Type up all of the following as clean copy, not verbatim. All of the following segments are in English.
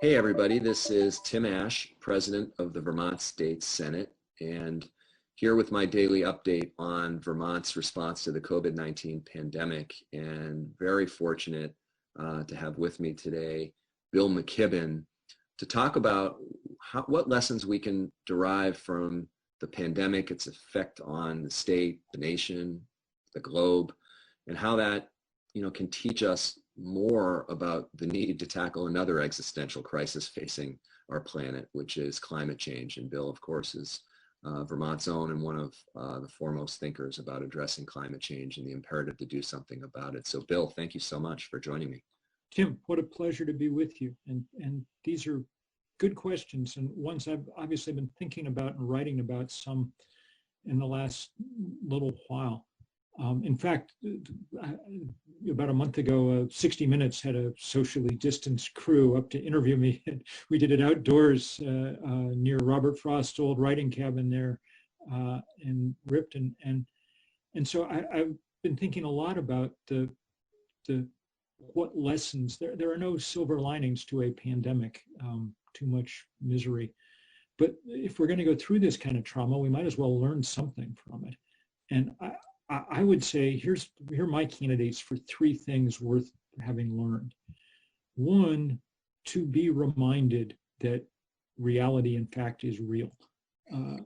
Hey everybody, this is Tim Ash, President of the Vermont State Senate, and here with my daily update on Vermont's response to the COVID-19 pandemic, and very fortunate to have with me today Bill McKibben to talk about what lessons we can derive from the pandemic, its effect on the state, the nation, the globe, and how that can teach us more about the need to tackle another existential crisis facing our planet, which is climate change. And Bill, of course, is Vermont's own and one of the foremost thinkers about addressing climate change and the imperative to do something about it. So Bill, thank you so much for joining me. Tim, what a pleasure to be with you. And these are good questions and ones I've obviously been thinking about and writing about some in the last little while. In fact, about a month ago, 60 Minutes had a socially distanced crew up to interview me. We did it outdoors near Robert Frost's old writing cabin there in Ripton. And so I've been thinking a lot about what lessons. There are no silver linings to a pandemic, too much misery. But if we're going to go through this kind of trauma, we might as well learn something from it. And I would say here are my candidates for three things worth having learned. One, to be reminded that reality, in fact, is real.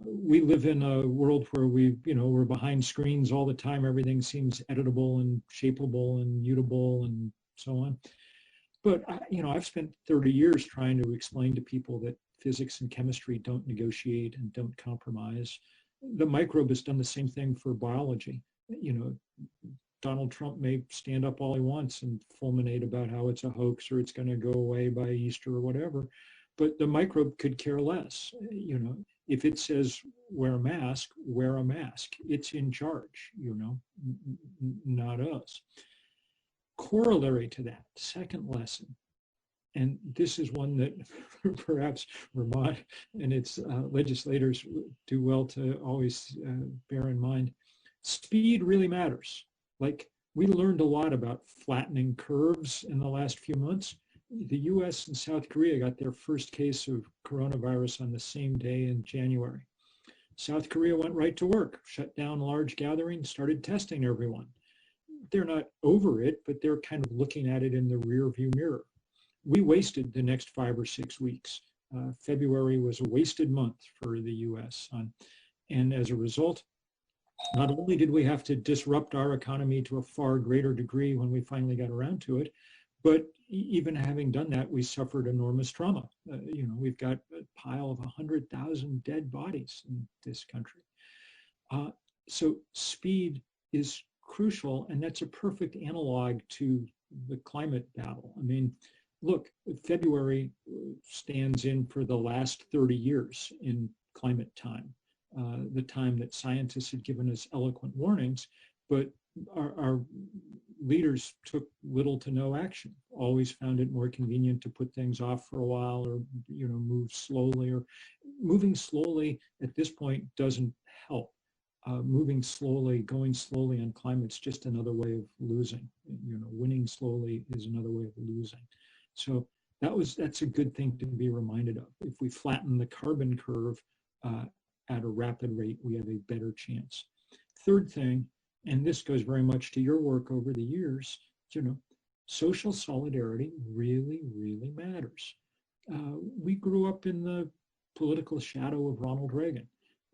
We live in a world where we're behind screens all the time. Everything seems editable and shapeable and mutable and so on. But I've spent 30 years trying to explain to people that physics and chemistry don't negotiate and don't compromise. The microbe has done the same thing for biology. Donald Trump may stand up all he wants and fulminate about how it's a hoax or it's going to go away by Easter or whatever, but the microbe could care less. If it says wear a mask, wear a mask. It's in charge, not us. Corollary to that, second lesson, and this is one that perhaps Vermont and its legislators do well to always bear in mind. Speed really matters. Like, we learned a lot about flattening curves in the last few months. The US and South Korea got their first case of coronavirus on the same day in January. South Korea went right to work, shut down large gatherings, started testing everyone. They're not over it, but they're kind of looking at it in the rear view mirror. We wasted the next 5 or 6 weeks. February was a wasted month for the US. And as a result, not only did we have to disrupt our economy to a far greater degree when we finally got around to it, but even having done that, we suffered enormous trauma. We've got a pile of 100,000 dead bodies in this country. So speed is crucial, and that's a perfect analog to the climate battle. I mean, look, February stands in for the last 30 years in climate time. The time that scientists had given us eloquent warnings, but our leaders took little to no action, always found it more convenient to put things off for a while or move slowly, or moving slowly at this point doesn't help. Moving slowly, going slowly on climate's just another way of losing. Winning slowly is another way of losing. So that's a good thing to be reminded of. If we flatten the carbon curve at a rapid rate, we have a better chance. Third thing, and this goes very much to your work over the years, social solidarity really, really matters. We grew up in the political shadow of Ronald Reagan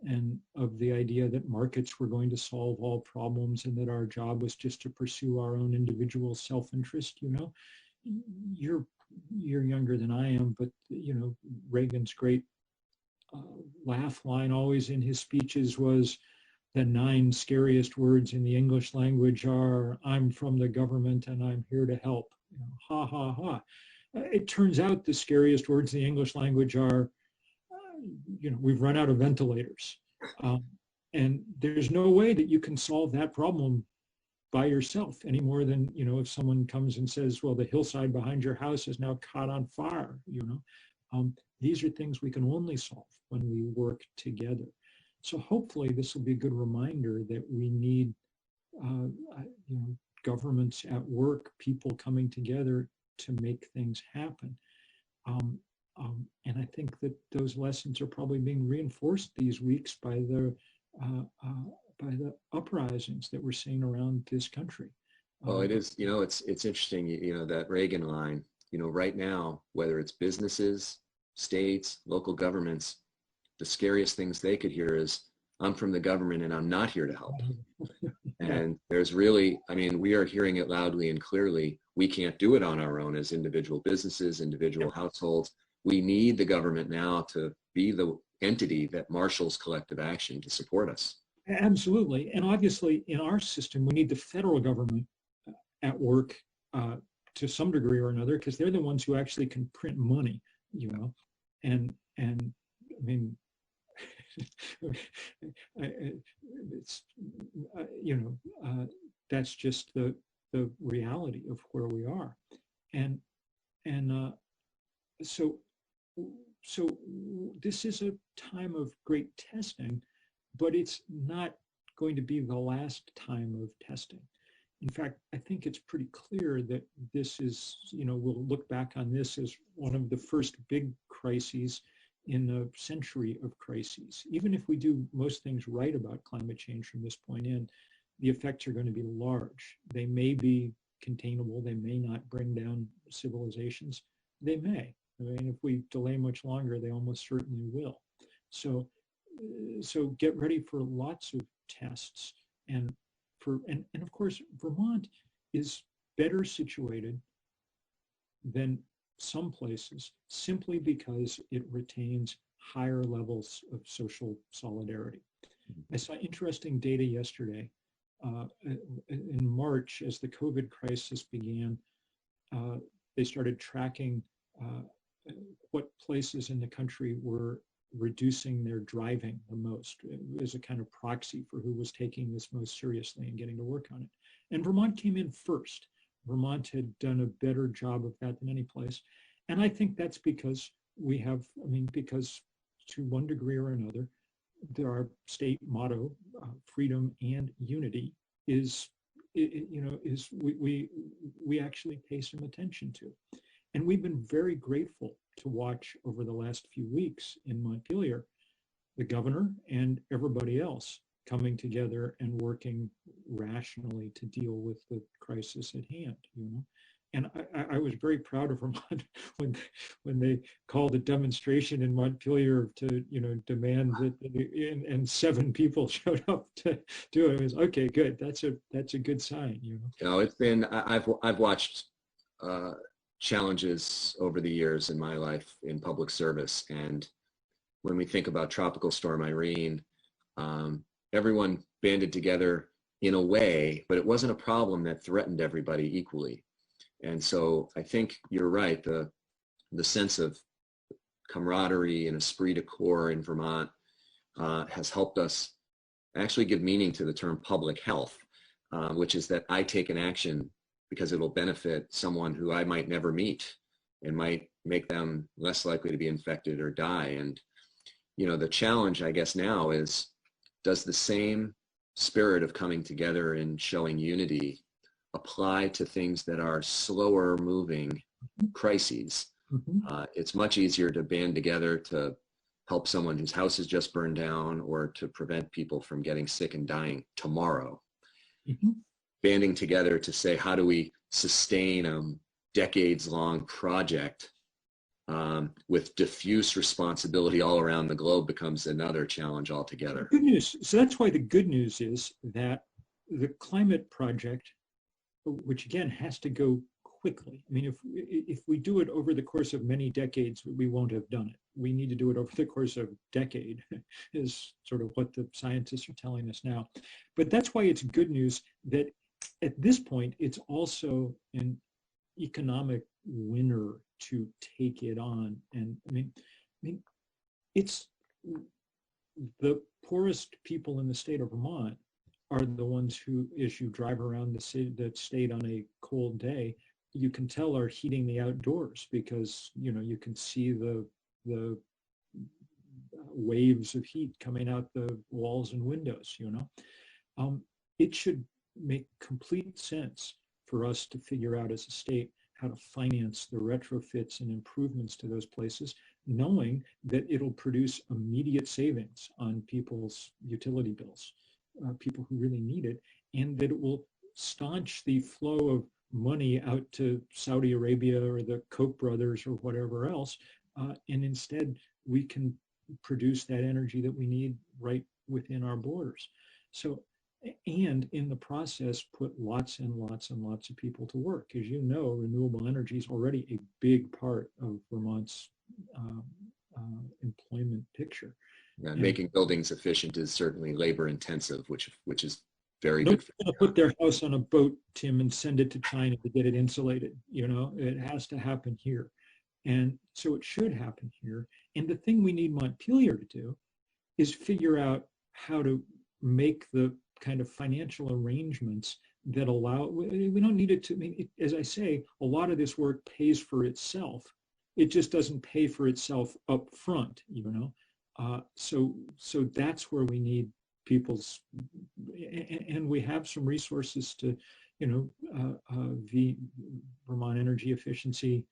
and of the idea that markets were going to solve all problems and that our job was just to pursue our own individual self-interest. You're younger than I am, but Reagan's great laugh line always in his speeches was, the 9 scariest words in the English language are, I'm from the government and I'm here to help. Ha, ha, ha. It turns out the scariest words in the English language are, we've run out of ventilators. And there's no way that you can solve that problem by yourself any more than, if someone comes and says, well, the hillside behind your house is now caught on fire, These are things we can only solve when we work together. So hopefully this will be a good reminder that we need governments at work, people coming together to make things happen. And I think that those lessons are probably being reinforced these weeks uh, by the uprisings that we're seeing around this country. Well, it is, it's interesting, that Reagan line, right now, whether it's businesses, states, local governments, the scariest things they could hear is, I'm from the government and I'm not here to help. And there's really, I mean, we are hearing it loudly and clearly. We can't do it on our own as individual businesses, individual households. We need the government now to be the entity that marshals collective action to support us. Absolutely. And obviously, in our system, we need the federal government at work to some degree or another, because they're the ones who actually can print money, and I mean, it's that's just the reality of where we are, and so this is a time of great testing, but it's not going to be the last time of testing. In fact, I think it's pretty clear that this is, we'll look back on this as one of the first big crises in a century of crises. Even if we do most things right about climate change from this point in, the effects are going to be large. They may be containable. They may not bring down civilizations. They may. I mean, if we delay much longer, they almost certainly will. So get ready for lots of tests. And of course, Vermont is better situated than some places simply because it retains higher levels of social solidarity. I saw interesting data yesterday. In March, as the COVID crisis began, they started tracking what places in the country were reducing their driving the most as a kind of proxy for who was taking this most seriously and getting to work on it. And Vermont came in first. Vermont had done a better job of that than any place. And I think that's because because to one degree or another, our state motto, freedom and unity, is we actually pay some attention to. And we've been very grateful to watch over the last few weeks in Montpelier, the governor and everybody else coming together and working rationally to deal with the crisis at hand. And I was very proud of Vermont when they called a demonstration in Montpelier to demand that, and 7 people showed up to do it. It was okay, good. That's a good sign. It's been I've watched challenges over the years in my life in public service, and when we think about Tropical Storm Irene, everyone banded together in a way, but it wasn't a problem that threatened everybody equally. And so I think you're right. The sense of camaraderie and esprit de corps in Vermont has helped us actually give meaning to the term public health, which is that I take an action because it will benefit someone who I might never meet and might make them less likely to be infected or die. And, the challenge, I guess, now is, does the same spirit of coming together and showing unity apply to things that are slower moving crises? It's much easier to band together to help someone whose house has just burned down or to prevent people from getting sick and dying tomorrow. Banding together to say, how do we sustain a decades-long project with diffuse responsibility all around the globe becomes another challenge altogether. Good news. So that's why the good news is that the climate project, which again has to go quickly. I mean, if we do it over the course of many decades, we won't have done it. We need to do it over the course of a decade, is sort of what the scientists are telling us now. But that's why it's good news that at this point, it's also an economic winner to take it on. And I mean, it's the poorest people in the state of Vermont are the ones who, as you drive around the state on a cold day, you can tell are heating the outdoors because you can see the waves of heat coming out the walls and windows. It should make complete sense for us to figure out as a state how to finance the retrofits and improvements to those places knowing that it'll produce immediate savings on people's utility bills, people who really need it, and that it will staunch the flow of money out to Saudi Arabia or the Koch brothers or whatever else. And instead, we can produce that energy that we need right within our borders. So, and in the process, put lots and lots and lots of people to work. As you know, renewable energy is already a big part of Vermont's employment picture. Yeah, making buildings efficient is certainly labor intensive, which is very good. For going to put their house on a boat, Tim, and send it to China to get it insulated. You know, it has to happen here. And so it should happen here. And the thing we need Montpelier to do is figure out how to make the kind of financial arrangements that allow, we don't need it to, I mean, as I say, a lot of this work pays for itself. It just doesn't pay for itself up front, you know. So that's where we need people's, and we have some resources to, you know, the Vermont Energy Efficiency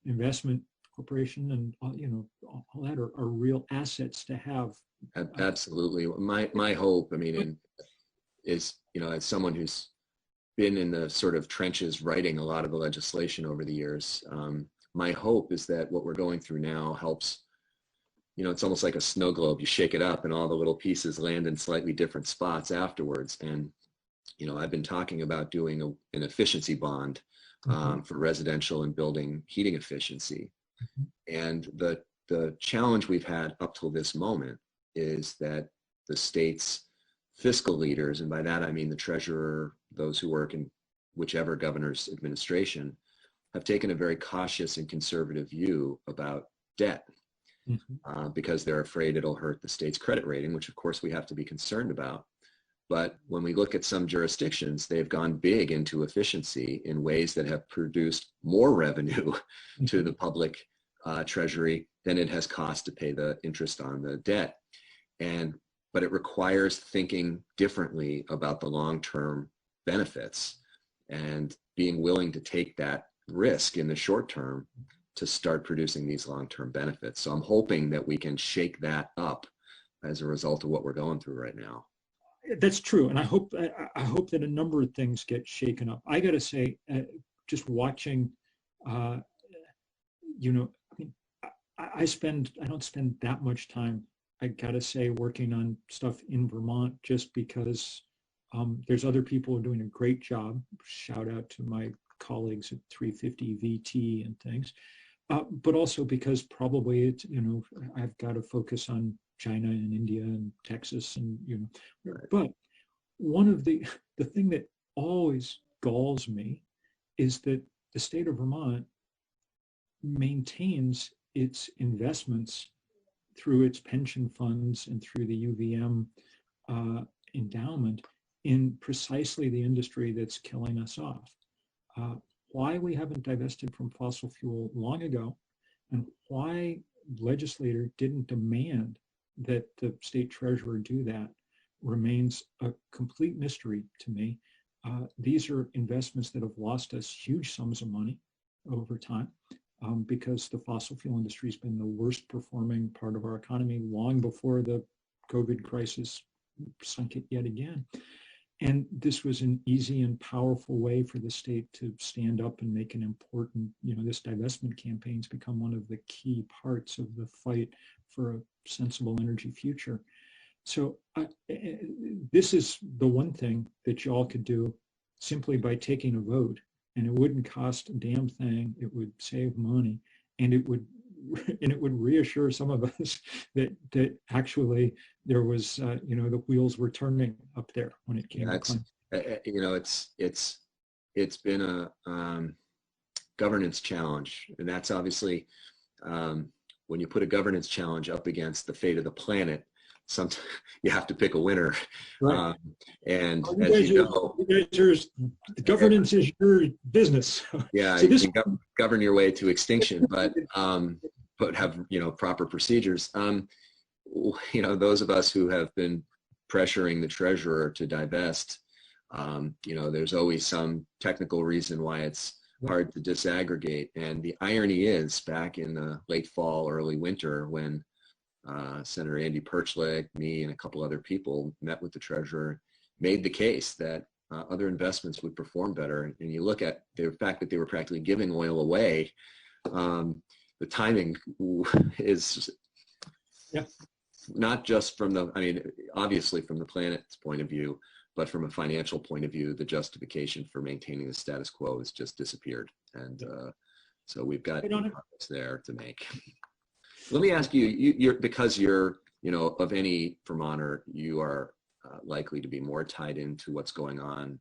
Investment Corporation and, you know, all that are real assets to have. Absolutely. My hope, I mean, is, you know, as someone who's been in the sort of trenches writing a lot of the legislation over the years, my hope is that what we're going through now helps, you know, it's almost like a snow globe. You shake it up and all the little pieces land in slightly different spots afterwards. And, you know, I've been talking about doing an efficiency bond for residential and building heating efficiency. And the challenge we've had up till this moment is that the state's fiscal leaders, and by that I mean the treasurer, those who work in whichever governor's administration, have taken a very cautious and conservative view about debt because they're afraid it'll hurt the state's credit rating, which of course we have to be concerned about. But when we look at some jurisdictions, they've gone big into efficiency in ways that have produced more revenue to the public treasury than it has cost to pay the interest on the debt. But it requires thinking differently about the long-term benefits and being willing to take that risk in the short term to start producing these long-term benefits. So I'm hoping that we can shake that up as a result of what we're going through right now. That's true, and I hope that a number of things get shaken up. I got to say, just watching, you know, I mean, I don't spend that much time, I got to say, working on stuff in Vermont just because there's other people who are doing a great job. Shout out to my colleagues at 350 VT and things, but also because probably it's, you know, I've got to focus on China and India and Texas and, you know, but one of the thing that always galls me is that the state of Vermont maintains its investments through its pension funds and through the UVM endowment in precisely the industry that's killing us off. Why we haven't divested from fossil fuel long ago, and why legislator didn't demand that the state treasurer do that, remains a complete mystery to me. These are investments that have lost us huge sums of money over time because the fossil fuel industry has been the worst performing part of our economy long before the COVID crisis sunk it yet again. And this was an easy and powerful way for the state to stand up and make an important, you know, this divestment campaign has become one of the key parts of the fight for a sensible energy future. So this is the one thing that y'all could do simply by taking a vote, and it wouldn't cost a damn thing. It would save money, and it would reassure some of us that actually there was, you know, the wheels were turning up there when it came to climate. You know, it's been a governance challenge, and that's obviously when you put a governance challenge up against the fate of the planet, sometimes you have to pick a winner. Right. And as you know, the governance is your business. Yeah, so you can govern your way to extinction, but have, you know, proper procedures. You know, those of us who have been pressuring the treasurer to divest, you know, there's always some technical reason why it's hard to disaggregate. And the irony is, back in the late fall, early winter, when Senator Andy Perchlik, me, and a couple other people met with the treasurer, made the case that other investments would perform better. And you look at the fact that they were practically giving oil away, the timing is not just from the, I mean, obviously from the planet's point of view, but from a financial point of view, the justification for maintaining the status quo has just disappeared. And so we've got progress there to make. Let me ask you, you're, because you're, you know, of any Vermonter, you are likely to be more tied into what's going on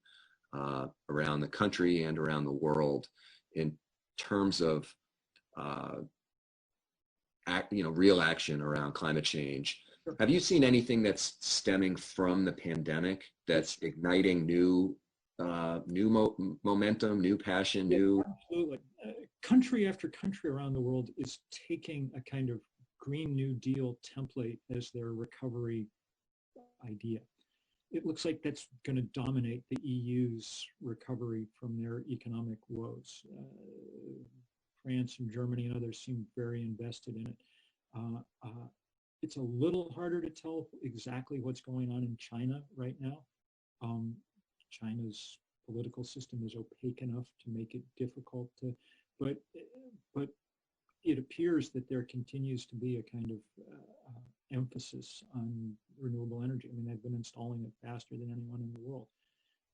around the country and around the world in terms of, you know, real action around climate change. Sure. Have you seen anything that's stemming from the pandemic that's igniting new momentum, new passion, new? Absolutely. Country after country around the world is taking a kind of Green New Deal template as their recovery idea. It looks like that's going to dominate the EU's recovery from their economic woes. France and Germany and others seem very invested in it. It's a little harder to tell exactly what's going on in China right now. China's political system is opaque enough to make it difficult to, but it appears that there continues to be a kind of emphasis on renewable energy. I mean, they've been installing it faster than anyone in the world,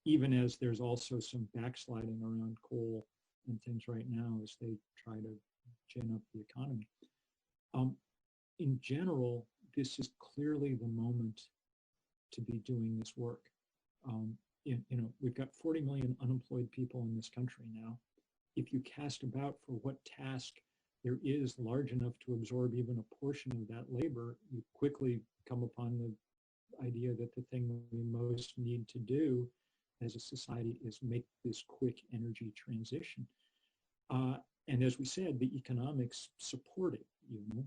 even as there's also some backsliding around coal and things right now as they try to gin up the economy. In general, this is clearly the moment to be doing this work. You know, we've got 40 million unemployed people in this country now. If you cast about for what task there is large enough to absorb even a portion of that labor, you quickly come upon the idea that the thing we most need to do as a society is make this quick energy transition. And as we said, the economics support it. You know,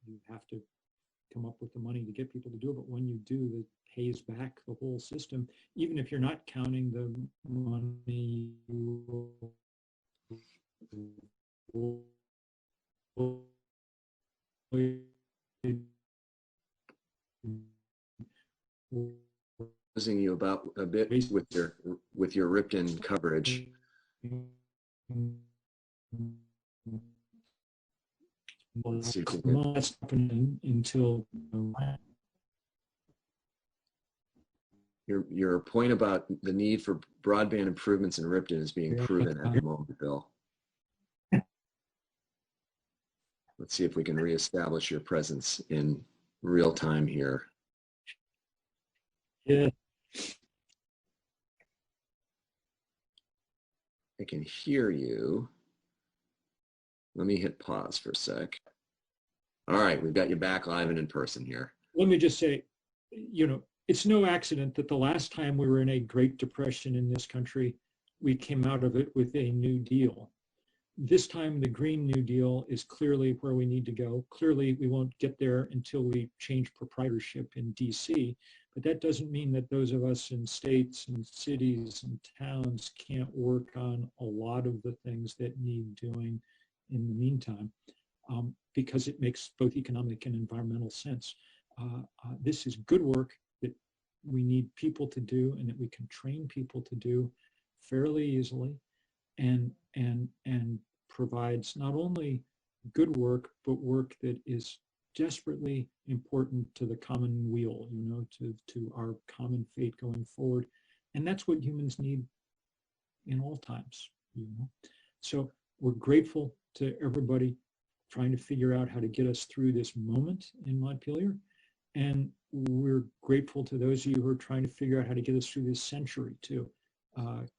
you have to come up with the money to get people to do it, but when you do, it pays back the whole system, even if you're not counting the money Losing you about a bit with your Ripton coverage. Let's see that's happening until your point about the need for broadband improvements in Ripton is being proven at the moment, Bill. Let's see if we can reestablish your presence in real time here. Yeah. I can hear you. Let me hit pause for a sec. All right, we've got you back live and in person here. Let me just say, you know, it's no accident that the last time we were in a Great Depression in this country, we came out of it with a New Deal. This time, the Green New Deal is clearly where we need to go. Clearly, we won't get there until we change proprietorship in DC, but that doesn't mean that those of us in states and cities and towns can't work on a lot of the things that need doing in the meantime, because it makes both economic and environmental sense. This is good work that we need people to do and that we can train people to do fairly easily, and provides not only good work, but work that is desperately important to the common weal, you know, to our common fate going forward. And that's what humans need in all times, you know. So we're grateful to everybody trying to figure out how to get us through this moment in Montpelier. And we're grateful to those of you who are trying to figure out how to get us through this century too,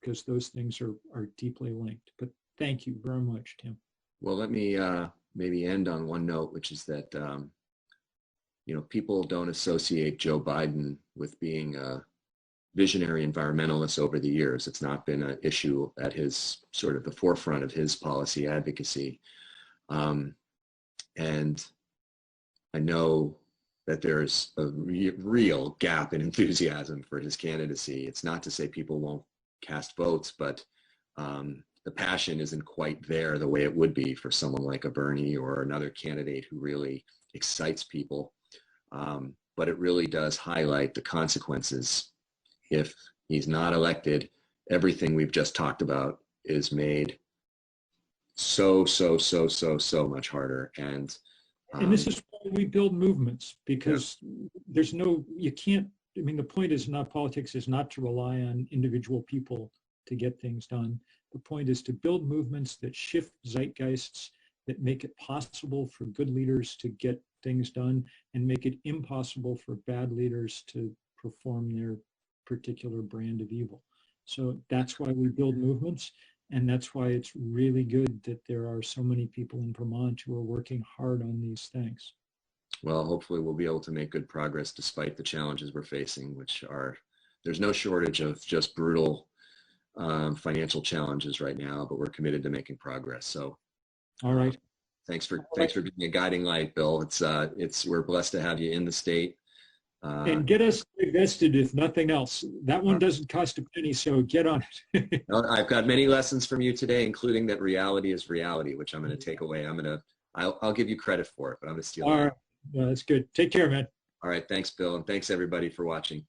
because those things are deeply linked. But thank you very much, Tim. Well, let me maybe end on one note, which is that, you know, people don't associate Joe Biden with being a visionary environmentalist over the years. It's not been an issue at his sort of the forefront of his policy advocacy. And I know that there's a real gap in enthusiasm for his candidacy. It's not to say people won't cast votes, but the passion isn't quite there the way it would be for someone like a Bernie or another candidate who really excites people. But it really does highlight the consequences. If he's not elected, everything we've just talked about is made so much harder. And this is why we build movements, yeah, because there's no, you can't, I mean, the point is not, politics is not to rely on individual people to get things done. The point is to build movements that shift zeitgeists, that make it possible for good leaders to get things done and make it impossible for bad leaders to perform their particular brand of evil. So that's why we build movements. And that's why it's really good that there are so many people in Vermont who are working hard on these things. well, hopefully we'll be able to make good progress despite the challenges we're facing, which are, there's no shortage of just brutal financial challenges right now, but we're committed to making progress. So All right. thanks for being a guiding light, Bill. We're blessed to have you in the state. And get us invested, if nothing else. That one doesn't cost a penny, so get on it. I've got many lessons from you today, including that reality is reality, which I'm going to take away. I'll give you credit for it, but I'm going to steal it. All right. Well, that's good. Take care, man. All right. Thanks, Bill. And thanks everybody for watching.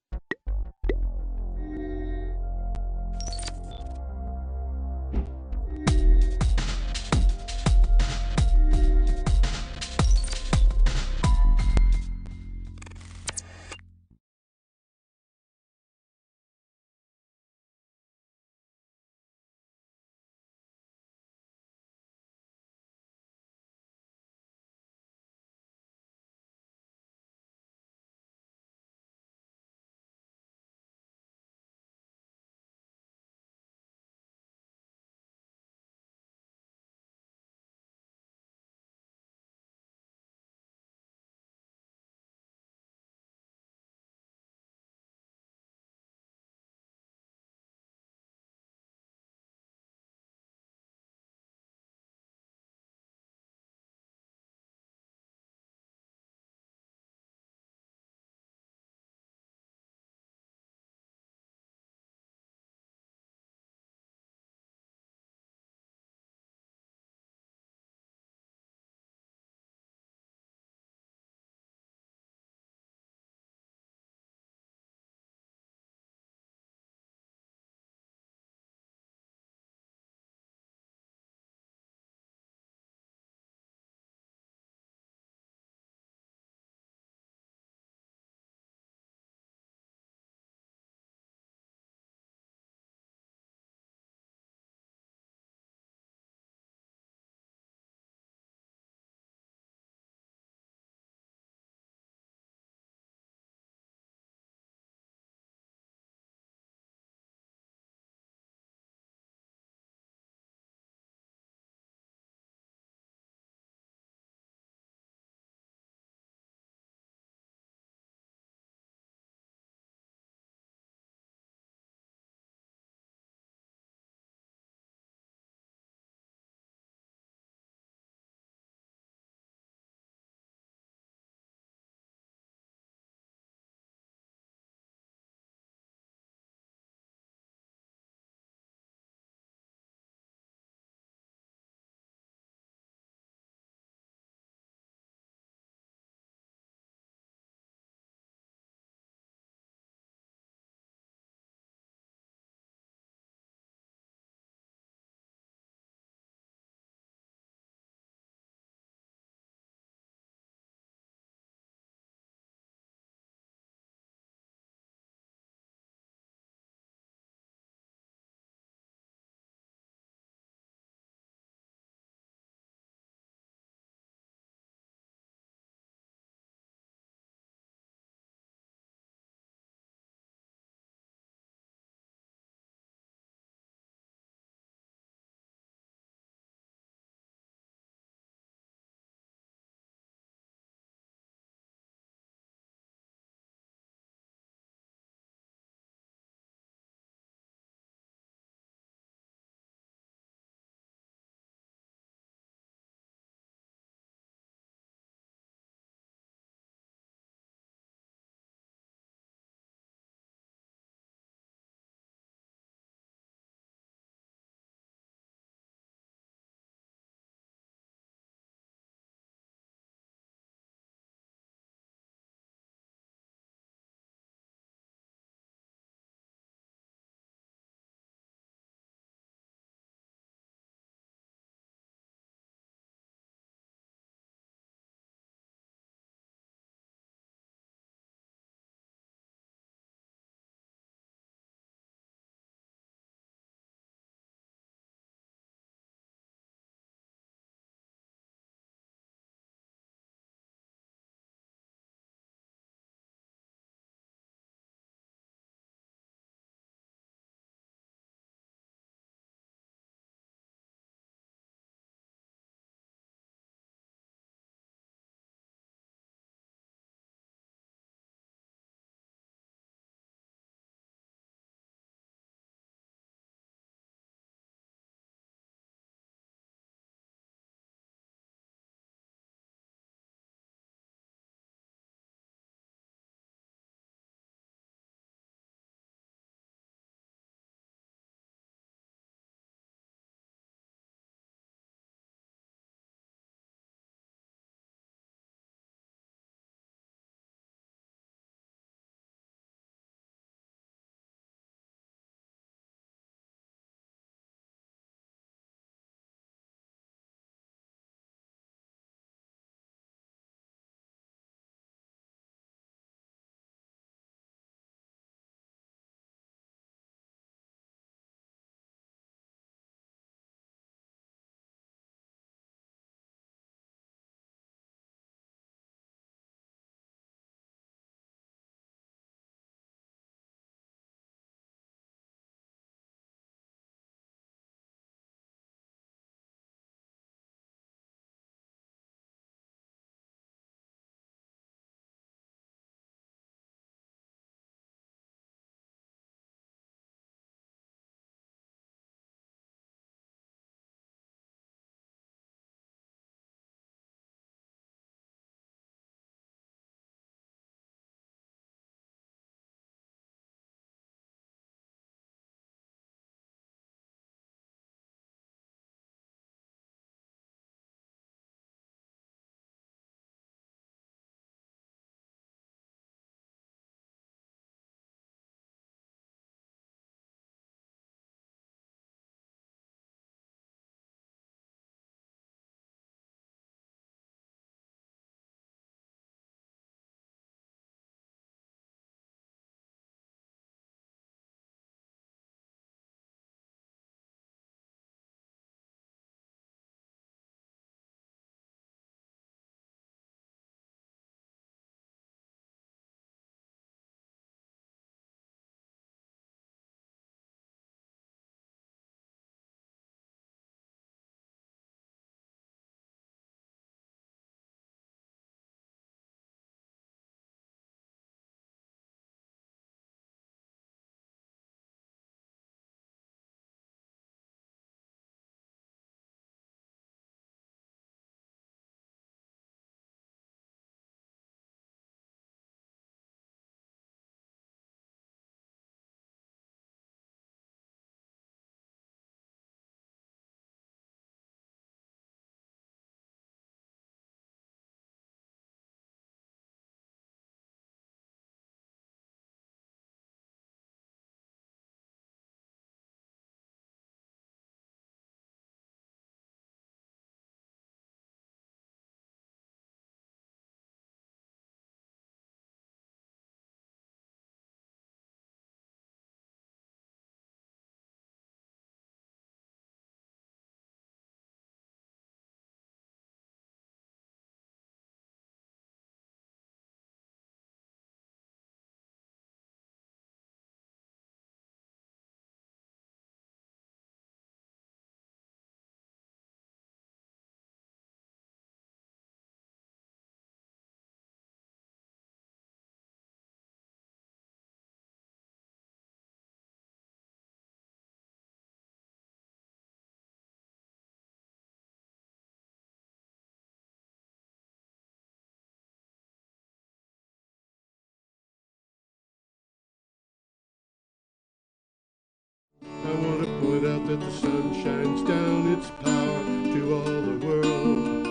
out that the sun shines down its power to all the world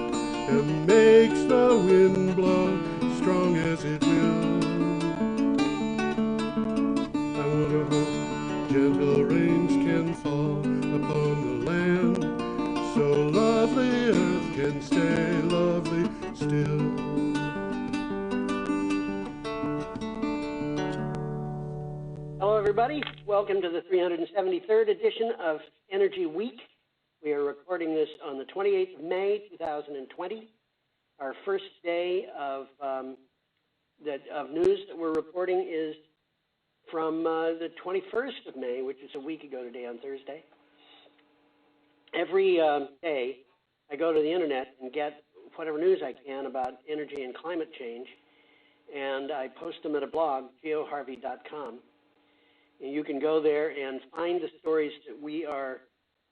and makes the wind blow strong as it will. I wonder how gentle rains can fall upon the land, so lovely earth can stay lovely still. Hello, everybody. Welcome to the 373rd edition of Energy Week. We are recording this on the 28th of May, 2020. Our first day of news that we're reporting is from the 21st of May, which is a week ago today on Thursday. Every day, I go to the internet and get whatever news I can about energy and climate change, and I post them at a blog, geoharvey.com. And you can go there and find the stories that we are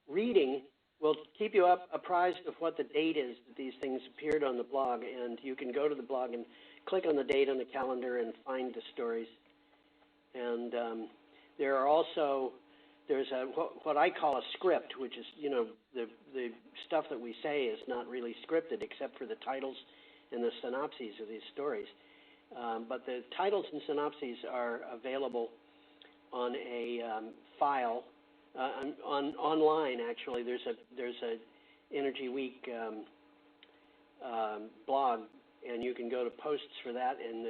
reading. We'll keep you apprised of what the date is that these things appeared on the blog, and you can go to the blog and click on the date on the calendar and find the stories. And there are also, there's what I call a script, which is, you know, the stuff that we say is not really scripted except for the titles and the synopses of these stories. But the titles and synopses are available on a file online. Actually, there's a Energy Week blog, and you can go to posts for that, and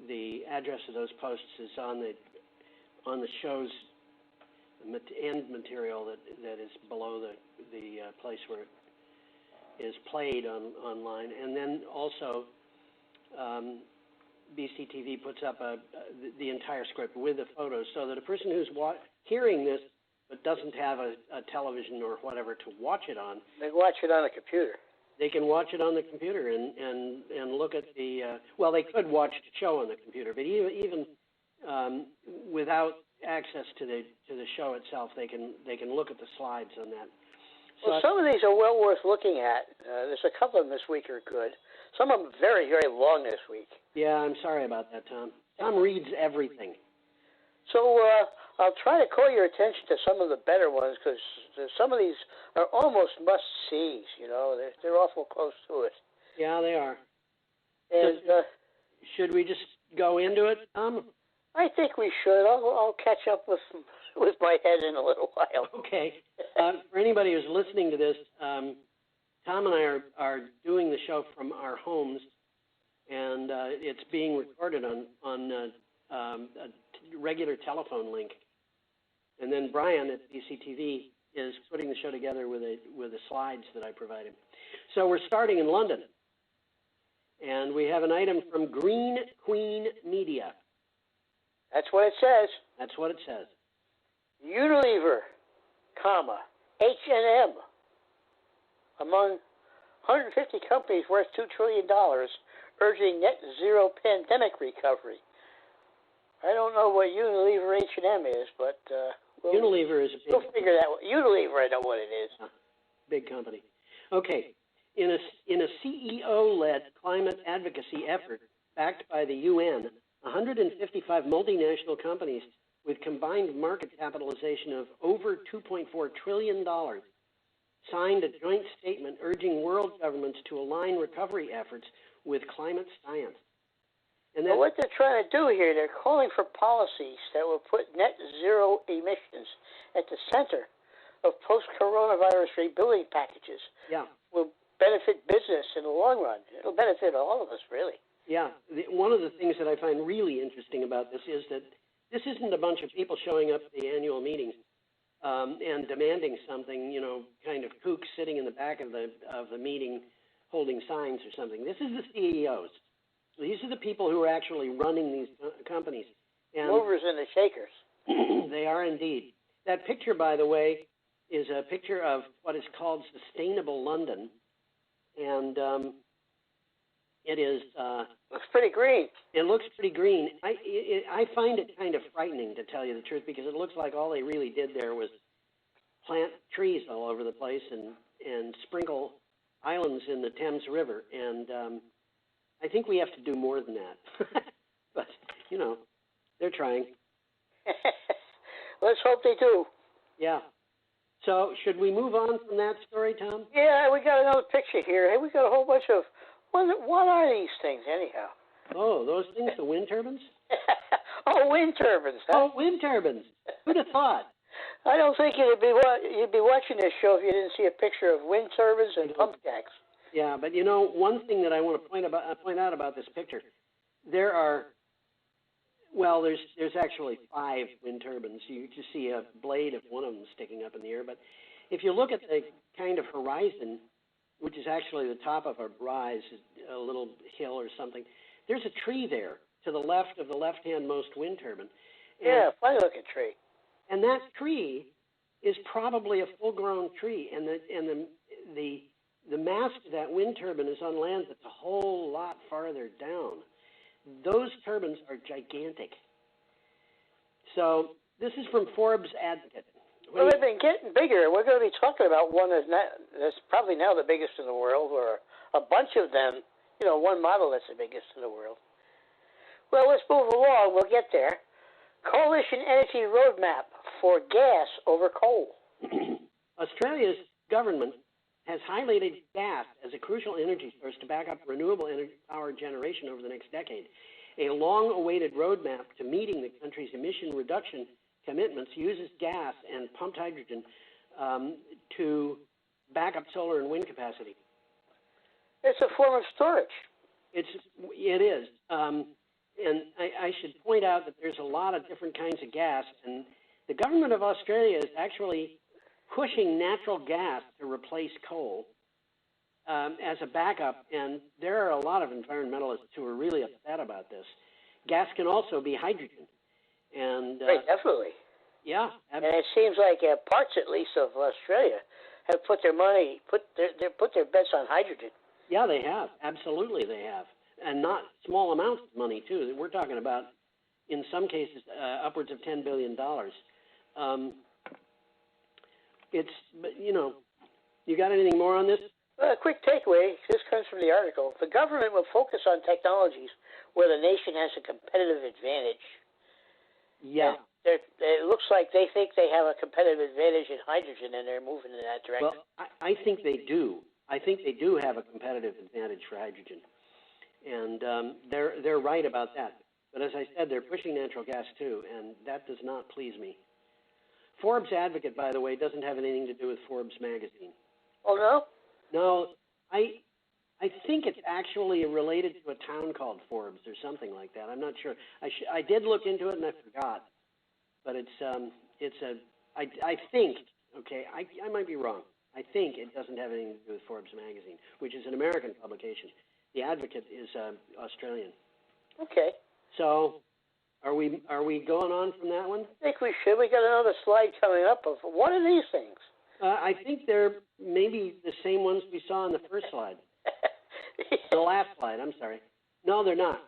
the address of those posts is on the show's end material that is below the place where it is played online, and then also. BCTV puts up the entire script with the photos so that a person who's hearing this but doesn't have a television or whatever to watch it on. They watch it on a computer. They can watch it on the computer and look at the, well, they could watch the show on the computer, but even without access to the show itself, they can look at the slides on that. So well, some of these are well worth looking at. There's a couple of them this week are good. Some of them very, very long this week. Yeah, I'm sorry about that, Tom. Tom reads everything. So I'll try to call your attention to some of the better ones because some of these are almost must-sees, you know. They're awful close to it. Yeah, they are. And should we just go into it, Tom? I think we should. I'll catch up with my head in a little while. Okay. For anybody who's listening to this, Tom and I are doing the show from our homes, and it's being recorded on a regular telephone link. And then Brian at BCTV is putting the show together with the slides that I provided. So we're starting in London, and we have an item from Green Queen Media. That's what it says. That's what it says. Unilever, H&M, among 150 companies worth $2 trillion, urging net zero pandemic recovery. I don't know what Unilever H&M is, but Unilever is a big. We'll figure that out. Unilever, I know what it is. Big company. Okay, in a CEO-led climate advocacy effort backed by the UN, 155 multinational companies with combined market capitalization of over $2.4 trillion signed a joint statement urging world governments to align recovery efforts with climate science. And well, what they're trying to do here, they're calling for policies that will put net zero emissions at the center of post-coronavirus rebuilding packages. Yeah. Will benefit business in the long run. It'll benefit all of us, really. Yeah. One of the things that I find really interesting about this is that this isn't a bunch of people showing up at the annual meetings and demanding something, you know, kind of kooks sitting in the back of the meeting holding signs or something. This is the CEOs. These are the people who are actually running these companies. And movers and the shakers. They are indeed. That picture, by the way, is a picture of what is called Sustainable London. And it is... looks pretty green. It looks pretty green. I find it kind of frightening, to tell you the truth, because it looks like all they really did there was plant trees all over the place and sprinkle islands in the Thames River. And I think we have to do more than that. But, you know, they're trying. Let's hope they do. Yeah. So should we move on from that story, Tom? Yeah, we got another picture here. Hey, we got a whole bunch of, what are these things anyhow? Oh, those things, the wind turbines? Oh, wind turbines, huh? Oh, wind turbines. Who'd have thought? I don't think you'd be watching this show if you didn't see a picture of wind turbines and pump jacks. Yeah, but you know, one thing that I want to point out about this picture, there are, well, there's actually 5 wind turbines. You just see a blade of one of them sticking up in the air. But if you look at the kind of horizon, which is actually the top of a rise, a little hill or something, there's a tree there to the left of the left-hand-most wind turbine. Yeah, funny-looking tree. And that tree is probably a full-grown tree, and the mast of that wind turbine is on land that's a whole lot farther down. Those turbines are gigantic. So this is from Forbes Advocate. Well, they've been getting bigger. We're going to be talking about one that's probably now the biggest in the world, or a bunch of them. You know, one model that's the biggest in the world. Well, let's move along. We'll get there. Coalition Energy Roadmap for gas over coal. Australia's government has highlighted gas as a crucial energy source to back up renewable energy power generation over the next decade. A long-awaited roadmap to meeting the country's emission reduction commitments uses gas and pumped hydrogen to back up solar and wind capacity. It's a form of storage. It is. And I should point out that there's a lot of different kinds of gas, and the government of Australia is actually pushing natural gas to replace coal as a backup, and there are a lot of environmentalists who are really upset about this. Gas can also be hydrogen. And right, definitely. Yeah. And it seems like parts, at least, of Australia have put their bets on hydrogen. Yeah, they have. Absolutely, they have. And not small amounts of money, too. We're talking about, in some cases, upwards of $10 billion. But, you know, you got anything more on this? A quick takeaway, this comes from the article. The government will focus on technologies where the nation has a competitive advantage. Yeah. It looks like they think they have a competitive advantage in hydrogen, and they're moving in that direction. Well, I think they do. I think they do have a competitive advantage for hydrogen. And they're right about that. But as I said, they're pushing natural gas too, and that does not please me. Forbes Advocate, by the way, doesn't have anything to do with Forbes magazine. Oh, no? No, I think it's actually related to a town called Forbes or something like that. I'm not sure. I did look into it and I forgot. But I think, okay, I might be wrong. I think it doesn't have anything to do with Forbes magazine, which is an American publication. The Advocate is Australian. Okay. So, are we going on from that one? I think we should. We got another slide coming up of what are these things? I think they're maybe the same ones we saw on the first slide. The last slide, I'm sorry. No, they're not.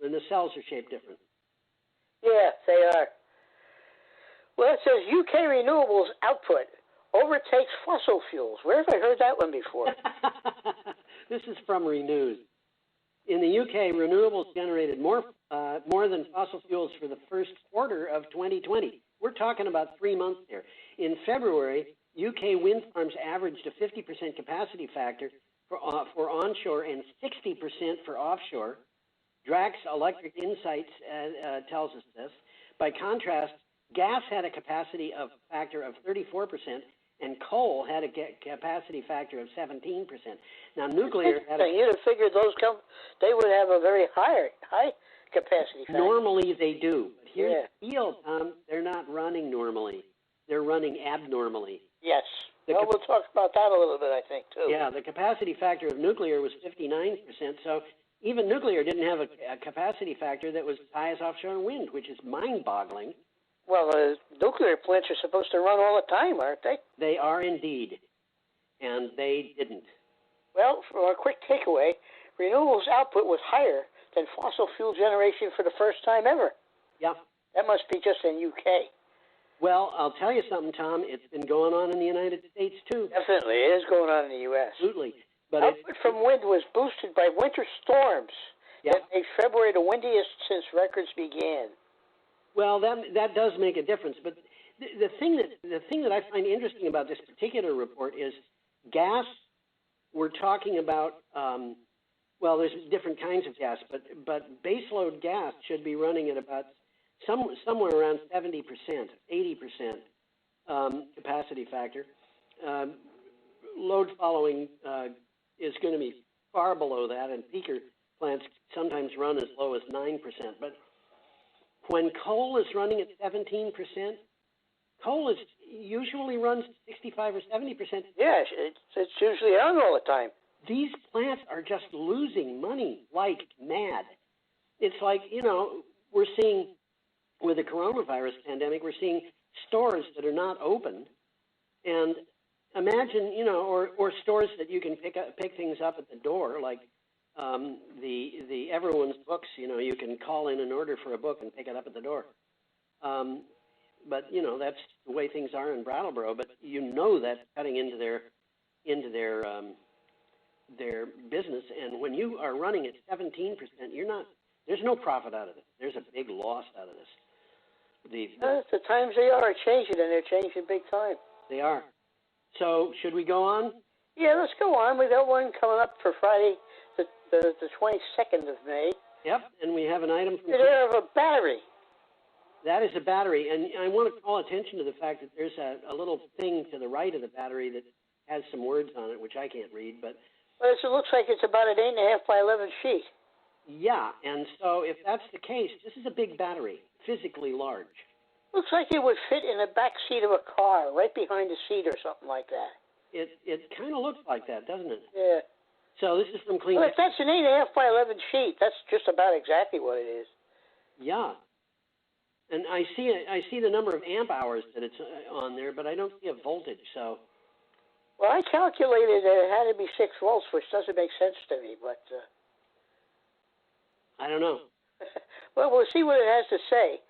And the cells are shaped different. Yeah, they are. Well, it says UK renewables output overtakes fossil fuels. Where have I heard that one before? This is from Renews. In the UK, renewables generated more than fossil fuels for the first quarter of 2020. We're talking about 3 months there. In February, UK wind farms averaged a 50% capacity factor for onshore and 60% for offshore. Drax Electric Insights tells us this. By contrast, gas had a capacity factor of 34%, and coal had a capacity factor of 17%. Now, nuclear had a... You'd have figured they would have a very high capacity factor. Normally they do. But here's the deal, Tom. They're not running normally. They're running abnormally. Yes. Well, we'll talk about that a little bit, I think, too. Yeah, the capacity factor of nuclear was 59%, so even nuclear didn't have a capacity factor that was as high as offshore wind, which is mind-boggling. Well, nuclear plants are supposed to run all the time, aren't they? They are indeed, and they didn't. Well, for a quick takeaway, renewables output was higher than fossil fuel generation for the first time ever. Yeah. That must be just in UK. Well, I'll tell you something, Tom. It's been going on in the United States, too. Definitely. It is going on in the U.S. Absolutely. But output from wind was boosted by winter storms that made February the windiest since records began. Well, that does make a difference. But the thing that I find interesting about this particular report is gas. We're talking about well, there's different kinds of gas, but baseload gas should be running at about somewhere around 70%, 80% capacity factor. Load following is going to be far below that, and peaker plants sometimes run as low as 9%. But when coal is running at 17%, coal usually runs 65 or 70%. Yes, it's usually on all the time. These plants are just losing money like mad. It's like, we're seeing with the coronavirus pandemic, we're seeing stores that are not open, and imagine, or stores that you can pick things up at the door, like the Everyone's Books. You can call in an order for a book and pick it up at the door. But that's the way things are in Brattleboro. But that's cutting into their business. And when you are running at 17%, there's no profit out of it. There's a big loss out of this. The times they are changing, and they're changing big time. They are. So should we go on? Yeah, let's go on. We got one coming up for Friday, the 22nd of May. Yep, and we have an item from... There of a battery. That is a battery, and I want to call attention to the fact that there's a little thing to the right of the battery that has some words on it, which I can't read, but... Well, it looks like it's about an 8.5 by 11 sheet. Yeah, and so if that's the case, this is a big battery, physically large. Looks like it would fit in the back seat of a car, right behind the seat or something like that. It kind of looks like that, doesn't it? Yeah. So this is from Clean... Well, if that's an 8.5 by 11 sheet, that's just about exactly what it is. Yeah. And I see the number of amp hours that it's on there, but I don't see a voltage, so... Well, I calculated that it had to be 6 volts, which doesn't make sense to me, but... I don't know. Well, we'll see what it has to say.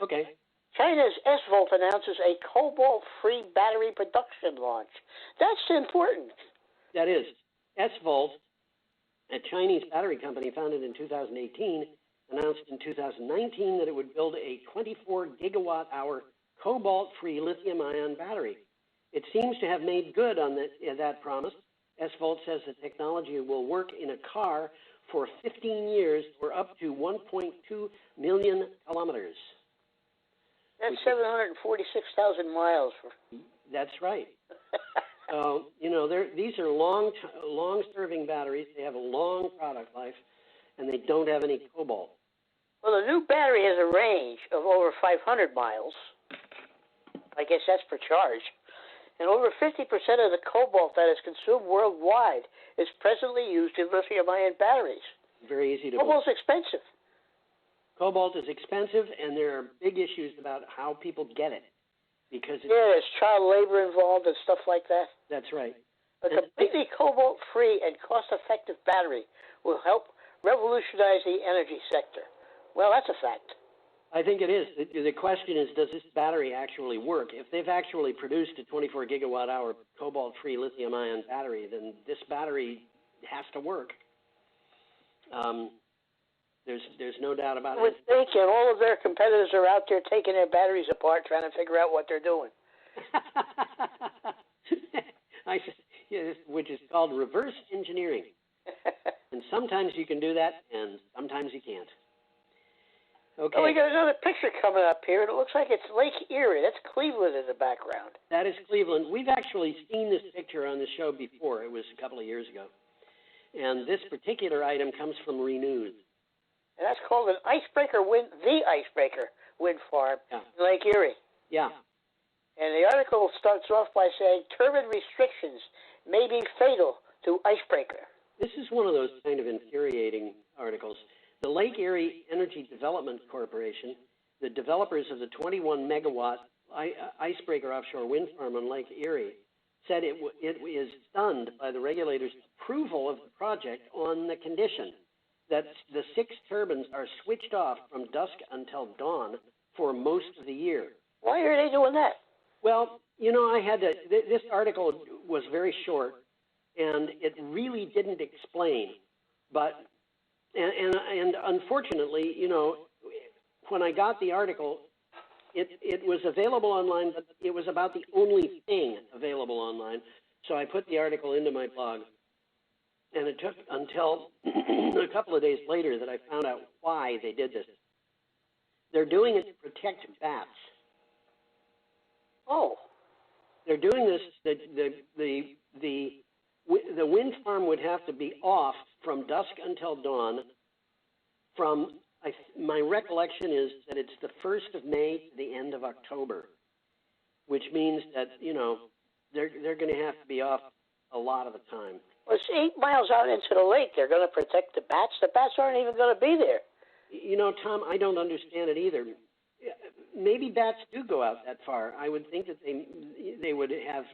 Okay. China's S-Volt announces a cobalt-free battery production launch. That's important. That is. S-Volt, a Chinese battery company founded in 2018, announced in 2019 that it would build a 24 gigawatt-hour cobalt-free lithium-ion battery. It seems to have made good on that promise. S-Volt says the technology will work in a car for 15 years or up to 1.2 million kilometers. That's 746,000 miles. That's right. So, these are long-serving batteries. They have a long product life, and they don't have any cobalt. Well, the new battery has a range of over 500 miles. I guess that's per charge. And over 50% of the cobalt that is consumed worldwide is presently used in lithium-ion batteries. Very easy to... Cobalt's expensive. Cobalt is expensive, and there are big issues about how people get it. Because there's child labor involved and stuff like that. That's right. A completely cobalt-free and cost-effective battery will help revolutionize the energy sector. Well, that's a fact. I think it is. The question is, does this battery actually work? If they've actually produced a 24 gigawatt-hour cobalt-free lithium-ion battery, then this battery has to work. There's no doubt about it. I would think, and all of their competitors are out there taking their batteries apart, trying to figure out what they're doing. Which is called reverse engineering. And sometimes you can do that, and sometimes you can't. Okay. Well, we got another picture coming up here, and it looks like it's Lake Erie. That's Cleveland in the background. That is Cleveland. We've actually seen this picture on the show before. It was a couple of years ago. And this particular item comes from Renews. And that's called the Icebreaker Wind Farm in Lake Erie. Yeah. And the article starts off by saying turbine restrictions may be fatal to Icebreaker. This is one of those kind of infuriating articles. The Lake Erie Energy Development Corporation, the developers of the 21 megawatt Icebreaker offshore wind farm on Lake Erie, said it is stunned by the regulators' approval of the project on the condition that the 6 turbines are switched off from dusk until dawn for most of the year. Why are they doing that? Well, this article was very short, and it really didn't explain. But, and unfortunately, when I got the article, it was available online, but it was about the only thing available online. So I put the article into my blog, and it took until a couple of days later that I found out why they did this. They're doing it to protect bats. Oh. They're doing this. The wind farm would have to be off from dusk until dawn. My recollection is that it's the 1st of May to the end of October, which means that they're going to have to be off a lot of the time. Well, it's 8 miles out into the lake. They're going to protect the bats. The bats aren't even going to be there. Tom, I don't understand it either. Maybe bats do go out that far. I would think that they would have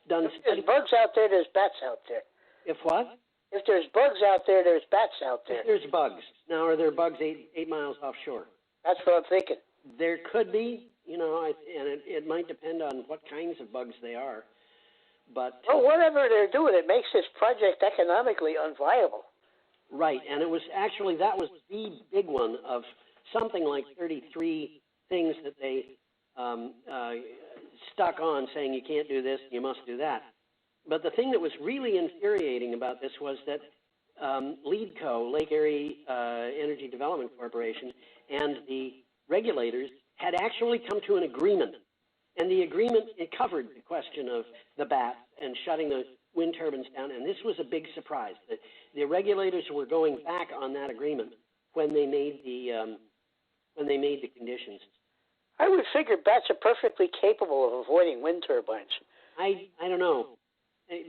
done. If there's bugs out there, there's bats out there. If what? If there's bugs out there, there's bats out there. If there's bugs. Now, are there bugs 8 miles offshore? That's what I'm thinking. There could be, and it might depend on what kinds of bugs they are. But well, whatever they're doing, it makes this project economically unviable. Right, and it was actually, that was the big one of something like 33 things that they stuck on, saying you can't do this, you must do that. But the thing that was really infuriating about this was that LEEDCO, Lake Erie Energy Development Corporation, and the regulators had actually come to an agreement. And the agreement, it covered the question of the bats and shutting the wind turbines down. And this was a big surprise. The regulators were going back on that agreement when they made the conditions. I would figure bats are perfectly capable of avoiding wind turbines. I don't know.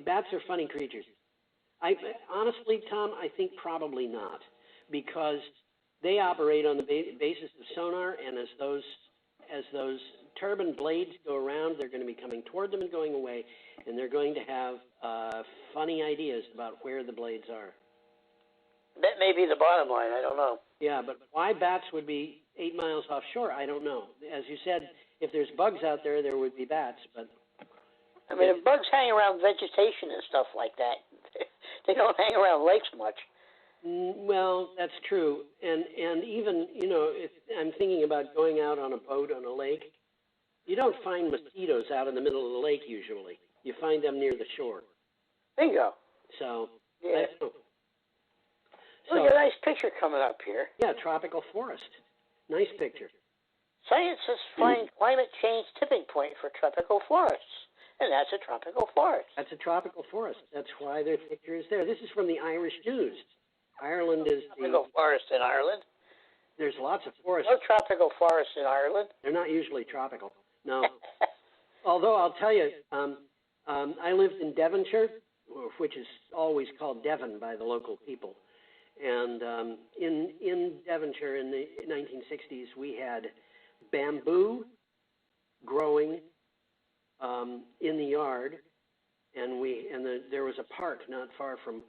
Bats are funny creatures. Honestly, Tom, I think probably not, because they operate on the basis of sonar, and as those turbine blades go around, they're going to be coming toward them and going away, and they're going to have funny ideas about where the blades are. That may be the bottom line. I don't know. Yeah, but why bats would be 8 miles offshore, I don't know. As you said, if there's bugs out there, there would be bats, but... I mean, if bugs hang around vegetation and stuff like that, they don't hang around lakes much. Well, that's true. And even, if I'm thinking about going out on a boat on a lake, you don't find mosquitoes out in the middle of the lake usually. You find them near the shore. Bingo. So, yeah. Look at a nice picture coming up here. Yeah, tropical forest. Nice picture. Scientists find climate change tipping point for tropical forests. And that's a tropical forest. That's a tropical forest. That's why their picture is there. This is from the Irish News. Ireland is the... Tropical forest in Ireland? There's lots of forests. No tropical forests in Ireland? They're not usually tropical, no. Although I'll tell you, I lived in Devonshire, which is always called Devon by the local people. And in Devonshire in the 1960s, we had bamboo growing in the yard, and there was a park not far from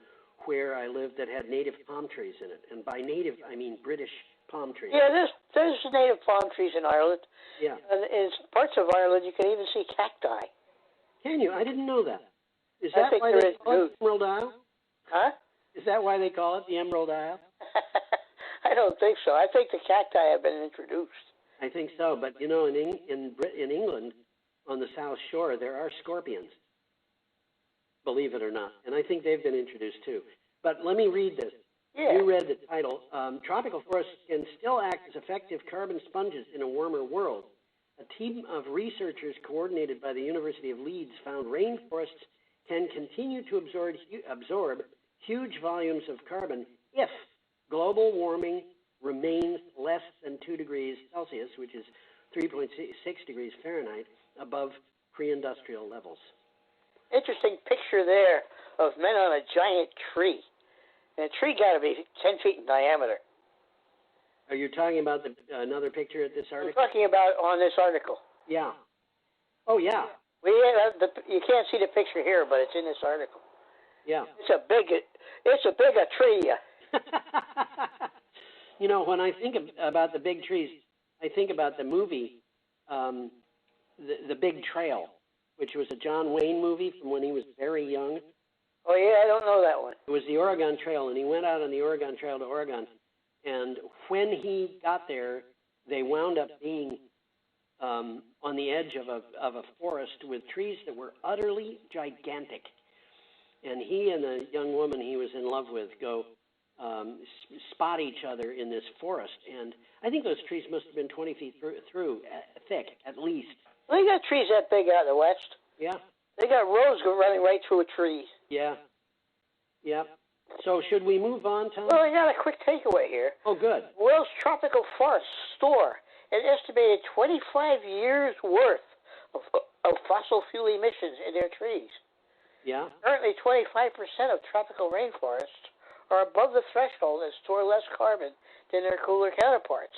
where I lived that had native palm trees in it. And by native, I mean British palm trees. Yeah, there's native palm trees in Ireland. Yeah. And in parts of Ireland, you can even see cacti. Can you? I didn't know that. Is that why they call it the Emerald Isle? Huh? Is that why they call it the Emerald Isle? I don't think so. I think the cacti have been introduced. I think so, but in England, on the South Shore, there are scorpions, believe it or not. And I think they've been introduced too. But let me read this. Yeah. You read the title. Tropical forests can still act as effective carbon sponges in a warmer world. A team of researchers coordinated by the University of Leeds found rainforests can continue to absorb huge volumes of carbon if global warming remains less than 2 degrees Celsius, which is 3.6 degrees Fahrenheit, above pre-industrial levels. Interesting picture there of men on a giant tree. And the tree got to be 10 feet in diameter. Are you talking about another picture at this article? I'm talking about on this article. Yeah. Oh, yeah. You can't see the picture here, but it's in this article. Yeah. It's a big tree. When I think about the big trees, I think about the movie, the Big Trail, which was a John Wayne movie from when he was very young. Oh, yeah, I don't know that one. It was the Oregon Trail, and he went out on the Oregon Trail to Oregon. And when he got there, they wound up being on the edge of a forest with trees that were utterly gigantic. And he and the young woman he was in love with go spot each other in this forest. And I think those trees must have been 20 feet thick, at least. Well, they got trees that big out in the West. Yeah. They got roads running right through a tree. Yeah. Yep. So should we move on, Tom? Well, I got a quick takeaway here. Oh, good. World's tropical forests store an estimated 25 years' worth of fossil fuel emissions in their trees. Yeah. Currently, 25% of tropical rainforests are above the threshold and store less carbon than their cooler counterparts.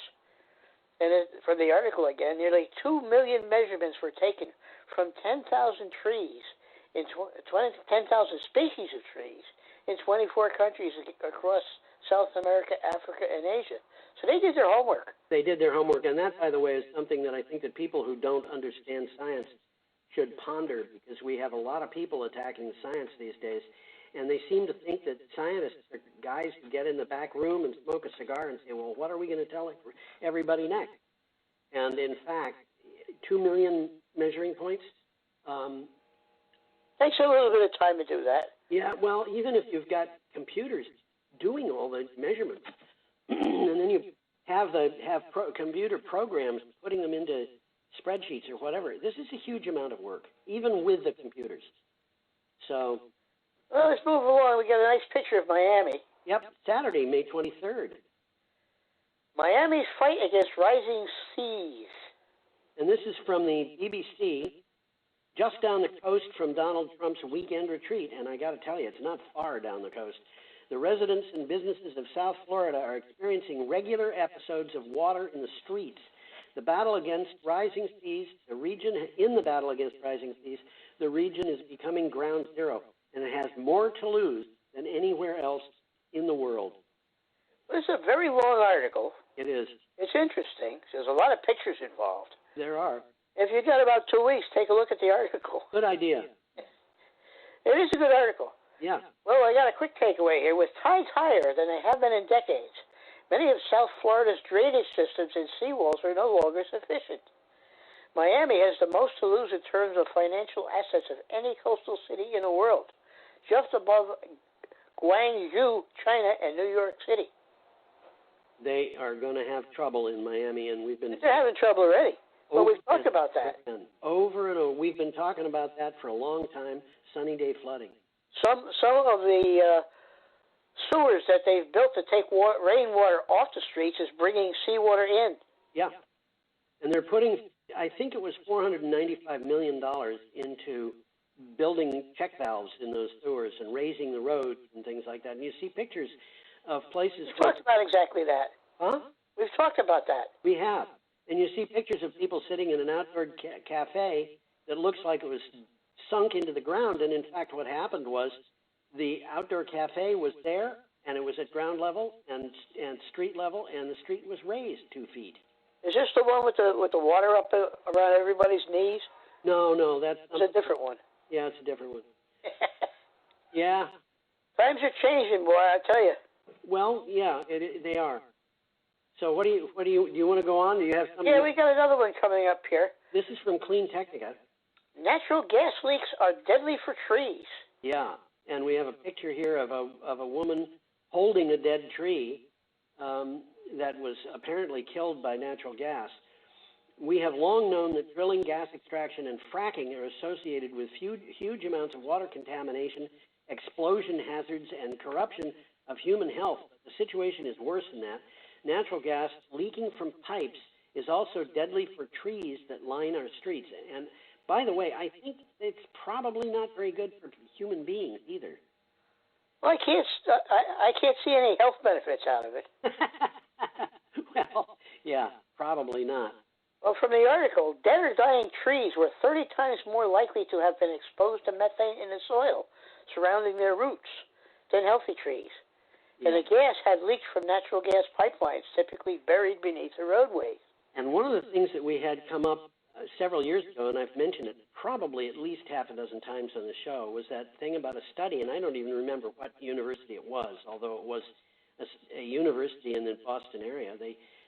And from the article again, nearly 2 million measurements were taken from 10,000 trees, 10,000 species of trees in 24 countries across South America, Africa, and Asia. So they did their homework. They did their homework, and that, by the way, is something that I think that people who don't understand science should ponder, because we have a lot of people attacking science these days, and they seem to think that scientists are guys who get in the back room and smoke a cigar and say, well, what are we going to tell everybody next? And in fact, 2 million measuring points. Takes a little bit of time to do that. Yeah, well, even if you've got computers doing all the measurements, and then you have computer programs putting them into spreadsheets or whatever, this is a huge amount of work, even with the computers. So, well, let's move along. We got a nice picture of Miami. Yep, Saturday, May 23rd. Miami's fight against rising seas. And this is from the BBC, just down the coast from Donald Trump's weekend retreat. And I got to tell you, it's not far down the coast. The residents and businesses of South Florida are experiencing regular episodes of water in the streets. The battle against rising seas, the region is becoming ground zero, and it has more to lose than anywhere else in the world. This is a very long article. It is. It's interesting. There's a lot of pictures involved. There are. If you've got about 2 weeks, take a look at the article. Good idea. It is a good article. Yeah. Well, I got a quick takeaway here. With tides higher than they have been in decades, many of South Florida's drainage systems and seawalls are no longer sufficient. Miami has the most to lose in terms of financial assets of any coastal city in the world, just above Guangzhou, China, and New York City. They are going to have trouble in Miami, and They're having trouble already. Well, we've talked about that. Over and over. We've been talking about that for a long time, sunny day flooding. Some of the sewers that they've built to take rainwater off the streets is bringing seawater in. Yeah. And they're putting, I think it was $495 million into building check valves in those sewers and raising the roads and things like that. And you see pictures of places. We've talked about exactly that. Huh? We've talked about that. We have. And you see pictures of people sitting in an outdoor cafe that looks like it was sunk into the ground. And in fact, what happened was the outdoor cafe was there, and it was at ground level and street level, and the street was raised 2 feet. Is this the one with the water up around everybody's knees? No, that's a different one. Yeah, it's a different one. Yeah. Times are changing, boy. I tell you. Well, yeah, they are. So do you want to go on? Do you have something? Yeah, we got another one coming up here. This is from Clean Technica. Natural gas leaks are deadly for trees. Yeah, and we have a picture here of a woman holding a dead tree that was apparently killed by natural gas. We have long known that drilling, gas extraction, and fracking are associated with huge amounts of water contamination, explosion hazards, and corruption of human health. But the situation is worse than that. Natural gas leaking from pipes is also deadly for trees that line our streets. And by the way, I think it's probably not very good for human beings either. Well, I can't see any health benefits out of it. Well, yeah, probably not. Well, from the article, dead or dying trees were 30 times more likely to have been exposed to methane in the soil surrounding their roots than healthy trees. Yeah. And the gas had leaked from natural gas pipelines, typically buried beneath the roadways. And one of the things that we had come up several years ago, and I've mentioned it probably at least half a dozen times on the show, was that thing about a study, and I don't even remember what university it was, although it was a university in the Boston area.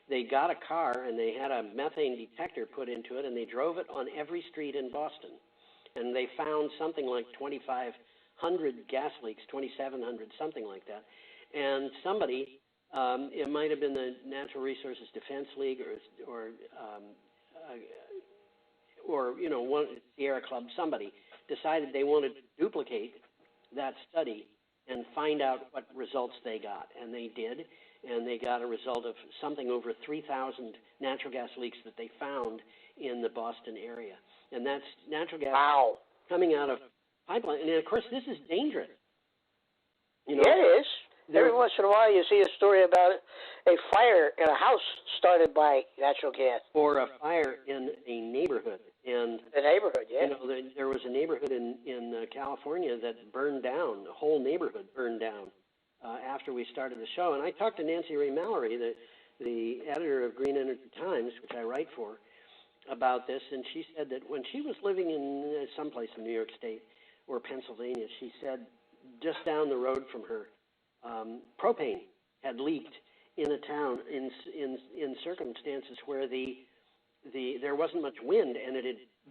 they got a car and they had a methane detector put into it, and they drove it on every street in Boston. And they found something like 2,500 gas leaks, 2,700, something like that. And somebody, it might have been the Natural Resources Defense League or one Sierra Club, somebody decided they wanted to duplicate that study and find out what results they got. And they did. And they got a result of something over 3,000 natural gas leaks that they found in the Boston area. And that's natural gas coming out of pipeline. And of course, this is dangerous. Yeah, it is. Every once in a while, you see a story about a fire in a house started by natural gas. Or a fire in a neighborhood. And the neighborhood, yeah. There was a neighborhood in California that burned down. The whole neighborhood burned down after we started the show. And I talked to Nancy Ray Mallory, the editor of Green Energy Times, which I write for, about this. And she said that when she was living in someplace in New York State or Pennsylvania, she said just down the road from her, propane had leaked in a town in circumstances where there wasn't much wind, and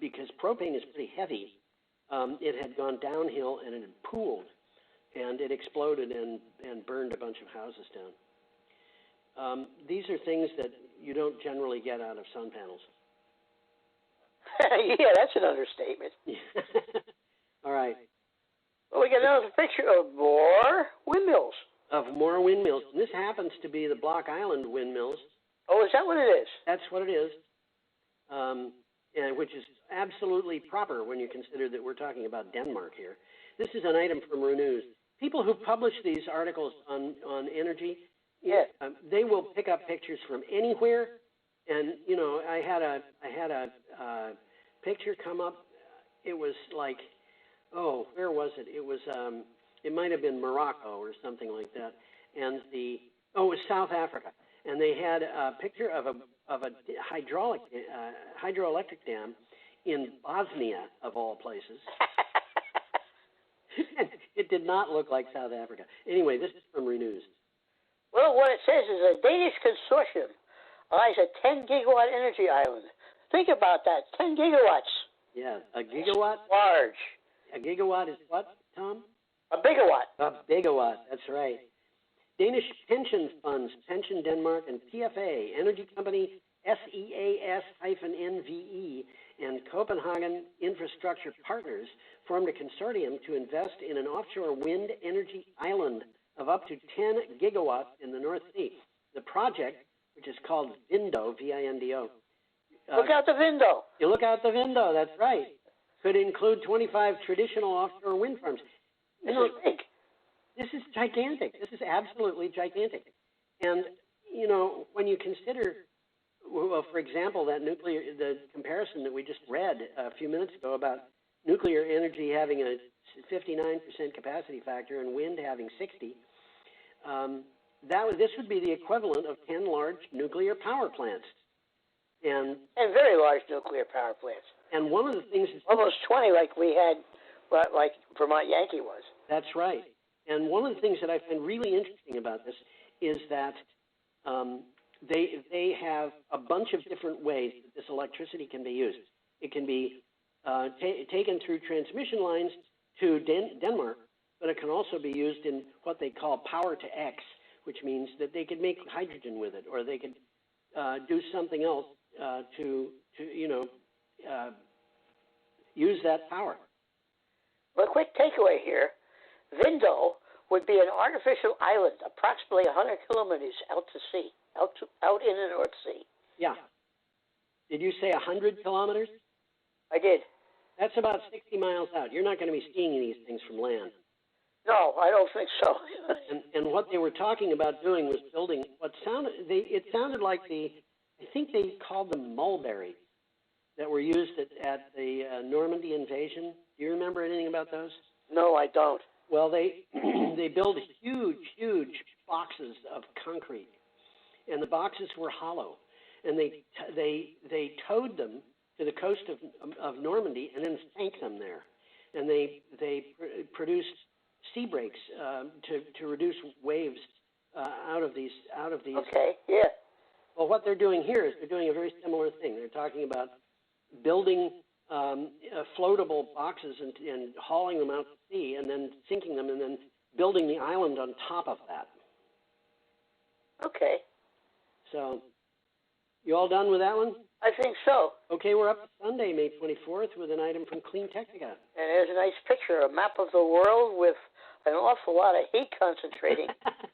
because propane is pretty heavy, it had gone downhill and it had pooled, and it exploded and burned a bunch of houses down. These are things that you don't generally get out of sun panels. Yeah, that's an understatement. All right. Well, we got another picture of more windmills. Of more windmills. And this happens to be the Block Island windmills. Oh, is that what it is? That's what it is, and which is absolutely proper when you consider that we're talking about Denmark here. This is an item from Renews. People who publish these articles on energy, they will pick up pictures from anywhere. And I had a picture come up. It was like, where was it? It was it might have been Morocco or something like that. And it was South Africa. And they had a picture of a hydroelectric dam in Bosnia, of all places. It did not look like South Africa. Anyway, this is from Renews. Well, what it says is a Danish consortium eyes a 10-gigawatt energy island. Think about that, 10 gigawatts. Yeah, a gigawatt? Large. A gigawatt is what, Tom? A bigawatt. A bigawatt, that's right. Danish pension funds, Pension Denmark, and PFA, energy company SEAS-NVE, and Copenhagen Infrastructure Partners formed a consortium to invest in an offshore wind energy island of up to 10 gigawatts in the North Sea. The project, which is called Vindo, V-I-N-D-O. Look out the window. You look out the window, that's right. Could include 25 traditional offshore wind farms. This is big. This is gigantic. This is absolutely gigantic. And, when you consider, well, for example, the comparison that we just read a few minutes ago about nuclear energy having a 59% capacity factor and wind having 60, this would be the equivalent of 10 large nuclear power plants. And very large nuclear power plants. And one of the things is almost 20 like we had, like Vermont Yankee was. That's right. And one of the things that I find really interesting about this is that they have a bunch of different ways that this electricity can be used. It can be taken through transmission lines to Denmark, but it can also be used in what they call power to X, which means that they could make hydrogen with it, or they could do something else to use that power. Well, a quick takeaway here. Vindo would be an artificial island approximately 100 kilometers out to sea, out in the North Sea. Yeah. Did you say 100 kilometers? I did. That's about 60 miles out. You're not going to be seeing these things from land. No, I don't think so. and what they were talking about doing was building what it sounded like I think they called them mulberries that were used at the Normandy invasion. Do you remember anything about those? No, I don't. Well, they build huge boxes of concrete, and the boxes were hollow, and they towed them to the coast of Normandy and then sank them there, and they produced sea breaks to reduce waves out of these. Okay, yeah. Well, what they're doing here is they're doing a very similar thing. They're talking about building floatable boxes and hauling them out to sea and then sinking them and then building the island on top of that. Okay. So, you all done with that one? I think so. Okay, we're up to Sunday, May 24th, with an item from Clean Technica. And there's a nice picture, a map of the world with an awful lot of heat concentrating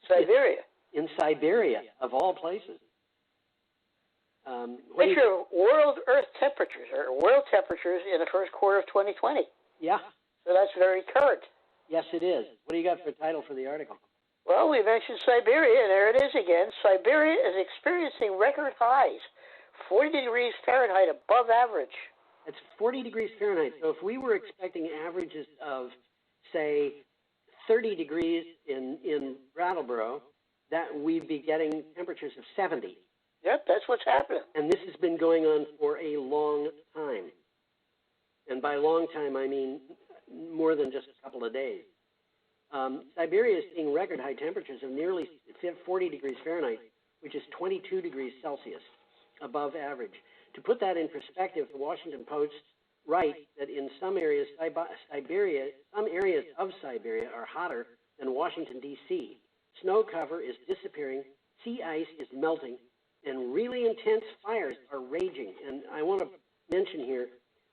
Siberia. In Siberia, of all places. Picture of world Earth temperatures, or world temperatures in the first quarter of 2020. Yeah. So that's very current. Yes, it is. What do you got for a title for the article? Well, we mentioned Siberia, and there it is again. Siberia is experiencing record highs, 40 degrees Fahrenheit above average. It's 40 degrees Fahrenheit. So if we were expecting averages of, say, 30 degrees in Brattleboro, that we'd be getting temperatures of 70. Yep, that's what's happening. And this has been going on for a long time. And by long time, I mean more than just a couple of days. Siberia is seeing record high temperatures of nearly 40 degrees Fahrenheit, which is 22 degrees Celsius above average. To put that in perspective, the Washington Post writes that in some areas, some areas of Siberia are hotter than Washington, D.C. Snow cover is disappearing, sea ice is melting, and really intense fires are raging. And I want to mention here,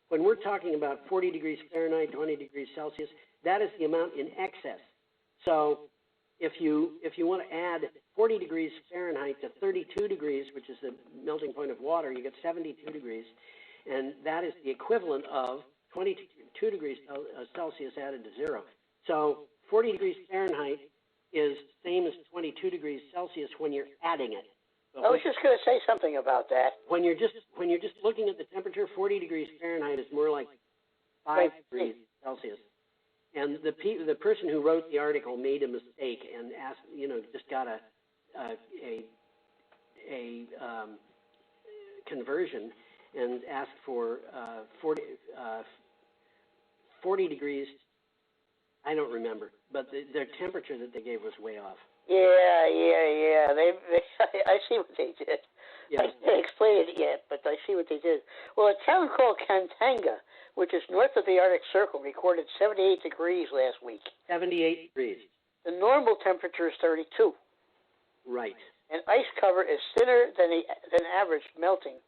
when we're talking about 40 degrees Fahrenheit, 20 degrees Celsius, that is the amount in excess. So if you want to add 40 degrees Fahrenheit to 32 degrees, which is the melting point of water, you get 72 degrees. And that is the equivalent of 22 degrees Celsius added to zero. So 40 degrees Fahrenheit is the same as 22 degrees Celsius when you're adding it. I was just going to say something about that. When you're just looking at the temperature, 40 degrees Fahrenheit is more like 5 degrees Celsius. And the person who wrote the article made a mistake and asked, just got a conversion and asked for 40 degrees. I don't remember, but their temperature that they gave was way off. Yeah. I see what they did. Yeah. I can't explain it yet, but I see what they did. Well, a town called Kantanga, which is north of the Arctic Circle, recorded 78 degrees last week. 78 degrees. The normal temperature is 32. Right. And ice cover is thinner than average melting.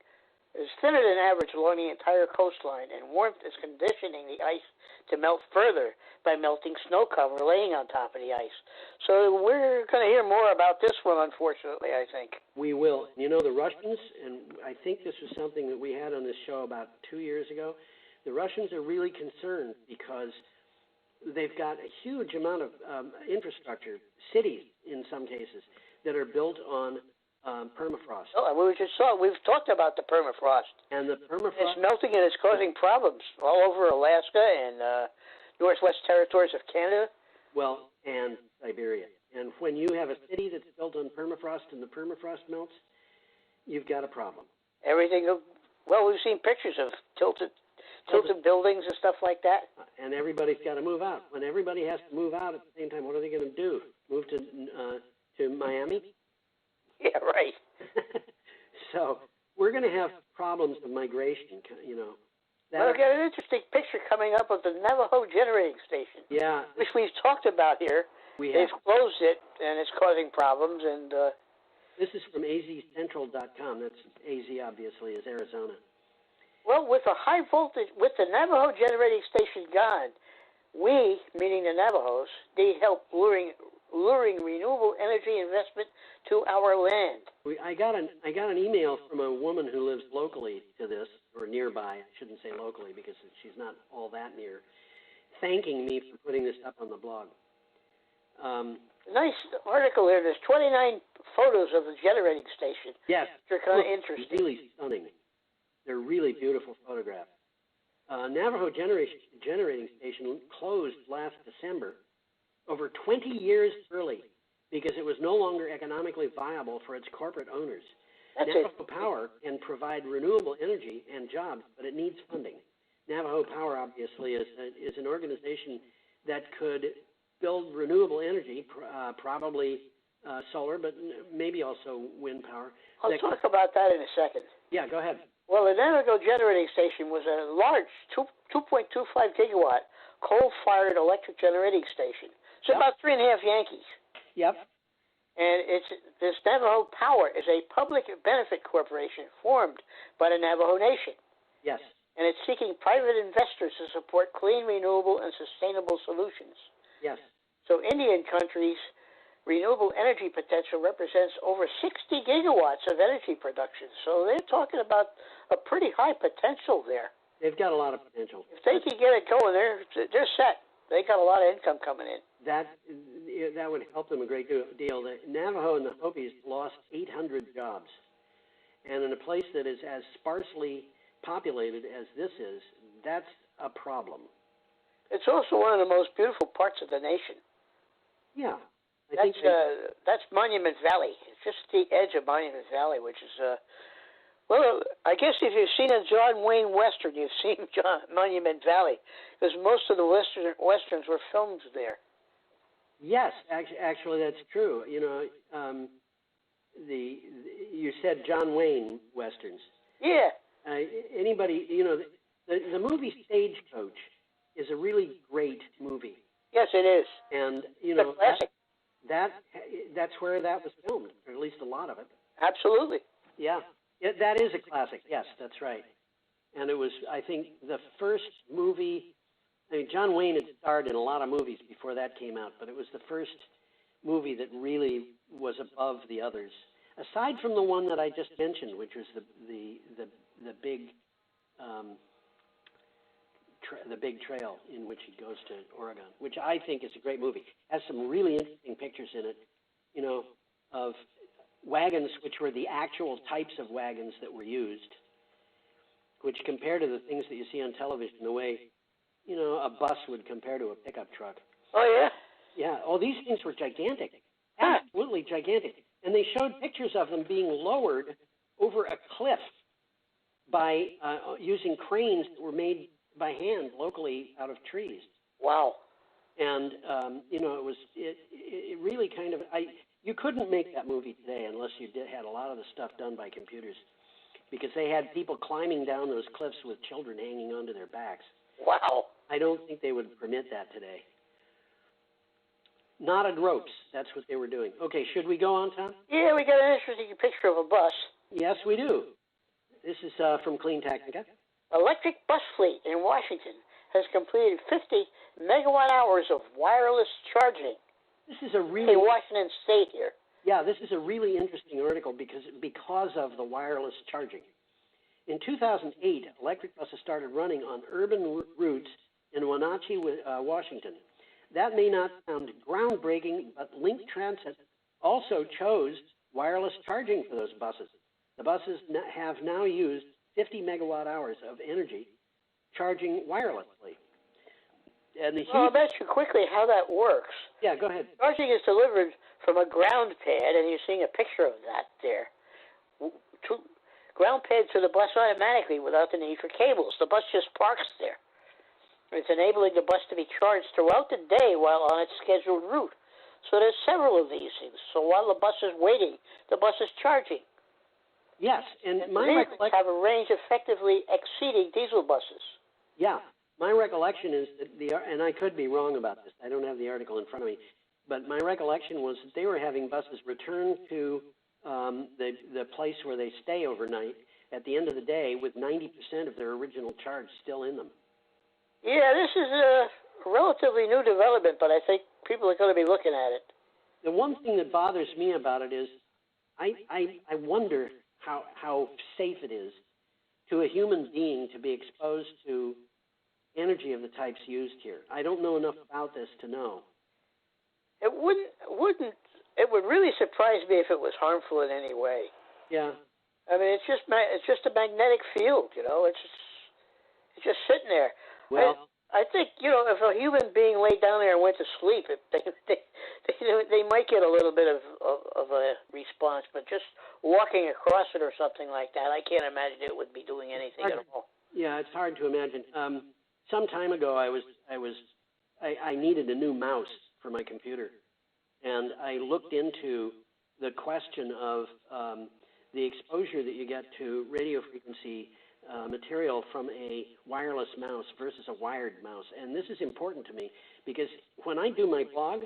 It's thinner than average along the entire coastline, and warmth is conditioning the ice to melt further by melting snow cover laying on top of the ice. So we're going to hear more about this one, unfortunately, I think. We will. The Russians, and I think this was something that we had on this show about 2 years ago, the Russians are really concerned because they've got a huge amount of infrastructure, cities in some cases, that are built on permafrost. Oh, we've talked about the permafrost. And the permafrost... It's melting and it's causing problems all over Alaska and Northwest Territories of Canada. Well, and Siberia. And when you have a city that's built on permafrost and the permafrost melts, you've got a problem. Well, we've seen pictures of tilted buildings and stuff like that. And everybody's got to move out. When everybody has to move out at the same time, what are they going to do? Move to Miami? Yeah, right. So we're going to have problems of migration, Well, I've got an interesting picture coming up of the Navajo generating station. Yeah. Which we've talked about here. They've closed it, and it's causing problems. And this is from azcentral.com. That's AZ, obviously, is Arizona. Well, with the high voltage, with the Navajo generating station gone, we, meaning the Navajos, need help luring renewable energy investment to our land. I got an email from a woman who lives locally to this, or nearby. I shouldn't say locally because she's not all that near, thanking me for putting this up on the blog. Nice article here. There's 29 photos of the generating station. Yes. They're kind of interesting. Really stunning. They're really beautiful photographs. Navajo generating station closed last December, over 20 years early, because it was no longer economically viable for its corporate owners. Navajo Power can provide renewable energy and jobs, but it needs funding. Navajo Power, obviously, is an organization that could build renewable energy, probably solar, but maybe also wind power. I'll talk about that in a second. Yeah, go ahead. Well, the Nanago generating station was a large 2.25 gigawatt coal-fired electric generating station. It's about 3.5 Yankees. Yep. And this Navajo Power is a public benefit corporation formed by the Navajo Nation. Yes. And it's seeking private investors to support clean, renewable, and sustainable solutions. Yes. So Indian country's renewable energy potential represents over 60 gigawatts of energy production. So they're talking about a pretty high potential there. They've got a lot of potential. If they can get it going, they're set. They got a lot of income coming in. That would help them a great deal. The Navajo and the Hopis lost 800 jobs. And in a place that is as sparsely populated as this is, that's a problem. It's also one of the most beautiful parts of the nation. Yeah. That's Monument Valley. It's just the edge of Monument Valley, which is, well, I guess if you've seen a John Wayne Western, you've seen Monument Valley, because most of the Westerns were filmed there. Yes, actually that's true. You know, you said John Wayne Westerns. Yeah. Anybody, you know, the movie Stagecoach is a really great movie. Yes, it is. And, you know, classic. That's where that was filmed, or at least a lot of it. Absolutely. Yeah. That is a classic. Yes, that's right. And it was, I think, the first movie. I mean, John Wayne had starred in a lot of movies before that came out, but it was the first movie that really was above the others. Aside from the one that I just mentioned, which was the big trail in which he goes to Oregon, which I think is a great movie. Has some really interesting pictures in it, you know, of wagons which were the actual types of wagons that were used, which compare to the things that you see on television, the way, you know, a bus would compare to a pickup truck. Oh, yeah? Yeah. Oh, these things were gigantic. Absolutely gigantic. And they showed pictures of them being lowered over a cliff by using cranes that were made by hand locally out of trees. Wow. And, you know, it really kind of, you couldn't make that movie today unless you had a lot of the stuff done by computers, because they had people climbing down those cliffs with children hanging onto their backs. Wow. I don't think they would permit that today. Knotted ropes, that's what they were doing. Okay, should we go on, Tom? Yeah, we got an interesting picture of a bus. Yes, we do. This is from Clean Technica. Electric bus fleet in Washington has completed 50 megawatt hours of wireless charging. This is a really... in Washington State here. Yeah, this is a really interesting article because of the wireless charging. In 2008, electric buses started running on urban routes in Wenatchee, Washington. That may not sound groundbreaking, but Link Transit also chose wireless charging for those buses. The buses have now used 50 megawatt hours of energy charging wirelessly. And I'll bet you quickly how that works. Yeah, go ahead. Charging is delivered from a ground pad, and you're seeing a picture of that there. Ground pad to the bus automatically without the need for cables. The bus just parks there. It's enabling the bus to be charged throughout the day while on its scheduled route. So there's several of these things. So while the bus is waiting, the bus is charging. Yes, and my recollection have a range effectively exceeding diesel buses. Yeah, my recollection is that and I could be wrong about this. I don't have the article in front of me, but my recollection was that they were having buses return to the place where they stay overnight at the end of the day with 90% of their original charge still in them. Yeah, this is a relatively new development, but I think people are going to be looking at it. The one thing that bothers me about it is I wonder how safe it is to a human being to be exposed to energy of the types used here. I don't know enough about this to know. It would really surprise me if it was harmful in any way. Yeah. I mean, it's just a magnetic field, you know. It's just sitting there. Well, I think, you know, if a human being laid down there and went to sleep, they might get a little bit of a response, but just walking across it or something like that, I can't imagine it would be doing anything at all. Yeah, it's hard to imagine. Some time ago, I needed a new mouse for my computer, and I looked into the question of the exposure that you get to radio frequency material from a wireless mouse versus a wired mouse. And this is important to me because when I do my blog,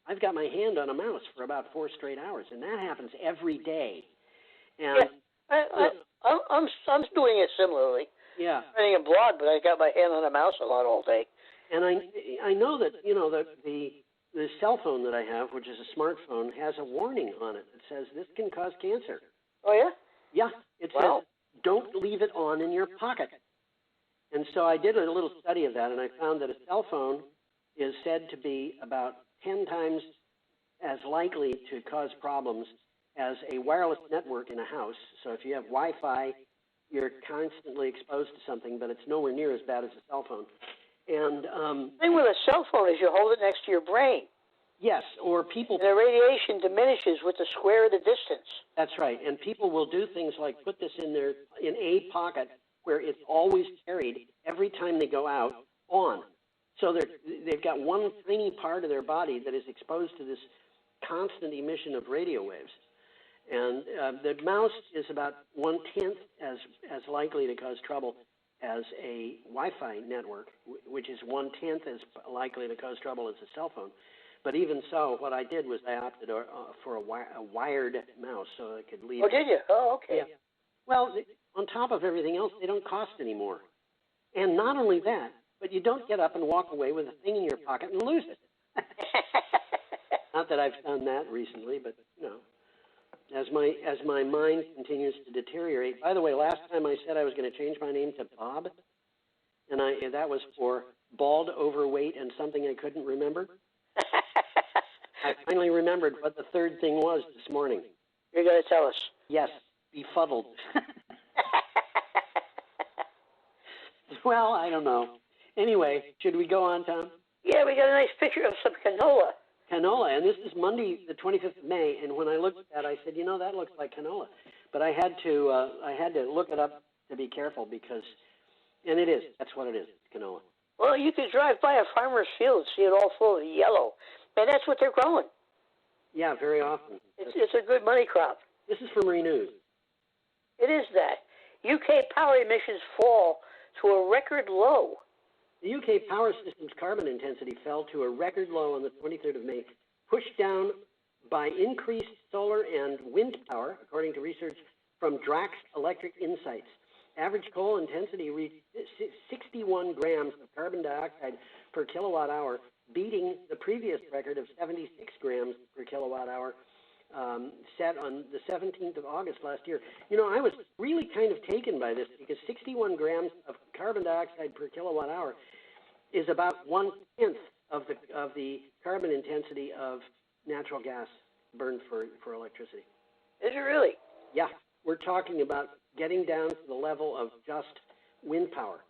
I've got my hand on a mouse for about 4 straight hours, and that happens every day. And I'm doing it similarly. yeah, I'm writing a blog, but I got my hand on a mouse a lot all day. and I know that the cell phone that I have, which is a smartphone, has a warning on it that says this can cause cancer. Oh yeah? Yeah, it says don't leave it on in your pocket. And so I did a little study of that, and I found that a cell phone is said to be about 10 times as likely to cause problems as a wireless network in a house. So if you have Wi-Fi, you're constantly exposed to something, but it's nowhere near as bad as a cell phone. And the thing with a cell phone is you hold it next to your brain. yes, or people. The radiation diminishes with the square of the distance. That's right, and people will do things like put this in a pocket where it's always carried every time they go out on. So they've got one tiny part of their body that is exposed to this constant emission of radio waves. And the mouse is about 1/10 as likely to cause trouble as a Wi-Fi network, which is 1/10 as likely to cause trouble as a cell phone. But even so, what I did was I opted for a wired mouse so I could leave. Oh, did you? Oh, okay. Yeah. Well, on top of everything else, they don't cost anymore. And not only that, but you don't get up and walk away with a thing in your pocket and lose it. Not that I've done that recently, but as my mind continues to deteriorate. By the way, last time I said I was going to change my name to Bob, and that was for bald, overweight, and something I couldn't remember. I finally remembered what the third thing was this morning. You're going to tell us. Yes, befuddled. Well, I don't know. Anyway, should we go on, Tom? Yeah, we got a nice picture of some canola. Canola, and this is Monday, the 25th of May, and when I looked at that, I said, that looks like canola. But I had to look it up to be careful because, and it is, that's what it is, it's canola. Well, you could drive by a farmer's field and see it all full of yellow, and that's what they're growing. Yeah, very often. It's a good money crop. This is from Renews. It is that. UK power emissions fall to a record low. The UK power system's carbon intensity fell to a record low on the 23rd of May, pushed down by increased solar and wind power, according to research from Drax Electric Insights. Average coal intensity reached 61 grams of carbon dioxide per kilowatt hour, beating the previous record of 76 grams per kilowatt hour set on the 17th of August last year. I was really kind of taken by this because 61 grams of carbon dioxide per kilowatt hour is about 1/10 of the carbon intensity of natural gas burned for electricity. Is it really? Yeah, we're talking about getting down to the level of just wind power.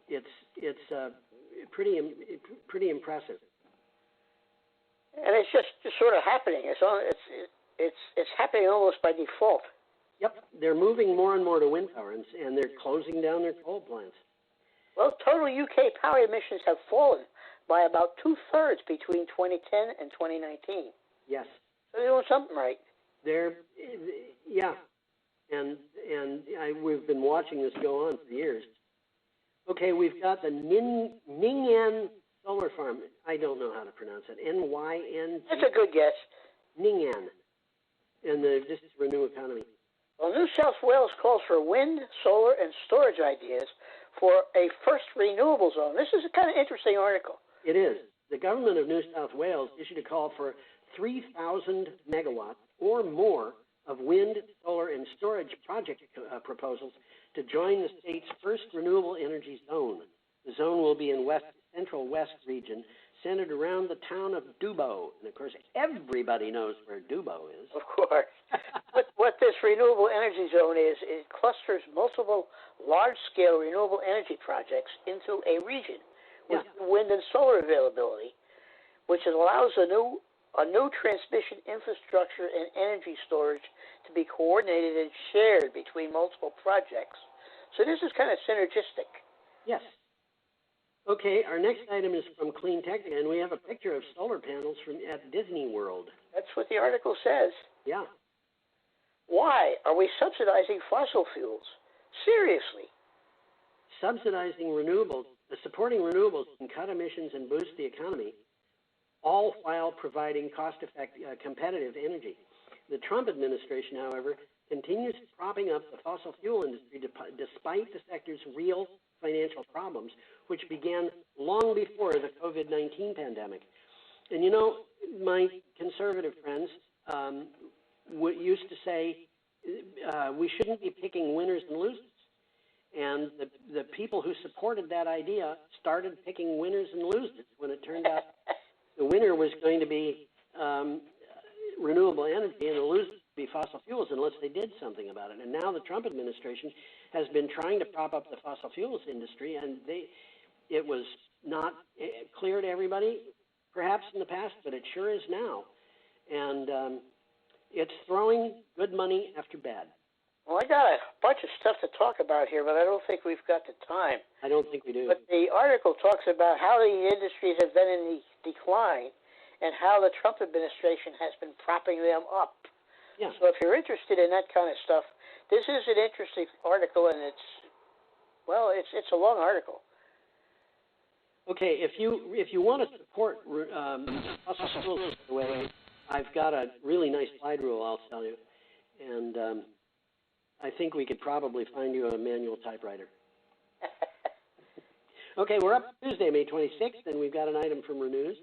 It's pretty impressive. And it's just sort of happening. It's happening almost by default. Yep, they're moving more and more to wind power, and they're closing down their coal plants. Well, total UK power emissions have fallen by about 2/3 between 2010 and 2019. Yes. So they're doing something right. We've been watching this go on for years. Okay, we've got the Ning'an solar farm. I don't know how to pronounce it. Nyn. That's a good guess. Ning'an. And this is Renew Economy. Well, New South Wales calls for wind, solar, and storage ideas for a first renewable zone. This is a kind of interesting article. It is. The government of New South Wales issued a call for 3,000 megawatts or more of wind, solar, and storage project proposals to join the state's first renewable energy zone. The zone will be in Central West region, centered around the town of Dubbo. And, of course, everybody knows where Dubbo is. Of course. What this renewable energy zone is, it clusters multiple large-scale renewable energy projects into a region with wind and solar availability, which allows a new transmission infrastructure and energy storage to be coordinated and shared between multiple projects. So this is kind of synergistic. Yes. Okay, our next item is from Clean Technica, and we have a picture of solar panels from at Disney World. That's what the article says. Yeah. Why are we subsidizing fossil fuels? Seriously. Subsidizing renewables, supporting renewables can cut emissions and boost the economy, all while providing cost-effective, competitive energy. The Trump administration, however, continues propping up the fossil fuel industry despite the sector's real financial problems, which began long before the COVID-19 pandemic. And you know, my conservative friends used to say we shouldn't be picking winners and losers. And the people who supported that idea started picking winners and losers when it turned out the winner was going to be renewable energy and the loser would be fossil fuels unless they did something about it. And now the Trump administration has been trying to prop up the fossil fuels industry, and it was not clear to everybody perhaps in the past, but it sure is now. And it's throwing good money after bad. Well, I got a bunch of stuff to talk about here, but I don't think we've got the time. I don't think we do. But the article talks about how the industries have been in decline and how the Trump administration has been propping them up. Yeah. So if you're interested in that kind of stuff, this is an interesting article, and it's a long article. Okay, if you want to support fossil fuels, by the way, I've got a really nice slide rule I'll tell you, and I think we could probably find you a manual typewriter. Okay, we're up Tuesday, May 26th, and we've got an item from Renews.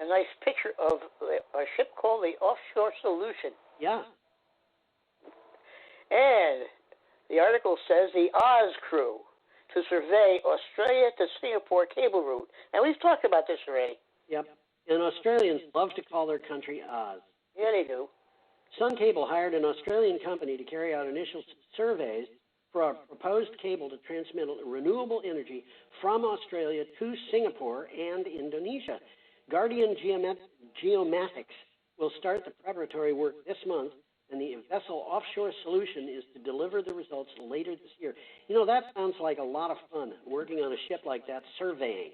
A nice picture of a ship called the Offshore Solution. Yeah. And the article says the Oz crew to survey Australia to Singapore cable route. And we've talked about this already. Yep. And Australians love to call their country Oz. Yeah, they do. Sun Cable hired an Australian company to carry out initial surveys for a proposed cable to transmit renewable energy from Australia to Singapore and Indonesia. Guardian Geomatics will start the preparatory work this month, and the vessel Offshore Solution is to deliver the results later this year. You know, that sounds like a lot of fun, working on a ship like that, surveying.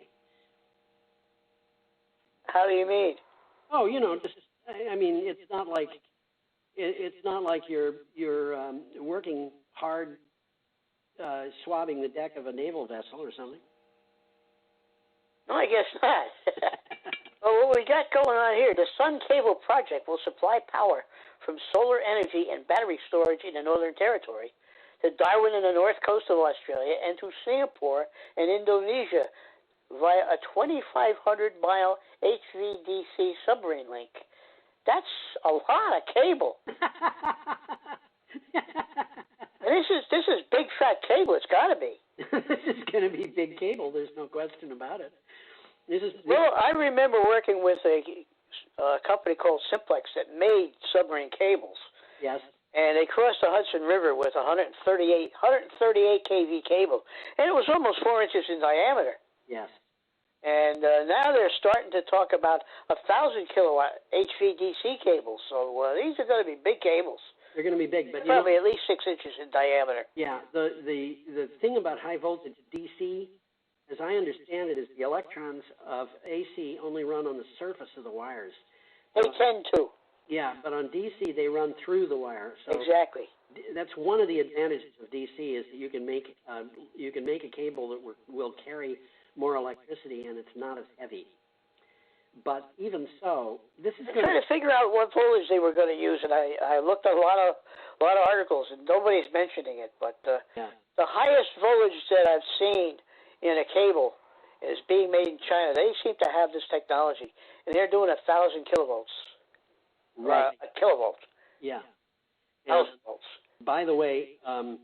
How do you mean? Oh, you know, just, I mean, it's not like you're working hard swabbing the deck of a naval vessel or something. No, I guess not. Well, what we got going on here, the Sun Cable project will supply power from solar energy and battery storage in the Northern Territory to Darwin in the north coast of Australia and to Singapore and Indonesia via a 2,500-mile HVDC submarine link. That's a lot of cable. And this is big fat cable. It's got to be. This is going to be big cable. There's no question about it. Well, I remember working with a company called Simplex that made submarine cables. Yes. And they crossed the Hudson River with 138 kV cable, and it was almost 4 inches in diameter. Yes. And now they're starting to talk about 1,000 kilowatt HVDC cables. So these are going to be big cables. They're going to be big, but probably at least 6 inches in diameter. Yeah. The thing about high voltage DC, as I understand it, is the electrons of AC only run on the surface of the wires. They tend to. Yeah, but on DC they run through the wire. So exactly. That's one of the advantages of DC is that you can make a cable that will carry more electricity and it's not as heavy. But even so, this is trying to figure out what voltage they were going to use, and I looked at a lot of articles, and nobody's mentioning it. But the highest voltage that I've seen in a cable is being made in China. They seem to have this technology, and they're doing 1,000 kilovolts. Right. A kilovolt. Yeah. 1,000 volts. By the way, I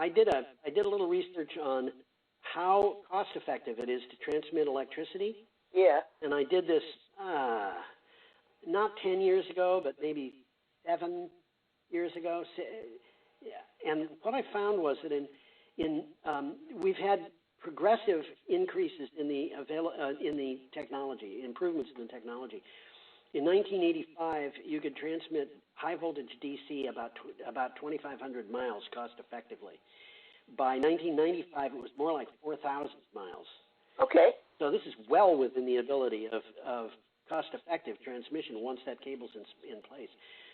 did a little research on how cost effective it is to transmit electricity. Yeah. And I did this not 10 years ago, but maybe 7 years ago. And what I found was that we've had progressive increases in the technology, improvements in the technology. In 1985, you could transmit high voltage DC about 2,500 miles cost effectively. By 1995, it was more like 4,000 miles. Okay. So this is well within the ability of cost-effective transmission once that cable's in place.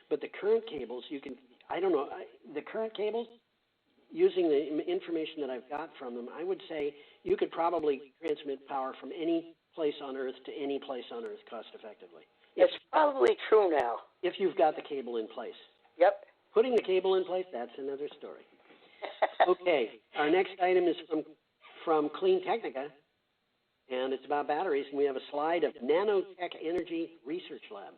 But the current cables, the current cables, using the information that I've got from them, I would say you could probably transmit power from any place on Earth to any place on Earth cost-effectively. It's probably true now. If you've got the cable in place. Yep. Putting the cable in place, that's another story. Okay, our next item is from Clean Technica, and it's about batteries, and we have a slide of Nanotech Energy Research Lab.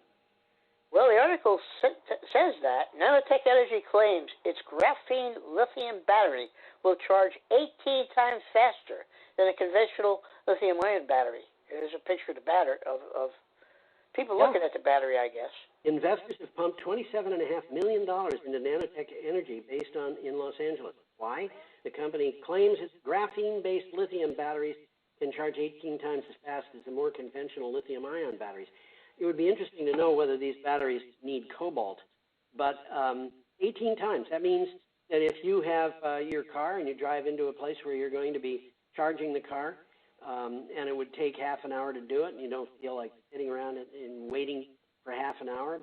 Well, the article says that Nanotech Energy claims its graphene lithium battery will charge 18 times faster than a conventional lithium-ion battery. There's a picture of the battery, of people looking at the battery, I guess. Investors have pumped $27.5 million into Nanotech Energy based in Los Angeles. Why? The company claims its graphene-based lithium batteries can charge 18 times as fast as the more conventional lithium-ion batteries. It would be interesting to know whether these batteries need cobalt. But 18 times, that means that if you have your car and you drive into a place where you're going to be charging the car, and it would take half an hour to do it, and you don't feel like sitting around and waiting for half an hour,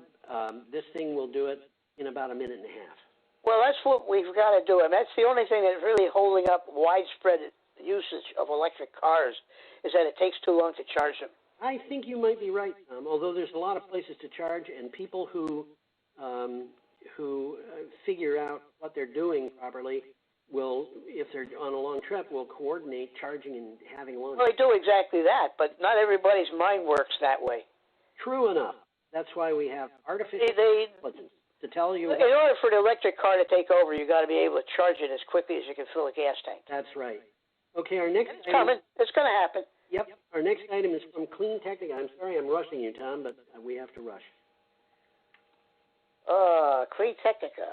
this thing will do it in about a minute and a half. Well, that's what we've got to do, and that's the only thing that's really holding up widespread usage of electric cars is that it takes too long to charge them. I think you might be right, Tom, although there's a lot of places to charge, and people who figure out what they're doing properly will, if they're on a long trip, will coordinate charging and having long. Well, they do exactly that, but not everybody's mind works that way. True enough. That's why we have artificial intelligence to tell you. In order for the electric car to take over, you got to be able to charge it as quickly as you can fill a gas tank. That's right. Okay, our next. It's coming. It's going to happen. Yep. Our next item is from Clean Technica. I'm sorry I'm rushing you, Tom, but we have to rush. Clean Technica.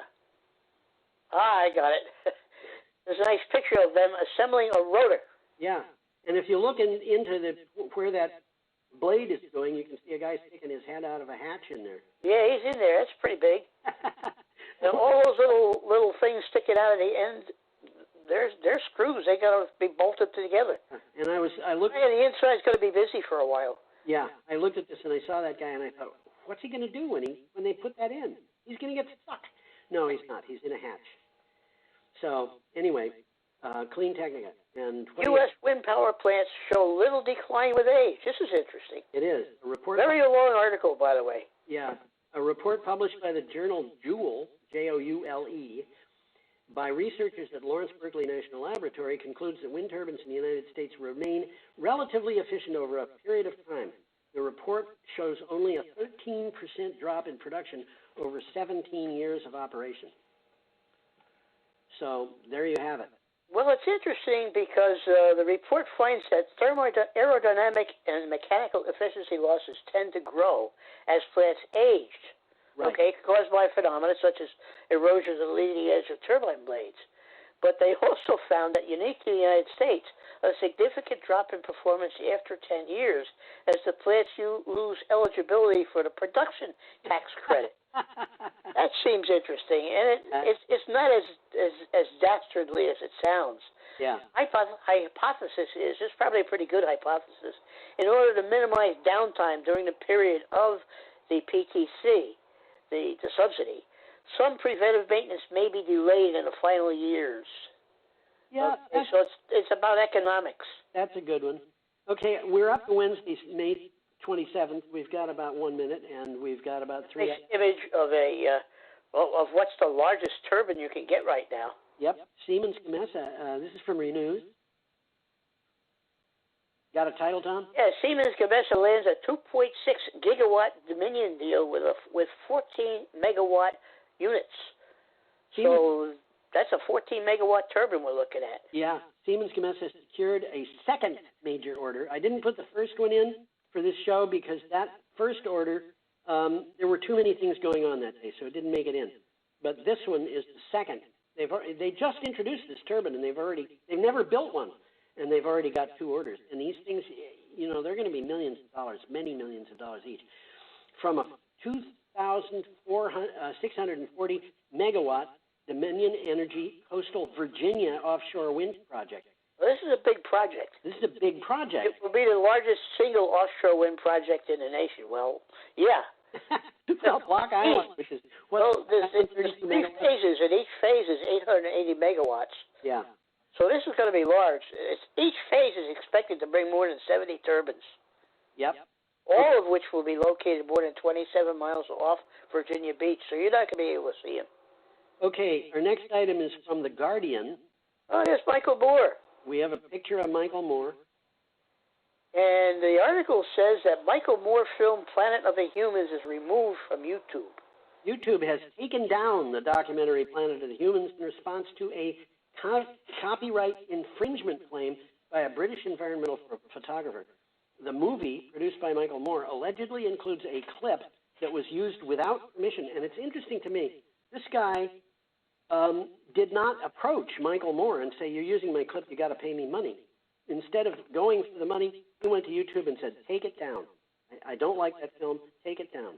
I got it. There's a nice picture of them assembling a rotor. Yeah, and if you look into where that blade is going, you can see a guy sticking his head out of a hatch in there. Yeah, he's in there. That's pretty big. And all those little things sticking out of the end, they're screws. They got to be bolted together. And I looked. Yeah, the inside's going to be busy for a while. Yeah, I looked at this and I saw that guy and I thought, what's he going to do when they put that in? He's going to get stuck. No, he's not. He's in a hatch. So anyway, Clean Technica and U.S. wind power plants show little decline with age. This is interesting. It is a report. Very long article, by the way. Yeah, a report published by the journal Joule, Joule, by researchers at Lawrence Berkeley National Laboratory concludes that wind turbines in the United States remain relatively efficient over a period of time. The report shows only a 13% drop in production over 17 years of operation. So there you have it. Well, it's interesting because the report finds that aerodynamic and mechanical efficiency losses tend to grow as plants age. Right. Okay, caused by phenomena such as erosion of the leading edge of turbine blades. But they also found that unique to the United States, a significant drop in performance after 10 years as the plants lose eligibility for the production tax credit. That seems interesting, and it's not as dastardly as it sounds. Yeah. Hypothesis is, it's probably a pretty good hypothesis, in order to minimize downtime during the period of the PTC, the subsidy, some preventive maintenance may be delayed in the final years. Yeah. Okay, so it's about economics. That's a good one. Okay, we're up to Wednesday, May 27th. We've got about 1 minute, and we've got about three. Nice image of of what's the largest turbine you can get right now. Yep, Siemens Gamesa. This is from Renews. Got a title, Tom? Yeah, Siemens Gamesa lands a 2.6 gigawatt Dominion deal with 14 megawatt units. So that's a 14 megawatt turbine we're looking at. Yeah, Siemens Gamesa secured a second major order. I didn't put the first one in for this show because that first order, there were too many things going on that day, so it didn't make it in. But this one is the second. They just introduced this turbine, and they've never built one, and they've already got 2 orders. And these things, they're going to be millions of dollars, many millions of dollars each, from a 2,640 megawatt Dominion Energy Coastal Virginia offshore wind project. Well, this is a big project. This is a big project. It will be the largest single offshore wind project in the nation. Well, yeah. Well, Block Island, which is well, there's three phases, and each phase is 880 megawatts. Yeah. So this is going to be large. Each phase is expected to bring more than 70 turbines. Yep. All of which will be located more than 27 miles off Virginia Beach, so you're not going to be able to see them. Okay, our next item is from The Guardian. Oh, yes, Michael Moore. We have a picture of Michael Moore. And the article says that Michael Moore film Planet of the Humans is removed from YouTube. YouTube has taken down the documentary Planet of the Humans in response to a copyright infringement claim by a British environmental photographer. The movie, produced by Michael Moore, allegedly includes a clip that was used without permission. And it's interesting to me, this guy did not approach Michael Moore and say, you're using my clip, you got to pay me money. Instead of going for the money, he went to YouTube and said, take it down. I don't like that film, take it down.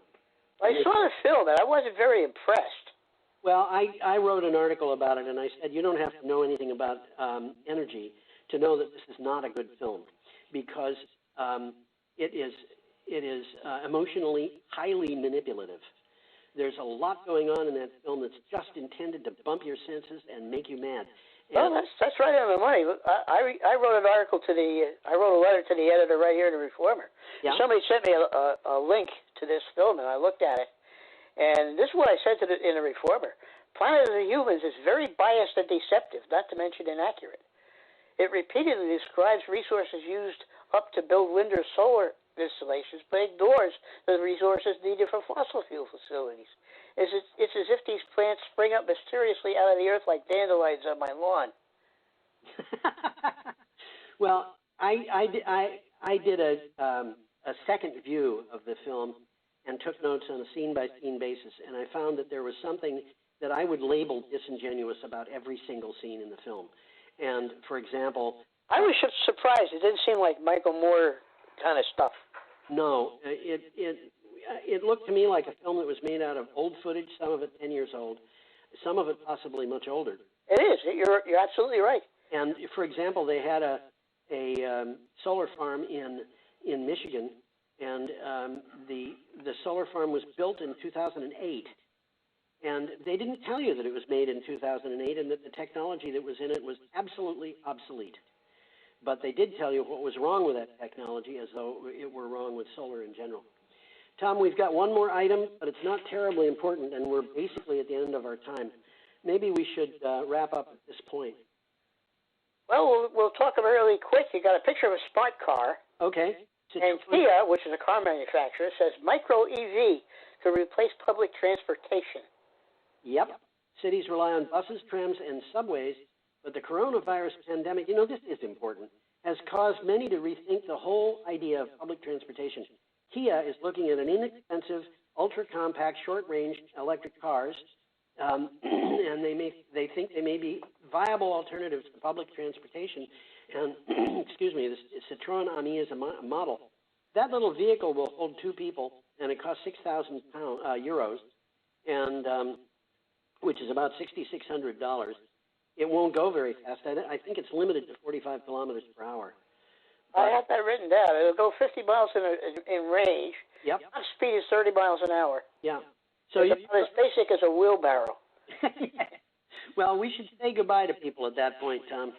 I saw the film, and I wasn't very impressed. Well, I wrote an article about it, and I said, you don't have to know anything about energy to know that this is not a good film, because it is emotionally highly manipulative. There's a lot going on in that film that's just intended to bump your senses and make you mad. Well, that's right on the money. I wrote an article I wrote a letter to the editor right here in the Reformer. Yeah. Somebody sent me a link to this film, and I looked at it. And this is what I said in the Reformer. Planet of the Humans is very biased and deceptive, not to mention inaccurate. It repeatedly describes resources used up to build wind or solar installations, but ignores the resources needed for fossil fuel facilities. It's as if these plants spring up mysteriously out of the earth like dandelions on my lawn. Well, I did a second view of the film and took notes on a scene-by-scene basis, and I found that there was something that I would label disingenuous about every single scene in the film. And, for example... I was surprised. It didn't seem like Michael Moore kind of stuff. No, it looked to me like a film that was made out of old footage, some of it 10 years old, some of it possibly much older. It is. You're absolutely right. And, for example, they had a solar farm in Michigan, and the solar farm was built in 2008. And they didn't tell you that it was made in 2008 and that the technology that was in it was absolutely obsolete. But they did tell you what was wrong with that technology, as though it were wrong with solar in general. Tom, we've got one more item, but it's not terribly important, and we're basically at the end of our time. Maybe we should wrap up at this point. Well, we'll talk about it really quick. You got a picture of a smart car. Okay. And Kia, which is a car manufacturer, says micro EV to replace public transportation. Yep. Cities rely on buses, trams, and subways, but the coronavirus pandemic, this is important, has caused many to rethink the whole idea of public transportation. Kia is looking at an inexpensive, ultra-compact, short-range electric cars, and they think they may be viable alternatives to public transportation. And, excuse me, the Citroën Ami is a model. That little vehicle will hold two people, and it costs 6,000 euros, and which is about $6,600. It won't go very fast. I think it's limited to 45 kilometers per hour. I have that written down. It'll go 50 miles in range. Yep. Top speed is 30 miles an hour. Yeah. So it's about as basic as a wheelbarrow. Well, we should say goodbye to people at that point, Tom.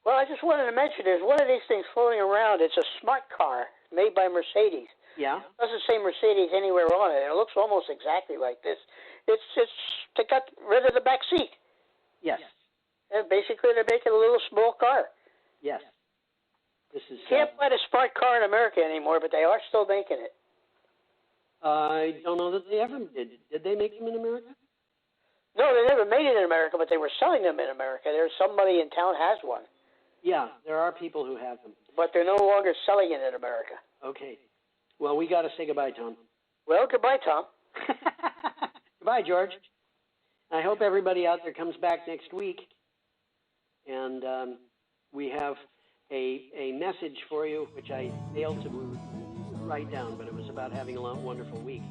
Well, I just wanted to mention there's one of these things floating around. It's a smart car made by Mercedes. Yeah. It doesn't say Mercedes anywhere on it. It looks almost exactly like this. It's they got rid of the back seat. Yes. And basically, they're making a little small car. Yes. This is. Can't buy a smart car in America anymore, but they are still making it. I don't know that they ever did. Did they make them in America? No, they never made it in America, but they were selling them in America. There's somebody in town has one. Yeah, there are people who have them. But they're no longer selling it in America. Okay. Well, we got to say goodbye, Tom. Well, goodbye, Tom. Goodbye, George. I hope everybody out there comes back next week. And we have a message for you, which I failed to write down, but it was about having a wonderful week.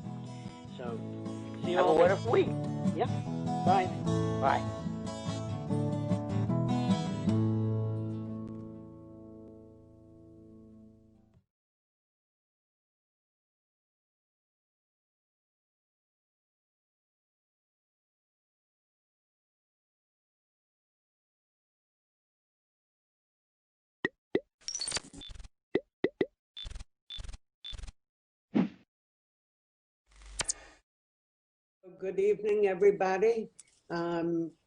So, see you all. Have a wonderful week. Yep. Bye. Bye. Good evening, everybody.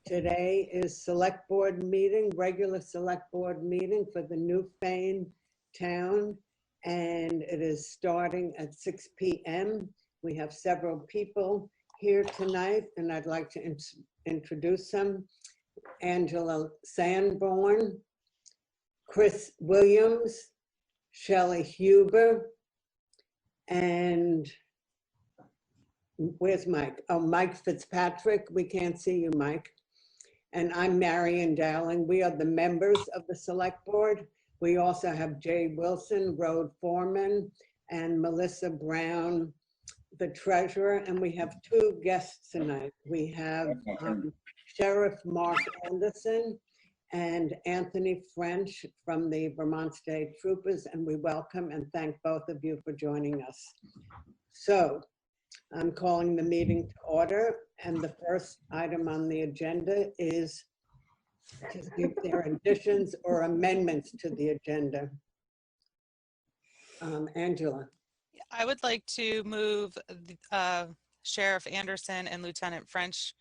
Today is select board meeting, regular select board meeting for the Newfane town. And it is starting at 6 p.m. We have several people here tonight and I'd like to introduce them. Angela Sanborn, Chris Williams, Shelley Huber, and where's Mike? Oh, Mike Fitzpatrick. We can't see you, Mike. And I'm Marion Dowling. We are the members of the select board. We also have Jay Wilson, road foreman, and Melissa Brown, the treasurer. And we have two guests tonight. We have Sheriff Mark Anderson and Anthony French from the Vermont State Troopers. And we welcome and thank both of you for joining us. So, I'm calling the meeting to order, and the first item on the agenda is to see if there are additions or amendments to the agenda. Angela. I would like to move Sheriff Anderson and Lieutenant French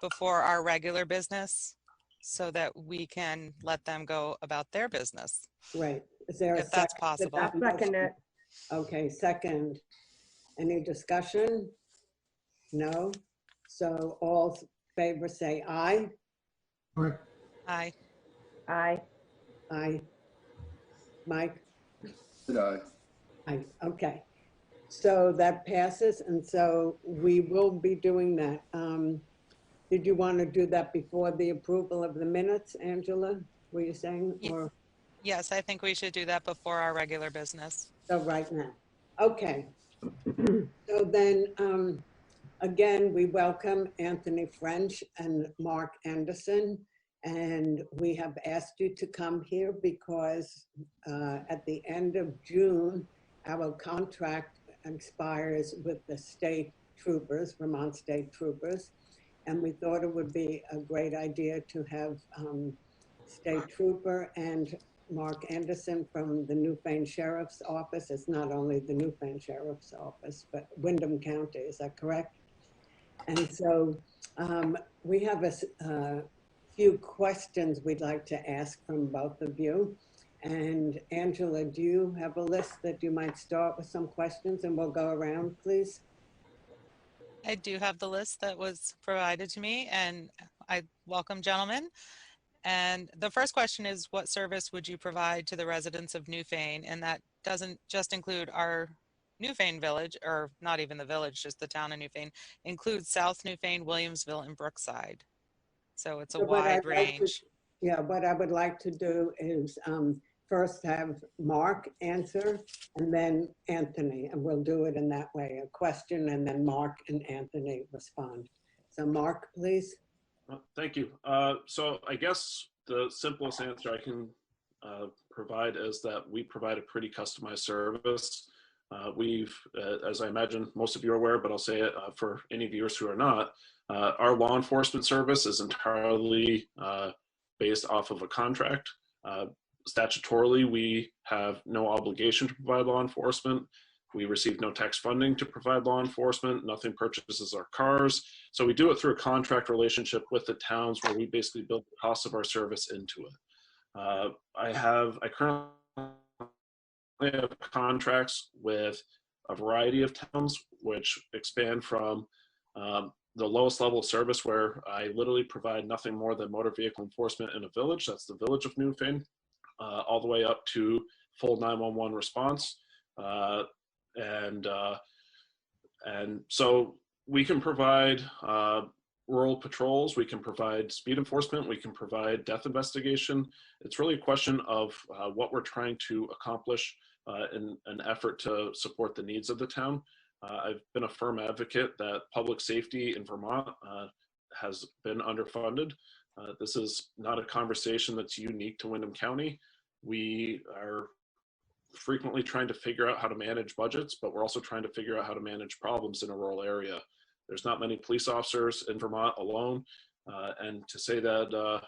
before our regular business so that we can let them go about their business. Right. Is there a if that's second? possible? I'll second it. Okay, second. Any discussion? No? So all in favor say aye. Aye. Aye. Aye. Aye. Mike? Aye. Aye. Okay. So that passes, and so we will be doing that. Did you want to do that before the approval of the minutes, Angela? Were you saying? Or Yes, I think we should do that before our regular business. so right now? Okay. So then, again, we welcome Anthony French and Mark Anderson, and we have asked you to come here because at the end of June, our contract expires with the state troopers, Vermont State Troopers, and we thought it would be a great idea to have State Trooper and Mark Anderson from the Newfane Sheriff's Office. It's not only the Newfane Sheriff's Office, but Windham County, is that correct? And so we have a few questions we'd like to ask from both of you. And Angela, do you have a list that you might start with some questions and we'll go around, please? I do have the list that was provided to me, and I welcome gentlemen. And the first question is, what service would you provide to the residents of Newfane? And that doesn't just include our Newfane village, or not even the village, just the town of Newfane, includes South Newfane, Williamsville, and Brookside. So it's a wide range. What I would like to do is first have Mark answer and then Anthony, and we'll do it in that way, a question and then Mark and Anthony respond. So Mark, please. Thank you. So I guess the simplest answer I can provide is that we provide a pretty customized service. We've, as I imagine most of you are aware, but I'll say it for any viewers who are not, our law enforcement service is entirely based off of a contract. Statutorily, we have no obligation to provide law enforcement. We receive no tax funding to provide law enforcement. Nothing purchases our cars. So we do it through a contract relationship with the towns where we basically build the cost of our service into it. I currently have contracts with a variety of towns, which expand from the lowest level of service, where I literally provide nothing more than motor vehicle enforcement in a village. That's the village of Newfane, all the way up to full 911 response. And so we can provide rural patrols, we can provide speed enforcement, we can provide death investigation. It's really a question of what we're trying to accomplish in an effort to support the needs of the town. I've been a firm advocate that public safety in Vermont has been underfunded. This is not a conversation that's unique to Windham County. We are frequently trying to figure out how to manage budgets, but we're also trying to figure out how to manage problems in a rural area. There's not many police officers in Vermont alone, and to say that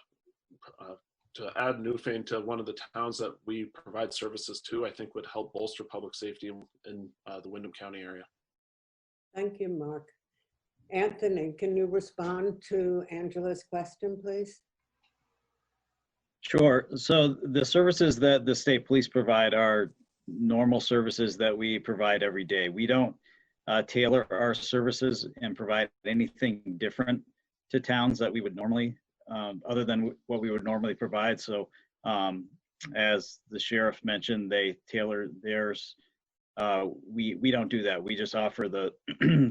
to add Newfane to one of the towns that we provide services to, I think would help bolster public safety in the Windham County area. Thank you, Mark. Anthony, can you respond to Angela's question, please? Sure. So the services that the state police provide are normal services that we provide every day. We don't tailor our services and provide anything different to towns that we would normally, other than what we would normally provide. So as the sheriff mentioned, they tailor theirs. We don't do that. We just offer the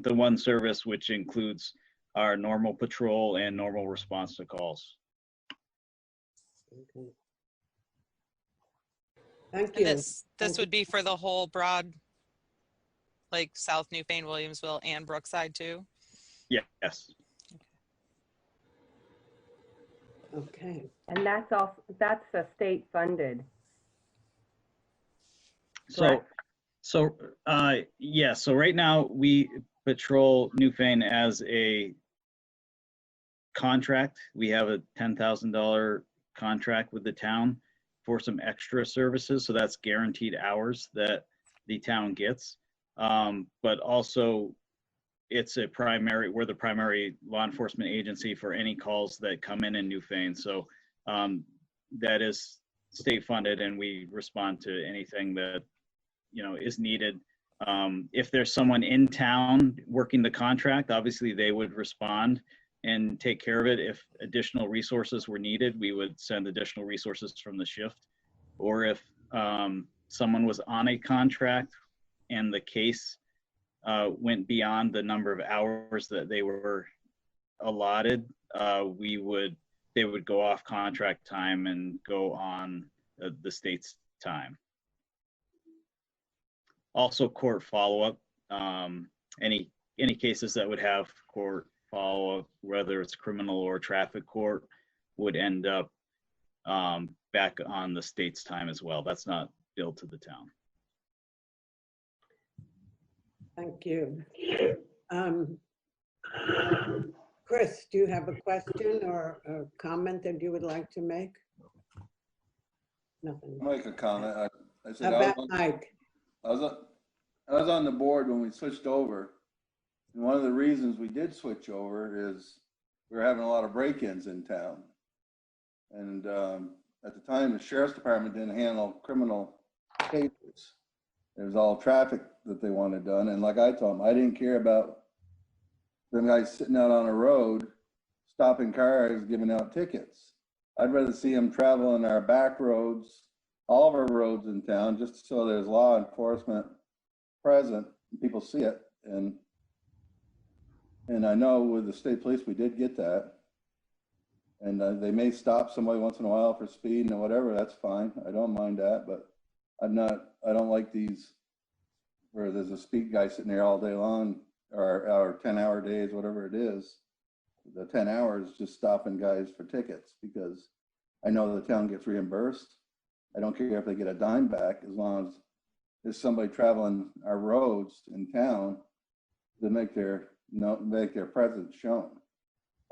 the one service, which includes our normal patrol and normal response to calls. Okay. Thank And you. this would be for the whole broad, like South Newfane, Williamsville, and Brookside too? Yes. Okay. And that's also, that's a state funded. So, yeah, so right now we patrol Newfane as a contract. We have a $10,000 contract with the town for some extra services. So that's guaranteed hours that the town gets. But also it's a primary, we're the primary law enforcement agency for any calls that come in Newfane. So that is state funded, and we respond to anything that, you know, is needed. If there's someone in town working the contract, obviously they would respond and take care of it. If additional resources were needed, we would send additional resources from the shift. Or if someone was on a contract and the case went beyond the number of hours that they were allotted, they would go off contract time and go on the state's time. Also court follow-up, any cases that would have court follow-up, whether it's criminal or traffic court, would end up back on the state's time as well. That's not billed to the town. Thank you. Chris, do you have a question or a comment that you would like to make? Nothing. I'll make a comment. I said How about Mike? I was on the board when we switched over. And one of the reasons we did switch over is we were having a lot of break-ins in town. And at the time, the sheriff's department didn't handle criminal cases. It was all traffic that they wanted done. And like I told them, I didn't care about them guys sitting out on a road, stopping cars, giving out tickets. I'd rather see them traveling our back roads, all of our roads in town, just so there's law enforcement present and people see it. And I know with the state police, we did get that. And they may stop somebody once in a while for speeding or whatever, that's fine. I don't mind that, but I don't like these where there's a speed guy sitting there all day long, or 10-hour days, whatever it is. The 10 hours just stopping guys for tickets, because I know the town gets reimbursed. I don't care if they get a dime back, as long as there's somebody traveling our roads in town to make their presence shown.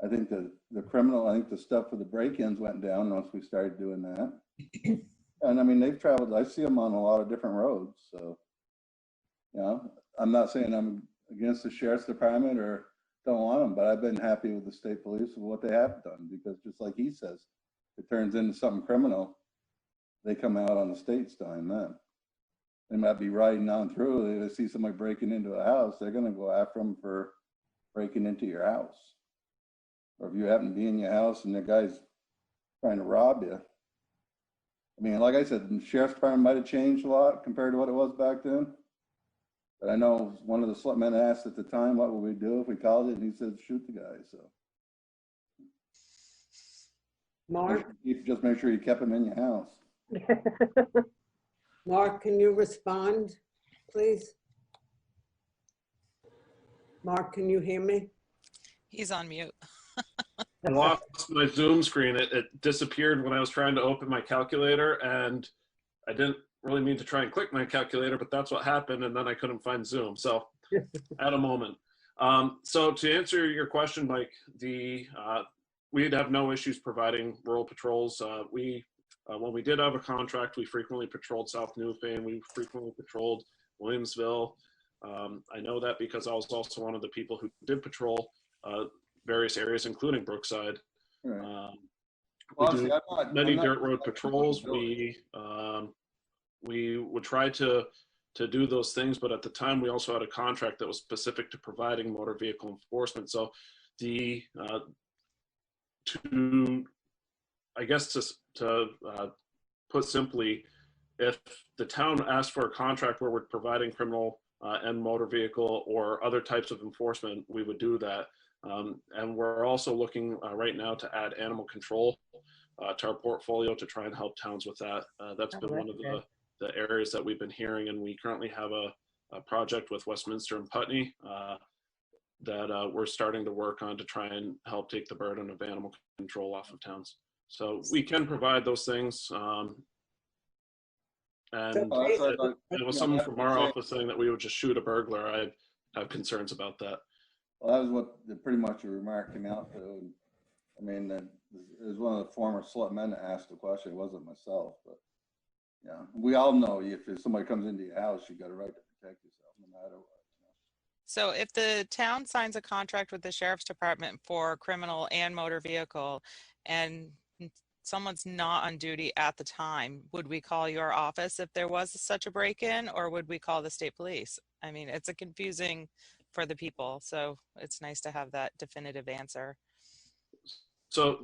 I think I think the stuff for the break-ins went down once we started doing that. And I mean, they've traveled, I see them on a lot of different roads. So, you know, I'm not saying I'm against the sheriff's department or don't want them, but I've been happy with the state police with what they have done, because just like he says, if it turns into something criminal, they come out on the state's time then. They might be riding on through, they see somebody breaking into a house, they're gonna go after them for breaking into your house. Or if you happen to be in your house and the guy's trying to rob you. I mean, like I said, the sheriff's department might have changed a lot compared to what it was back then. But I know one of the selectmen asked at the time, what would we do if we called it? And he said, shoot the guy, so. Mark? Just make sure you kept him in your house. Mark, can you respond, please? Mark, can you hear me? He's on mute. I lost my Zoom screen. It disappeared when I was trying to open my calculator, and I didn't really mean to try and click my calculator, but that's what happened, and then I couldn't find Zoom. So at a moment. So to answer your question, Mike, we'd have no issues providing rural patrols. When we did have a contract, we frequently patrolled South Newfane. We frequently patrolled Williamsville. I know that because I was also one of the people who did patrol various areas, including Brookside. Right. We do many dirt road patrols. We would try to do those things, but at the time we also had a contract that was specific to providing motor vehicle enforcement. So to put simply, if the town asked for a contract where we're providing criminal and motor vehicle or other types of enforcement, we would do that. And we're also looking right now to add animal control to our portfolio to try and help towns with that. That's been one of the areas that we've been hearing, and we currently have a project with Westminster and Putney that we're starting to work on to try and help take the burden of animal control off of towns. So we can provide those things. And it was someone from our office saying that we would just shoot a burglar. I have concerns about that. Well, that was what pretty much your remark came out to. I mean, it was one of the former selectmen that asked the question. It wasn't myself, but yeah, we all know if somebody comes into your house, you got a right to protect yourself, no matter what. So if the town signs a contract with the sheriff's department for criminal and motor vehicle, and someone's not on duty at the time, would we call your office if there was such a break-in, or would we call the state police? I mean, it's a confusing for the people, so it's nice to have that definitive answer. So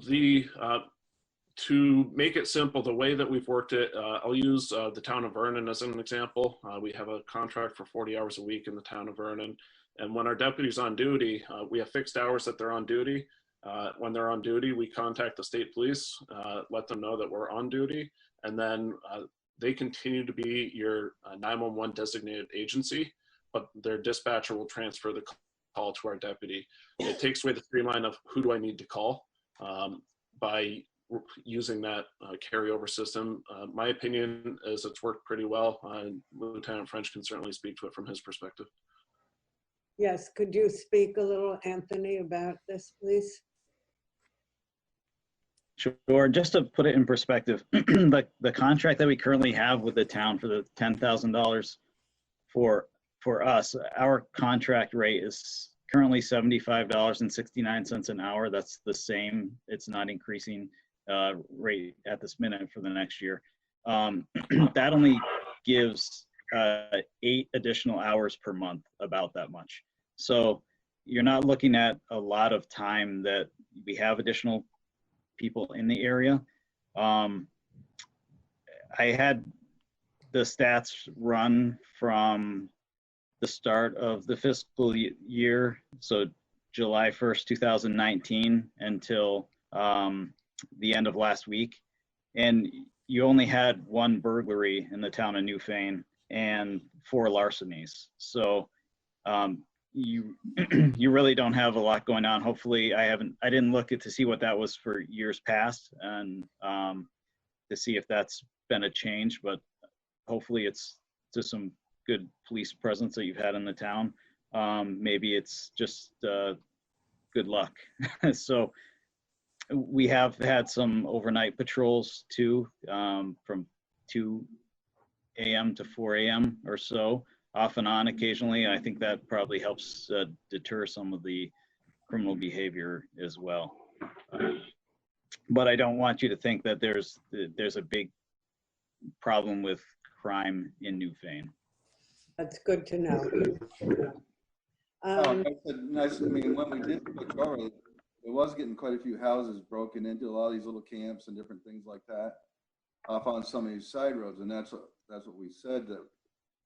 to make it simple, the way that we've worked it, I'll use the town of Vernon as an example. We have a contract for 40 hours a week in the town of Vernon. And when our deputies on duty, we have fixed hours that they're on duty. When they're on duty, we contact the state police, let them know that we're on duty, and then they continue to be your 911 designated agency, but their dispatcher will transfer the call to our deputy. It takes away the streamline of who do I need to call by using that carryover system. My opinion is it's worked pretty well, and Lieutenant French can certainly speak to it from his perspective. Yes, could you speak a little, Anthony, about this, please? Sure. Just to put it in perspective, the contract that we currently have with the town for the $10,000 for us, our contract rate is currently $75.69 an hour. That's the same. It's not increasing rate at this minute for the next year. That only gives 8 additional hours per month, about that much. So you're not looking at a lot of time that we have additional people in the area. I had the stats run from the start of the fiscal year, so July 1st, 2019 until the end of last week. And you only had 1 burglary in the town of Newfane and 4 larcenies. So you really don't have a lot going on. Hopefully, I didn't look to see what that was for years past, and to see if that's been a change, but hopefully it's just some good police presence that you've had in the town. Maybe it's just good luck. So we have had some overnight patrols too, from 2 a.m. to 4 a.m. or so, off and on occasionally. I think that probably helps deter some of the criminal behavior as well. But I don't want you to think that there's a big problem with crime in Newfane. That's good to know. I mean, when we did switch over, it was getting quite a few houses broken into, a lot of these little camps and different things like that off on some of these side roads. And that's what we said, that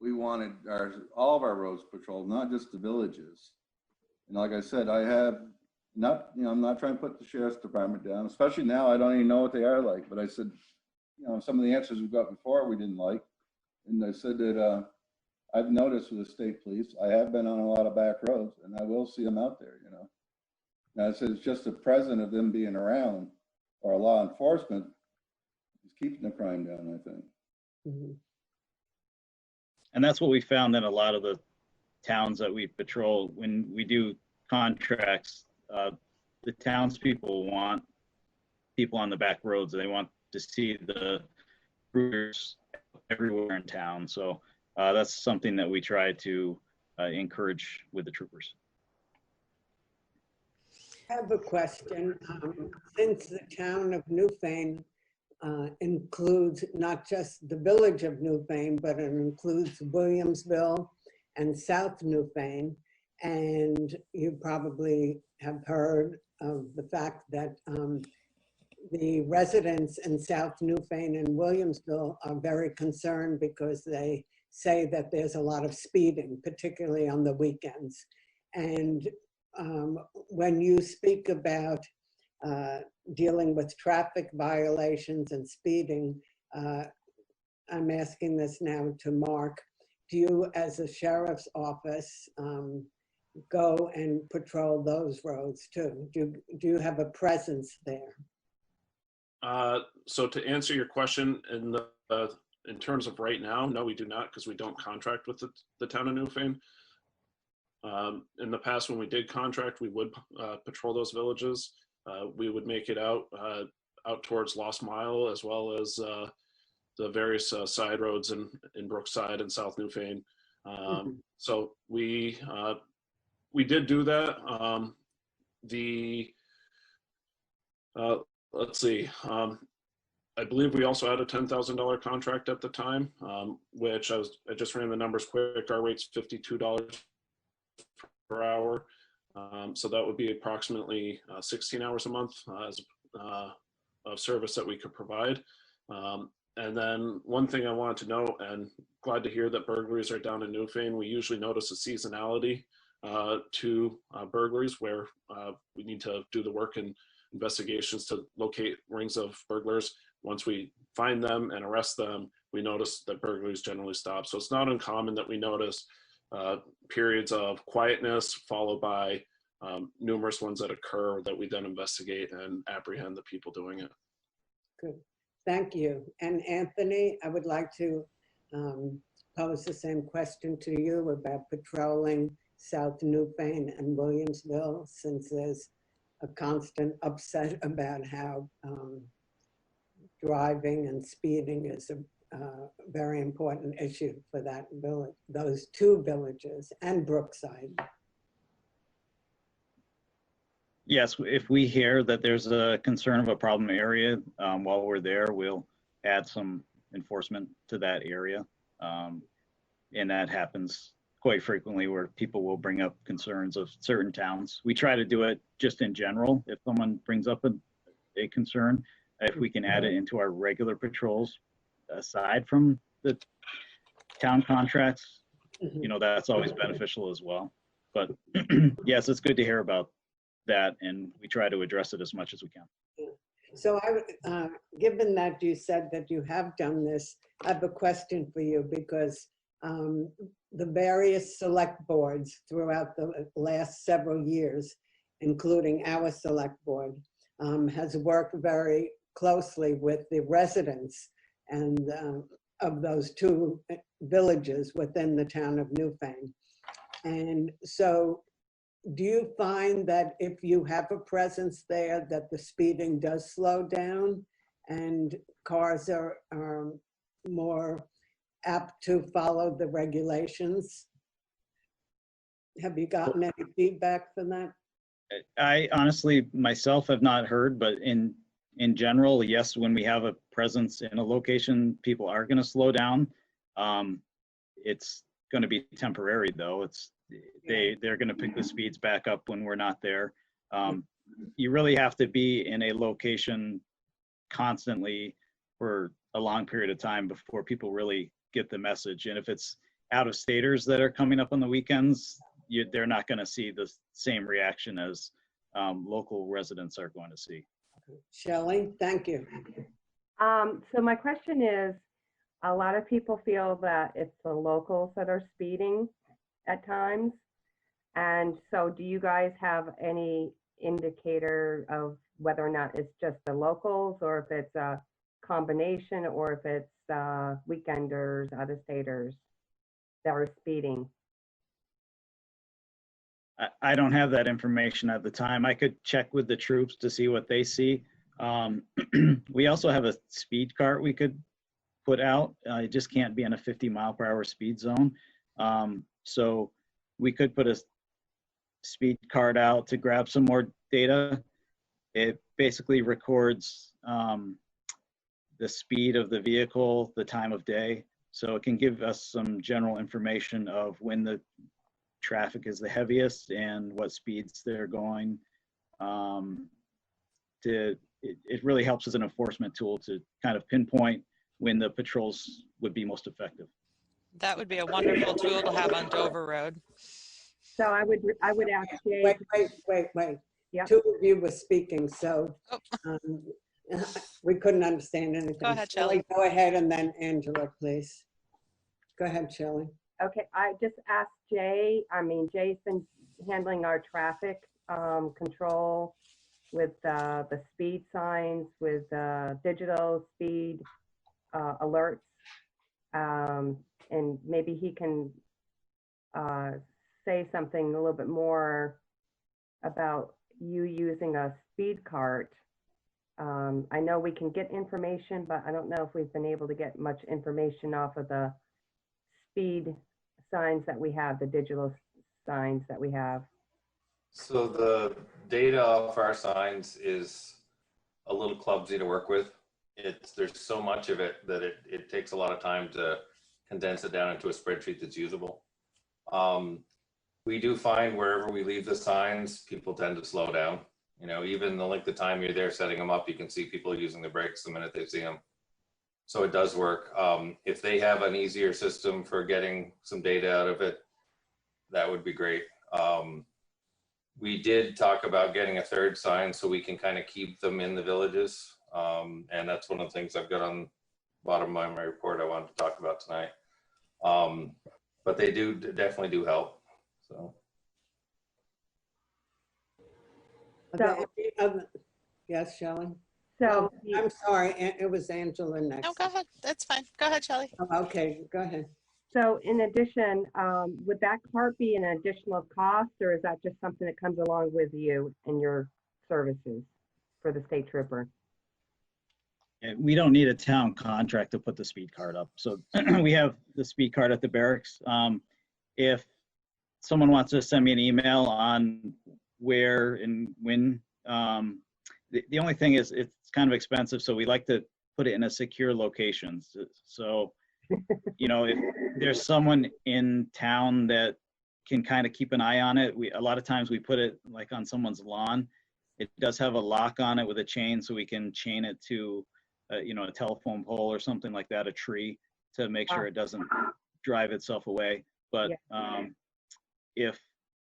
we wanted all of our roads patrolled, not just the villages. And like I said, I'm not trying to put the sheriff's department down, especially now. I don't even know what they are like, but I said, some of the answers we got before we didn't like. And I said that I've noticed with the state police, I have been on a lot of back roads, and I will see them out there, Now, it says just the present of them being around or law enforcement is keeping the crime down, I think. Mhm. And that's what we found in a lot of the towns that we patrol. When we do contracts, the townspeople want people on the back roads. They want to see the routers everywhere in town. So that's something that we try to encourage with the troopers. I have a question. Since the town of Newfane includes not just the village of Newfane, but it includes Williamsville and South Newfane, and you probably have heard of the fact that the residents in South Newfane and Williamsville are very concerned because they say that there's a lot of speeding, particularly on the weekends. And when you speak about dealing with traffic violations and speeding, I'm asking this now to Mark. Do you, as a sheriff's office, go and patrol those roads too? Do you have a presence there? So to answer your question, in terms of right now, no, we do not, because we don't contract with the town of Newfane. In the past, when we did contract, we would patrol those villages. We would make it out towards Lost Mile, as well as the various side roads in Brookside and South Newfane. So we did do that. Let's see. I believe we also had a $10,000 contract at the time, which I just ran the numbers quick. Our rate's $52 per hour. So that would be approximately 16 hours a month of service that we could provide. And then one thing I wanted to note, and glad to hear that burglaries are down in Newfane. We usually notice a seasonality to burglaries where we need to do the work and investigations to locate rings of burglars. Once we find them and arrest them, we notice that burglaries generally stop. So it's not uncommon that we notice periods of quietness followed by numerous ones that occur that we then investigate and apprehend the people doing it. Good, thank you. And Anthony, I would like to pose the same question to you about patrolling South Newfane and Williamsville, since there's a constant upset about how driving and speeding is a very important issue for that village, those two villages, and Brookside. Yes, if we hear that there's a concern of a problem area, while we're there, we'll add some enforcement to that area. And that happens quite frequently where people will bring up concerns of certain towns. We try to do it just in general. If someone brings up a concern, if we can add it into our regular patrols, aside from the town contracts, you know, that's always beneficial as well. But yes, it's good to hear about that, and we try to address it as much as we can. So given that you said that you have done this, I have a question for you, because the various select boards throughout the last several years, including our select board, has worked very closely with the residents and of those two villages within the town of Newfane. And so do you find that if you have a presence there that the speeding does slow down and cars are more apt to follow the regulations? Have you gotten any feedback from that? I honestly myself have not heard, but in general, yes, when we have a presence in a location, people are going to slow down. It's going to be temporary though. They're going to pick the speeds back up when we're not there. You really have to be in a location constantly for a long period of time before people really get the message. And if it's out of staters that are coming up on the weekends, they're not going to see the same reaction as local residents are going to see. Shelley, thank you. So my question is, a lot of people feel that it's the locals that are speeding at times. And so do you guys have any indicator of whether or not it's just the locals or if it's a combination or if it's weekenders, out-of-staters that are speeding? I don't have that information at the time. I could check with the troops to see what they see. We also have a speed cart we could put out. It just can't be in a 50-mile-per-hour speed zone. So we could put a speed cart out to grab some more data. It basically records the speed of the vehicle, the time of day. So it can give us some general information of when the traffic is the heaviest and what speeds they're going. It really helps as an enforcement tool to kind of pinpoint when the patrols would be most effective. That would be a wonderful tool to have on Dover Road. So I would ask Jay. Wait. Yep. Two of you were speaking, so we couldn't understand anything. Go ahead, Shelley. Go ahead, and then Angela, please. Go ahead, Shelley. Okay, I just asked Jay. I mean, Jay's been handling our traffic control with the speed signs, with digital speed alerts, and maybe he can say something a little bit more about you using a speed cart. I know we can get information, but I don't know if we've been able to get much information off of the speed signs that we have, the digital signs that we have. So the data off our signs is a little clumsy to work with. There's so much of it that it takes a lot of time to condense it down into a spreadsheet that's usable. We do find wherever we leave the signs, people tend to slow down. You know, even the length of time you're there setting them up, you can see people using the brakes the minute they see them. So it does work. If they have an easier system for getting some data out of it, that would be great. We did talk about getting a third sign so we can kind of keep them in the villages. And that's one of the things I've got on the bottom of my report I wanted to talk about tonight. But they definitely do help. So. Yes, Shelley. So I'm sorry, it was Angela next. No, go ahead. That's fine. Go ahead, Shelley. Okay, go ahead. So in addition, would that cart be an additional cost, or is that just something that comes along with you and your services for the state trooper? We don't need a town contract to put the speed cart up. So we have the speed cart at the barracks. If someone wants to send me an email on where and when, the only thing is it's kind of expensive. So we like to put it in a secure location. So, you know, if there's someone in town that can kind of keep an eye on it, a lot of times we put it like on someone's lawn. It does have a lock on it with a chain, so we can chain it to you know, a telephone pole or something like that, a tree, to make sure it doesn't drive itself away. But if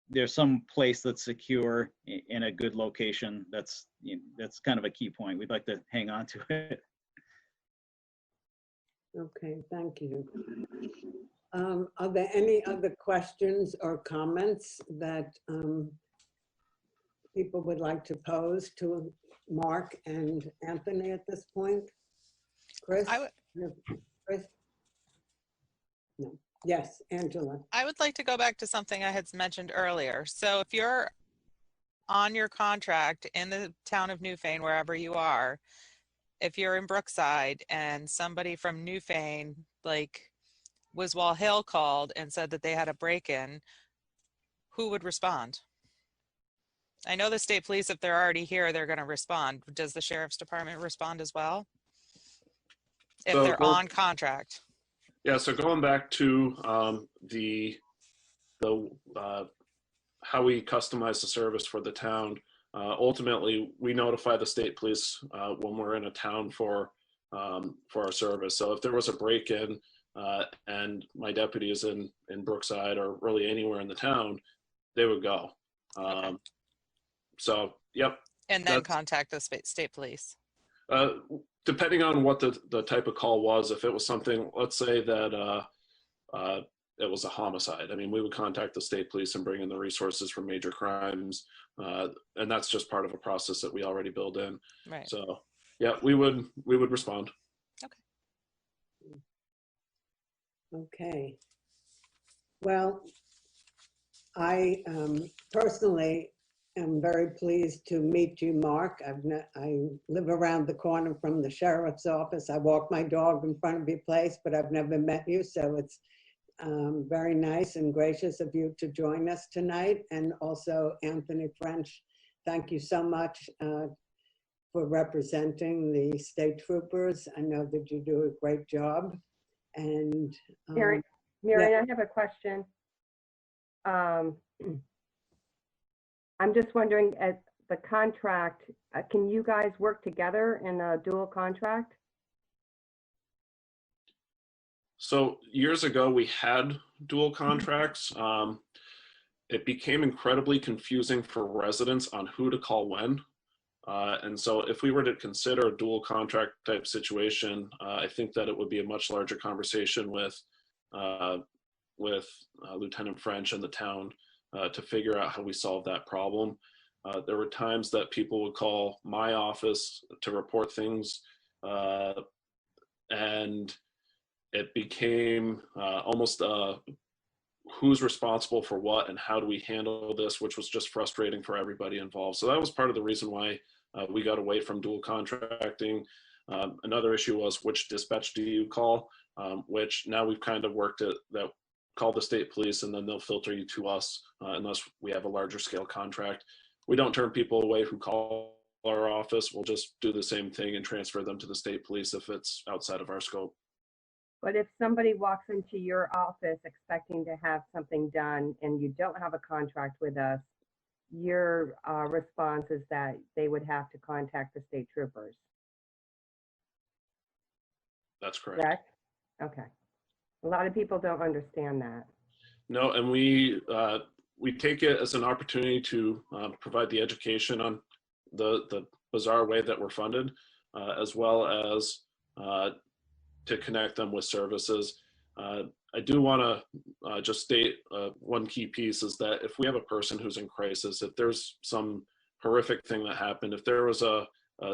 there's some place that's secure in a good location, that's kind of a key point. We'd like to hang on to it. Okay, thank you. Are there any other questions or comments that people would like to pose to Mark and Anthony at this point? Chris? Chris? No. Yes, Angela. I would like to go back to something I had mentioned earlier. So if you're on your contract in the town of Newfane, wherever you are, if you're in Brookside and somebody from Newfane, like Wiswall Hill, called and said that they had a break-in, who would respond? I know the state police, if they're already here, they're going to respond. Does the sheriff's department respond as well? If they're on contract? Yeah, so going back to how we customize the service for the town, ultimately we notify the state police when we're in a town for our service. So if there was a break-in and my deputy is in Brookside or really anywhere in the town, they would go. Okay. So, yep. And then contact the state police. Depending on what the type of call was, if it was something, let's say that it was a homicide. I mean, we would contact the state police and bring in the resources for major crimes. And that's just part of a process that we already build in. Right. So yeah, we would respond. Okay. Well, I personally am very pleased to meet you, Mark. I live around the corner from the sheriff's office. I walk my dog in front of your place, but I've never met you, so it's very nice and gracious of you to join us tonight. And also Anthony French, thank you so much for representing the state troopers. I know that you do a great job. And Mary, yeah. I have a question. I'm just wondering, at the contract, can you guys work together in a dual contract? So years ago, we had dual contracts. It became incredibly confusing for residents on who to call when. And so if we were to consider a dual contract type situation, I think that it would be a much larger conversation with Lieutenant French and the town to figure out how we solve that problem. There were times that people would call my office to report things, and it became almost who's responsible for what and how do we handle this, which was just frustrating for everybody involved. So that was part of the reason why we got away from dual contracting. Another issue was which dispatch do you call, which now we've kind of worked at that. Call the state police and then they'll filter you to us unless we have a larger scale contract. We don't turn people away who call our office. We'll just do the same thing and transfer them to the state police if it's outside of our scope. But if somebody walks into your office expecting to have something done and you don't have a contract with us, your response is that they would have to contact the state troopers. That's correct. Correct? Okay. A lot of people don't understand that. No, and we take it as an opportunity to provide the education on the bizarre way that we're funded, as well as to connect them with services. I do want to just state one key piece is that if we have a person who's in crisis, if there's some horrific thing that happened, if there was a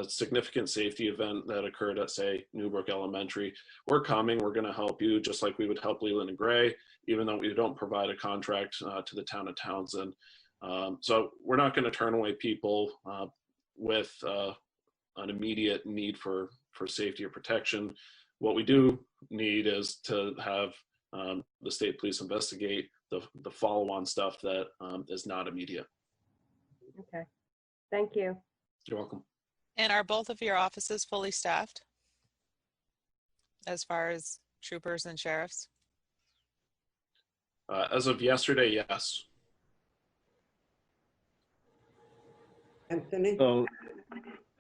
significant safety event that occurred at, say, Newbrook Elementary, we're coming, we're going to help you just like we would help Leland and Gray, even though we don't provide a contract to the town of Townsend. So we're not going to turn away people with an immediate need for safety or protection. What we do need is to have the state police investigate the follow-on stuff that is not immediate. Okay, thank you. You're welcome. And are both of your offices fully staffed as far as troopers and sheriffs? As of yesterday, yes. Anthony? So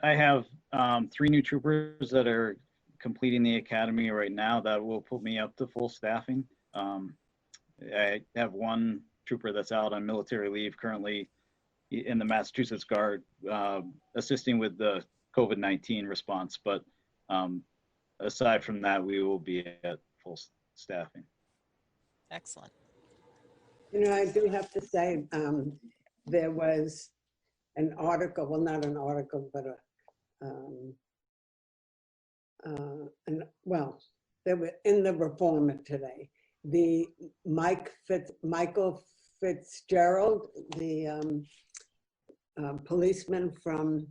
I have 3 new troopers that are completing the academy right now. That will put me up to full staffing. I have 1 trooper that's out on military leave currently in the Massachusetts Guard, assisting with the COVID-19 response. But aside from that, we will be at full staffing. Excellent. You know, I do have to say, there was an article, well, not an article, but they were in the Reformer today. The Michael Fitzgerald, the policeman from,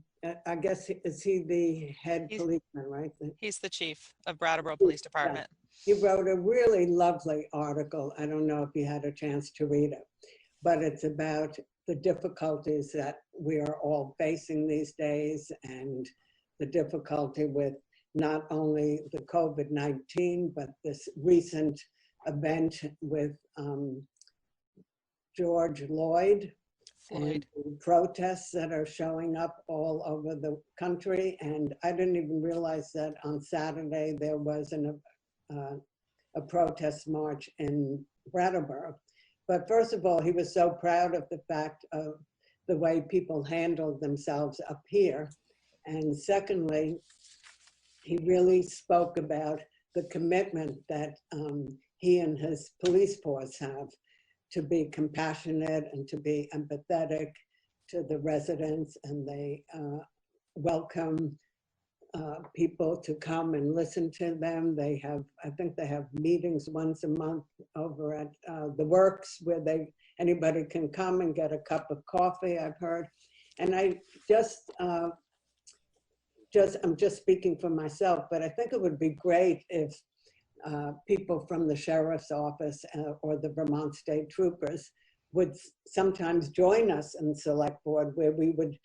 I guess, is he the head policeman, right? He's the chief of Brattleboro Police Department. He wrote a really lovely article. I don't know if you had a chance to read it, but it's about the difficulties that we are all facing these days and the difficulty with not only the COVID-19, but this recent event with George Floyd. And protests that are showing up all over the country. And I didn't even realize that on Saturday there was a protest march in Brattleboro. But first of all, he was so proud of the fact of the way people handled themselves up here. And secondly, he really spoke about the commitment that he and his police force have to be compassionate and to be empathetic to the residents, and they welcome people to come and listen to them. They have, I think they have meetings once a month over at the Works where anybody can come and get a cup of coffee, I've heard. And I I'm just speaking for myself, but I think it would be great if people from the sheriff's office or the Vermont State Troopers would sometimes join us in select board, where we would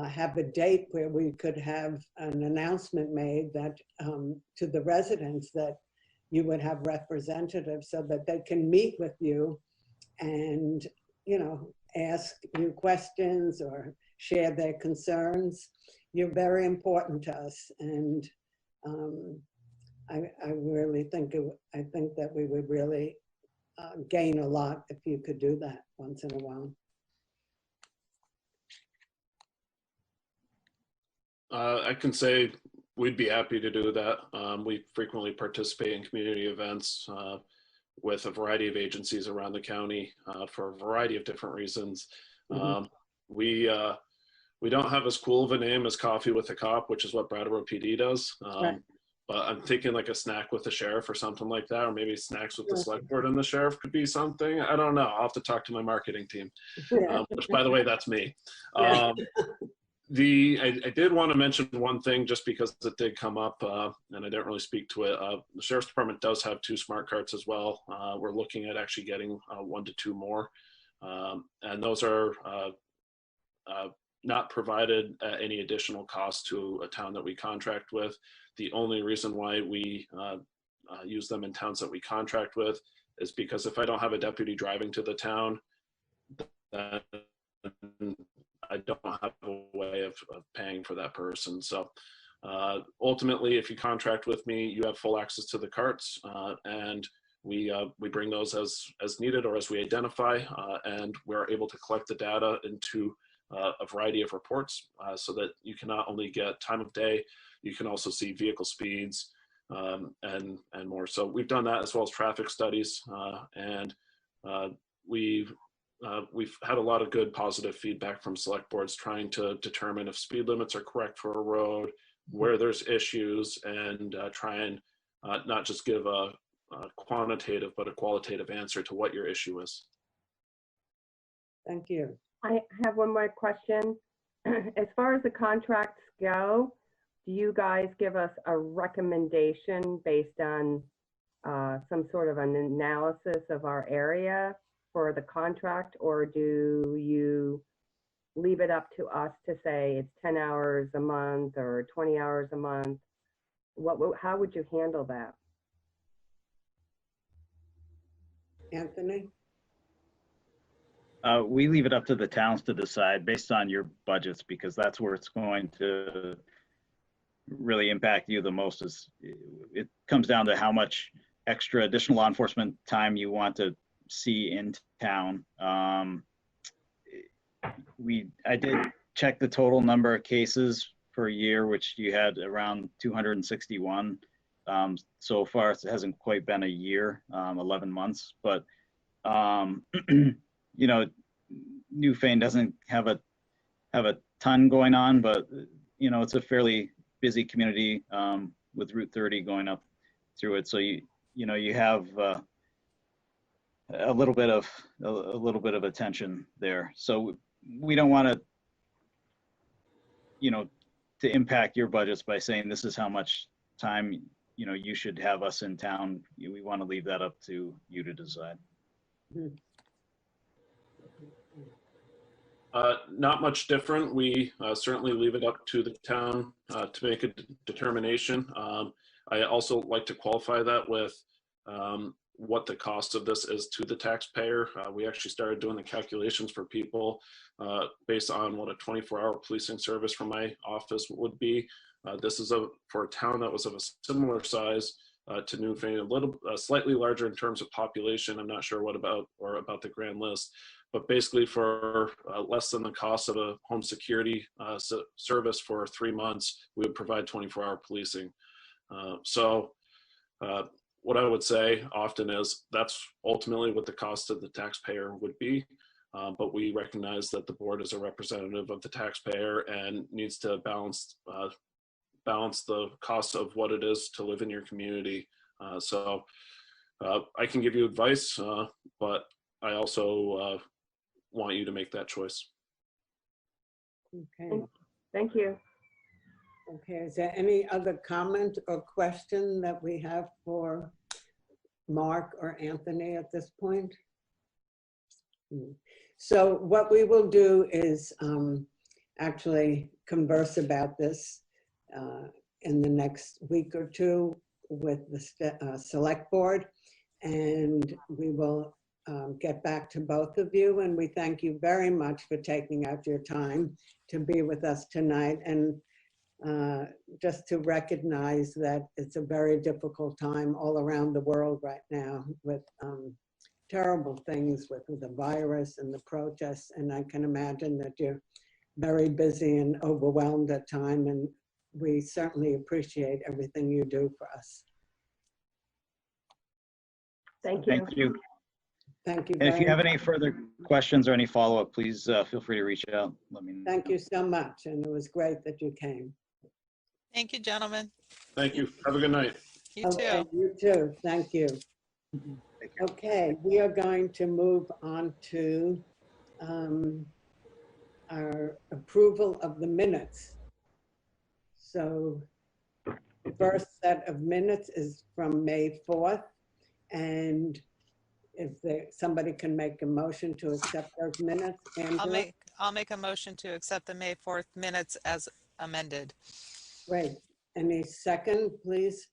have a date where we could have an announcement made that to the residents that you would have representatives so that they can meet with you and, ask you questions or share their concerns. You're very important to us, and I really think I think that we would really gain a lot if you could do that once in a while. I can say we'd be happy to do that. We frequently participate in community events with a variety of agencies around the county for a variety of different reasons. Mm-hmm. We don't have as cool of a name as Coffee with a Cop, which is what Brattleboro PD does. Right. But I'm thinking like a snack with the sheriff or something like that, or maybe snacks with the select board and the sheriff could be something. I don't know. I'll have to talk to my marketing team, which, by the way, that's me. I did want to mention one thing just because it did come up and I didn't really speak to it. The Sheriff's Department does have 2 smart carts as well. We're looking at actually getting 1 to 2 more. And those are not provided at any additional cost to a town that we contract with. The only reason why we use them in towns that we contract with is because if I don't have a deputy driving to the town, then I don't have a way of paying for that person. So ultimately, if you contract with me, you have full access to the carts, and we bring those as needed or as we identify, and we're able to collect the data into a variety of reports so that you can not only get time of day, you can also see vehicle speeds and more. So we've done that, as well as traffic studies, and we've had a lot of good positive feedback from select boards trying to determine if speed limits are correct for a road, where there's issues, and try and not just give a quantitative but a qualitative answer to what your issue is. Thank you. I have one more question. As far as the contracts go, do you guys give us a recommendation based on some sort of an analysis of our area for the contract, or do you leave it up to us to say it's 10 hours a month or 20 hours a month? How would you handle that? Anthony? We leave it up to the towns to decide based on your budgets, because that's where it's going to really impact you the most. It comes down to how much extra additional law enforcement time you want to see in town. I did check the total number of cases per year, which you had around 261. So far, it hasn't quite been a year, 11 months, but you know, Newfane doesn't have a ton going on, but you know, it's a fairly busy community with Route 30 going up through it. So you have a little bit of attention there. So we don't want to, to impact your budgets by saying this is how much time you should have us in town. We want to leave that up to you to decide. Mm-hmm. Not much different. We certainly leave it up to the town to make a determination. I also like to qualify that with what the cost of this is to the taxpayer. We actually started doing the calculations for people based on what a 24-hour policing service from my office would be. This is for a town that was of a similar size to Newfane, slightly larger in terms of population. I'm not sure about the grand list. But basically for less than the cost of a home security service for 3 months, we would provide 24-hour policing. So what I would say often is that's ultimately what the cost of the taxpayer would be. But we recognize that the board is a representative of the taxpayer and needs to balance the cost of what it is to live in your community. So I can give you advice, but I also want you to make that choice. Okay. Thank you. Okay, is there any other comment or question that we have for Mark or Anthony at this point? So what we will do is actually converse about this in the next week or two with the select board, and we will get back to both of you. And we thank you very much for taking out your time to be with us tonight, and just to recognize that it's a very difficult time all around the world right now with terrible things with the virus and the protests. And I can imagine that you're very busy and overwhelmed at time, and we certainly appreciate everything you do for us. Thank you. Thank you. Thank you. And if you have any further questions or any follow-up, please feel free to reach out. Let me know. Thank you so much, and it was great that you came. Thank you, gentlemen. Thank you. Have a good night. You Okay, too. you too. Thank you. Okay, we are going to move on to our approval of the minutes. So the first set of minutes is from May 4th. And if somebody can make a motion to accept those minutes, Angela? I'll make a motion to accept the May 4th minutes as amended. Great. Any second, please?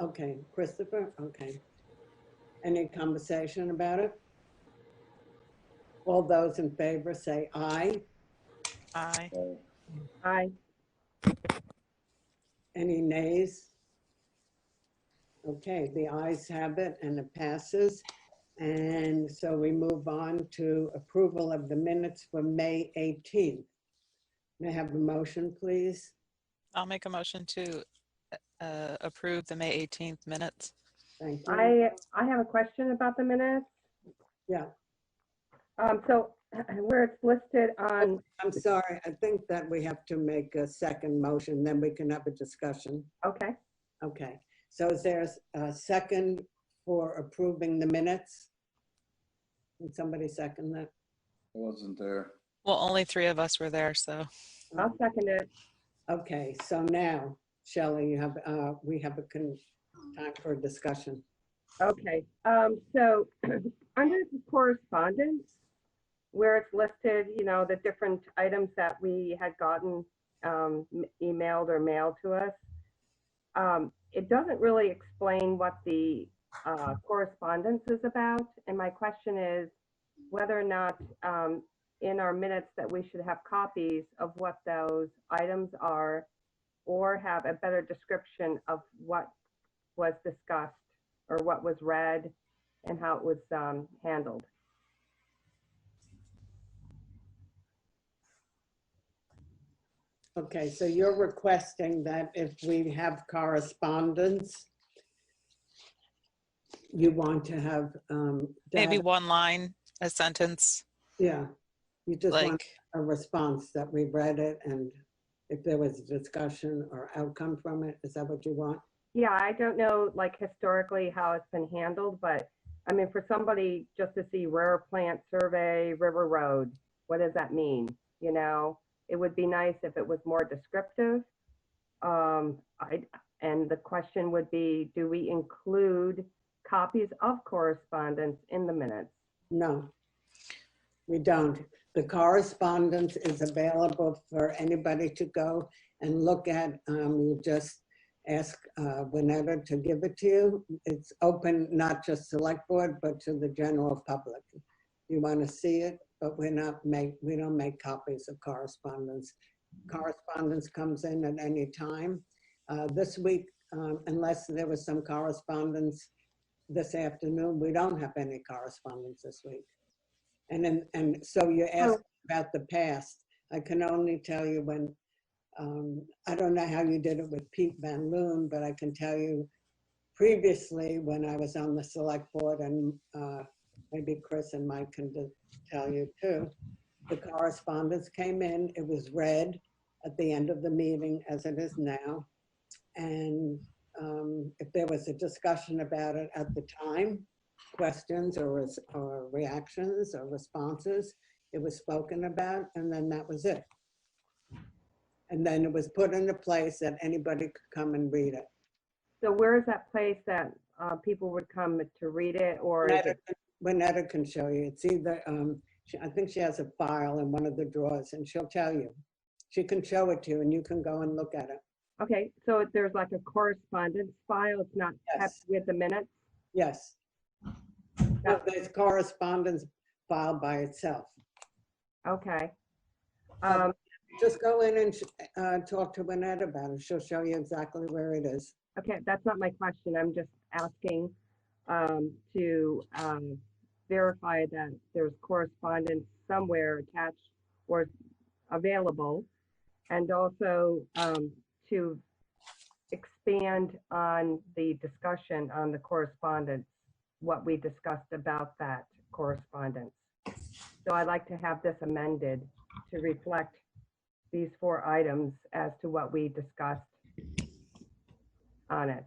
Okay, Christopher, okay. Any conversation about it? All those in favor say aye. Aye. Aye. Any nays? Okay, the ayes have it and it passes. And so we move on to approval of the minutes for May 18th. May I have a motion, please? I'll make a motion to approve the May 18th minutes. Thank you. I have a question about the minutes. Yeah. So where it's listed on, I'm sorry, I think that we have to make a second motion, then we can have a discussion. okay, Okay, so is there a second for approving the minutes? Can somebody second that? I wasn't there. Well, only 3 of us were there, so. I'll second it. Okay, so now, Shelley, you have, we have time for a discussion. Okay, so under the correspondence, where it's listed, you know, the different items that we had gotten emailed or mailed to us, it doesn't really explain what the correspondence is about. And my question is whether or not in our minutes that we should have copies of what those items are, or have a better description of what was discussed or what was read and how it was handled. Okay, so you're requesting that if we have correspondence, you want to have Maybe data. one line, a sentence, Yeah, you just want like, a response that we read it and if there was a discussion or outcome from it. Is that what you want? Yeah, I don't know, like historically how it's been handled, but I mean, for somebody just to see rare plant survey, River Road, what does that mean? You know, it would be nice if it was more descriptive. And the question would be, do we include copies of correspondence in the minutes? No, we don't. The correspondence is available for anybody to go and look at. You just ask Winetta to give it to you. It's open, not just select board, but to the general public. You want to see it, but we don't make copies of correspondence. Correspondence comes in at any time. This week, unless there was some correspondence this afternoon, we don't have any correspondence this week. And so you asked about the past. I can only tell you when I don't know how you did it with Pete Van Loon, but I can tell you previously when I was on the select board, and maybe Chris and Mike can tell you too, the correspondence came in, it was read at the end of the meeting as it is now. And if there was a discussion about it at the time, questions or reactions or responses, it was spoken about, and then that was it. And then it was put into place that anybody could come and read it. So where is that place that people would come to read it, or is it? Winetta can show you. It's either, I think she has a file in one of the drawers and she'll tell you. She can show it to you and you can go and look at it. Okay, so there's like a correspondence file, it's not kept Yes. with the minutes? Yes. No, there's correspondence file by itself. Okay. Just go in and talk to Winetta about it. She'll show you exactly where it is. Okay, that's not my question. I'm just asking to verify that there's correspondence somewhere attached or available, and also to expand on the discussion on the correspondence, what we discussed about that correspondence. So I'd like to have this amended to reflect these 4 items as to what we discussed on it.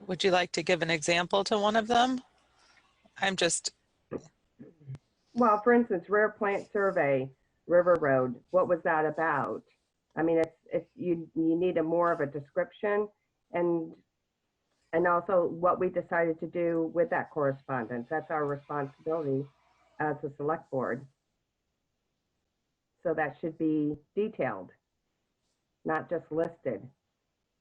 Would you like to give an example to one of them? Well, for instance, rare plant survey, River Road, what was that about? I mean, it's you need a more of a description, and also what we decided to do with that correspondence. That's our responsibility as a select board. So that should be detailed, not just listed.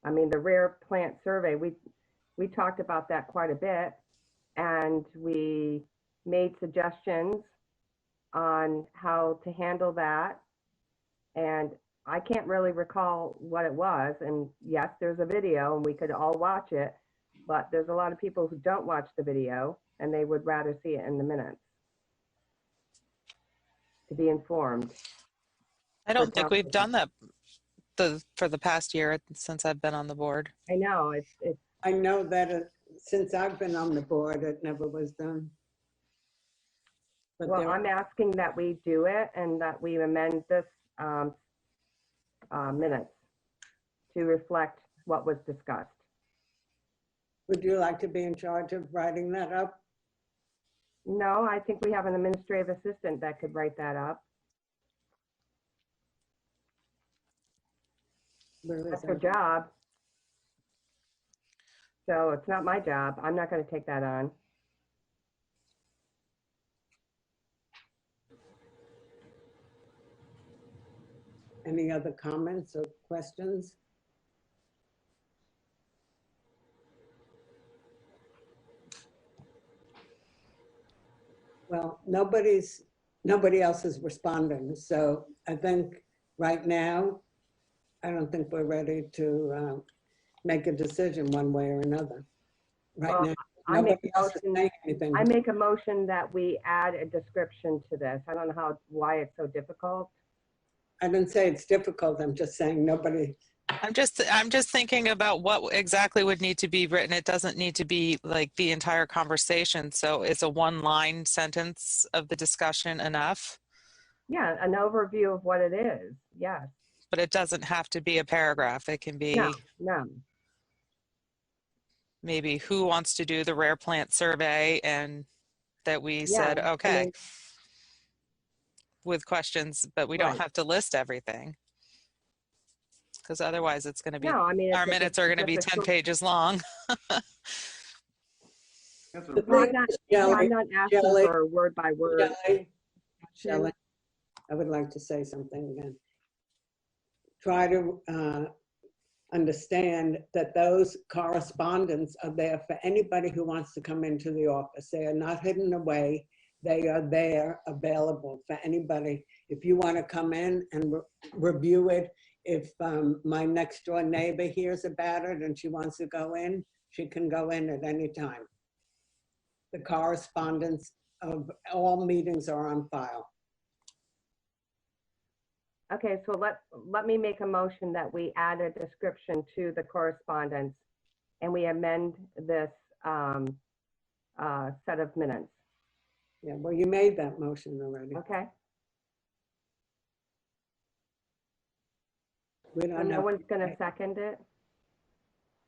I mean, the rare plant survey, we talked about that quite a bit, and we made suggestions on how to handle that. And I can't really recall what it was. And yes, there's a video and we could all watch it, but there's a lot of people who don't watch the video and they would rather see it in the minutes to be informed. I don't think we've done that for the past year since I've been on the board. I know I know that since I've been on the board, it never was done. But well, I'm asking that we do it and that we amend this minutes to reflect what was discussed. Would you like to be in charge of writing that up? No, I think we have an administrative assistant that could write that up. That's her job. So it's not my job. I'm not going to take that on. Any other comments or questions? Well, nobody else is responding. So I think right now, I don't think we're ready to make a decision one way or another. Right now, nobody else is saying anything. I make a motion that we add a description to this. I don't know why it's so difficult. I didn't say it's difficult. I'm just saying nobody. I'm just thinking about what exactly would need to be written. It doesn't need to be like the entire conversation. So is a 1-line sentence of the discussion enough? Yeah, an overview of what it is. Yes. But it doesn't have to be a paragraph. It can be no. Maybe who wants to do the rare plant survey, and that we said, okay, I mean, with questions, but we don't have to list everything. Because otherwise it's going to be, our minutes are going to be 10 pages long. I'm not asking for word by word. Shelley, I would like to say something again. Try to understand that those correspondence are there for anybody who wants to come into the office. They are not hidden away. They are there available for anybody. If you want to come in and review it, if my next door neighbor hears about it and she wants to go in, She can go in at any time. The correspondence of all meetings are on file. Okay, so let me make a motion that we add a description to the correspondence and we amend this set of minutes. Yeah, well, you made that motion already. Okay. We So don't no have. one's going to second it?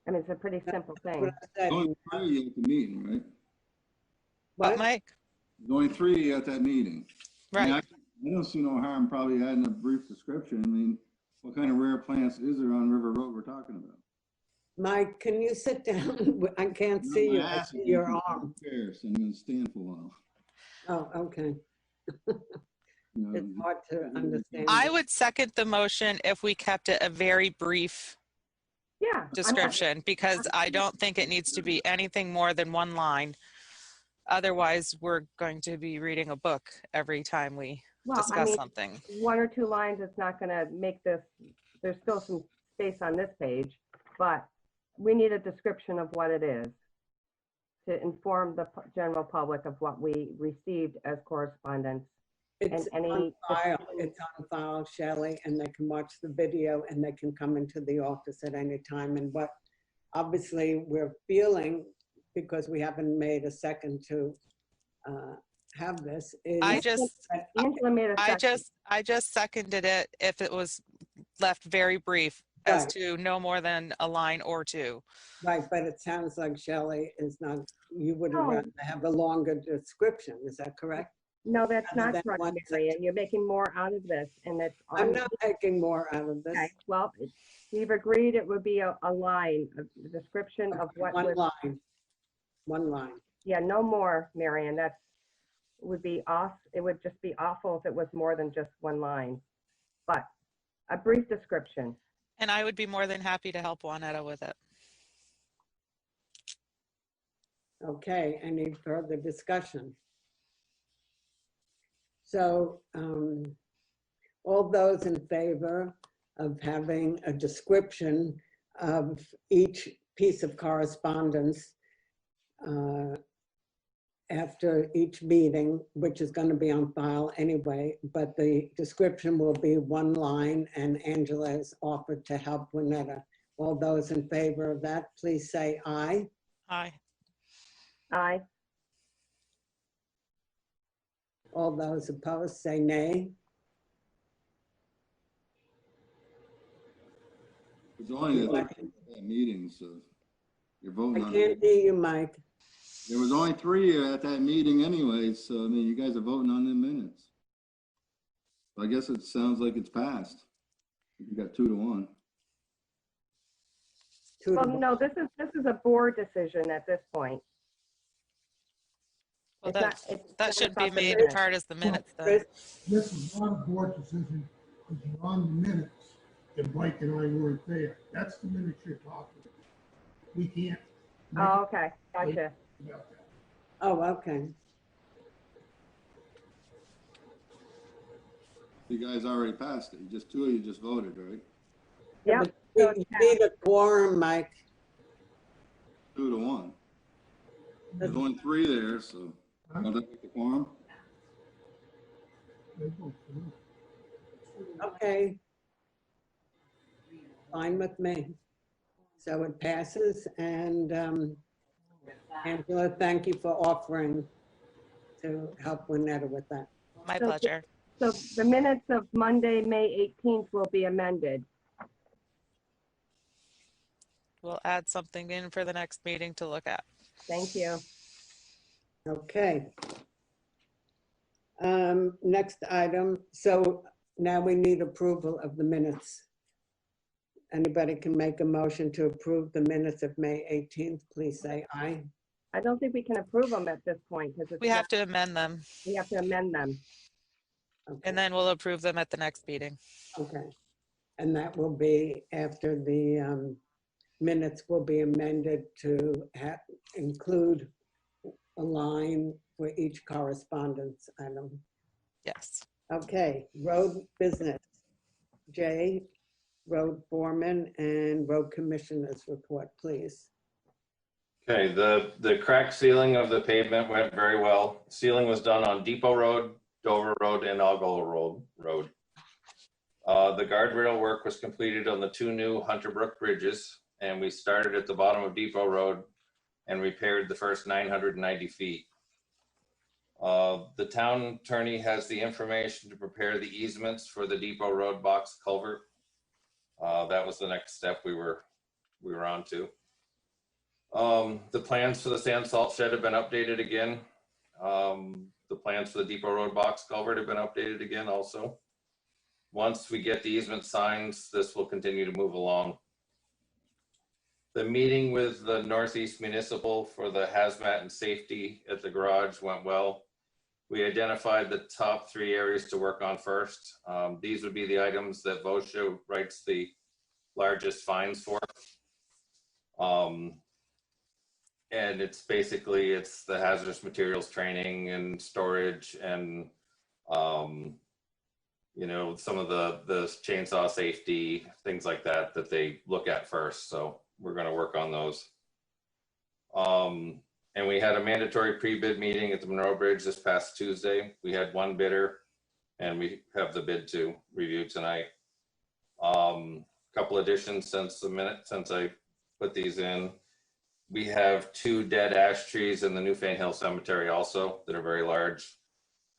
I mean, it's a pretty simple thing. Only three at the meeting, right? What, Mike? There's only three at that meeting. I mean, Right. I don't see no harm probably adding a brief description. I mean, what kind of rare plants is there on River Road we're talking about? Mike, can you sit down? I can't see you. I see your arm. So I'm gonna stand for a while. Oh, okay. You know, It's hard to understand. I would second the motion if we kept it a very brief Yeah. description, because I don't think it needs to be anything more than one line. Otherwise, we're going to be reading a book every time we discuss something. 1 or 2 lines is not going to make this, there's still some space on this page, but we need a description of what it is to inform the general public of what we received as correspondence. It's and any on file. It's on file, Shelley, and they can watch the video and they can come into the office at any time. And what obviously we're feeling, because we haven't made a second to have this, is I just Angela seconded it if it was left very brief, as Right. to no more than a line or two. right. But it sounds like Shelley is not. You would No. rather have a longer description. Is that correct? No, that's Rather not than correct, one Mary. You're making more out of this, and it's. I'm not making more out of this. Okay, well, we've agreed it would be a line, a description of what One was. line. One line. Yeah, no more, Marion. That would be off. It would just be awful if it was more than just one line. But a brief description. And I would be more than happy to help Juanetta with it. Okay, any further discussion? So all those in favor of having a description of each piece of correspondence after each meeting, which is going to be on file anyway, but the description will be one line, and Angela has offered to help Juanetta. All those in favor of that, please say aye. Aye. Aye. All those opposed, say nay. It's only a meeting, so you're voting I on can't it. hear you, Mike. There was only 3 at that meeting anyway, so I mean, you guys are voting on the minutes. So I guess it sounds like it's passed. You got 2 to 1. Well, no, this is a board decision at this point. Well, It's that not should be about the made minutes. part as the minutes then. Chris, This is not a board decision, because you're on the minutes, and Mike and I weren't there. That's the minutes you're talking about. We can't. Oh, okay, gotcha. About that. oh, okay. You guys already passed it. Just 2 of you just voted, right? Yeah. But you need a quorum, Mike. 2 to 1. There's only 3 there, so want to make the quorum? They vote for it. Okay. Fine with me. So it passes, and Angela, thank you for offering to help Juanetta with that. My So- pleasure. So the minutes of Monday, May 18th will be amended. We'll add something in for the next meeting to look at. Thank you. Okay. Next item. So now we need approval of the minutes. Anybody can make a motion to approve the minutes of May 18th. Please say aye. I don't think we can approve them at this point because We have to amend them, we have to amend them. Okay. and then we'll approve them at the next meeting. Okay. And that will be after the minutes will be amended to include a line for each correspondence item. Yes. Okay, road business. Jay, road foreman and road commissioners report, please. Okay, the crack sealing of the pavement went very well. Sealing was done on Depot Road, Dover Road, and Ogall Road. The guardrail work was completed on the 2 new Hunter Brook bridges, and we started at the bottom of Depot Road and repaired the first 990 feet. The town attorney has the information to prepare the easements for the Depot Road box culvert. That was the next step we were on to. The plans for the sand salt shed have been updated again. The plans for the Depot Road box culvert have been updated again also. Once we get the easement signs, this will continue to move along. The meeting with the Northeast Municipal for the hazmat and safety at the garage went well. We identified the top 3 areas to work on first. These would be the items that VOSHA writes the largest fines for. And it's basically, it's the hazardous materials training and storage and, you know, some of the chainsaw safety, things like that, that they look at first. So we're going to work on those. And we had a mandatory pre-bid meeting at the Monroe Bridge this past Tuesday. We had 1 bidder and we have the bid to review tonight. Couple additions since I put these in. We have 2 dead ash trees in the Newfane Hill Cemetery also that are very large.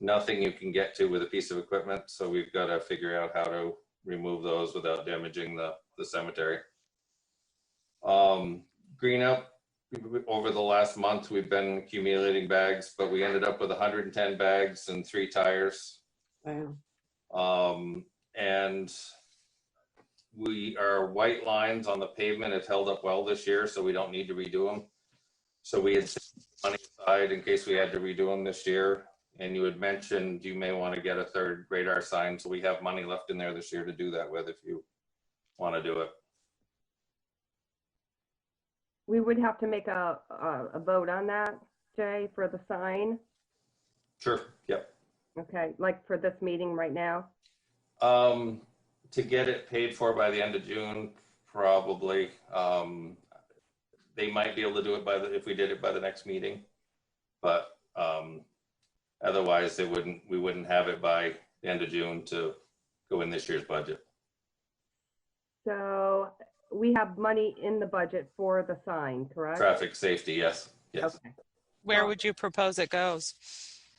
Nothing you can get to with a piece of equipment, so we've got to figure out how to remove those without damaging the cemetery. Green up, over the last month, we've been accumulating bags, but we ended up with 110 bags and 3 tires. Wow. And our white lines on the pavement have held up well this year, so we don't need to redo them. So we had set money aside in case we had to redo them this year. And you had mentioned you may want to get a 3rd radar sign, so we have money left in there this year to do that with if you want to do it. We would have to make a vote on that, Jay, for the sign. Sure. Yep. Okay, like for this meeting right now? To get it paid for by the end of June, probably. They might be able to do it if we did it by the next meeting, but otherwise we wouldn't have it by the end of June to go in this year's budget. So we have money in the budget for the sign, correct? Traffic safety, yes. Yes. Okay. Where would you propose it goes?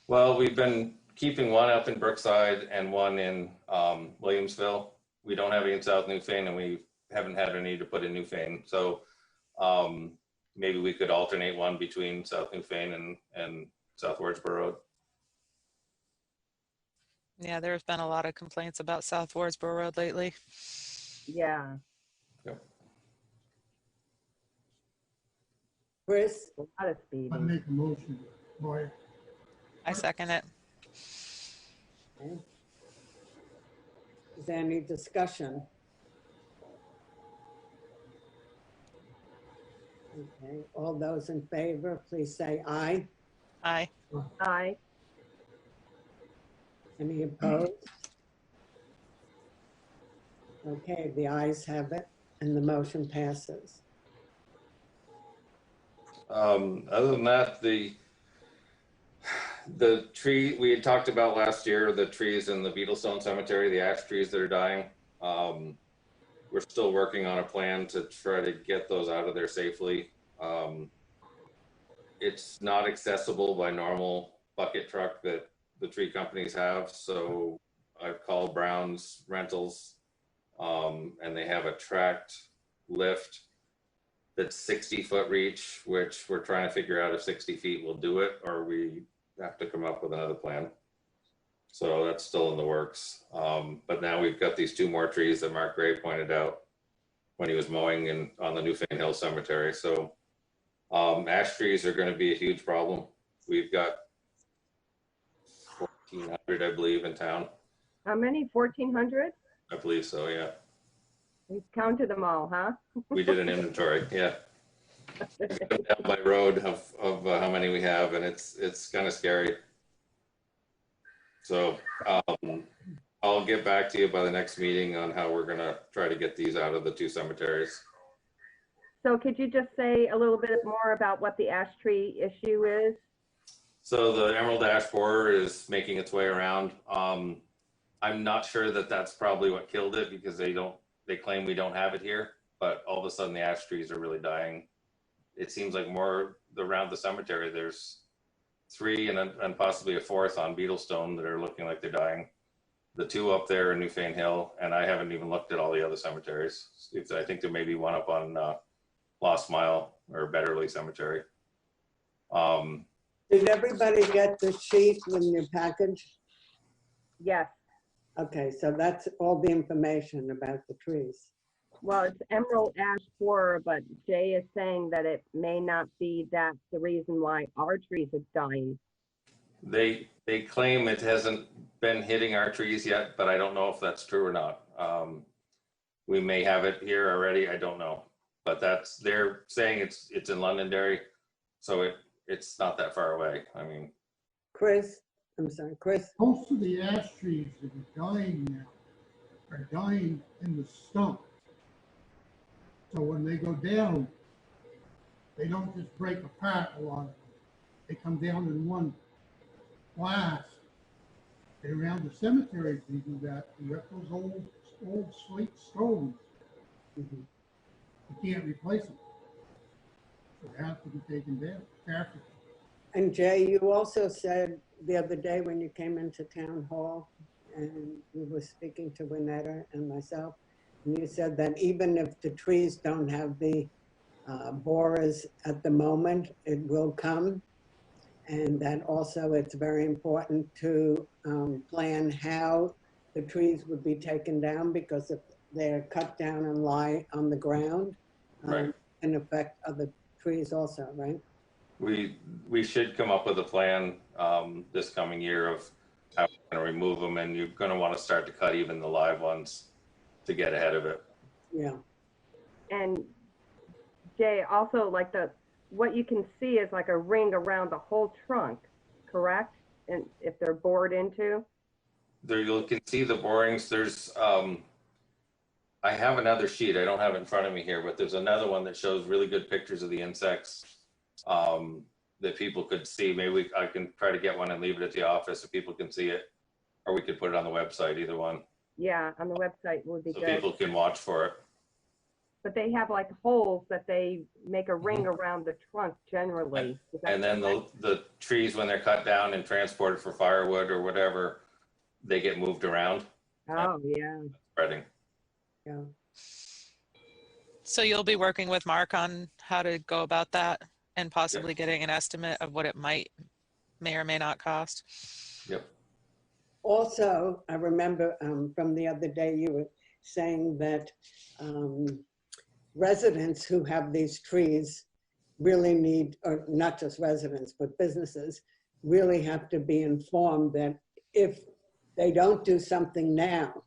Well, we've been keeping one up in Brookside and one in Williamsville. We don't have any in South Newfane, and we haven't had any to put in Newfane. So maybe we could alternate one between South Newfane and South Wardsboro Road. Yeah, there's been a lot of complaints about South Wardsboro Road lately. Yeah. Yep. Chris? A lot of speeding. I make a motion, boy. I second it. Okay. Is there any discussion? Okay, all those in favor, please say aye. Aye. Aye. Any opposed? Okay, the ayes have it and the motion passes. Other than that, the tree we had talked about last year, the trees in the Beetlestone Cemetery, the ash trees that are dying, we're still working on a plan to try to get those out of there safely. It's not accessible by normal bucket truck that the tree companies have, so I've called Brown's Rentals, and they have a tracked lift that's 60-foot reach, which we're trying to figure out if 60 feet will do it, or we have to come up with another plan. So that's still in the works. But now we've got these 2 more trees that Mark Gray pointed out when he was mowing on the Newfane Hill Cemetery. So ash trees are going to be a huge problem. We've got 1,400, I believe, in town. How many? 1,400? I believe so, yeah. We've counted them all, huh? We did an inventory, yeah. I got down by road of how many we have, and it's kind of scary. So I'll get back to you by the next meeting on how we're gonna try to get these out of the 2 cemeteries. So could you just say a little bit more about what the ash tree issue is? So the emerald ash borer is making its way around. I'm not sure that that's probably what killed it, because they claim we don't have it here, but all of a sudden the ash trees are really dying. It seems like more around the cemetery, there's 3 and possibly a 4th on Beetlestone that are looking like they're dying. The 2 up there in Newfane Hill, and I haven't even looked at all the other cemeteries. I think there may be one up on Lost Mile or Betterly Cemetery. Did everybody get the sheet in your package? Yes. Okay, so that's all the information about the trees. Well, it's emerald ash borer, but Jay is saying that it may not be that's the reason why our trees are dying. They claim it hasn't been hitting our trees yet, but I don't know if that's true or not. We may have it here already. I don't know, but they're saying it's in Londonderry, so it's not that far away. I mean, Chris, I'm sorry, Chris. Most of the ash trees that are dying now are dying in the stump. So when they go down, they don't just break apart a lot of them. They come down in one blast. And around the cemeteries, they do that. You got those old slate stones. Mm-hmm. You can't replace them. So they have to be taken down carefully. And Jay, you also said the other day when you came into town hall and you were speaking to Winetta and myself, and you said that even if the trees don't have the borers at the moment, it will come. And that also it's very important to plan how the trees would be taken down, because if they're cut down and lie on the ground, right. can affect other trees also, right? We should come up with a plan this coming year of how we're going to remove them, and you're going to want to start to cut even the live ones to get ahead of it. Yeah. And Jay, also like what you can see is like a ring around the whole trunk, correct? And if they're bored into? There you can see the borings. There's I have another sheet. I don't have it in front of me here, but there's another one that shows really good pictures of the insects that people could see. Maybe I can try to get one and leave it at the office so people can see it, or we could put it on the website, either one. Yeah, on the website would be so good. People can watch for it. But they have like holes that they make a ring around the trunk generally. And then the trees, when they're cut down and transported for firewood or whatever, they get moved around. Oh, yeah. Spreading. Yeah. So you'll be working with Mark on how to go about that and possibly getting an estimate of what it may or may not cost. Yep. Also, I remember from the other day you were saying that residents who have these trees really need, or not just residents, but businesses really have to be informed that if they don't do something now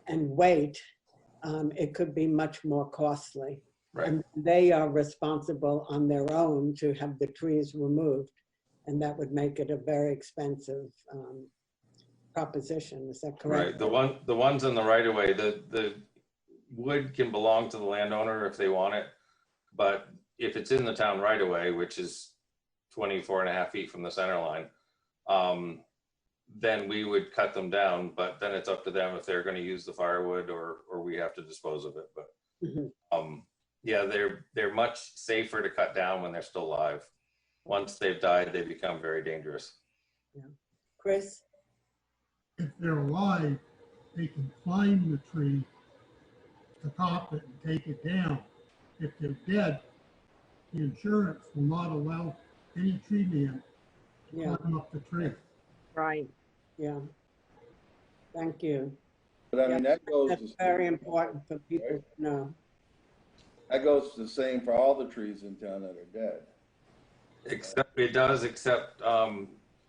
and wait, it could be much more costly. Right. And they are responsible on their own to have the trees removed. And that would make it a very expensive proposition. Is that correct? Right. The ones in the right of way, the wood can belong to the landowner if they want it, but if it's in the town right of way, which is 24.5 feet from the center line, then we would cut them down, but then it's up to them if they're going to use the firewood or we have to dispose of it. But yeah, they're much safer to cut down when they're still live. Once they've died, they become very dangerous. Yeah. Chris? If they're alive, they can climb the tree to top it and take it down. If they're dead, the insurance will not allow any tree man to climb up the tree. Right. Yeah. Thank you. But I mean, that goes. That's very important for people to know. That goes the same for all the trees in town that are dead. Except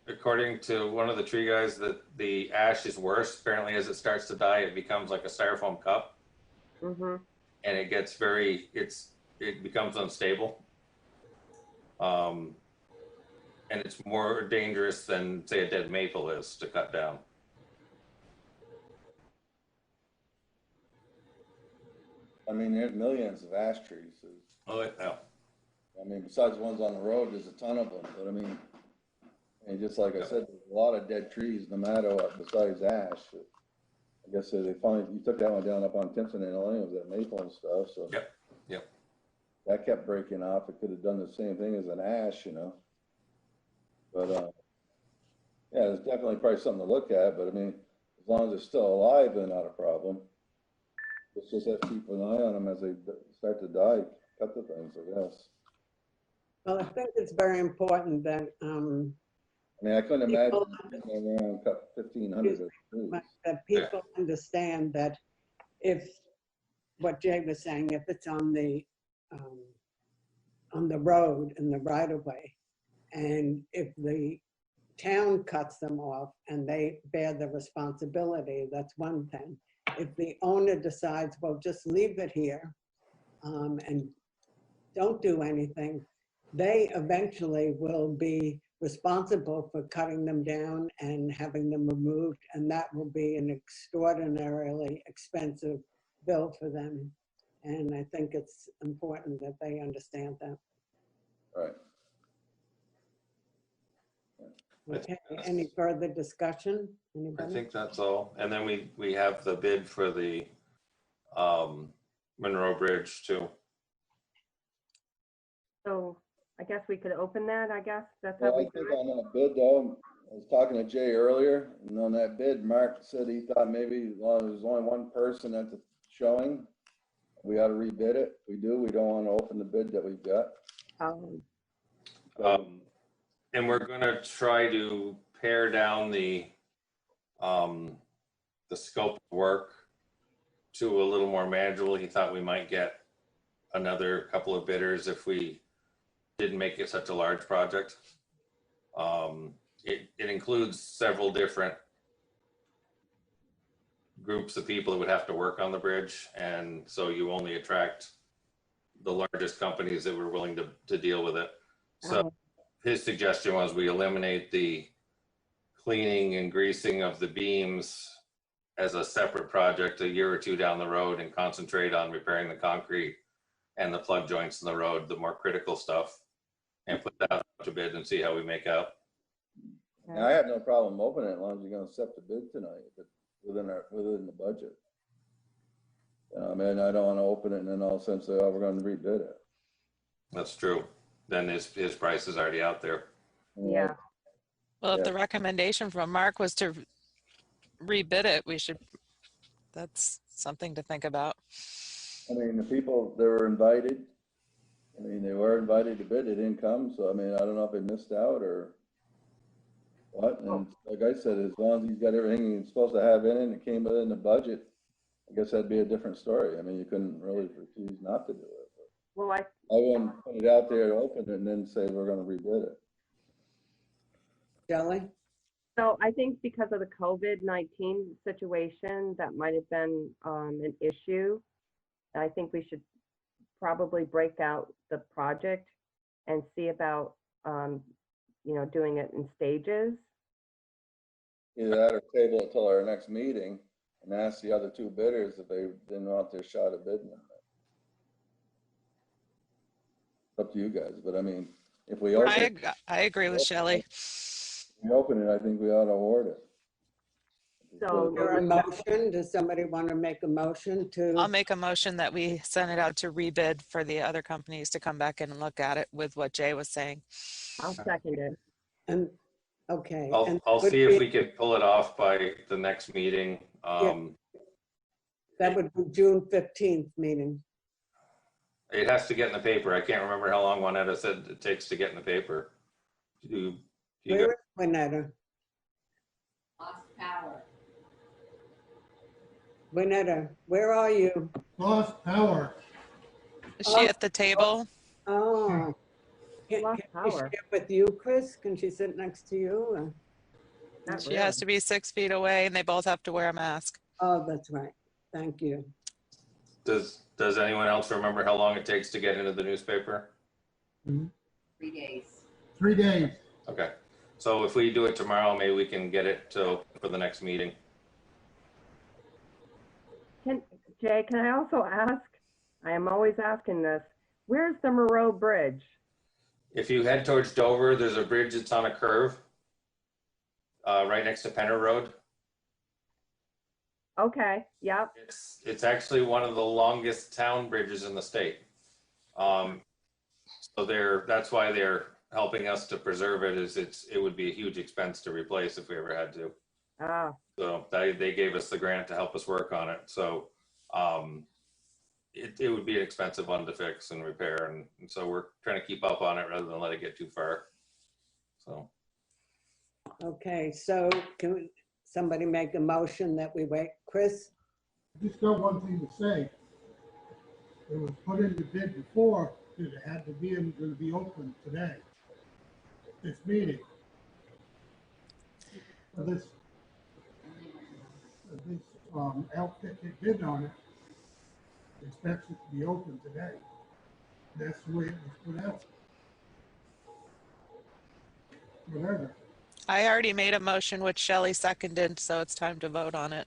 according to one of the tree guys, that the ash is worse. Apparently, as it starts to die, it becomes like a styrofoam cup, and it gets it becomes unstable. And it's more dangerous than, say, a dead maple is to cut down. I mean, there's millions of ash trees. Oh, yeah. I mean, besides the ones on the road, there's a ton of them, but I mean, and just like I said, there's a lot of dead trees, no matter what, besides ash. I guess they finally, you took that one down up on Timpson and Elaine, was that maple and stuff, so. Yep, yep. That kept breaking off. It could have done the same thing as an ash, you know. But, yeah, there's definitely probably something to look at, but I mean, as long as they're still alive, they're not a problem. Let's just have to keep an eye on them as they start to die, cut the things, I guess. Well, I think it's very important that I mean, I couldn't imagine around cut 1,500 of trees. that people understand that if, what Jay was saying, if it's on the road in the right of way, and if the town cuts them off and they bear the responsibility, that's one thing. If the owner decides, well, just leave it here and don't do anything, they eventually will be responsible for cutting them down and having them removed, and that will be an extraordinarily expensive bill for them. And I think it's important that they understand that. Right. Okay, any further discussion? Anybody? I think that's all. And then we have the bid for the Monroe Bridge too. So I guess we could open that, I guess. That's Well, how I we think do it. on that bid though, I was talking to Jay earlier, and on that bid, Mark said he thought maybe as long as there's only one person at the showing, we ought to rebid it. We do, we don't want to open the bid that we've got. And we're gonna try to pare down the scope of work to a little more manageable. He thought we might get another couple of bidders if we didn't make it such a large project. It includes several different groups of people that would have to work on the bridge, and so you only attract the largest companies that were willing to deal with it. So his suggestion was we eliminate the cleaning and greasing of the beams as a separate project a year or two down the road and concentrate on repairing the concrete and the plug joints in the road, the more critical stuff, and put that out to bid and see how we make out. Now, I have no problem opening it as long as you're gonna accept the bid tonight, but within the budget. I mean, I don't want to open it and then all of a sudden say, oh, we're going to rebid it. That's true. Then his price is already out there. Yeah. Well, if the recommendation from Mark was to rebid it, that's something to think about. I mean, the people that were invited, they were invited to bid, they didn't come, so I mean, I don't know if they missed out or what. And like I said, as long as he's got everything he's supposed to have in it and it came within the budget, I guess that'd be a different story. I mean, you couldn't really refuse not to do it. Well, I wouldn't put it out there to open it and then say we're going to rebid it. Shelley? So I think because of the COVID-19 situation, that might have been an issue. I think we should probably break out the project and see about, doing it in stages. Either that or table it till our next meeting and ask the other two bidders if they didn't want their shot at bidding it. Up to you guys, but I mean, if we open I agree with Shelley. we open it, I think we ought to award it. So a motion, does somebody want to make a motion to? I'll make a motion that we send it out to rebid for the other companies to come back in and look at it with what Jay was saying. I'll second it. And okay. I'll see if we could pull it off by the next meeting. That would be June 15th meeting. It has to get in the paper. I can't remember how long Juanetta said it takes to get in the paper. Where is Juanetta? Lost power. Juanetta, where are you? Lost power. Is she at the table? Oh. Can Lost she power. share with you, Chris? Can she sit next to you? She has to be 6 feet away and they both have to wear a mask. Oh, that's right. Thank you. Does anyone else remember how long it takes to get into the newspaper? 3 days. 3 days. Okay. So if we do it tomorrow, maybe we can get it for the next meeting. Jay, can I also ask, I am always asking this. Where's the Moreau Bridge? If you head towards Dover, there's a bridge that's on a curve right next to Penner Road. Okay, yep. It's actually one of the longest town bridges in the state. So that's why they're helping us to preserve it. It would be a huge expense to replace if we ever had to. Ah. So they gave us the grant to help us work on it. So it would be an expensive one to fix and repair, and so we're trying to keep up on it rather than let it get too far. So. Okay, so can somebody make a motion that we wait? Chris? I just got one thing to say. It was put in the bid before that it had to be going to be open today. This meeting. So this outfit that bid on it expects it to be open today. That's the way it was put out. Whatever. I already made a motion which Shelley seconded, so it's time to vote on it.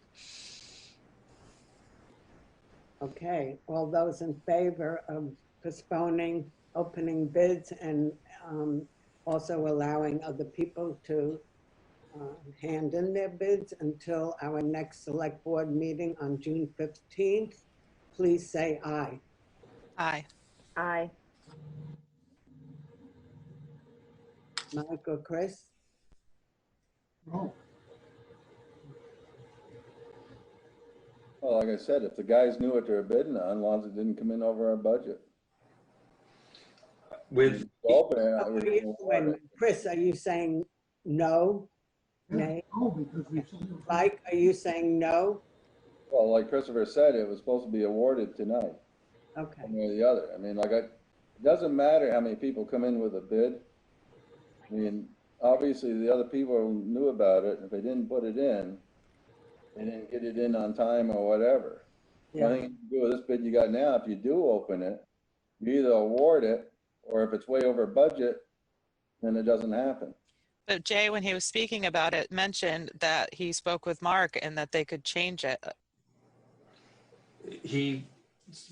Okay, all those in favor of postponing opening bids and also allowing other people to hand in their bids until our next select board meeting on June 15th, please say aye. Aye. Aye. Mike or Chris? No. Well, like I said, if the guys knew what they were bidding on, as long as it didn't come in over our budget. With Chris, are you saying no? Nay? No, because we said it was. Mike, are you saying no? Well, like Christopher said, it was supposed to be awarded tonight. Okay. One way or the other. I mean, it doesn't matter how many people come in with a bid. I mean, obviously the other people knew about it. If they didn't put it in, they didn't get it in on time or whatever. Yeah. The only thing you do with this bid you got now, if you do open it, you either award it, or if it's way over budget, then it doesn't happen. But Jay, when he was speaking about it, mentioned that he spoke with Mark and that they could change it. He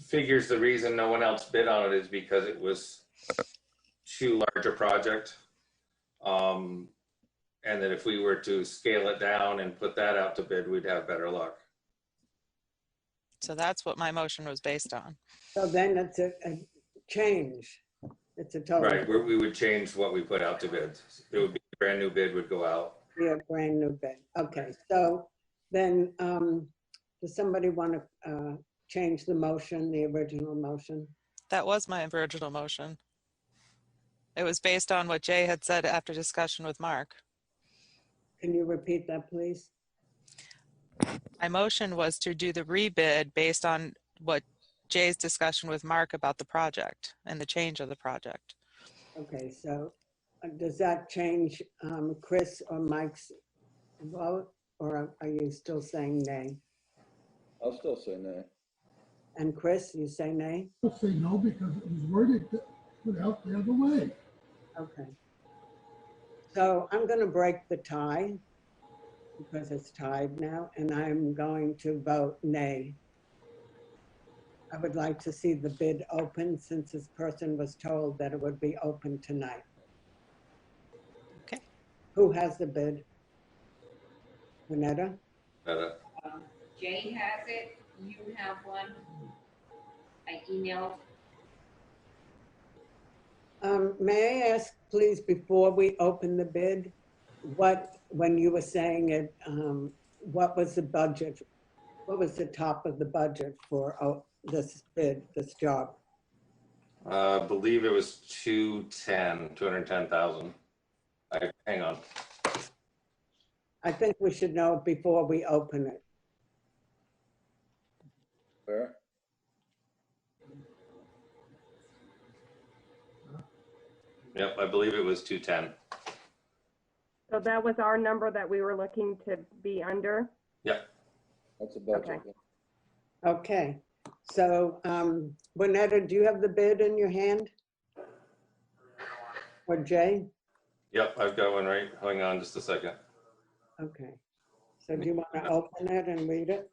figures the reason no one else bid on it is because it was too large a project. And that if we were to scale it down and put that out to bid, we'd have better luck. So that's what my motion was based on. So then it's a change. It's a total. Right, we would change what we put out to bid. It would be a brand new bid would go out. Yeah, brand new bid. Okay, so then does somebody want to change the motion, the original motion? That was my original motion. It was based on what Jay had said after discussion with Mark. Can you repeat that, please? My motion was to do the rebid based on what Jay's discussion with Mark about the project and the change of the project. Okay, so does that change Chris or Mike's vote, or are you still saying nay? I'll still say nay. And Chris, you say nay? I'll say no because it was worded to put out the other way. Okay. So I'm going to break the tie because it's tied now, and I'm going to vote nay. I would like to see the bid open since this person was told that it would be open tonight. Okay. Who has the bid? Renetta? Jay has it. You have one. I emailed. May I ask, please, before we open the bid, when you were saying it, what was the budget? What was the top of the budget for this bid, this job? I believe it was 210,000. Hang on. I think we should know before we open it. Fair. Yep, I believe it was 210. So that was our number that we were looking to be under? Yep. That's a budget. Okay. Okay. So, Renetta, do you have the bid in your hand? Or Jay? Yep, I've got one right. Hang on just a second. Okay. So do you want to open it and read it?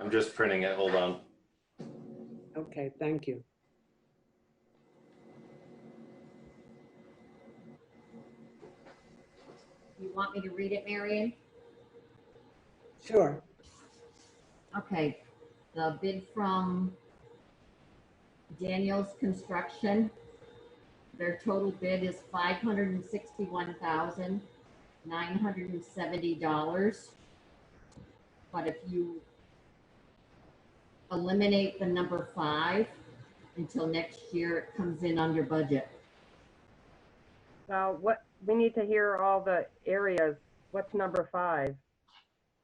I'm just printing it. Hold on. Okay, thank you. You want me to read it, Marion? Sure. Okay, the bid from Daniels Construction, their total bid is $561,970. But if you eliminate the number 5 until next year, it comes in under budget. Now, what, we need to hear all the areas. What's number 5?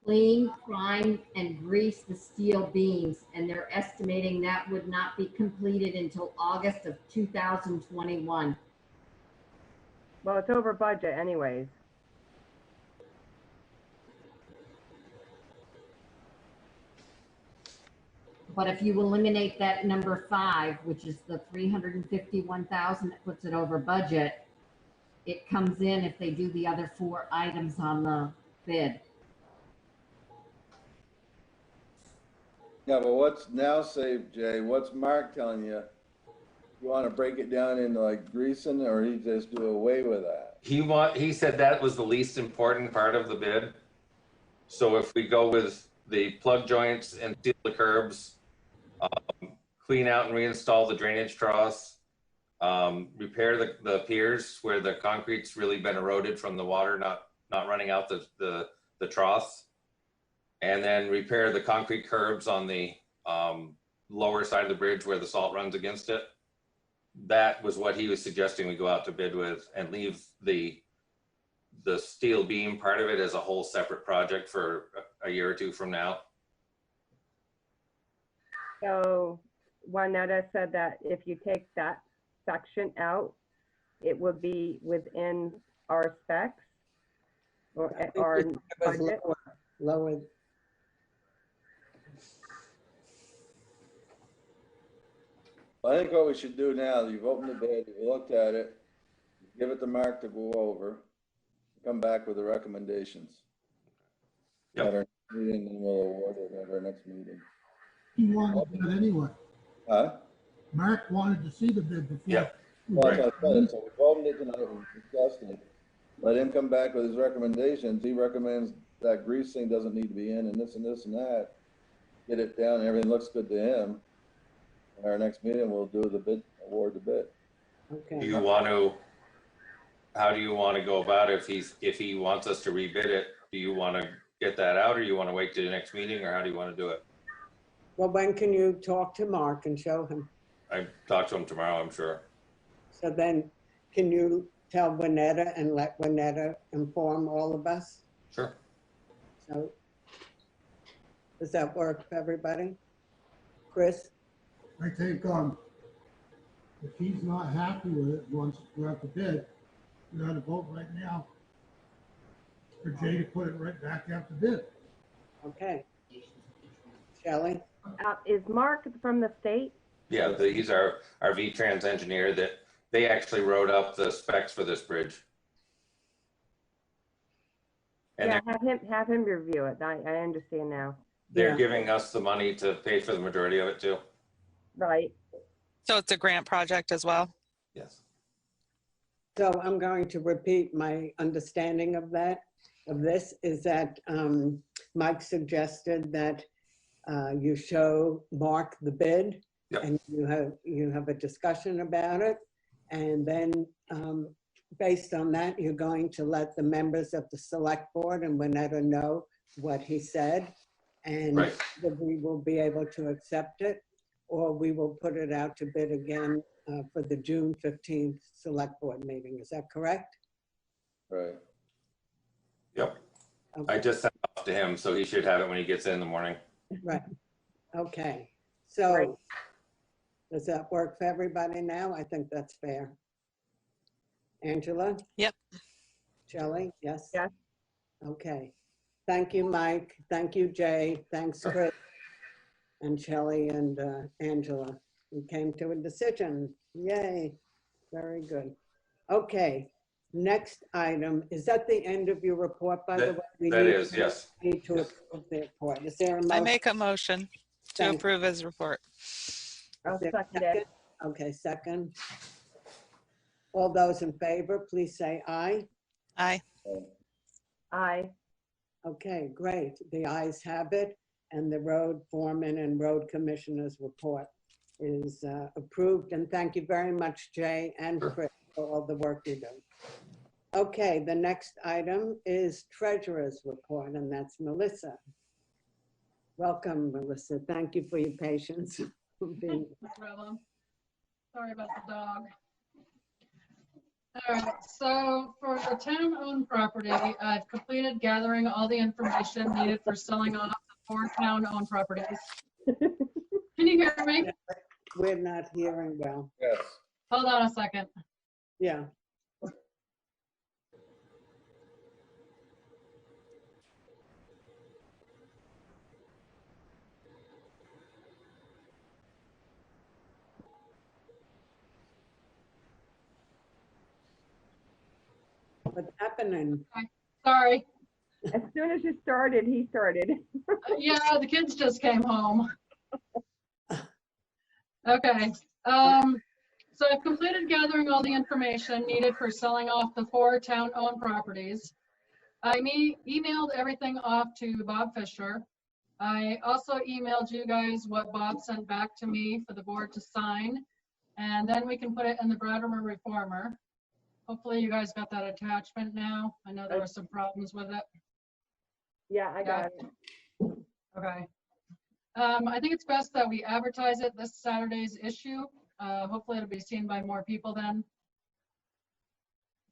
Clean, prime, and grease the steel beams, and they're estimating that would not be completed until August of 2021. Well, it's over budget anyways. But if you eliminate that number 5, which is the 351,000 that puts it over budget, it comes in if they do the other 4 items on the bid. Yeah, but what's now say, Jay, what's Mark telling you? You want to break it down into like greasing, or he just do away with that? He said that was the least important part of the bid. So if we go with the plug joints and seal the curbs, clean out and reinstall the drainage troughs, repair the piers where the concrete's really been eroded from the water not running out the troughs, and then repair the concrete curbs on the lower side of the bridge where the salt runs against it. That was what he was suggesting we go out to bid with, and leave the steel beam part of it as a whole separate project for a year or two from now. So Juanetta said that if you take that section out, it would be within our specs or our budget. Lower. I think what we should do now, you've opened the bid, you've looked at it, give it to Mark to go over, come back with the recommendations. Yep. At our meeting, and we'll award it at our next meeting. He wanted that anyway. Huh? Mark wanted to see the bid before. Yep. Well, that's what I said. So we've opened it tonight, we've discussed it. Let him come back with his recommendations. He recommends that grease thing doesn't need to be in, and this and this and that. Get it down, and everything looks good to him. In our next meeting, we'll do the bid, award the bid. Okay. Do you want to? How do you want to go about it? If he wants us to rebid it, do you want to get that out, or you want to wait to the next meeting, or how do you want to do it? Well, when can you talk to Mark and show him? I talk to him tomorrow, I'm sure. So then, can you tell Juanetta and let Juanetta inform all of us? Sure. So, does that work for everybody? Chris? I think, if he's not happy with it, wants to go out to bid, we ought to vote right now for Jay to put it right back out to bid. Okay. Shelley? Is Mark from the state? Yeah, he's our V-Trans engineer. That they actually wrote up the specs for this bridge. And Yeah, have him review it. I understand now. they're giving us the money to pay for the majority of it too. Right. So it's a grant project as well? Yes. So I'm going to repeat my understanding of this is that Mike suggested that you show Mark the bid. Yep. And you have a discussion about it. And then based on that, you're going to let the members of the select board and Juanetta know what he said. And right. That we will be able to accept it, or we will put it out to bid again for the June 15th select board meeting. Is that correct? Right. Yep. Okay. I just sent it off to him, so he should have it when he gets in the morning. Right. Okay. So right. Does that work for everybody now? I think that's fair. Angela? Yep. Shelley? Yes? Yes. Okay. Thank you, Mike. Thank you, Jay. Thanks, Chris. And Shelley and Angela. We came to a decision. Yay. Very good. Okay. Next item, is that the end of your report, by the way? That is, yes. Need to approve the report. Is there a motion? I make a motion to Thank approve his report. I'll Is there a second it. Okay, second. All those in favor, please say aye. Aye. Aye. Okay, great. The ayes have it, and the road foreman and road commissioner's report is approved. And thank you very much, Jay and Chris, for all the work you do. Okay, the next item is treasurer's report, and that's Melissa. Welcome, Melissa. Thank you for your patience. No problem. Sorry about the dog. All right, so for the town-owned property, I've completed gathering all the information needed for selling off the 4 town-owned properties. Can you hear me? We're not hearing well. Yes. Hold on a second. Yeah. What's happening? Sorry. As soon as you started, he started. Yeah, the kids just came home. Okay. So I've completed gathering all the information needed for selling off the 4 town-owned properties. I emailed everything off to Bob Fisher. I also emailed you guys what Bob sent back to me for the board to sign, and then we can put it in the Bratt Reformer. Hopefully you guys got that attachment now. I know there were some problems with it. Yeah, I got it. Okay. I think it's best that we advertise it this Saturday's issue. Hopefully it'll be seen by more people then.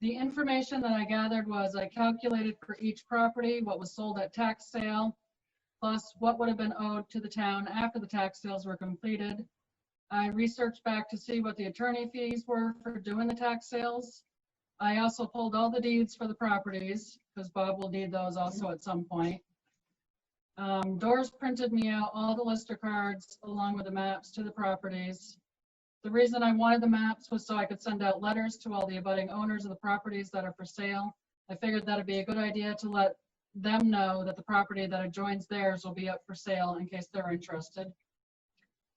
The information that I gathered was I calculated for each property what was sold at tax sale, plus what would have been owed to the town after the tax sales were completed. I researched back to see what the attorney fees were for doing the tax sales. I also pulled all the deeds for the properties because Bob will need those also at some point. Doors printed me out all the lister cards along with the maps to the properties. The reason I wanted the maps was so I could send out letters to all the abutting owners of the properties that are for sale. I figured that'd be a good idea to let them know that the property that adjoins theirs will be up for sale in case they're interested.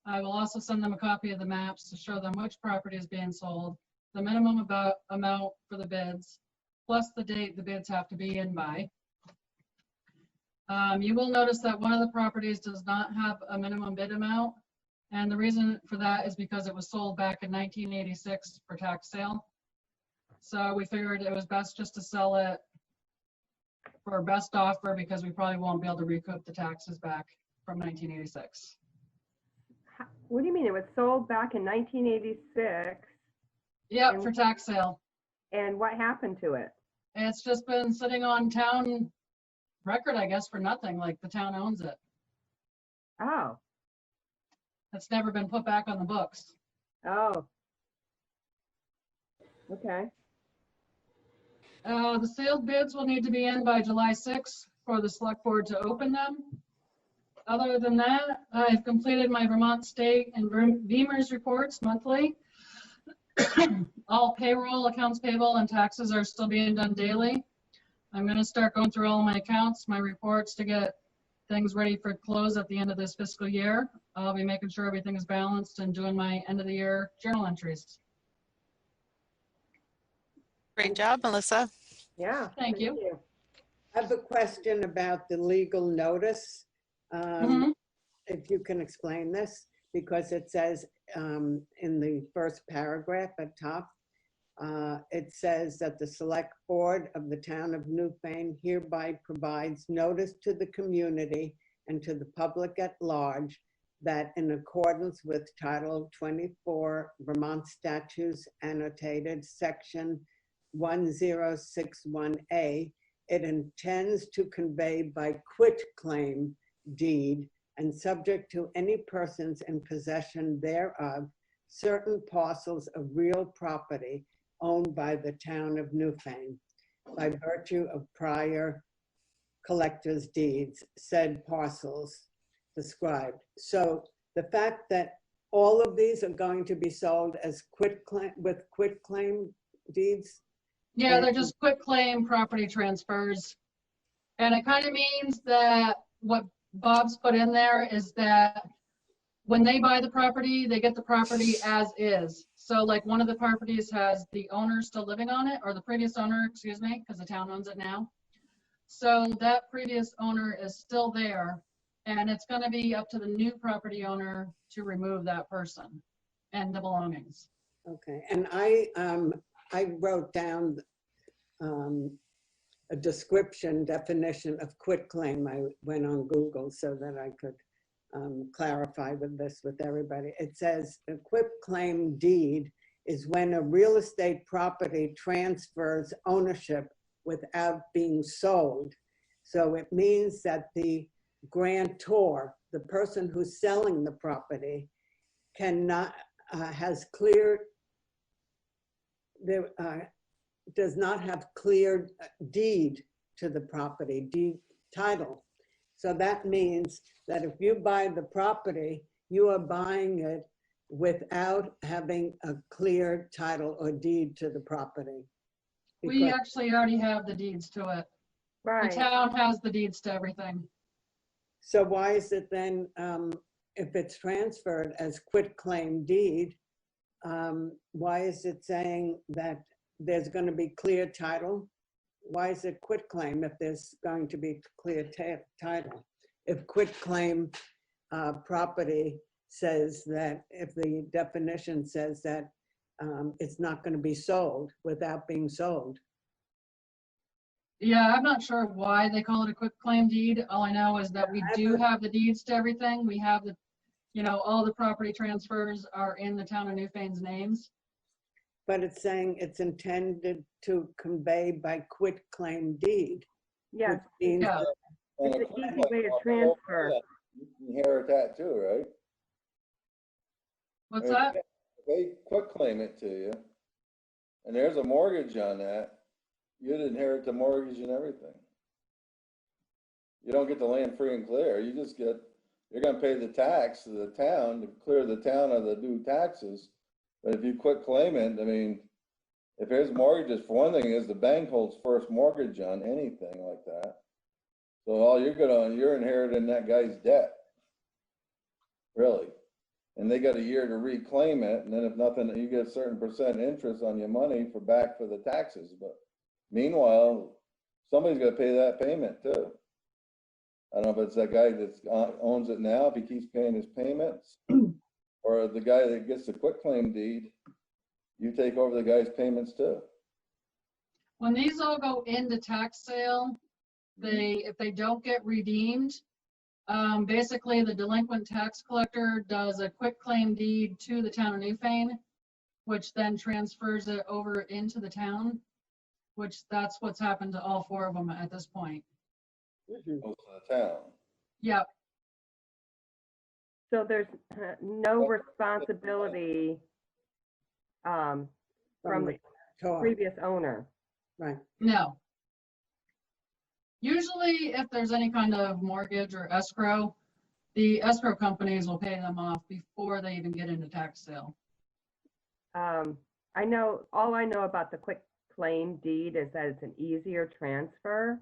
I will also send them a copy of the maps to show them which property is being sold, the minimum amount for the bids, plus the date the bids have to be in by. You will notice that one of the properties does not have a minimum bid amount. And the reason for that is because it was sold back in 1986 for tax sale. So we figured it was best just to sell it for best offer because we probably won't be able to recoup the taxes back from 1986. What do you mean? It was sold back in 1986? Yep, for tax sale. And what happened to it? It's just been sitting on town record, I guess, for nothing, like the town owns it. Oh. It's never been put back on the books. Oh. Okay. The sealed bids will need to be in by July 6th for the select board to open them. Other than that, I've completed my Vermont State and VEMR's reports monthly. All payroll, accounts payable, and taxes are still being done daily. I'm going to start going through all my accounts, my reports to get things ready for close at the end of this fiscal year. I'll be making sure everything is balanced and doing my end of the year journal entries. Great job, Melissa. Yeah. Thank you. I have a question about the legal notice. If you can explain this, because it says in the first paragraph at top, it says that the select board of the town of Newfane hereby provides notice to the community and to the public at large that in accordance with Title 24 Vermont Statutes annotated section 1061A, it intends to convey by quitclaim deed and subject to any persons in possession thereof certain parcels of real property owned by the town of Newfane by virtue of prior collector's deeds, said parcels described. So the fact that all of these are going to be sold as quitclaim deeds, Yeah, they're just quick claim property transfers. And it kind of means that what Bob's put in there is that when they buy the property, they get the property as is. So like one of the properties has the owner still living on it, or the previous owner, excuse me, because the town owns it now. So that previous owner is still there, and it's going to be up to the new property owner to remove that person and the belongings. Okay, and I wrote down a definition of quitclaim. I went on Google so that I could clarify with everybody. It says a quitclaim deed is when a real estate property transfers ownership without being sold. So it means that the grantor, the person who's selling the property, cannot does not have clear deed to the property, deed title. So that means that if you buy the property, you are buying it without having a clear title or deed to the property. We actually already have the deeds to it. Right. The town has the deeds to everything. So why is it then, if it's transferred as quitclaim deed, why is it saying that there's going to be clear title? Why is it quitclaim if there's going to be clear title? If quitclaim property says that, if the definition says that it's not going to be sold without being sold. Yeah, I'm not sure why they call it a quitclaim deed. All I know is that we do have the deeds to everything. We have the, you know, all the property transfers are in the town of Newfane's names. But it's saying it's intended to convey by quitclaim deed. Yes. Means Yeah. It's an easy way to transfer. You can inherit that too, right? What's that? They quitclaim it to you, and there's a mortgage on that. You'd inherit the mortgage and everything. You don't get the land free and clear. You just get, you're gonna pay the tax to the town to clear the town of the due taxes. But if you quitclaim it, I mean, if there's mortgages, for one thing is the bank holds first mortgage on anything like that. So all you're inheriting that guy's debt, really. And they got a year to reclaim it, and then if nothing, you get a certain percent interest on your money back for the taxes. But meanwhile, somebody's got to pay that payment too. I don't know if it's that guy that owns it now, if he keeps paying his payments, or the guy that gets the quitclaim deed, you take over the guy's payments too. When these all go into tax sale, if they don't get redeemed, basically the delinquent tax collector does a quitclaim deed to the town of Newfane, which then transfers it over into the town, which that's what's happened to all four of them at this point. Goes to the town. Yep. So there's no responsibility from the previous owner. Right. No. Usually if there's any kind of mortgage or escrow, the escrow companies will pay them off before they even get into tax sale. All I know about the quitclaim deed is that it's an easier transfer.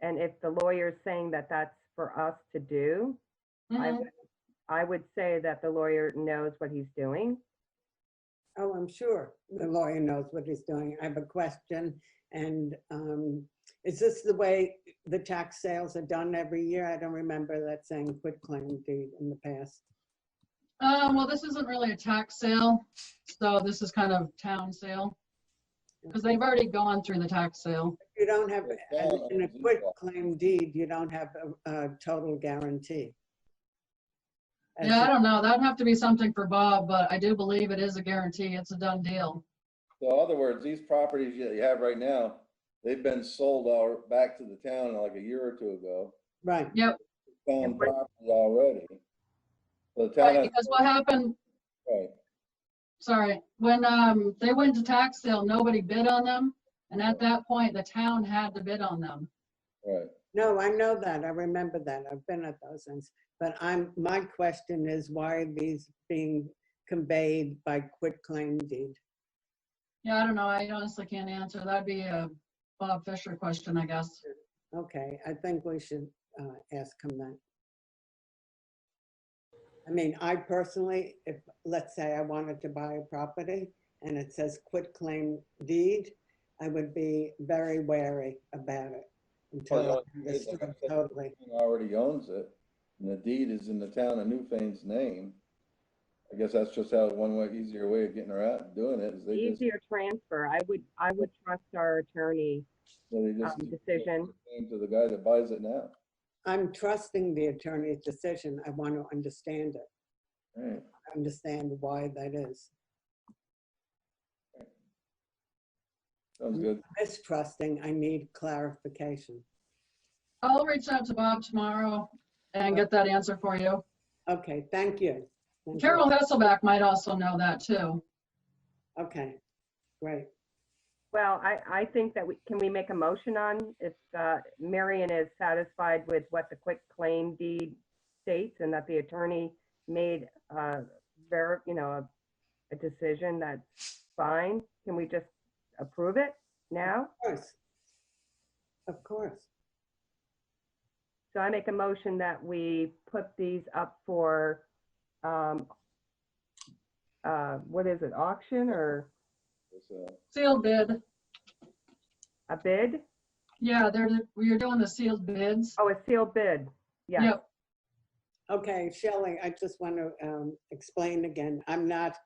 And if the lawyer's saying that that's for us to do, I would say that the lawyer knows what he's doing. Oh, I'm sure the lawyer knows what he's doing. I have a question. And is this the way the tax sales are done every year? I don't remember that saying quitclaim deed in the past. Well, this isn't really a tax sale. So this is kind of town sale. Because they've already gone through the tax sale. You don't have, in a quitclaim deed, you don't have a total guarantee. Yeah, I don't know. That'd have to be something for Bob, but I do believe it is a guarantee. It's a done deal. So in other words, these properties that you have right now, they've been sold back to the town like a year or two ago. Right. Yep. Town property already. So the town right, because what happened, right. Sorry, when they went to tax sale, nobody bid on them. And at that point, the town had to bid on them. Right. No, I know that. I remember that. I've been at those things. But my question is, why are these being conveyed by quitclaim deed? Yeah, I don't know. I honestly can't answer. That'd be a Bob Fisher question, I guess. Okay, I think we should ask him that. I mean, I personally, if, let's say I wanted to buy a property and it says quit claim deed, I would be very wary about it until I understood totally. Already owns it, and the deed is in the town of Newfane's name. I guess that's just how easier way of getting around doing it is they Easier transfer. I would trust our attorney decision. To the guy that buys it now. I'm trusting the attorney's decision. I want to understand it. Right. Understand why that is. Sounds good. Mistrusting, I need clarification. I'll reach out to Bob tomorrow and get that answer for you. Okay, thank you. Carol Hasselback might also know that too. Okay, great. Well, I think that can we make a motion on if Marion is satisfied with what the quit claim deed states and that the attorney made a decision that's fine. Can we just approve it now? Of course. Of course. So I make a motion that we put these up for what is it, auction or sealed bid? A bid? Yeah, we are doing the sealed bids. Oh, a sealed bid. Yeah. Yep. Okay, Shelley, I just want to explain again. I'm not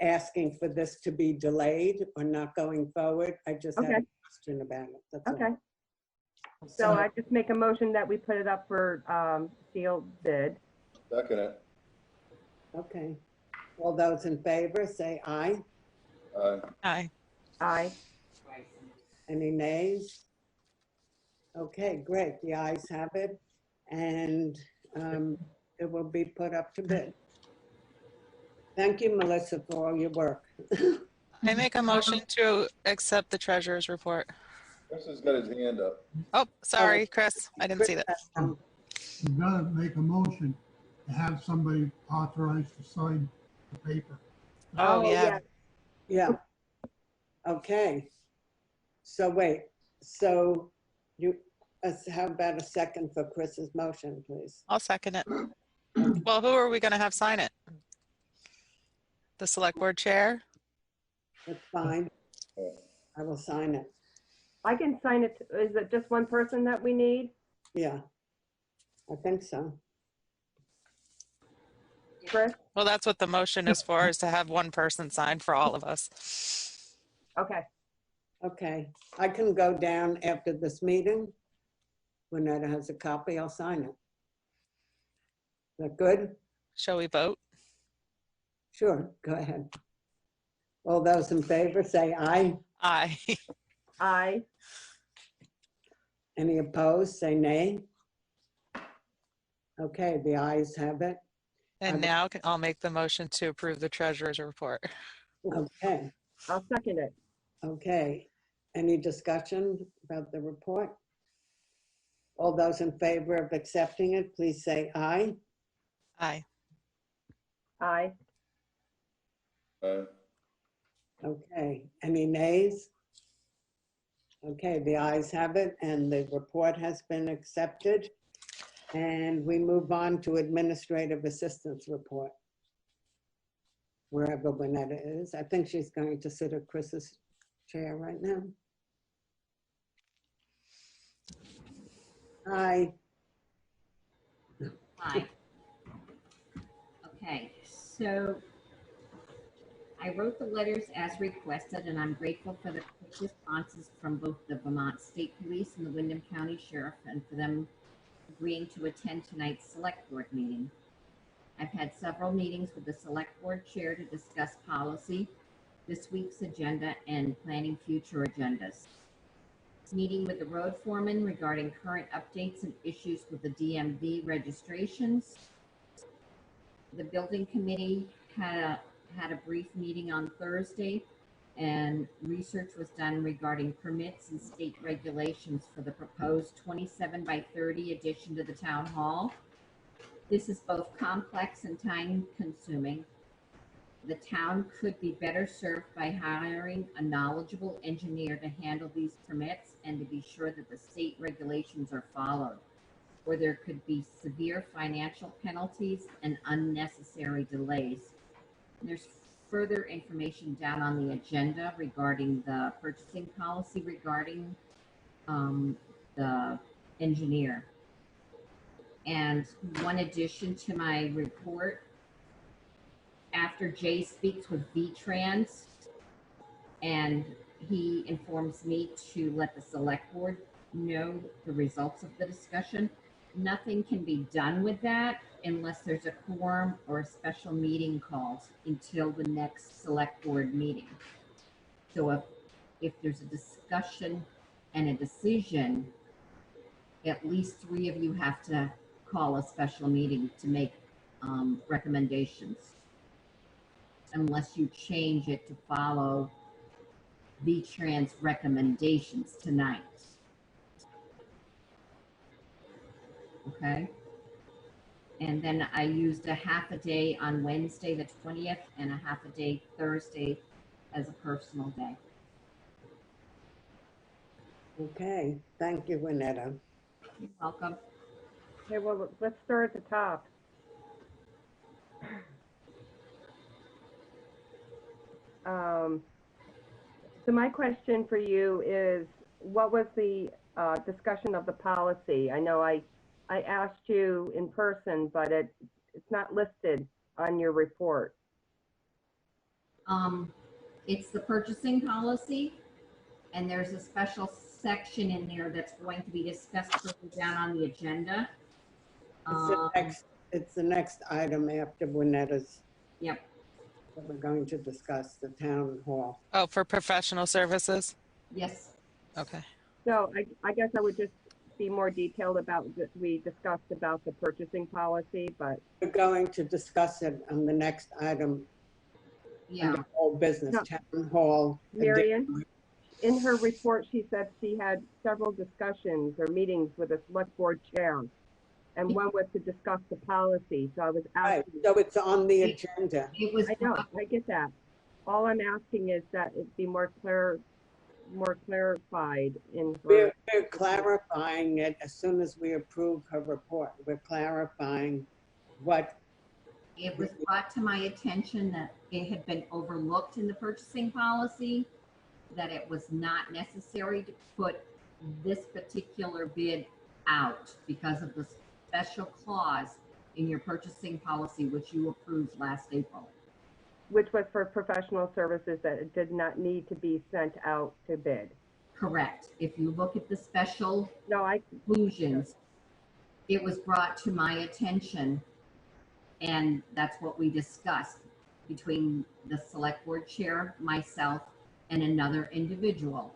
asking for this to be delayed or not going forward. I just have a question about it. That's okay. all. So I just make a motion that we put it up for sealed bid. Second it. Okay. All those in favor, say aye. Aye. Aye. Aye. Any nays? Okay, great. The ayes have it. And it will be put up to bid. Thank you, Melissa, for all your work. I make a motion to accept the treasurer's report. Chris has got his hand up. Oh, sorry, Chris. I didn't see that. You gotta make a motion to have somebody authorized to sign the paper. Oh, yeah. Yeah. Okay. So wait, so how about a second for Chris's motion, please? I'll second it. Well, who are we going to have sign it? The select board chair? That's fine. I will sign it. I can sign it. Is it just one person that we need? Yeah, I think so. Chris? Well, that's what the motion is for, is to have one person sign for all of us. Okay. Okay, I can go down after this meeting. When Etta has a copy, I'll sign it. Is that good? Shall we vote? Sure, go ahead. All those in favor say aye. Aye. Aye. Any opposed, say nay. Okay, the ayes have it. And now I'll make the motion to approve the treasurer's report. Okay. I'll second it. Okay, any discussion about the report? All those in favor of accepting it, please say aye. Aye. Aye. Aye. Okay, any nays? Okay, the ayes have it and the report has been accepted. And we move on to administrative assistance report. Wherever Winetta is. I think she's going to sit at Chris's chair right now. Hi. Hi. Okay, so I wrote the letters as requested, and I'm grateful for the quick responses from both the Vermont State Police and the Windham County Sheriff, and for them agreeing to attend tonight's select board meeting. I've had several meetings with the select board chair to discuss policy, this week's agenda, and planning future agendas. Meeting with the road foreman regarding current updates and issues with the DMV registrations. The building committee had a brief meeting on Thursday, and research was done regarding permits and state regulations for the proposed 27 by 30 addition to the town hall. This is both complex and time consuming. the town could be better served by hiring a knowledgeable engineer to handle these permits and to be sure that the state regulations are followed. Or there could be severe financial penalties and unnecessary delays. And there's further information down on the agenda regarding the purchasing policy regarding the engineer. And one addition to my report, after Jay speaks with V-Trans and he informs me to let the select board know the results of the discussion, nothing can be done with that unless there's a quorum or a special meeting called until the next select board meeting. So if there's a discussion and a decision, at least 3 of you have to call a special meeting to make recommendations, unless you change it to follow V-Trans recommendations tonight. Okay? And then I used a half a day on Wednesday, the 20th, and a half a day Thursday as a personal day. Okay, thank you, Winetta. You're welcome. Okay, well, let's start at the top. So my question for you is, what was the discussion of the policy? I know I asked you in person, but it's not listed on your report. It's the purchasing policy, and there's a special section in there that's going to be discussed further down on the agenda. It's the next item after Winetta's. Yep. That we're going to discuss, the town hall. Oh, for professional services? Yes. Okay. So I guess I would just be more detailed about that. We discussed about the purchasing policy, but we're going to discuss it on the next item. Yeah. The whole business, no. Town hall. Marion, in her report, she said she had several discussions or meetings with the select board chair, and one was to discuss the policy. So I was asking. Right. So it's on the agenda. It was. I know. I get that. All I'm asking is that it be more clarified in. We're clarifying it as soon as we approve her report. We're clarifying what. It was brought to my attention that it had been overlooked in the purchasing policy, that it was not necessary to put this particular bid out because of the special clause in your purchasing policy, which you approved last April. Which was for professional services that it did not need to be sent out to bid. Correct. If you look at the special conclusions, it was brought to my attention, and that's what we discussed between the select board chair, myself, and another individual,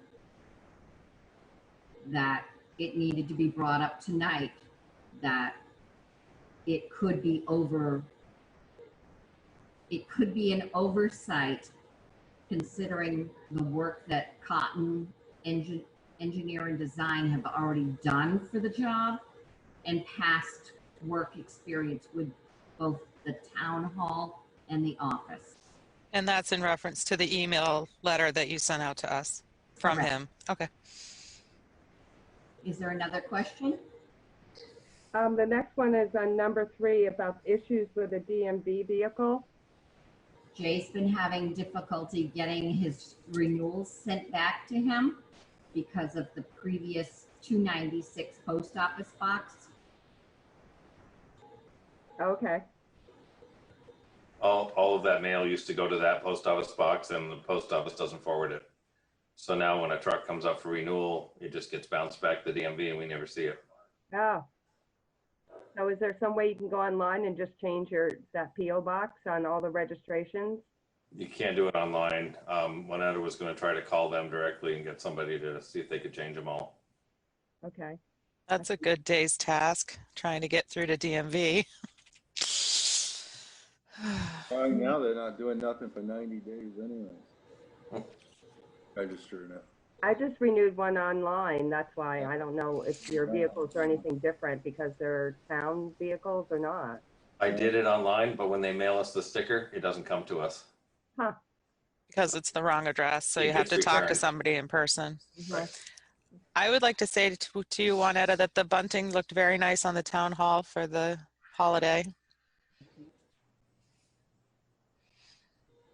that it needed to be brought up tonight, that it could be an oversight considering the work that Cotton Engineer and Design have already done for the job and past work experience with both the town hall and the office. And that's in reference to the email letter that you sent out to us from Correct. him. Okay. Is there another question? The next one is on number 3 about issues with the DMV vehicle. Jay's been having difficulty getting his renewals sent back to him because of the previous 296 post office box. Okay. All of that mail used to go to that post office box, and the post office doesn't forward it. So now when a truck comes up for renewal, it just gets bounced back to the DMV and we never see it. Oh. So is there some way you can go online and just change that PO box on all the registrations? You can't do it online. Winetta was going to try to call them directly and get somebody to see if they could change them all. Okay. That's a good day's task, trying to get through to DMV. Right now, they're not doing nothing for 90 days anyway. Registering it. I just renewed one online. That's why I don't know if your vehicles are anything different because they're town vehicles or not. I did it online, but when they mail us the sticker, it doesn't come to us. Huh. because it's the wrong address. So you It have gets to talk to returned. somebody in person. Right. I would like to say to you, Juanetta, that the bunting looked very nice on the town hall for the holiday.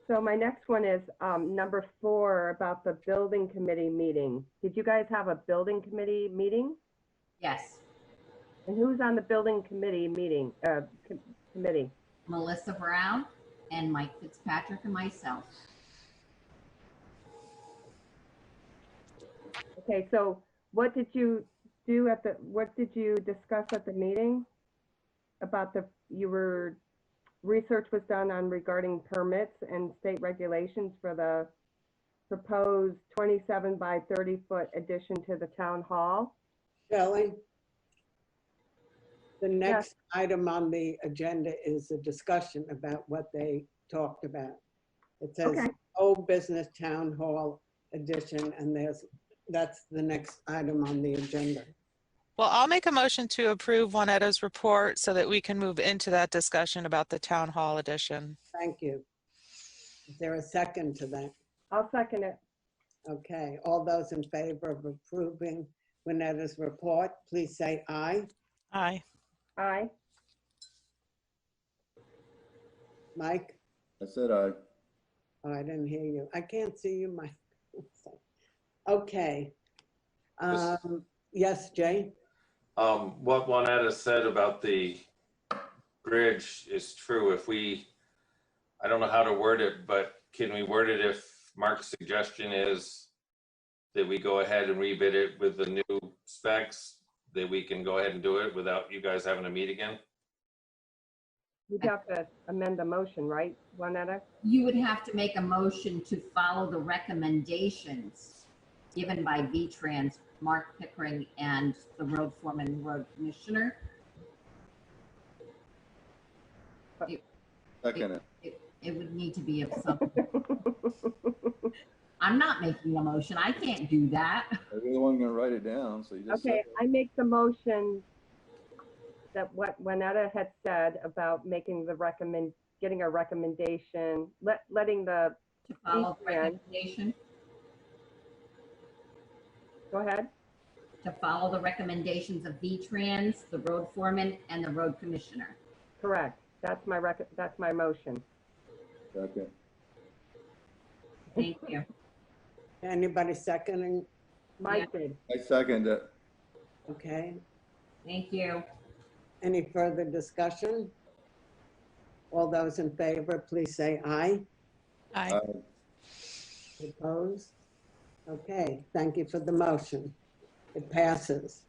So my next one is number 4 about the building committee meeting. Did you guys have a building committee meeting? Yes, And who's on the building committee meeting, committee? Melissa Brown and Mike Fitzpatrick and myself. Okay, so what did you do what did you discuss at the meeting? About research was done on regarding permits and state regulations for the proposed 27 by 30 foot addition to the town hall. Shelley, the next item on the agenda is a discussion about what they talked about. It says old business town hall addition, and that's the next item on the agenda. Well, I'll make a motion to approve Juanetta's report so that we can move into that discussion about the town hall edition. Thank you. Is there a second to that? I'll second it. Okay, all those in favor of approving Juanetta's report, please say aye. Aye. Aye. Mike? I said aye. Oh, I didn't hear you. I can't see you, Mike. Okay. Yes, Jay? What Juanetta said about the bridge is true. I don't know how to word it, but can we word it if Mark's suggestion is that we go ahead and rebid it with the new specs, that we can go ahead and do it without you guys having to meet again? You'd have to amend the motion, right, Juanetta? You would have to make a motion to follow the recommendations given by V-Trans, Mark Pickering, and the road foreman and road commissioner. Second It would need to be of something. I'm not making a motion. I can't do that. You're the one gonna write it down, so you just. Okay, I make the motion that what Juanetta had said about making getting a recommendation, letting the. To follow the recommendation. Go ahead. To follow the recommendations of V-Trans, the road foreman, and the road commissioner. Correct. That's my motion. Second. Thank you. Anybody seconding? Mike did. I second it. Okay. Thank you. Any further discussion? All those in favor, please say aye. Aye. Opposed? Okay, thank you for the motion. It passes.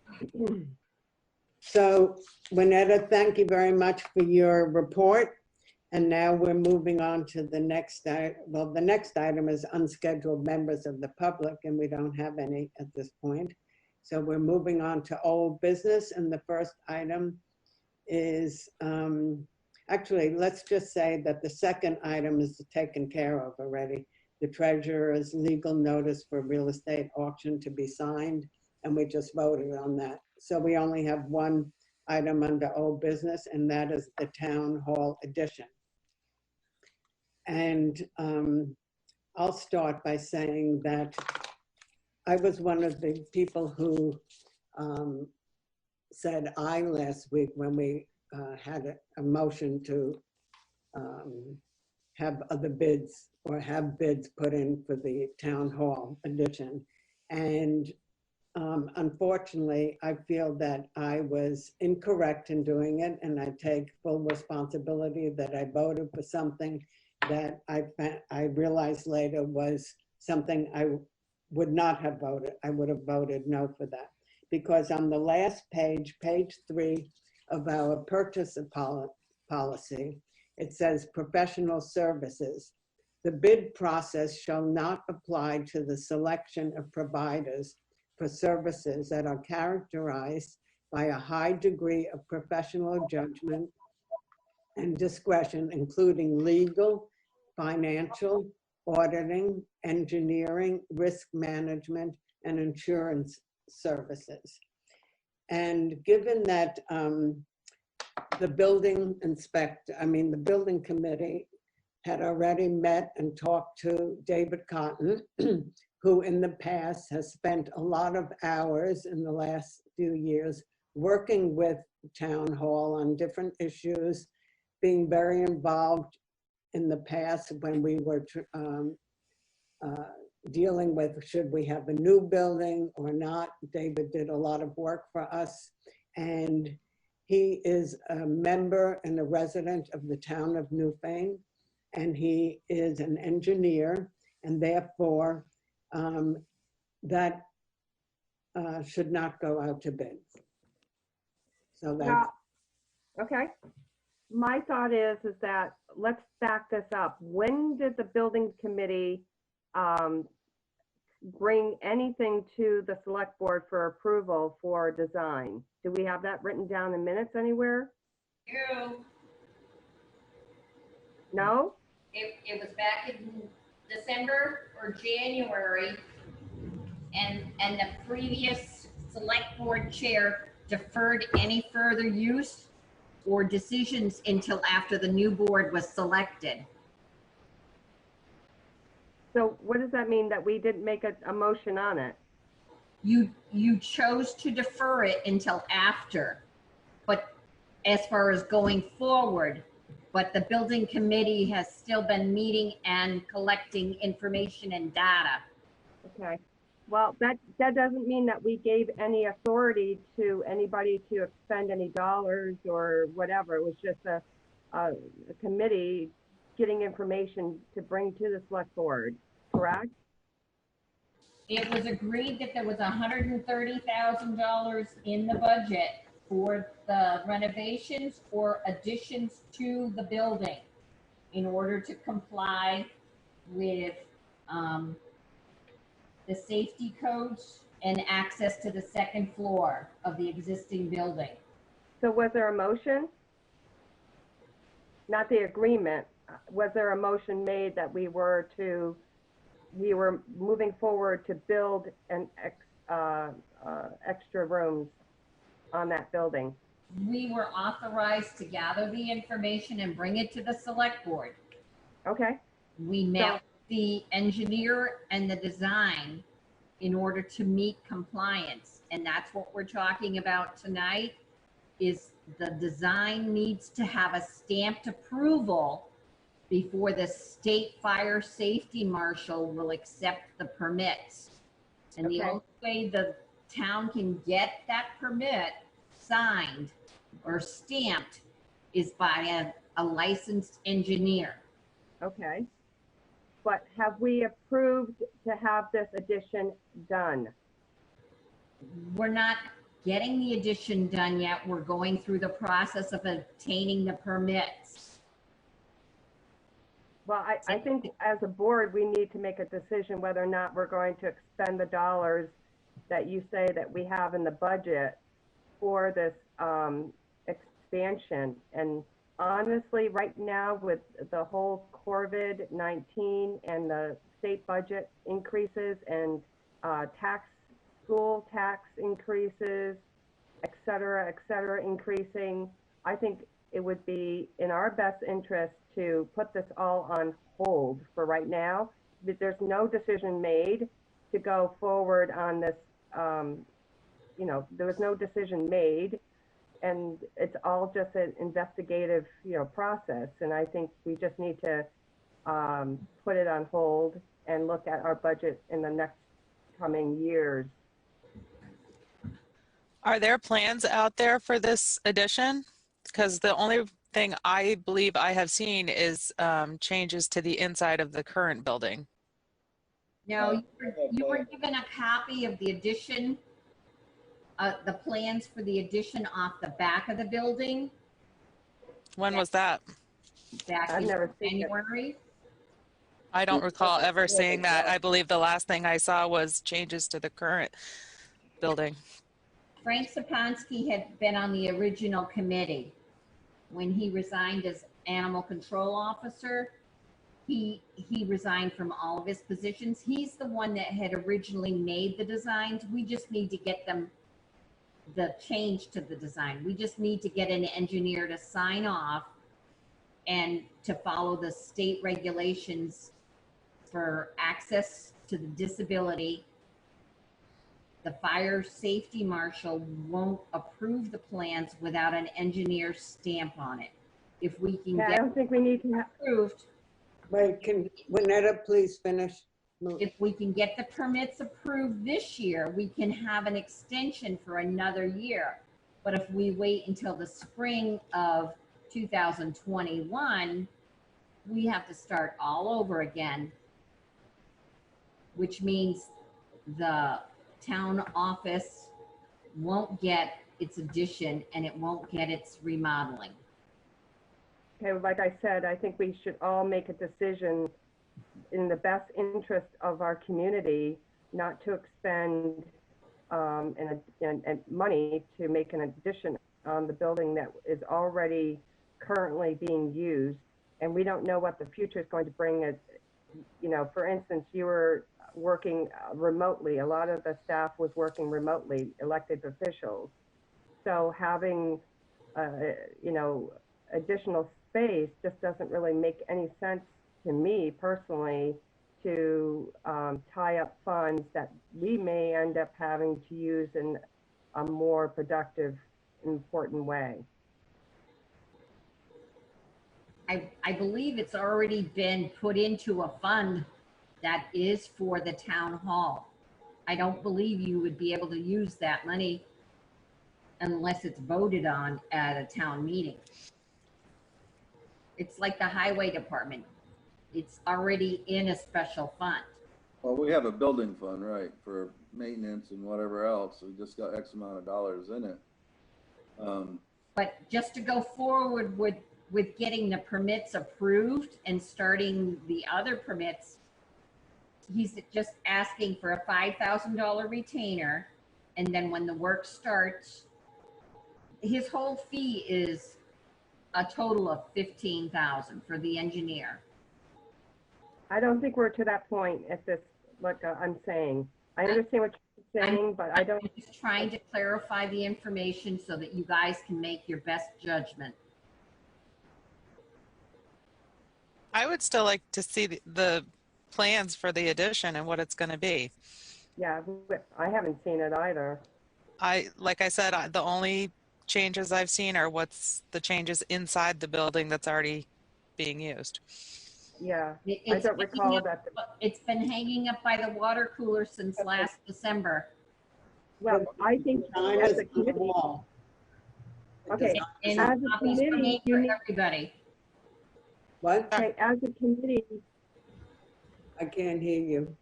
So, Juanetta, thank you very much for your report. And now we're moving on to the next, well, the next item is unscheduled members of the public, and we don't have any at this point. So we're moving on to old business, and the first item is, actually, let's just say that the second item is taken care of already. The treasurer's legal notice for real estate auction to be signed, and we just voted on that. So we only have one item under old business, and that is the town hall addition. And I'll start by saying that I was one of the people who said aye last week when we had a motion to have other bids or have bids put in for the town hall addition. And unfortunately, I feel that I was incorrect in doing it, and I take full responsibility that I voted for something that I realized later was something I would not have voted. I would have voted no for that. Because on the last page, page 3 of our purchase policy, it says professional services. The bid process shall not apply to the selection of providers for services that are characterized by a high degree of professional judgment and discretion, including legal, financial, auditing, engineering, risk management, and insurance services. And given that the building committee had already met and talked to David Cotton, who in the past has spent a lot of hours in the last few years working with Town Hall on different issues, being very involved in the past when we were dealing with should we have a new building or not. David did a lot of work for us, and he is a member and a resident of the town of Newfane, and he is an engineer, and therefore that should not go out to bid. So that's okay. My thought is that let's back this up. When did the building committee bring anything to the select board for approval for design? Do we have that written down in minutes anywhere? No? It was back in December or January, and the previous select board chair deferred any further use or decisions until after the new board was selected. So what does that mean, that we didn't make a motion on it? You chose to defer it until after, but as far as going forward, but the building committee has still been meeting and collecting information and data. Okay. Well, that doesn't mean that we gave any authority to anybody to expend any dollars or whatever. It was just a committee getting information to bring to the select board, correct? It was agreed that there was $130,000 in the budget for the renovations or additions to the building in order to comply with the safety codes and access to the second floor of the existing building. So was there a motion? Not the agreement. Was there a motion made that we were moving forward to build an extra rooms on that building? We were authorized to gather the information and bring it to the select board. Okay. We met with the engineer and the design in order to meet compliance. And that's what we're talking about tonight, is the design needs to have a stamped approval before the state fire safety marshal will accept the permits. And the only way the town can get that permit signed or stamped is by a licensed engineer. Okay. But have we approved to have this addition done? We're not getting the addition done yet. We're going through the process of obtaining the permits. Well, I think as a board, we need to make a decision whether or not we're going to expend the dollars that you say that we have in the budget for this expansion. And honestly, right now with the whole COVID-19 and the state budget increases and school tax increases, et cetera, increasing, I think it would be in our best interest to put this all on hold for right now. There's no decision made to go forward on this. There was no decision made, and it's all just an investigative, process. And I think we just need to put it on hold and look at our budget in the next coming years. Are there plans out there for this addition? Because the only thing I believe I have seen is changes to the inside of the current building. No, you were given a copy of the addition, the plans for the addition off the back of the building. When was that? Back in January. I don't recall ever seeing that. I believe the last thing I saw was changes to the current building. Frank Saponsky had been on the original committee. When he resigned as animal control officer, he resigned from all of his positions. He's the one that had originally made the designs. We just need to get them the change to the design. We just need to get an engineer to sign off and to follow the state regulations for access to the disability. The fire safety marshal won't approve the plans without an engineer's stamp on it. If we can Yeah, I get don't think we need to have, approved, Wait, can Winetta please finish? if we can get the permits approved this year, we can have an extension for another year. But if we wait until the spring of 2021, we have to start all over again, which means the town office won't get its addition and it won't get its remodeling. okay, like I said, I think we should all make a decision in the best interest of our community, not to expend and money to make an addition on the building that is already currently being used. And we don't know what the future is going to bring. You know, for instance, you were working remotely. A lot of the staff was working remotely, elected officials. So having, you know, additional space just doesn't really make any sense to me personally to tie up funds that we may end up having to use in a more productive, important way. I believe it's already been put into a fund that is for the town hall. I don't believe you would be able to use that money unless it's voted on at a town meeting. It's like the highway department. It's already in a special fund. Well, we have a building fund, right, for maintenance and whatever else. We just got X amount of dollars in it. But just to go forward with getting the permits approved and starting the other permits, he's just asking for a $5,000 retainer. And then when the work starts, his whole fee is a total of $15,000 for the engineer. I don't think we're to that point at this, like I'm saying. I understand what you're saying, but I don't. I'm just trying to clarify the information so that you guys can make your best judgment. I would still like to see the plans for the addition and what it's going to be. Yeah, I haven't seen it either. Like I said, the only changes I've seen are what's the changes inside the building that's already being used. Yeah, I don't recall that. It's been hanging up by the water cooler since last December. Well, I think as a committee. Okay, and as a committee, you need everybody. What? Okay, as a committee. I can't hear you.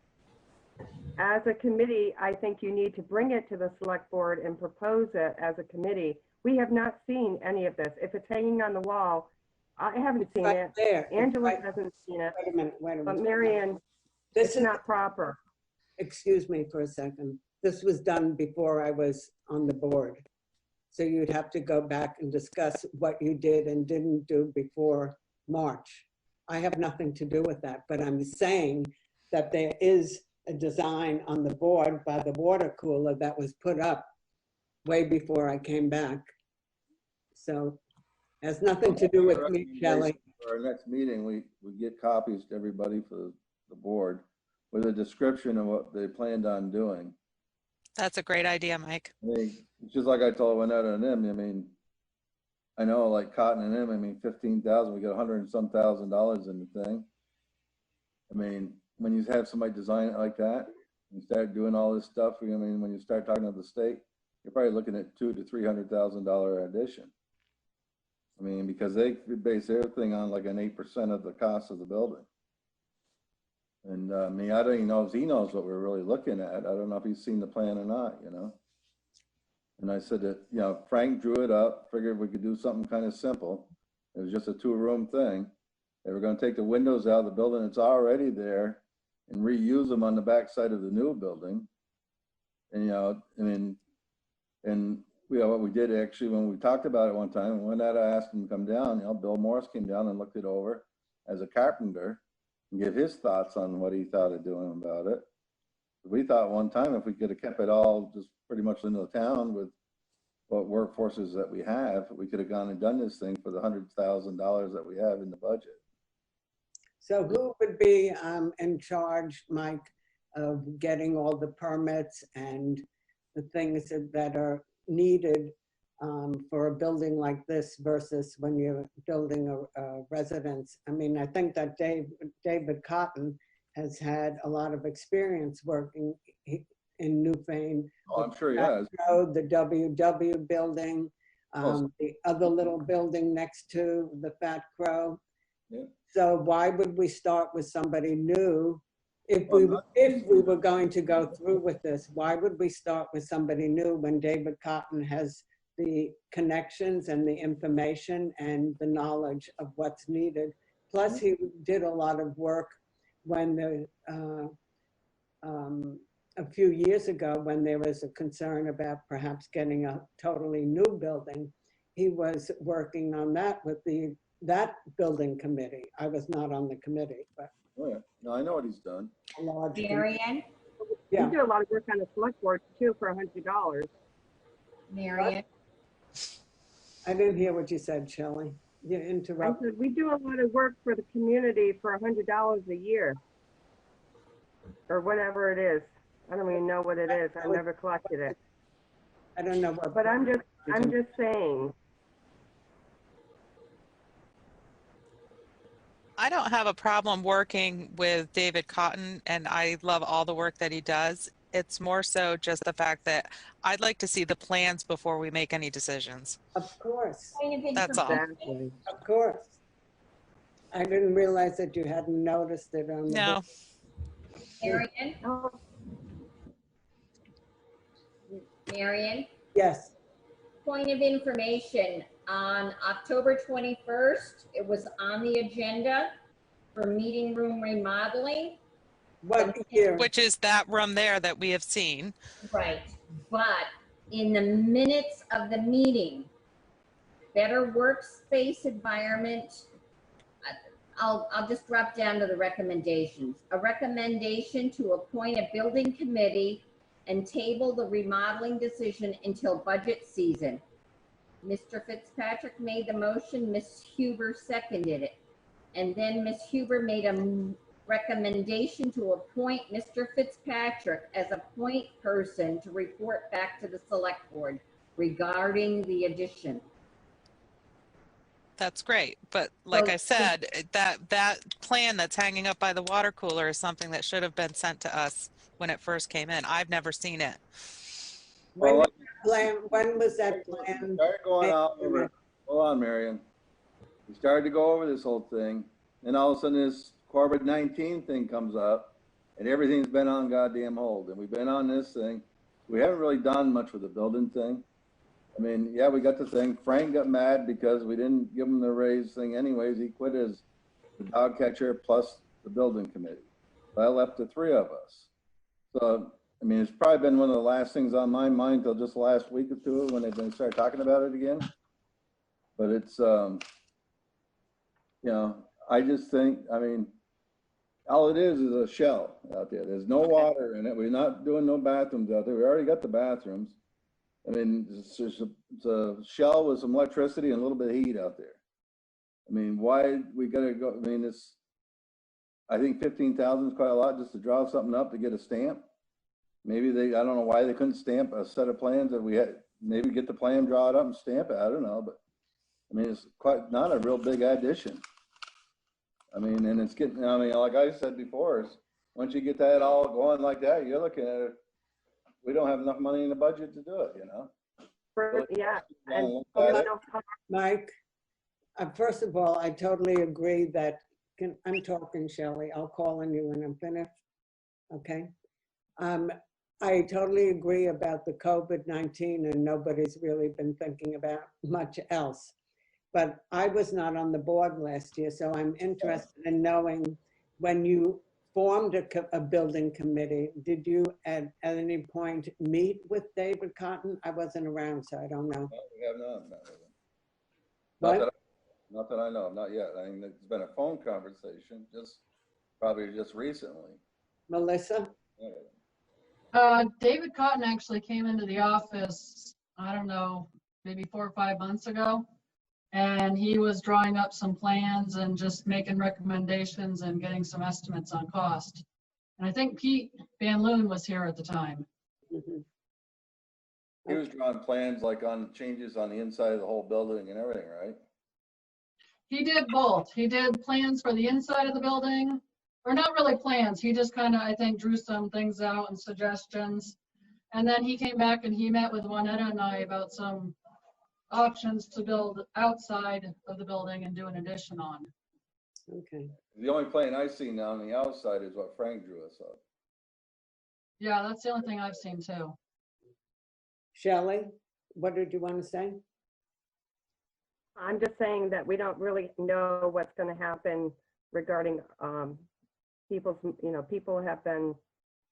As a committee, I think you need to bring it to the select board and propose it as a committee. We have not seen any of this. If it's hanging on the wall, I haven't seen it. There. Angela hasn't seen it. Wait a minute, wait a minute. But Marianne, it's not proper. Excuse me for a second. This was done before I was on the board. So you'd have to go back and discuss what you did and didn't do before March. I have nothing to do with that, but I'm saying that there is a design on the board by the water cooler that was put up way before I came back. So it has nothing to do with me, Shelley. For our next meeting, we get copies to everybody for the board with a description of what they planned on doing. That's a great idea, Mike. I mean, it's just like I told Winetta and them, I mean, I know like Cotton and them, I mean, 15,000, we got 100 and some $1,000 in the thing. I mean, when you have somebody design it like that, and start doing all this stuff, I mean, when you start talking to the state, you're probably looking at $200,000 to $300,000 addition. I mean, because they base everything on like an 8% of the cost of the building. And I mean, I don't even know if he knows what we're really looking at. I don't know if he's seen the plan or not, you know. And I said that, you know, Frank drew it up, figured we could do something kind of simple. It was just a 2-room thing. They were going to take the windows out of the building that's already there and reuse them on the back side of the new building. And, you know, I mean, and you know, what we did actually, when we talked about it one time, when I asked him to come down, you know, Bill Morris came down and looked it over as a carpenter and give his thoughts on what he thought of doing about it. We thought one time if we could have kept it all just pretty much into the town with what workforces that we have, we could have gone and done this thing for the $100,000 that we have in the budget. So who would be in charge, Mike, of getting all the permits and the things that are needed for a building like this versus when you're building a residence? I mean, I think that David Cotton has had a lot of experience working in Newfane. Oh, I'm sure he has. The WW building, the other little building next to the Fat Crow. Yeah. So why would we start with somebody new? If we were going to go through with this, why would we start with somebody new when David Cotton has the connections and the information and the knowledge of what's needed? Plus, he did a lot of work when a few years ago, when there was a concern about perhaps getting a totally new building, he was working on that with that building committee. I was not on the committee, but. Oh, yeah. No, I know what he's done. Marion? Yeah. We do a lot of work on the select board too for $100. Marion? I didn't hear what you said, Shelley. You interrupted. I said, we do a lot of work for the community for $100 a year. Or whatever it is. I don't even know what it is. I never collected it. I don't know what. But I'm just saying. I don't have a problem working with David Cotton, and I love all the work that he does. It's more so just the fact that I'd like to see the plans before we make any decisions. Of course. That's all. Exactly. Of course. I didn't realize that you hadn't noticed it on the No. book. Marion? Oh. Marion? Yes. Point of information, on October 21st, it was on the agenda for meeting room remodeling. What year? Which is that room there that we have seen. Right, but in the minutes of the meeting, better workspace environment, I'll just drop down to the recommendations. A recommendation to appoint a building committee and table the remodeling decision until budget season. Mr. Fitzpatrick made the motion, Ms. Huber seconded it. And then Ms. Huber made a recommendation to appoint Mr. Fitzpatrick as a point person to report back to the select board regarding the addition. That's great. But like I said, that plan that's hanging up by the water cooler is something that should have been sent to us when it first came in. I've never seen it. When was that plan? Started going out over, hold on, Marion. We started to go over this whole thing, and all of a sudden this COVID-19 thing comes up, and everything's been on goddamn hold. And we've been on this thing. We haven't really done much with the building thing. I mean, yeah, we got the thing. Frank got mad because we didn't give him the raise thing anyways. He quit as the dog catcher plus the building committee. So I left the three of us. So, I mean, it's probably been one of the last things on my mind till just the last week or two when they started talking about it again. But it's, you know, I just think, I mean, all it is a shell out there. There's no water in it. We're not doing no bathrooms out there. We already got the bathrooms. I mean, it's a shell with some electricity and a little bit of heat out there. I mean, why we gotta go, I mean, it's, I think 15,000 is quite a lot just to draw something up to get a stamp. Maybe I don't know why they couldn't stamp a set of plans that we had, maybe get the plan, draw it up and stamp it, I don't know, but I mean, it's quite not a real big addition. I mean, and it's getting, I mean, like I said before, is once you get that all going like that, you're looking at it, we don't have enough money in the budget to do it, you know? Yeah. And Mike, first of all, I totally agree that, I'm talking, Shelley, I'll call on you when I'm finished, okay? I totally agree about the COVID-19 and nobody's really been thinking about much else. But I was not on the board last year, so I'm interested in knowing when you formed a building committee, did you at any point meet with David Cotton? I wasn't around, so I don't know. No, we have not. What? Not that I know of, not yet. I mean, it's been a phone conversation, probably just recently. Melissa? David Cotton actually came into the office, I don't know, maybe 4 or 5 months ago. And he was drawing up some plans and just making recommendations and getting some estimates on cost. And I think Pete Van Loon was here at the time. He was drawing plans like on changes on the inside of the whole building and everything, right? He did both. He did plans for the inside of the building, or not really plans. He just kind of, I think, drew some things out and suggestions. And then he came back and he met with Juanetta and I about some options to build outside of the building and do an addition on. Okay. The only plan I see now on the outside is what Frank drew us up. Yeah, that's the only thing I've seen too. Shelley, what did you want to say? I'm just saying that we don't really know what's going to happen regarding people's, people have been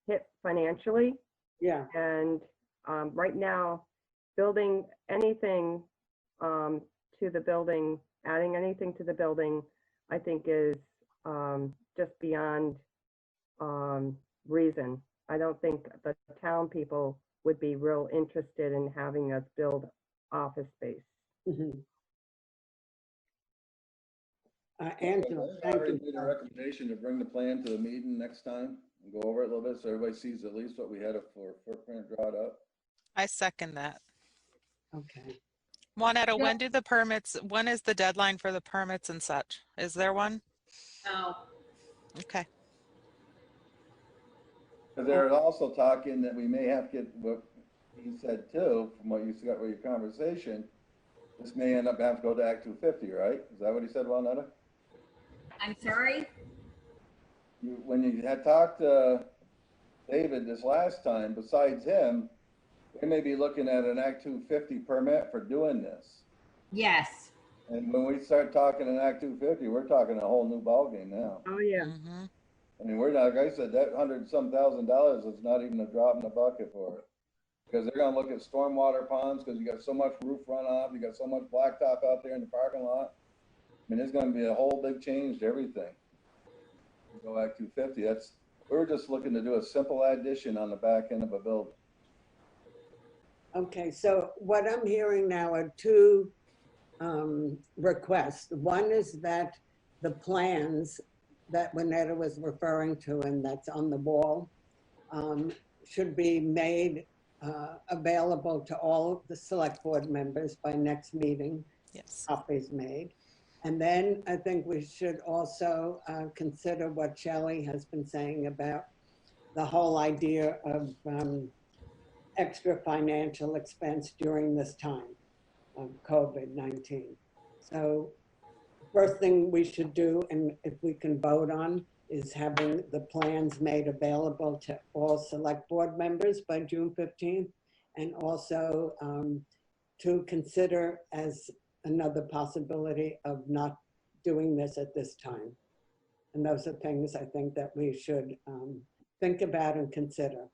hit financially. Yeah. And right now, building anything to the building, adding anything to the building, I think is just beyond reason. I don't think the town people would be real interested in having us build office space. Angela, I thank already you. made a recommendation to bring the plan to the meeting next time and go over it a little bit so everybody sees at least what we had for footprint drawn up. I second that. Okay. Juanetta, when is the deadline for the permits and such? Is there one? No. Okay. Because they're also talking that we may have to get what he said too, from what you got with your conversation, this may end up having to go to Act 250, right? Is that what he said, Juanetta? I'm sorry? When you had talked to David this last time, besides him, we may be looking at an Act 250 permit for doing this. Yes. And when we start talking an Act 250, we're talking a whole new ballgame now. Oh, yeah. I mean, we're not, like I said, that $100-some thousand is not even a drop in the bucket for it. Because they're gonna look at stormwater ponds, because you got so much roof runoff, you got so much blacktop out there in the parking lot. I mean, there's gonna be a whole big change to everything. Go Act 250, we're just looking to do a simple addition on the back end of a building. Okay, so what I'm hearing now are two requests. One is that the plans that Juanetta was referring to and that's on the wall should be made available to all of the select board members by next meeting. Yes. Copies made. And then I think we should also consider what Shelley has been saying about the whole idea of extra financial expense during this time of COVID-19. So first thing we should do, and if we can vote on, is having the plans made available to all select board members by June 15th, and also to consider as another possibility of not doing this at this time. And those are things I think that we should think about and consider.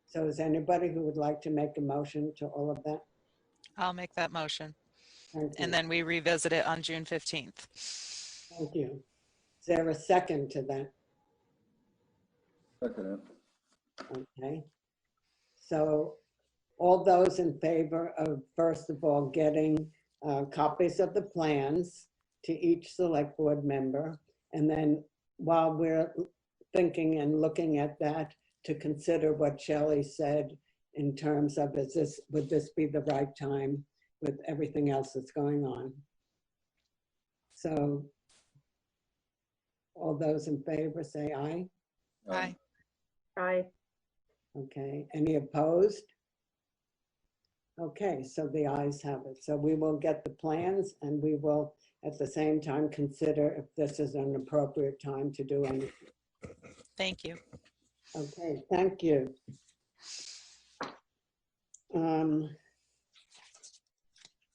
So is anybody who would like to make a motion to all of that? I'll make that motion. Thank you. And then we revisit it on June 15th. Thank you. Is there a second to that? Second. Okay. So all those in favor of, first of all, getting copies of the plans to each select board member, and then while we're thinking and looking at that, to consider what Shelley said in terms of would this be the right time with everything else that's going on? So all those in favor say aye. Aye. Aye. Okay, any opposed? Okay, so the ayes have it. So we will get the plans and we will at the same time consider if this is an appropriate time to do anything. Thank you. Okay, thank you.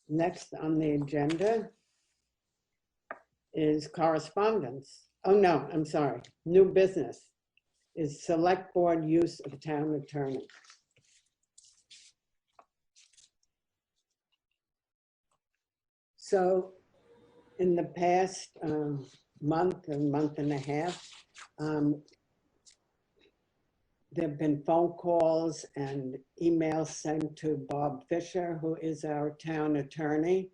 Next on the agenda is correspondence. Oh no, I'm sorry, new business is select board use of town attorney. So in the past month and a half, there've been phone calls and emails sent to Bob Fisher, who is our town attorney.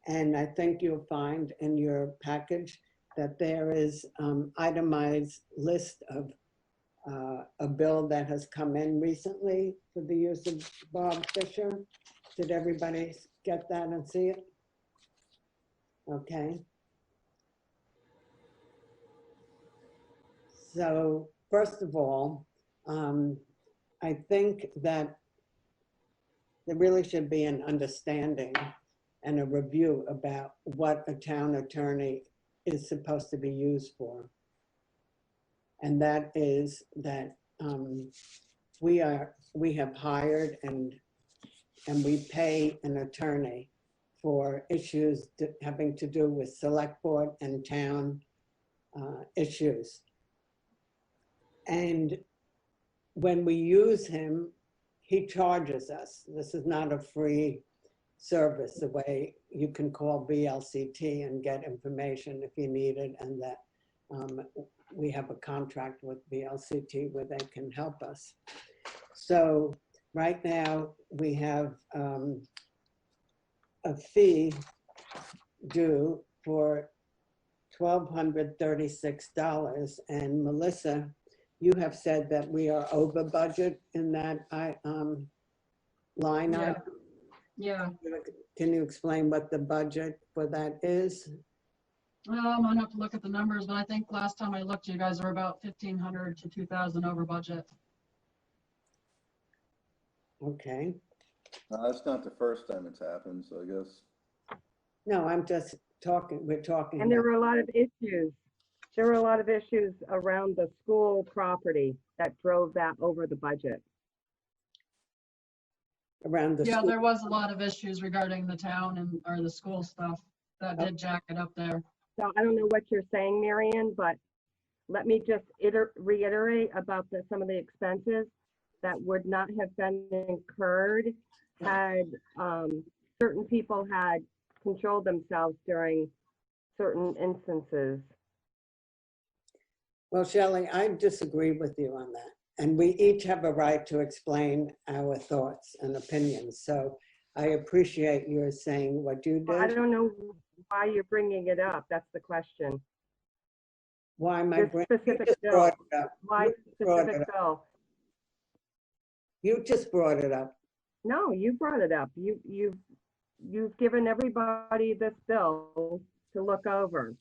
And I think you'll find in your package that there is itemized list of a bill that has come in recently for the use of Bob Fisher. Did everybody get that and see it? Okay. So first of all, I think that there really should be an understanding and a review about what a town attorney is supposed to be used for. And that is that we have hired and we pay an attorney for issues having to do with select board and town issues. And when we use him, he charges us. This is not a free service the way you can call VLCT and get information if you need it, and that we have a contract with VLCT where they can help us. So right now we have a fee due for $1,236, and Melissa, you have said that we are over budget in that line item. Yeah. Can you explain what the budget for that is? I'm gonna have to look at the numbers, but I think last time I looked, you guys were about 1,500 to 2,000 over budget. Okay. That's not the first time it's happened, so I guess. No, I'm just talking, we're talking. And there were a lot of issues. There were a lot of issues around the school property that drove that over the budget. Around the Yeah, school. there was a lot of issues regarding the town and or the school stuff that did jack it up there. So I don't know what you're saying, Marion, but let me just reiterate about some of the expenses that would not have been incurred had certain people had controlled themselves during certain instances. Well, Shelley, I disagree with you on that. And we each have a right to explain our thoughts and opinions. So I appreciate your saying what you did. Well, I don't know why you're bringing it up. That's the question. Why am I bringing specific it bill? up? Why specific bill? You just brought it up. No, you brought it up. You've given everybody this bill to look over.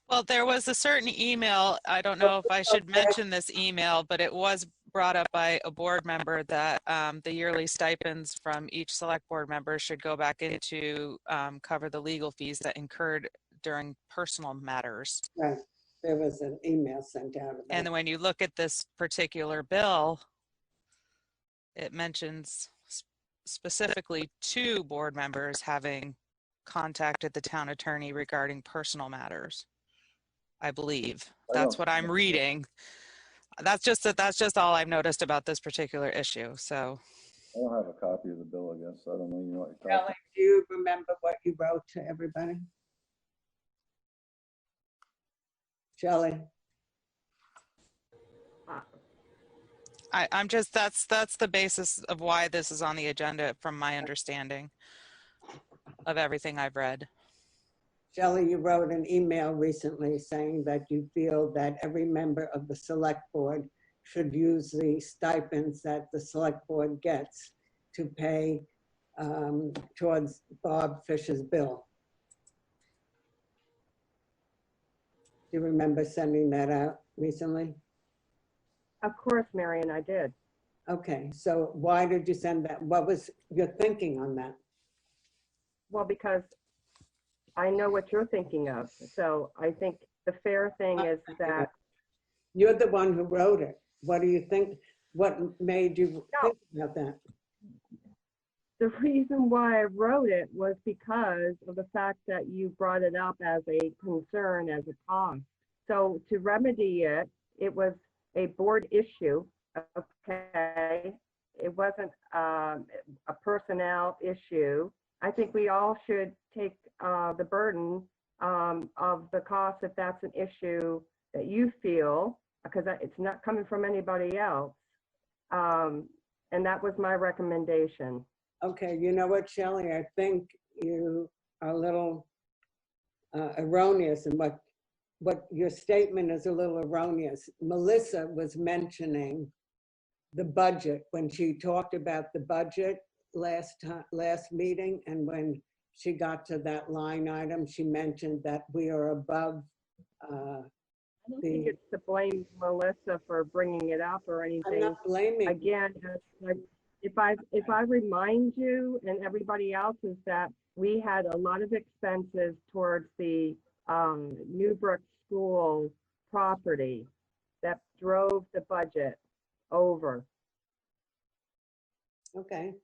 Well, there was a certain email, I don't know if I should mention this email, but it was brought up by a board member that the yearly stipends from each select board member should go back into cover the legal fees that incurred during personal matters. Right. There was an email sent out about And when you look at this particular bill, it mentions specifically 2 board members having contacted the town attorney regarding personal matters. I believe that's what I'm reading. That's just all I've noticed about this particular issue. So I don't have a copy of the bill, I guess. I don't know, you know what you're Shelley, talking. do you remember what you wrote to everybody? Shelley? I'm just, that's the basis of why this is on the agenda from my understanding of everything I've read. Shelley, you wrote an email recently saying that you feel that every member of the select board should use the stipends that the select board gets to pay towards Bob Fisher's bill. Do you remember sending that out recently? Of course, Marion, I did. Okay, so why did you send that? What was your thinking on that? Well, because I know what you're thinking of. So I think the fair thing is that you're the one who wrote it. What do you think? What made you think about that? The reason why I wrote it was because of the fact that you brought it up as a concern, as a cost. So to remedy it, it was a board issue, okay? It wasn't a personnel issue. I think we all should take the burden of the cost if that's an issue that you feel, because it's not coming from anybody else. And that was my recommendation. Okay, you know what, Shelley, I think you are a little erroneous in what your statement is a little erroneous. Melissa was mentioning the budget when she talked about the budget last meeting, and when she got to that line item, she mentioned that we are above I don't think it's to blame Melissa for bringing it up or anything. I'm not blaming. Again, if I remind you and everybody else, is that we had a lot of expenses towards the Newbrook School property that drove the budget over. Okay.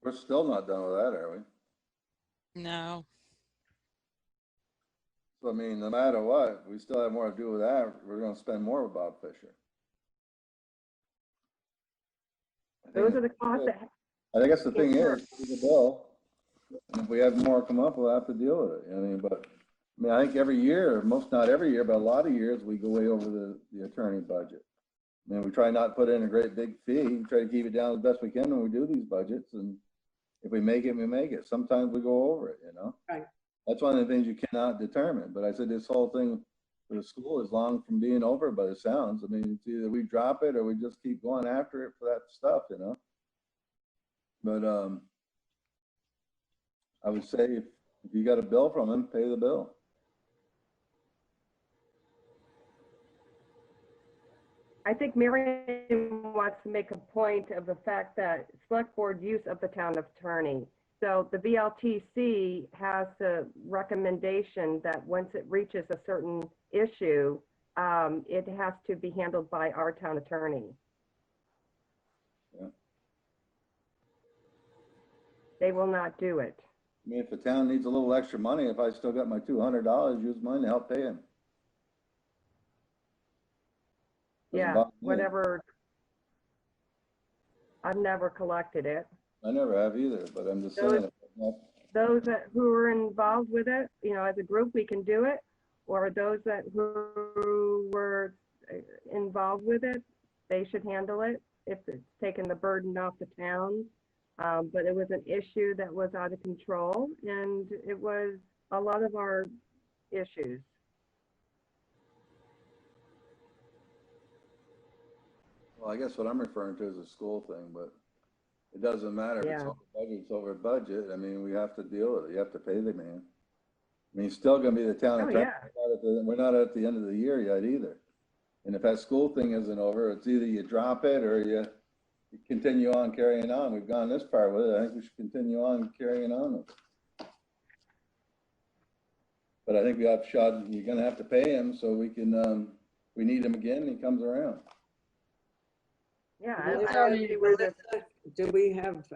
We're still not done with that, are we? No. So, I mean, no matter what, we still have more to do with that. We're gonna spend more with Bob Fisher. Those are the costs that. I think that's the thing is, the bill, and if we have more come up, we'll have to deal with it. I mean, but, I mean, I think every year, not every year, but a lot of years, we go way over the attorney budget. I mean, we try not to put in a great big fee, try to keep it down as best we can when we do these budgets, and if we make it, we make it. Sometimes we go over it, you know? Right. That's one of the things you cannot determine. But I said this whole thing for the school is long from being over by the sounds. I mean, it's either we drop it or we just keep going after it for that stuff, you know? But I would say if you got a bill from him, pay the bill. I think Marion wants to make a point of the fact that select board use of the town attorney. So the VLTC has the recommendation that once it reaches a certain issue, it has to be handled by our town attorney. Yeah. They will not do it. I mean, if the town needs a little extra money, if I still got my $200, use mine to help pay him. Yeah, whatever. I've never collected it. I never have either, but I'm just saying. Those who are involved with it, you know, as a group, we can do it, or those who were involved with it, they should handle it if it's taking the burden off the town. But it was an issue that was out of control, and it was a lot of our issues. Well, I guess what I'm referring to is a school thing, but it doesn't matter if it's over budget, it's over budget. I mean, we have to deal with it. You have to pay the man. I mean, he's still gonna be the town attorney. Yeah. We're not at the end of the year yet either. And if that school thing isn't over, it's either you drop it or you continue on carrying on. We've gone this far with it. I think we should continue on carrying on. But I think we have shot, you're gonna have to pay him so we can, we need him again and he comes around. Yeah, do we have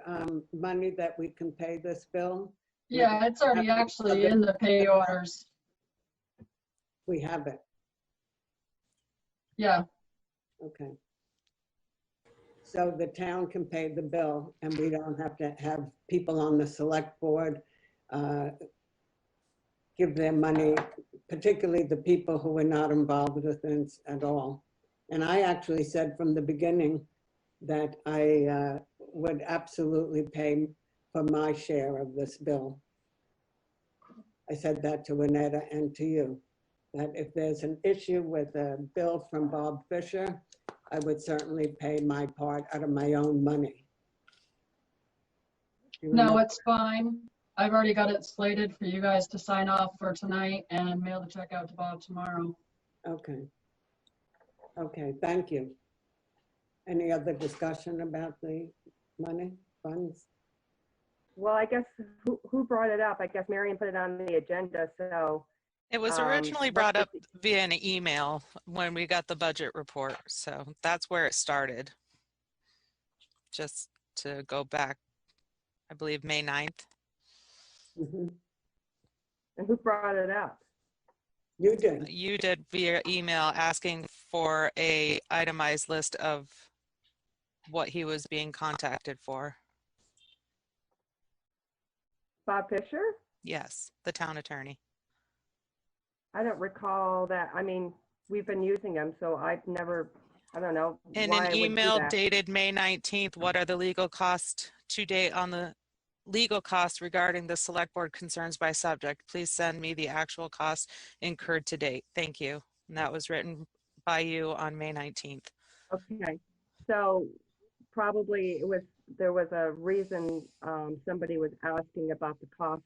money that we can pay this bill? Yeah, it's already actually in the pay orders. We have it. Yeah. Okay. So the town can pay the bill and we don't have to have people on the select board give their money, particularly the people who are not involved with this at all. And I actually said from the beginning that I would absolutely pay for my share of this bill. I said that to Annetta and to you, that if there's an issue with a bill from Bob Fisher, I would certainly pay my part out of my own money. No, it's fine. I've already got it slated for you guys to sign off for tonight and mail the check out to Bob tomorrow. Okay. Okay, thank you. Any other discussion about the money, funds? Well, I guess who brought it up? I guess Marion put it on the agenda, so. It was originally brought up via an email when we got the budget report. So that's where it started. Just to go back, I believe May 9th. Mm-hmm. And who brought it up? You did. You did via email asking for a itemized list of what he was being contacted for. Bob Fisher? Yes, the town attorney. I don't recall that. I mean, we've been using them, so I've never, I don't know In why an I would do email that. dated May 19th, what are the legal costs to date on the legal costs regarding the select board concerns by subject? Please send me the actual costs incurred to date. Thank you. And that was written by you on May 19th. Okay, so probably there was a reason somebody was asking about the cost.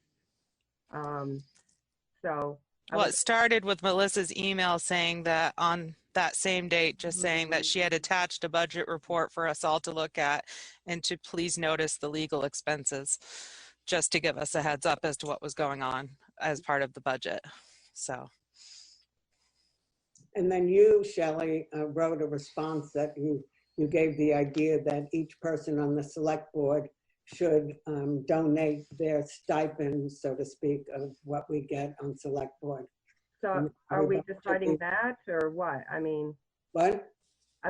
So Well, it started with Melissa's email saying that on that same date, just saying that she had attached a budget report for us all to look at and to please notice the legal expenses, just to give us a heads up as to what was going on as part of the budget. So. And then you, Shelley, wrote a response that you gave the idea that each person on the select board should donate their stipend, so to speak, of what we get on select board. So are we deciding that or what? I mean, what?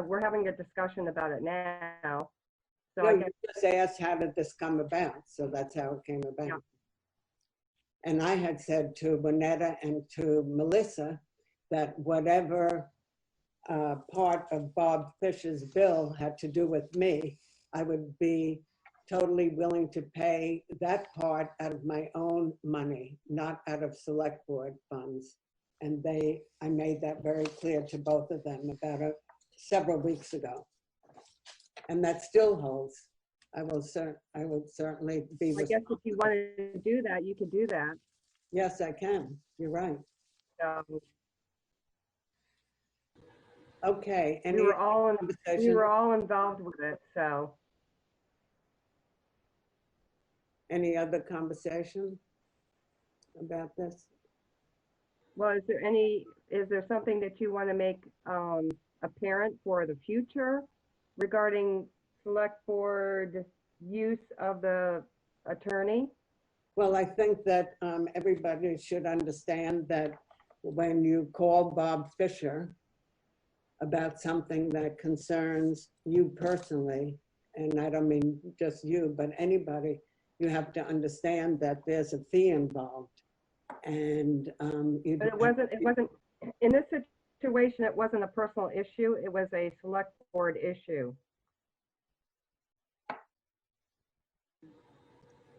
We're having a discussion about it now. So No, I you guess, just asked how did this come about, so that's how it came about. Yeah. And I had said to Bonetta and to Melissa that whatever part of Bob Fisher's bill had to do with me, I would be totally willing to pay that part out of my own money, not out of select board funds. And I made that very clear to both of them about several weeks ago. And that still holds. I would certainly be. I guess if you wanted to do that, you could do that. Yes, I can. You're right. Okay. We were all involved with it. So. Any other conversation about this? Well, is there something that you want to make apparent for the future regarding select board use of the attorney? Well, I think that everybody should understand that when you call Bob Fisher about something that concerns you personally, and I don't mean just you, but anybody, you have to understand that there's a fee involved. And but it wasn't in this situation, it wasn't a personal issue, it was a select board issue.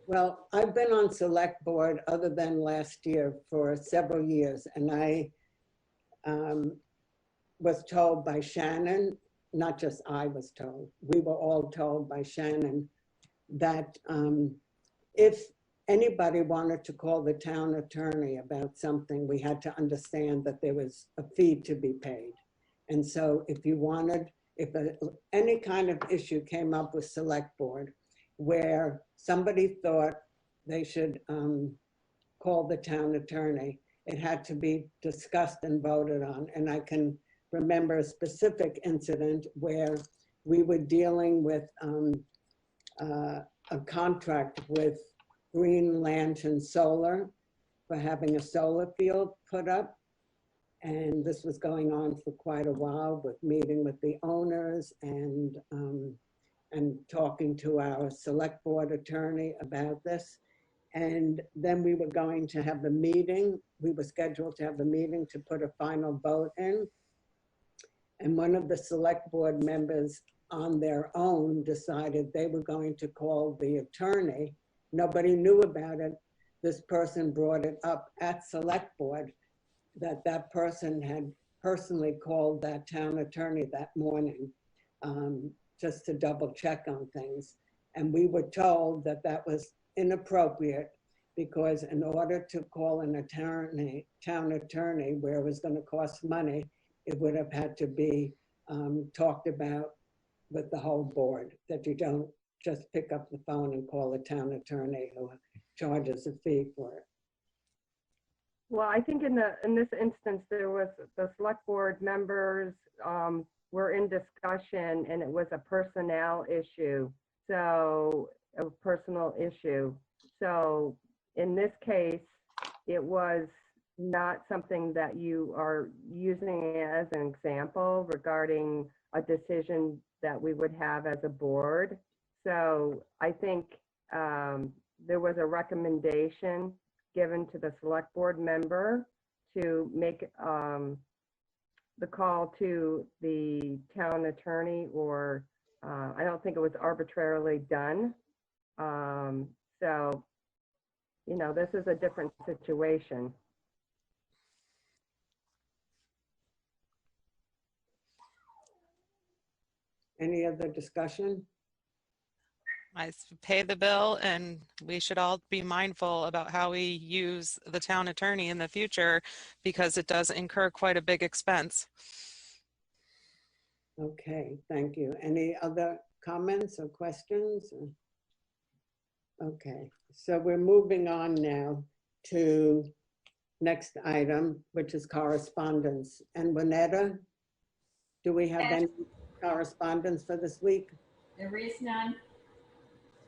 Well, I've been on select board other than last year for several years, and I was told by Shannon, not just I was told, we were all told by Shannon that if anybody wanted to call the town attorney about something, we had to understand that there was a fee to be paid. And so if any kind of issue came up with select board where somebody thought they should call the town attorney, it had to be discussed and voted on. And I can remember a specific incident where we were dealing with a contract with Green Lantern Solar for having a solar field put up. And this was going on for quite a while, with meeting with the owners and talking to our select board attorney about this. And then we were going to have the meeting. We were scheduled to have the meeting to put a final vote in. And one of the select board members on their own decided they were going to call the attorney. Nobody knew about it. This person brought it up at select board that person had personally called that town attorney that morning just to double check on things. And we were told that that was inappropriate because in order to call an attorney, town attorney, where it was going to cost money, it would have had to be talked about with the whole board, that you don't just pick up the phone and call a town attorney who charges a fee for it. Well, I think in this instance, there was the select board members were in discussion and it was a personnel issue. So a personal issue. So in this case, it was not something that you are using as an example regarding a decision that we would have as a board. So I think there was a recommendation given to the select board member to make the call to the town attorney, or I don't think it was arbitrarily done. So, you know, this is a different situation. Any other discussion? Pay the bill, and we should all be mindful about how we use the town attorney in the future, because it does incur quite a big expense. Okay, thank you. Any other comments or questions? Okay, so we're moving on now to next item, which is correspondence. And Winetta, do we have any correspondence for this week? There is none.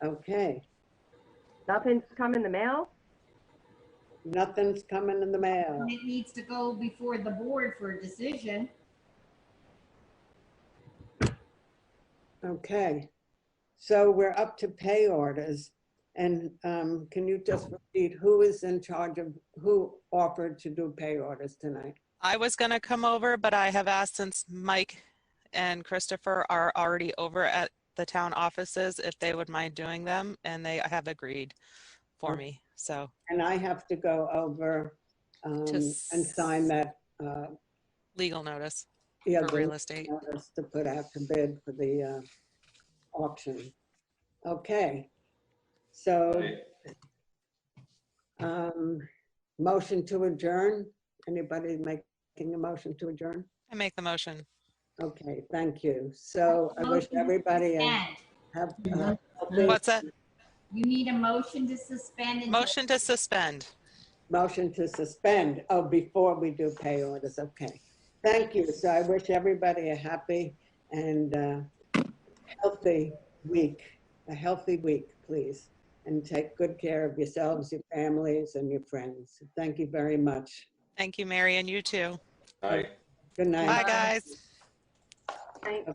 Okay, Nothing's come in the mail? nothing's coming in the mail. It needs to go before the board for a decision. Okay, so we're up to pay orders. And can you just repeat who is in charge of, who offered to do pay orders tonight? I was going to come over, but I have asked, since Mike and Christopher are already over at the town offices, if they would mind doing them, and they have agreed for me. So, and I have to go over and sign that legal notice for real estate notice to put out to bid for the auction. Okay, so motion to adjourn. Anybody making a motion to adjourn? I make the motion. Okay, thank you. So I wish everybody have What's that? You need a motion to suspend. Motion to suspend. Motion to suspend. Oh, before we do pay orders. Okay. Thank you. So I wish everybody a happy and healthy week. A healthy week, please. And take good care of yourselves, your families, and your friends. Thank you very much. Thank you, Mary, and you too. Bye. Good night. Bye, guys. Thanks.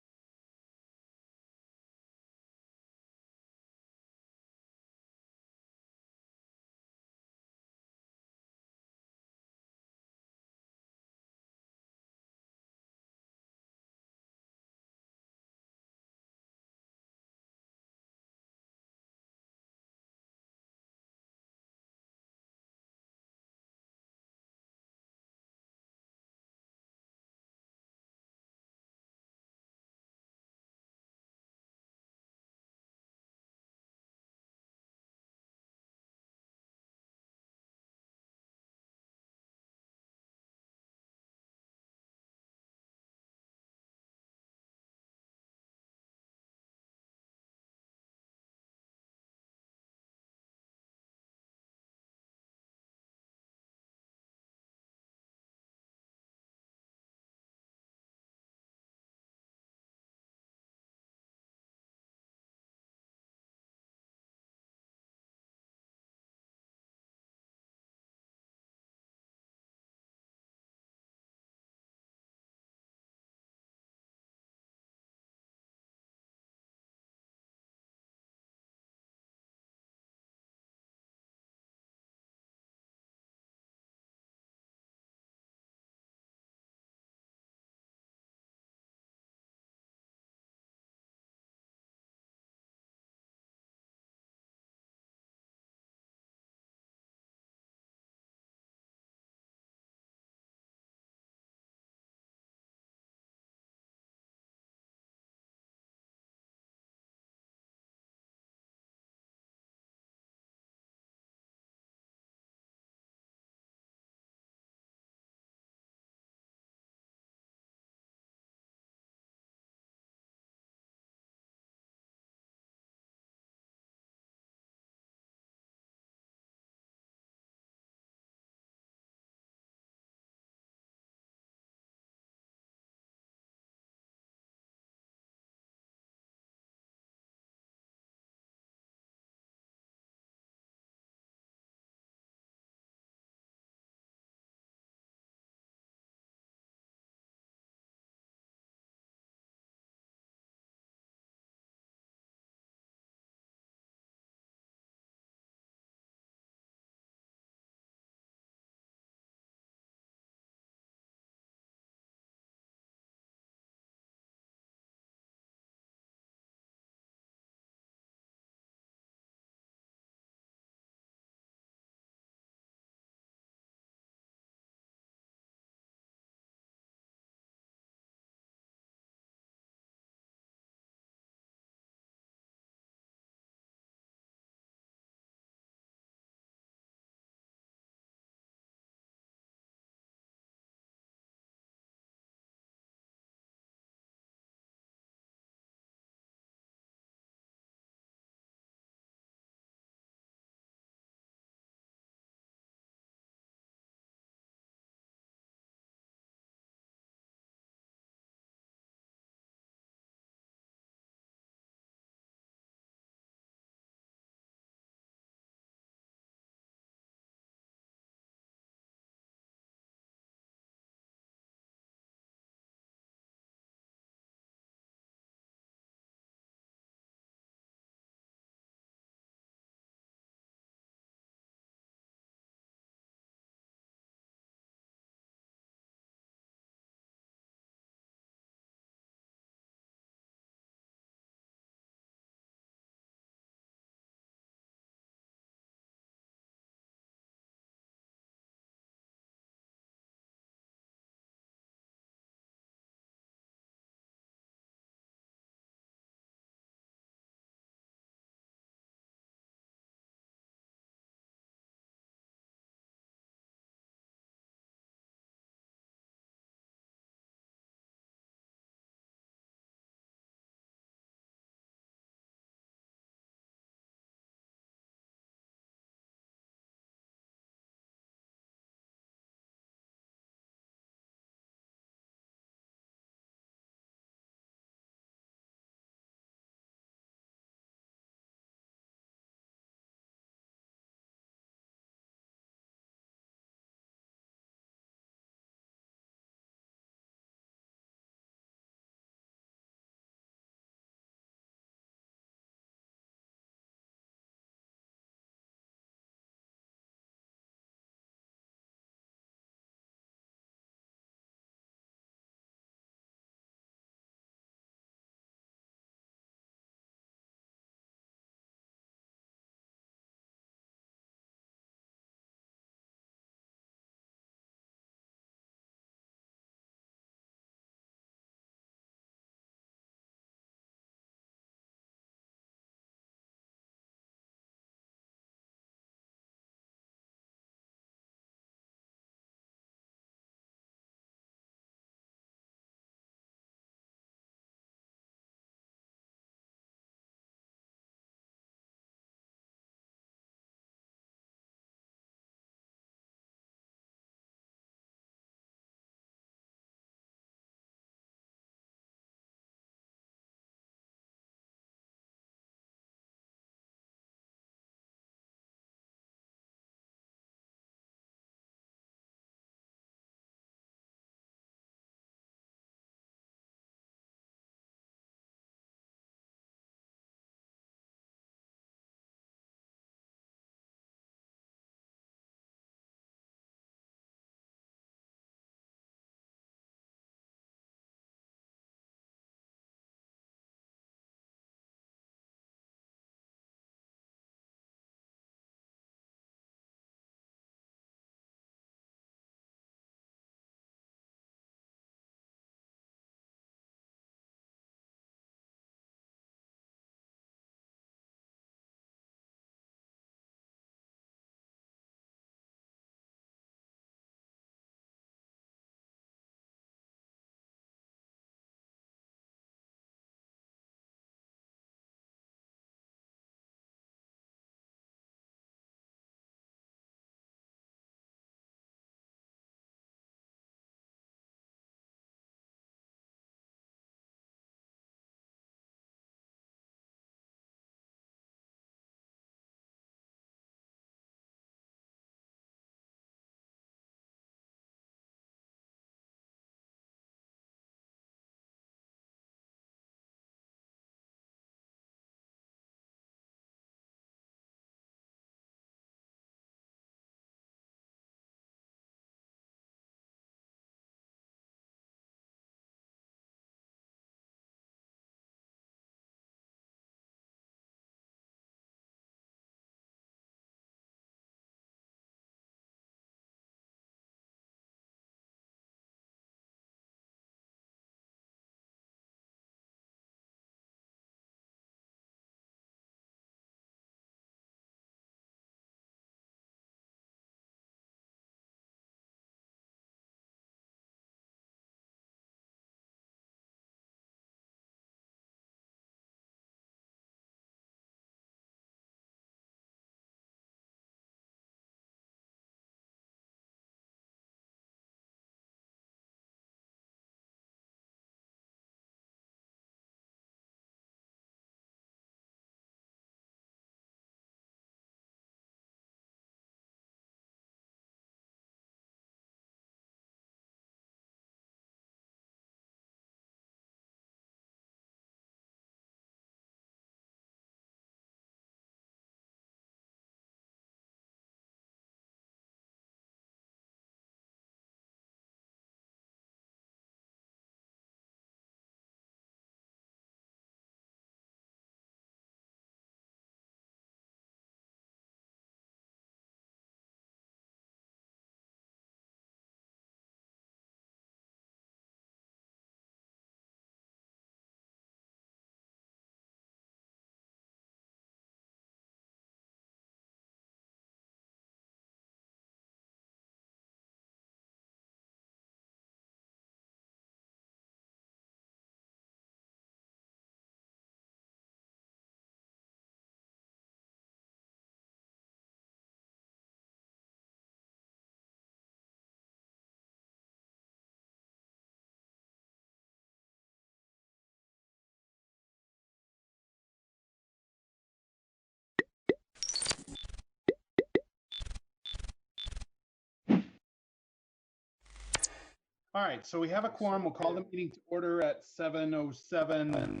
All right, so we have a quorum. We'll call the meeting to order at 7:07.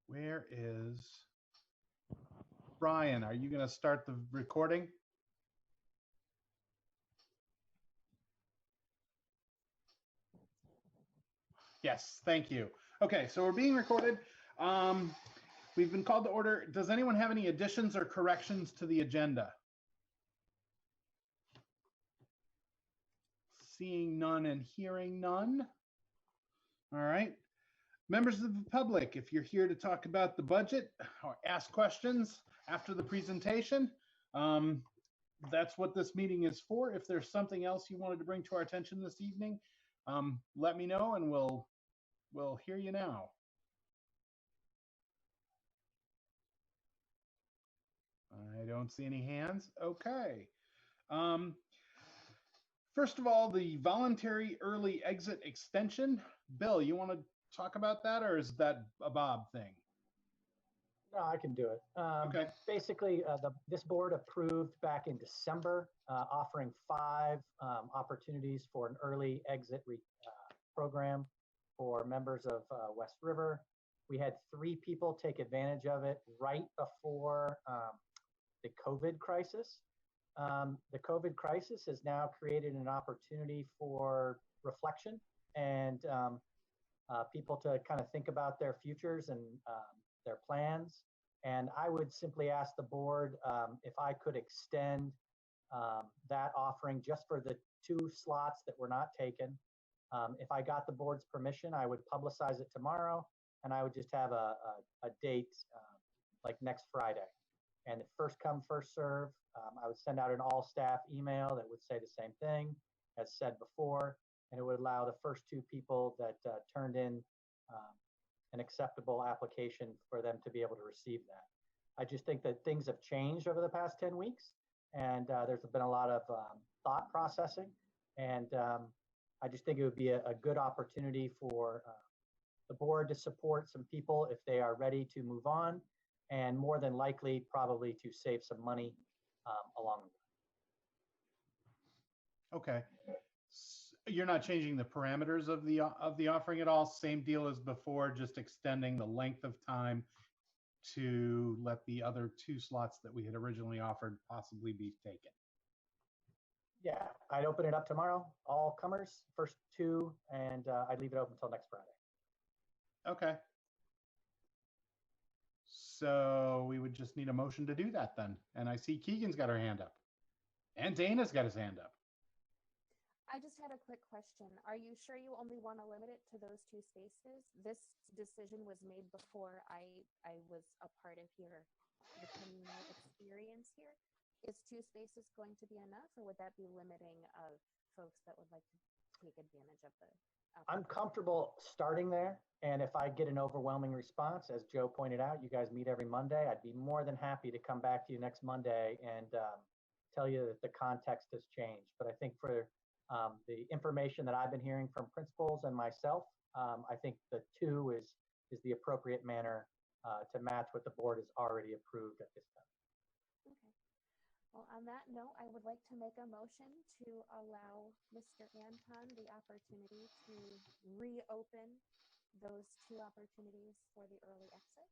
Where is Brian? Are you going to start the recording? Yes, thank you. Okay, so we're being recorded. We've been called to order. Does anyone have any additions or corrections to the agenda? Seeing none and hearing none. All right. Members of the public, if you're here to talk about the budget or ask questions after the presentation, that's what this meeting is for. If there's something else you wanted to bring to our attention this evening, let me know and we'll hear you now. I don't see any hands. Okay. First of all, the voluntary early exit extension. Bill, you want to talk about that, or is that a Bob thing? No, I can do it. Okay. Basically, this board approved back in December, offering 5 opportunities for an early exit program for members of West River. We had 3 people take advantage of it right before the COVID crisis. The COVID crisis has now created an opportunity for reflection and people to kind of think about their futures and their plans. And I would simply ask the board if I could extend that offering just for the 2 slots that were not taken. If I got the board's permission, I would publicize it tomorrow, and I would just have a date like next Friday. And if first come, first serve, I would send out an all staff email that would say the same thing as said before, and it would allow the first 2 people that turned in an acceptable application for them to be able to receive that. I just think that things have changed over the past 10 weeks, and there's been a lot of thought processing, and I just think it would be a good opportunity for the board to support some people if they are ready to move on, and more than likely probably to save some money along the way. Okay. You're not changing the parameters of the offering at all. Same deal as before, just extending the length of time to let the other 2 slots that we had originally offered possibly be taken. Yeah, I'd open it up tomorrow, all comers, first 2, and I'd leave it open until next Friday. Okay. So we would just need a motion to do that then. And I see Keegan's got her hand up. And Dana's got his hand up. I just had a quick question. Are you sure you only want to limit it to those 2 spaces? This decision was made before I was a part of your communal experience here. Is 2 spaces going to be enough, or would that be limiting of folks that would like to take advantage of the I'm comfortable starting there, and if I get an overwhelming response, as Joe pointed out, you guys meet every Monday, I'd be more than happy to come back to you next Monday and tell you that the context has changed. But I think for the information that I've been hearing from principals and myself, I think the 2 is the appropriate manner to match what the board has already approved at this time. Okay. Well, on that note, I would like to make a motion to allow Mr. Anton the opportunity to reopen those 2 opportunities for the early exit.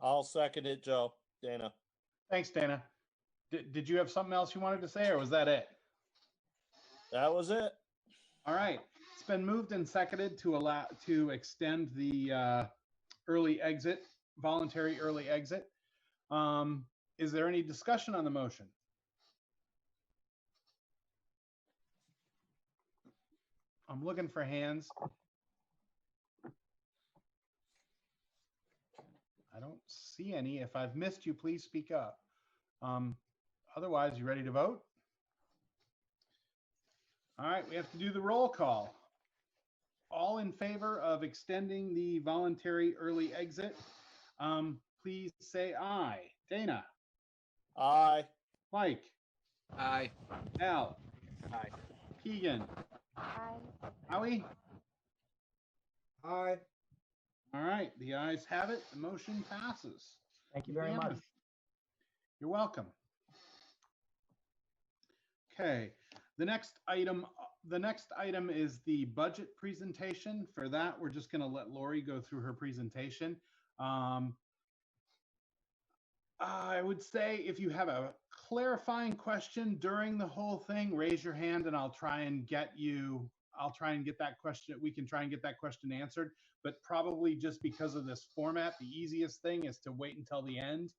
I'll second it, Joe. Dana. Thanks, Dana. Did you have something else you wanted to say, or was that it? That was it. All right. It's been moved and seconded to extend the early exit, voluntary early exit. Is there any discussion on the motion? I'm looking for hands. I don't see any. If I've missed you, please speak up. Otherwise, you ready to vote? All right, we have to do the roll call. All in favor of extending the voluntary early exit, please say aye. Dana? Aye. Mike? Aye. Al? Aye. Keegan? Aye. Howie? Aye. All right, the ayes have it. The motion passes. Thank you very much. You're welcome. Okay, The next item is the budget presentation. For that, we're just going to let Lori go through her presentation. I would say if you have a clarifying question during the whole thing, raise your hand and I'll try and get that question. We can try and get that question answered, but probably just because of this format, the easiest thing is to wait until the end.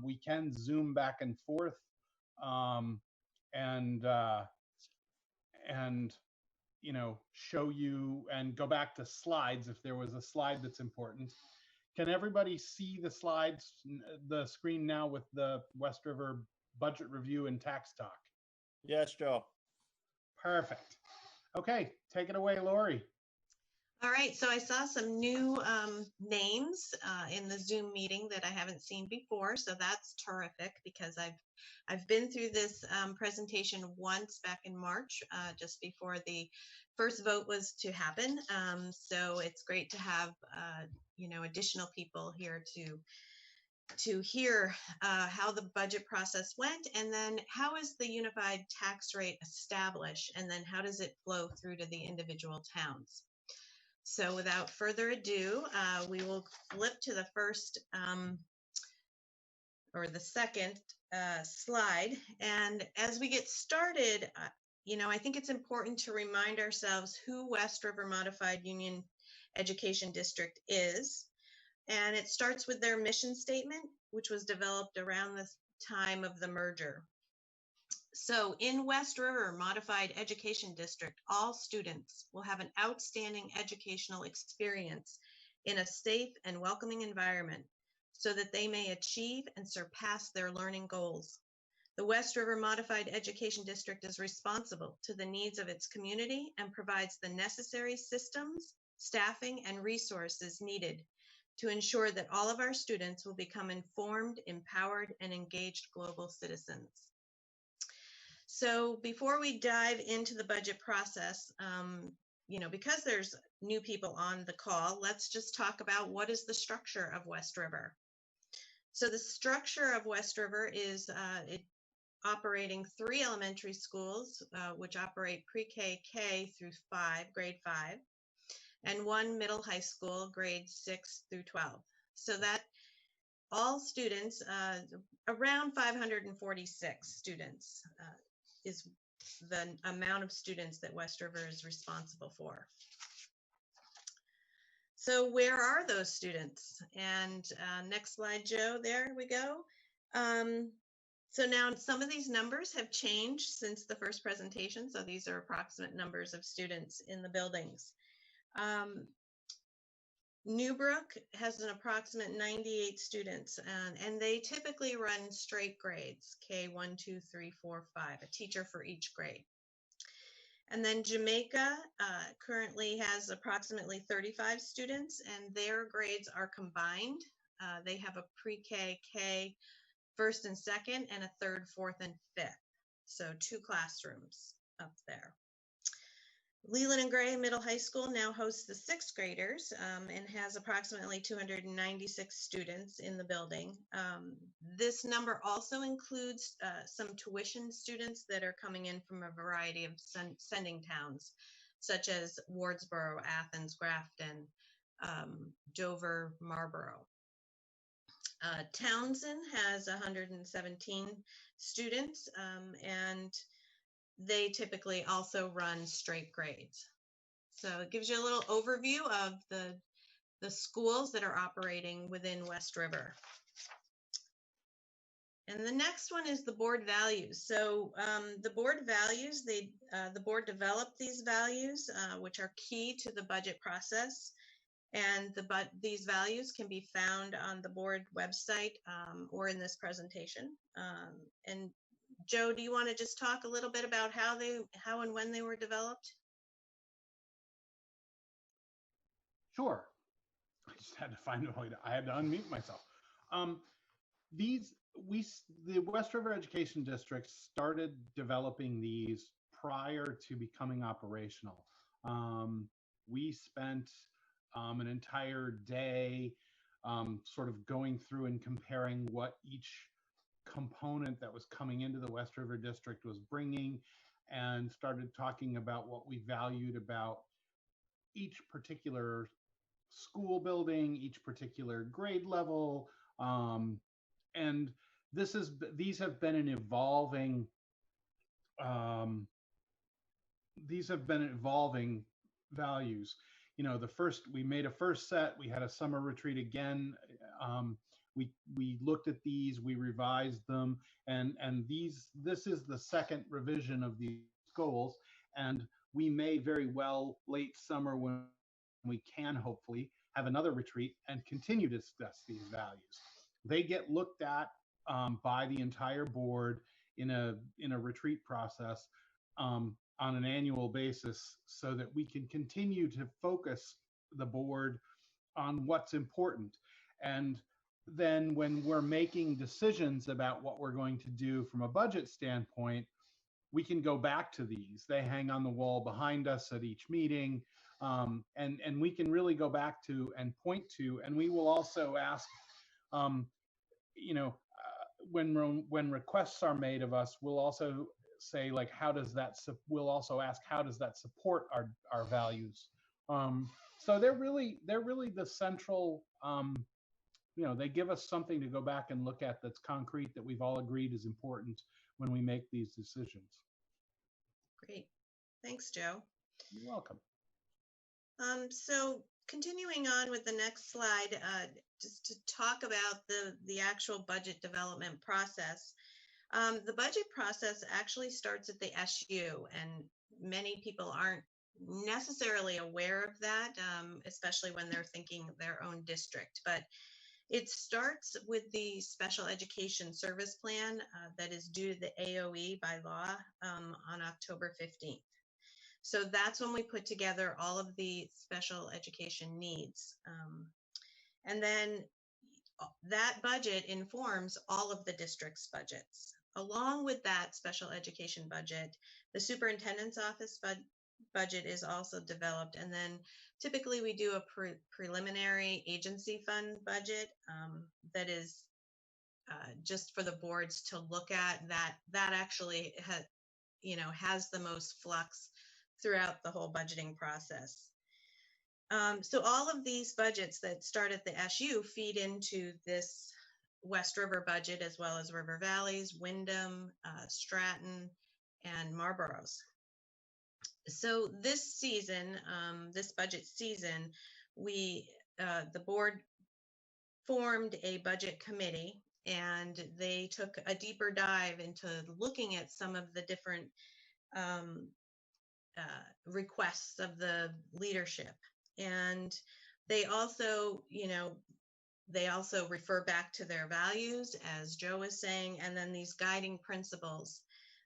We can zoom back and forth and show you and go back to slides if there was a slide that's important. Can everybody see the slides, the screen now with the West River budget review and tax talk? Yes, Joe. Perfect. Okay, take it away, Lori. All right, so I saw some new names in the Zoom meeting that I haven't seen before, so that's terrific because I've been through this presentation once back in March, just before the first vote was to happen. So it's great to have additional people here to hear how the budget process went, and then how is the unified tax rate established, and then how does it flow through to the individual towns. So without further ado, we will flip to the first or the second slide. And as we get started, I think it's important to remind ourselves who West River Modified Union Education District is. And it starts with their mission statement, which was developed around the time of the merger. So in West River Modified Education District, all students will have an outstanding educational experience in a safe and welcoming environment so that they may achieve and surpass their learning goals. The West River Modified Education District is responsible to the needs of its community and provides the necessary systems, staffing, and resources needed to ensure that all of our students will become informed, empowered, and engaged global citizens. So before we dive into the budget process, because there's new people on the call, let's just talk about what is the structure of West River. So the structure of West River is operating 3 elementary schools, which operate pre-K through grade 5, and 1 middle high school, grades 6 through 12. So that all students, around 546 students, is the amount of students that West River is responsible for. So where are those students? And next slide, Joe, there we go. So now some of these numbers have changed since the first presentation. So these are approximate numbers of students in the buildings. Newbrook has an approximate 98 students, and they typically run straight grades, K 1, 2, 3, 4, 5, a teacher for each grade. And then Jamaica currently has approximately 35 students, and their grades are combined. They have a pre-K, first and second, and a third, fourth, and fifth. So 2 classrooms up there. Leland and Gray Middle High School now hosts the 6th graders and has approximately 296 students in the building. This number also includes some tuition students that are coming in from a variety of sending towns, such as Wardsboro, Athens, Grafton, Dover, Marlboro. Townsend has 117 students, and they typically also run straight grades. So it gives you a little overview of the schools that are operating within West River. And the next one is the board values. So the board values, the board developed these values, which are key to the budget process. And these values can be found on the board website or in this presentation. And Joe, do you want to just talk a little bit about how and when they were developed? Sure. I just had to find a way I had to unmute myself. The West River Education District started developing these prior to becoming operational. We spent an entire day sort of going through and comparing what each component that was coming into the West River District was bringing, and started talking about what we valued about each particular school building, each particular grade level. And these have been an evolving values. You know, we made a first set, we had a summer retreat again. We looked at these, we revised them, and this is the second revision of these goals. And we may very well late summer, when we can hopefully have another retreat and continue to discuss these values. They get looked at by the entire board in a retreat process on an annual basis, so that we can continue to focus the board on what's important. And then when we're making decisions about what we're going to do from a budget standpoint, we can go back to these. They hang on the wall behind us at each meeting, and we can really go back to and point to. And we will also ask, you know, when requests are made of us, we'll also say, like, we'll also ask, how does that support our values? So they're really the central, you know, they give us something to go back and look at that's concrete, that we've all agreed is important when we make these decisions. Great. Thanks, Joe. You're welcome. So continuing on with the next slide, just to talk about the actual budget development process. The budget process actually starts at the SU, and many people aren't necessarily aware of that, especially when they're thinking their own district. But it starts with the special education service plan that is due to the AOE by law on October 15th. So that's when we put together all of the special education needs. And then that budget informs all of the district's budgets. Along with that special education budget, the superintendent's office budget is also developed. And then typically we do a preliminary agency fund budget that is just for the boards to look at. That actually has the most flux throughout the whole budgeting process. So all of these budgets that start at the SU feed into this West River budget, as well as River Valley's, Wyndham, Stratton, and Marlboro's. So this season, this budget season, the board formed a budget committee, and they took a deeper dive into looking at some of the different requests of the leadership. And they also, refer back to their values, as Joe was saying, and then these guiding principles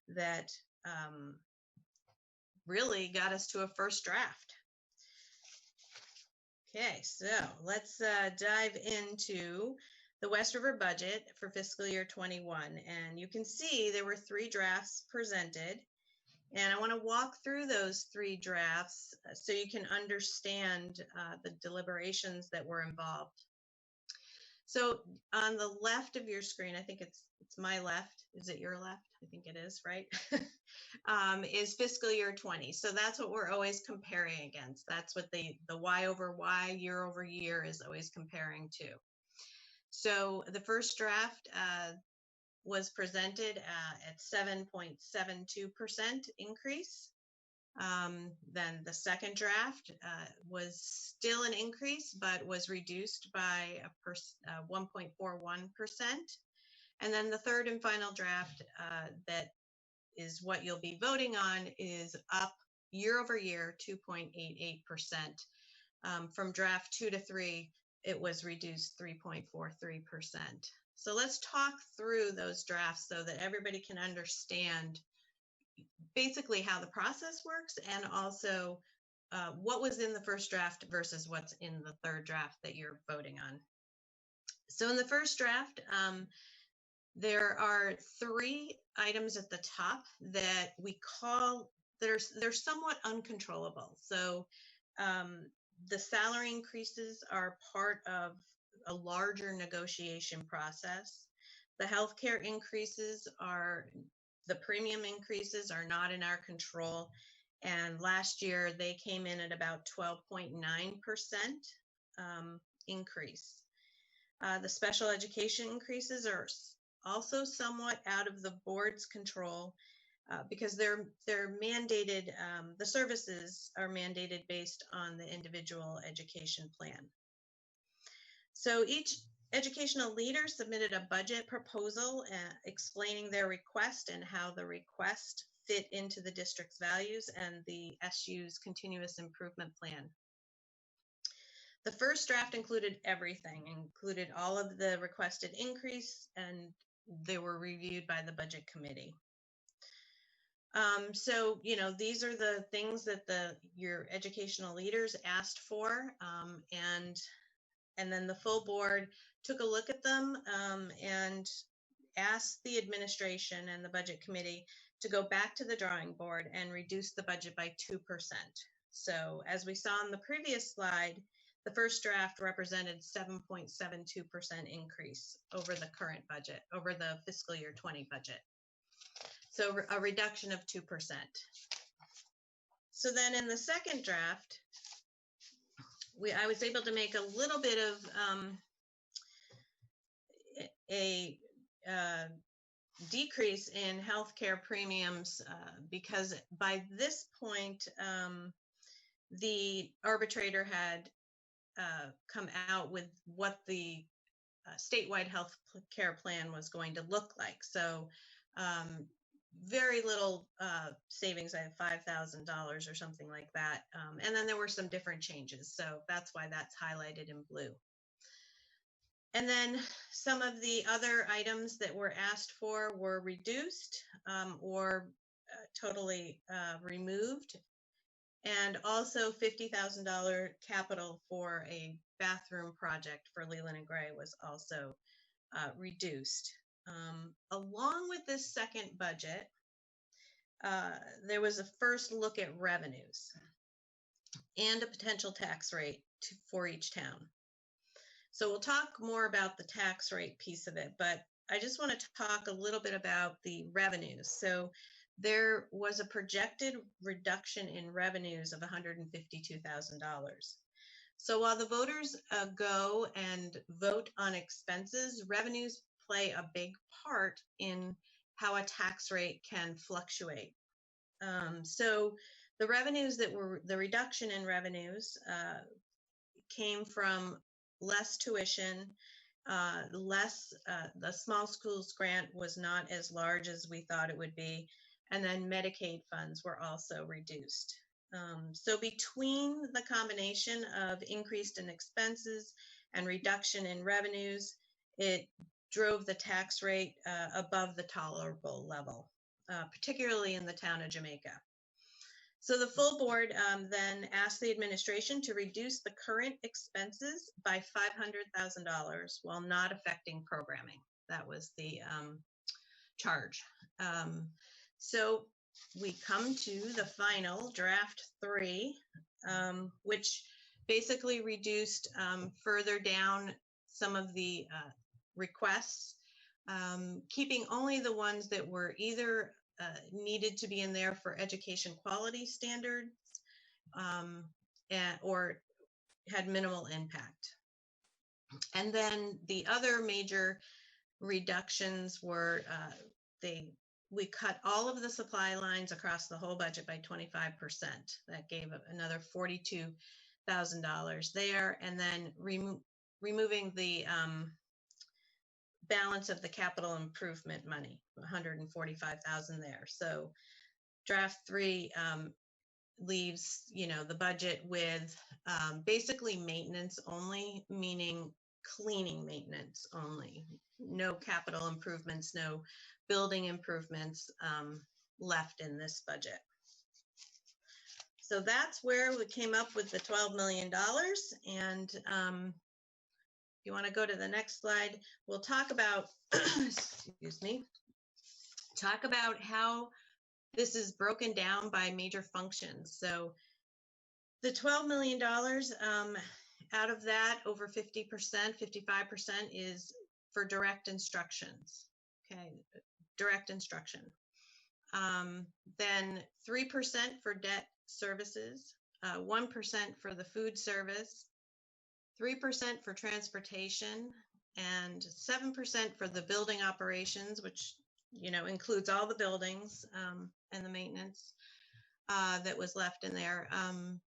that really got us to a first draft. Okay, so let's dive into the West River budget for fiscal year 21. And you can see there were 3 drafts presented. And I want to walk through those 3 drafts so you can understand the deliberations that were involved. So on the left of your screen, I think it's my left. Is it your left? I think it is, right? Is fiscal year 20. So that's what we're always comparing against. That's what the Y over Y, year over year, is always comparing to. So the first draft was presented at 7.72% increase. Then the second draft was still an increase, but was reduced by 1.41%. And then the third and final draft that is what you'll be voting on is up year over year 2.88%. From draft 2 to 3, it was reduced 3.43%. So let's talk through those drafts so that everybody can understand basically how the process works, and also what was in the first draft versus what's in the third draft that you're voting on. So in the first draft, there are 3 items at the top that we call, they're somewhat uncontrollable. So the salary increases are part of a larger negotiation process. The healthcare increases are The premium increases are not in our control. And last year they came in at about 12.9% increase. The special education increases are also somewhat out of the board's control because they're mandated, the services are mandated based on the individual education plan. So each educational leader submitted a budget proposal explaining their request and how the request fit into the district's values and the SU's continuous improvement plan. The first draft included everything, included all of the requested increase, and they were reviewed by the budget committee. So, you know, these are the things that your educational leaders asked for, and then the full board took a look at them and asked the administration and the budget committee to go back to the drawing board and reduce the budget by 2%. So as we saw on the previous slide, the first draft represented 7.72% increase over the current budget, over the fiscal year 20 budget. So a reduction of 2%. So then in the second draft, I was able to make a little bit of a decrease in healthcare premiums because by this point, the arbitrator had come out with what the statewide health care plan was going to look like. So very little savings. I have $5,000 or something like that. And then there were some different changes. So that's why that's highlighted in blue. And then some of the other items that were asked for were reduced or totally removed. And also $50,000 capital for a bathroom project for Leland and Gray was also reduced. Along with this second budget, there was a first look at revenues and a potential tax rate for each town. So we'll talk more about the tax rate piece of it, but I just want to talk a little bit about the revenues. So there was a projected reduction in revenues of $152,000. So while the voters go and vote on expenses, revenues play a big part in how a tax rate can fluctuate. So the revenues that were, the reduction in revenues came from less tuition, the small schools grant was not as large as we thought it would be, and then Medicaid funds were also reduced. So between the combination of increased in expenses and reduction in revenues, it drove the tax rate above the tolerable level, particularly in the town of Jamaica. So the full board then asked the administration to reduce the current expenses by $500,000 while not affecting programming. That was the charge. So we come to the final draft 3, which basically reduced further down some of the requests, keeping only the ones that were either needed to be in there for education quality standards or had minimal impact. And then the other major reductions were we cut all of the supply lines across the whole budget by 25%. That gave another $42,000 there, and then removing the balance of the capital improvement money, $145,000 there. So draft 3 leaves, you know, the budget with basically maintenance only, meaning cleaning maintenance only. No capital improvements, no building improvements left in this budget. So that's where we came up with the $12 million. And if you want to go to the next slide, we'll talk about, excuse me, talk about how this is broken down by major functions. So the $12 million, out of that, over 50%, 55% is for direct instructions. Okay, direct instruction. Then 3% for debt services, 1% for the food service, 3% for transportation, and 7% for the building operations, which includes all the buildings and the maintenance that was left in there.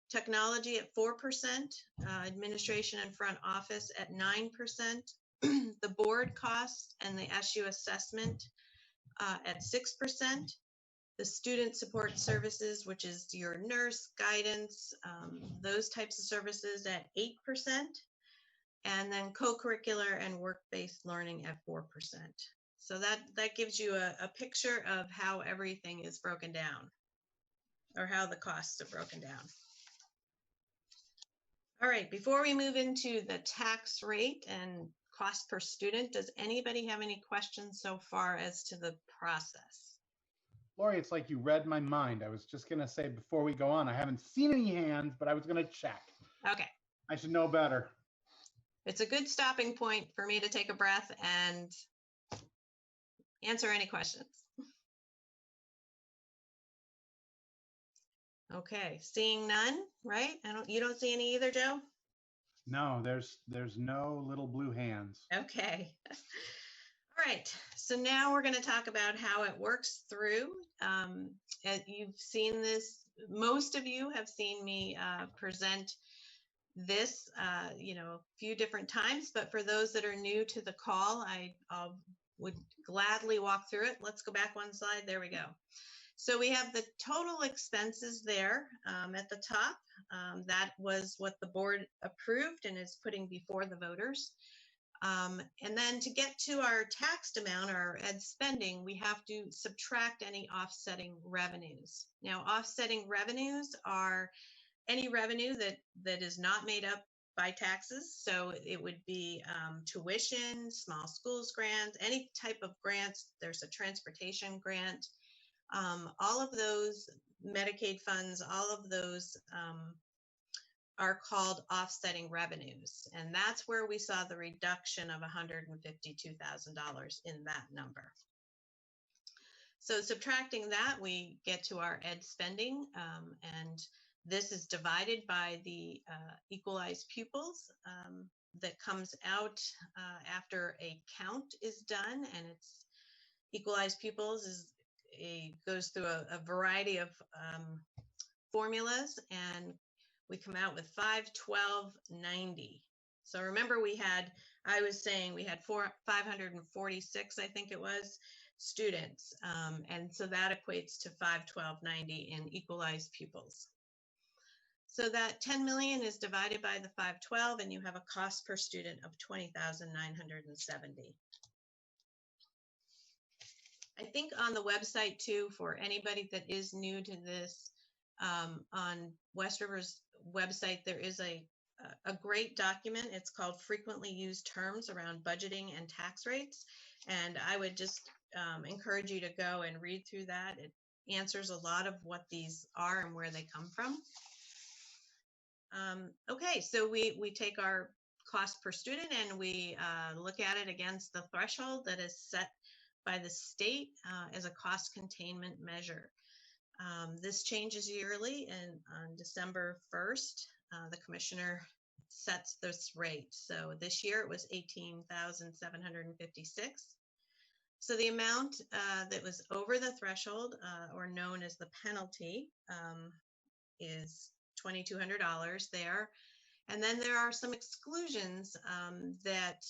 Technology at 4%, administration and front office at 9%, the board costs and the SU assessment at 6%, the student support services, which is your nurse, guidance, those types of services at 8%, and then co-curricular and work-based learning at 4%. So that gives you a picture of how everything is broken down, or how the costs are broken down. All right, before we move into the tax rate and cost per student, does anybody have any questions so far as to the process? Lori, it's like you read my mind. I was just going to say before we go on, I haven't seen any hands, but I was going to check. Okay. I should know better. It's a good stopping point for me to take a breath and answer any questions. Okay, seeing none, right? You don't see any either, Joe? No, there's no little blue hands. Okay. All right, so now we're going to talk about how it works through. You've seen this, most of you have seen me present this, a few different times, but for those that are new to the call, I would gladly walk through it. Let's go back one slide. There we go. So we have the total expenses there at the top. That was what the board approved and is putting before the voters. And then to get to our taxed amount, our ed spending, we have to subtract any offsetting revenues. Now, offsetting revenues are any revenue that is not made up by taxes. So it would be tuition, small schools grants, any type of grants. There's a transportation grant. All of those Medicaid funds, all of those are called offsetting revenues. And that's where we saw the reduction of $152,000 in that number. So subtracting that, we get to our ed spending, and this is divided by the equalized pupils that comes out after a count is done, and it's equalized pupils goes through a variety of formulas, and we come out with 512.90. So remember I was saying we had 546, I think it was, students. And so that equates to 512.90 in equalized pupils. So that 10 million is divided by the 512, and you have a cost per student of 20,970. I think on the website too, for anybody that is new to this, on West River's website, there is a great document. It's called Frequently Used Terms Around Budgeting and Tax Rates. And I would just encourage you to go and read through that. It answers a lot of what these are and where they come from. Okay, so we take our cost per student and we look at it against the threshold that is set by the state as a cost containment measure. This changes yearly, and on December 1st, the commissioner sets this rate. So this year it was $18,756. So the amount that was over the threshold, or known as the penalty, is $2,200 there. And then there are some exclusions that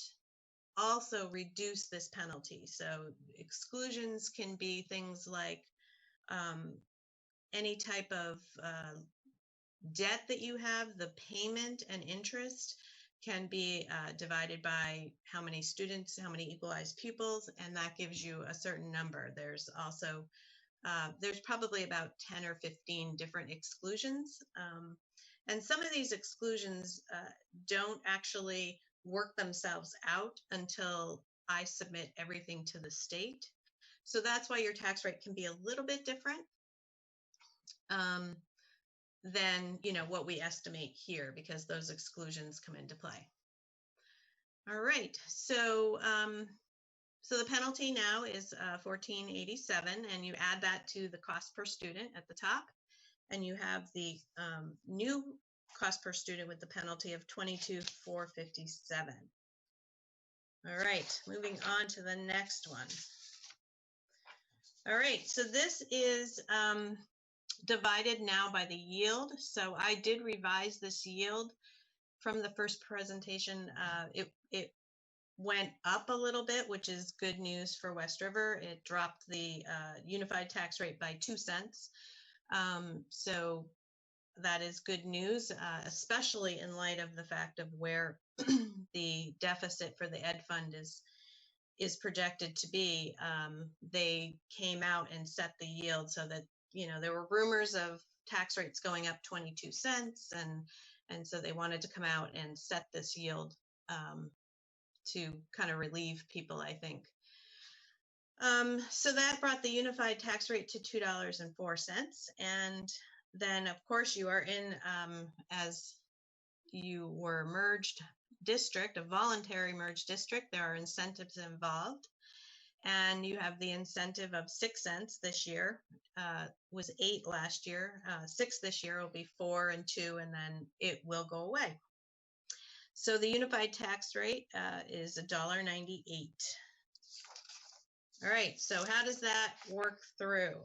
also reduce this penalty. So exclusions can be things like any type of debt that you have, the payment and interest can be divided by how many students, how many equalized pupils, and that gives you a certain number. There's also, there's probably about 10 or 15 different exclusions. And some of these exclusions don't actually work themselves out until I submit everything to the state. So that's why your tax rate can be a little bit different than what we estimate here, because those exclusions come into play. All right, so So the penalty now is $14.87, and you add that to the cost per student at the top, and you have the new cost per student with the penalty of $22,457. All right, moving on to the next one. All right, so this is divided now by the yield. So I did revise this yield from the first presentation. It went up a little bit, which is good news for West River. It dropped the unified tax rate by 2 cents. So that is good news, especially in light of the fact of where the deficit for the ed fund is projected to be. They came out and set the yield so that, you know, there were rumors of tax rates going up 22 cents, and so they wanted to come out and set this yield to kind of relieve people, I think. So that brought the unified tax rate to $2.04. And then, of course, you are in, as you were merged district, a voluntary merged district, there are incentives involved. And you have the incentive of 6 cents this year, was 8 last year, 6 this year will be 4 and 2, and then it will go away. So the unified tax rate is $1.98. All right, so how does that work through?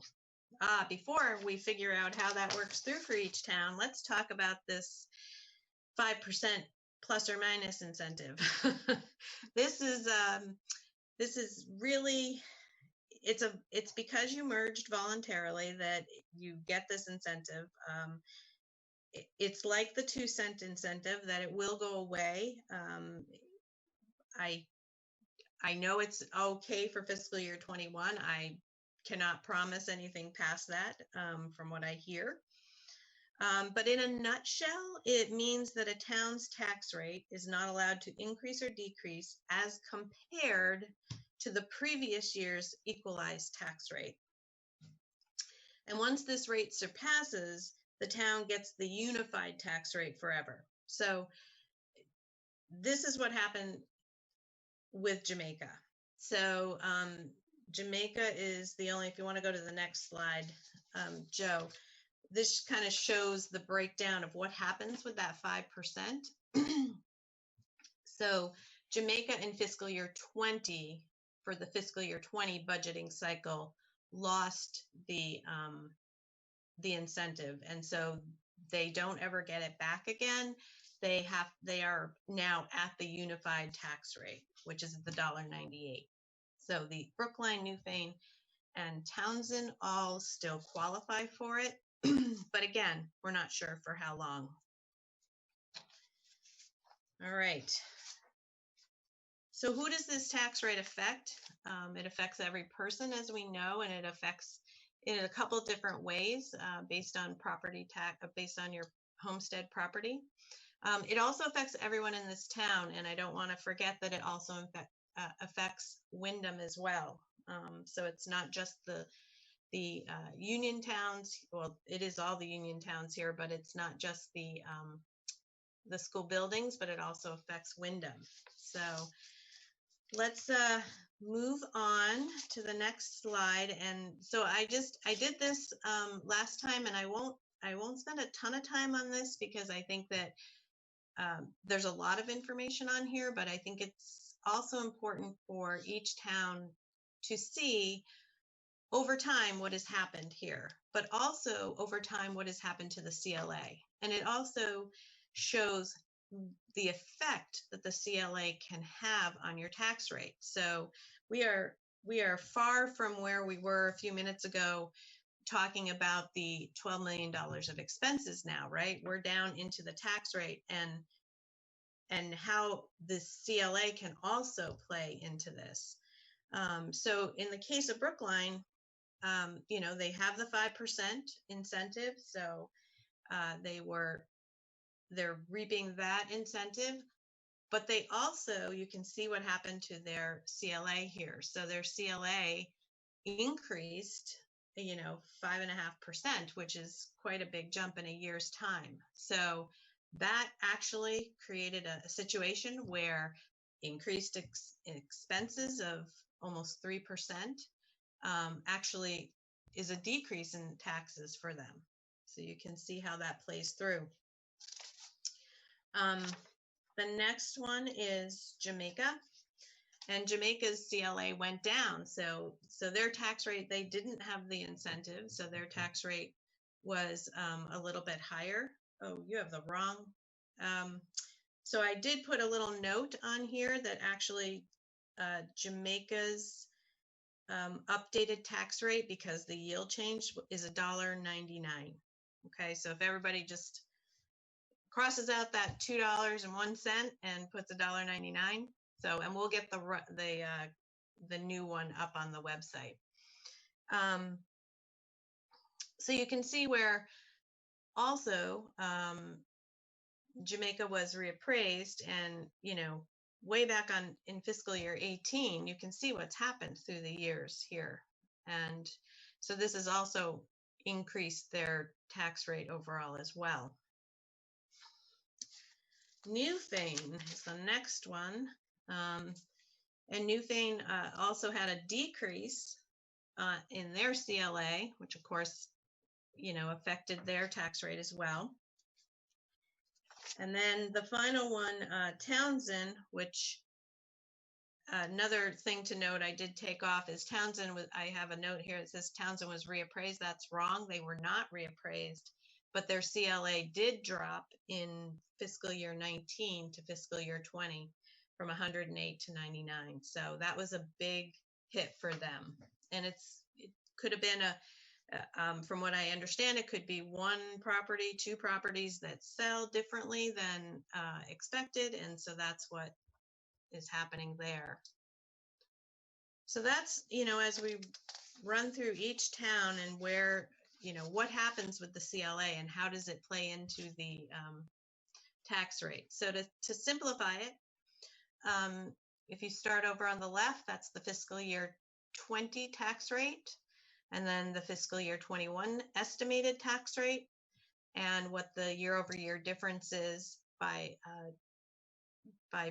Before we figure out how that works through for each town, let's talk about this 5% plus or minus incentive. This is really, it's because you merged voluntarily that you get this incentive. It's like the 2 cent incentive that it will go away. I know it's okay for fiscal year 21. I cannot promise anything past that from what I hear. But in a nutshell, it means that a town's tax rate is not allowed to increase or decrease as compared to the previous year's equalized tax rate. And once this rate surpasses, the town gets the unified tax rate forever. So this is what happened with Jamaica. So Jamaica is the only, if you want to go to the next slide, Joe, this kind of shows the breakdown of what happens with that 5%. So Jamaica in fiscal year 20, for the fiscal year 20 budgeting cycle, lost the incentive, and so they don't ever get it back again. They are now at the unified tax rate, which is the $1.98. So the Brookline, Newfane, and Townsend all still qualify for it, but again, we're not sure for how long. All right. So who does this tax rate affect? It affects every person, as we know, and it affects in a couple of different ways based on property tax, based on your homestead property. It also affects everyone in this town, and I don't want to forget that it also affects Wyndham as well. So it's not just the union towns. Well, it is all the union towns here, but it's not just the school buildings, but it also affects Wyndham. So let's move on to the next slide. And so I did this last time, and I won't spend a ton of time on this because I think that there's a lot of information on here, but I think it's also important for each town to see over time what has happened here, but also over time what has happened to the CLA. And it also shows the effect that the CLA can have on your tax rate. So we are far from where we were a few minutes ago talking about the $12 million of expenses now, right? We're down into the tax rate and how the CLA can also play into this. So in the case of Brookline, you know, they have the 5% incentive. So they're reaping that incentive, but they also, you can see what happened to their CLA here. So their CLA increased, you know, 5.5%, which is quite a big jump in a year's time. So that actually created a situation where increased expenses of almost 3%, actually is a decrease in taxes for them. So you can see how that plays through. The next one is Jamaica, and Jamaica's CLA went down. So their tax rate, they didn't have the incentive, so their tax rate was a little bit higher. Oh, you have the wrong. So I did put a little note on here that actually Jamaica's updated tax rate, because the yield change, is $1.99. Okay, so if everybody just crosses out that $2.01 and puts $1.99, so, and we'll get the new one up on the website. So you can see where also Jamaica was reappraised, and way back in fiscal year 18, you can see what's happened through the years here. And so this has also increased their tax rate overall as well. Newfane is the next one. And Newfane also had a decrease in their CLA, which of course, affected their tax rate as well. And then the final one, Townsend, which another thing to note I did take off is Townsend I have a note here that says Townsend was reappraised. That's wrong. They were not reappraised, but their CLA did drop in fiscal year 19 to fiscal year 20 from 108 to 99. So that was a big hit for them. And it could have been from what I understand, it could be one property, two properties that sell differently than expected. And so that's what is happening there. So that's, as we run through each town and where, what happens with the CLA and how does it play into the tax rate. So to simplify it, if you start over on the left, that's the fiscal year 20 tax rate, and then the fiscal year 21 estimated tax rate, and what the year-over-year difference is by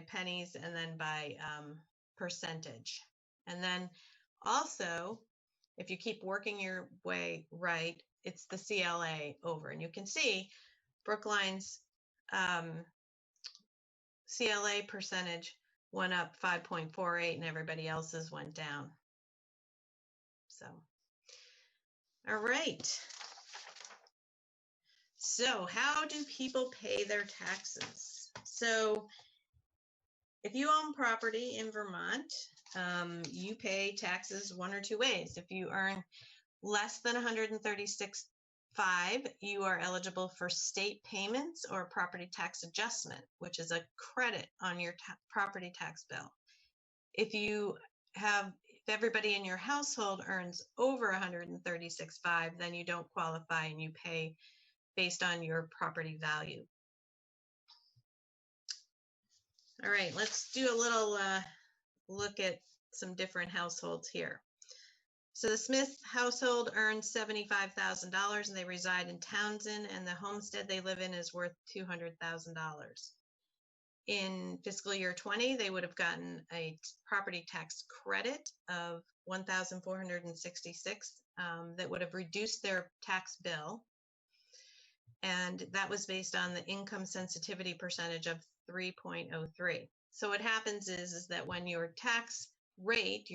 pennies, and then by percentage. And then also, if you keep working your way right, it's the CLA over. And you can see Brookline's CLA percentage went up 5.48 and everybody else's went down. So, all right. So how do people pay their taxes? So if you own property in Vermont, you pay taxes one or two ways. If you earn less than $136,500, you are eligible for state payments or property tax adjustment, which is a credit on your property tax bill. If everybody in your household earns over $136,500, then you don't qualify and you pay based on your property value. All right, let's do a little look at some different households here. So the Smith household earns $75,000 and they reside in Townsend, and the homestead they live in is worth $200,000. In fiscal year 20, they would have gotten a property tax credit of $1,466 that would have reduced their tax bill. And that was based on the income sensitivity percentage of 3.03. So what happens is that when your tax rate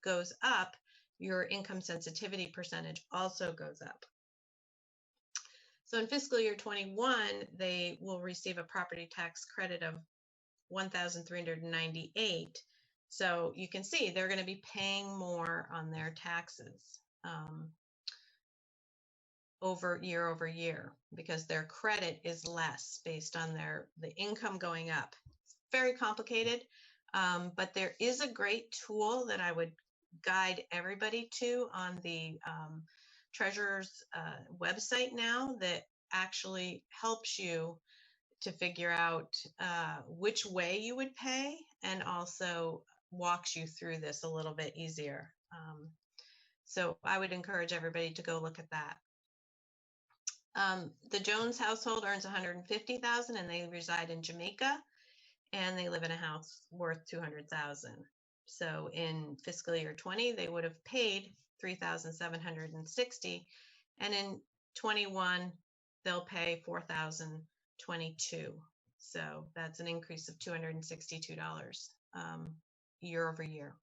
goes up, your income sensitivity percentage also goes up. So in fiscal year 21, they will receive a property tax credit of $1,398. So you can see they're going to be paying more on their taxes year over year because their credit is less based on the income going up. It's very complicated, but there is a great tool that I would guide everybody to on the Treasurer's website now that actually helps you to figure out which way you would pay, and also walks you through this a little bit easier. So I would encourage everybody to go look at that. The Jones household earns $150,000 and they reside in Jamaica, and they live in a house worth $200,000. So in fiscal year 20, they would have paid 3,760, and in 21, they'll pay 4,022. So that's an increase of $262 year over year.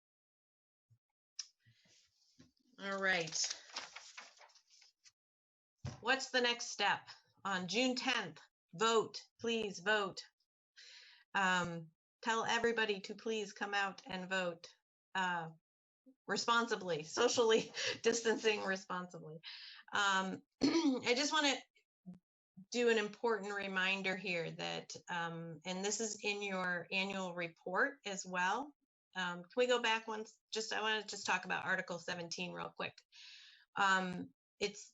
All right. What's the next step? On June 10th, vote, please vote. Tell everybody to please come out and vote responsibly, socially distancing responsibly. I just want to do an important reminder here that, and this is in your annual report as well. Can we go back once? I want to just talk about Article 17 real quick. It's,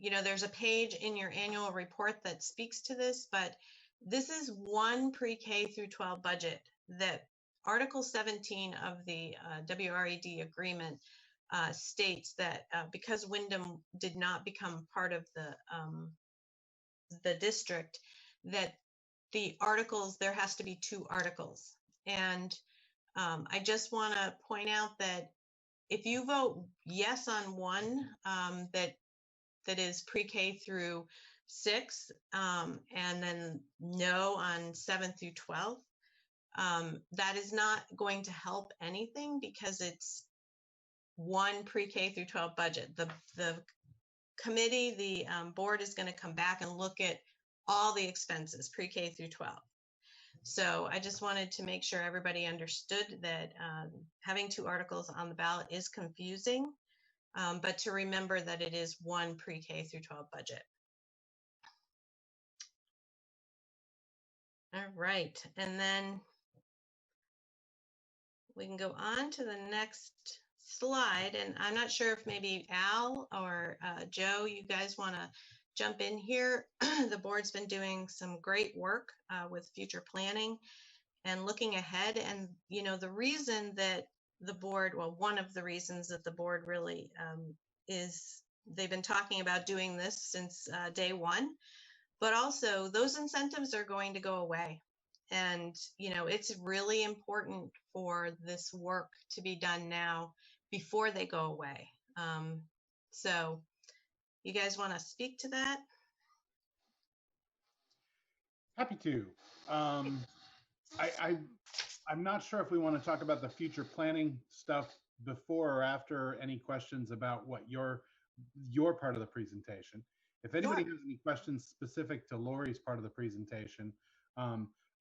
there's a page in your annual report that speaks to this, but this is one pre-K through 12 budget that Article 17 of the WRED agreement states that because Wyndham did not become part of the district, that the articles, there has to be 2 articles. And I just want to point out that if you vote yes on one that is pre-K through 6, and then no on 7 through 12, that is not going to help anything because it's one pre-K through 12 budget. The committee, the board is going to come back and look at all the expenses pre-K through 12. So I just wanted to make sure everybody understood that having 2 articles on the ballot is confusing, but to remember that it is one pre-K through 12 budget. All right, and then we can go on to the next slide, and I'm not sure if maybe Al or Joe, you guys want to jump in here. The board's been doing some great work with future planning and looking ahead. And, the reason that the board, well, one of the reasons that the board really is, they've been talking about doing this since day one, but also those incentives are going to go away. And, it's really important for this work to be done now before they go away. So you guys want to speak to that? Happy to. I'm not sure if we want to talk about the future planning stuff before or after any questions about what your part of the presentation. If anybody has any questions specific to Lori's part of the presentation,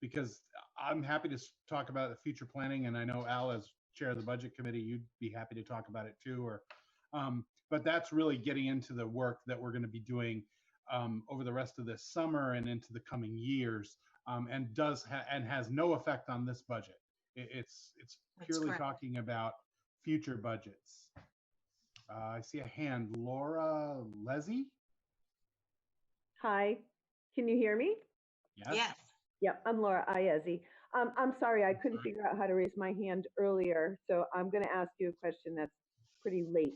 because I'm happy to talk about the future planning, and I know Al, as chair of the budget committee, you'd be happy to talk about it too. Or, but that's really getting into the work that we're going to be doing over the rest of this summer and into the coming years, and has no effect on this budget. It's purely talking about future budgets. I see a hand, Laura Leslie. Hi, can you hear me? Yes. Yep, I'm Laura Iezzi. I'm sorry, I couldn't figure out how to raise my hand earlier, so I'm going to ask you a question that's pretty late.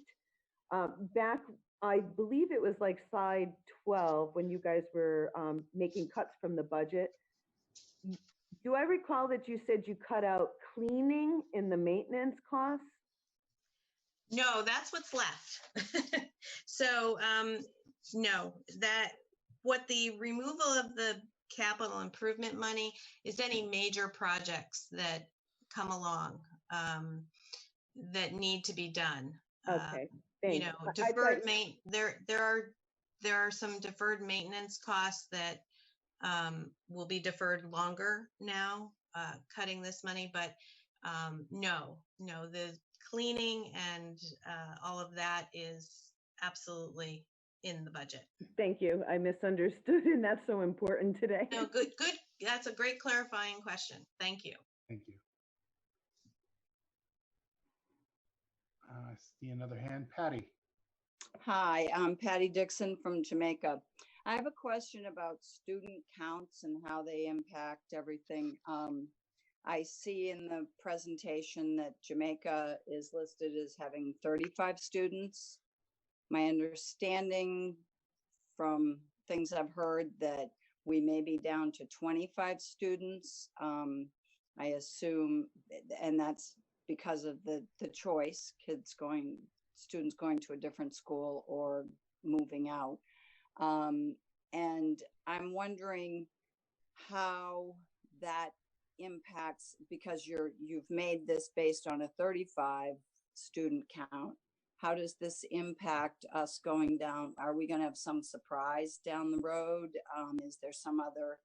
Back, I believe it was like slide 12 when you guys were making cuts from the budget. Do I recall that you said you cut out cleaning in the maintenance costs? No, that's what's left. So no, what the removal of the capital improvement money is any major projects that come along that need to be done. Okay, thanks. Deferred there are some deferred maintenance costs that will be deferred longer now, cutting this money, but no, the cleaning and all of that is absolutely in the budget. Thank you. I misunderstood, and that's so important today. No, good. That's a great clarifying question. Thank you. Thank you. I see another hand, Patty. Hi, I'm Patty Dixon from Jamaica. I have a question about student counts and how they impact everything. I see in the presentation that Jamaica is listed as having 35 students. My understanding from things I've heard that we may be down to 25 students. I assume, and that's because of the choice, students going to a different school or moving out. And I'm wondering how that impacts, because you've made this based on a 35 student count. How does this impact us going down? Are we going to have some surprise down the road? Is there some other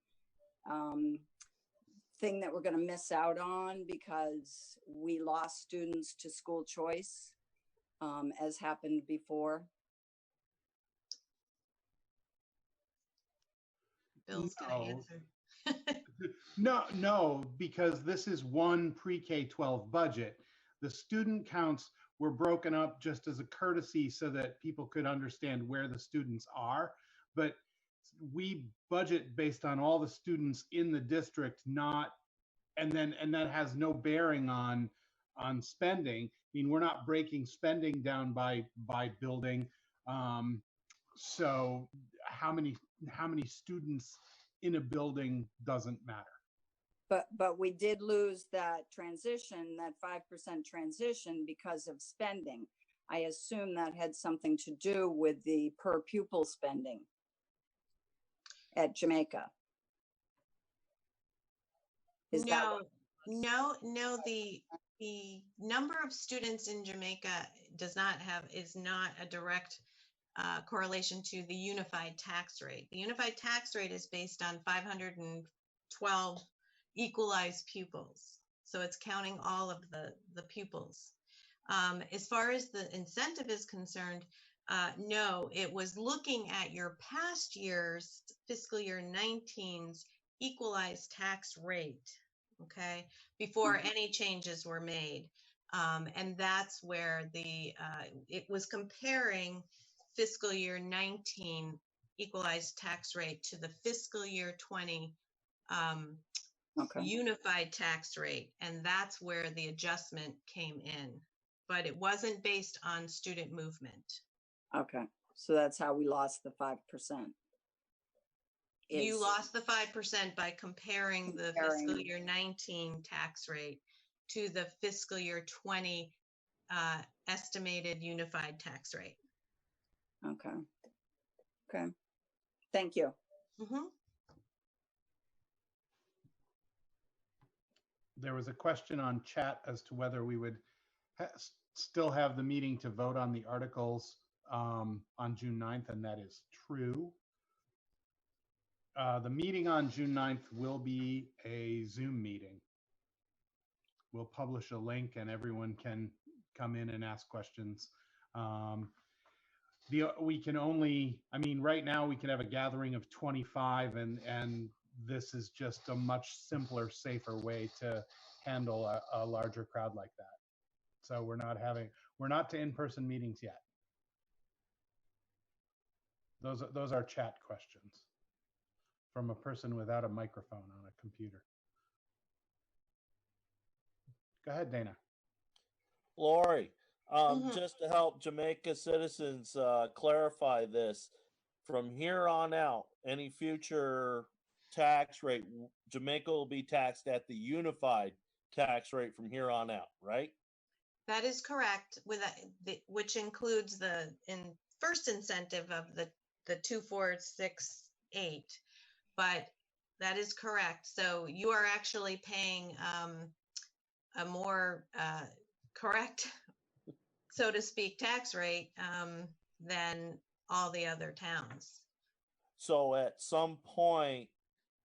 thing that we're going to miss out on because we lost students to school choice, as happened before? Bill's going to answer. No, because this is one pre-K-12 budget. The student counts were broken up just as a courtesy so that people could understand where the students are. But we budget based on all the students in the district, and that has no bearing on spending. I mean, we're not breaking spending down by building. So how many students in a building doesn't matter. But we did lose that transition, that 5% transition, because of spending. I assume that had something to do with the per pupil spending at Jamaica. No, the number of students in Jamaica is not a direct correlation to the unified tax rate. The unified tax rate is based on 512 equalized pupils. So it's counting all of the pupils. As far as the incentive is concerned, no, it was looking at your past year's fiscal year 19's equalized tax rate, okay, before any changes were made. And that's where it was comparing fiscal year 19 equalized tax rate to the fiscal year 20 unified tax rate. And that's where the adjustment came in. But it wasn't based on student movement. Okay, so that's how we lost the 5%. You lost the 5% by comparing the fiscal year 19 tax rate to the fiscal year 20 estimated unified tax rate. Okay. Thank you. Mm-hmm. There was a question on chat as to whether we would still have the meeting to vote on the articles on June 9th, and that is true. The meeting on June 9th will be a Zoom meeting. We'll publish a link and everyone can come in and ask questions. We can only, I mean, right now we can have a gathering of 25 and this is just a much simpler, safer way to handle a larger crowd like that. So we're not to in-person meetings yet. Those are chat questions from a person without a microphone on a computer. Go ahead, Dana. Lori, just to help Jamaica citizens clarify this, from here on out, any future tax rate, Jamaica will be taxed at the unified tax rate from here on out, right? That is correct, which includes the first incentive of the 2468, but that is correct. So you are actually paying a more correct, so to speak, tax rate than all the other towns. So at some point,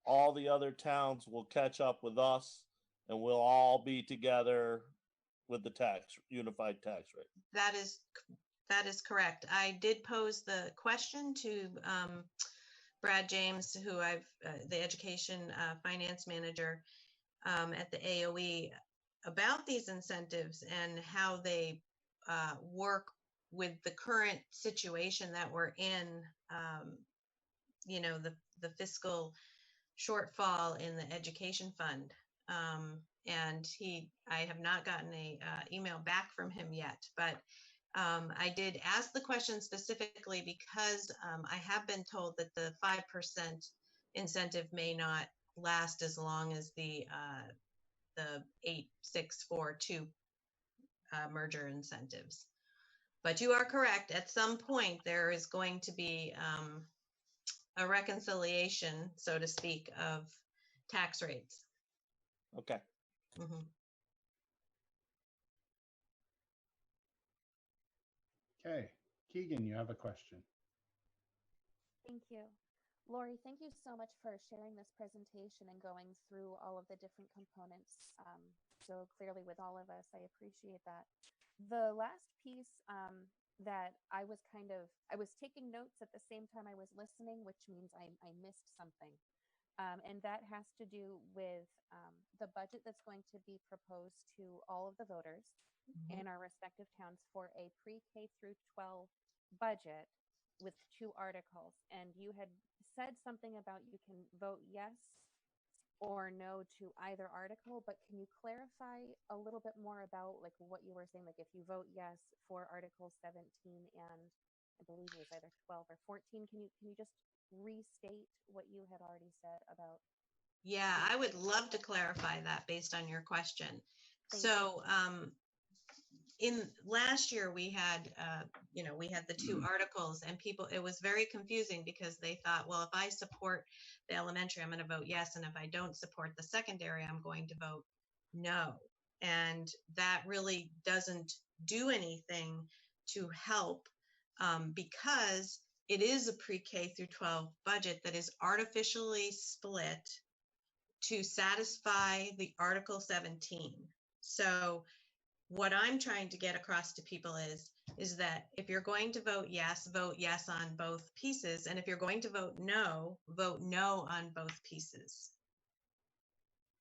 all the other towns will catch up with us and we'll all be together with the unified tax rate. That is correct. I did pose the question to Brad James, who the education finance manager at the AOE, about these incentives and how they work with the current situation that we're in, the fiscal shortfall in the education fund. And I have not gotten a email back from him yet, but I did ask the question specifically because I have been told that the 5% incentive may not last as long as the 8642 merger incentives. But you are correct. At some point, there is going to be a reconciliation, so to speak, of tax rates. Okay. Mhm. Okay, Keegan, you have a question. Thank you. Lori, thank you so much for sharing this presentation and going through all of the different components so clearly with all of us. I appreciate that. The last piece that I was taking notes at the same time I was listening, which means I missed something. And that has to do with the budget that's going to be proposed to all of the voters in our respective towns for a pre-K through 12 budget with 2 articles. And you had said something about you can vote yes or no to either article, but can you clarify a little bit more about like what you were saying? Like if you vote yes for Article 17 and I believe it was either 12 or 14, can you just restate what you had already said about? Yeah, I would love to clarify that based on your question. So, in last year we had, we had the 2 articles, and it was very confusing because they thought, well, if I support the elementary, I'm going to vote yes, and if I don't support the secondary, I'm going to vote no. And that really doesn't do anything to help because it is a pre-K through 12 budget that is artificially split to satisfy the Article 17. So what I'm trying to get across to people is that if you're going to vote yes on both pieces. And if you're going to vote no on both pieces.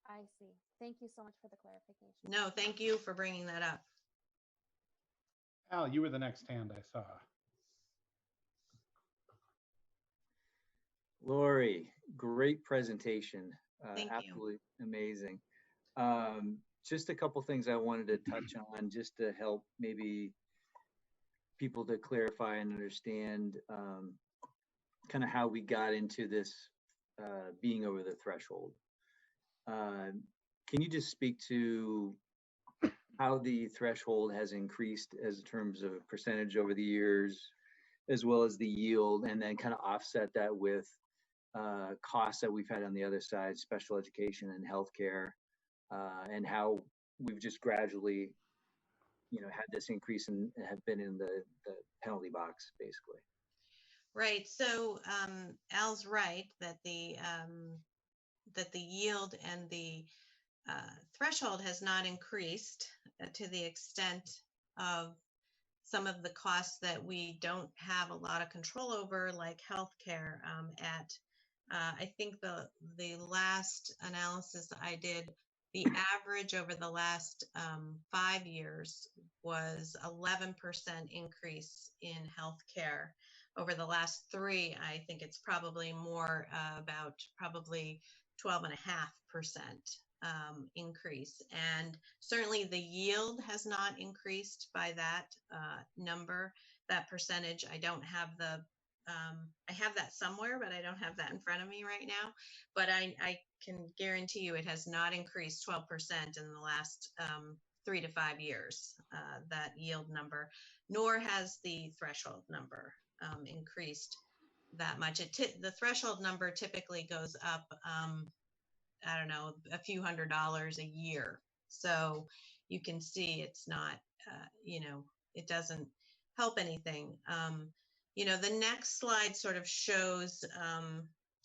I see. Thank you so much for the clarification. No, thank you for bringing that up. Al, you were the next hand I saw. Lori, great presentation. Thank Absolutely amazing. Just a couple things I wanted to touch on just to help maybe people to clarify and understand kind of how we got into this being over the threshold. Can you just speak to how the threshold has increased as in terms of percentage over the years, as well as the yield, and then kind of offset that with costs that we've had on the other side, special education and healthcare, and how we've just gradually, had this increase and have been in the penalty box, basically. Right. So Al's right that the yield and the threshold has not increased to the extent of some of the costs that we don't have a lot of control over, like healthcare. I think the last analysis I did, the average over the last 5 years was 11% increase in healthcare. Over the last 3, I think it's probably more about probably 12.5% increase. And certainly the yield has not increased by that number, that percentage. I don't have I have that somewhere, but I don't have that in front of me right now. But I can guarantee you it has not increased 12% in the last 3 to 5 years, that yield number, nor has the threshold number increased that much. The threshold number typically goes up, I don't know, a few $100s a year. So you can see it's not, it doesn't help anything. The next slide sort of shows,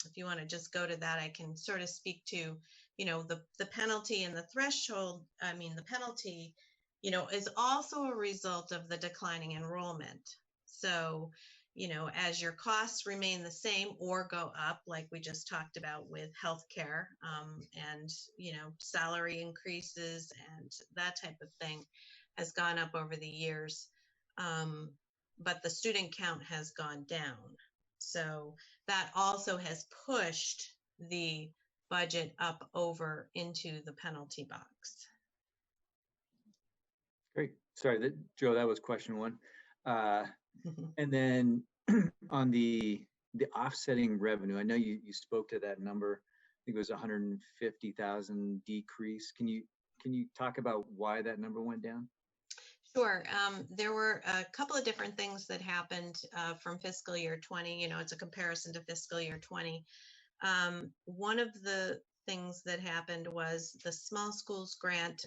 if you want to just go to that, I can sort of speak to, the penalty and the threshold. I mean, the penalty, is also a result of the declining enrollment. So, as your costs remain the same or go up, like we just talked about with healthcare, and, salary increases and that type of thing has gone up over the years. But the student count has gone down. So that also has pushed the budget up over into the penalty box. Great. Sorry, Joe, that was question 1. And then on the offsetting revenue, I know you spoke to that number. I think it was 150,000 decrease. Can you talk about why that number went down? Sure. There were a couple of different things that happened from fiscal year 20. You know, it's a comparison to fiscal year 20. One of the things that happened was the small schools grant.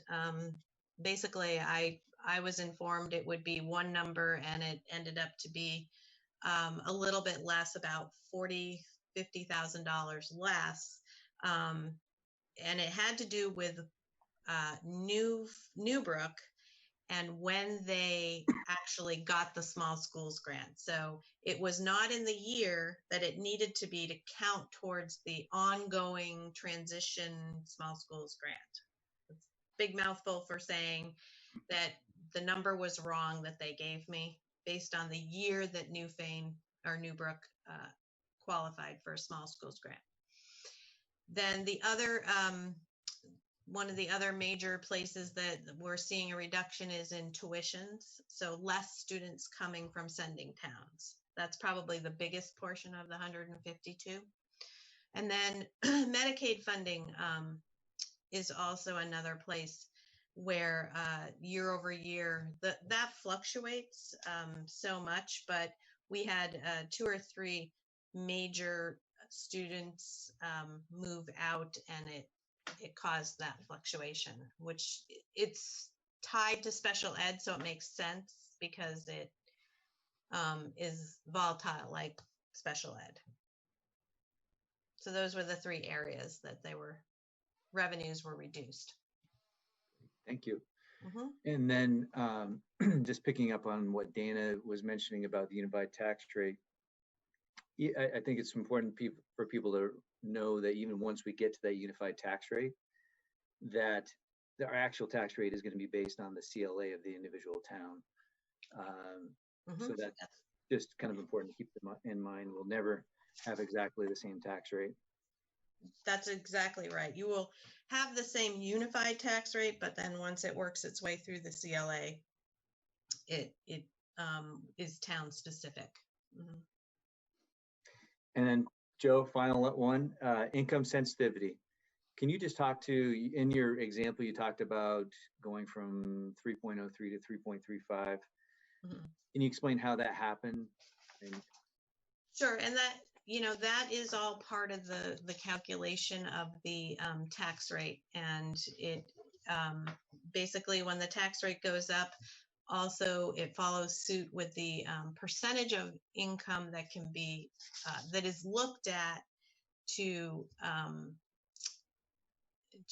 Basically, I was informed it would be one number, and it ended up to be a little bit less, about $50,000 less, and it had to do with Newbrook and when they actually got the small schools grant. So it was not in the year that it needed to be to count towards the ongoing transition small schools grant. It's a big mouthful for saying that the number was wrong that they gave me based on the year that Newfane or Newbrook qualified for a small schools grant. Then the other one of the other major places that we're seeing a reduction is in tuitions. So less students coming from sending towns. That's probably the biggest portion of the 152. And then Medicaid funding is also another place where year over year, that fluctuates so much, but we had 2 or 3 major students move out, and it caused that fluctuation, which it's tied to special ed, so it makes sense because it is volatile like special ed. So those were the 3 areas that revenues were reduced. Thank you. Mm-hmm. And then just picking up on what Dana was mentioning about the unified tax rate, I think it's important for people to know that even once we get to that unified tax rate, that our actual tax rate is going to be based on the CLA of the individual town. So that's just kind of important to keep in mind. We'll never have exactly the same tax rate. That's exactly right. You will have the same unified tax rate, but then once it works its way through the CLA, it is town specific. Mm-hmm. And then Joe, final one, income sensitivity. Can you just talk to, in your example, you talked about going from 3.03 to 3.35. Mm-hmm. Can you explain how that happened? Sure, and that is all part of the calculation of the tax rate, and it basically when the tax rate goes up, also it follows suit with the percentage of income that can be that is looked at to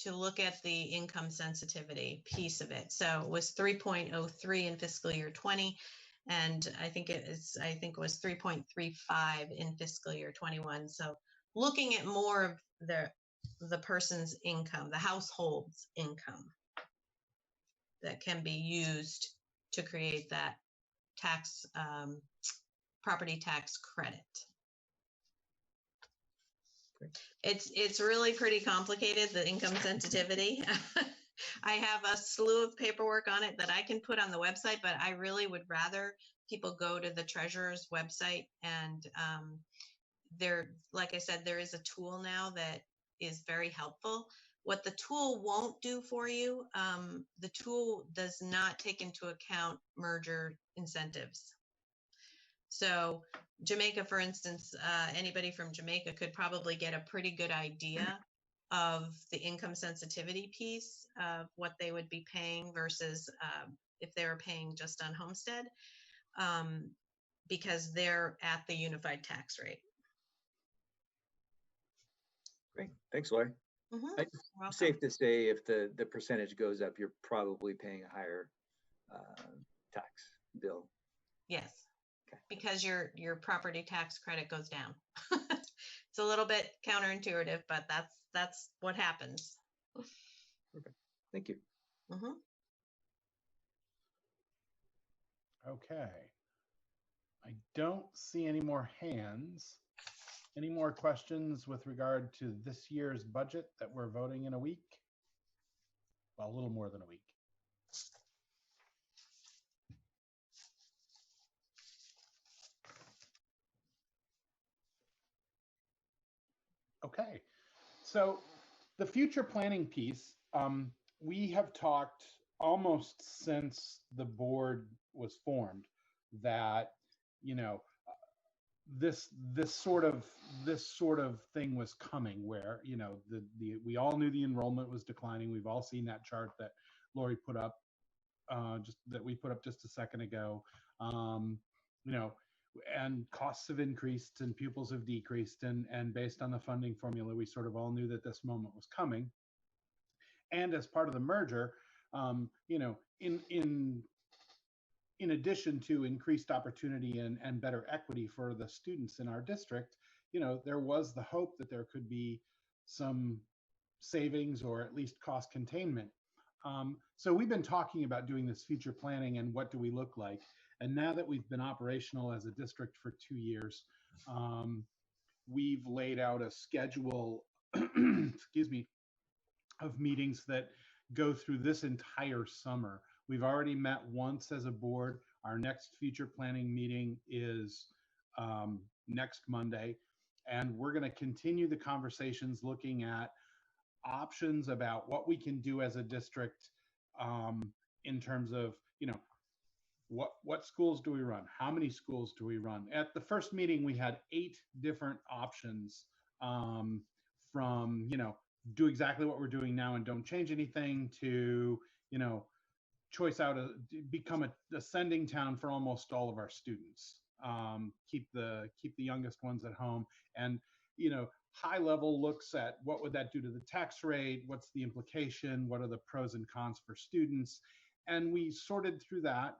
look at the income sensitivity piece of it. So it was 3.03 in fiscal year 20. And I think it was 3.35 in fiscal year 21. So looking at more of the person's income, the household's income that can be used to create that tax, property tax credit. It's really pretty complicated, the income sensitivity. I have a slew of paperwork on it that I can put on the website, but I really would rather people go to the treasurer's website. And like I said, there is a tool now that is very helpful. What the tool won't do for you, the tool does not take into account merger incentives. So Jamaica, for instance, anybody from Jamaica could probably get a pretty good idea of the income sensitivity piece of what they would be paying versus if they were paying just on homestead, because they're at the unified tax rate. Great, thanks, Lori. Mm-hmm. It's safe to say if the percentage goes up, you're probably paying a higher tax bill. Yes, okay. Because your property tax credit goes down. It's a little bit counterintuitive, but that's what happens. Okay, thank you. Mm-hmm. Okay. I don't see any more hands. Any more questions with regard to this year's budget that we're voting in a week? Well, a little more than a week. Okay, so the future planning piece, we have talked almost since the board was formed that, you know, this sort of thing was coming where, you know, we all knew the enrollment was declining. We've all seen that chart that Lori put up, we put up just a second ago. You know, and costs have increased and pupils have decreased, and based on the funding formula, we sort of all knew that this moment was coming. And as part of the merger, you know, in addition to increased opportunity and better equity for the students in our district, you know, there was the hope that there could be some savings or at least cost containment. So we've been talking about doing this future planning and what do we look like. And now that we've been operational as a district for 2 years, we've laid out a schedule, excuse me, of meetings that go through this entire summer. We've already met once as a board. Our next future planning meeting is next Monday. And we're going to continue the conversations looking at options about what we can do as a district in terms of, you know, what schools do we run? How many schools do we run? At the first meeting, we had 8 different options from, you know, do exactly what we're doing now and don't change anything to, you know, become a ascending town for almost all of our students. Keep the youngest ones at home, and, you know, high level looks at what would that do to the tax rate? What's the implication? What are the pros and cons for students? And we sorted through that,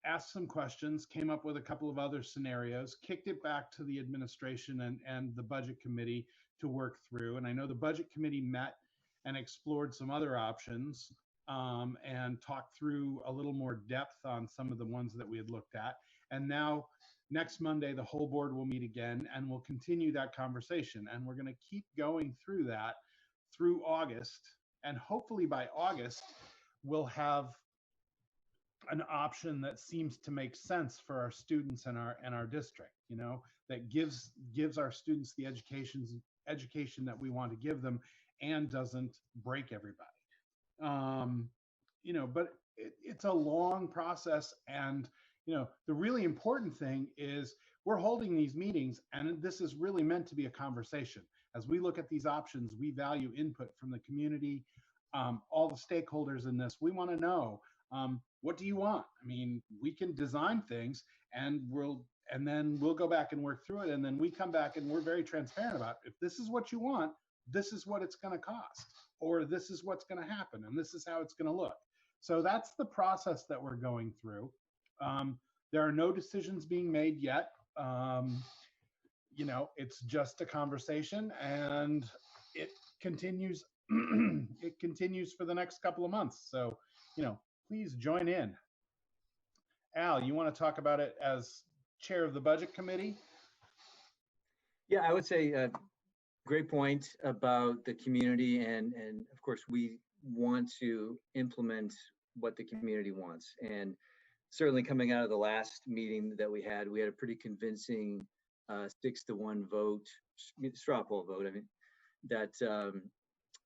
asked some questions, came up with a couple of other scenarios, kicked it back to the administration and the budget committee to work through. And I know the budget committee met and explored some other options and talked through a little more depth on some of the ones that we had looked at. And now next Monday, the whole board will meet again and we'll continue that conversation. And we're going to keep going through that through August. And hopefully by August, we'll have an option that seems to make sense for our students and our district, you know, that gives our students the education that we want to give them and doesn't break everybody. You know, but it's a long process. And, you know, the really important thing is we're holding these meetings and this is really meant to be a conversation. As we look at these options, we value input from the community, all the stakeholders in this. We want to know, what do you want? I mean, we can design things and then we'll go back and work through it. And then we come back and we're very transparent about, if this is what you want, this is what it's going to cost, or this is what's going to happen, and this is how it's going to look. So that's the process that we're going through. There are no decisions being made yet. You know, it's just a conversation, and it continues. It continues for the next couple of months. So, you know, please join in. Al, you want to talk about it as chair of the budget committee? Yeah, I would say great point about the community, and of course we want to implement what the community wants. And certainly coming out of the last meeting that we had a pretty convincing 6-1 vote, straw poll vote. I mean, that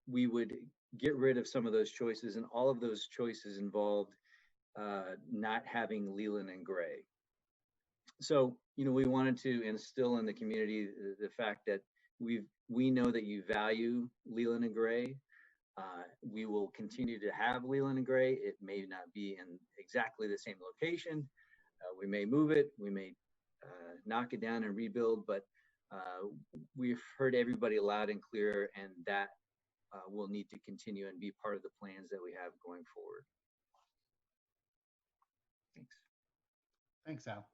we would get rid of some of those choices, and all of those choices involved not having Leland and Gray. So, you know, we wanted to instill in the community the fact that we know that you value Leland and Gray. We will continue to have Leland and Gray. It may not be in exactly the same location. We may move it. We may knock it down and rebuild, but we've heard everybody loud and clear, and that will need to continue and be part of the plans that we have going forward. Thanks. Thanks, Al.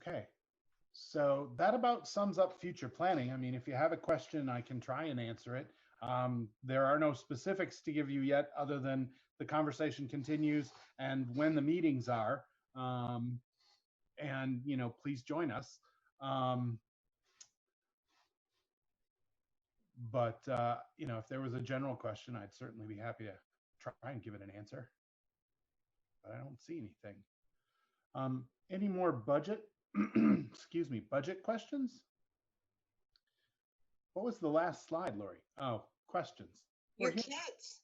Okay, so that about sums up future planning. I mean, if you have a question, I can try and answer it. There are no specifics to give you yet, other than the conversation continues and when the meetings are. And, you know, please join us. But, you know, if there was a general question, I'd certainly be happy to try and give it an answer. But I don't see anything. Any more budget excuse me, budget questions? What was the last slide, Lori? Oh, questions. Your kids.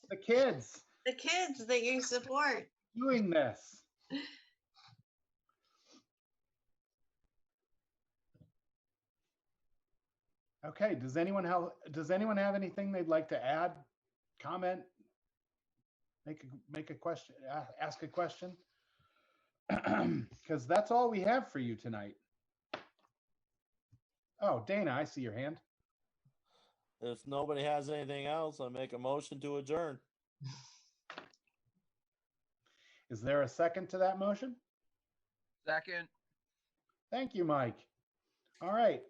The kids. The kids that you support. Doing this. Okay, does anyone have anything they'd like to add, comment, make a question, ask a question? Because that's all we have for you tonight. Oh, Dana, I see your hand. If nobody has anything else, I make a motion to adjourn. Is there a second to that motion? Second. Thank you, Mike. All right.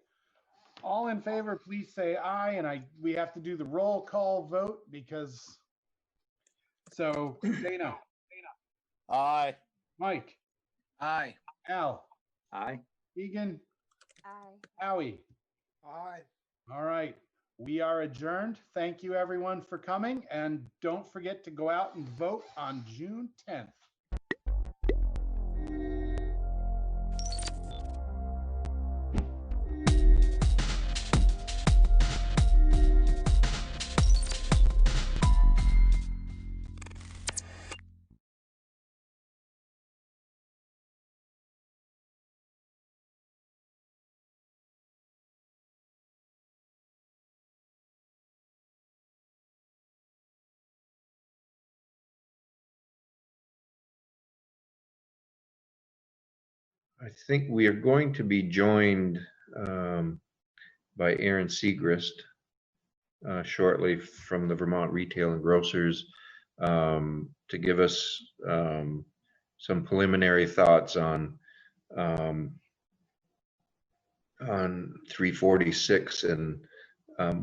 All in favor, please say aye. And we have to do the roll call vote because, so Dana. Aye. Mike. Aye. Al. Aye. Egan. Aye. Howie. Aye. All right. We are adjourned. Thank you, everyone, for coming. And don't forget to go out and vote on June 10th. I think we are going to be joined by Aaron Segrist shortly from the Vermont Retail and Grocers to give us some preliminary thoughts on 346 and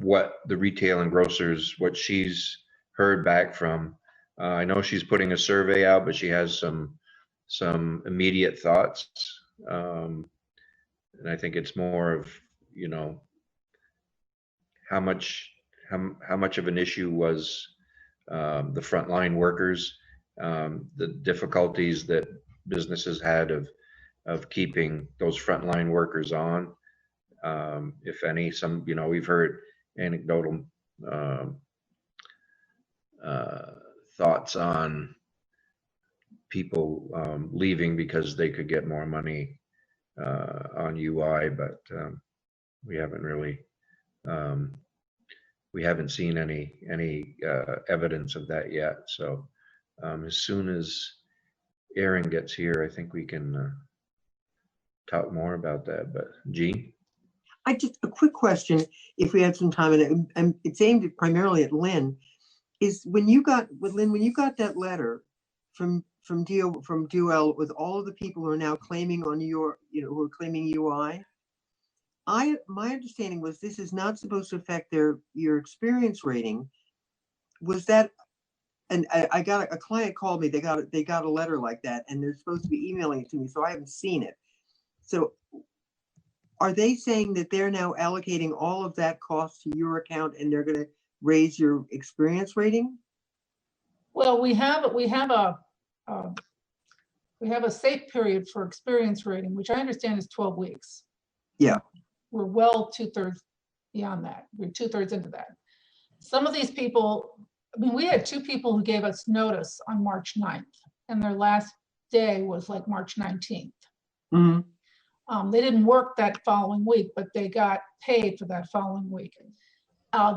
what the retail and grocers, what she's heard back from. I know she's putting a survey out, but she has some immediate thoughts. And I think it's more of, you know, how much of an issue was the frontline workers, the difficulties that businesses had of keeping those frontline workers on, if any. Some, you know, we've heard anecdotal thoughts on people leaving because they could get more money on UI, but we haven't really we haven't seen any evidence of that yet. So as soon as Aaron gets here, I think we can talk more about that. But Jean? I just, a quick question, if we have some time, and it's aimed primarily at Lynn, is when you got that letter from DOL with all of the people who are now claiming on your, you know, who are claiming UI, my understanding was this is not supposed to affect your experience rating. Was that, and I got a client called me, they got a letter like that, and they're supposed to be emailing it to me, so I haven't seen it. So are they saying that they're now allocating all of that cost to your account and they're going to raise your experience rating? Well, we have a safe period for experience rating, which I understand is 12 weeks. Yeah. We're well 2/3 beyond that. We're 2/3 into that. Some of these people, I mean, we had 2 people who gave us notice on March 9th, and their last day was like March 19th. Mm-hmm. They didn't work that following week, but they got paid for that following week.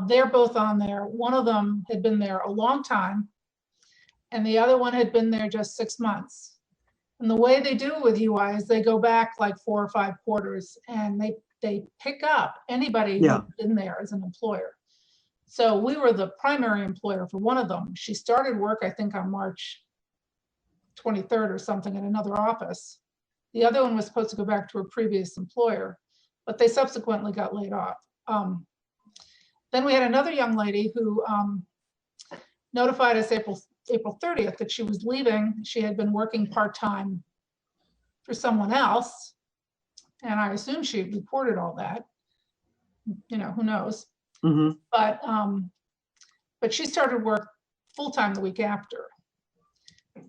They're both on there. One of them had been there a long time, and the other one had been there just 6 months. And the way they do it with UI is they go back like 4 or 5 quarters, and they pick up anybody who's been there as an employer. So we were the primary employer for one of them. She started work, I think, on March 23rd or something at another office. The other one was supposed to go back to her previous employer, but they subsequently got laid off. Then we had another young lady who notified us April 30th that she was leaving. She had been working part-time for someone else, and I assume she reported all that. You know, who knows? Mm-hmm. But she started work full-time the week after,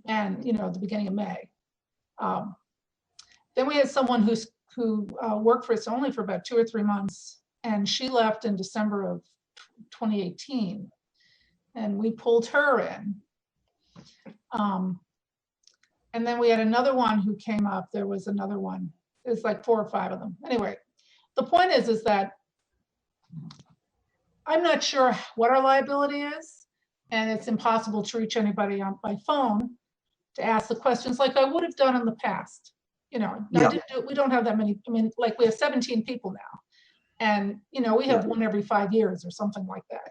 and, you know, the beginning of May. Then we had someone who worked for us only for about 2 or 3 months, and she left in December of 2018, and we pulled her in. And then we had another one who came up. There was another one. It's like 4 or 5 of them. Anyway, the point is that I'm not sure what our liability is, and it's impossible to reach anybody by phone to ask the questions like I would have done in the past. You know, we don't have that many. I mean, like we have 17 people now, and you know, we have one every 5 years or something like that.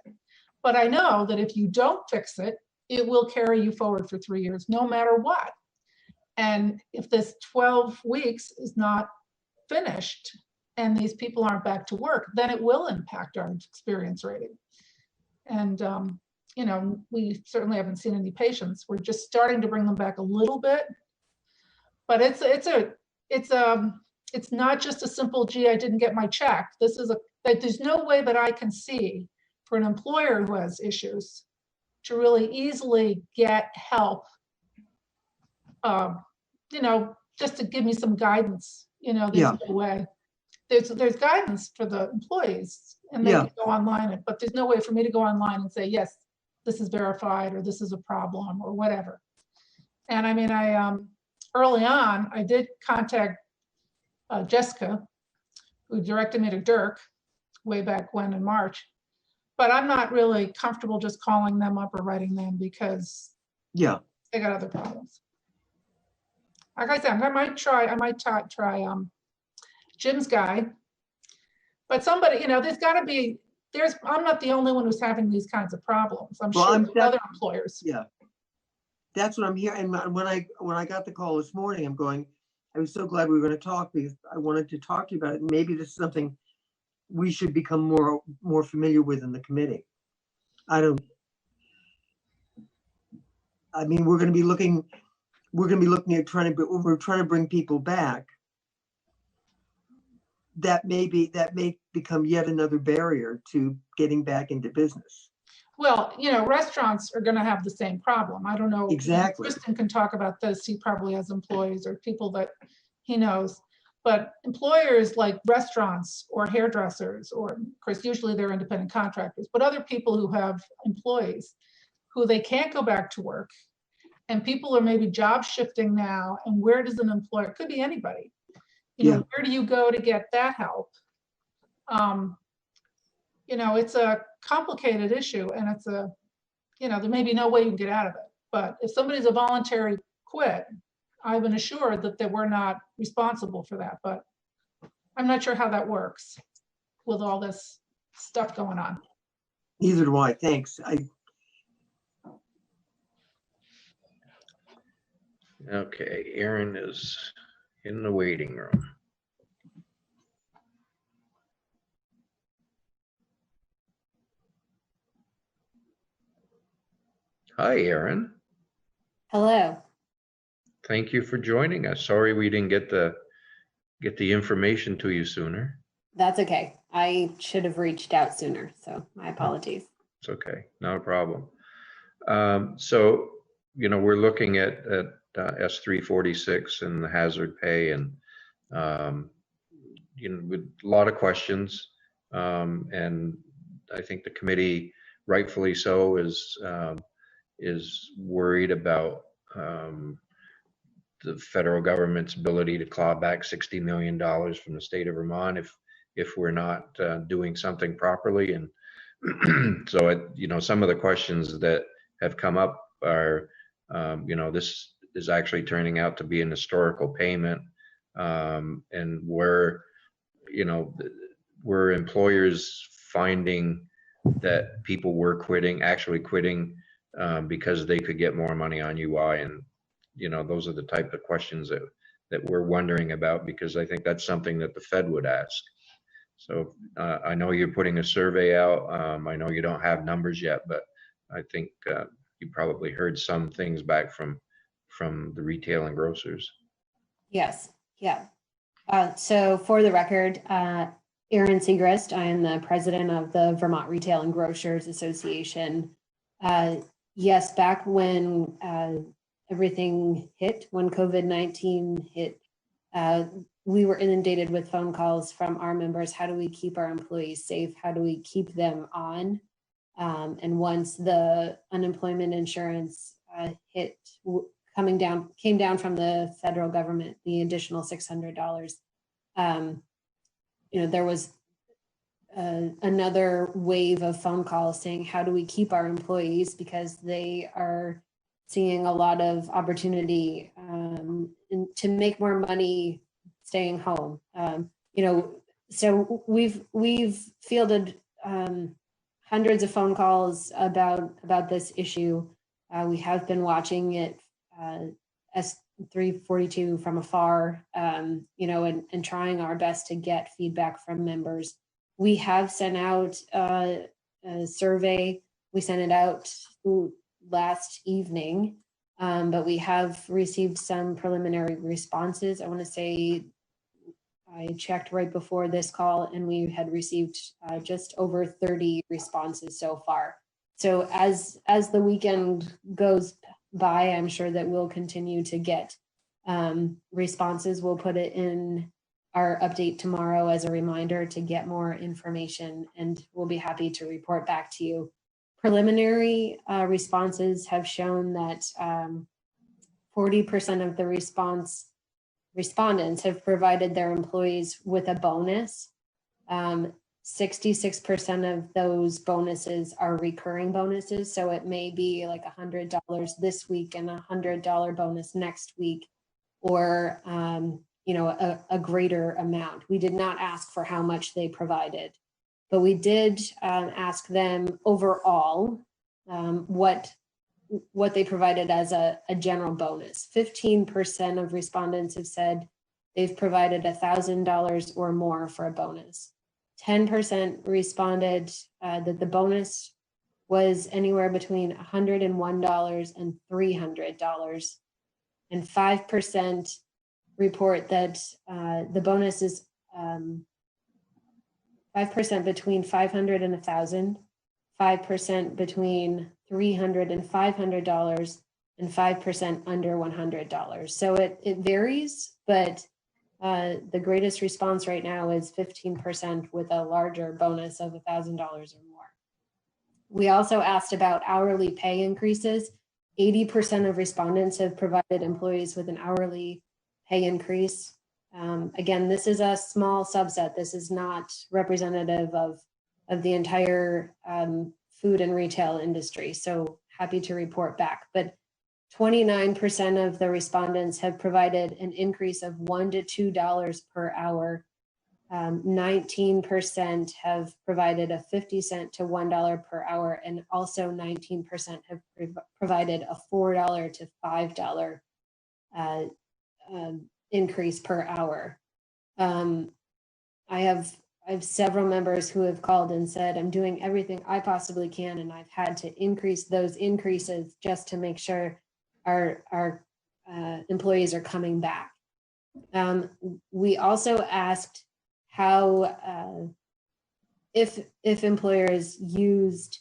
But I know that if you don't fix it, it will carry you forward for 3 years, no matter what. And if this 12 weeks is not finished and these people aren't back to work, then it will impact our experience rating. And, you know, we certainly haven't seen any patients. We're just starting to bring them back a little bit, but it's not just a simple, gee, I didn't get my check. This is like, there's no way that I can see for an employer who has issues to really easily get help, you know, just to give me some guidance. You know, there's no way. There's guidance for the employees, and they can go online, but there's no way for me to go online and say, yes, this is verified, or this is a problem, or whatever. And I mean, I early on, I did contact Jessica, who directed me to Dirk way back when in March, but I'm not really comfortable just calling them up or writing them because they got other problems. Like I said, I might try Jim's guy, but somebody, you know, there's got to be, I'm not the only one who's having these kinds of problems. I'm sure there's other employers. Yeah, that's what I'm hearing. And when I got the call this morning, I'm going, I was so glad we were going to talk because I wanted to talk to you about it. Maybe this is something we should become more familiar with in the committee. I mean, we're going to be looking at trying to bring people back. That may become yet another barrier to getting back into business. Well, you know, restaurants are going to have the same problem. I don't know. Exactly. Kristen can talk about this. He probably has employees or people that he knows. But employers like restaurants or hairdressers, or of course, usually they're independent contractors, but other people who have employees who they can't go back to work, and people are maybe job shifting now. And where does an employer, it could be anybody, you know, where do you go to get that help? You know, it's a complicated issue, and it's you know, there may be no way you can get out of it. But if somebody's a voluntary quit, I've been assured that we're not responsible for that. But I'm not sure how that works with all this stuff going on. Neither do I. Thanks. Okay, Aaron is in the waiting room. Hi, Aaron. Hello. Thank you for joining us. Sorry we didn't get the information to you sooner. That's okay. I should have reached out sooner, so my apologies. It's okay, not a problem. So, you know, we're looking at S346 and the hazard pay, and you know, with a lot of questions, and I think the committee, rightfully so, is worried about the federal government's ability to claw back $60 million from the state of Vermont if we're not doing something properly. And so, you know, some of the questions that have come up are, you know, this is actually turning out to be an historical payment, and where, you know, were employers finding that people were actually quitting because they could get more money on UI. And, you know, those are the type of questions that we're wondering about, because I think that's something that the Fed would ask. So I know you're putting a survey out. I know you don't have numbers yet, but I think you probably heard some things back from the retail and grocers. Yes, yeah. So for the record, Erin Segrist, I am the president of the Vermont Retail and Grocers Association. Yes, back when everything hit, when COVID-19 hit, we were inundated with phone calls from our members. How do we keep our employees safe? How do we keep them on? And once the unemployment insurance came down from the federal government, the additional $600, there was another wave of phone calls saying, how do we keep our employees? Because they are seeing a lot of opportunity to make more money staying home. So we've fielded hundreds of phone calls about this issue. We have been watching it S342 from afar, and trying our best to get feedback from members. We have sent out a survey. We sent it out last evening, but we have received some preliminary responses. I want to say I checked right before this call and we had received just over 30 responses so far. So as the weekend goes by, I'm sure that we'll continue to get responses. We'll put it in our update tomorrow as a reminder to get more information, and we'll be happy to report back to you. Preliminary responses have shown that 40% of the respondents have provided their employees with a bonus. 66% of those bonuses are recurring bonuses. So it may be like $100 this week and $100 bonus next week, or a greater amount. We did not ask for how much they provided, but we did ask them overall what they provided as a general bonus. 15% of respondents have said they've provided $1,000 or more for a bonus. 10% responded that the bonus was anywhere between $101 and $300. And 5% report that the bonus is 5% between $500 and $1,000, 5% between $300 and $500, and 5% under $100. So it varies, but the greatest response right now is 15% with a larger bonus of $1,000 or more. We also asked about hourly pay increases. 80% of respondents have provided employees with an hourly pay increase. Again, this is a small subset. This is not representative of the entire food and retail industry. So happy to report back. But 29% of the respondents have provided an increase of $1 to $2 per hour. 19% have provided a 50 cent to $1 per hour, and also 19% have provided a $4 to $5 increase per hour. I have several members who have called and said, I'm doing everything I possibly can, and I've had to increase those increases just to make sure our employees are coming back. We also asked how, if employers used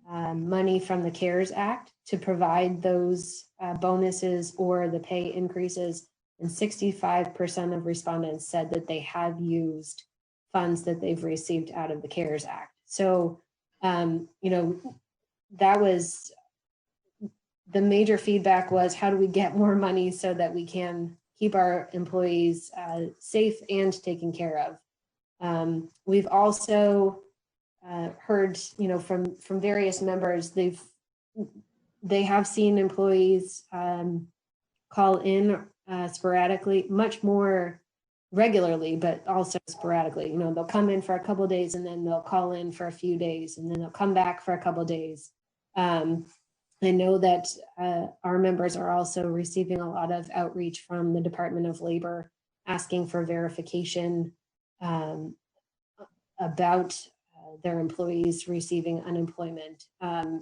money from the CARES Act to provide those bonuses or the pay increases, and 65% of respondents said that they have used funds that they've received out of the CARES Act. So, that was the major feedback, was how do we get more money so that we can keep our employees safe and taken care of. We've also heard, from various members, they have seen employees call in sporadically, much more regularly, but also sporadically. They'll come in for a couple of days and then they'll call in for a few days and then they'll come back for a couple of days. I know that our members are also receiving a lot of outreach from the Department of Labor asking for verification about their employees receiving unemployment.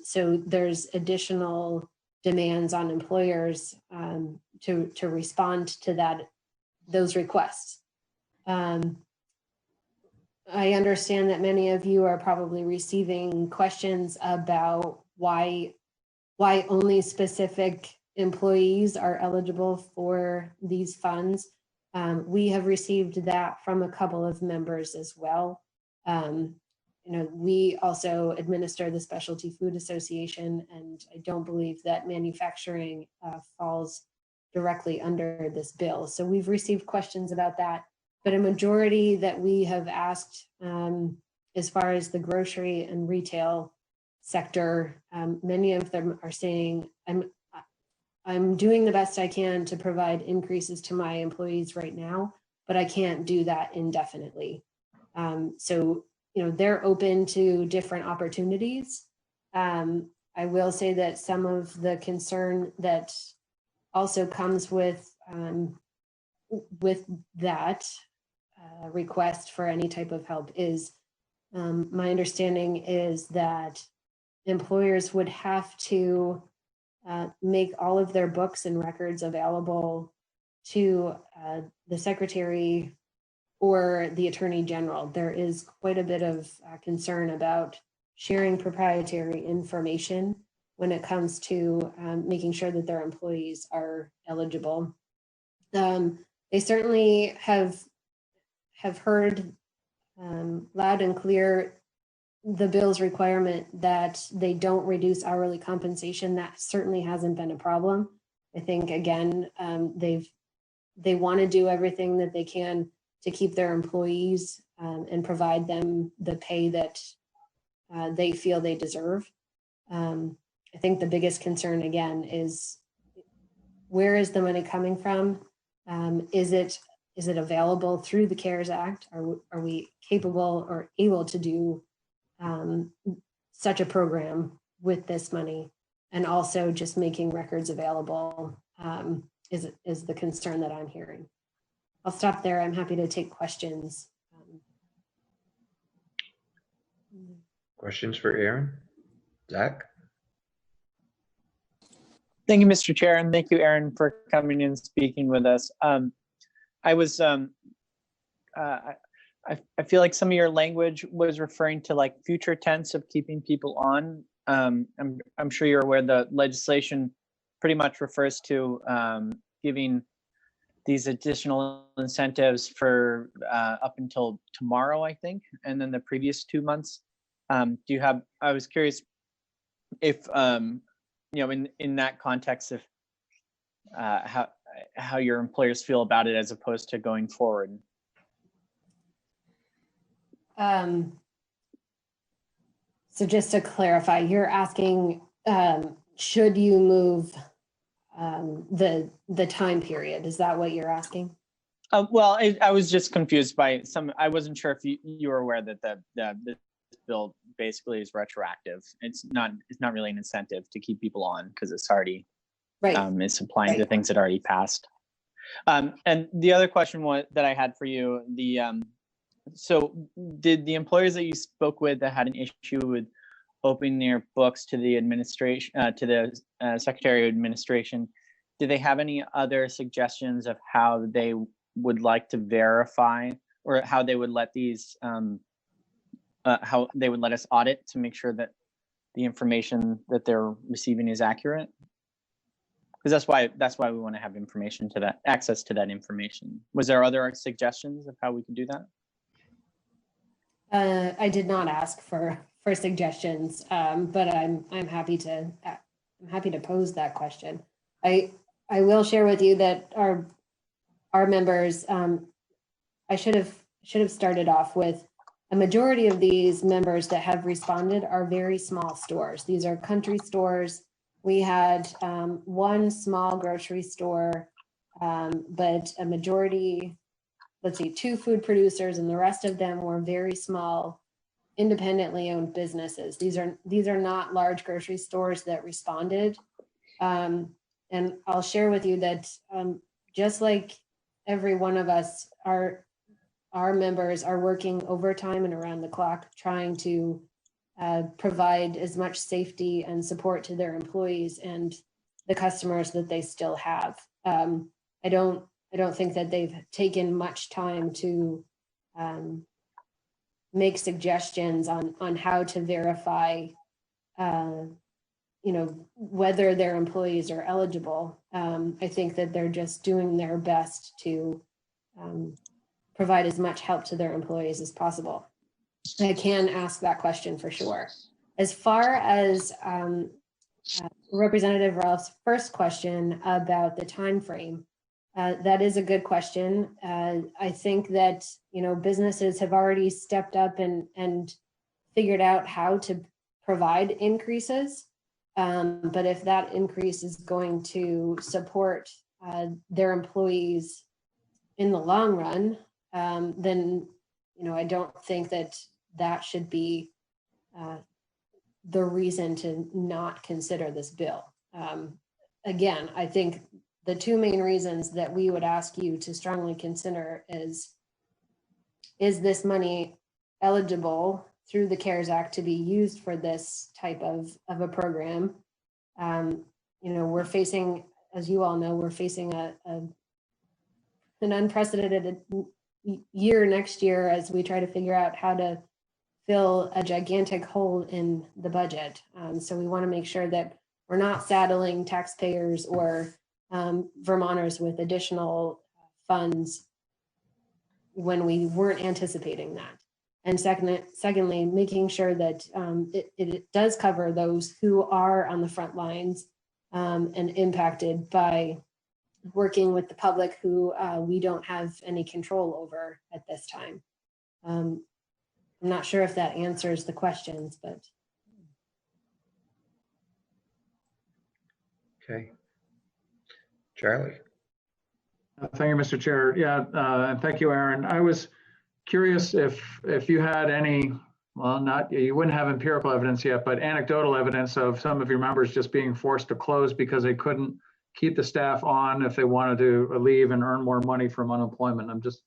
So there's additional demands on employers to respond to those requests. I understand that many of you are probably receiving questions about why only specific employees are eligible for these funds. We have received that from a couple of members as well. We also administer the Specialty Food Association, and I don't believe that manufacturing falls directly under this bill. So we've received questions about that, but a majority that we have asked as far as the grocery and retail sector, many of them are saying, I'm doing the best I can to provide increases to my employees right now, but I can't do that indefinitely. So, they're open to different opportunities. I will say that some of the concern that also comes with that request for any type of help is, my understanding is that employers would have to make all of their books and records available to the secretary or the attorney general. There is quite a bit of concern about sharing proprietary information when it comes to making sure that their employees are eligible. They certainly have heard loud and clear the bill's requirement that they don't reduce hourly compensation. That certainly hasn't been a problem. I think, again, they want to do everything that they can to keep their employees and provide them the pay that they feel they deserve. I think the biggest concern, again, is where is the money coming from? Is it available through the CARES Act? Are we capable or able to do such a program with this money? And also just making records available is the concern that I'm hearing. I'll stop there. I'm happy to take questions. Questions for Aaron? Zach? Thank you, Mr. Chair, and thank you, Aaron, for coming in and speaking with us. I feel like some of your language was referring to like future tense of keeping people on. I'm sure you're aware the legislation pretty much refers to giving these additional incentives for up until tomorrow, I think, and then the previous 2 months. I was curious if, in that context, if how your employers feel about it as opposed to going forward. So just to clarify, you're asking, should you move the time period? Is that what you're asking? Well, I was just confused by some. I wasn't sure if you were aware that the bill basically is retroactive. It's not really an incentive to keep people on because it's already right. It's applying to things that already passed. And the other question that I had for you, so did the employers that you spoke with that had an issue with opening their books to the administration, to the Secretary of Administration, do they have any other suggestions of how they would like to verify, or how they would let these, how they would let us audit to make sure that the information that they're receiving is accurate? Because that's why we want to have information to that, access to that information. Was there other suggestions of how we could do that? I did not ask for suggestions, but I'm happy to pose that question. I will share with you that our members, I should have started off with a majority of these members that have responded are very small stores. These are country stores. We had one small grocery store, but a majority, let's see, 2 food producers, and the rest of them were very small, independently owned businesses. These are not large grocery stores that responded. And I'll share with you that just like every one of us, our members are working overtime and around the clock trying to provide as much safety and support to their employees and the customers that they still have. I don't think that they've taken much time to make suggestions on how to verify, whether their employees are eligible. I think that they're just doing their best to provide as much help to their employees as possible. I can ask that question for sure. As far as Representative Ralph's first question about the time frame, that is a good question. I think that businesses have already stepped up and figured out how to provide increases. But if that increase is going to support their employees in the long run, then I don't think that should be the reason to not consider this bill. Again, I think the two main reasons that we would ask you to strongly consider is this money eligible through the CARES Act to be used for this type of a program? We're facing, as you all know, we're facing an unprecedented year next year as we try to figure out how to fill a gigantic hole in the budget. So we want to make sure that we're not saddling taxpayers or Vermonters with additional funds when we weren't anticipating that. And secondly, making sure that it does cover those who are on the front lines and impacted by working with the public who we don't have any control over at this time. I'm not sure if that answers the questions, but. Okay. Charlie. Thank you, Mr. Chair. Yeah, and thank you, Aaron. I was curious if you had any, well, you wouldn't have empirical evidence yet, but anecdotal evidence of some of your members just being forced to close because they couldn't keep the staff on if they wanted to leave and earn more money from unemployment. I'm just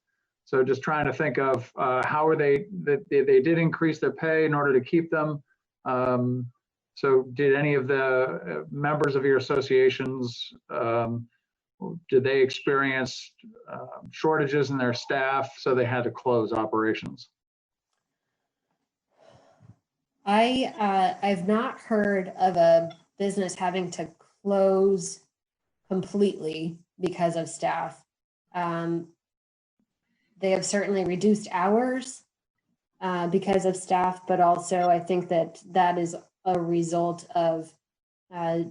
trying to think of how are they did increase their pay in order to keep them. So did any of the members of your associations, did they experience shortages in their staff so they had to close operations? I've not heard of a business having to close completely because of staff. They have certainly reduced hours because of staff, but also I think that is a result of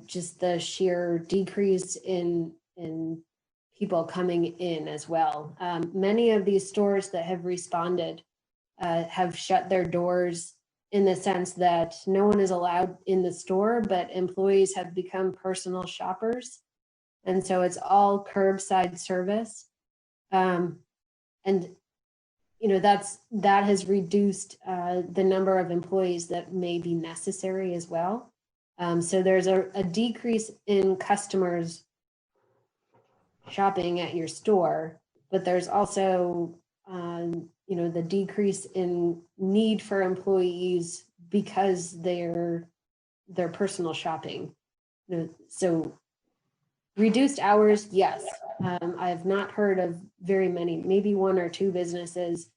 just the sheer decrease in people coming in as well. Many of these stores that have responded have shut their doors in the sense that no one is allowed in the store, but employees have become personal shoppers. And so it's all curbside service. And that has reduced the number of employees that may be necessary as well. So there's a decrease in customers shopping at your store, but there's also the decrease in need for employees because they're personal shopping. So reduced hours, yes. I have not heard of very many, maybe one or two businesses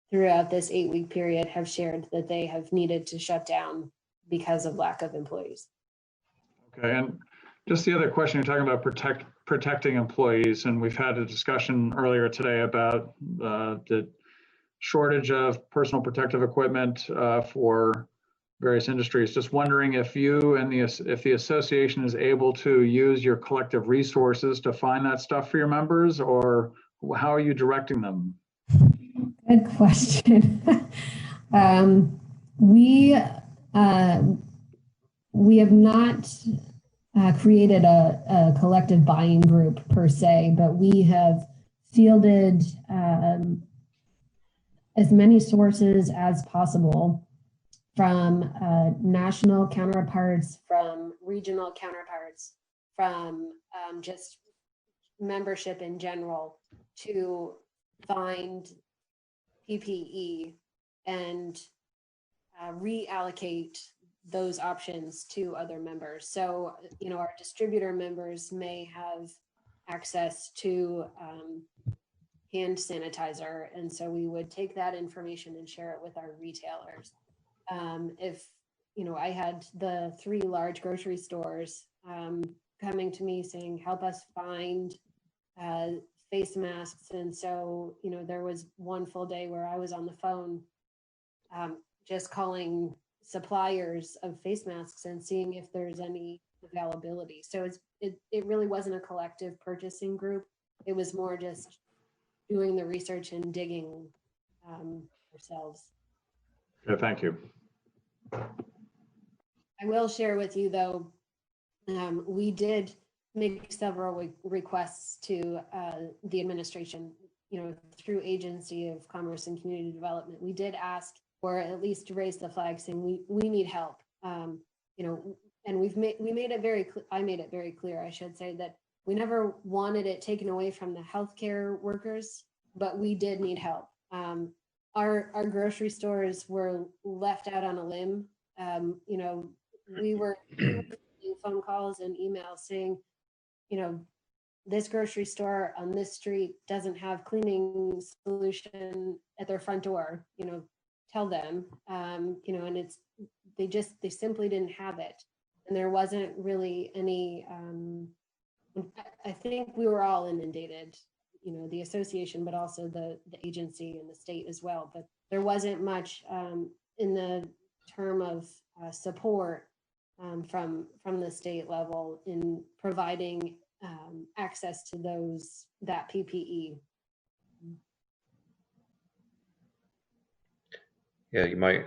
throughout this 8-week period have shared that they have needed to shut down because of lack of employees. Okay, and just the other question, you're talking about protecting employees, and we've had a discussion earlier today about the shortage of personal protective equipment for various industries. Just wondering if you and if the association is able to use your collective resources to find that stuff for your members, or how are you directing them? Good question. We have not created a collective buying group per se, but we have fielded as many sources as possible from national counterparts, from regional counterparts, from just membership in general to find PPE and reallocate those options to other members. So, our distributor members may have access to hand sanitizer. And so we would take that information and share it with our retailers. If, I had the 3 large grocery stores coming to me saying, help us find face masks. And so, you know, there was one full day where I was on the phone just calling suppliers of face masks and seeing if there's any availability. So it really wasn't a collective purchasing group. It was more just doing the research and digging ourselves. Yeah, thank you. I will share with you though, we did make several requests to the administration, you know, through Agency of Commerce and Community Development. We did ask, or at least raise the flag saying we need help, you know, and we made it very I made it very clear, I should say, that we never wanted it taken away from the healthcare workers, but we did need help. Our grocery stores were left out on a limb. You know, we were getting phone calls and emails saying, you know, this grocery store on this street doesn't have cleaning solution at their front door, you know, tell them, you know, and they simply didn't have it. And there wasn't really any, I think we were all inundated, you know, the association, but also the agency and the state as well. But there wasn't much in the term of support from the state level in providing access to that PPE. Yeah, you might,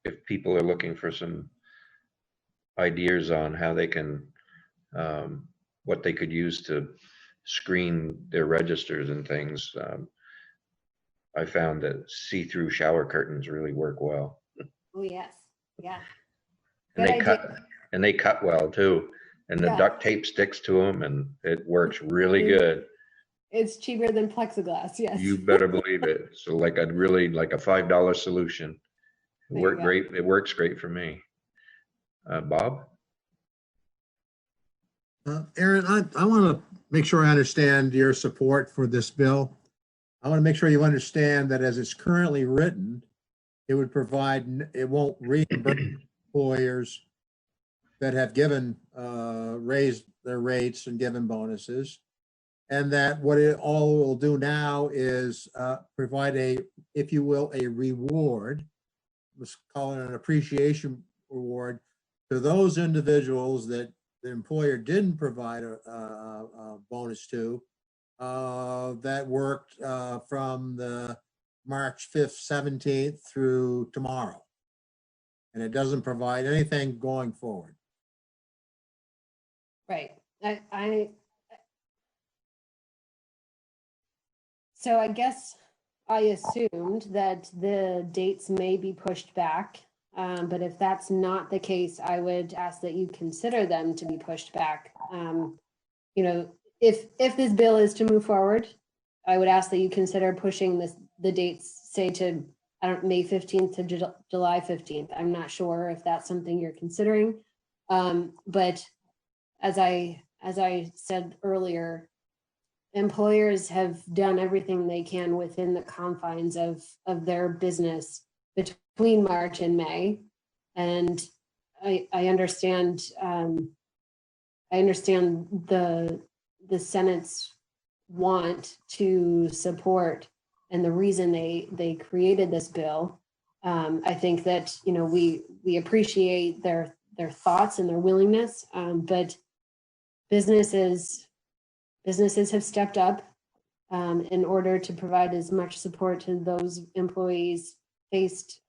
if people are looking for some ideas on how they can, what they could use to screen their registers and things, I found that see-through shower curtains really work well. Oh yes, yeah. And they cut well too. And the Yeah. duct tape sticks to them and it works really good. It's cheaper than plexiglass, yes. You better believe it. So like a $5 solution. It There you worked go. great. It works great for me. Bob? Aaron, I want to make sure I understand your support for this bill. I want to make sure you understand that as it's currently written, it would provide, it won't reimburse employers that have raised their rates and given bonuses. And that what it all will do now is provide if you will, a reward, let's call it an appreciation reward, to those individuals that the employer didn't provide a bonus to, that worked from the March 5th, 17th through tomorrow. And it doesn't provide anything going forward. Right. So I guess I assumed that the dates may be pushed back, but if that's not the case, I would ask that you consider them to be pushed back. You know, if this bill is to move forward, I would ask that you consider pushing the dates, say to May 15th to July 15th. I'm not sure if that's something you're considering, but as I said earlier, employers have done everything they can within the confines of their business between March and May. And I understand the Senate's want to support and the reason they created this bill. I think that, you know, we appreciate their thoughts and their willingness, but businesses have stepped up in order to provide as much support to those employees faced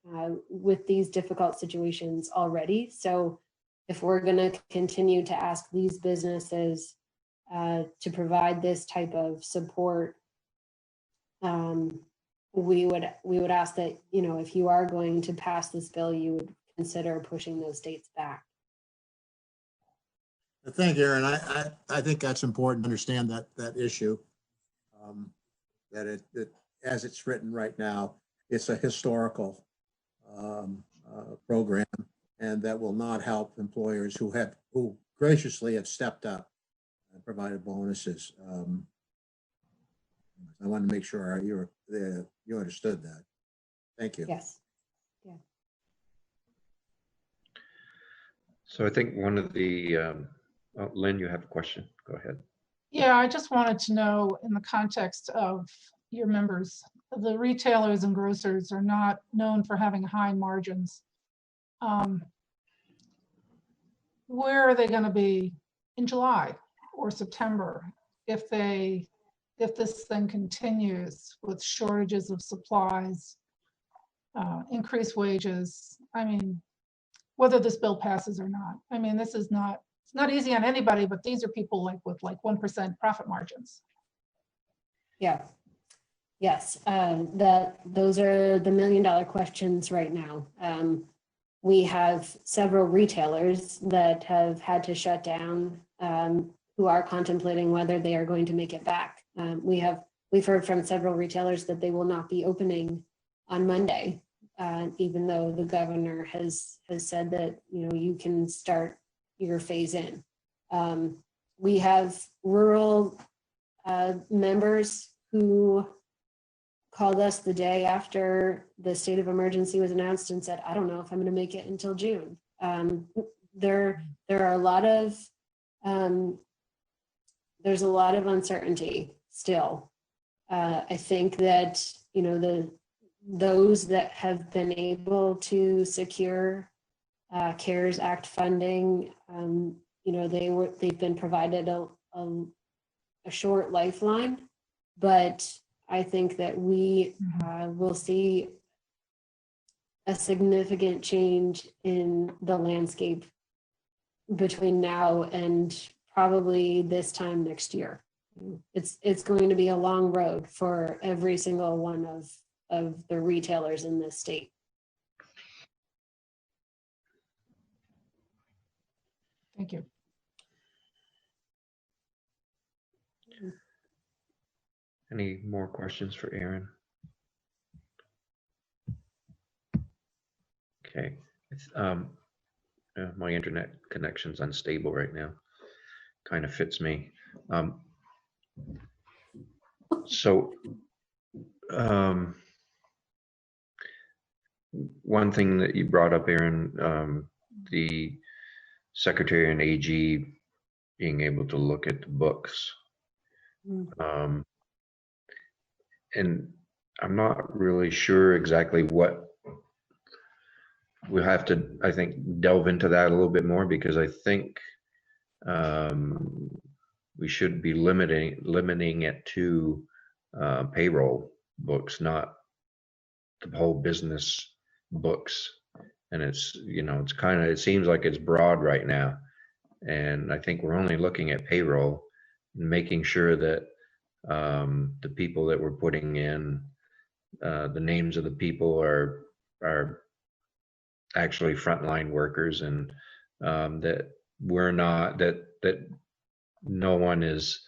with these difficult situations already. So if we're going to continue to ask these businesses to provide this type of support, we would ask that, you know, if you are going to pass this bill, you would consider pushing those dates back. Thank you, Aaron. I think that's important to understand that issue. That it as it's written right now, it's a historical program, and that will not help employers who graciously have stepped up and provided bonuses. I want to make sure you understood that. Thank you. Yes. Yeah. So I think one of the, Lynn, you have a question. Go ahead. Yeah, I just wanted to know in the context of your members, the retailers and grocers are not known for having high margins. Where are they going to be in July or September if this thing continues with shortages of supplies, increased wages? I mean, whether this bill passes or not. I mean, this is not, it's not easy on anybody, but these are people like with like 1% profit margins. Yeah. Yes. Those are the $1 million questions right now. We have several retailers that have had to shut down, who are contemplating whether they are going to make it back. We've heard from several retailers that they will not be opening on Monday, even though the governor has said that, you know, you can start your phase in. We have rural members who called us the day after the state of emergency was announced and said, I don't know if I'm going to make it until June. There are a lot of, there's a lot of uncertainty still. I think that, you know, those that have been able to secure CARES Act funding, you know, they've been provided a short lifeline, but I think that we will see a significant change in the landscape between now and probably this time next year. It's going to be a long road for every single one of the retailers in this state. Thank you. Any more questions for Aaron? Okay. My internet connection's unstable right now. Kind of fits me. One thing that you brought up, Aaron, the Secretary and AG being able to look at the books. And I'm not really sure exactly what we'll have to, I think, delve into that a little bit more, because I think we should be limiting it to payroll books, not the whole business books. And it's, you know, it's kind of, it seems like it's broad right now. And I think we're only looking at payroll and making sure that the people that we're putting in, the names of the people are actually frontline workers, and that we're not, that no one is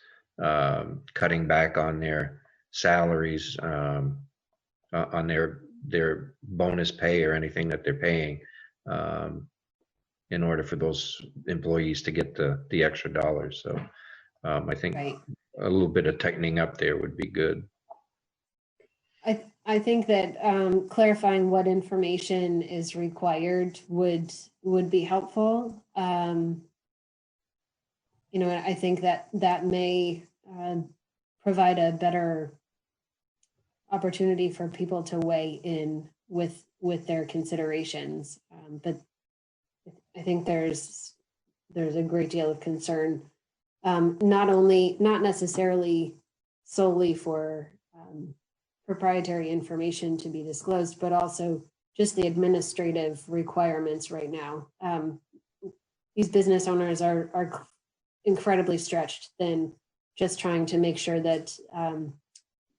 cutting back on their salaries, on their bonus pay or anything that they're paying, in order for those employees to get the extra dollars. So I think a little bit of tightening up there would be good. I think that clarifying what information is required would be helpful. You know, I think that may provide a better opportunity for people to weigh in with their considerations. But I think there's a great deal of concern, not necessarily solely for proprietary information to be disclosed, but also just the administrative requirements right now. These business owners are incredibly stretched than just trying to make sure that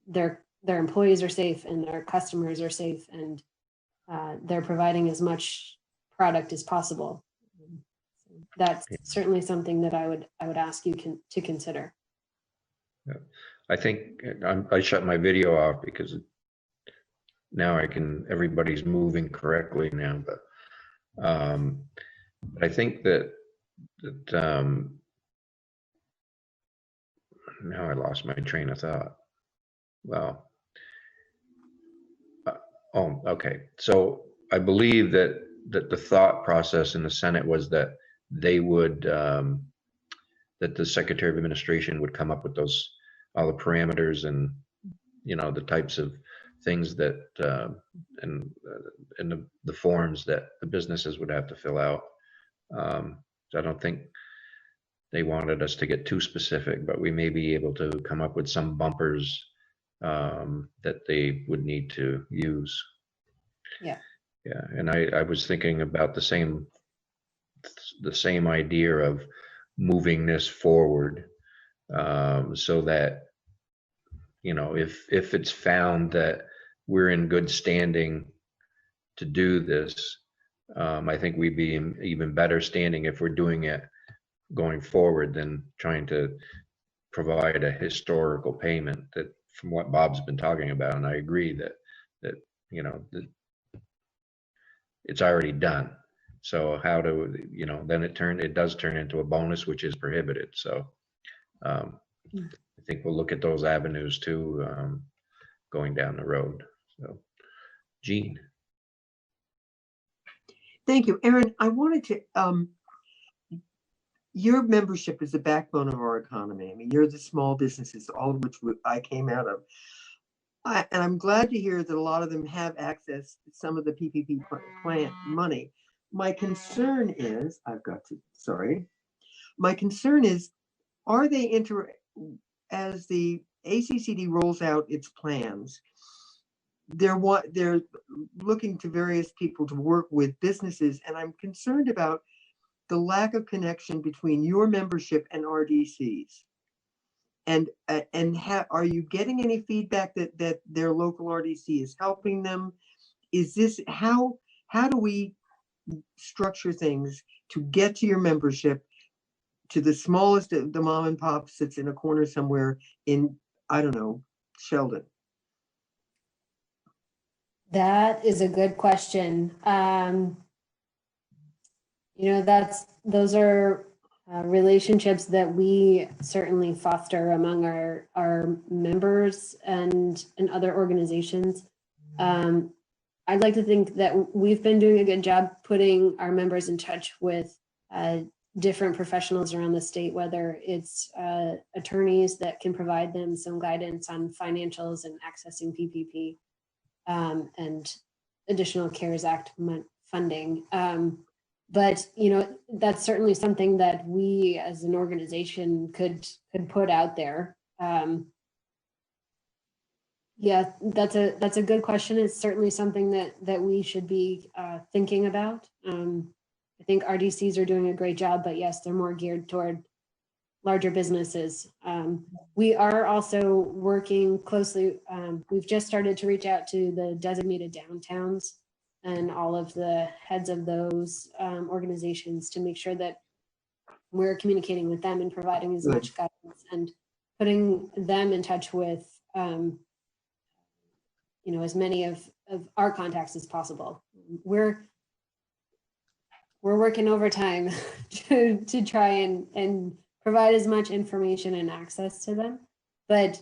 their employees are safe and their customers are safe, and they're providing as much product as possible. That's certainly something that I would ask you to consider. Yeah. I think I shut my video off because now everybody's moving correctly now, but I think that now I lost my train of thought. Well, okay. So I believe that the thought process in the Senate was that they would that the Secretary of Administration would come up with those, all the parameters and, you know, the types of things that, and the forms that the businesses would have to fill out. So I don't think they wanted us to get too specific, but we may be able to come up with some bumpers that they would need to use. Yeah. Yeah, and I was thinking about the same idea of moving this forward, so that, you know, if it's found that we're in good standing to do this, I think we'd be in even better standing if we're doing it going forward than trying to provide a historical payment, that from what Bob's been talking about. And I agree that you know, that it's already done. So how do, you know, then it does turn into a bonus, which is prohibited. So I think we'll look at those avenues too, going down the road. So Jean. Thank you, Aaron. I wanted to, your membership is the backbone of our economy. I mean, you're the small businesses, all of which I came out of. And I'm glad to hear that a lot of them have access to some of the PPP plant money. My concern is, my concern is, are they as the ACCD rolls out its plans, they're looking to various people to work with businesses, and I'm concerned about the lack of connection between your membership and RDCs. And are you getting any feedback that their local RDC is helping them? Is this, how do we structure things to get to your membership, to the smallest of the mom and pop sits in a corner somewhere in, I don't know, Sheldon? That is a good question. You know, those are relationships that we certainly foster among our members and other organizations. I'd like to think that we've been doing a good job putting our members in touch with different professionals around the state, whether it's attorneys that can provide them some guidance on financials and accessing PPP, and additional CARES Act funding. But, you know, that's certainly something that we as an organization could put out there. Yeah, that's a good question. It's certainly something that we should be thinking about. I think RDCs are doing a great job, but yes, they're more geared toward larger businesses. We are also working closely. We've just started to reach out to the designated downtowns and all of the heads of those organizations to make sure that we're communicating with them and providing as much guidance and putting them in touch with, you know, as many of our contacts as possible. We're working overtime to try and provide as much information and access to them. But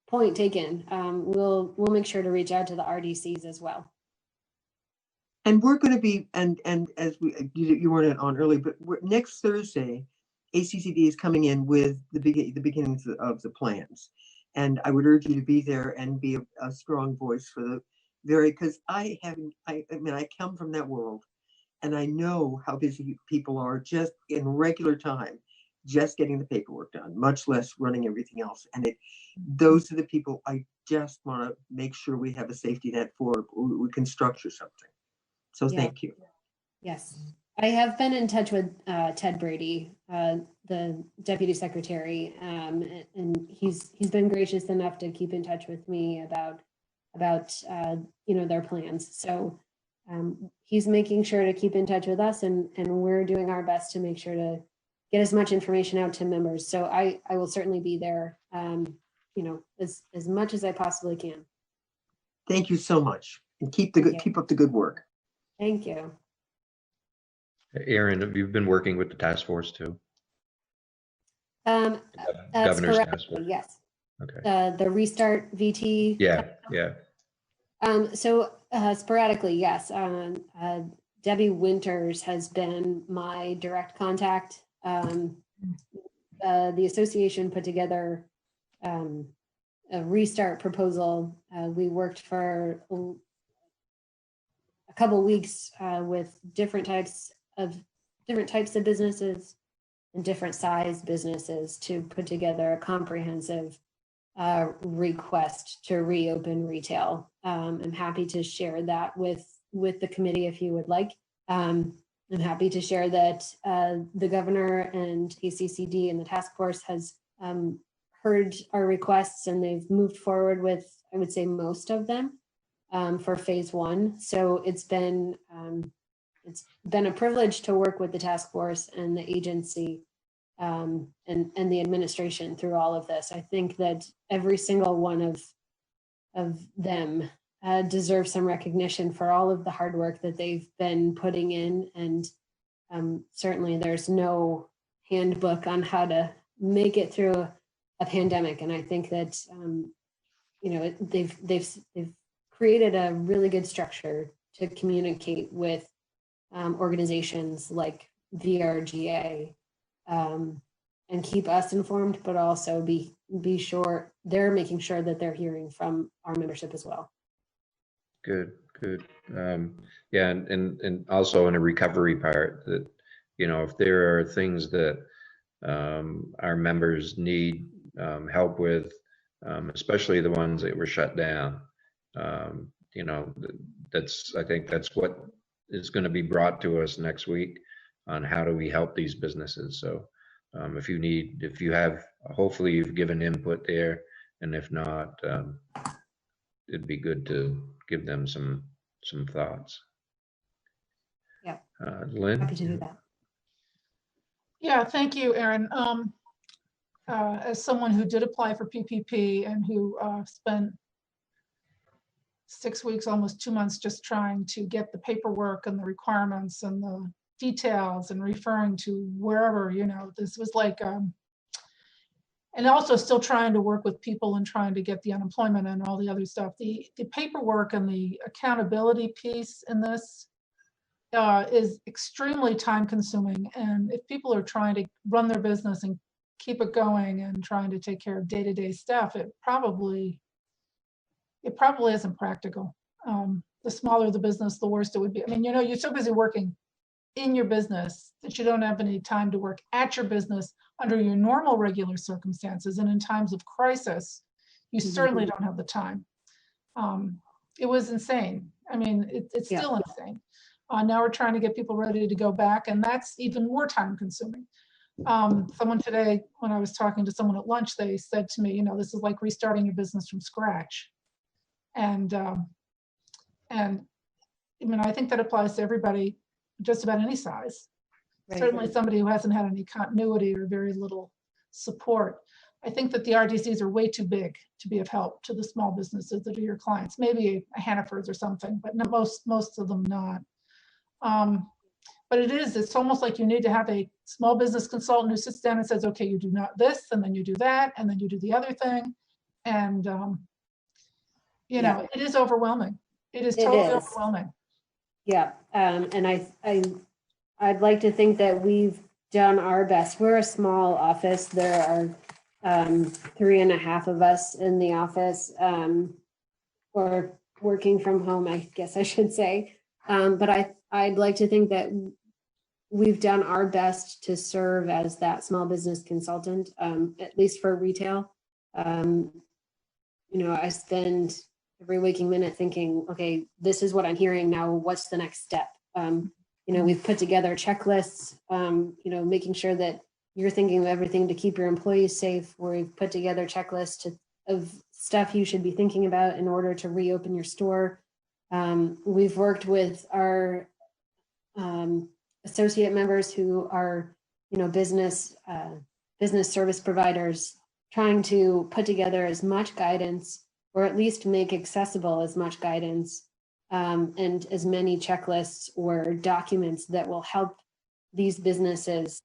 point taken, we'll make sure to reach out to the RDCs as well. And we're going to be, and as you weren't on early, but next Thursday, ACCD is coming in with the beginnings of the plans. And I would urge you to be there and be a strong voice for the because I mean, I come from that world and I know how busy people are just in regular time, just getting the paperwork done, much less running everything else. And those are the people I just want to make sure we have a safety net for, we can structure something. So thank you. Yes, I have been in touch with Ted Brady, the Deputy Secretary, and he's been gracious enough to keep in touch with me about you know, their plans. So he's making sure to keep in touch with us, and we're doing our best to make sure to get as much information out to members. So I will certainly be there, you know, as much as I possibly can. Thank you so much, and keep up the good work. Thank you. Aaron, have you been working with the task force too? Governor's task force. Yes. Okay. The Restart VT. Yeah. So sporadically, yes. Debbie Winters has been my direct contact. the association put together a restart proposal. We worked for a couple weeks with different types of businesses and different size businesses to put together a comprehensive request to reopen retail. I'm happy to share that with the committee if you would like. I'm happy to share that the governor and ACCD and the task force has heard our requests, and they've moved forward with, I would say, most of them for phase one. So it's been a privilege to work with the task force and the agency and the administration through all of this. I think that every single one of them deserves some recognition for all of the hard work that they've been putting in. And certainly there's no handbook on how to make it through a pandemic. And I think that, they've created a really good structure to communicate with organizations like VRGA and keep us informed, but also be sure they're making sure that they're hearing from our membership as well. Good. Yeah, and also in a recovery part that, if there are things that our members need help with, especially the ones that were shut down, I think that's what is going to be brought to us next week on how do we help these businesses. So if you have, hopefully you've given input there, and if not, it'd be good to give them some thoughts. Yeah. Lynn? Happy to do that. Yeah, thank you, Aaron. As someone who did apply for PPP and who spent 6 weeks, almost 2 months, just trying to get the paperwork and the requirements and the details and referring to wherever, this was like, and also still trying to work with people and trying to get the unemployment and all the other stuff. The paperwork and the accountability piece in this is extremely time consuming. And if people are trying to run their business and keep it going and trying to take care of day-to-day stuff, it probably isn't practical. The smaller the business, the worse it would be. I mean, you're so busy working in your business that you don't have any time to work at your business under your normal regular circumstances. And in times of crisis, you certainly don't have the time. It was insane. I mean, it's still insane. Now we're trying to get people ready to go back, and that's even more time consuming. Someone today, when I was talking to someone at lunch, they said to me, this is like restarting your business from scratch. And I mean, I think that applies to everybody, just about any size. Right. Certainly somebody who hasn't had any continuity or very little support. I think that the RDCs are way too big to be of help to the small businesses that are your clients. Maybe a Hannaford's or something, but most of them not. But it's almost like you need to have a small business consultant who sits down and says, okay, you do not this, and then you do that, and then you do the other thing. And, it is overwhelming. It is totally overwhelming. Yeah, and I'd like to think that we've done our best. We're a small office. There are 3.5 of us in the office, or working from home, I guess I should say. But I'd like to think that we've done our best to serve as that small business consultant, at least for retail. I spend every waking minute thinking, okay, this is what I'm hearing now. What's the next step? We've put together checklists, making sure that you're thinking of everything to keep your employees safe. We've put together checklists of stuff you should be thinking about in order to reopen your store. We've worked with our associate members who are, business service providers, trying to put together as much guidance, or at least make accessible as much guidance and as many checklists or documents that will help these businesses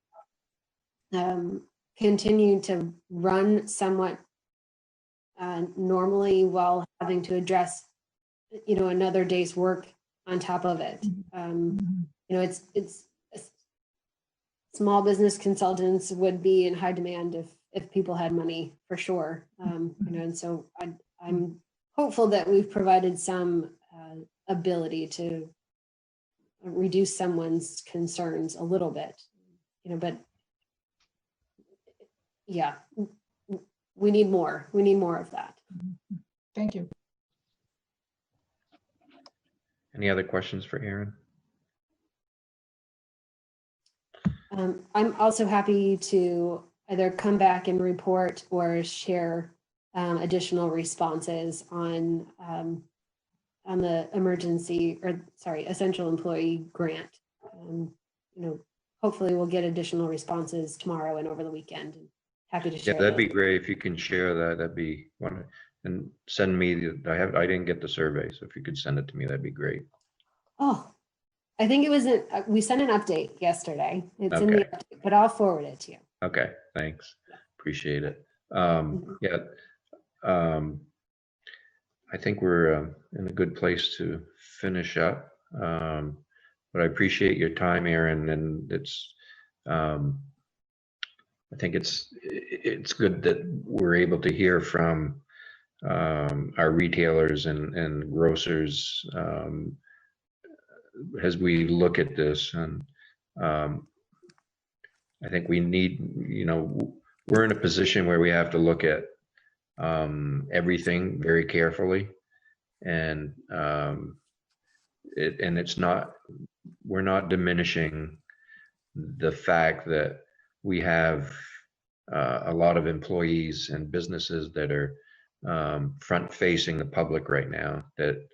continue to run somewhat normally while having to address, another day's work on top of it. It's small business consultants would be in high demand if people had money, for sure. And so I'm hopeful that we've provided some ability to reduce someone's concerns a little bit, but yeah, we need more. We need more of that. Thank you. Any other questions for Aaron? I'm also happy to either come back and report or share additional responses on the essential employee grant. Hopefully we'll get additional responses tomorrow and over the weekend. And happy to share. Yeah, that'd those. be great if you can share that. That'd be one. And send me. I didn't get the survey, so if you could send it to me, that'd be great. Oh, I think it was we sent an update yesterday. It's in the update, but I'll forward it to you. Okay, thanks. Appreciate it. Yeah, I think we're in a good place to finish up. But I appreciate your time, Aaron, and it's. I think it's good that we're able to hear from our retailers and grocers as we look at this. And I think we need, we're in a position where we have to look at everything very carefully, and it's not, we're not diminishing the fact that we have a lot of employees and businesses that are front facing the public right now, that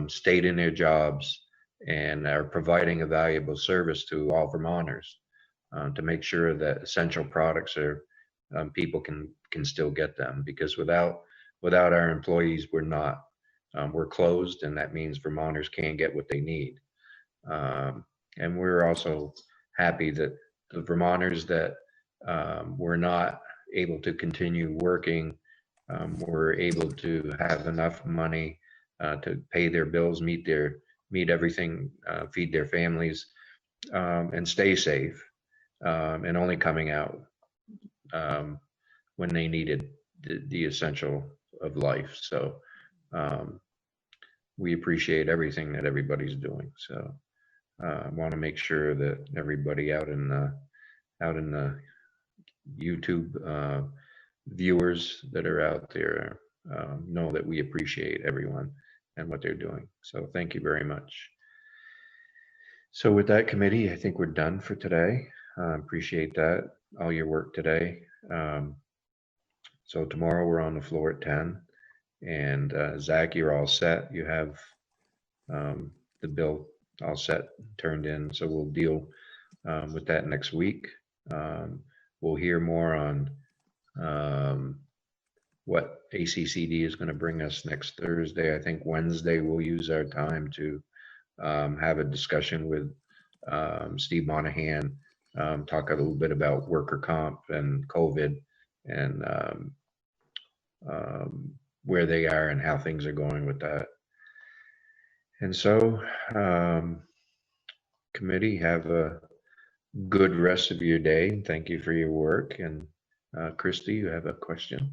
stayed in their jobs and are providing a valuable service to all Vermonters to make sure that essential products are people can still get them, because without our employees, we're closed, and that means Vermonters can't get what they need. And we're also happy that the Vermonters that were not able to continue working were able to have enough money to pay their bills, meet everything, feed their families, and stay safe, and only coming out when they needed the essential of life. So we appreciate everything that everybody's doing. So I want to make sure that everybody out in the YouTube viewers that are out there know that we appreciate everyone and what they're doing. So thank you very much. So with that, committee, I think we're done for today. Appreciate that, all your work today. So tomorrow we're on the floor at 10, and Zach, you're all set. You have the bill all set, turned in, so we'll deal with that next week. We'll hear more on what ACCD is going to bring us next Thursday. I think Wednesday we'll use our time to have a discussion with Steve Monahan, talk a little bit about worker comp and COVID, and where they are and how things are going with that. And so, committee, have a good rest of your day. Thank you for your work. And Christy, you have a question?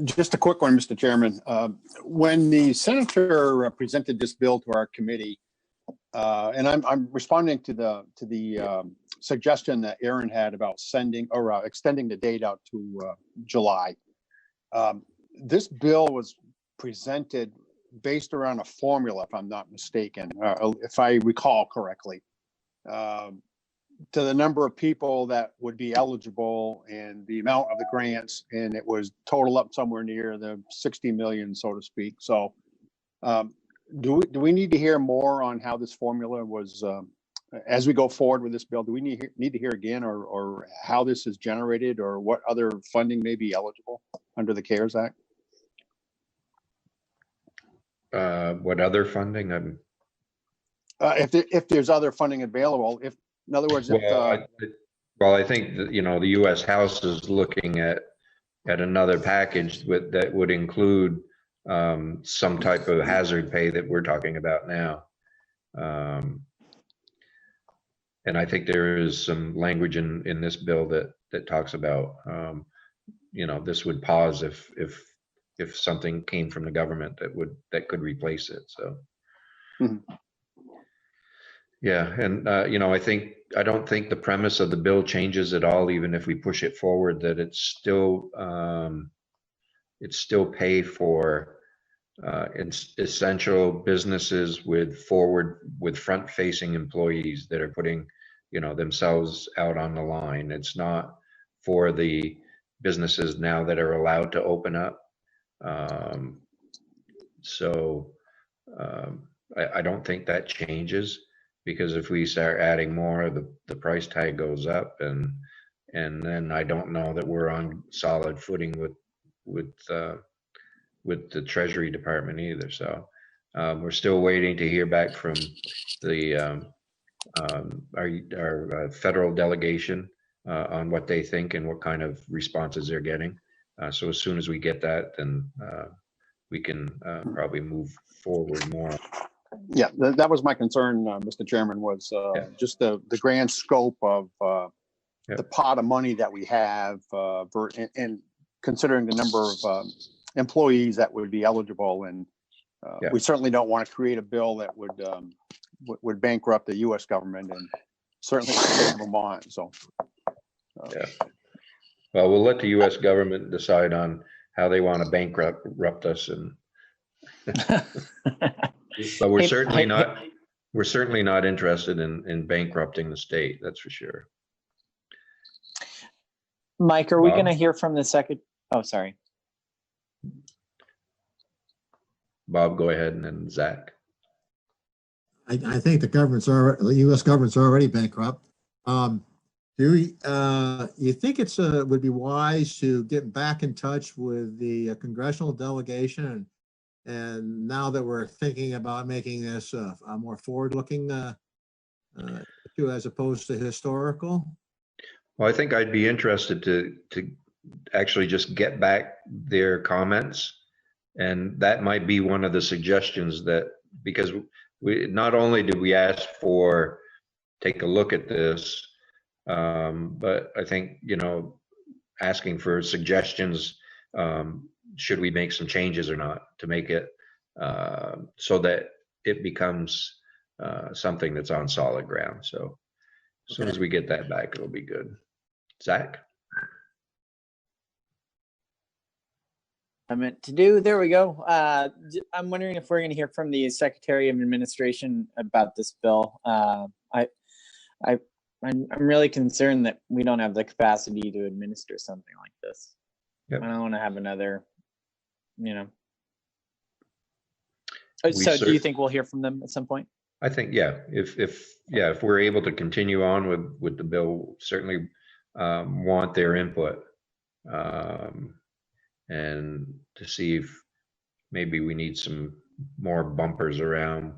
Just a quick one, Mr. Chairman. When the senator presented this bill to our committee, and I'm responding to the suggestion that Aaron had about sending or extending the date out to July. This bill was presented based around a formula, if I'm not mistaken, if I recall correctly, to the number of people that would be eligible and the amount of the grants, and it was total up somewhere near the 60 million, so to speak. So do we need to hear more on how this formula was, as we go forward with this bill? Do we need to hear again, or how this is generated, or what other funding may be eligible under the CARES Act? What other funding? If there's other funding available, in other words, well, I think that, the U.S. House is looking at another package that would include some type of hazard pay that we're talking about now. And I think there is some language in this bill that talks about, this would pause if something came from the government that could replace it. So. Mhm. Yeah, and I don't think the premise of the bill changes at all, even if we push it forward, that it's still pay for essential businesses with front-facing employees that are putting, themselves out on the line. It's not for the businesses now that are allowed to open up. So I don't think that changes, because if we start adding more, the price tag goes up, and then I don't know that we're on solid footing with the Treasury Department either. So we're still waiting to hear back from the our federal delegation on what they think and what kind of responses they're getting. So as soon as we get that, then we can probably move forward more. Yeah, that was my concern, Mr. Chairman, was just the grand scope of the pot of money that we have, and considering the number of employees that would be eligible, and we certainly don't want to create a bill that would bankrupt the U.S. government and certainly the state of Vermont. So, yeah. Well, we'll let the U.S. government decide on how they want to bankrupt us, and but we're certainly not interested in bankrupting the state. That's for sure. Mike, are we Bob? going to hear from the second? Oh, sorry. Bob, go ahead, and then Zach. I think the U.S. government's already bankrupt. Do you think would be wise to get back in touch with the congressional delegation, and now that we're thinking about making this a more forward-looking issue as opposed to historical? Well, I think I'd be interested to actually just get back their comments, and that might be one of the suggestions, because we not only did we ask for take a look at this, but I think asking for suggestions, should we make some changes or not to make it so that it becomes something that's on solid ground. So as soon as we get that back, it'll be good. Zach? I meant to do. There we go. I'm wondering if we're going to hear from the Secretary of Administration about this bill. I'm really concerned that we don't have the capacity to administer something like this. Yep. I don't want to have another, So do you think we'll hear from them at some point? I think, yeah. If we're able to continue on with the bill, certainly want their input, and to see if maybe we need some more bumpers around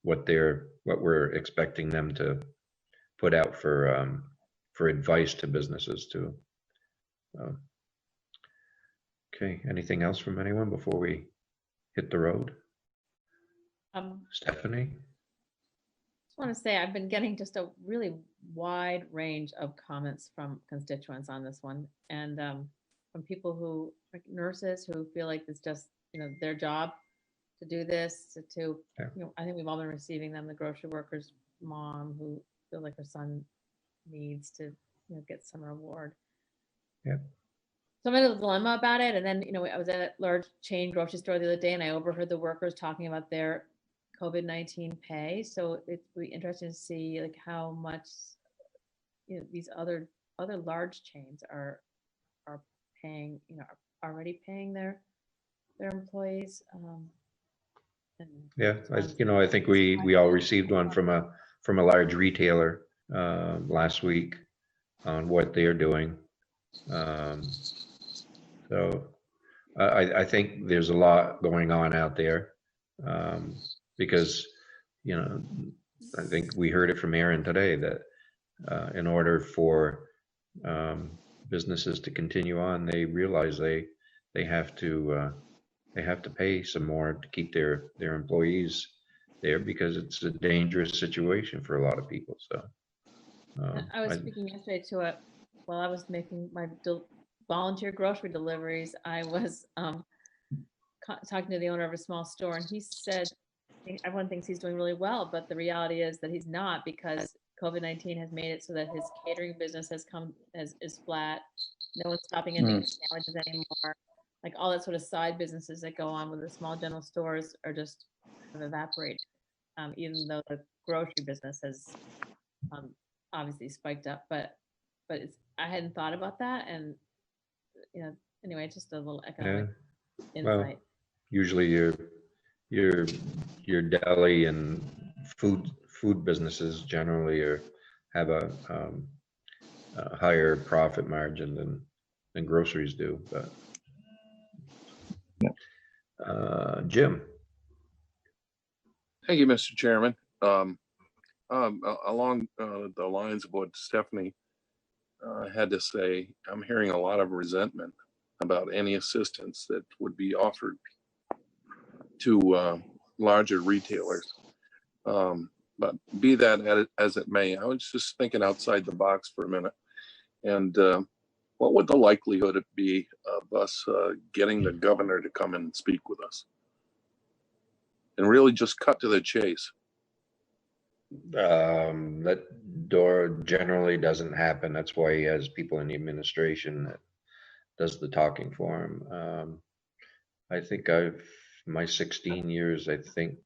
what we're expecting them to put out for advice to businesses too. Okay, anything else from anyone before we hit the road? Stephanie? I just want to say I've been getting just a really wide range of comments from constituents on this one, and from people who, like nurses, who feel like it's just their job to do this. I think we've all been receiving them. The grocery workers' mom who feel like her son needs to get some reward. Yeah. So I'm in a dilemma about it. And then I was at a large chain grocery store the other day, and I overheard the workers talking about their COVID-19 pay. So it'd be interesting to see like how much these other large chains are paying, already paying their employees. Yeah, I think we all received one from a large retailer last week on what they're doing. So I think there's a lot going on out there, because I think we heard it from Aaron today that in order for businesses to continue on, they realize they have to pay some more to keep their employees there, because it's a dangerous situation for a lot of people. So I was speaking yesterday to a, while I was making my volunteer grocery deliveries, I was talking to the owner of a small store, and he said everyone thinks he's doing really well, but the reality is that he's not, because COVID-19 has made it so that his catering business is flat. No one's stopping in to eat sandwiches anymore. Like all that sort of side businesses that go on with the small general stores are just kind of evaporated. Even though the grocery business has obviously spiked up, but I hadn't thought about that, and anyway, just a little economic Well, insight. usually your deli and food businesses generally have a higher profit margin than groceries do, but Jim. Thank you, Mr. Chairman. Along the lines of what Stephanie had to say, I'm hearing a lot of resentment about any assistance that would be offered to larger retailers. But be that as it may, I was just thinking outside the box for a minute. And what would the likelihood it be of us getting the governor to come and speak with us? And really just cut to the chase. That door generally doesn't happen. That's why he has people in the administration that does the talking for him. I think my 16 years, I think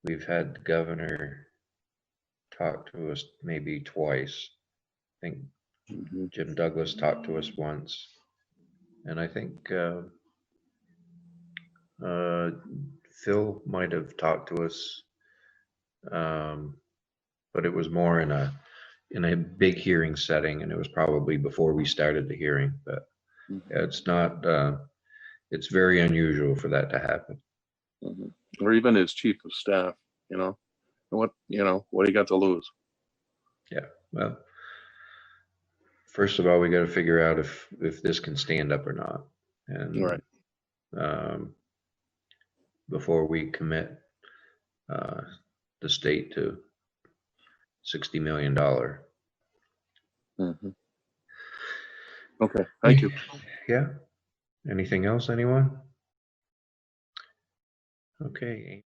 we've had the governor talk to us maybe twice. I think Jim Douglas talked to us once. And I think Phil might have talked to us, but it was more in a big hearing setting, and it was probably before we started the hearing. But it's not. It's very unusual for that to happen. Or even his chief of staff. What do you got to lose? Yeah. Well, first of all, we got to figure out if this can stand up or not, and right. Before we commit the state to $60 million. Okay, thank you. Yeah. Anything else, anyone? Okay.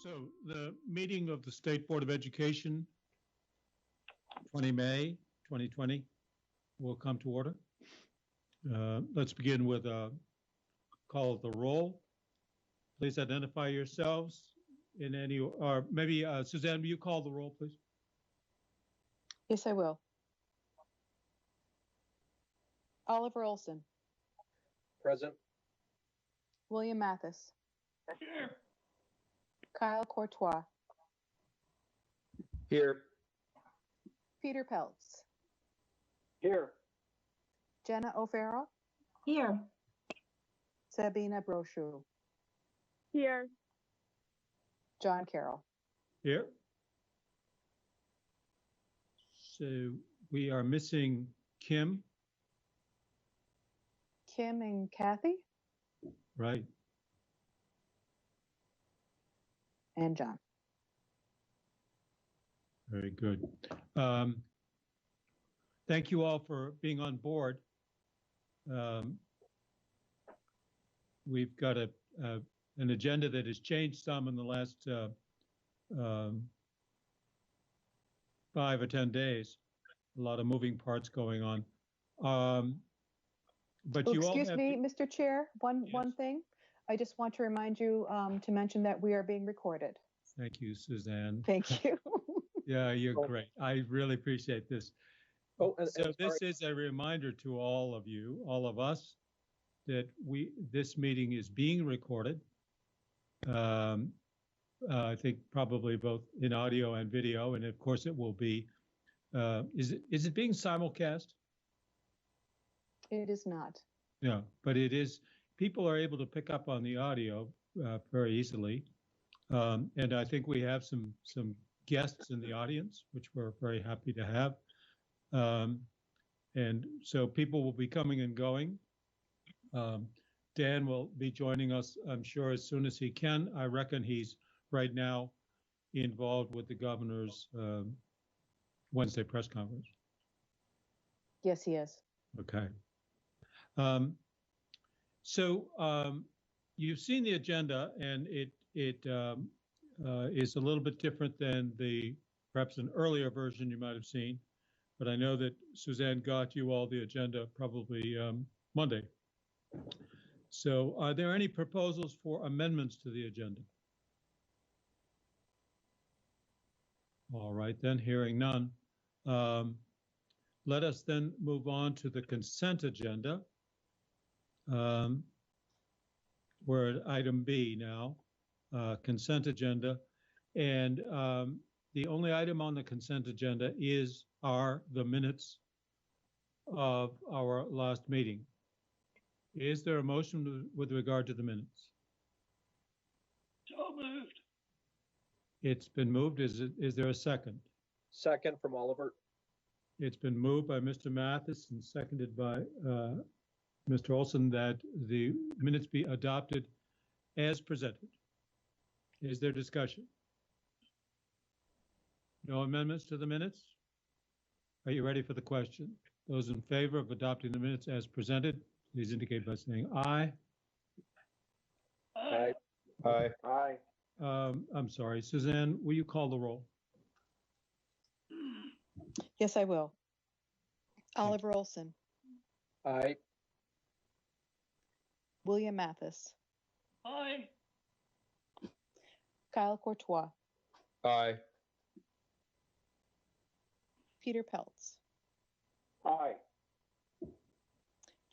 So the meeting of the State Board of Education, 20 May 2020, will come to order. Let's begin with a call of the roll. Please identify yourselves in any, or maybe Suzanne, will you call the roll, please? Yes, I will. Oliver Olson. Present. William Mathis. Here. Kyle Courtois. Here. Peter Peltz. Here. Jenna O'Farrell. Here. Sabina Brochu. Here. John Carroll. Here. So we are missing Kim. Kim and Kathy. Right. And John. Very good. Thank you all for being on board. We've got an agenda that has changed some in the last 5 or 10 days. A lot of moving parts going on. But you all Excuse have me, Mr. Chair, one thing. I just want to remind you to mention that we are being recorded. Thank you, Suzanne. Thank you. Yeah, you're great. I really appreciate this. Oh, So this is a reminder to all of you, all of us, that this meeting is being recorded. I think probably both in audio and video, and of course it will be. Is it being simulcast? It is not. Yeah, but it is. People are able to pick up on the audio very easily, and I think we have some guests in the audience, which we're very happy to have. And so people will be coming and going. Dan will be joining us, I'm sure, as soon as he can. I reckon he's right now involved with the governor's Wednesday press conference. Yes, he is. Okay. So you've seen the agenda, and it is a little bit different than perhaps an earlier version you might have seen. But I know that Suzanne got you all the agenda probably Monday. So are there any proposals for amendments to the agenda? All right, then, hearing none. Let us then move on to the consent agenda. We're at item B now, consent agenda. And the only item on the consent agenda are the minutes of our last meeting. Is there a motion with regard to the minutes? So moved. It's been moved. Is there a second? Second from Oliver. It's been moved by Mr. Mathis and seconded by Mr. Olson that the minutes be adopted as presented. Is there discussion? No amendments to the minutes? Are you ready for the question? Those in favor of adopting the minutes as presented, please indicate by saying aye. Aye. Aye. Aye. I'm sorry, Suzanne, will you call the roll? Yes, I will. Oliver Olson. Aye. William Mathis. Aye. Kyle Courtois. Aye. Peter Peltz. Aye.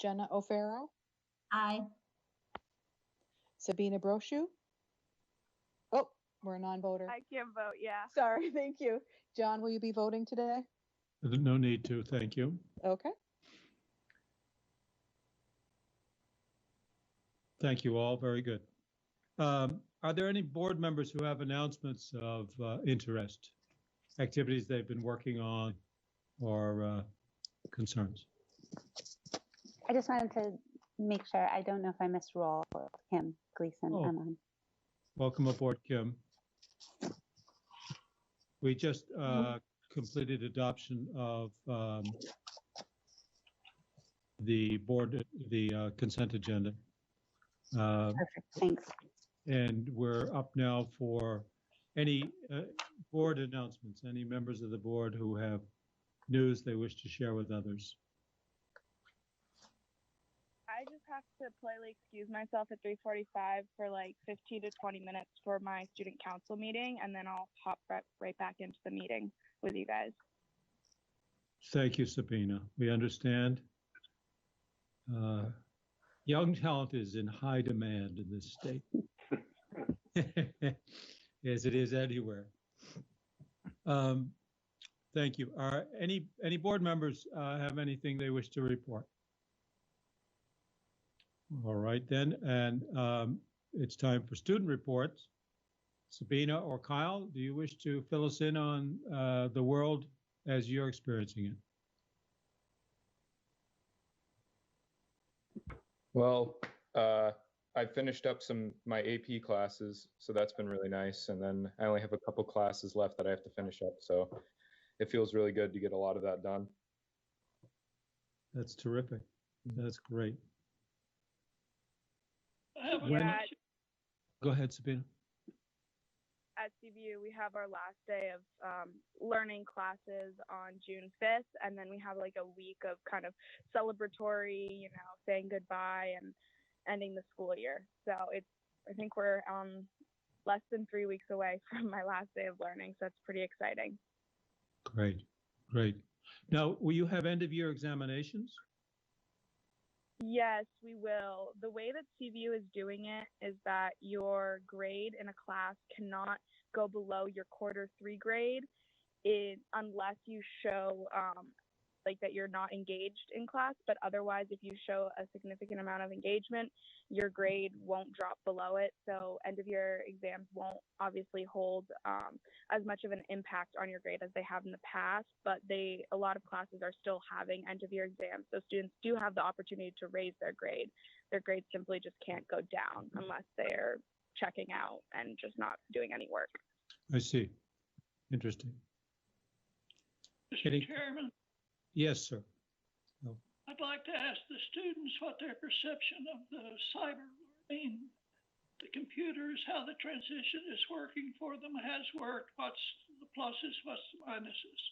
Jenna O'Farrell. Aye. Sabina Brochu. Oh, we're a non-voter. I can vote, yeah. Sorry, thank you. John, will you be voting today? No need to, thank you. Okay. Thank you all, very good. Are there any board members who have announcements of interest, activities they've been working on, or concerns? I just wanted to make sure, I don't know if I missed roll, Kim Gleason. Oh. I'm on. Welcome aboard, Kim. We just completed adoption of the consent agenda. Perfect, thanks. And we're up now for Any board announcements? Any members of the board who have news they wish to share with others? I just have to politely excuse myself at 3:45 for like 15 to 20 minutes for my student council meeting, and then I'll hop right back into the meeting with you guys. Thank you, Sabina. We understand. Young talent is in high demand in this state, as it is anywhere. Thank you. Any board members have anything they wish to report? All right then, and it's time for student reports. Sabina or Kyle, do you wish to fill us in on the world as you're experiencing it? Well, I finished up my AP classes, so that's been really nice. And then I only have a couple classes left that I have to finish up, so it feels really good to get a lot of that done. That's terrific. That's great. Go ahead, Sabina. At CVU, we have our last day of learning classes on June 5th, and then we have like a week of kind of celebratory, saying goodbye and ending the school year. So I think we're less than 3 weeks away from my last day of learning, so it's pretty exciting. Great, great. Now, will you have end of year examinations? Yes, we will. The way that CVU is doing it is that your grade in a class cannot go below your Q3 grade unless you show like that you're not engaged in class, but otherwise if you show a significant amount of engagement, your grade won't drop below it. So end of year exams won't obviously hold as much of an impact on your grade as they have in the past, but a lot of classes are still having end of year exams. So students do have the opportunity to raise their grade. Their grade simply just can't go down unless they're checking out and just not doing any work. I see. Interesting. Mr. Chairman, Yes, sir. No. I'd like to ask the students what their perception of the cyber learning, the computers, how the transition is working for them, has worked, what's the pluses, what's the minuses.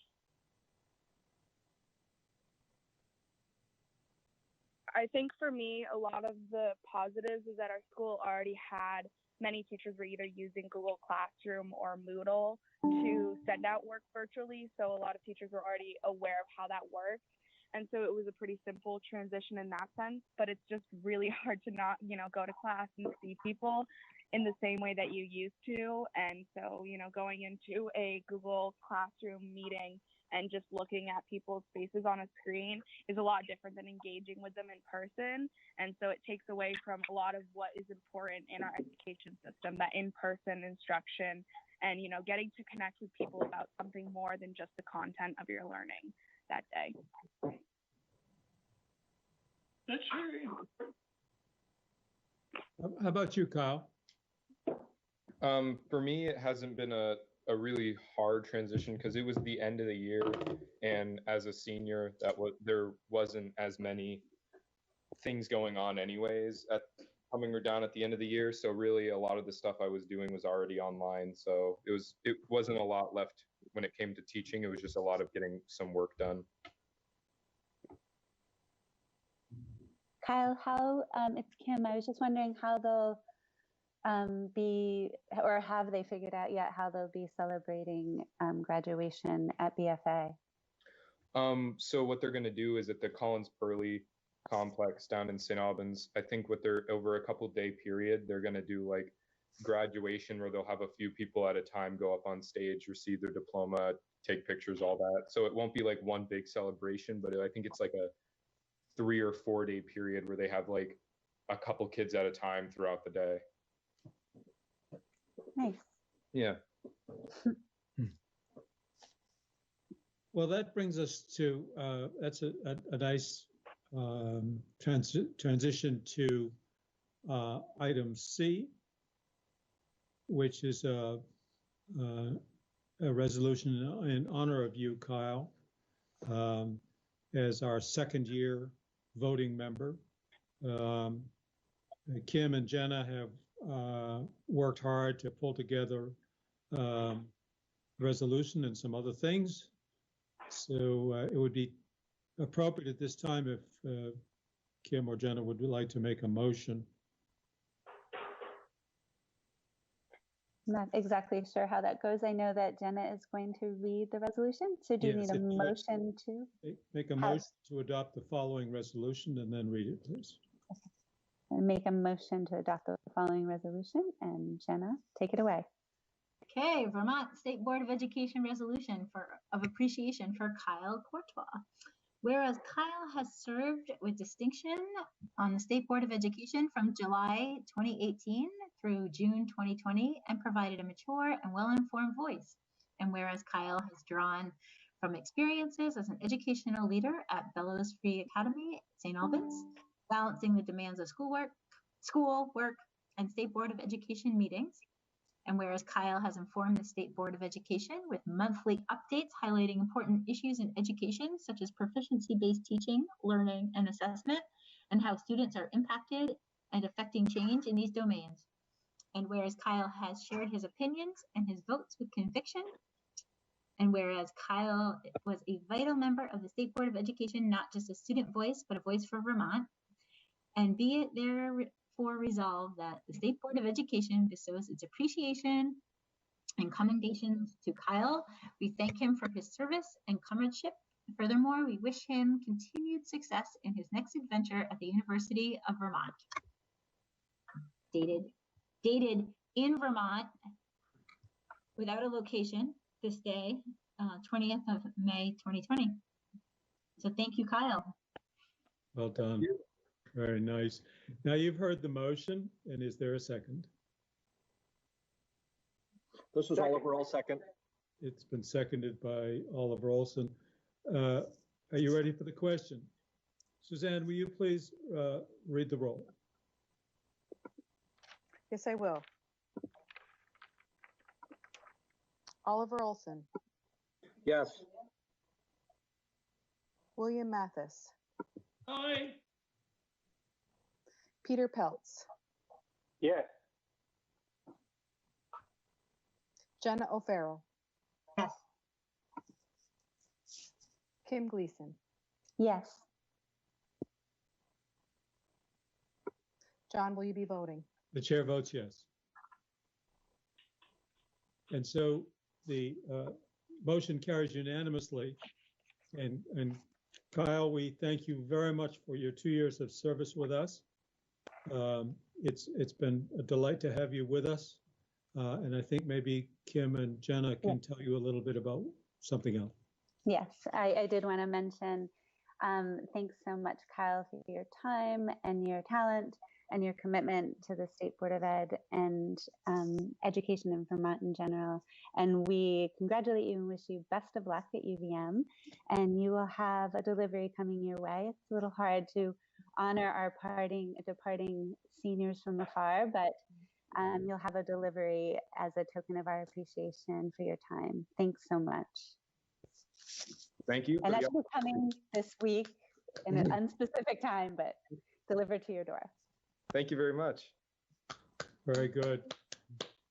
I think for me, a lot of the positives is that our school already had many teachers were either using Google Classroom or Moodle to send out work virtually. So a lot of teachers were already aware of how that worked. And so it was a pretty simple transition in that sense, but it's just really hard to not, go to class and see people in the same way that you used to. And so, going into a Google Classroom meeting and just looking at people's faces on a screen is a lot different than engaging with them in person. And so it takes away from a lot of what is important in our education system, that in-person instruction and, getting to connect with people about something more than just the content of your learning that day. That's very important. How about you, Kyle? For me, it hasn't been a really hard transition because it was the end of the year, and as a senior, there wasn't as many things going on anyways coming down at the end of the year. So really, a lot of the stuff I was doing was already online. So it wasn't a lot left when it came to teaching. It was just a lot of getting some work done. Kyle, it's Kim. I was just wondering how they'll be, or have they figured out yet how they'll be celebrating graduation at BFA? So what they're going to do is at the Collins Pearly complex down in St. Albans, I think over a couple day period, they're going to do like graduation where they'll have a few people at a time go up on stage, receive their diploma, take pictures, all that. So it won't be like one big celebration, but I think it's like a 3 or 4 day period where they have like a couple kids at a time throughout the day. Nice. Yeah. Well, that brings us to, that's a nice transition to item C, which is a resolution in honor of you, Kyle, as our second year voting member. Kim and Jenna have worked hard to pull together resolution and some other things. So it would be appropriate at this time if Kim or Jenna would like to make a motion. I'm not exactly sure how that goes. I know that Jenna is going to read the resolution. So do you Yes, need a if you like, motion to? make a have- motion to adopt the following resolution and then read it, please. Make a motion to adopt the following resolution, and Jenna, take it away. Okay, Vermont State Board of Education resolution of appreciation for Kyle Courtois. Whereas Kyle has served with distinction on the State Board of Education from July 2018 through June 2020 and provided a mature and well-informed voice. And whereas Kyle has drawn from experiences as an educational leader at Bellows Free Academy, St. Albans, balancing the demands of school work, and State Board of Education meetings. And whereas Kyle has informed the State Board of Education with monthly updates highlighting important issues in education, such as proficiency-based teaching, learning, and assessment, and how students are impacted and affecting change in these domains. And whereas Kyle has shared his opinions and his votes with conviction, and whereas Kyle was a vital member of the State Board of Education, not just a student voice, but a voice for Vermont, and be it therefore resolved that the State Board of Education bestows its appreciation and commendations to Kyle. We thank him for his service and comradeship. Furthermore, we wish him continued success in his next adventure at the University of Vermont. Dated in Vermont, without a location, this day, 20th of May, 2020. So thank you, Kyle. Well done. Very nice. Now you've heard the motion, and is there a second? This is Oliver, I'll second. It's been seconded by Oliver Olson. Are you ready for the question? Suzanne, will you please read the roll? Yes, I will. Oliver Olson, Yes. William Mathis, Aye. Peter Peltz, Yes. Jenna O'Farrell, Yes. Kim Gleason, Yes. John, will you be voting? The chair votes yes. And so the motion carries unanimously. And Kyle, we thank you very much for your 2 years of service with us. It's been a delight to have you with us. And I think maybe Kim and Jenna can tell you a little bit about something else. Yes, I did want to mention, thanks so much, Kyle, for your time and your talent and your commitment to the State Board of Ed and education in Vermont in general. And we congratulate you and wish you best of luck at UVM. And you will have a delivery coming your way. It's a little hard to honor our departing seniors from afar, but you'll have a delivery as a token of our appreciation for your time. Thanks so much. Thank you. And that should be coming this week in an unspecific time, but delivered to your door. Thank you very much. Very good.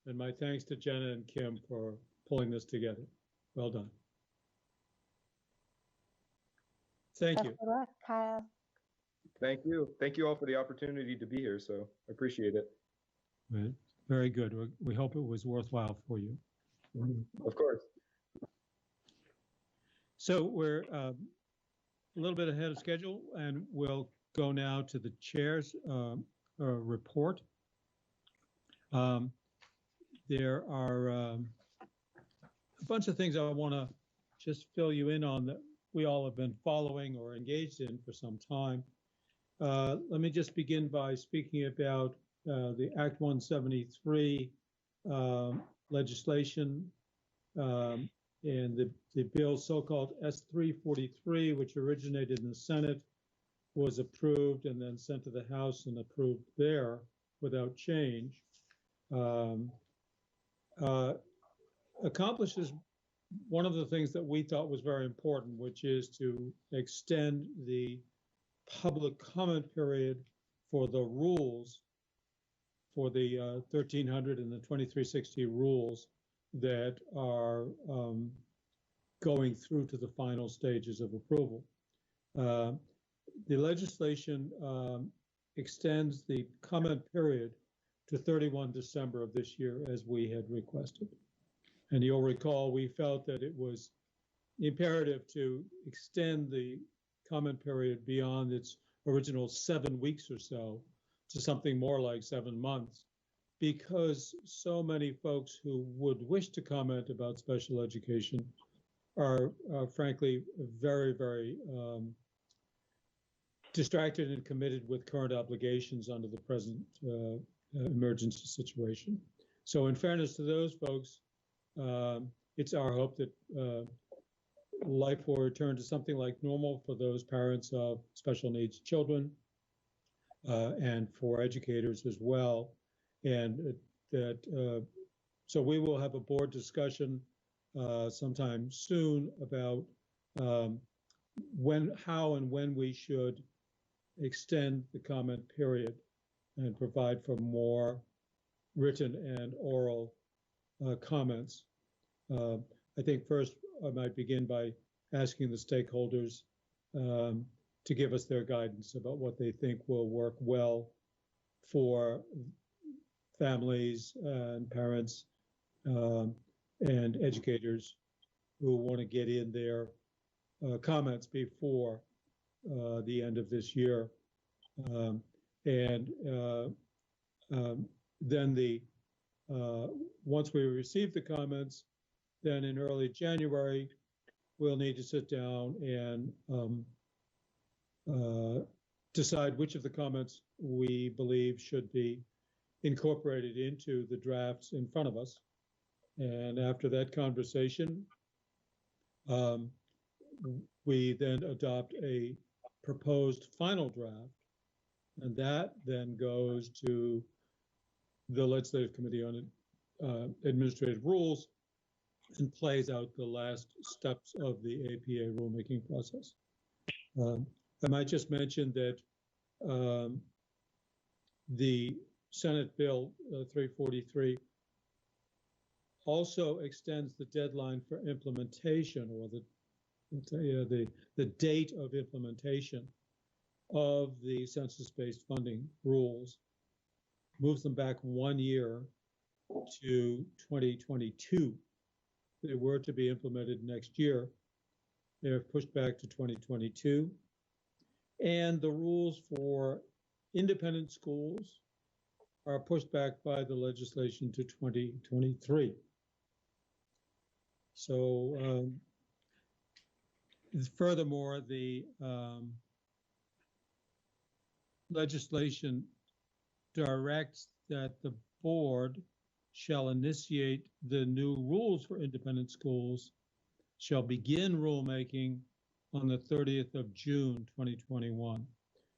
And my thanks to Jenna and Kim for pulling this together. Well done. Thank you. Best of luck, Kyle. Thank you. Thank you all for the opportunity to be here. So I appreciate it. Right. Very good. We hope it was worthwhile for you. Of course. So we're a little bit ahead of schedule, and we'll go now to the chair's report. There are a bunch of things I want to just fill you in on that we all have been following or engaged in for some time. Let me just begin by speaking about the Act 173 legislation and the bill so-called S343, which originated in the Senate, was approved and then sent to the House and approved there without change. Accomplishes one of the things that we thought was very important, which is to extend the public comment period for the rules, for the 1300 and the 2360 rules, that are going through to the final stages of approval. The legislation extends the comment period to 31 December of this year, as we had requested. And you'll recall, we felt that it was imperative to extend the comment period beyond its original 7 weeks or so to something more like 7 months, because so many folks who would wish to comment about special education are frankly very, very distracted and committed with current obligations under the present emergency situation. So in fairness to those folks, it's our hope that life will return to something like normal for those parents of special needs children and for educators as well. And so we will have a board discussion sometime soon about how and when we should extend the comment period and provide for more written and oral comments. I think first I might begin by asking the stakeholders to give us their guidance about what they think will work well for families and parents and educators who want to get in their comments before the end of this year. Then once we receive the comments, then in early January, we'll need to sit down and decide which of the comments we believe should be incorporated into the drafts in front of us. And after that conversation, we then adopt a proposed final draft, and that then goes to the Legislative Committee on Administrative Rules and plays out the last steps of the APA rulemaking process. I might just mention that the Senate Bill 343 also extends the deadline for implementation, or the date of implementation of the census-based funding rules, moves them back 1 year to 2022. They were to be implemented next year. They're pushed back to 2022. And the rules for independent schools are pushed back by the legislation to 2023. So furthermore, the legislation directs that the board shall initiate the new rules for independent schools, shall begin rulemaking on the 30th of June, 2021.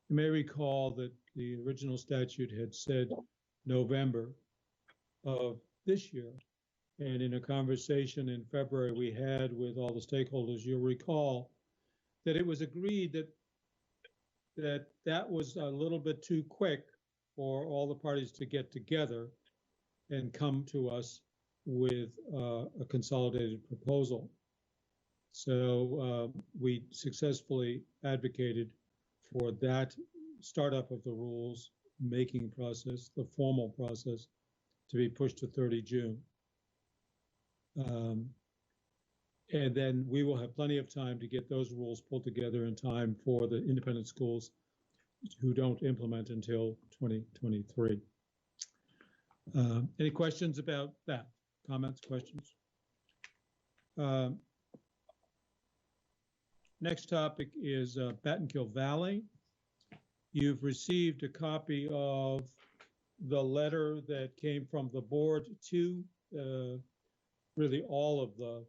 You may recall that the original statute had said November of this year. And in a conversation in February we had with all the stakeholders, you'll recall that it was agreed that was a little bit too quick for all the parties to get together and come to us with a consolidated proposal. So we successfully advocated for that startup of the rules making process, the formal process, to be pushed to 30 June. And then we will have plenty of time to get those rules pulled together in time for the independent schools who don't implement until 2023. Any questions about that? Comments, questions? Next topic is Battenkill Valley. You've received a copy of the letter that came from the board to really all of the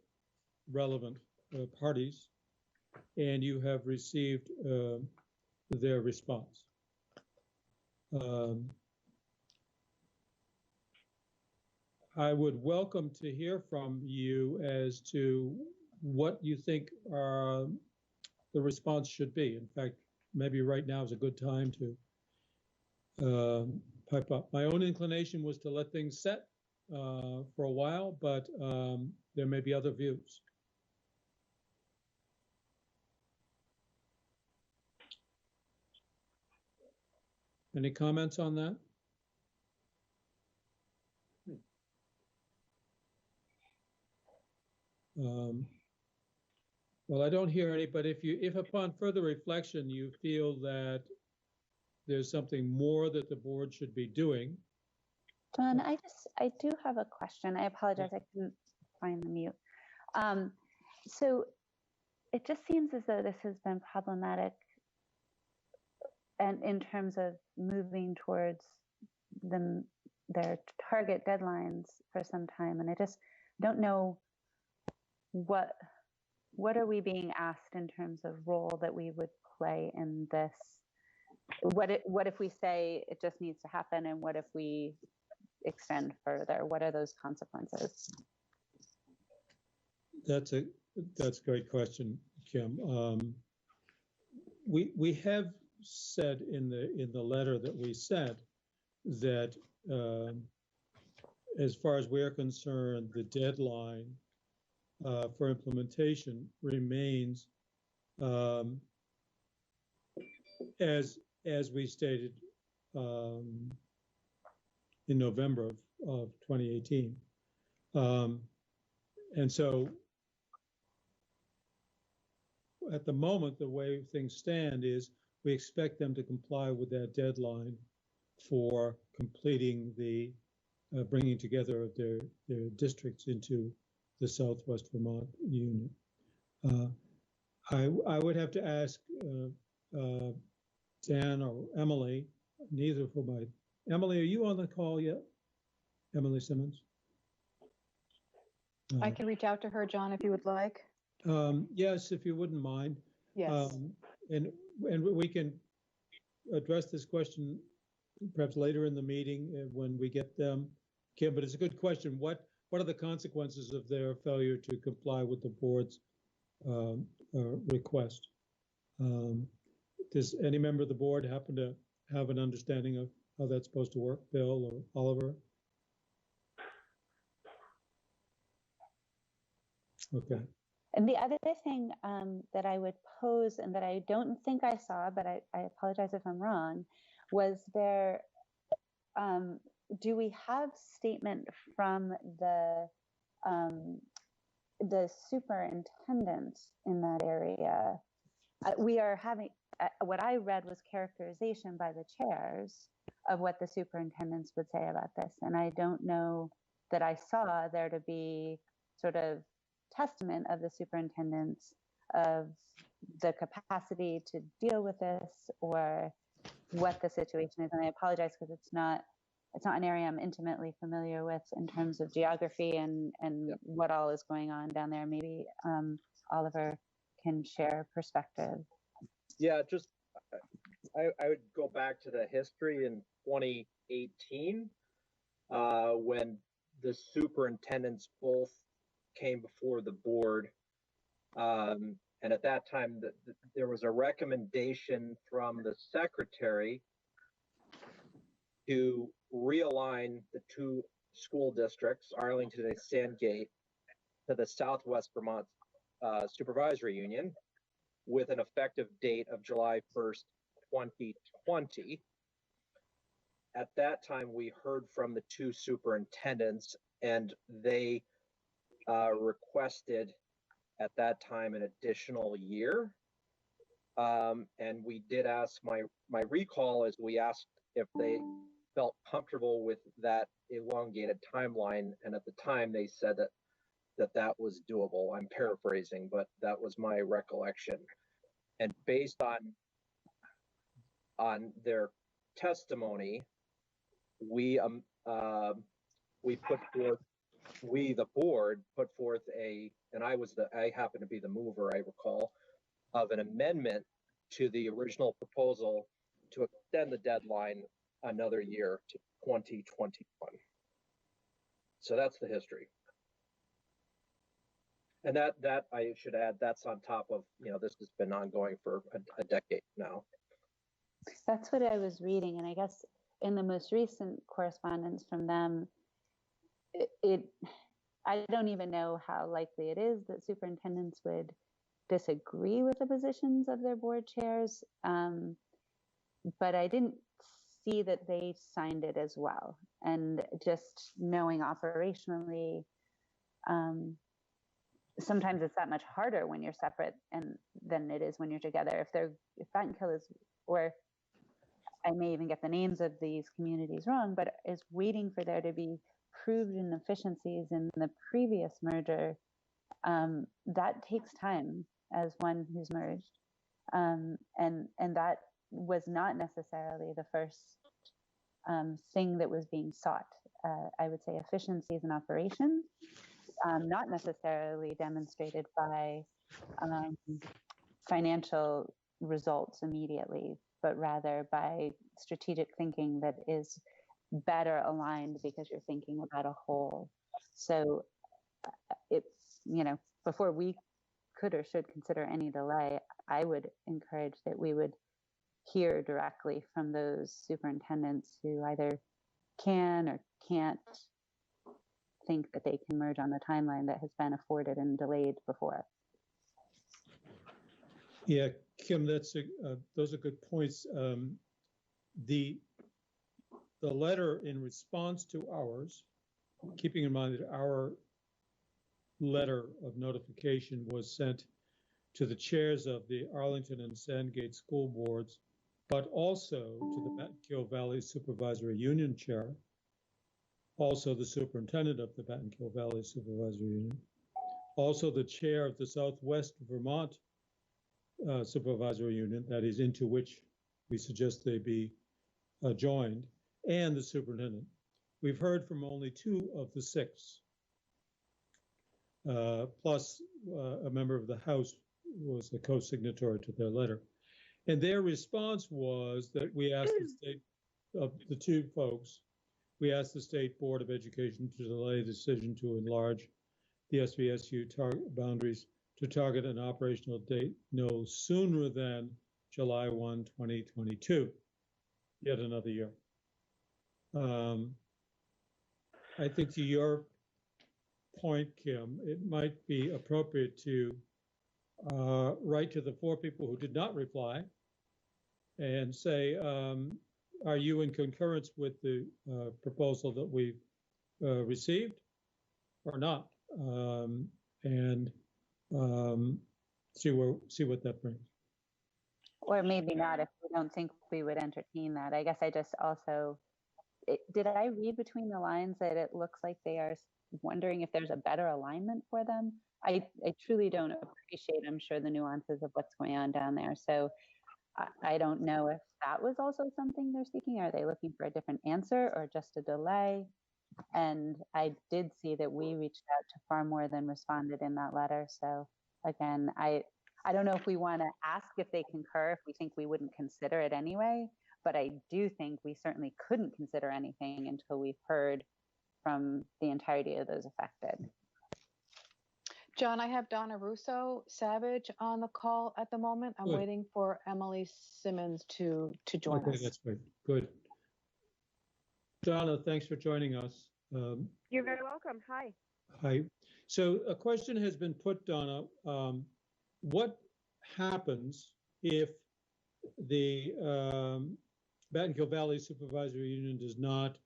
relevant parties, and you have received their response. I would welcome to hear from you as to what you think the response should be. In fact, maybe right now is a good time to pipe up. My own inclination was to let things set for a while, but there may be other views. Any comments on that? Well, I don't hear any, but if upon further reflection, you feel that there's something more that the board should be doing. John, I do have a question. I apologize, I couldn't find the mute. So it just seems as though this has been problematic and in terms of moving towards their target deadlines for some time. And I just don't know what are we being asked in terms of role that we would play in this? What if we say it just needs to happen, and what if we extend further? What are those consequences? That's a great question, Kim. We have said in the letter that we sent that as far as we're concerned, the deadline for implementation remains as we stated in November of 2018. And so at the moment, the way things stand is we expect them to comply with that deadline for completing the bringing together of their districts into the Southwest Vermont unit. I would have to ask Dan or Emily, neither for my, Emily, are you on the call yet? Emily Simmons? I can reach out to her, John, if you would like. Yes, if you wouldn't mind. Yes. And we can address this question perhaps later in the meeting when we get them, Kim, but it's a good question. What are the consequences of their failure to comply with the board's request? Does any member of the board happen to have an understanding of how that's supposed to work, Bill or Oliver? Okay. And the other thing that I would pose, and that I don't think I saw, but I apologize if I'm wrong, was there, do we have statement from the superintendent in that area? We are having, what I read was characterization by the chairs of what the superintendents would say about this. And I don't know that I saw there to be sort of testament of the superintendents of the capacity to deal with this, or what the situation is. And I apologize because it's not an area I'm intimately familiar with in terms of geography and what all is going on down there. Maybe Oliver can share perspective. Yeah, just I would go back to the history in 2018 when the superintendents both came before the board. And at that time, there was a recommendation from the secretary to realign the two school districts, Arlington and Sandgate, to the Southwest Vermont Supervisory Union with an effective date of July 1st, 2020. At that time, we heard from the two superintendents, and they requested at that time an additional year. And we did ask, my recall is we asked if they felt comfortable with that elongated timeline. And at the time they said that was doable. I'm paraphrasing, but that was my recollection. And based on their testimony, we put forth, the board put forth and I happen to be the mover, I recall, of an amendment to the original proposal to extend the deadline another year to 2021. So that's the history. And that I should add, that's on top of, this has been ongoing for a decade now. That's what I was reading. And I guess in the most recent correspondence from them, I don't even know how likely it is that superintendents would disagree with the positions of their board chairs. But I didn't see that they signed it as well. And just knowing operationally, sometimes it's that much harder when you're separate and than it is when you're together. If Batten Kill is, or I may even get the names of these communities wrong, but is waiting for there to be proved inefficiencies in the previous merger, that takes time as one who's merged. And that was not necessarily the first thing that was being sought. I would say efficiencies in operations, not necessarily demonstrated by financial results immediately, but rather by strategic thinking that is better aligned because you're thinking about a whole. So it's, before we could or should consider any delay, I would encourage that we would hear directly from those superintendents who either can or can't think that they can merge on the timeline that has been afforded and delayed before. Yeah, Kim, those are good points. The letter in response to ours, keeping in mind that our letter of notification was sent to the chairs of the Arlington and Sandgate school boards, but also to the Battenkill Valley Supervisory Union chair, also the superintendent of the Battenkill Valley Supervisory Union, also the chair of the Southwest Vermont Supervisory Union, that is into which we suggest they be joined, and the superintendent. We've heard from only 2 of the 6, plus a member of the House was the co-signatory to their letter. And their response was that we asked the state, of the 2 folks, we asked the State Board of Education to delay the decision to enlarge the SVSU boundaries to target an operational date no sooner than July 1, 2022, yet another year. I think to your point, Kim, it might be appropriate to write to the 4 people who did not reply and say, are you in concurrence with the proposal that we've received or not? And see what that brings. Or maybe not if we don't think we would entertain that. I guess I just also, did I read between the lines that it looks like they are wondering if there's a better alignment for them? I truly don't appreciate, I'm sure, the nuances of what's going on down there. So I don't know if that was also something they're seeking. Are they looking for a different answer or just a delay? And I did see that we reached out to far more than responded in that letter. So again, I don't know if we want to ask if they concur, if we think we wouldn't consider it anyway, but I do think we certainly couldn't consider anything until we've heard from the entirety of those affected. John, I have Donna Russo Savage on the call at the moment. I'm waiting for Emily Simmons to join us. Okay, that's great. Good. Donna, thanks for joining us. You're very welcome. Hi. Hi. So a question has been put, Donna. What happens if the Battenkill Valley Supervisory Union does not,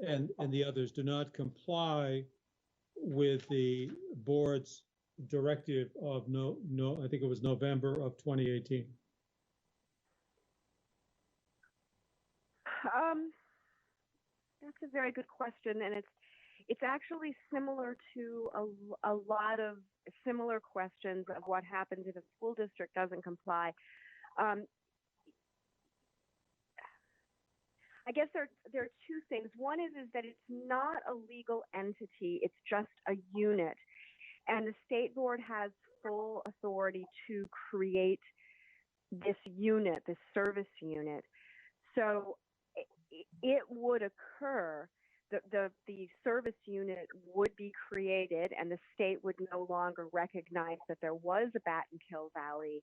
and the others do not comply with the board's directive of I think it was November of 2018? That's a very good question, and it's actually similar to a lot of similar questions of what happens if a school district doesn't comply. I guess there are 2 things. One is that it's not a legal entity, it's just a unit. And the state board has full authority to create this unit, this service unit. So it would occur, the service unit would be created and the state would no longer recognize that there was a Battenkill Valley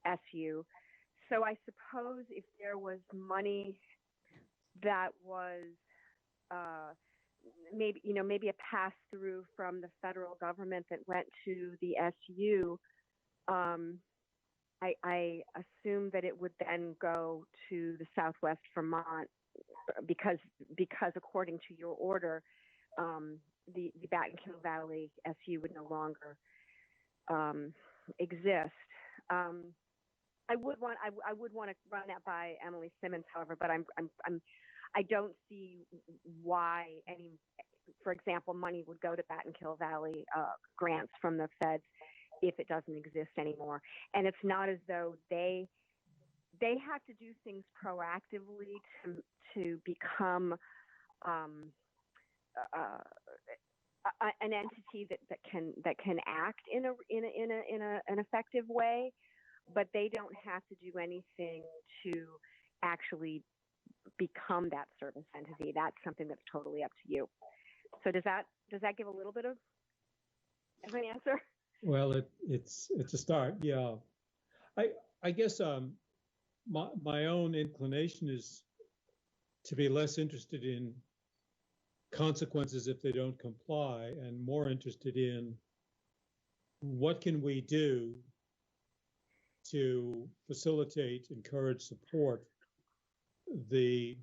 SU. So I suppose if there was money that was maybe, maybe a pass through from the federal government that went to the SU. I assume that it would then go to the Southwest Vermont because according to your order, the Battenkill Valley SU would no longer exist. I would want to run that by Emily Simmons, however, but I don't see why any, for example, money would go to Battenkill Valley grants from the feds if it doesn't exist anymore. And it's not as though they have to do things proactively to become an entity that can act in an effective way, but they don't have to do anything to actually become that service entity. That's something that's totally up to you. So does that give a little bit of an answer? Well, it's a start. Yeah, I guess my own inclination is to be less interested in consequences if they don't comply, and more interested in what can we do to facilitate, encourage, support the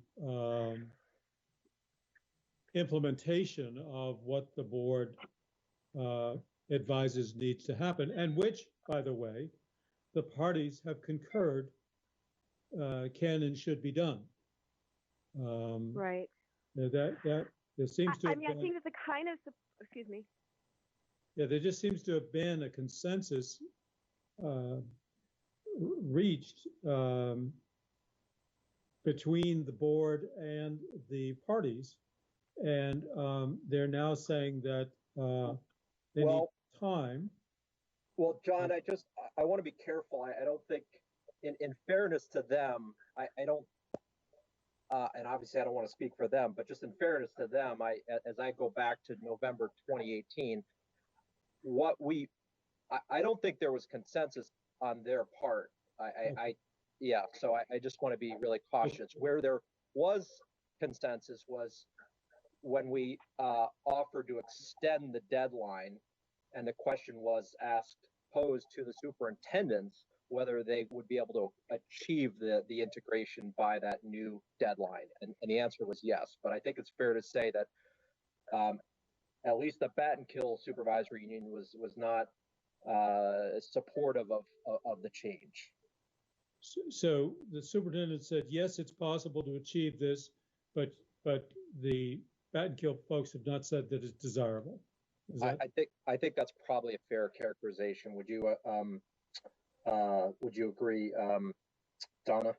implementation of what the board advises needs to happen, and which, by the way, the parties have concurred can and should be done. Right. That there seems to. I think that the kind of, excuse me. Yeah, there just seems to have been a consensus reached between the board and the parties, and they're now saying that they need time. Well, John, I want to be careful. I don't think, in fairness to them, I don't, and obviously I don't want to speak for them, but just in fairness to them, as I go back to November 2018, I don't think there was consensus on their part. So I just want to be really cautious. Where there was consensus was when we offered to extend the deadline, and the question was posed to the superintendents whether they would be able to achieve the integration by that new deadline, and the answer was yes. But I think it's fair to say that at least the Battenkill Supervisory Union was not supportive of the change. So the superintendent said, yes, it's possible to achieve this, but the Battenkill folks have not said that it's desirable. I think that's probably a fair characterization. Would you agree, Donna?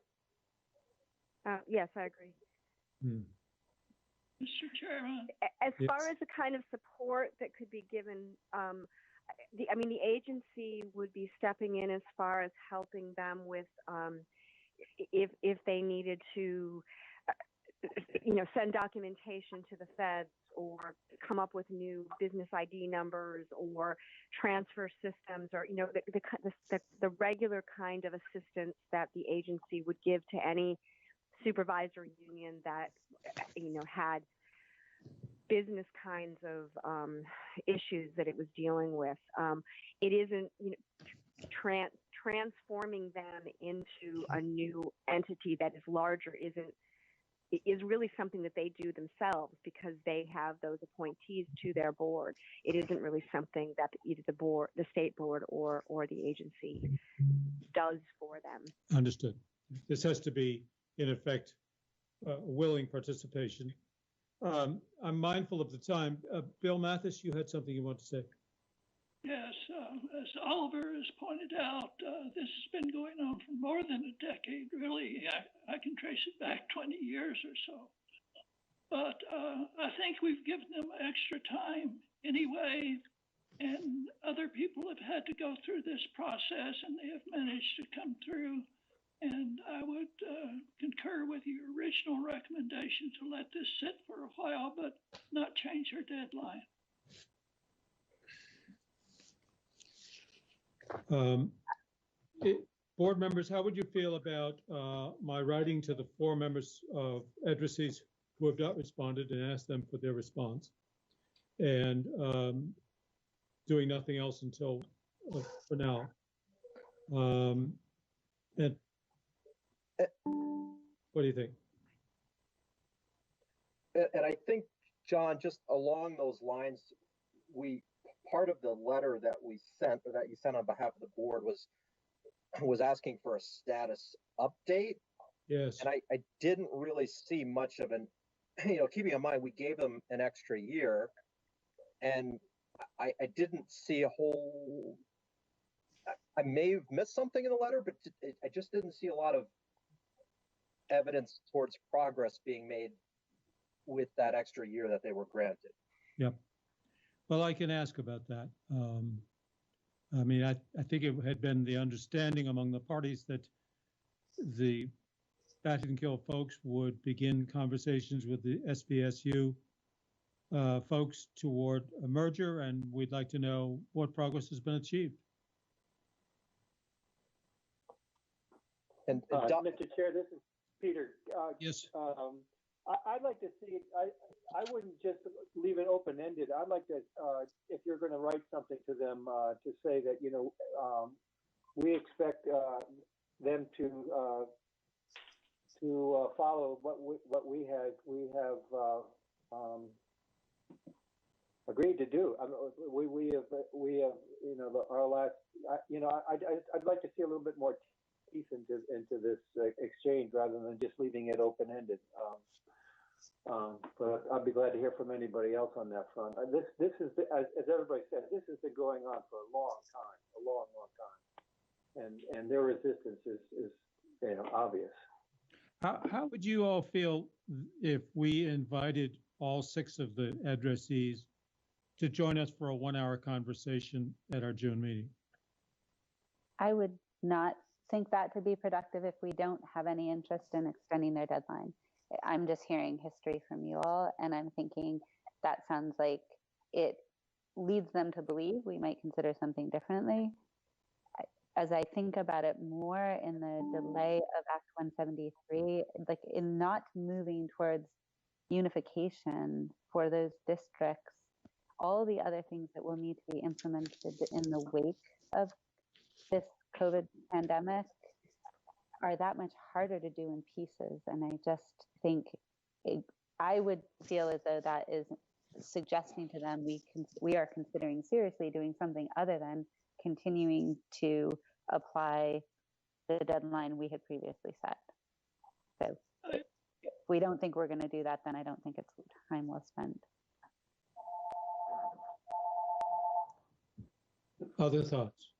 Yes, I agree. Mr. Chairman. As far as the kind of support that could be given, the agency would be stepping in as far as helping them with if they needed to, send documentation to the feds or come up with new business ID numbers or transfer systems, or the regular kind of assistance that the agency would give to any supervisory union that had business kinds of issues that it was dealing with. It isn't transforming them into a new entity that is larger is really something that they do themselves because they have those appointees to their board. It isn't really something that either the state board or the agency does for them. Understood. This has to be, in effect, willing participation. I'm mindful of the time. Bill Mathis, you had something you want to say. Yes, as Oliver has pointed out, this has been going on for more than a decade, really. I can trace it back 20 years or so. But I think we've given them extra time anyway, and other people have had to go through this process, and they have managed to come through. And I would concur with your original recommendation to let this sit for a while, but not change our deadline. Board members, how would you feel about my writing to the 4 members of Edrices who have not responded and ask them for their response. And doing nothing else until for now. And what do you think? And I think, John, just along those lines, part of the letter that we sent, or that you sent on behalf of the board, was asking for a status update. Yes. And I didn't really see much of an, keeping in mind we gave them an extra year, and I didn't see a whole. I may have missed something in the letter, but I just didn't see a lot of evidence towards progress being made with that extra year that they were granted. Yep. Well, I can ask about that. I mean, I think it had been the understanding among the parties that the Battenkill folks would begin conversations with the SVSU folks toward a merger, and we'd like to know what progress has been achieved. And Mr. Chair, this is Peter. Yes. I'd like to see. I wouldn't just leave it open ended. I'd like to, if you're going to write something to them, to say that we expect them to follow what we have agreed to do. I mean, we have our last. I'd like to see a little bit more teeth into this exchange rather than just leaving it open ended. But I'd be glad to hear from anybody else on that front. This is, as everybody said, this has been going on for a long time, and their resistance is obvious. How would you all feel if we invited all 6 of the addressees to join us for a 1-hour conversation at our June meeting? I would not think that to be productive if we don't have any interest in extending their deadline. I'm just hearing history from you all, and I'm thinking that sounds like it leads them to believe we might consider something differently. As I think about it more in the delay of Act 173, like in not moving towards unification for those districts, all the other things that will need to be implemented in the wake of this COVID pandemic are that much harder to do in pieces. And I just think I would feel as though that is suggesting to them we are considering seriously doing something other than continuing to apply the deadline we had previously set. So if we don't think we're going to do that, then I don't think it's time well spent. Other thoughts?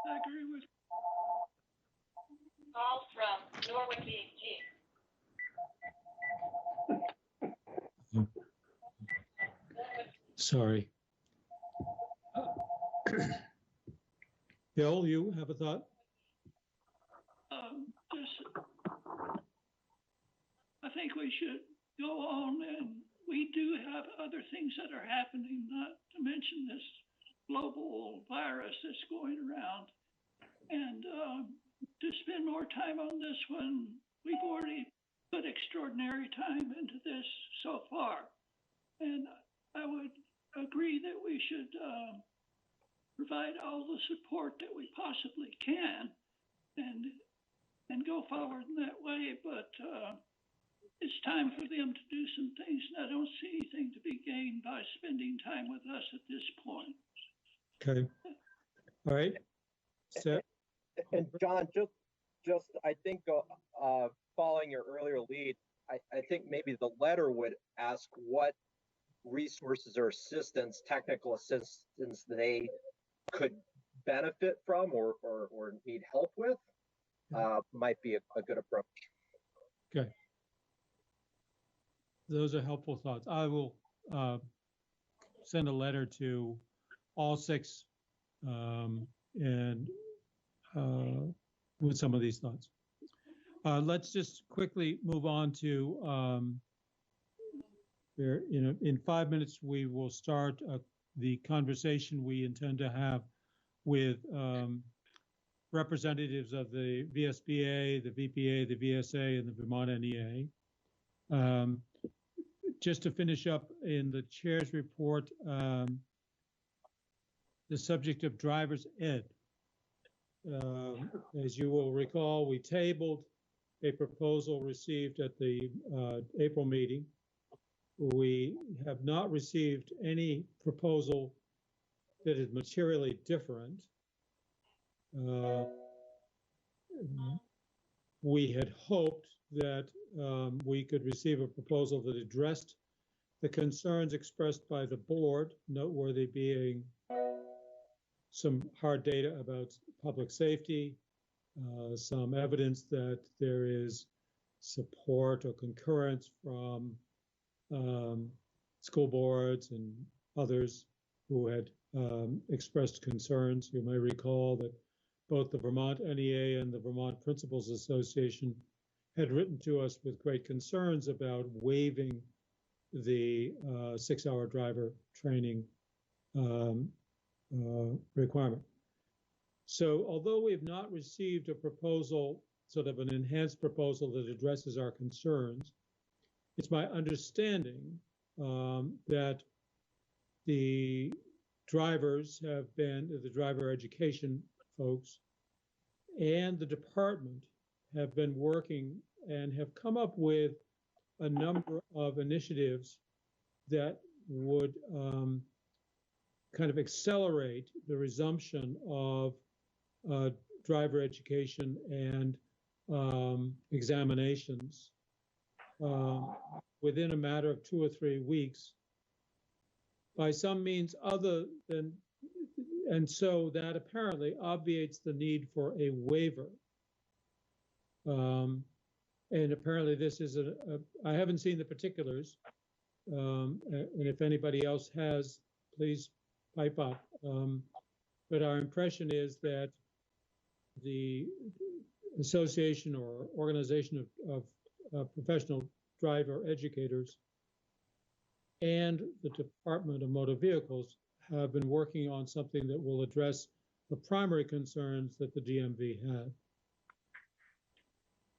I agree with all from Norwood BG. Sorry. Bill, you have a thought? I think we should go on, and we do have other things that are happening, not to mention this global virus that's going around. And to spend more time on this one, we've already put extraordinary time into this so far. And I would agree that we should provide all the support that we possibly can and go forward in that way. But it's time for them to do some things, and I don't see anything to be gained by spending time with us at this point. Okay. All right. So, and John, just I think following your earlier lead, I think maybe the letter would ask what resources or assistance, technical assistance they could benefit from or need help with, might be a good approach. okay. Those are helpful thoughts. I will send a letter to all 6 and with some of these thoughts. Let's just quickly move on to in 5 minutes we will start the conversation we intend to have with representatives of the VSBA, the VPA, the VSA, and the Vermont NEA. Just to finish up in the chair's report, the subject of driver's ed. As you will recall, we tabled a proposal received at the April meeting. We have not received any proposal that is materially different. We had hoped that we could receive a proposal that addressed the concerns expressed by the board, noteworthy being some hard data about public safety, some evidence that there is support or concurrence from school boards and others who had expressed concerns. You may recall that both the Vermont NEA and the Vermont Principals Association had written to us with great concerns about waiving the 6-hour driver training requirement. So although we have not received a proposal, sort of an enhanced proposal that addresses our concerns, it's my understanding that the drivers have been, the driver education folks and the department have been working and have come up with a number of initiatives that would kind of accelerate the resumption of driver education and examinations within a matter of 2 or 3 weeks by some means other than, and so that apparently obviates the need for a waiver. And apparently this is I haven't seen the particulars, and if anybody else has, please pipe up. But our impression is that the association or organization of professional driver educators and the Department of Motor Vehicles have been working on something that will address the primary concerns that the DMV had.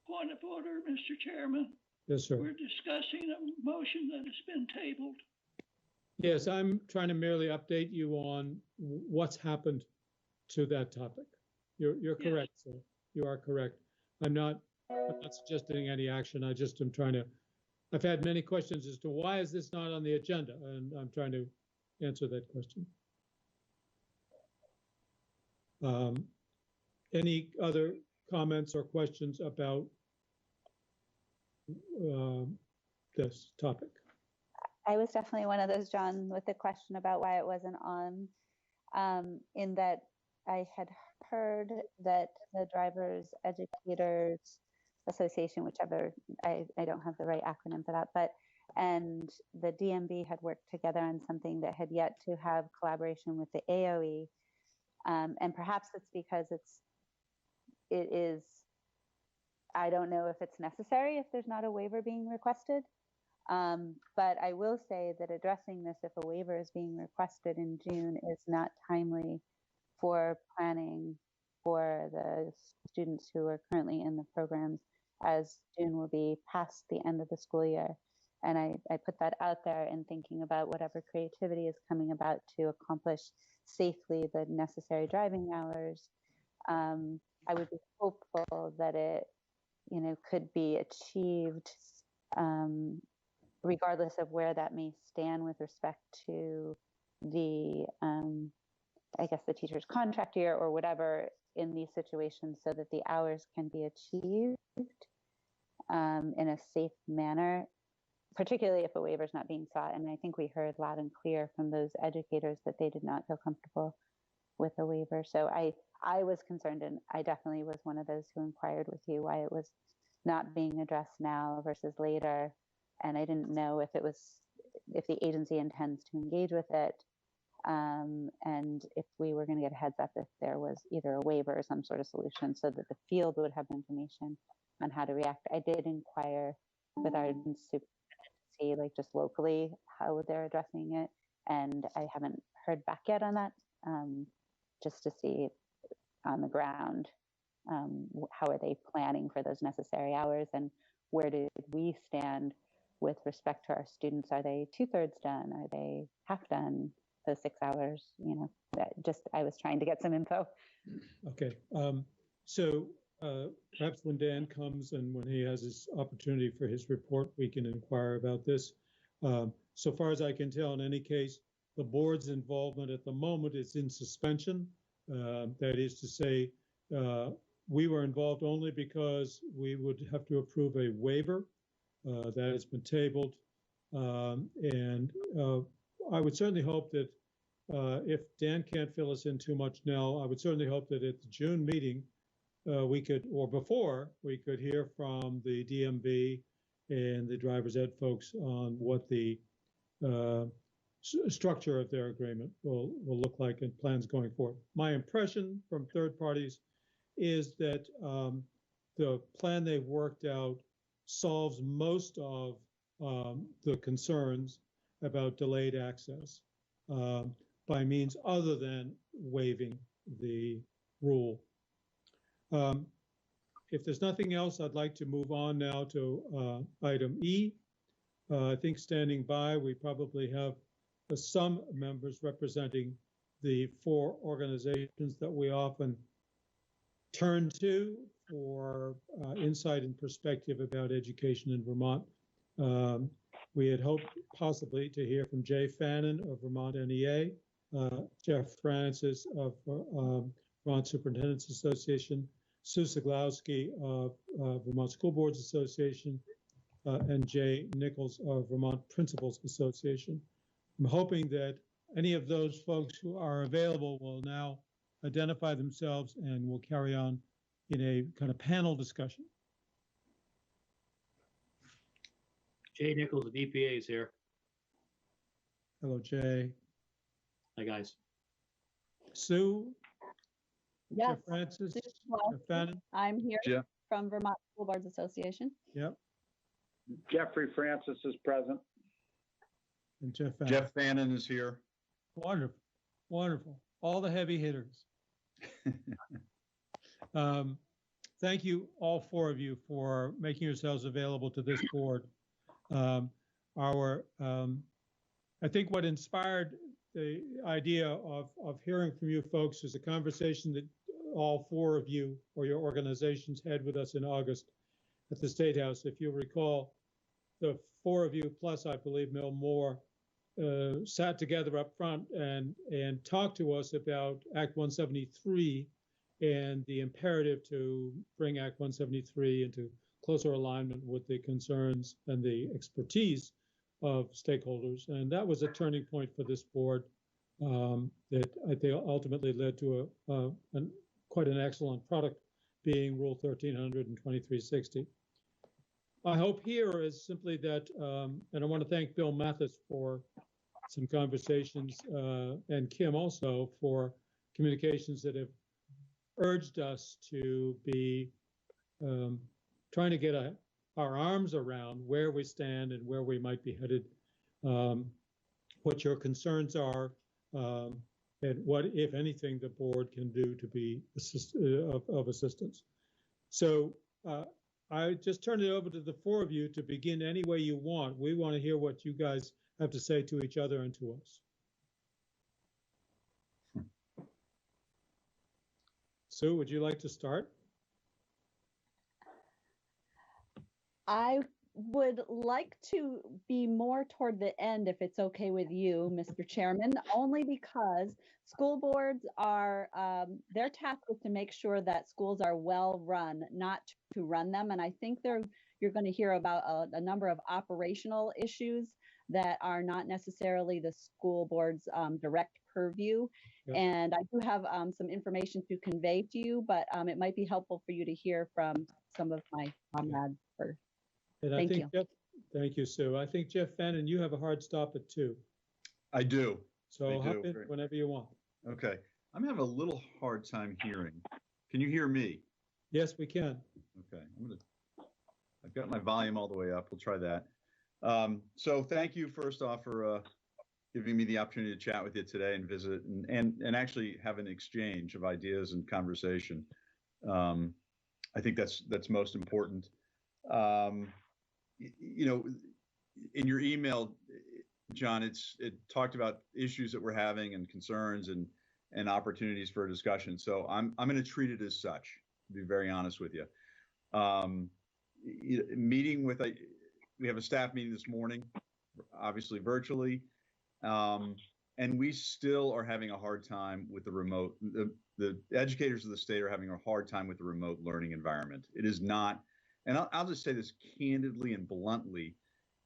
Point of order, Mr. Chairman. Yes, sir. We're discussing a motion that has been tabled. Yes, I'm trying to merely update you on what's happened to that topic. You're correct, sir. You are correct. I'm not suggesting any action. I just am trying to, I've had many questions as to why is this not on the agenda, and I'm trying to answer that question. Any other comments or questions about this topic? I was definitely one of those, John, with the question about why it wasn't on, in that I had heard that the Drivers Educators Association, whichever, I don't have the right acronym for that, but, and the DMV had worked together on something that had yet to have collaboration with the AOE. And perhaps it's because it is, I don't know if it's necessary if there's not a waiver being requested. But I will say that addressing this if a waiver is being requested in June is not timely for planning for the students who are currently in the programs, as June will be past the end of the school year. And I put that out there in thinking about whatever creativity is coming about to accomplish safely the necessary driving hours. I would be hopeful that it, could be achieved regardless of where that may stand with respect to the, I guess, the teacher's contract year or whatever in these situations, so that the hours can be achieved in a safe manner, particularly if a waiver is not being sought. And I think we heard loud and clear from those educators that they did not feel comfortable with a waiver. So I was concerned, and I definitely was one of those who inquired with you why it was not being addressed now versus later. And I didn't know if the agency intends to engage with it, and if we were going to get a heads up if there was either a waiver or some sort of solution so that the field would have information on how to react. I did inquire with our superintendent to see, like, just locally how they're addressing it, and I haven't heard back yet on that, just to see on the ground how are they planning for those necessary hours, and where did we stand with respect to our students? Are they 2/3 done? Are they half done? Those 6 hours, I was trying to get some info. Okay. So perhaps when Dan comes and when he has his opportunity for his report, we can inquire about this. So far as I can tell, in any case, the board's involvement at the moment is in suspension. That is to say, we were involved only because we would have to approve a waiver that has been tabled. And I would certainly hope that if Dan can't fill us in too much now, I would certainly hope that at the June meeting, we could, or before, we could hear from the DMV and the driver's ed folks on what the structure of their agreement will look like and plans going forward. My impression from third parties is that the plan they've worked out solves most of the concerns about delayed access by means other than waiving the rule. If there's nothing else, I'd like to move on now to item E. I think standing by, we probably have some members representing the 4 organizations that we often turn to for insight and perspective about education in Vermont. We had hoped possibly to hear from Jay Fannin of Vermont NEA, Jeff Francis of Vermont Superintendents Association, Sue Siglowski of Vermont School Boards Association, and Jay Nichols of Vermont Principals Association. I'm hoping that any of those folks who are available will now identify themselves and will carry on in a kind of panel discussion. Jay Nichols of EPA is here. Hello, Jay. Hi, guys. Sue? Yes. Jeff Francis? Jeff Fannin? I'm here Jeff. from Vermont School Boards Association. Yep. Jeffrey Francis is present. And Jeff Fannin. Jeff Fannin is here. Wonderful. Wonderful. All the heavy hitters. Thank you, all 4 of you, for making yourselves available to this board. I think what inspired the idea of hearing from you folks is a conversation that all 4 of you or your organizations had with us in August at the State House. If you recall, the 4 of you, plus I believe Mel Moore, sat together up front and talked to us about Act 173 and the imperative to bring Act 173 into closer alignment with the concerns and the expertise of stakeholders. And that was a turning point for this board that I think ultimately led to quite an excellent product, being Rule 1300 and 2360. My hope here is simply that, and I want to thank Bill Mathis for some conversations and Kim also for communications that have urged us to be trying to get our arms around where we stand and where we might be headed, what your concerns are, and what, if anything, the board can do to be of assistance. So I just turn it over to the 4 of you to begin any way you want. We want to hear what you guys have to say to each other and to us. Sue, would you like to start? I would like to be more toward the end, if it's okay with you, Mr. Chairman, only because school boards are, their task is to make sure that schools are well run, not to run them. And I think you're going to hear about a number of operational issues that are not necessarily the school board's direct purview. Yep. And I do have some information to convey to you, but it might be helpful for you to hear from some of my comrades first. And I think Jeff, thank you, Sue. I think Jeff Fannin, you have a hard stop at 2. I do. So hop in whenever you want. Okay. I'm having a little hard time hearing. Can you hear me? Yes, we can. Okay. I've got my volume all the way up. We'll try that. So thank you first off for giving me the opportunity to chat with you today and visit and actually have an exchange of ideas and conversation. I think that's most important. You know, in your email, John, it talked about issues that we're having and concerns and opportunities for a discussion. So I'm going to treat it as such, to be very honest with you. Meeting with we have a staff meeting this morning, obviously virtually, and we still are having a hard time with the remote. The educators of the state are having a hard time with the remote learning environment. It is not, and I'll just say this candidly and bluntly,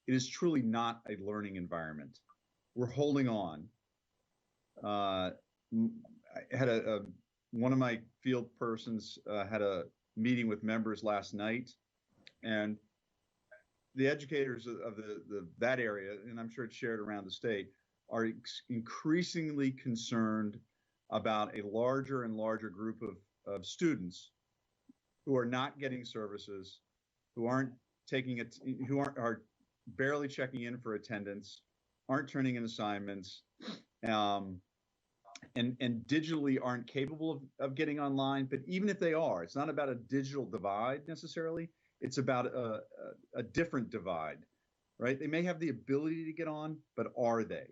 it is truly not a learning environment. We're holding on. I had one of my field persons had a meeting with members last night, and the educators of that area, and I'm sure it's shared around the state, are increasingly concerned about a larger and larger group of students who are not getting services, who aren't taking it, who are barely checking in for attendance, aren't turning in assignments, and digitally aren't capable of getting online. But even if they are, it's not about a digital divide necessarily. It's about a different divide, right? They may have the ability to get on, but are they?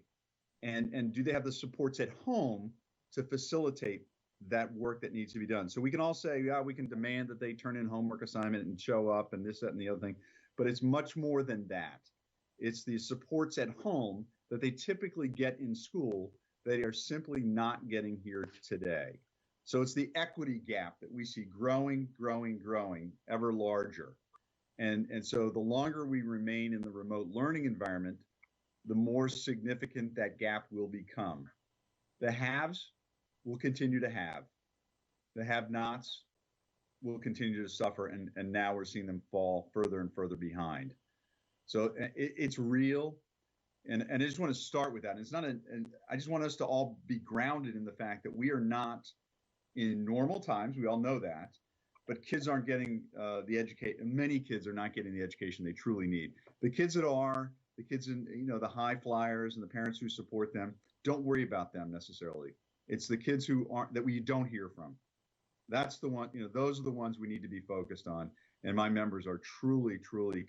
And do they have the supports at home to facilitate that work that needs to be done? So we can all say, yeah, we can demand that they turn in homework assignment and show up and this, that, and the other thing, but it's much more than that. It's the supports at home that they typically get in school that are simply not getting here today. So it's the equity gap that we see growing, ever larger. And so the longer we remain in the remote learning environment, the more significant that gap will become. The haves will continue to have. The have-nots will continue to suffer, and now we're seeing them fall further and further behind. So it's real, and I just want to start with that. And it's not I just want us to all be grounded in the fact that we are not in normal times. We all know that, but kids aren't getting the education. Many kids are not getting the education they truly need. The kids that are, the kids in, the high flyers and the parents who support them, don't worry about them necessarily. It's the kids who aren't, that we don't hear from. That's the one, those are the ones we need to be focused on. And my members are truly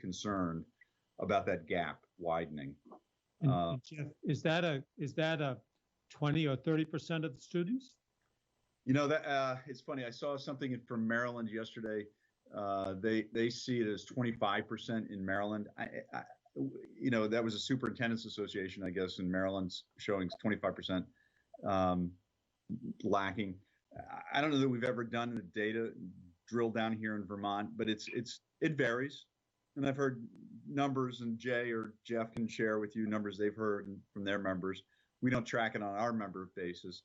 concerned about that gap widening. And Jeff, is that a 20 or 30% of the students? That it's funny. I saw something from Maryland yesterday. They see it as 25% in Maryland. That was a superintendent's association, I guess, in Maryland's showing 25% lacking. I don't know that we've ever done the data drill down here in Vermont, but it varies. And I've heard numbers, and Jay or Jeff can share with you numbers they've heard from their members. We don't track it on our member basis,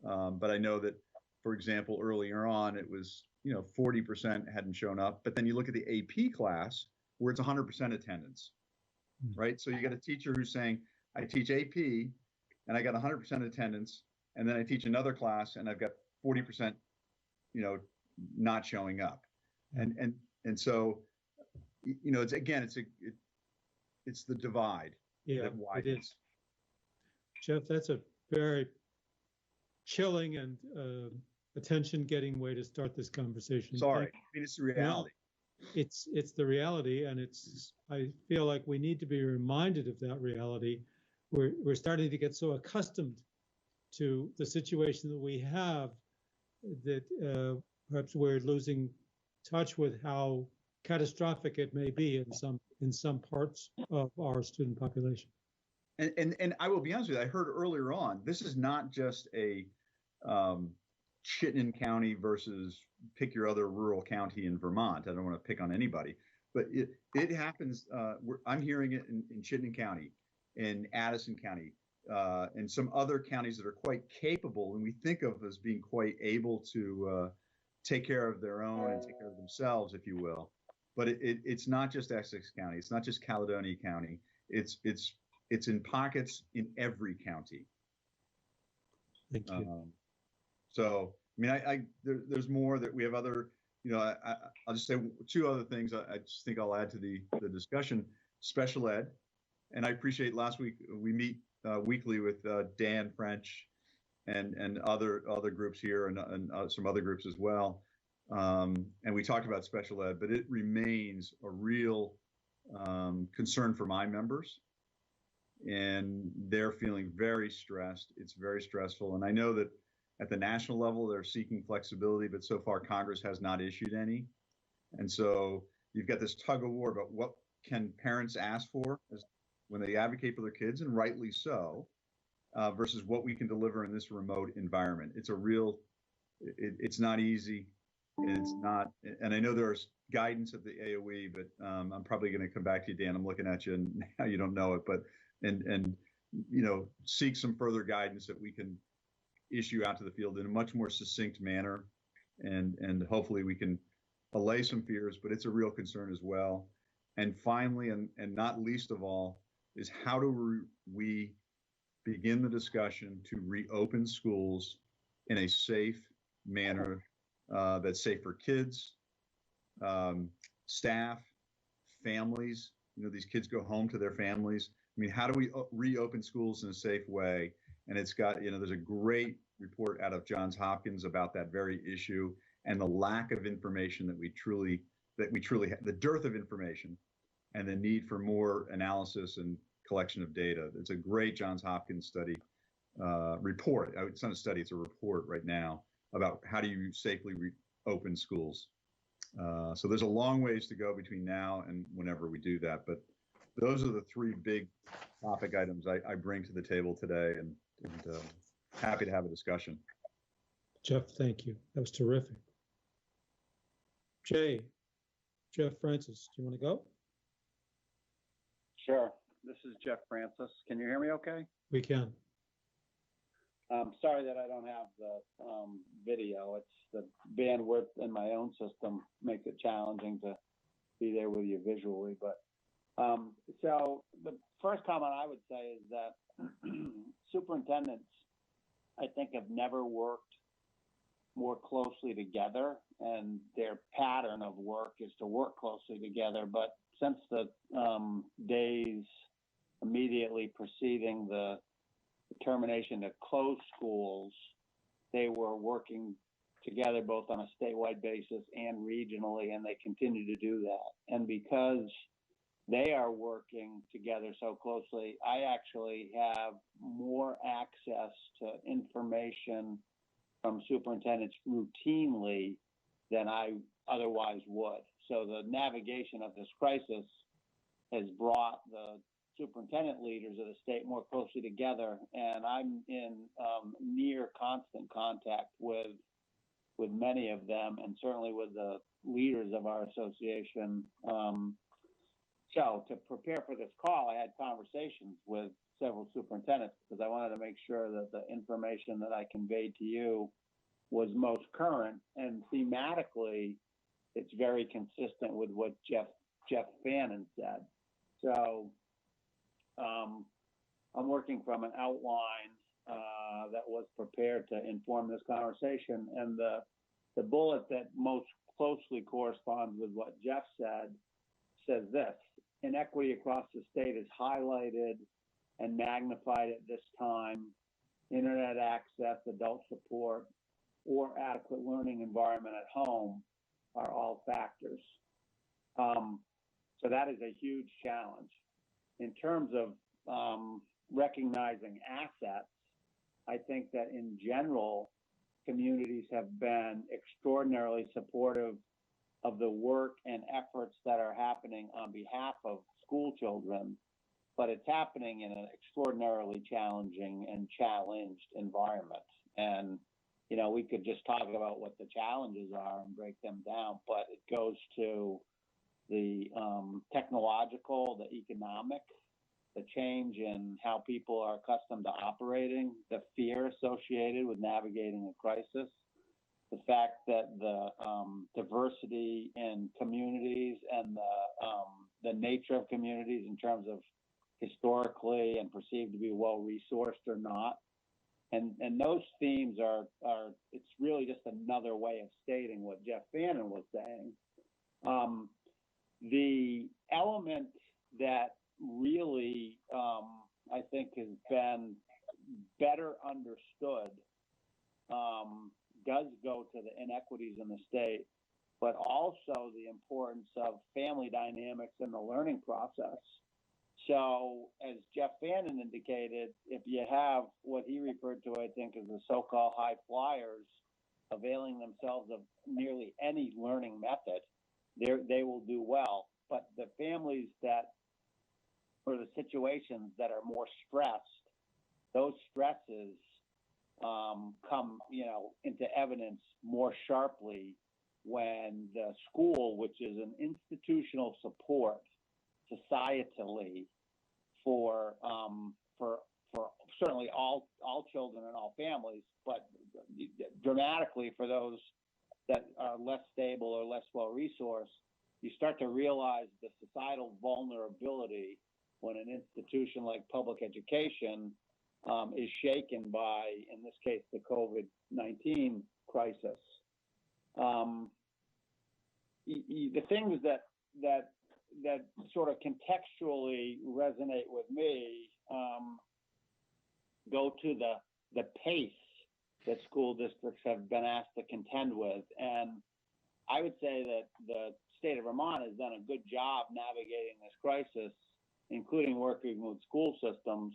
but I know that, for example, earlier on it was 40% hadn't shown up. But then you look at the AP class where it's 100% attendance, right? So you got a teacher who's saying, I teach AP and I got 100% attendance, and then I teach another class and I've got 40%, not showing up, and so it's the divide that widens. It is. Jeff, that's a very chilling and attention-getting way to start this conversation. Sorry, it's the reality. It's the reality, and I feel like we need to be reminded of that reality. We're starting to get so accustomed to the situation that we have that perhaps we're losing touch with how catastrophic it may be in some parts of our student population. And I will be honest with you, I heard earlier on, this is not just a Chittenden County versus pick your other rural county in Vermont. I don't want to pick on anybody, but it happens. I'm hearing it in Chittenden County, in Addison County, and some other counties that are quite capable, and we think of as being quite able to take care of their own and take care of themselves, if you will. But it's not just Essex County. It's not just Caledonia County. It's in pockets in every county. Thank you. So, I mean, there's more that we have other, I'll just say two other things I just think I'll add to the discussion. Special ed. And I appreciate last week we meet weekly with Dan French and other groups here and some other groups as well. And we talked about special ed, but it remains a real concern for my members. And they're feeling very stressed. It's very stressful. And I know that at the national level, they're seeking flexibility, but so far Congress has not issued any. And so you've got this tug of war about what can parents ask for when they advocate for their kids, and rightly so, versus what we can deliver in this remote environment. It's a real, it's not easy, and it's not, and I know there's guidance at the AOE, but I'm probably going to come back to you, Dan. I'm looking at you, and now you don't know it, but and seek some further guidance that we can issue out to the field in a much more succinct manner, and hopefully we can allay some fears, but it's a real concern as well. And finally, and not least of all, is how do we begin the discussion to reopen schools in a safe manner that's safe for kids, staff, families. These kids go home to their families. I mean, how do we reopen schools in a safe way? And it's got, there's a great report out of Johns Hopkins about that very issue and the lack of information that we truly have, the dearth of information and the need for more analysis and collection of data. It's a great Johns Hopkins study report. It's not a study, it's a report right now about how do you safely reopen schools. So there's a long ways to go between now and whenever we do that. But those are the three big topic items I bring to the table today, and happy to have a discussion. Jeff, thank you. That was terrific. Jeff Francis, do you want to go? Sure. This is Jeff Francis. Can you hear me okay? We can. Sorry that I don't have the video. It's the bandwidth in my own system makes it challenging to be there with you visually. But so the first comment I would say is that superintendents, I think, have never worked more closely together, and their pattern of work is to work closely together. But since the days immediately preceding the determination to close schools, they were working together both on a statewide basis and regionally, and they continue to do that. And because they are working together so closely, I actually have more access to information from superintendents routinely than I otherwise would. So the navigation of this crisis has brought the superintendent leaders of the state more closely together, and I'm in near constant contact with many of them, and certainly with the leaders of our association. So to prepare for this call, I had conversations with several superintendents because I wanted to make sure that the information that I conveyed to you was most current, and thematically, it's very consistent with what Jeff Fannin said. So I'm working from an outline that was prepared to inform this conversation, and the bullet that most closely corresponds with what Jeff said says this: inequity across the state is highlighted and magnified at this time. Internet access, adult support, or adequate learning environment at home are all factors. So that is a huge challenge. In terms of recognizing assets, I think that in general, communities have been extraordinarily supportive of the work and efforts that are happening on behalf of school children, but it's happening in an extraordinarily challenging and challenged environment. And, we could just talk about what the challenges are and break them down, but it goes to the technological, the economic, the change in how people are accustomed to operating, the fear associated with navigating a crisis, the fact that the diversity in communities and the nature of communities in terms of historically and perceived to be well-resourced or not. And those themes are it's really just another way of stating what Jeff Fannin was saying. The element that really, I think, has been better understood does go to the inequities in the state. but also the importance of family dynamics in the learning process. So as Jeff Fannin indicated, if you have what he referred to, I think, as the so-called high flyers availing themselves of nearly any learning method, they will do well. But the families that, or the situations that are more stressed, those stresses come, into evidence more sharply when the school, which is an institutional support societally for certainly all children and all families, but dramatically for those that are less stable or less well resourced, you start to realize the societal vulnerability when an institution like public education is shaken by, in this case, the COVID-19 crisis. The things that sort of contextually resonate with me go to the pace that school districts have been asked to contend with. And I would say that the state of Vermont has done a good job navigating this crisis, including working with school systems.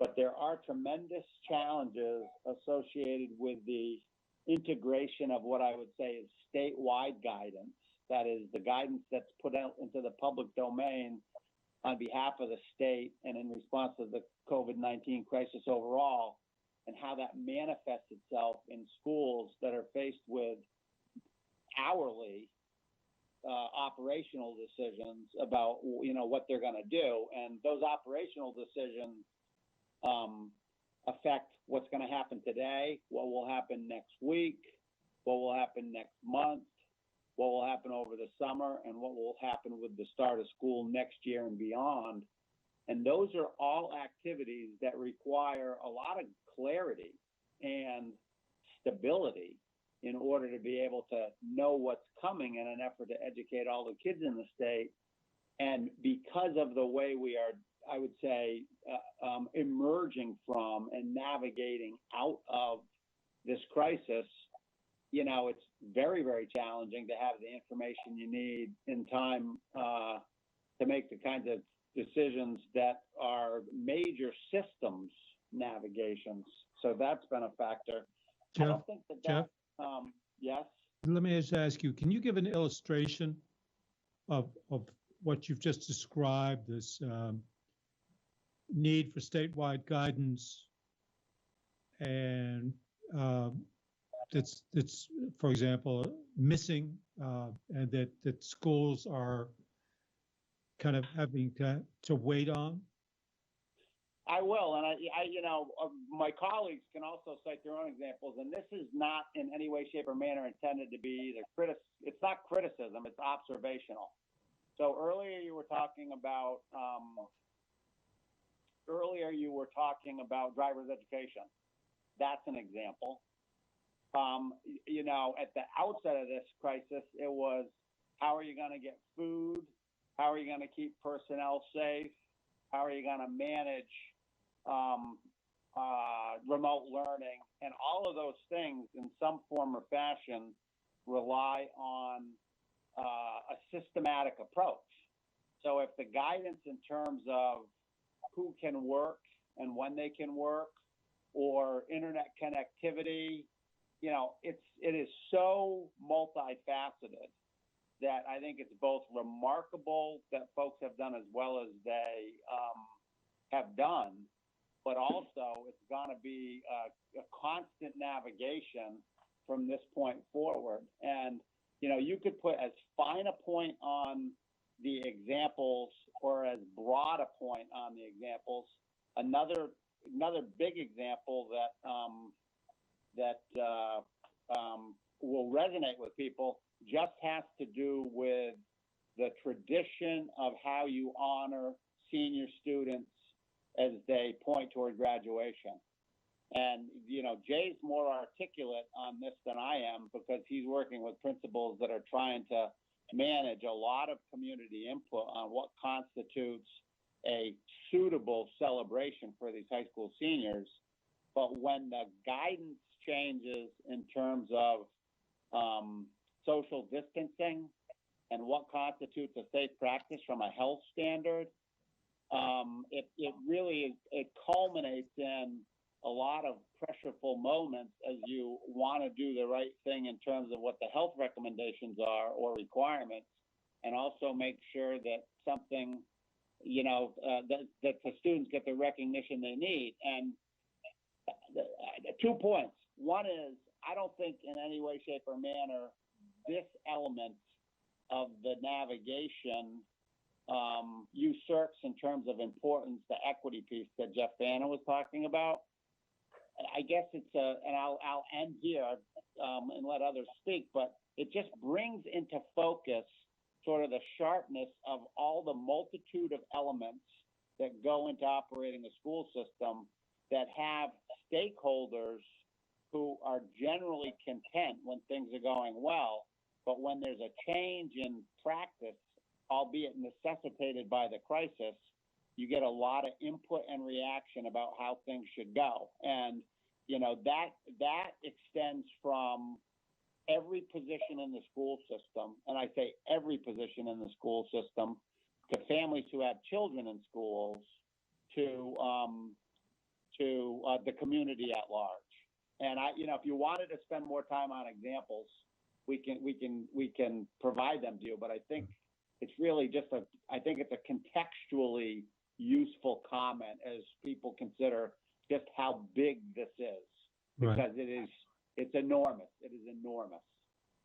But there are tremendous challenges associated with the integration of what I would say is statewide guidance. That is the guidance that's put out into the public domain on behalf of the state and in response to the COVID-19 crisis overall, and how that manifests itself in schools that are faced with hourly operational decisions about what they're going to do. And those operational decisions affect what's going to happen today, what will happen next week, what will happen next month, what will happen over the summer, and what will happen with the start of school next year and beyond. And those are all activities that require a lot of clarity and stability in order to be able to know what's coming in an effort to educate all the kids in the state. And because of the way we are, I would say, emerging from and navigating out of this crisis, it's very, very challenging to have the information you need in time to make the kinds of decisions that are major systems navigations. So that's been a factor. Jeff, I don't think Jeff? Yes? Let me just ask you, can you give an illustration of what you've just described, this need for statewide guidance, and that's for example missing, and that schools are kind of having to wait on? I will, and my colleagues can also cite their own examples, and this is not in any way, shape, or manner intended to be either it's not criticism, it's observational. So earlier you were talking about driver's education. That's an example. At the outset of this crisis, it was, how are you going to get food? How are you going to keep personnel safe? How are you going to manage remote learning? And all of those things in some form or fashion rely on a systematic approach. So if the guidance in terms of who can work and when they can work, or internet connectivity, it is so multifaceted that I think it's both remarkable that folks have done as well as they have done, but also it's going to be a constant navigation from this point forward. And, you could put as fine a point on the examples or as broad a point on the examples. Another big example that will resonate with people just has to do with the tradition of how you honor senior students as they point toward graduation. And, Jay's more articulate on this than I am, because he's working with principals that are trying to manage a lot of community input on what constitutes a suitable celebration for these high school seniors. But when the guidance changes in terms of social distancing and what constitutes a safe practice from a health standard, it really it culminates in a lot of pressureful moments as you want to do the right thing in terms of what the health recommendations are or requirements, and also make sure that something, that the students get the recognition they need. And 2 points. One is, I don't think in any way, shape, or manner this element of the navigation usurps in terms of importance the equity piece that Jeff Vanna was talking about. I guess it's and I'll end here and let others speak, but it just brings into focus sort of the sharpness of all the multitude of elements that go into operating a school system that have stakeholders who are generally content when things are going well, but when there's a change in practice, albeit necessitated by the crisis, you get a lot of input and reaction about how things should go. And, that extends from every position in the school system, and I say every position in the school system, to families who have children in schools, to the community at large. And if you wanted to spend more time on examples, we can provide them to you. But I think it's really just I think it's a contextually useful comment as people consider just how big this is, because it's enormous. It is enormous.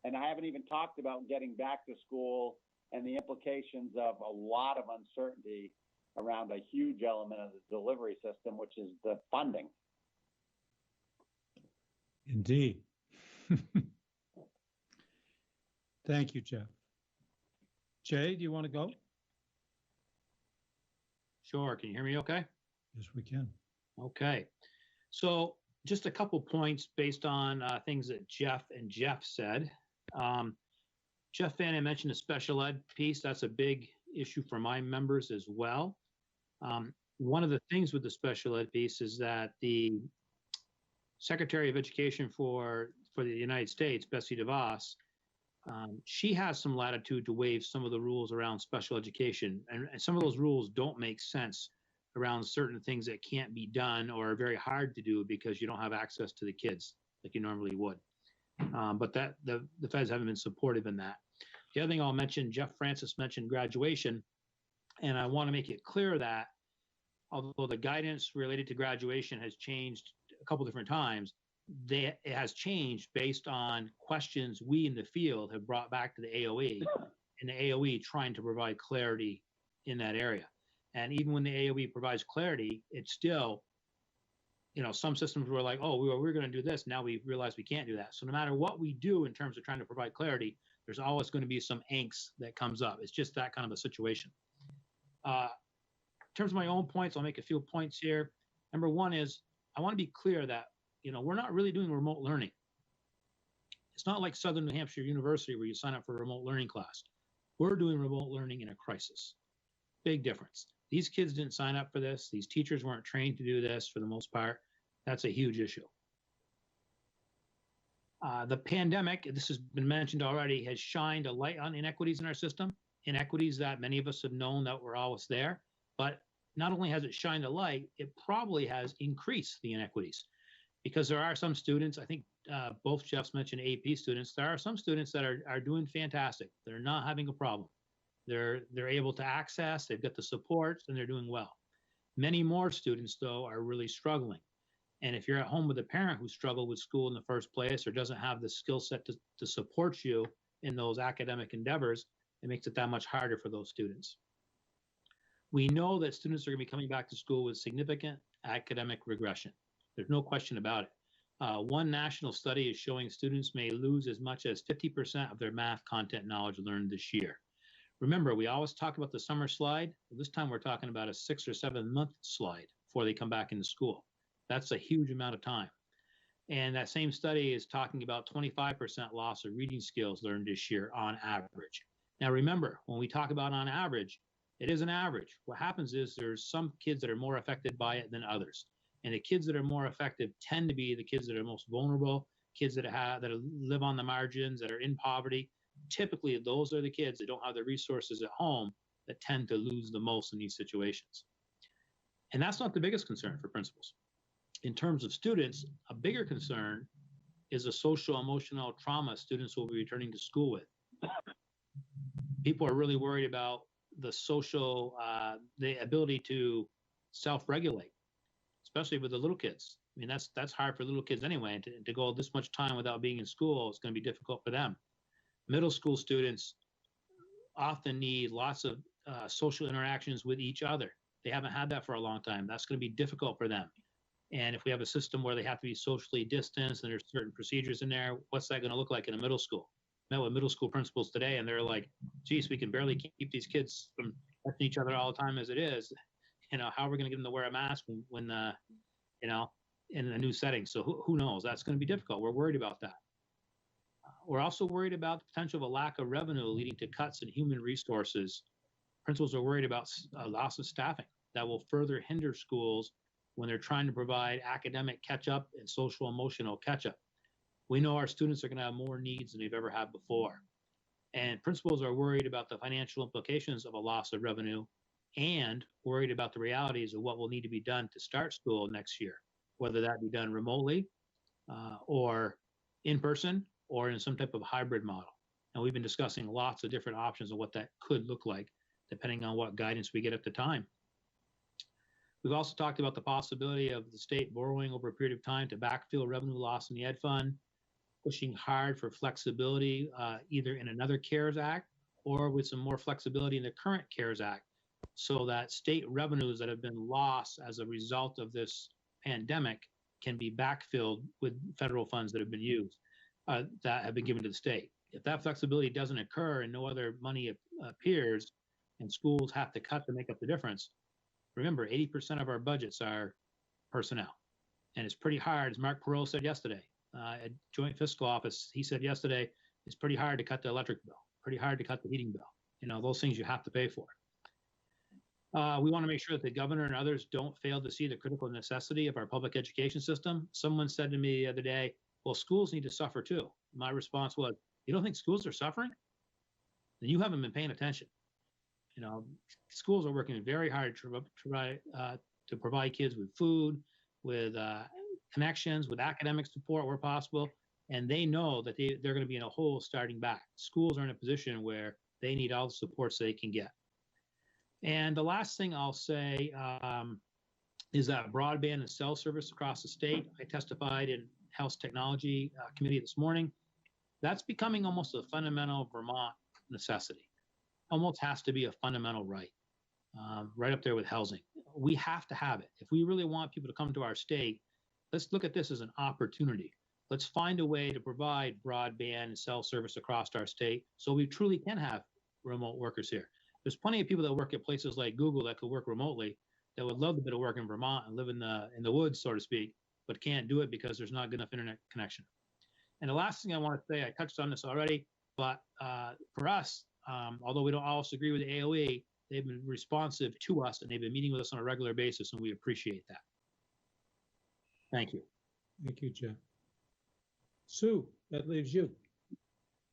And I haven't even talked about getting back to school and the implications of a lot of uncertainty around a huge element of the delivery system, which is the funding. Indeed. Thank you, Jeff. Jay, do you want to go? Sure. Can you hear me okay? Yes, we can. Okay. So just a couple points based on things that Jeff said. Jeff Vanna mentioned the special ed piece. That's a big issue for my members as well. One of the things with the special ed piece is that the Secretary of Education for the United States, Betsy DeVos, she has some latitude to waive some of the rules around special education. And some of those rules don't make sense around certain things that can't be done or are very hard to do because you don't have access to the kids like you normally would. But that the feds haven't been supportive in that. The other thing I'll mention, Jeff Francis mentioned graduation, and I want to make it clear that although the guidance related to graduation has changed a couple different times, it has changed based on questions we in the field have brought back to the AOE, and the AOE trying to provide clarity in that area. And even when the AOE provides clarity, it's still, some systems were like, oh, we're going to do this. Now we realize we can't do that. So no matter what we do in terms of trying to provide clarity, there's always going to be some angst that comes up. It's just that kind of a situation. In terms of my own points, I'll make a few points here. Number one is I want to be clear that, we're not really doing remote learning. It's not like Southern New Hampshire University where you sign up for a remote learning class. We're doing remote learning in a crisis. Big difference. These kids didn't sign up for this. These teachers weren't trained to do this for the most part. That's a huge issue. The pandemic, this has been mentioned already, has shined a light on inequities in our system, inequities that many of us have known that were always there. But not only has it shined a light, it probably has increased the inequities, because there are some students, I think both Jeffs mentioned AP students, there are some students that are doing fantastic. They're not having a problem. They're able to access, they've got the support, and they're doing well. Many more students, though, are really struggling. And if you're at home with a parent who struggled with school in the first place or doesn't have the skill set to support you in those academic endeavors, it makes it that much harder for those students. We know that students are going to be coming back to school with significant academic regression. There's no question about it. One national study is showing students may lose as much as 50% of their math content knowledge learned this year. Remember, we always talk about the summer slide. Well, this time we're talking about a 6 or 7 month slide before they come back into school. That's a huge amount of time. And that same study is talking about 25% loss of reading skills learned this year on average. Now, remember, when we talk about on average, it is an average. What happens is there's some kids that are more affected by it than others. And the kids that are more effective tend to be the kids that are most vulnerable kids that live on the margins, that are in poverty. Typically, those are the kids that don't have the resources at home that tend to lose the most in these situations. And that's not the biggest concern for principals. In terms of students, a bigger concern is the social emotional trauma students will be returning to school with. People are really worried about the the ability to self-regulate, especially with the little kids. I mean, that's hard for little kids anyway. And to go this much time without being in school, it's going to be difficult for them. Middle school students often need lots of social interactions with each other. They haven't had that for a long time. That's going to be difficult for them. And if we have a system where they have to be socially distanced and there's certain procedures in there, what's that going to look like in a middle school? I met with middle school principals today, and they're like, geez, we can barely keep these kids from touching each other all the time as it is. You know, how are we going to get them to wear a mask when you know, in a new setting? So who knows? That's going to be difficult. We're worried about that. We're also worried about the potential of a lack of revenue leading to cuts in human resources. Principals are worried about a loss of staffing that will further hinder schools when they're trying to provide academic catch-up and social emotional catch-up. We know our students are going to have more needs than they've ever had before. And principals are worried about the financial implications of a loss of revenue and worried about the realities of what will need to be done to start school next year, whether that be done remotely or in person or in some type of hybrid model. And we've been discussing lots of different options of what that could look like, depending on what guidance we get at the time. We've also talked about the possibility of the state borrowing over a period of time to backfill revenue loss in the ed fund, pushing hard for flexibility either in another CARES Act or with some more flexibility in the current CARES Act, so that state revenues that have been lost as a result of this pandemic can be backfilled with federal funds that have been used, that have been given to the state. If that flexibility doesn't occur and no other money appears and schools have to cut to make up the difference, remember, 80% of our budgets are personnel. And it's pretty hard, as Mark Perot said yesterday, at Joint Fiscal Office, he said yesterday, it's pretty hard to cut the electric bill, pretty hard to cut the heating bill. You know, those things you have to pay for. We want to make sure that the governor and others don't fail to see the critical necessity of our public education system. Someone said to me the other day, well, schools need to suffer too. My response was, you don't think schools are suffering? Then you haven't been paying attention. You know, schools are working very hard to provide kids with food, with connections, with academic support where possible, and they know that they're going to be in a hole starting back. Schools are in a position where they need all the supports they can get. And the last thing I'll say is that broadband and cell service across the state. I testified in House Technology Committee this morning. That's becoming almost a fundamental Vermont necessity. Almost has to be a fundamental right, right up there with housing. We have to have it. If we really want people to come to our state, let's look at this as an opportunity. Let's find a way to provide broadband and cell service across our state so we truly can have remote workers here. There's plenty of people that work at places like Google that could work remotely that would love a bit of work in Vermont and live in the woods, so to speak, but can't do it because there's not good enough internet connection. And the last thing I want to say, I touched on this already, but for us, although we don't always agree with the AOE, they've been responsive to us and they've been meeting with us on a regular basis, and we appreciate that. Thank you. Thank you, Jeff. Sue, that leaves you.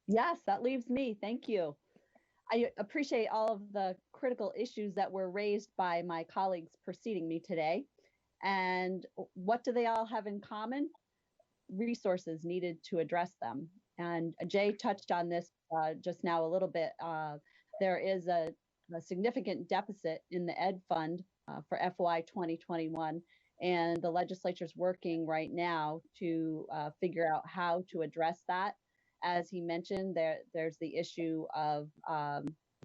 Yes, that leaves me. Thank you. I appreciate all of the critical issues that were raised by my colleagues preceding me today. And what do they all have in common? Resources needed to address them. And Jay touched on this just now a little bit. There is a significant deficit in the Ed Fund for FY 2021, and the legislature's working right now to figure out how to address that. As he mentioned, there's the issue of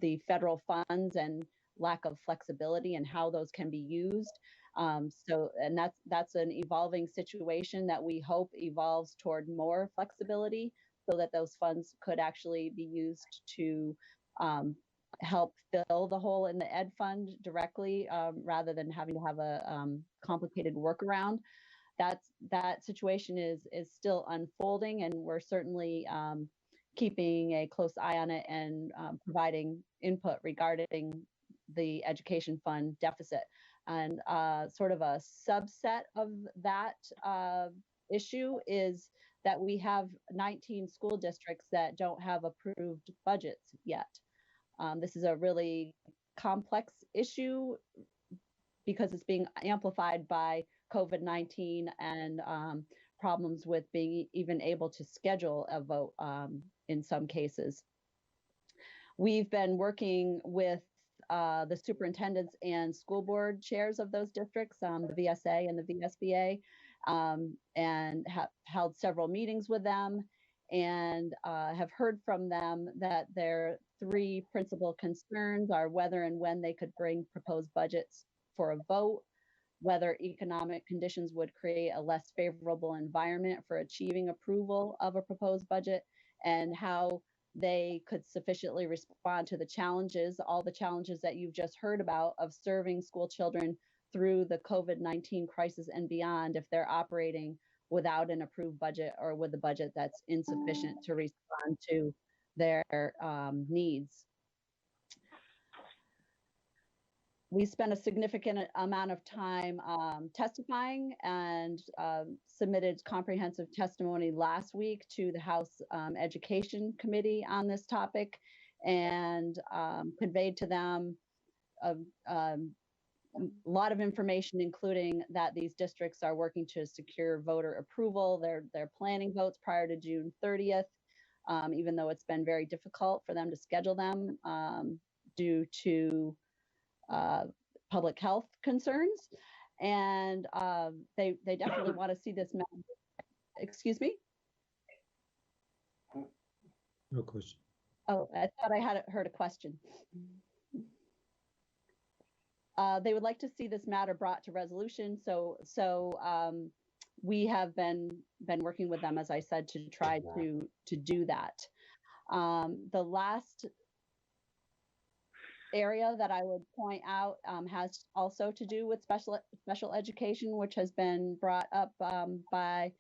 the federal funds and lack of flexibility and how those can be used. And that's an evolving situation that we hope evolves toward more flexibility so that those funds could actually be used to help fill the hole in the Ed Fund directly rather than having to have a complicated workaround. That situation is still unfolding, and we're certainly keeping a close eye on it and providing input regarding the education fund deficit. And sort of a subset of that issue is that we have 19 school districts that don't have approved budgets yet. This is a really complex issue because it's being amplified by COVID-19 and problems with being even able to schedule a vote in some cases. We've been working with the superintendents and school board chairs of those districts, the VSA and the VSBA, and have held several meetings with them and have heard from them that their three principal concerns are whether and when they could bring proposed budgets for a vote, whether economic conditions would create a less favorable environment for achieving approval of a proposed budget, and how they could sufficiently respond to the challenges, all the challenges that you've just heard about of serving school children through the COVID-19 crisis and beyond if they're operating without an approved budget or with a budget that's insufficient to respond to their needs. We spent a significant amount of time testifying and submitted comprehensive testimony last week to the House Education Committee on this topic, and conveyed to them a lot of information, including that these districts are working to secure voter approval. They're planning votes prior to June 30th, even though it's been very difficult for them to schedule them due to public health concerns. And they definitely want to see this. Excuse me? No question. Oh, I thought I had heard a question. They would like to see this matter brought to resolution. So we have been working with them, as I said, to try to do that. The last area that I would point out has also to do with special education, which has been brought up by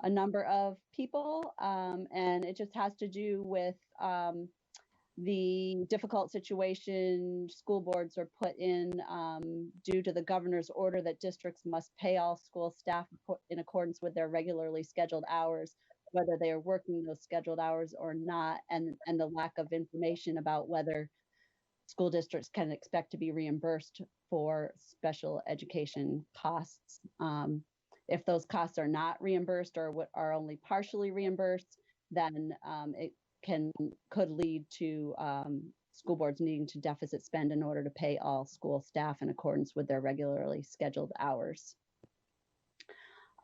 a number of people, and it just has to do with the difficult situation school boards are put in due to the governor's order that districts must pay all school staff in accordance with their regularly scheduled hours, whether they are working those scheduled hours or not, and the lack of information about whether school districts can expect to be reimbursed for special education costs. If those costs are not reimbursed or are only partially reimbursed, then it could lead to school boards needing to deficit spend in order to pay all school staff in accordance with their regularly scheduled hours.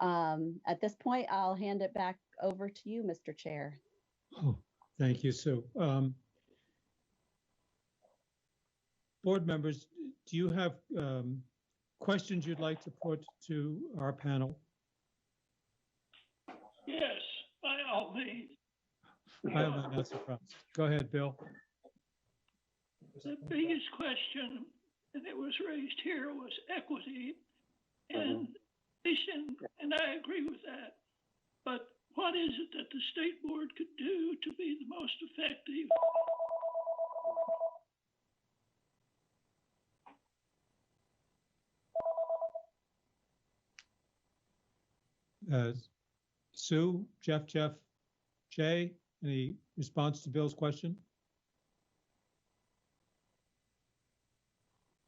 At this point, I'll hand it back over to you, Mr. Chair. Oh, thank you, Sue. Board members, do you have questions you'd like to put to our panel? Yes, by all means. I'm not surprised. Go ahead, Bill. The biggest question, and it was raised here, was equity, and and I agree with that. But what is it that the state board could do to be the most effective? Sue, Jeff, Jay, any response to Bill's question?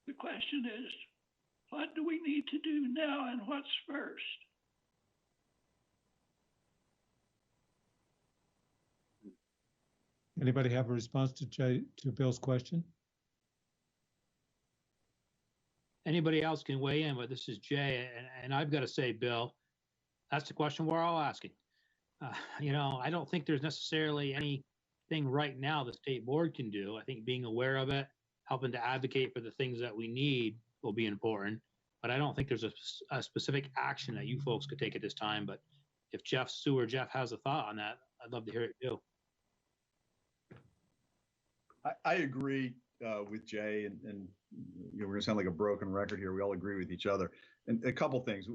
The question is, what do we need to do now and what's first? Anybody have a response to Bill's question? Anybody else can weigh in, but this is Jay, and I've got to say, Bill, that's the question we're all asking. I don't think there's necessarily anything right now the state board can do. I think being aware of it, helping to advocate for the things that we need will be important. But I don't think there's a specific action that you folks could take at this time. But if Sue or Jeff has a thought on that, I'd love to hear it too. I agree with Jay, and we're going to sound like a broken record here. We all agree with each other. And a couple things.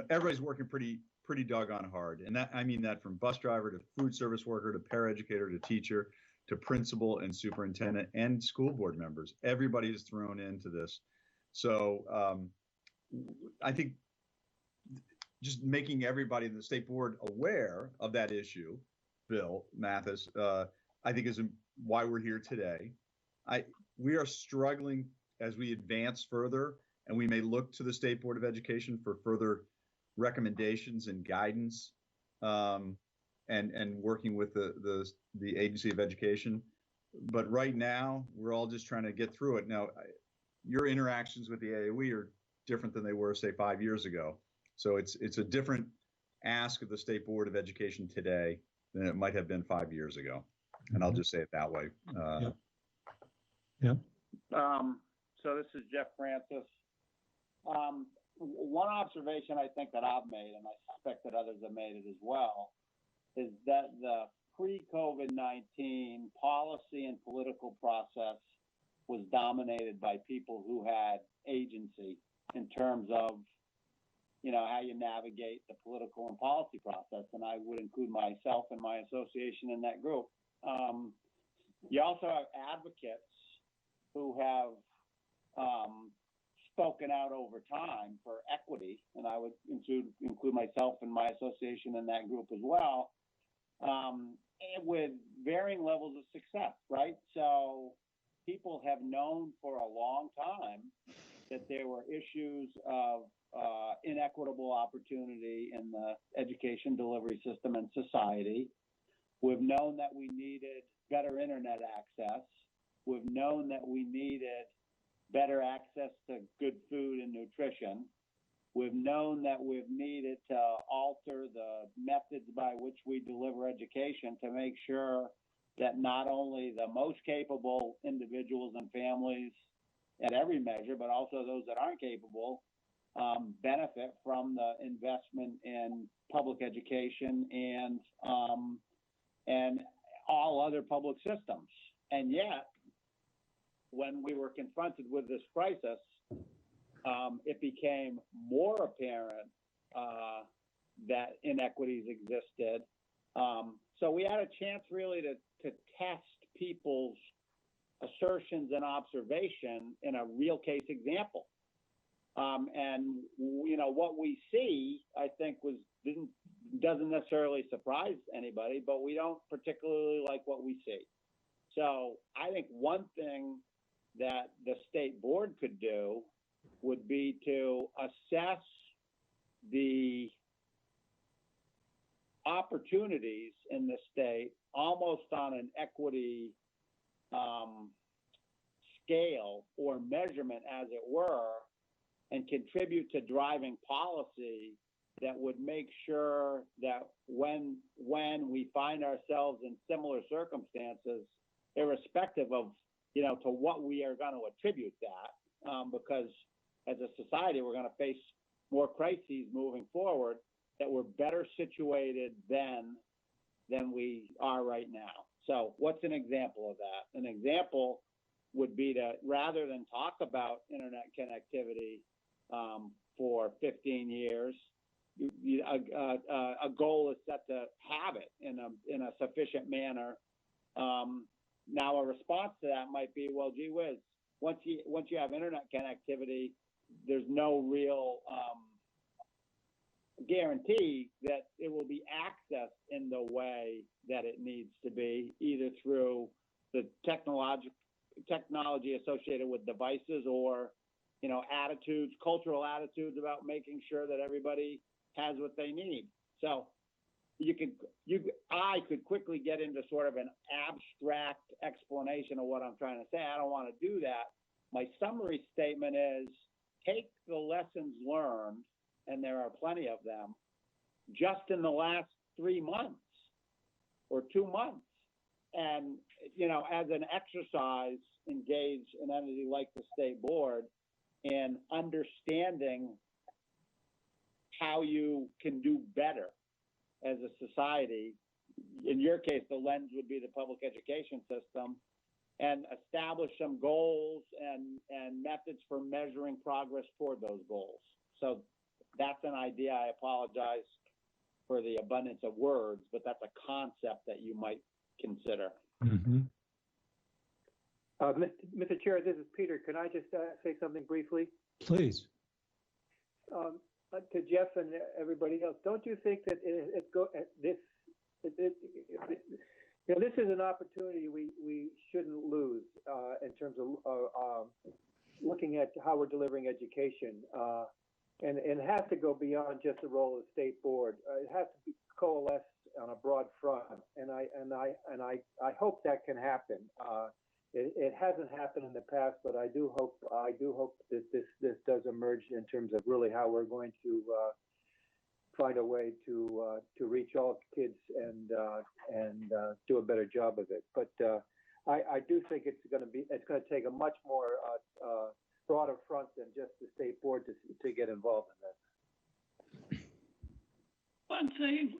Everybody's working pretty doggone hard, and that I mean that from bus driver to food service worker to paraeducator to teacher to principal and superintendent and school board members. Everybody is thrown into this. So I think just making everybody in the state board aware of that issue, Bill Mathis, I think is why we're here today. We are struggling as we advance further, and we may look to the State Board of Education for further recommendations and guidance, and working with the Agency of Education. But right now, we're all just trying to get through it. Now, your interactions with the AOE are different than they were, say, 5 years ago. So it's a different ask of the State Board of Education today than it might have been 5 years ago. And I'll just say it that way. Yeah. So this is Jeff Francis. One observation I think that I've made, and I suspect that others have made it as well, is that the pre-COVID-19 policy and political process was dominated by people who had agency in terms of, how you navigate the political and policy process. And I would include myself and my association in that group. You also have advocates who have spoken out over time for equity, and I would include myself and my association in that group as well, with varying levels of success, right? So people have known for a long time that there were issues of inequitable opportunity in the education delivery system and society. We've known that we needed better internet access. We've known that we needed better access to good food and nutrition. We've known that we've needed to alter the methods by which we deliver education to make sure that not only the most capable individuals and families at every measure, but also those that aren't capable, benefit from the investment in public education and all other public systems. And yet, when we were confronted with this crisis, it became more apparent that inequities existed. So we had a chance really to test people's assertions and observation in a real case example. And what we see, I think, doesn't necessarily surprise anybody, but we don't particularly like what we see. So I think one thing that the state board could do would be to assess the opportunities in the state almost on an equity scale or measurement, as it were, and contribute to driving policy that would make sure that when we find ourselves in similar circumstances, irrespective of, to what we are going to attribute that, because as a society, we're going to face more crises moving forward, that we're better situated than we are right now. So what's an example of that? An example would be to, rather than talk about internet connectivity for 15 years, a goal is set to have it in a sufficient manner. Now, a response to that might be, well, gee whiz, once you have internet connectivity, there's no real guarantee that it will be accessed in the way that it needs to be, either through the technology associated with devices or, cultural attitudes about making sure that everybody has what they need. So I could quickly get into sort of an abstract explanation of what I'm trying to say. I don't want to do that. My summary statement is, take the lessons learned, and there are plenty of them, just in the last 3 months or 2 months. And, as an exercise, engage an entity like the state board in understanding how you can do better as a society. In your case, the lens would be the public education system, and establish some goals and methods for measuring progress toward those goals. So that's an idea. I apologize for the abundance of words, but that's a concept that you might consider. Mm-hmm. Mr. Chair, this is Peter. Can I just say something briefly? Please. to Jeff and everybody else, don't you think that this is an opportunity we shouldn't lose in terms of looking at how we're delivering education, and it has to go beyond just the role of the state board. It has to be coalesce on a broad front, and I hope that can happen. It hasn't happened in the past, but I do hope that this does emerge in terms of really how we're going to find a way to reach all kids and do a better job of it. But I do think it's going to take a much more broader front than just the state board to get involved in this. One thing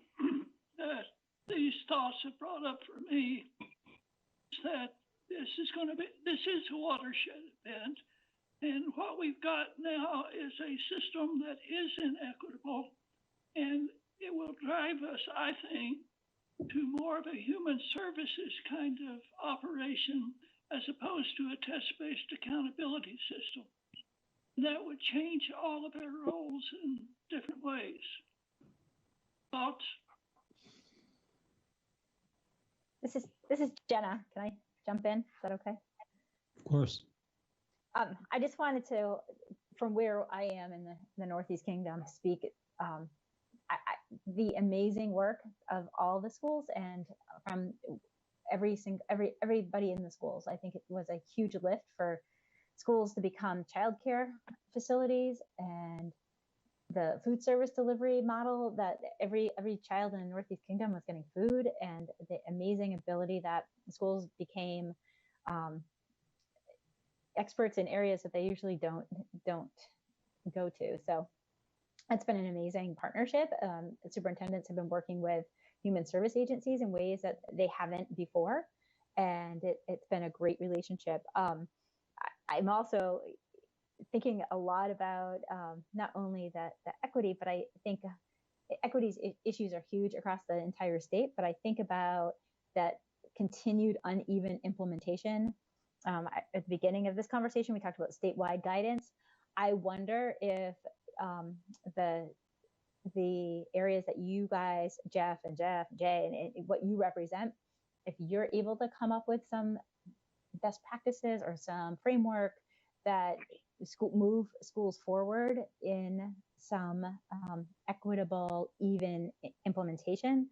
that these thoughts have brought up for me is that this is a watershed event, and what we've got now is a system that is inequitable, and it will drive us, I think, to more of a human services kind of operation as opposed to a test-based accountability system. That would change all of our roles in different ways. Thoughts? This is Jenna. Can I jump in? Is that okay? Of course. I just wanted to, from where I am in the Northeast Kingdom, speak the amazing work of all the schools and from everybody in the schools. I think it was a huge lift for schools to become childcare facilities, and the food service delivery model that every child in the Northeast Kingdom was getting food, and the amazing ability that schools became experts in areas that they usually don't go to. So it's been an amazing partnership. The superintendents have been working with human service agencies in ways that they haven't before, and it's been a great relationship. I'm also thinking a lot about not only the equity, but I think equities issues are huge across the entire state, but I think about that continued uneven implementation. At the beginning of this conversation, we talked about statewide guidance. I wonder if the areas that you guys, Jeff, Jay, and what you represent, if you're able to come up with some best practices or some framework that move schools forward in some equitable, even implementation,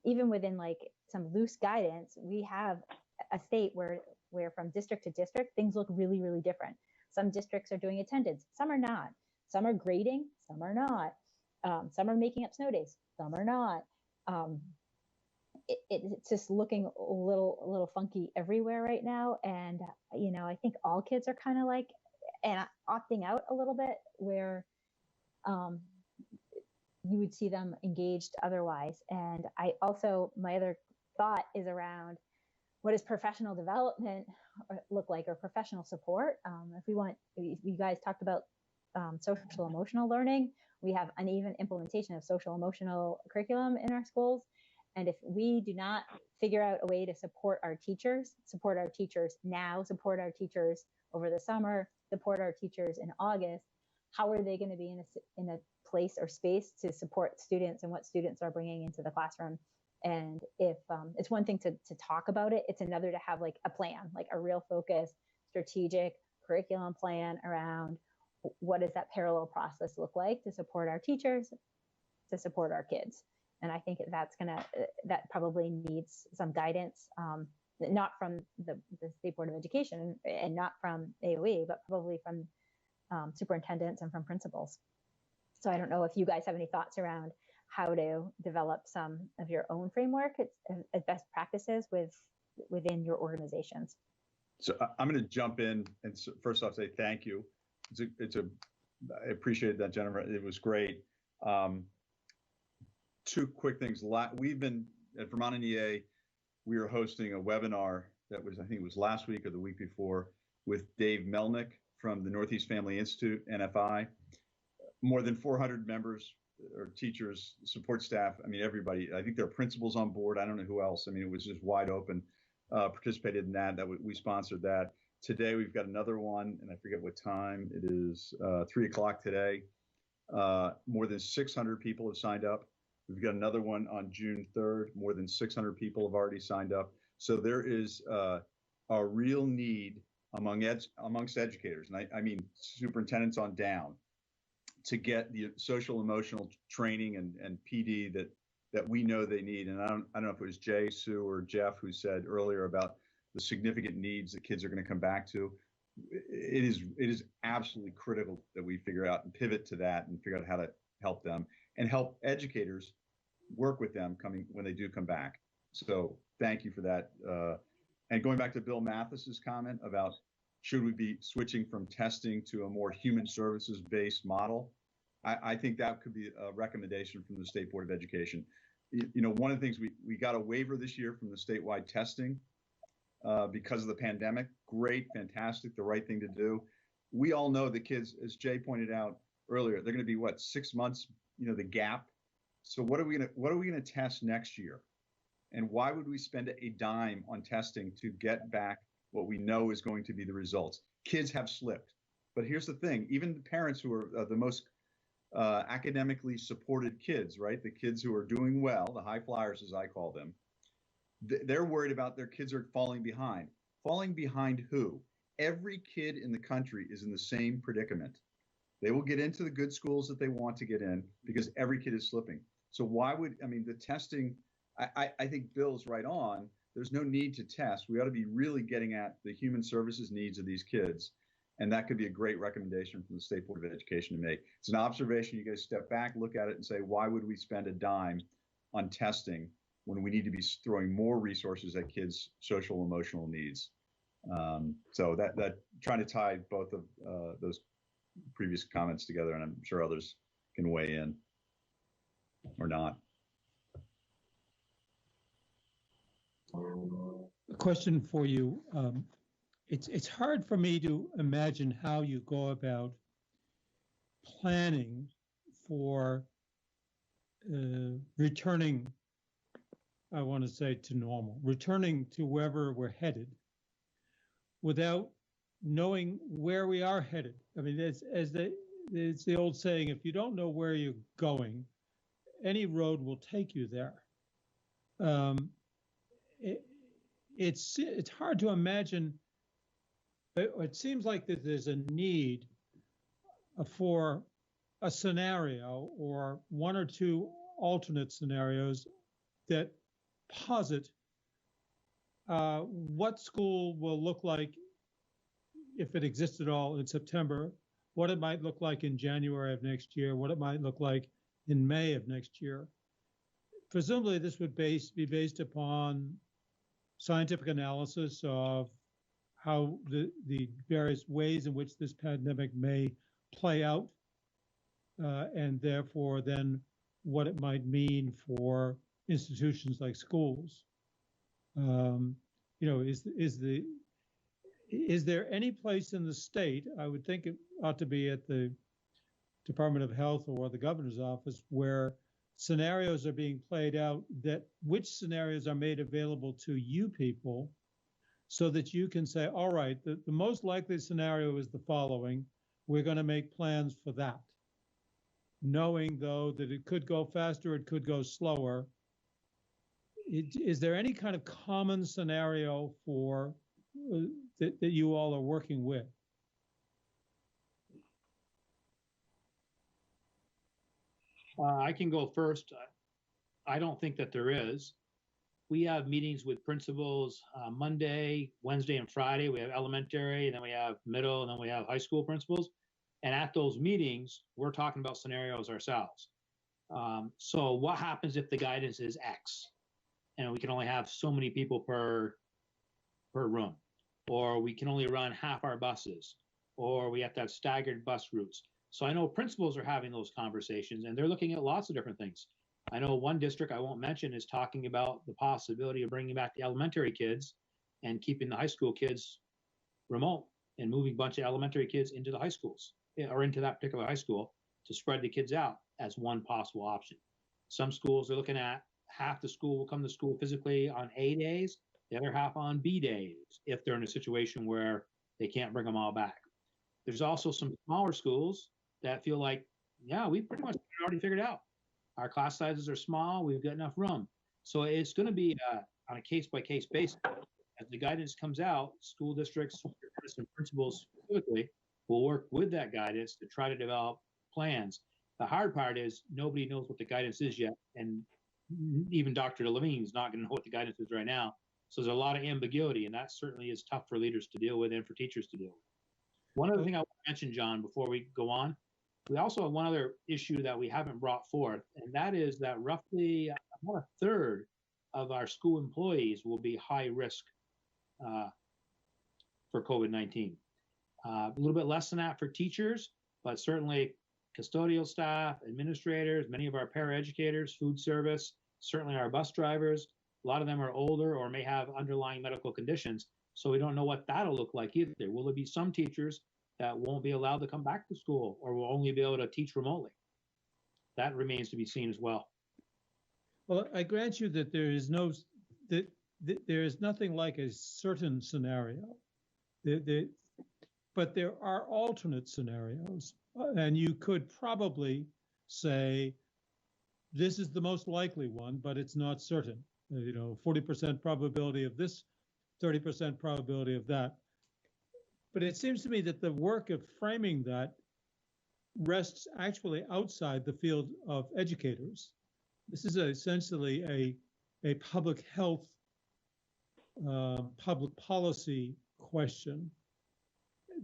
even within like some loose guidance, we have a state where from district to district, things look really, really different. Some districts are doing attendance, some are not. Some are grading, some are not. Some are making up snow days, some are not. It's just looking a little funky everywhere right now. And, I think all kids are kind of like, and opting out a little bit where you would see them engaged otherwise. And my other thought is around, what does professional development look like, or professional support? You guys talked about social emotional learning. We have uneven implementation of social emotional curriculum in our schools. And if we do not figure out a way to support our teachers now, support our teachers over the summer, support our teachers in August, how are they going to be in a place or space to support students and what students are bringing into the classroom? And if it's one thing to talk about it, it's another to have like a plan, like a real focused strategic curriculum plan around what does that parallel process look like to support our teachers, to support our kids. And I think that probably needs some guidance, not from the State Board of Education and not from AOE, but probably from superintendents and from principals. So I don't know if you guys have any thoughts around how to develop some of your own framework as best practices within your organizations. So I'm going to jump in and first off say thank you. I appreciate that, Jennifer. It was great. Two quick things. We've been at Vermont NEA. We were hosting a webinar that was, I think it was last week or the week before, with Dave Melnick from the Northeast Family Institute, NFI. More than 400 members or teachers, support staff. I mean, everybody. I think there are principals on board. I don't know who else. I mean, it was just wide open. Participated in that. We sponsored that. Today we've got another one, and I forget what time it is. 3 o'clock today. More than 600 people have signed up. We've got another one on June 3rd. More than 600 people have already signed up. So there is a real need amongst educators, and I mean superintendents on down, to get the social emotional training and PD that we know they need. And I don't know if it was Jay, Sue, or Jeff who said earlier about the significant needs that kids are going to come back to. It is absolutely critical that we figure out and pivot to that and figure out how to help them and help educators work with them when they do come back. So thank you for that. And going back to Bill Mathis's comment about should we be switching from testing to a more human services based model, I think that could be a recommendation from the State Board of Education. You know, one of the things we got a waiver this year from the statewide testing because of the pandemic. Great, fantastic, the right thing to do. We all know the kids, as Jay pointed out earlier, they're going to be 6 months, you know, the gap. So what are we going to test next year? And why would we spend a dime on testing to get back what we know is going to be the results? Kids have slipped. But here's the thing, even the parents who are the most academically supported kids, right? The kids who are doing well, the high flyers, as I call them, they're worried about their kids are falling behind. Falling behind who? Every kid in the country is in the same predicament. They will get into the good schools that they want to get in because every kid is slipping. So why would, I mean, the testing, I think Bill's right on. There's no need to test. We ought to be really getting at the human services needs of these kids. And that could be a great recommendation from the State Board of Education to make. It's an observation. You guys step back, look at it and say, why would we spend a dime on testing when we need to be throwing more resources at kids' social emotional needs? So that trying to tie both of those previous comments together, and I'm sure others can weigh in or not. A question for you. It's hard for me to imagine how you go about planning for returning, I want to say, to normal, returning to wherever we're headed without knowing where we are headed. I mean, it's the old saying, if you don't know where you're going, any road will take you there. It's hard to imagine. It seems like that there's a need for a scenario or one or two alternate scenarios that posit what school will look like if it exists at all in September, what it might look like in January of next year, what it might look like in May of next year. Presumably this would be based upon scientific analysis of how the various ways in which this pandemic may play out, and therefore then what it might mean for institutions like schools. You know, is there any place in the state, I would think it ought to be at the Department of Health or the governor's office, where scenarios are being played out, that which scenarios are made available to you people so that you can say, all right, the most likely scenario is the following. We're going to make plans for that. Knowing, though, that it could go faster, it could go slower. Is there any kind of common scenario for that you all are working with? I can go first. I don't think that there is. We have meetings with principals Monday, Wednesday, and Friday. We have elementary, and then we have middle, and then we have high school principals. And at those meetings, we're talking about scenarios ourselves. So what happens if the guidance is X, and we can only have so many people per room, or we can only run half our buses, or we have to have staggered bus routes. So I know principals are having those conversations, and they're looking at lots of different things. I know one district I won't mention is talking about the possibility of bringing back the elementary kids and keeping the high school kids remote and moving a bunch of elementary kids into the high schools or into that particular high school to spread the kids out as one possible option. Some schools are looking at half the school will come to school physically on A days, the other half on B days, if they're in a situation where they can't bring them all back. There's also some smaller schools that feel like yeah, we pretty much already figured out. Our class sizes are small. We've got enough room. So it's going to be on a case by case basis. As the guidance comes out, school districts and principals specifically will work with that guidance to try to develop plans. The hard part is nobody knows what the guidance is yet, and even Dr. Levine is not going to know what the guidance is right now. So there's a lot of ambiguity, and that certainly is tough for leaders to deal with and for teachers to deal with. One other thing I want to mention, John, before we go on, we also have one other issue that we haven't brought forth, and that is that roughly about a third of our school employees will be high risk for COVID-19. A little bit less than that for teachers, but certainly custodial staff, administrators, many of our paraeducators, food service, certainly our bus drivers. A lot of them are older or may have underlying medical conditions. So we don't know what that'll look like either. Will there be some teachers that won't be allowed to come back to school or will only be able to teach remotely? That remains to be seen as well. Well, I grant you that there is there is nothing like a certain scenario. But there are alternate scenarios, and you could probably say this is the most likely one, but it's not certain. 40% probability of this, 30% probability of that. But it seems to me that the work of framing that rests actually outside the field of educators. This is essentially a public health, public policy question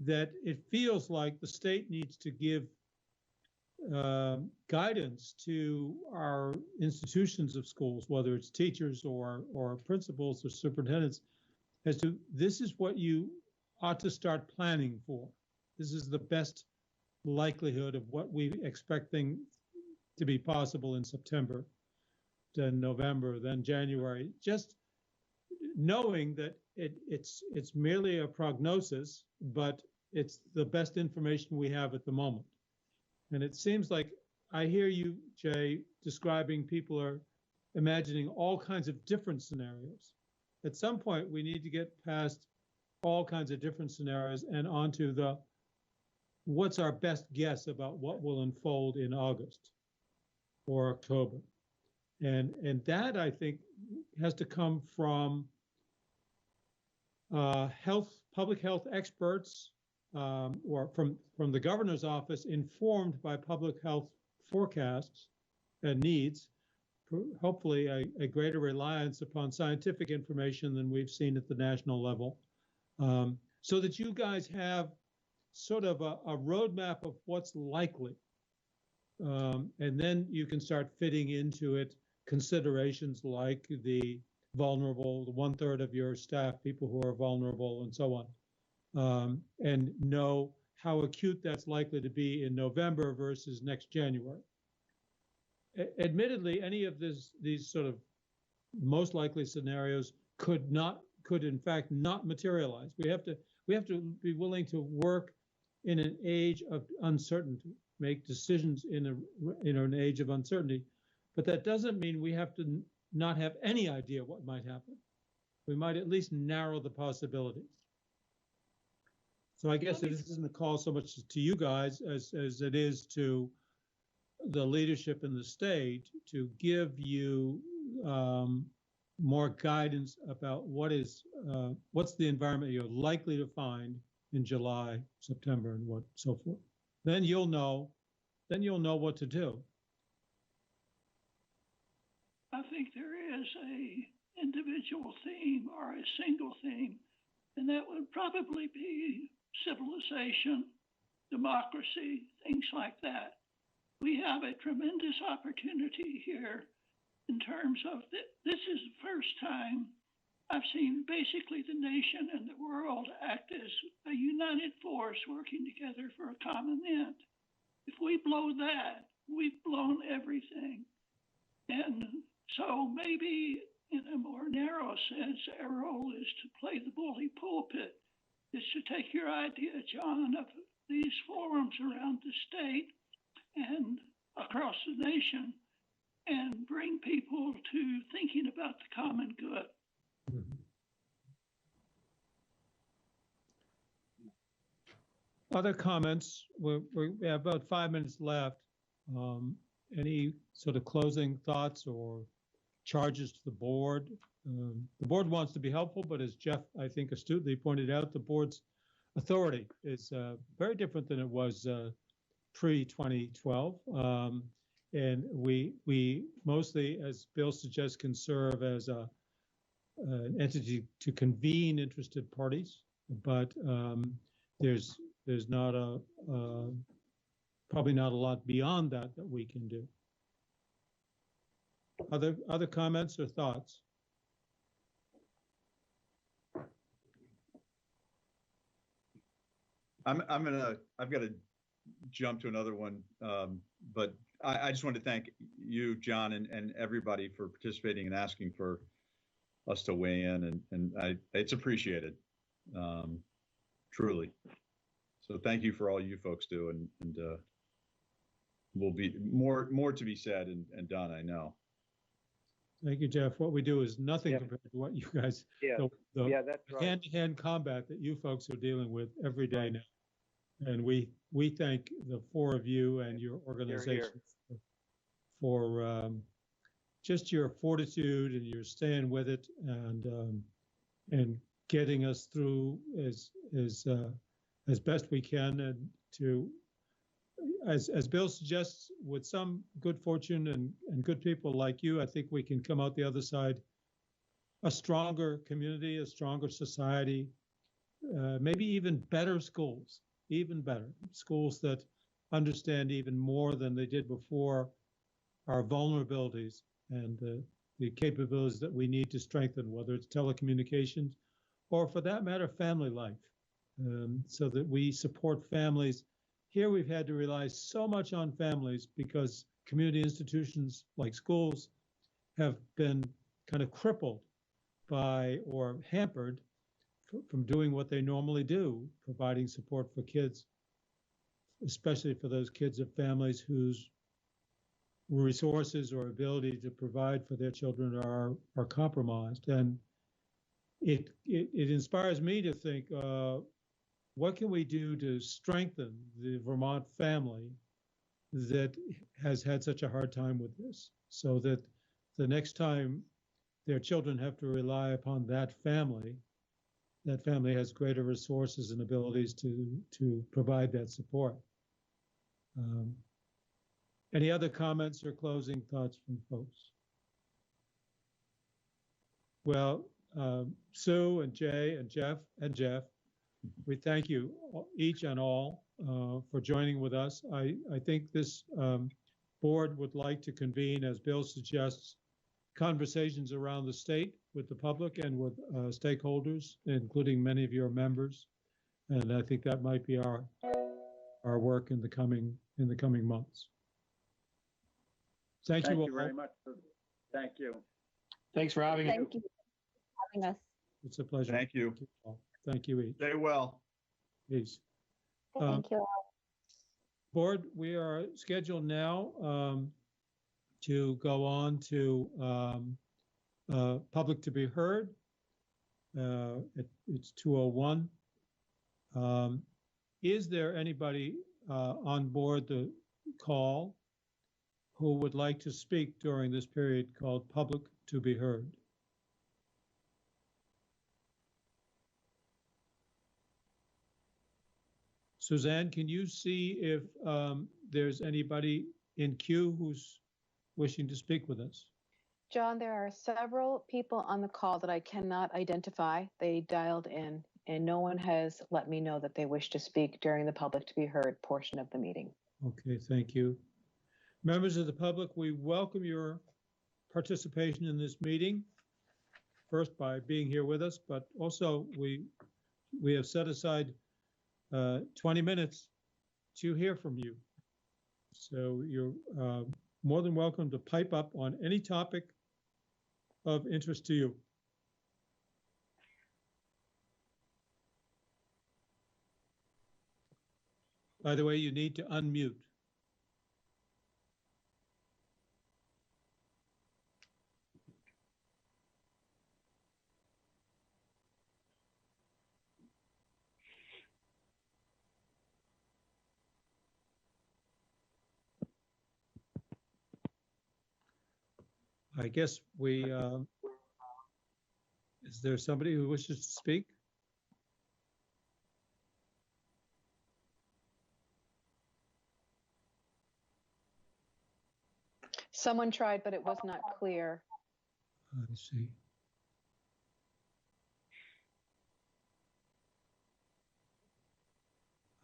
that it feels like the state needs to give guidance to our institutions of schools, whether it's teachers or principals or superintendents, as to this is what you ought to start planning for. This is the best likelihood of what we expecting to be possible in September, then November, then January. Just knowing that it's merely a prognosis, but it's the best information we have at the moment. And it seems like I hear you, Jay, describing people are imagining all kinds of different scenarios. At some point, we need to get past all kinds of different scenarios and onto the what's our best guess about what will unfold in August or October. And that, I think, has to come from public health experts or from the governor's office, informed by public health forecasts and needs, hopefully a greater reliance upon scientific information than we've seen at the national level, so that you guys have sort of a roadmap of what's likely. And then you can start fitting into it considerations like the vulnerable, the 1/3 of your staff, people who are vulnerable and so on, and know how acute that's likely to be in November versus next January. Admittedly, any of these sort of most likely scenarios could in fact not materialize. We have to be willing to work in an age of uncertainty, make decisions in an age of uncertainty. But that doesn't mean we have to not have any idea what might happen. We might at least narrow the possibilities. So I guess this isn't a call so much to you guys as it is to the leadership in the state to give you more guidance about what's the environment you're likely to find in July, September, and what so forth. Then you'll know what to do. I think there is a individual theme or a single theme, and that would probably be civilization, democracy, things like that. We have a tremendous opportunity here in terms of this is the first time I've seen basically the nation and the world act as a united force working together for a common end. If we blow that, we've blown everything. And so maybe in a more narrow sense, our role is to play the bully pulpit, is to take your idea, John, of these forums around the state and across the nation and bring people to thinking about the common good. Other comments? We have about 5 minutes left. Any sort of closing thoughts or charges to the board? The board wants to be helpful, but as Jeff, I think, astutely pointed out, the board's authority is very different than it was pre-2012. And we mostly, as Bill suggests, can serve as an entity to convene interested parties, but there's not probably not a lot beyond that we can do. Other comments or thoughts? I've got to jump to another one, but I just want to thank you, John, and everybody for participating and asking for us to weigh in, and it's appreciated, truly. So thank you for all you folks do, and will be more to be said and done, I know. Thank you, Jeff. What we do is nothing compared to what you guys, yeah, that's right. hand-to-hand combat that you folks are dealing with every day now. And we thank the four of you and your organization for just your fortitude and your staying with it and getting us through as best we can, and to, as Bill suggests, with some good fortune and good people like you, I think we can come out the other side a stronger community, a stronger society, maybe even better schools. Even better schools that understand even more than they did before our vulnerabilities and the capabilities that we need to strengthen, whether it's telecommunications or, for that matter, family life, so that we support families. Here we've had to rely so much on families because community institutions like schools have been kind of crippled by or hampered from doing what they normally do, providing support for kids, especially for those kids of families whose resources or ability to provide for their children are compromised. And it inspires me to think, what can we do to strengthen the Vermont family that has had such a hard time with this, so that the next time their children have to rely upon that family has greater resources and abilities to provide that support. Any other comments or closing thoughts from folks? Well, Sue and Jay and Jeff, we thank you each and all for joining with us. I think this board would like to convene, as Bill suggests, conversations around the state with the public and with stakeholders, including many of your members. And I think that might be our work in the coming months. Thank you all very much. Thank you. Thanks for having us. Thank you for having us. It's a pleasure. Thank you. Thank you each. Stay well. Peace. Thank you all. Board, we are scheduled now to go on to public to be heard. It's 2:01. Is there anybody on board the call who would like to speak during this period called public to be heard? Suzanne, can you see if there's anybody in queue who's wishing to speak with us? John, there are several people on the call that I cannot identify. They dialed in, and no one has let me know that they wish to speak during the public to be heard portion of the meeting. Okay, thank you. Members of the public, we welcome your participation in this meeting, first by being here with us, but also we have set aside 20 minutes to hear from you. So you're more than welcome to pipe up on any topic of interest to you. By the way, you need to unmute. I guess is there somebody who wishes to speak? Someone tried, but it was not clear. I see.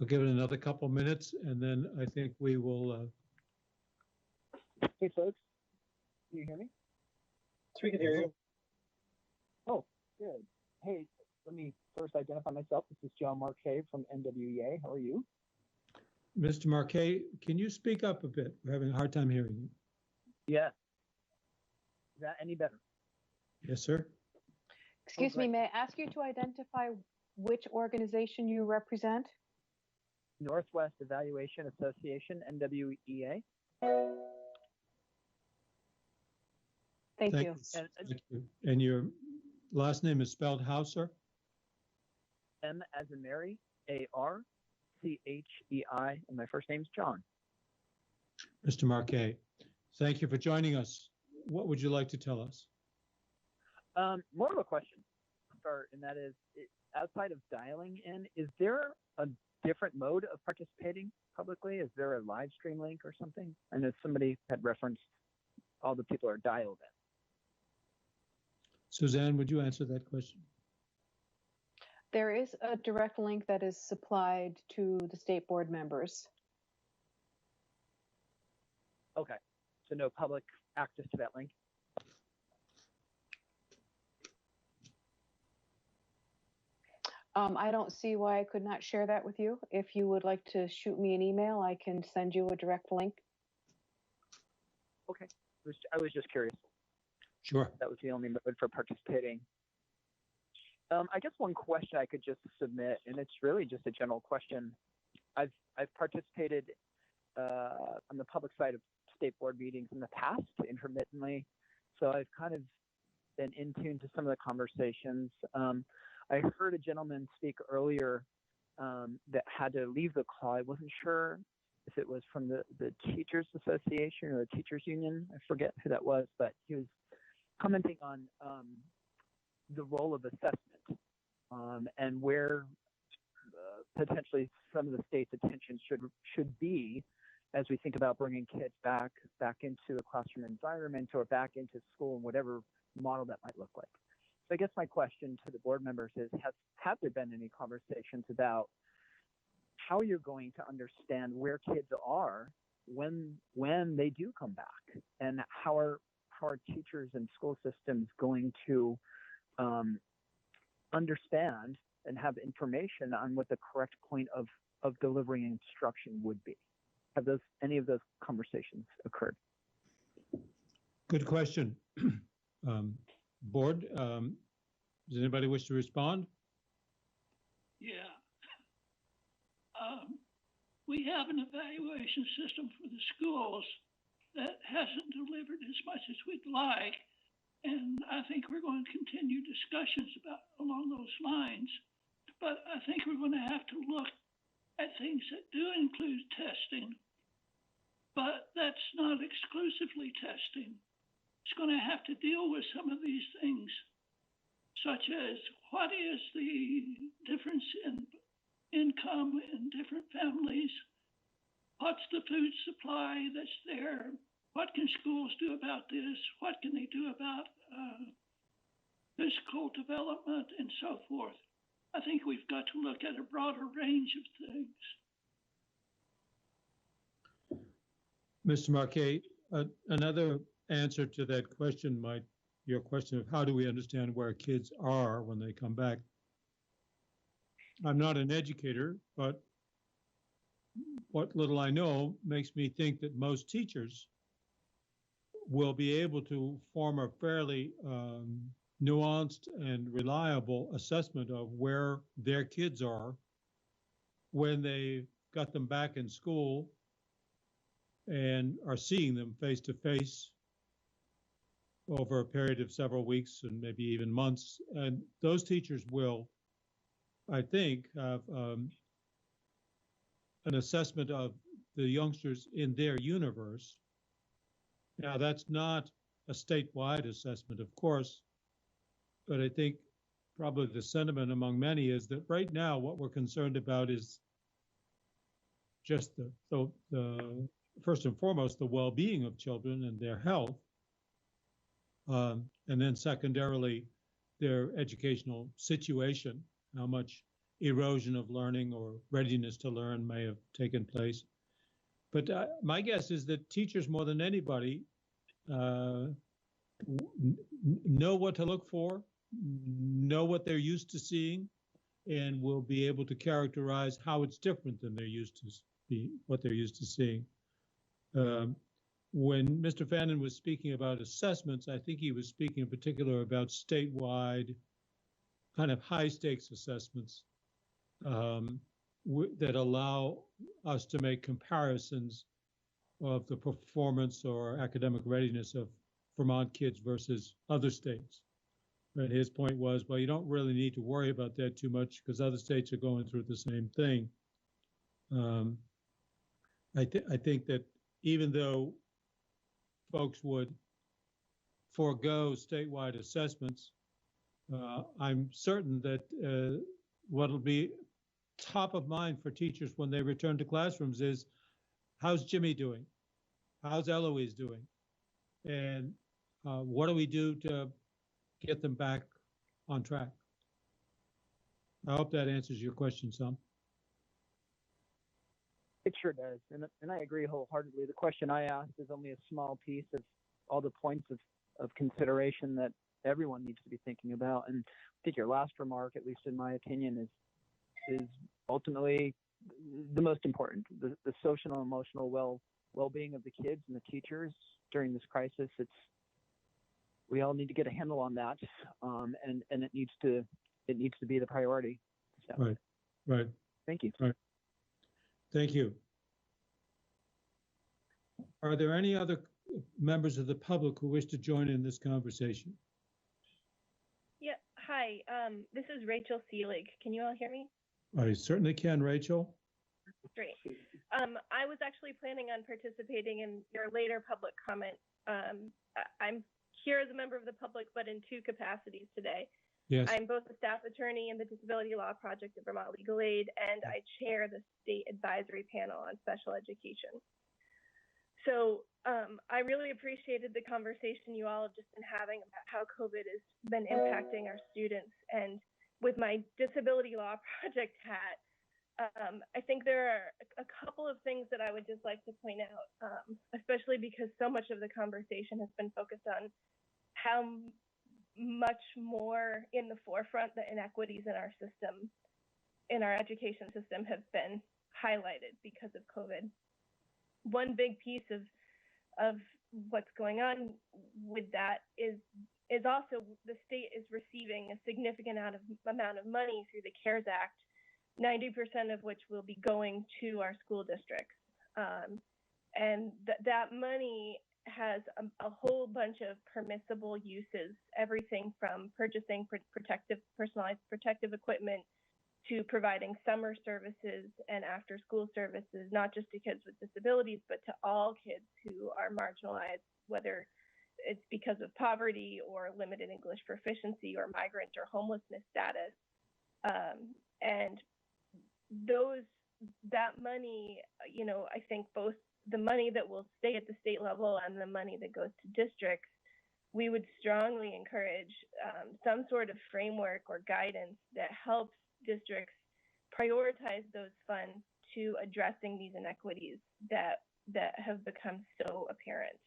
I'll give it another couple minutes and then I think we will. Hey, folks, can you hear me? We can hear you. Oh, good. Hey, let me first identify myself. This is John Marquet from NWEA. How are you? Mr. Marquet, can you speak up a bit? We're having a hard time hearing you. Yeah. Is that any better? Yes, sir. Excuse me, may I ask you to identify which organization you represent? Northwest Evaluation Association, NWEA. Thank you. Thank you. And your last name is spelled how, sir? M as in Mary, A-R-C-H-E-I, and my first name's John. Mr. Marquet, thank you for joining us. What would you like to tell us? More of a question to start, and that is, outside of dialing in, is there a different mode of participating publicly? Is there a live stream link or something? I know somebody had referenced all the people are dialed in. Suzanne, would you answer that question? There is a direct link that is supplied to the state board members. Okay, so no public access to that link? I don't see why I could not share that with you. If you would like to shoot me an email, I can send you a direct link. Okay, I was just curious. Sure. That was the only mode for participating. I guess one question I could just submit, and it's really just a general question. I've participated on the public side of state board meetings in the past intermittently, so I've kind of been in tune to some of the conversations. I heard a gentleman speak earlier that had to leave the call. I wasn't sure if it was from the Teachers Association or the Teachers Union. I forget who that was, but he was commenting on the role of assessment and where potentially some of the state's attention should be as we think about bringing kids back into a classroom environment or back into school in whatever model that might look like. So I guess my question to the board members is, have there been any conversations about how you're going to understand where kids are when they do come back, and how are teachers and school systems going to understand and have information on what the correct point of delivering instruction would be? Have any of those conversations occurred? Good question. Board, does anybody wish to respond? Yeah. We have an evaluation system for the schools that hasn't delivered as much as we'd like. And I think we're going to continue discussions along those lines. But I think we're going to have to look at things that do include testing, but that's not exclusively testing. It's going to have to deal with some of these things, such as what is the difference in income in different families? What's the food supply that's there? What can schools do about this? What can they do about physical development and so forth? I think we've got to look at a broader range of things. Mr. Marquet, another answer to that question your question of how do we understand where kids are when they come back. I'm not an educator, but what little I know makes me think that most teachers will be able to form a fairly nuanced and reliable assessment of where their kids are when they got them back in school and are seeing them face to face over a period of several weeks and maybe even months. And those teachers will, I think, have an assessment of the youngsters in their universe. Now, that's not a statewide assessment, of course. But I think probably the sentiment among many is that right now what we're concerned about is just the first and foremost, the well-being of children and their health. And then secondarily, their educational situation, how much erosion of learning or readiness to learn may have taken place. But my guess is that teachers, more than anybody, know what to look for, know what they're used to seeing, and will be able to characterize how it's different than what they're used to seeing. When Mr. Fannin was speaking about assessments, I think he was speaking in particular about statewide kind of high stakes assessments that allow us to make comparisons of the performance or academic readiness of Vermont kids versus other states. And his point was, well, you don't really need to worry about that too much because other states are going through the same thing. I think that even though folks would forego statewide assessments, I'm certain that what'll be top of mind for teachers when they return to classrooms is, how's Jimmy doing? How's Eloise doing? And what do we do to get them back on track? I hope that answers your question some. It sure does, and I agree wholeheartedly. The question I asked is only a small piece of all the points of consideration that everyone needs to be thinking about. And I think your last remark, at least in my opinion, is ultimately the most important. The social and emotional well-being of the kids and the teachers during this crisis. We all need to get a handle on that, and it needs to be the priority. So, Right. Thank you. Right. Thank you. Are there any other members of the public who wish to join in this conversation? Yeah, hi, this is Rachel Seelig. Can you all hear me? I certainly can, Rachel. Great. I was actually planning on participating in your later public comment. I'm here as a member of the public, but in two capacities today. Yes. I'm both a staff attorney in the Disability Law Project at Vermont Legal Aid, and I chair the State Advisory Panel on Special Education. So I really appreciated the conversation you all have just been having about how COVID has been impacting our students. And with my Disability Law Project hat, I think there are a couple of things that I would just like to point out, especially because so much of the conversation has been focused on how much more in the forefront the inequities in our system, in our education system, have been highlighted because of COVID. One big piece of what's going on with that is also the state is receiving a significant amount of money through the CARES Act, 90% of which will be going to our school districts. And that money has a whole bunch of permissible uses, everything from purchasing personalized protective equipment to providing summer services and after school services, not just to kids with disabilities, but to all kids who are marginalized, whether it's because of poverty or limited English proficiency or migrant or homelessness status. And that money, I think both the money that will stay at the state level and the money that goes to districts, we would strongly encourage some sort of framework or guidance that helps districts prioritize those funds to addressing these inequities that have become so apparent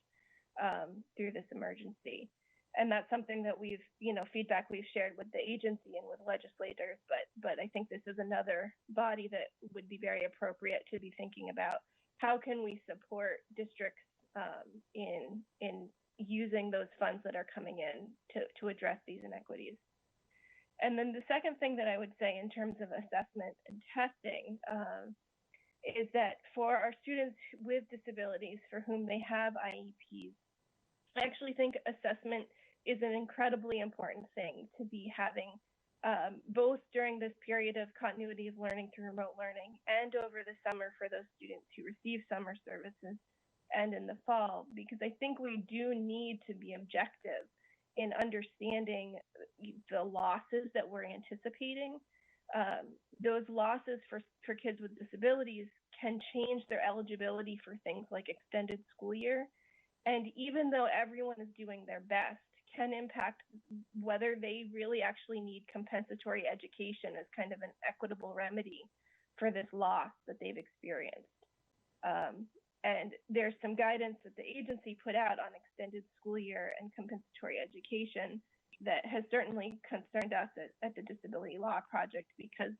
through this emergency. And that's something that we've, feedback we've shared with the agency and with legislators, but I think this is another body that would be very appropriate to be thinking about how can we support districts in using those funds that are coming in to address these inequities. And then the second thing that I would say in terms of assessment and testing is that for our students with disabilities for whom they have IEPs, I actually think assessment is an incredibly important thing to be having both during this period of continuity of learning through remote learning and over the summer for those students who receive summer services, and in the fall, because I think we do need to be objective in understanding the losses that we're anticipating. Those losses for kids with disabilities can change their eligibility for things like extended school year. And even though everyone is doing their best, can impact whether they really actually need compensatory education as kind of an equitable remedy for this loss that they've experienced. And there's some guidance that the agency put out on extended school year and compensatory education that has certainly concerned us at the Disability Law Project, because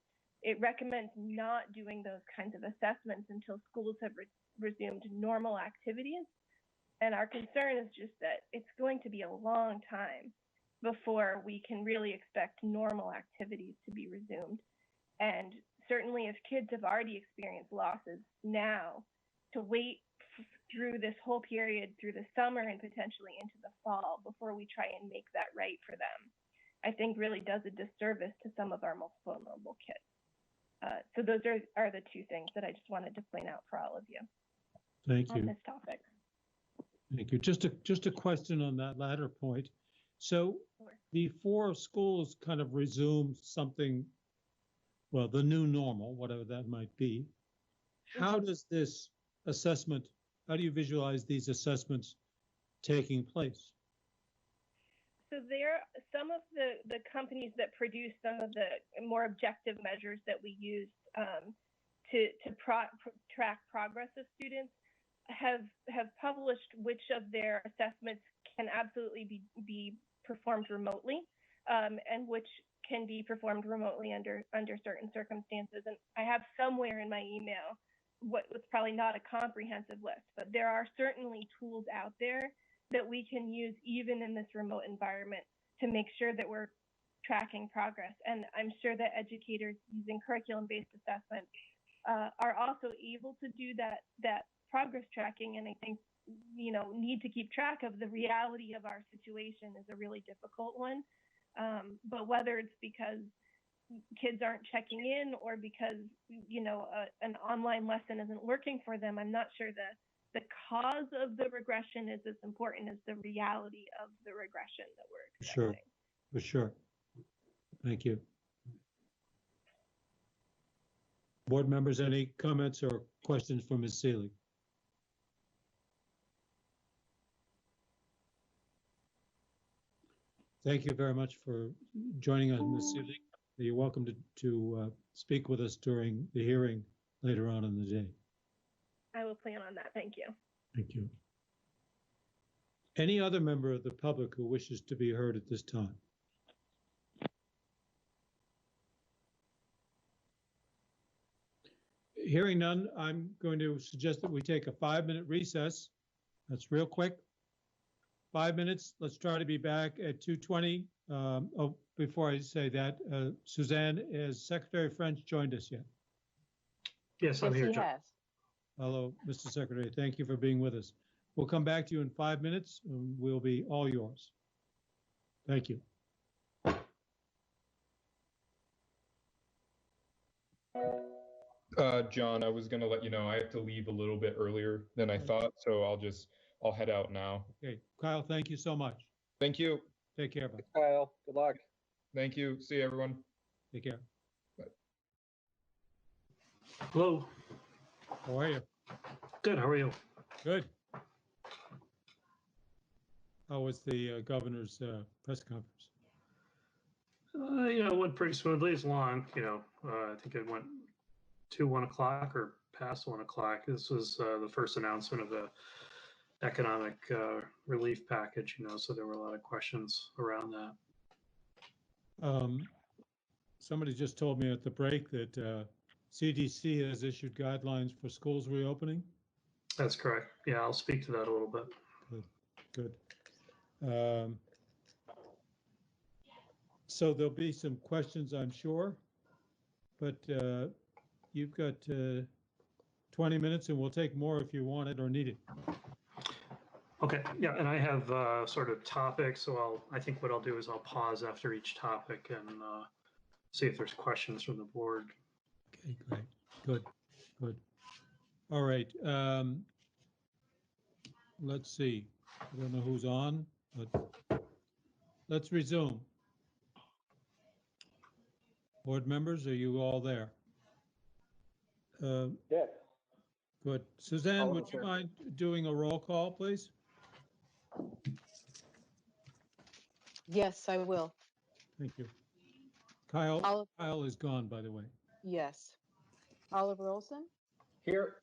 it recommends not doing those kinds of assessments until schools have resumed normal activities. And our concern is just that it's going to be a long time before we can really expect normal activities to be resumed. And certainly if kids have already experienced losses now, to wait through this whole period, through the summer and potentially into the fall before we try and make that right for them, I think really does a disservice to some of our most vulnerable kids. So those are the two things that I just wanted to point out for all of you. Thank on you. this topic. Thank you. Just a question on that latter point. So before schools kind of resume something, well, the new normal, whatever that might be, how does this assessment, how do you visualize these assessments taking place? So there are some of the companies that produce some of the more objective measures that we use to track progress of students have published which of their assessments can absolutely be performed remotely, and which can be performed remotely under certain circumstances. And I have somewhere in my email what's probably not a comprehensive list, but there are certainly tools out there that we can use even in this remote environment to make sure that we're tracking progress. And I'm sure that educators using curriculum-based assessment are also able to do that progress tracking. And I think, need to keep track of the reality of our situation is a really difficult one. But whether it's because kids aren't checking in or because, an online lesson isn't working for them, I'm not sure the cause of the regression is as important as the reality of the regression that we're expecting. For sure. Thank you. Board members, any comments or questions for Ms. Seelig? Thank you very much for joining us, Ms. Seelig. You're welcome to speak with us during the hearing later on in the day. I will plan on that. Thank you. Thank you. Any other member of the public who wishes to be heard at this time? Hearing none, I'm going to suggest that we take a 5-minute recess. That's real quick. 5 minutes. Let's try to be back at 2:20. Before I say that, Suzanne, has Secretary French joined us yet? Yes, I'm here, John. Hello, Mr. Secretary. Thank you for being with us. We'll come back to you in 5 minutes. We'll be all yours. Thank you. John, I was going to let you know I have to leave a little bit earlier than I thought, so I'll head out now. Okay, Kyle, thank you so much. Thank you. Take care, bud. Kyle, good luck. Thank you. See you, everyone. Take care. Bye. Hello. How are you? Good. How are you? Good. How was the governor's press conference? It went pretty smoothly. It's long. I think it went to 1 o'clock or past 1 o'clock. This was the first announcement of the economic relief package. So there were a lot of questions around that. Somebody just told me at the break that CDC has issued guidelines for schools reopening. That's correct. Yeah, I'll speak to that a little bit. Good. So there'll be some questions, I'm sure, but you've got 20 minutes and we'll take more if you want it or need it. Okay, yeah, and I have sort of topics, so I think what I'll do is I'll pause after each topic and see if there's questions from the board. Okay, great, good. All right. let's see. I don't know who's on, but let's resume. Board members, are you all there? Yes. Good. Suzanne, All of would us you are. mind doing a roll call, please? Yes, I will. Thank you. Kyle, Olive, Kyle is gone, by the way. yes. Oliver Olson, Here.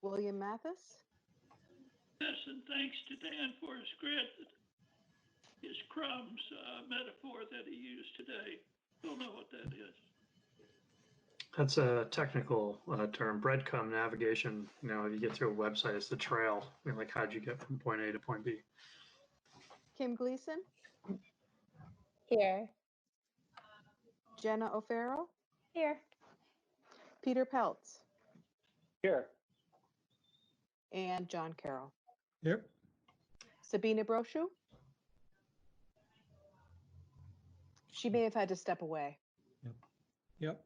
William Mathis, Yes, and thanks to Dan for his crumbs metaphor that he used today. Don't know what that is. That's a technical term, breadcrumb navigation. You know, if you get to a website, it's the trail. I mean, like, how'd you get from point A to point B? Kim Gleason, Here. Jenna O'Farrell, Here. Peter Peltz, Here. and John Carroll. Here. Sabina Brochu. She may have had to step away. Yep.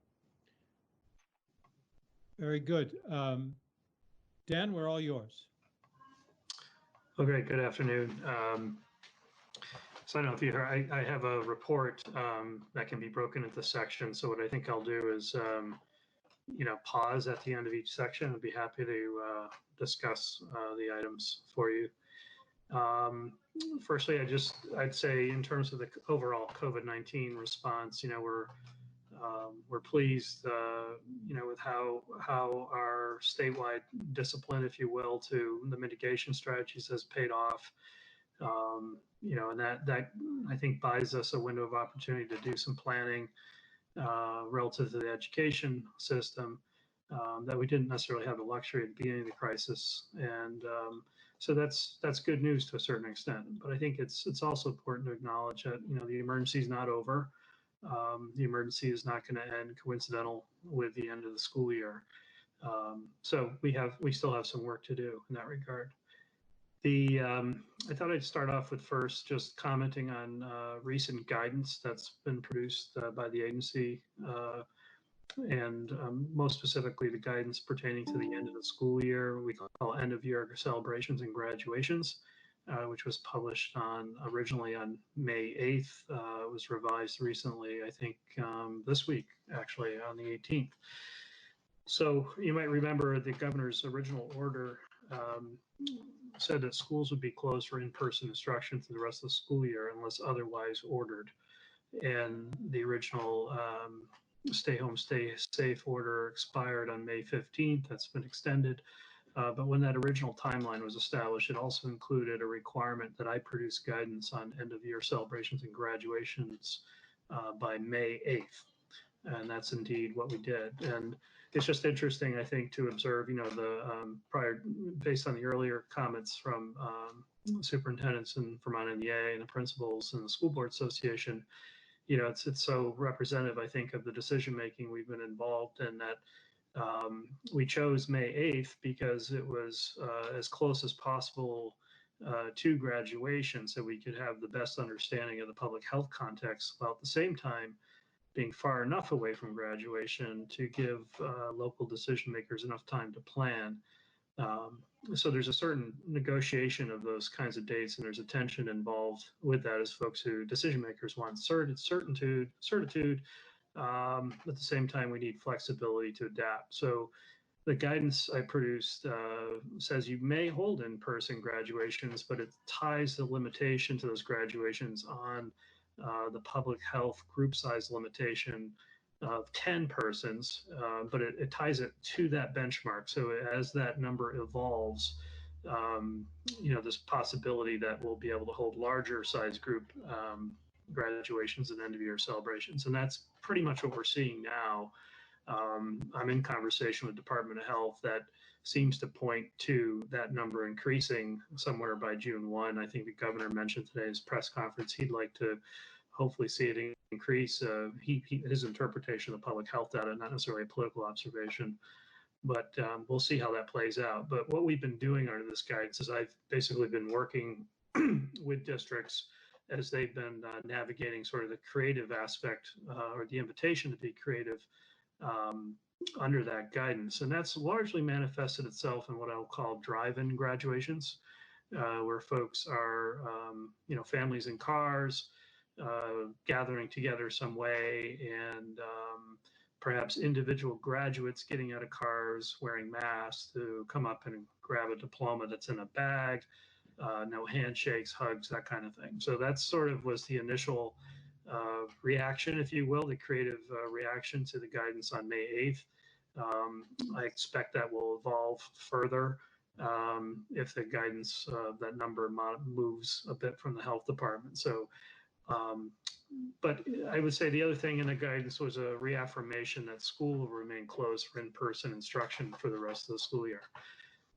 Very good. Dan, we're all yours. Okay, good afternoon. So I don't know if you heard, I have a report that can be broken into sections. So what I think I'll do is, you know, pause at the end of each section. I'd be happy to discuss the items for you. Firstly, I'd say in terms of the overall COVID-19 response, you know, we're pleased, you know, with how our statewide discipline, if you will, to the mitigation strategies has paid off. You know, and that I think buys us a window of opportunity to do some planning relative to the education system that we didn't necessarily have the luxury at the beginning of the crisis. And so that's good news to a certain extent. But I think it's also important to acknowledge that, you know, the emergency is not over. The emergency is not going to end coincidental with the end of the school year. So we still have some work to do in that regard. I thought I'd start off with first just commenting on recent guidance that's been produced by the agency, and most specifically the guidance pertaining to the end of the school year. We call end of year celebrations and graduations, which was published originally on May 8th. It was revised recently, I think this week, actually, on the 18th. So you might remember the governor's original order said that schools would be closed for in-person instruction through the rest of the school year unless otherwise ordered. And the original stay home, stay safe order expired on May 15th. That's been extended. But when that original timeline was established, it also included a requirement that I produce guidance on end of year celebrations and graduations by May 8th. And that's indeed what we did. And it's just interesting, I think, to observe, you know, the based on the earlier comments from superintendents in Vermont NEA and the principals and the School Board Association, you know, it's so representative, I think, of the decision making we've been involved in, that we chose May 8th because it was as close as possible to graduation, so we could have the best understanding of the public health context, while at the same time being far enough away from graduation to give local decision makers enough time to plan. So there's a certain negotiation of those kinds of dates, and there's a tension involved with that as folks who decision makers want certitude. At the same time, we need flexibility to adapt. So the guidance I produced says you may hold in-person graduations, but it ties the limitation to those graduations on the public health group size limitation of 10 persons, but it ties it to that benchmark. So as that number evolves, you know, this possibility that we'll be able to hold larger size group graduations and end of year celebrations. And that's pretty much what we're seeing now. I'm in conversation with Department of Health that seems to point to that number increasing somewhere by June 1. I think the governor mentioned today in his press conference he'd like to hopefully see it increase. His interpretation of the public health data, not necessarily a political observation, but we'll see how that plays out. But what we've been doing under this guidance is I've basically been working with districts as they've been navigating sort of the creative aspect or the invitation to be creative under that guidance. And that's largely manifested itself in what I'll call drive-in graduations, where folks are, families in cars, gathering together some way, and perhaps individual graduates getting out of cars wearing masks to come up and grab a diploma that's in a bag, no handshakes, hugs, that kind of thing. So that sort of was the initial reaction, if you will, the creative reaction to the guidance on May 8th. I expect that will evolve further if the guidance, that number moves a bit from the health department. So, but I would say the other thing in the guidance was a reaffirmation that school will remain closed for in-person instruction for the rest of the school year.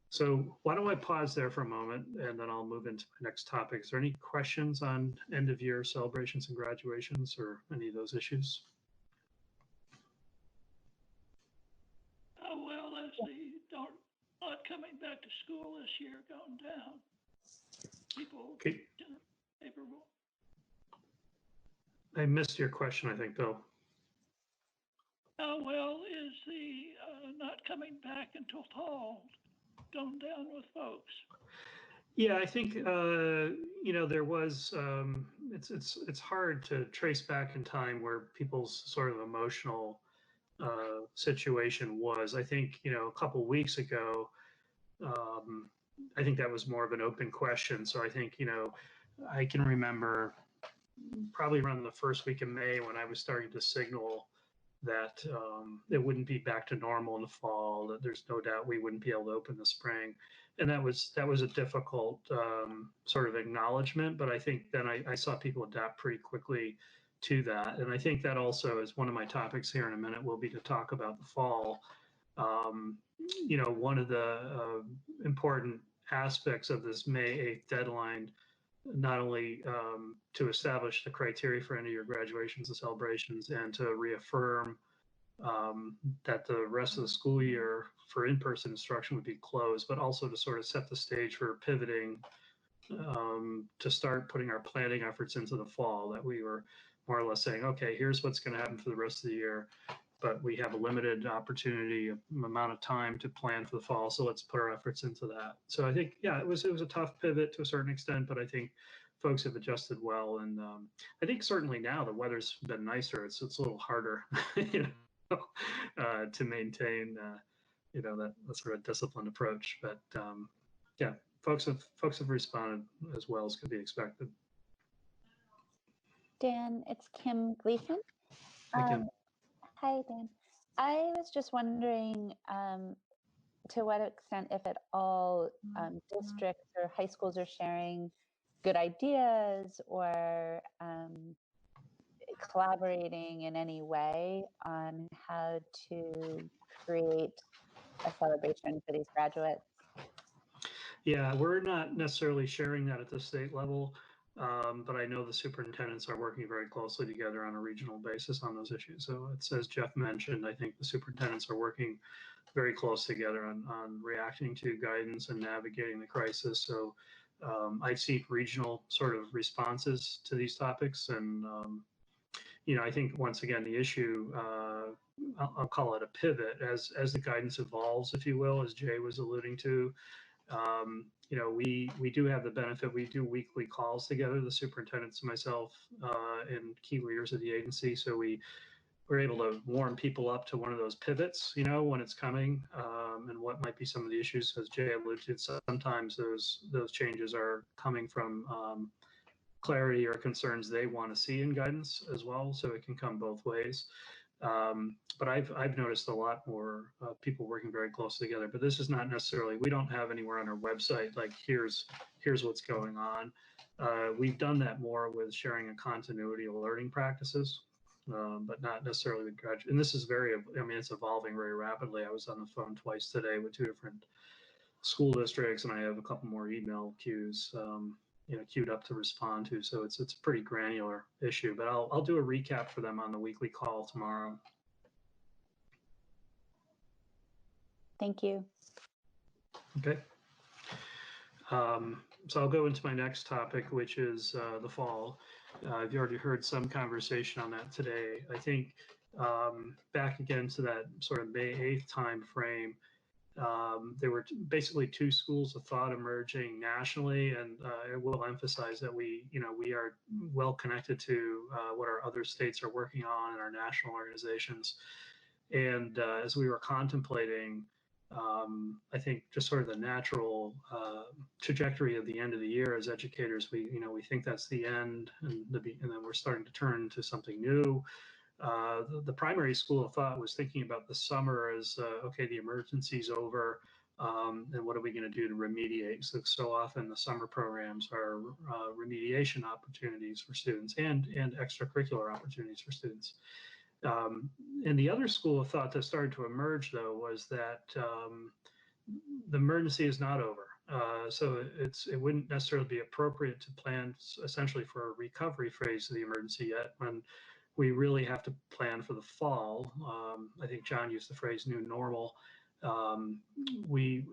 So why don't I pause there for a moment, and then I'll move into my next topic. Is there any questions on end of year celebrations and graduations or any of those issues? Well, as the not coming back to school this year going down, people favorable. I missed your question, I think, Bill. How well is the not coming back until fall going down with folks? Yeah, I think there was. It's hard to trace back in time where people's sort of emotional situation was. I think a couple weeks ago, I think that was more of an open question. So I think I can remember probably around the first week of May when I was starting to signal that it wouldn't be back to normal in the fall, that there's no doubt we wouldn't be able to open the spring. And that was a difficult sort of acknowledgement, but I think then I saw people adapt pretty quickly to that. And I think that also is one of my topics here in a minute will be to talk about the fall. One of the important aspects of this May 8th deadline, not only to establish the criteria for end of year graduations and celebrations and to reaffirm that the rest of the school year for in-person instruction would be closed, but also to sort of set the stage for pivoting to start putting our planning efforts into the fall, that we were more or less saying, okay, here's what's going to happen for the rest of the year, but we have a limited opportunity, amount of time to plan for the fall. So let's put our efforts into that. So I think, yeah, it was a tough pivot to a certain extent, but I think folks have adjusted well. And I think certainly now the weather's been nicer. It's a little harder, to maintain, that sort of disciplined approach. But yeah, folks have responded as well as could be expected. Dan, it's Kim Gleason. Hi, Dan. I was just wondering to what extent, if at all, districts or high schools are sharing good ideas or collaborating in any way on how to create a celebration for these graduates. Yeah, we're not necessarily sharing that at the state level, but I know the superintendents are working very closely together on a regional basis on those issues. So it's, as Jeff mentioned, I think the superintendents are working very close together on reacting to guidance and navigating the crisis. So I've seen regional sort of responses to these topics. And, I think once again, the issue, I'll call it a pivot as the guidance evolves, if you will, as Jay was alluding to. We do have the benefit. We do weekly calls together, the superintendents, myself, and key leaders of the agency. So we're able to warm people up to one of those pivots, when it's coming, and what might be some of the issues. As Jay alluded to, sometimes those changes are coming from clarity or concerns they want to see in guidance as well. So it can come both ways. But I've noticed a lot more people working very closely together. But this is not necessarily, we don't have anywhere on our website like here's what's going on. We've done that more with sharing a continuity of learning practices, but not necessarily with graduate. And this is it's evolving very rapidly. I was on the phone twice today with 2 different school districts, and I have a couple more email queues queued up to respond to. So it's a pretty granular issue, but I'll do a recap for them on the weekly call tomorrow. Thank you. Okay. So I'll go into my next topic, which is the fall. I've already heard some conversation on that today. I think back again to that sort of May 8th time frame, there were basically two schools of thought emerging nationally, and I will emphasize that we are well connected to what our other states are working on in our national organizations. And as we were contemplating, I think just sort of the natural trajectory of the end of the year as educators, we think that's the end, and then we're starting to turn to something new. The primary school of thought was thinking about the summer as, okay, the emergency's over, and what are we going to do to remediate? So often the summer programs are remediation opportunities for students and extracurricular opportunities for students. And the other school of thought that started to emerge, though, was that the emergency is not over. So it wouldn't necessarily be appropriate to plan essentially for a recovery phase of the emergency yet, when we really have to plan for the fall. I think John used the phrase new normal.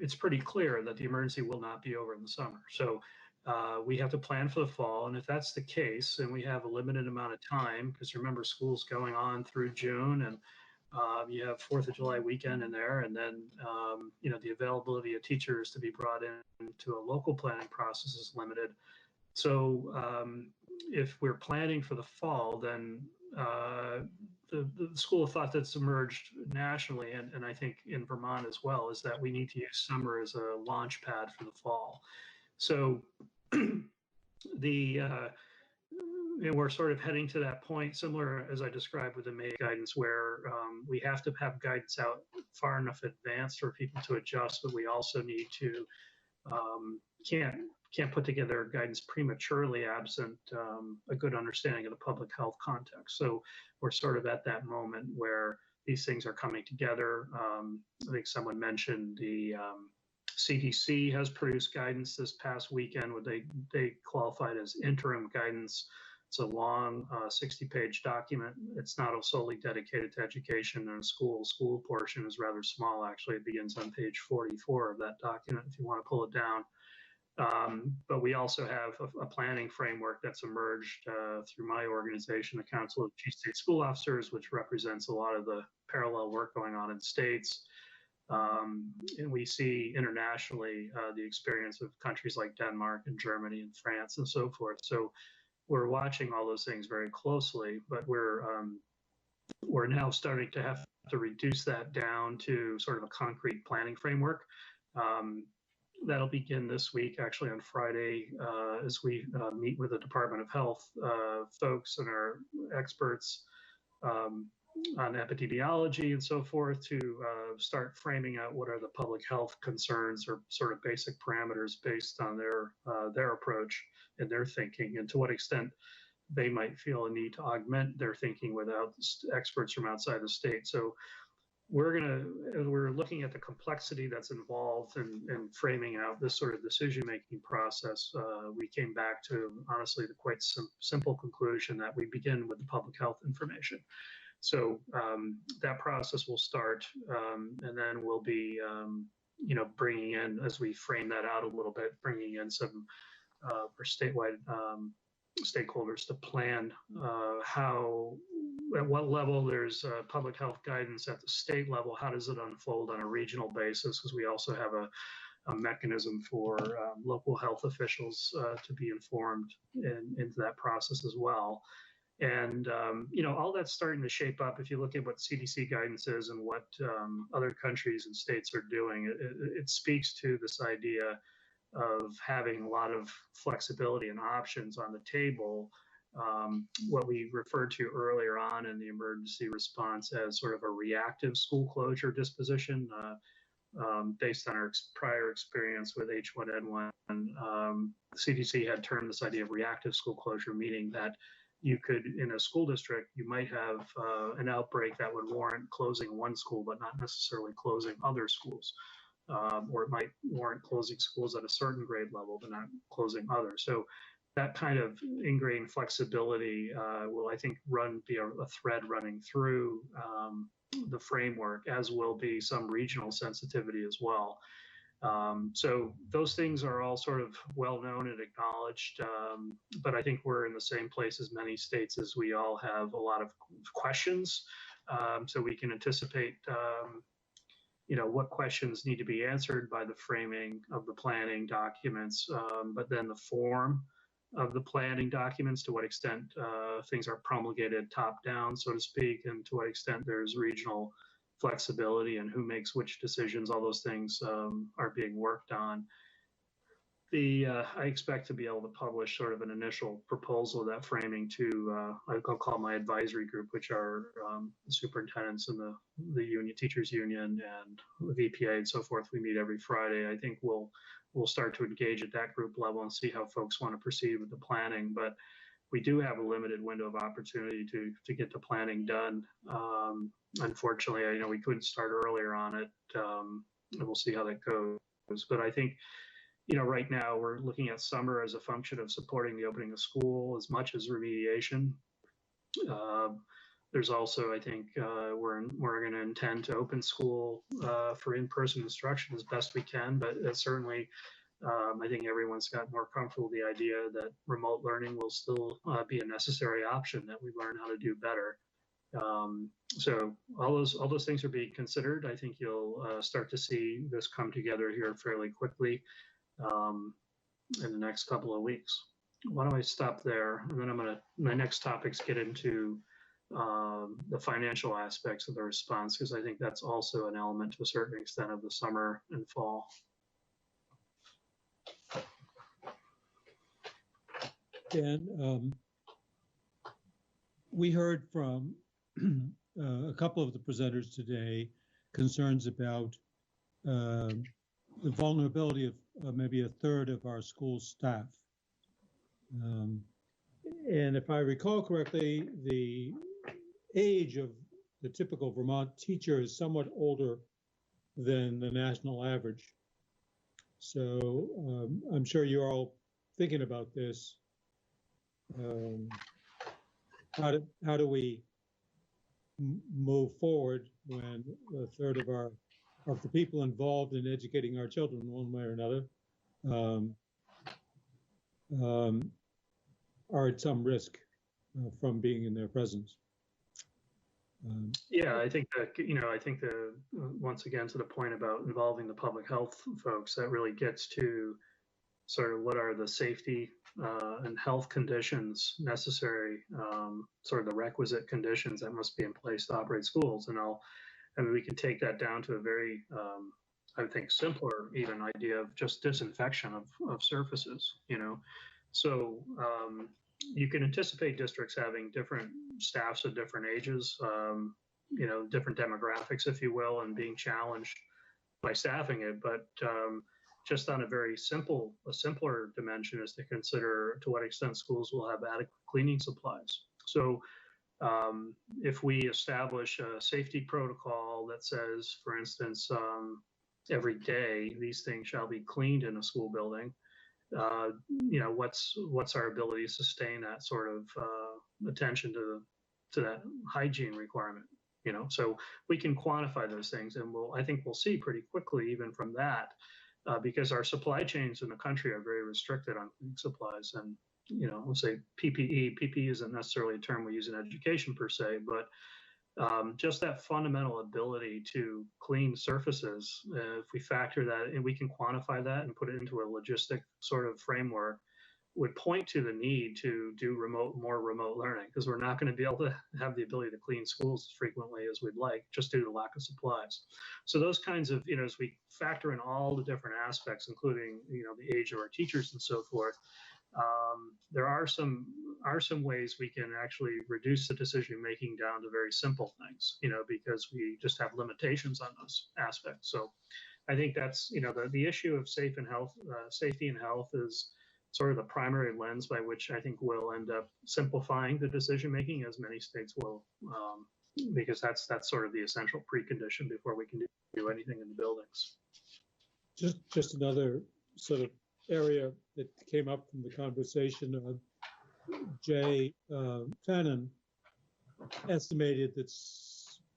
It's pretty clear that the emergency will not be over in the summer. So we have to plan for the fall. And if that's the case, and we have a limited amount of time, because remember, school's going on through June, and you have 4th of July weekend in there, and then the availability of teachers to be brought into a local planning process is limited. So if we're planning for the fall, then the school of thought that's emerged nationally, and I think in Vermont as well, is that we need to use summer as a launch pad for the fall. So we're sort of heading to that point, similar as I described with the May guidance, where we have to have guidance out far enough advanced for people to adjust, but we also need to can't put together guidance prematurely absent a good understanding of the public health context. So we're sort of at that moment where these things are coming together. I think someone mentioned the CDC has produced guidance this past weekend, where they qualified as interim guidance. It's a long 60-page document. It's not solely dedicated to education and school. School portion is rather small, actually. It begins on page 44 of that document if you want to pull it down. But we also have a planning framework that's emerged through my organization, the Council of Chief State School Officers, which represents a lot of the parallel work going on in states. And we see internationally the experience of countries like Denmark and Germany and France and so forth. So we're watching all those things very closely, but we're now starting to have to reduce that down to sort of a concrete planning framework. That'll begin this week, actually on Friday, as we meet with the Department of Health folks and our experts on epidemiology and so forth, to start framing out what are the public health concerns or sort of basic parameters based on their approach and their thinking, and to what extent they might feel a need to augment their thinking without experts from outside the state. So we're looking at the complexity that's involved in framing out this sort of decision-making process. We came back to, honestly, the quite simple conclusion that we begin with the public health information. So that process will start, and then we'll be, bringing in, as we frame that out a little bit, bringing in some for statewide stakeholders to plan at what level there's public health guidance at the state level, how does it unfold on a regional basis, because we also have a mechanism for local health officials to be informed into that process as well. And, all that's starting to shape up. If you look at what CDC guidance is and what other countries and states are doing, it speaks to this idea of having a lot of flexibility and options on the table. What we referred to earlier on in the emergency response as sort of a reactive school closure disposition, based on our prior experience with H1N1. CDC had termed this idea of reactive school closure, meaning that you could, in a school district, you might have an outbreak that would warrant closing one school, but not necessarily closing other schools. Or it might warrant closing schools at a certain grade level, but not closing others. So that kind of ingrained flexibility will, I think, be a thread running through the framework, as will be some regional sensitivity as well. So those things are all sort of well known and acknowledged, but I think we're in the same place as many states, as we all have a lot of questions so we can anticipate, what questions need to be answered by the framing of the planning documents, but then the form of the planning documents, to what extent things are promulgated top down, so to speak, and to what extent there's regional flexibility and who makes which decisions, all those things are being worked on. I expect to be able to publish sort of an initial proposal of that framing to, I'll call my advisory group, which are the superintendents and the union, teachers union and the VPA and so forth. We meet every Friday. I think we'll start to engage at that group level and see how folks want to proceed with the planning. But we do have a limited window of opportunity to get the planning done. Unfortunately, we couldn't start earlier on it, and we'll see how that goes. But I think, right now we're looking at summer as a function of supporting the opening of school as much as remediation. There's also, I think, we're going to intend to open school for in-person instruction as best we can, but certainly I think everyone's got more comfortable with the idea that remote learning will still be a necessary option that we learn how to do better. So all those things are being considered. I think you'll start to see this come together here fairly quickly in the next couple of weeks. Why don't I stop there? And then my next topics get into the financial aspects of the response, because I think that's also an element to a certain extent of the summer and fall. Dan, we heard from a couple of the presenters today concerns about the vulnerability of maybe a third of our school staff. And if I recall correctly, the age of the typical Vermont teacher is somewhat older than the national average. So I'm sure you're all thinking about this. How do we move forward when a third of the people involved in educating our children one way or another are at some risk from being in their presence? Yeah, I think that, once again, to the point about involving the public health folks, that really gets to sort of what are the safety and health conditions necessary, sort of the requisite conditions that must be in place to operate schools. And we can take that down to a very, I think, simpler even idea of just disinfection of surfaces, So you can anticipate districts having different staffs of different ages, different demographics, if you will, and being challenged by staffing it. But just on a simpler dimension is to consider to what extent schools will have adequate cleaning supplies. So if we establish a safety protocol that says, for instance, every day these things shall be cleaned in a school building, what's our ability to sustain that sort of attention to that hygiene requirement? So we can quantify those things, and I think we'll see pretty quickly even from that, because our supply chains in the country are very restricted on supplies. And let's say PPE isn't necessarily a term we use in education per se, but just that fundamental ability to clean surfaces, if we factor that and we can quantify that and put it into a logistic sort of framework, would point to the need to do more remote learning, because we're not going to be able to have the ability to clean schools as frequently as we'd like, just due to lack of supplies. So those kinds of, as we factor in all the different aspects, including, the age of our teachers and so forth, there are some ways we can actually reduce the decision making down to very simple things, because we just have limitations on those aspects. So I think that's, the issue of safety and health is sort of the primary lens by which I think we'll end up simplifying the decision making, as many states will, because that's sort of the essential precondition before we can do anything in the buildings. Just another sort of area that came up from the conversation. Jay Fannin estimated that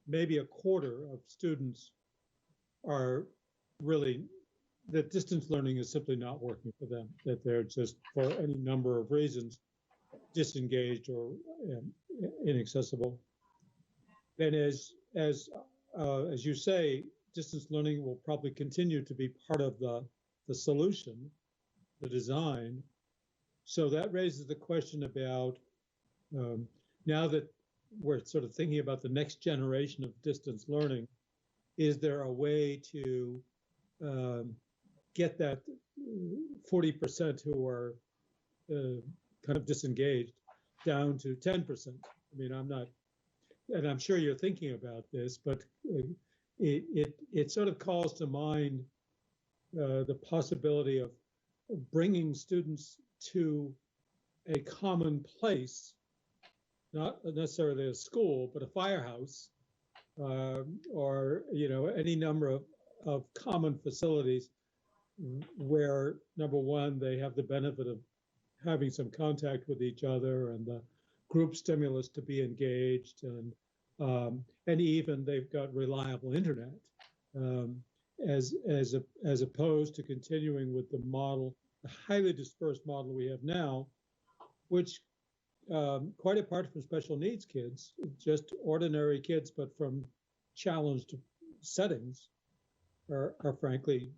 maybe a quarter of students are really, that distance learning is simply not working for them, that they're just, for any number of reasons, disengaged or inaccessible. And as you say, distance learning will probably continue to be part of the solution, the design. So that raises the question about now that we're sort of thinking about the next generation of distance learning, is there a way to get that 40% who are kind of disengaged down to 10%? I mean, and I'm sure you're thinking about this, but it sort of calls to mind the possibility of bringing students to a common place, not necessarily a school, but a firehouse, or any number of common facilities where, number one, they have the benefit of having some contact with each other and the group stimulus to be engaged, and even they've got reliable internet, as opposed to continuing with the model, the highly dispersed model we have now, which quite apart from special needs kids, just ordinary kids, but from challenged settings, are frankly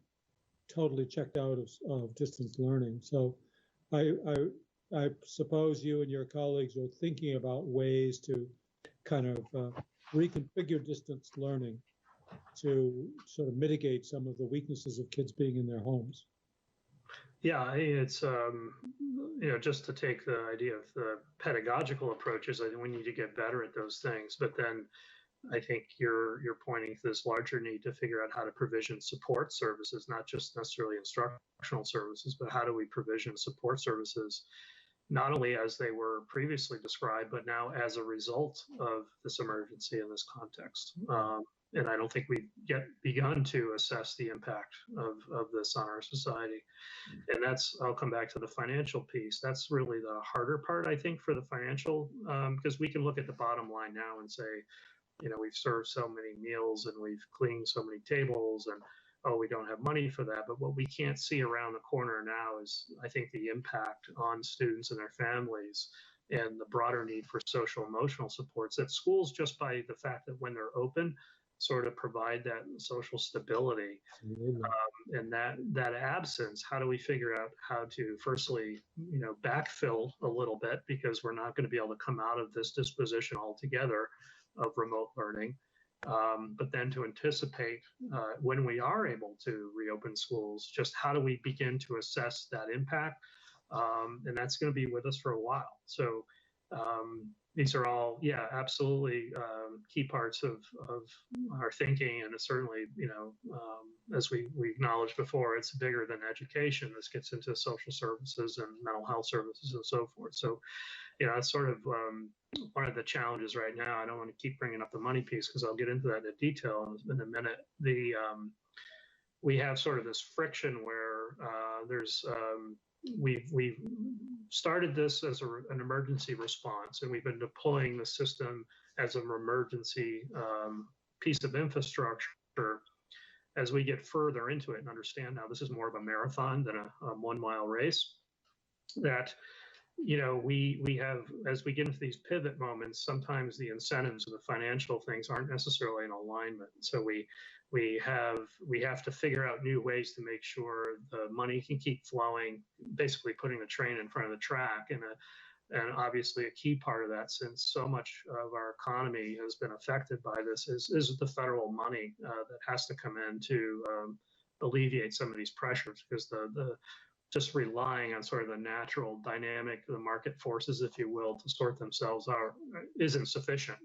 totally checked out of distance learning. So I suppose you and your colleagues are thinking about ways to kind of reconfigure distance learning to sort of mitigate some of the weaknesses of kids being in their homes. Yeah, it's just to take the idea of the pedagogical approaches, I think we need to get better at those things. But then I think you're pointing to this larger need to figure out how to provision support services, not just necessarily instructional services, but how do we provision support services, not only as they were previously described, but now as a result of this emergency in this context. And I don't think we've yet begun to assess the impact of this on our society. And I'll come back to the financial piece. That's really the harder part, I think, for the financial, because we can look at the bottom line now and say, we've served so many meals and we've cleaned so many tables and, oh, we don't have money for that. But what we can't see around the corner now is, I think, the impact on students and their families and the broader need for social emotional supports that schools, just by the fact that when they're open, sort of provide that social stability. And that absence, how do we figure out how to firstly, backfill a little bit, because we're not going to be able to come out of this disposition altogether of remote learning. But then to anticipate when we are able to reopen schools, just how do we begin to assess that impact? And that's going to be with us for a while. So these are all, absolutely key parts of our thinking. And it's certainly, as we acknowledged before, it's bigger than education. This gets into social services and mental health services and so forth. So, it's sort of one of the challenges right now. I don't want to keep bringing up the money piece because I'll get into that in detail in a minute. We have sort of this friction where we've started this as an emergency response, and we've been deploying the system as an emergency piece of infrastructure. As we get further into it and understand now this is more of a marathon than a 1 mile race, that we have, as we get into these pivot moments, sometimes the incentives and the financial things aren't necessarily in alignment. So we have to figure out new ways to make sure the money can keep flowing, basically putting the train in front of the track. And obviously a key part of that, since so much of our economy has been affected by this, is the federal money that has to come in to alleviate some of these pressures, because the just relying on sort of the natural dynamic, the market forces, if you will, to sort themselves out isn't sufficient,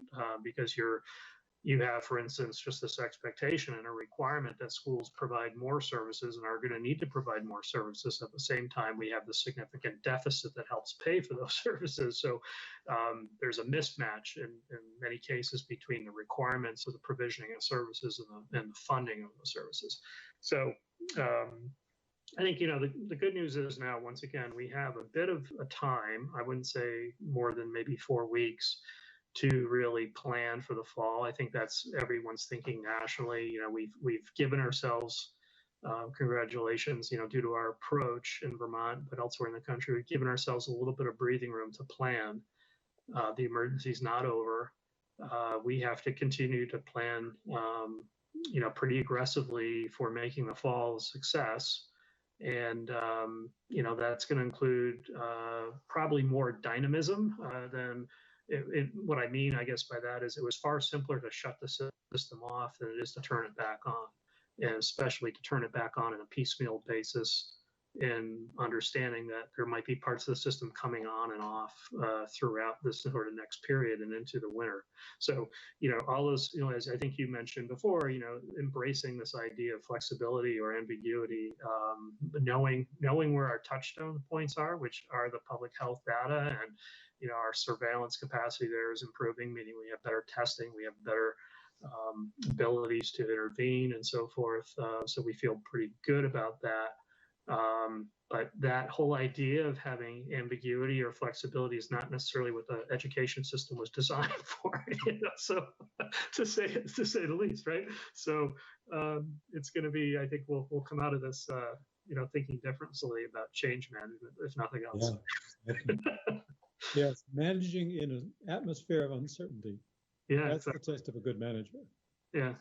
because you have, for instance, just this expectation and a requirement that schools provide more services and are going to need to provide more services. At the same time, we have the significant deficit that helps pay for those services. So there's a mismatch in many cases between the requirements of the provisioning of services and the funding of the services. So I think, the good news is now, once again, we have a bit of a time, I wouldn't say more than maybe 4 weeks, to really plan for the fall. I think that's everyone's thinking nationally. We've given ourselves, congratulations, due to our approach in Vermont, but elsewhere in the country, we've given ourselves a little bit of breathing room to plan. The emergency's not over. we have to continue to plan, pretty aggressively for making the fall a success. And, that's going to include probably more dynamism than what I mean, I guess, by that is it was far simpler to shut the system off than it is to turn it back on, and especially to turn it back on in a piecemeal basis, and understanding that there might be parts of the system coming on and off throughout this sort of next period and into the winter. So, all those, as I think you mentioned before, embracing this idea of flexibility or ambiguity, knowing where our touchstone points are, which are the public health data, and, our surveillance capacity there is improving, meaning we have better testing, we have better abilities to intervene and so forth. So we feel pretty good about that. But that whole idea of having ambiguity or flexibility is not necessarily what the education system was designed for. So to say the least, right? So it's going to be, I think we'll come out of this, thinking differently about change management, if nothing else. Yeah. Yes, managing in an atmosphere of uncertainty. Yeah, that's exactly. the test of a good manager. Yeah.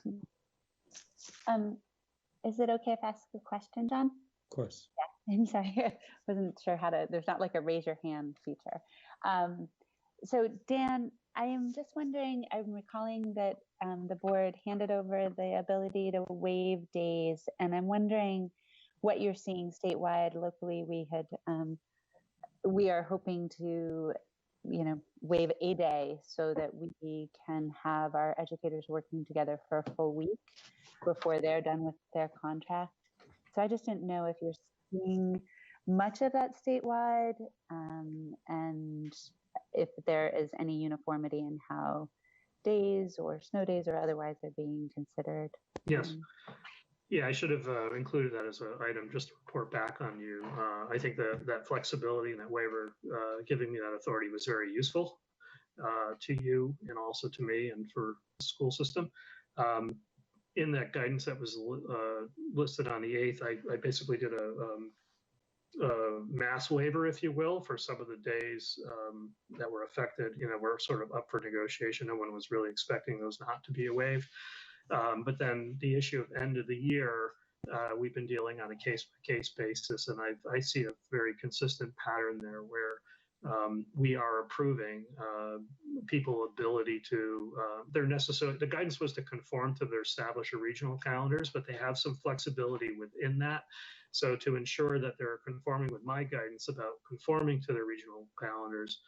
Is it okay if I ask a question, John? Of course. Yeah, I'm sorry. I wasn't sure how to, there's not like a raise your hand feature. So Dan, I am just wondering, I'm recalling that the board handed over the ability to waive days, and I'm wondering what you're seeing statewide. Locally, we are hoping to, waive a day so that we can have our educators working together for a full week before they're done with their contract. So I just didn't know if you're seeing much of that statewide, and if there is any uniformity in how days or snow days or otherwise are being considered. Yes. Yeah, I should have included that as an item just to report back on you. I think that flexibility and that waiver, giving me that authority, was very useful to you and also to me and for the school system. In that guidance that was listed on the 8th, I basically did a mass waiver, if you will, for some of the days that were affected, were sort of up for negotiation. No one was really expecting those not to be waived. But then the issue of end of the year, we've been dealing on a case-by-case basis, and I see a very consistent pattern there where we are approving people's ability to, the guidance was to conform to their established regional calendars, but they have some flexibility within that. So to ensure that they're conforming with my guidance about conforming to their regional calendars,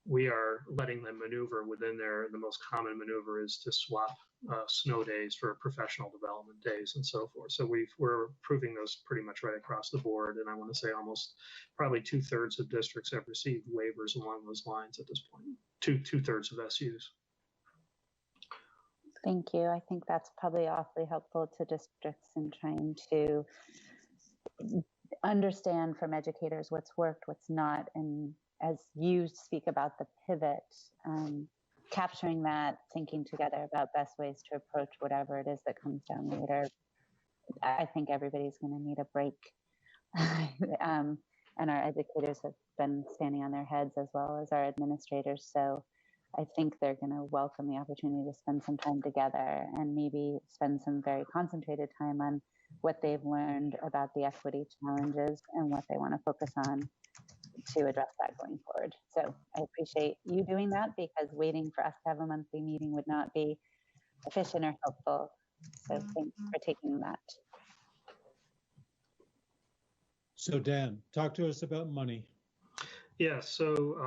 we are letting them maneuver within there. The most common maneuver is to swap snow days for professional development days and so forth. So we're approving those pretty much right across the board. And I want to say almost probably 2/3 of districts have received waivers along those lines at this point, 2/3 of SUs. Thank you. I think that's probably awfully helpful to districts in trying to understand from educators what's worked, what's not, and as you speak about the pivot, capturing that, thinking together about best ways to approach whatever it is that comes down later. I think everybody's going to need a break. And our educators have been standing on their heads as well as our administrators. So I think they're going to welcome the opportunity to spend some time together and maybe spend some very concentrated time on what they've learned about the equity challenges and what they want to focus on to address that going forward. So I appreciate you doing that, because waiting for us to have a monthly meeting would not be efficient or helpful. So thanks for taking that. So Dan, talk to us about money. Yeah, so,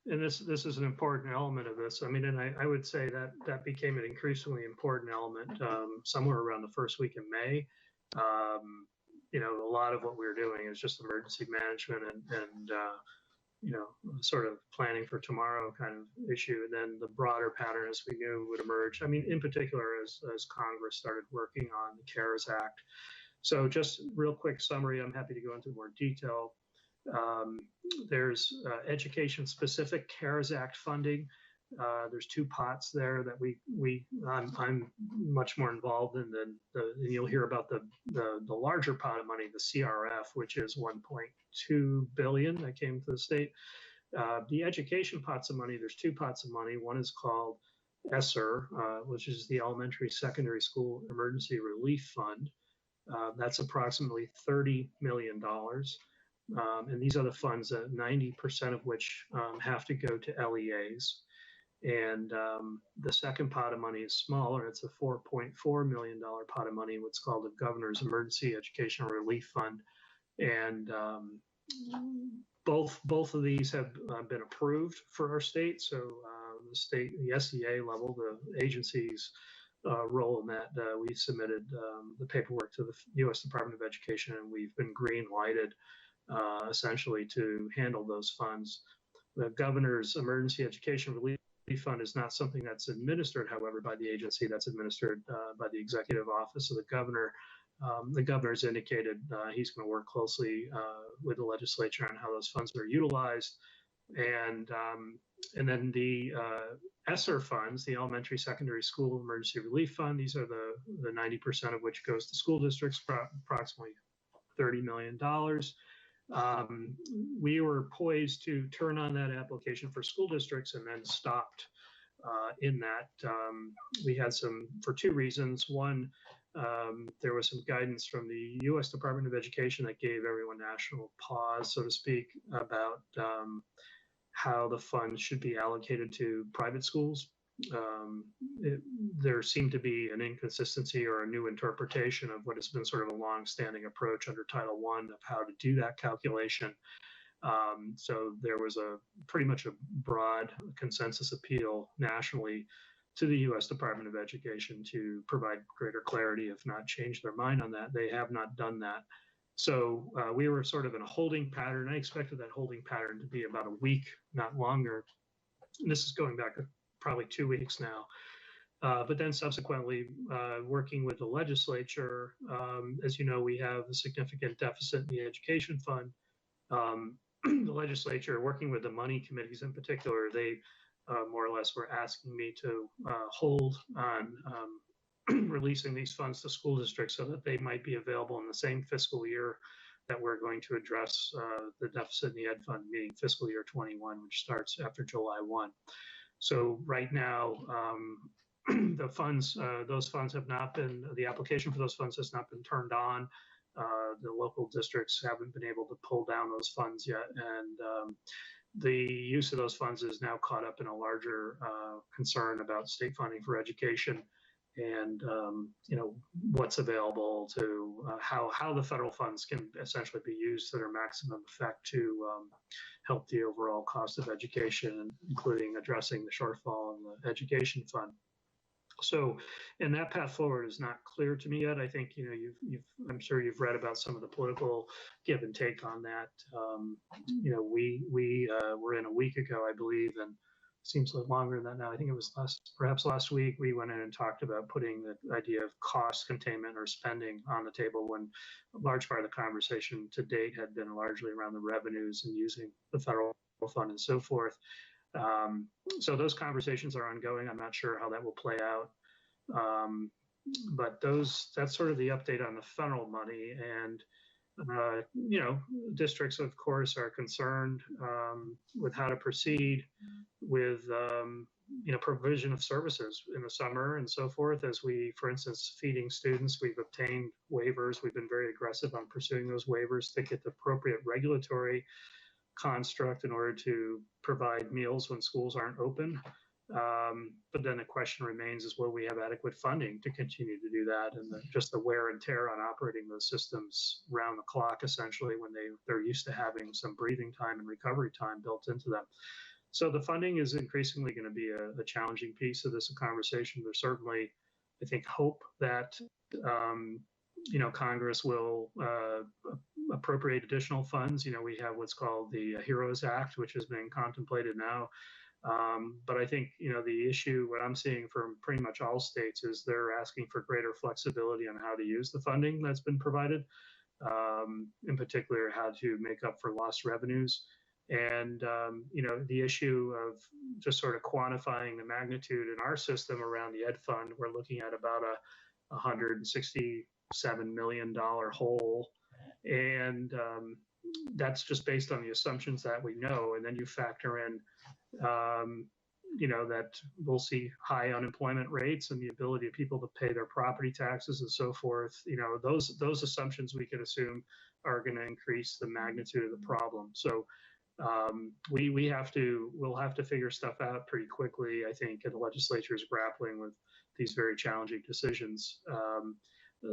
and this is an important element of this. I mean, and I would say that became an increasingly important element somewhere around the first week in May. A lot of what we're doing is just emergency management and sort of planning for tomorrow kind of issue. And then the broader pattern, as we knew, would emerge. I mean, in particular, as Congress started working on the CARES Act. So just real quick summary, I'm happy to go into more detail. There's education-specific CARES Act funding. There's 2 pots there that I'm much more involved in than and you'll hear about the larger pot of money, the CRF, which is $1.2 billion that came to the state. The education pots of money, there's two pots of money. One is called ESSER, which is the Elementary Secondary School Emergency Relief Fund. That's approximately $30 million. And these are the funds, 90% of which have to go to LEAs. And the second pot of money is smaller. It's a $4.4 million pot of money, what's called the Governor's Emergency Educational Relief Fund. And both of these have been approved for our state. So the SEA level, the agency's role in that, we submitted the paperwork to the U.S. Department of Education, and we've been green lighted essentially to handle those funds. The Governor's Emergency Education Relief Fund is not something that's administered, however, by the agency. That's administered by the Executive Office of the Governor. The governor's indicated he's going to work closely with the legislature on how those funds are utilized. And then the ESSER funds, the Elementary Secondary School Emergency Relief Fund, these are the 90% of which goes to school districts, approximately $30 million. We were poised to turn on that application for school districts and then stopped in that. We had for two reasons. One, there was some guidance from the U.S. Department of Education that gave everyone national pause, so to speak, about how the funds should be allocated to private schools. There seemed to be an inconsistency or a new interpretation of what has been sort of a long-standing approach under Title I of how to do that calculation. So there was pretty much a broad consensus appeal nationally to the U.S. Department of Education to provide greater clarity, if not change their mind on that. They have not done that. So we were sort of in a holding pattern. I expected that holding pattern to be about a week, not longer. And this is going back probably 2 weeks now. But then subsequently, working with the legislature, as you know, we have a significant deficit in the education fund. The legislature, working with the money committees in particular, they more or less were asking me to hold on releasing these funds to school districts so that they might be available in the same fiscal year that we're going to address the deficit in the ed fund, meaning fiscal year 21, which starts after July 1. So right now, the funds, those funds have not been, the application for those funds has not been turned on. The local districts haven't been able to pull down those funds yet. And the use of those funds is now caught up in a larger concern about state funding for education and what's available to how the federal funds can essentially be used to their maximum effect to help the overall cost of education, including addressing the shortfall in the education fund. So, and that path forward is not clear to me yet. I think I'm sure you've read about some of the political give and take on that. We were in a week ago, I believe, and seems like longer than that now. I think it was perhaps last week, we went in and talked about putting the idea of cost containment or spending on the table when a large part of the conversation to date had been largely around the revenues and using the federal fund and so forth. So those conversations are ongoing. I'm not sure how that will play out. But that's sort of the update on the federal money. And districts, of course, are concerned with how to proceed with, provision of services in the summer and so forth. As we, for instance, feeding students, we've obtained waivers. We've been very aggressive on pursuing those waivers to get the appropriate regulatory construct in order to provide meals when schools aren't open. But then the question remains is, will we have adequate funding to continue to do that? And just the wear and tear on operating those systems round the clock, essentially, when they're used to having some breathing time and recovery time built into them. So the funding is increasingly going to be a challenging piece of this conversation. There's certainly, I think, hope that Congress will appropriate additional funds. We have what's called the HEROES Act, which is being contemplated now. But I think, the issue, what I'm seeing from pretty much all states is they're asking for greater flexibility on how to use the funding that's been provided, in particular, how to make up for lost revenues. And, the issue of just sort of quantifying the magnitude in our system around the ed fund, we're looking at about a $167 million hole. And, that's just based on the assumptions that we know, and then you factor in, that we'll see high unemployment rates and the ability of people to pay their property taxes and so forth. Those assumptions we can assume are going to increase the magnitude of the problem. So we'll have to figure stuff out pretty quickly, I think, and the legislature is grappling with these very challenging decisions.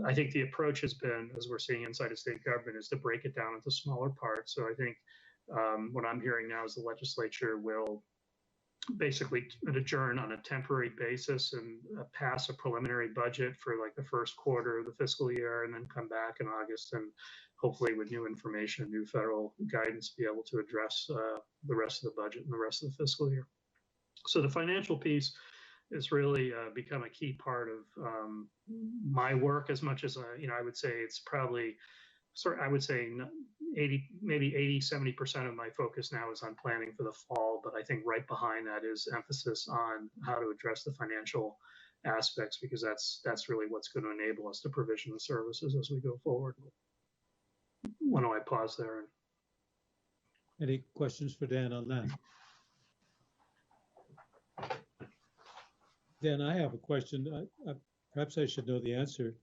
I think the approach has been, as we're seeing inside of state government, is to break it down into smaller parts. So I think what I'm hearing now is the legislature will basically adjourn on a temporary basis and pass a preliminary budget for like the first quarter of the fiscal year, and then come back in August and hopefully with new information, new federal guidance, be able to address the rest of the budget and the rest of the fiscal year. So the financial piece has really become a key part of my work, as much as I would say it's probably I would say 70% of my focus now is on planning for the fall. But I think right behind that is emphasis on how to address the financial aspects, because that's really what's going to enable us to provision the services as we go forward. Why don't I pause there? Any questions for Dan on that? Dan, I have a question. Perhaps I should know the answer.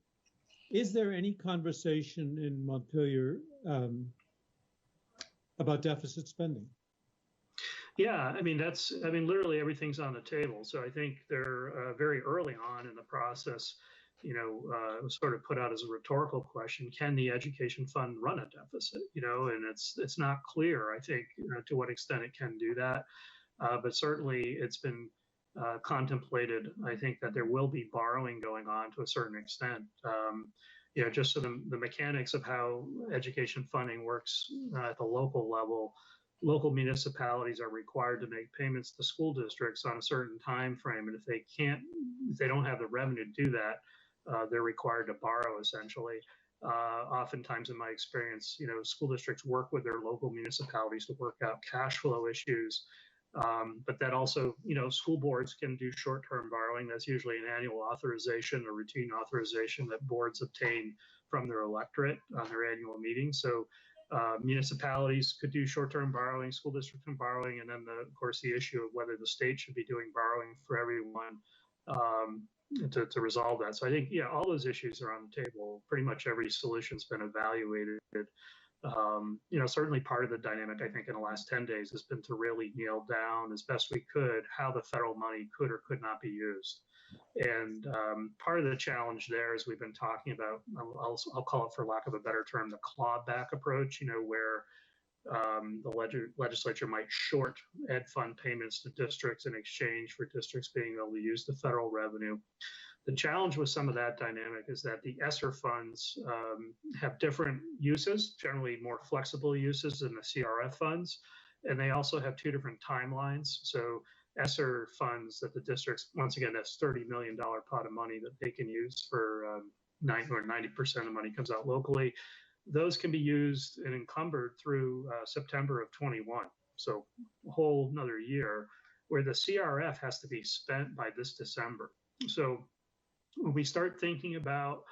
Is there any conversation in Montpelier about deficit spending? Yeah, literally everything's on the table. So I think they're very early on in the process, it was sort of put out as a rhetorical question: can the education fund run a deficit? And it's not clear, I think, to what extent it can do that. But certainly it's been contemplated, I think, that there will be borrowing going on to a certain extent. Just so the mechanics of how education funding works at the local level, local municipalities are required to make payments to school districts on a certain time frame, and if they don't have the revenue to do that, they're required to borrow, essentially. Oftentimes, in my experience, school districts work with their local municipalities to work out cash flow issues. But that also, school boards can do short-term borrowing. That's usually an annual authorization, a routine authorization that boards obtain from their electorate on their annual meetings. So municipalities could do short-term borrowing, school districts can borrowing, and then, of course, the issue of whether the state should be doing borrowing for everyone to resolve that. So I think, all those issues are on the table. Pretty much every solution's been evaluated. Certainly part of the dynamic, I think, in the last 10 days has been to really nail down as best we could how the federal money could or could not be used. And part of the challenge there, as we've been talking about, I'll call it, for lack of a better term, the clawback approach, where the legislature might short ed fund payments to districts in exchange for districts being able to use the federal revenue. The challenge with some of that dynamic is that the ESSER funds have different uses, generally more flexible uses than the CRF funds, and they also have two different timelines. So ESSER funds that the districts, once again, that's $30 million pot of money that they can use for 90% of the money comes out locally. Those can be used and encumbered through September of 21, so a whole another year, where the CRF has to be spent by this December. So when we start thinking about,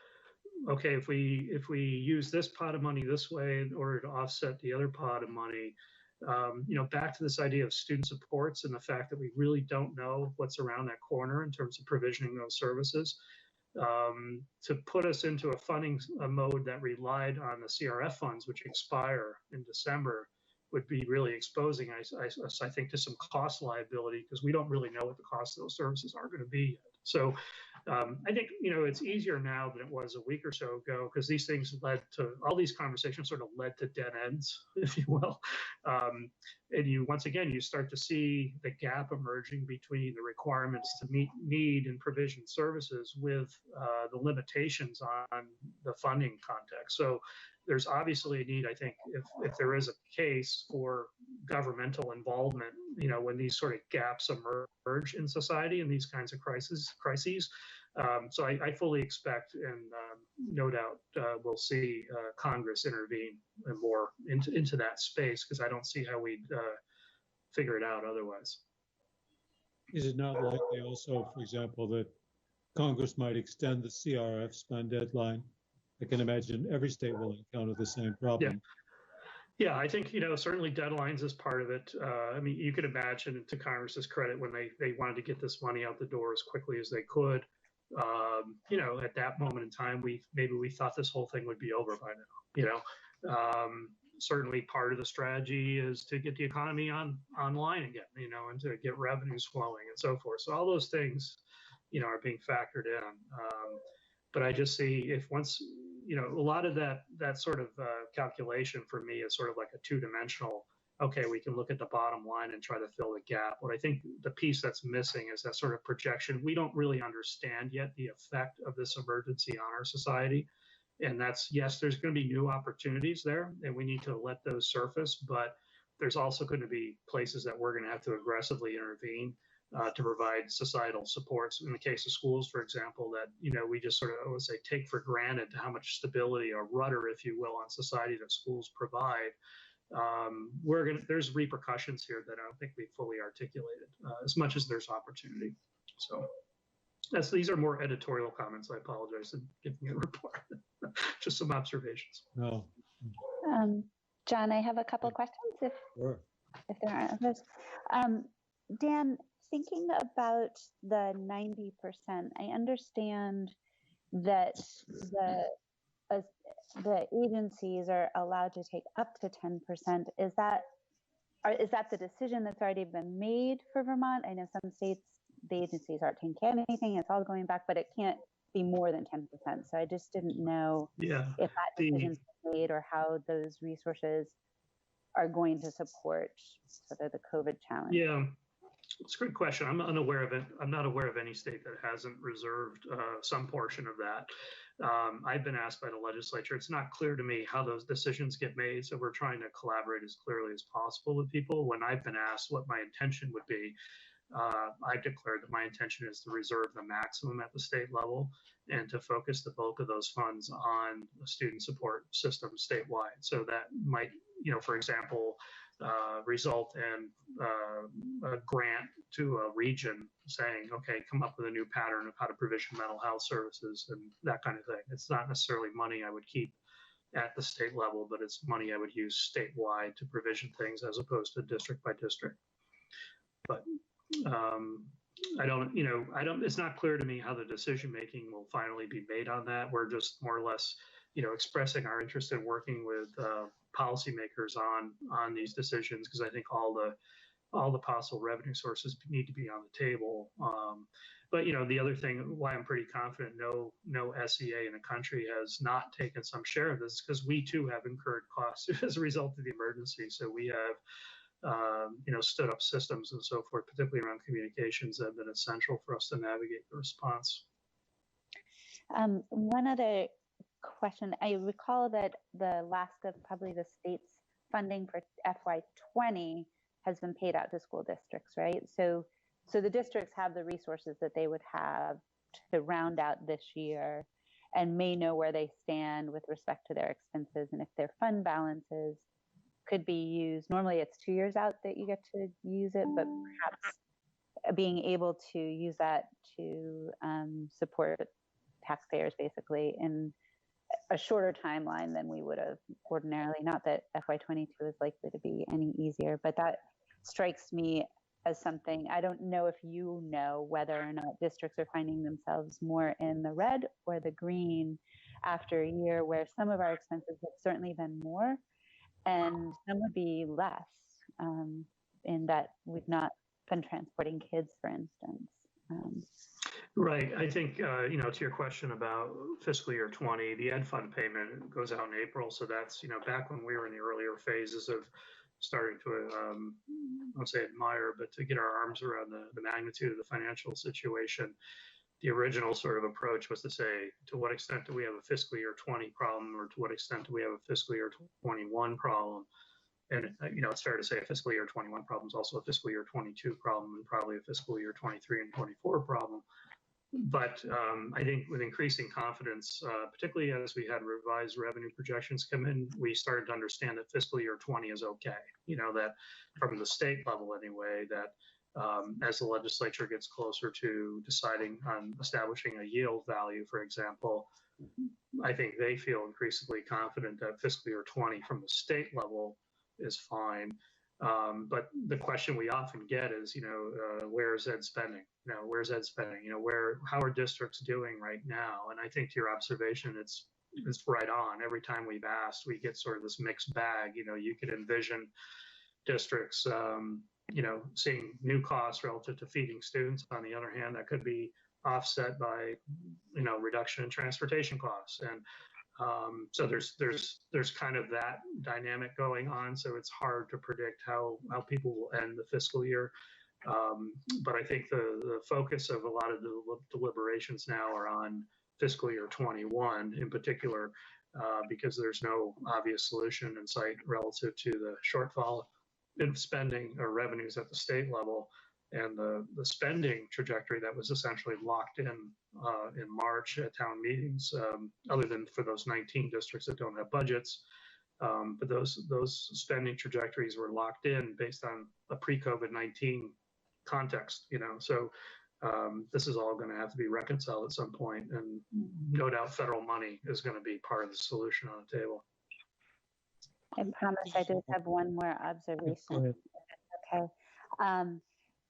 okay, if we use this pot of money this way in order to offset the other pot of money, back to this idea of student supports and the fact that we really don't know what's around that corner in terms of provisioning those services, to put us into a funding mode that relied on the CRF funds, which expire in December, would be really exposing, I think, to some cost liability, because we don't really know what the cost of those services are going to be yet. So I think, it's easier now than it was a week or so ago, because these things all these conversations sort of led to dead ends, if you will. And once again, you start to see the gap emerging between the requirements to meet need and provision services with the limitations on the funding context. So there's obviously a need, I think, if there is a case for governmental involvement, when these sort of gaps emerge in society and these kinds of crises. So I fully expect, and no doubt we'll see Congress intervene more into that space, because I don't see how we'd figure it out otherwise. Is it not likely also, for example, that Congress might extend the CRF spend deadline? I can imagine every state will encounter the same problem. Yeah, I think, certainly deadlines is part of it. I mean, you could imagine, to Congress's credit, when they wanted to get this money out the door as quickly as they could, at that moment in time, maybe we thought this whole thing would be over by now, certainly part of the strategy is to get the economy online again, and to get revenues flowing and so forth. So all those things, are being factored in. But I just see if once, a lot of that sort of calculation for me is sort of like a two-dimensional. Okay, we can look at the bottom line and try to fill the gap. What I think the piece that's missing is that sort of projection. We don't really understand yet the effect of this emergency on our society. And that's, yes, there's going to be new opportunities there, and we need to let those surface, but there's also going to be places that we're going to have to aggressively intervene to provide societal supports. In the case of schools, for example, that, we just sort of, I would say, take for granted how much stability or rudder, if you will, on society that schools provide. There's repercussions here that I don't think we fully articulated as much as there's opportunity. So these are more editorial comments. I apologize for giving a report. Just some observations. No. John, I have a couple questions if there aren't others. Dan, thinking about the 90%, I understand that the agencies are allowed to take up to 10%. Is that the decision that's already been made for Vermont? I know some states, the agencies aren't taking anything, it's all going back, but it can't be more than 10%. So I just didn't know if that decision's been made or how those resources are going to support sort of the COVID challenge. Yeah, it's a great question. I'm unaware of it. I'm not aware of any state that hasn't reserved some portion of that. I've been asked by the legislature. It's not clear to me how those decisions get made, so we're trying to collaborate as clearly as possible with people. When I've been asked what my intention would be, I've declared that my intention is to reserve the maximum at the state level and to focus the bulk of those funds on the student support system statewide. So that might, for example, result in a grant to a region saying, okay, come up with a new pattern of how to provision mental health services and that kind of thing. It's not necessarily money I would keep at the state level, but it's money I would use statewide to provision things as opposed to district by district. But it's not clear to me how the decision making will finally be made on that. We're just more or less, expressing our interest in working with policymakers on these decisions, because I think all the possible revenue sources need to be on the table. But the other thing why I'm pretty confident no SEA in the country has not taken some share of this is because we too have incurred costs as a result of the emergency. So we have stood up systems and so forth, particularly around communications, that have been essential for us to navigate the response. One other question. I recall that the last of probably the state's funding for FY20 has been paid out to school districts, right? So the districts have the resources that they would have to round out this year and may know where they stand with respect to their expenses and if their fund balances could be used. Normally it's 2 years out that you get to use it, but perhaps being able to use that to support taxpayers basically in a shorter timeline than we would have ordinarily. Not that FY22 is likely to be any easier, but that strikes me as something. I don't know if you know whether or not districts are finding themselves more in the red or the green after a year where some of our expenses have certainly been more and some would be less, in that we've not been transporting kids, for instance. Right. I think, to your question about fiscal year 20, the Ed Fund payment goes out in April. So that's, back when we were in the earlier phases of starting to, I won't say admire, but to get our arms around the magnitude of the financial situation. The original sort of approach was to say, to what extent do we have a fiscal year 20 problem, or to what extent do we have a fiscal year 21 problem? And, it's fair to say a fiscal year 21 problem is also a fiscal year 22 problem and probably a fiscal year 23 and 24 problem. But I think with increasing confidence, particularly as we had revised revenue projections come in, we started to understand that fiscal year 20 is okay. That from the state level anyway, that as the legislature gets closer to deciding on establishing a yield value, for example, I think they feel increasingly confident that fiscal year 20 from the state level is fine. But the question we often get is, where's ed spending? Where's ed spending? How are districts doing right now? And I think to your observation, it's right on. Every time we've asked, we get sort of this mixed bag. You could envision districts, seeing new costs relative to feeding students. On the other hand, that could be offset by, reduction in transportation costs. And so there's kind of that dynamic going on. So it's hard to predict how people will end the fiscal year. But I think the focus of a lot of the deliberations now are on fiscal year 21 in particular, because there's no obvious solution in sight relative to the shortfall in spending or revenues at the state level, and the spending trajectory that was essentially locked in March at town meetings, other than for those 19 districts that don't have budgets. But those spending trajectories were locked in based on a pre-COVID-19 context, so this is all going to have to be reconciled at some point, and no doubt federal money is going to be part of the solution on the table. I promise I just have one more observation. Okay.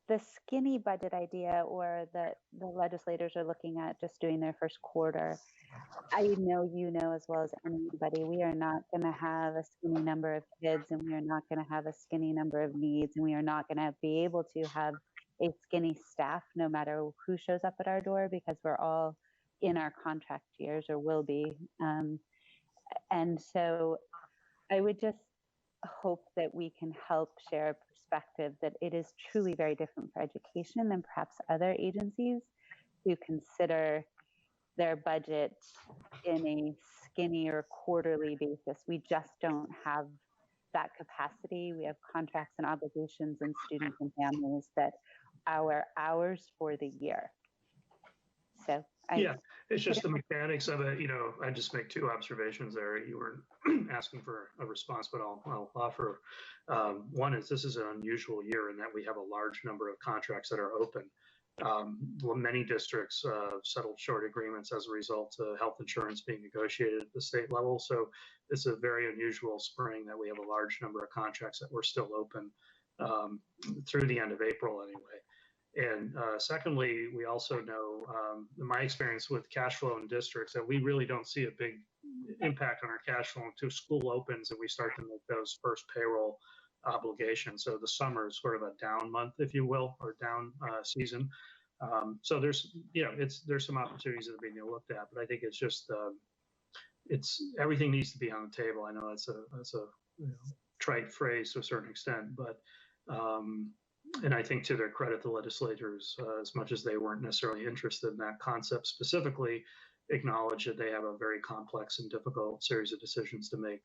The skinny budget idea, or that the legislators are looking at just doing their first quarter, I know as well as anybody, we are not going to have a skinny number of kids, and we are not going to have a skinny number of needs, and we are not going to be able to have a skinny staff no matter who shows up at our door, because we're all in our contract years or will be. And so I would just hope that we can help share a perspective that it is truly very different for education than perhaps other agencies who consider their budget in a skinny or quarterly basis. We just don't have that capacity. We have contracts and obligations and students and families that are ours for the year. So it's just the mechanics of it. I just make two observations there. You were asking for a response, but I'll offer. One is, this is an unusual year in that we have a large number of contracts that are open. Many districts settled short agreements as a result of health insurance being negotiated at the state level. So it's a very unusual spring that we have a large number of contracts that were still open through the end of April anyway. And secondly, we also know, in my experience with cash flow in districts, that we really don't see a big impact on our cash flow until school opens and we start to make those first payroll obligations. So the summer is sort of a down month, if you will, or down season. So there's some opportunities that are being looked at, but I think it's just everything needs to be on the table. I know that's a trite phrase to a certain extent, but and I think to their credit, the legislators, as much as they weren't necessarily interested in that concept specifically, acknowledge that they have a very complex and difficult series of decisions to make.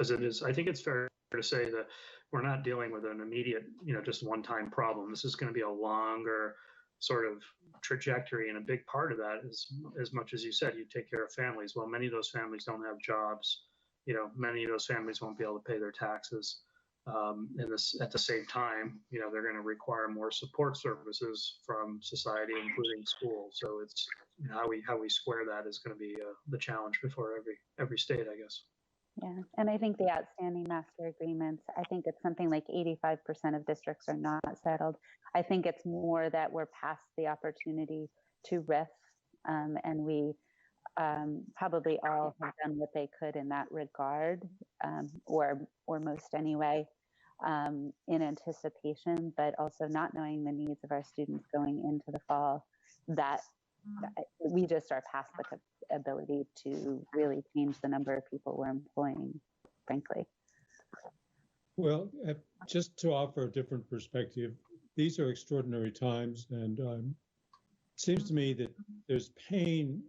As it is, I think it's fair to say that we're not dealing with an immediate, just one-time problem. This is going to be a longer sort of trajectory, and a big part of that is, as much as you said, you take care of families. Well, many of those families don't have jobs. Many of those families won't be able to pay their taxes. And this, at the same time, they're going to require more support services from society, including schools. So it's how we square that is going to be the challenge before every state, I guess. Yeah, and I think the outstanding master agreements, I think it's something like 85% of districts are not settled. I think it's more that we're past the opportunity to riff, and we probably all have done what they could in that regard, or most anyway, in anticipation, but also not knowing the needs of our students going into the fall, that we just are past the ability to really change the number of people we're employing, frankly. Well, just to offer a different perspective, these are extraordinary times, and it seems to me that there's pain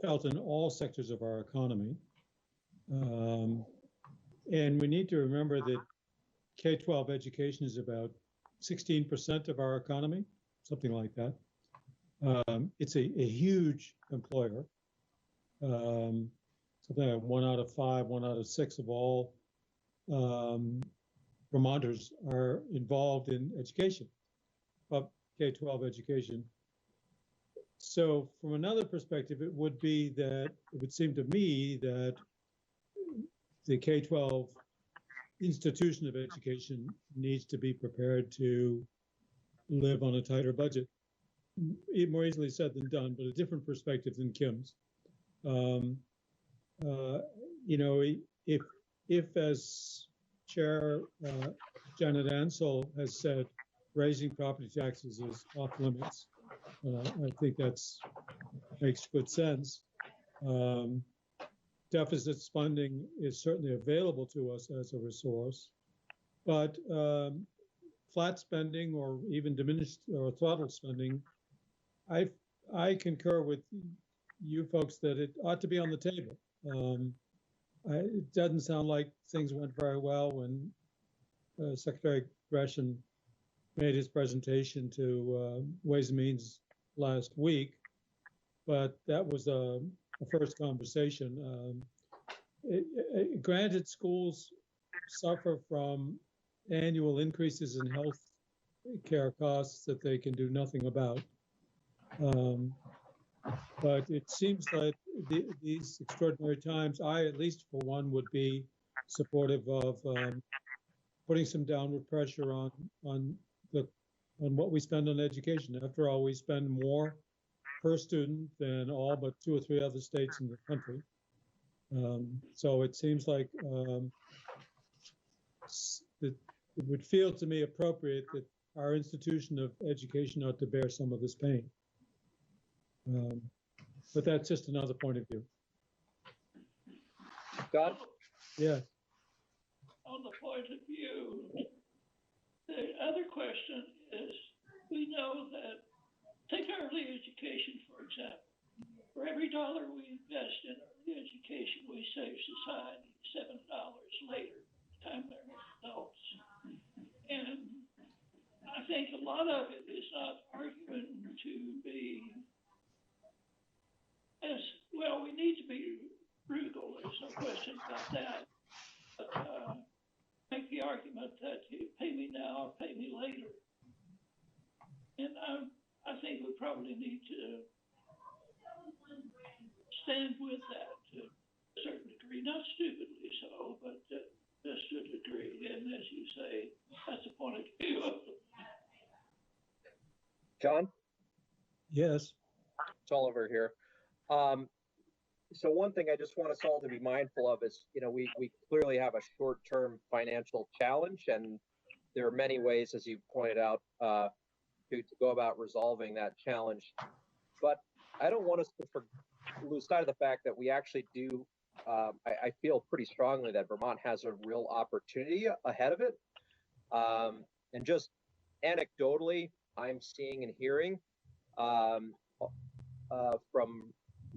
felt in all sectors of our economy. And we need to remember that K-12 education is about 16% of our economy, something like that. It's a huge employer. Something like 1 out of 5, 1 out of 6 of all Vermonters are involved in education, K-12 education. So from another perspective, it would seem to me that the K-12 institution of education needs to be prepared to live on a tighter budget. More easily said than done, but a different perspective than Kim's. You know, if as Chair Janet Ansell has said, raising property taxes is off limits. I think makes good sense. Deficit funding is certainly available to us as a resource, but flat spending or even diminished or throttled spending, I concur with you folks that it ought to be on the table. It doesn't sound like things went very well when Secretary Gresham made his presentation to Ways and Means last week, but that was a first conversation. Granted, schools suffer from annual increases in health care costs that they can do nothing about. But it seems like these extraordinary times, I, at least for one, would be supportive of putting some downward pressure on what we spend on education. After all, we spend more per student than all but 2 or 3 other states in the country. So it seems like it would feel to me appropriate that our institution of education ought to bear some of this pain. But that's just another point of view. John? Yeah. On the point of view, the other question is, we know that, take early education, for example. For every dollar we invest in early education, we save society $7 later, by the time they're adults. And I think a lot of it is not arguing to be as well. We need to be frugal. There's no question about that. But make the argument that you pay me now or pay me later. And I think we probably need to stand with that to a certain degree, not stupidly so, but just to a degree. And as you say, that's the point of view. John? Yes. It's all over here. So one thing I just want us all to be mindful of is, you know, we clearly have a short-term financial challenge, and there are many ways, as you pointed out, to go about resolving that challenge. But I don't want us to lose sight of the fact that we actually do. I feel pretty strongly that Vermont has a real opportunity ahead of it. And just anecdotally, I'm seeing and hearing from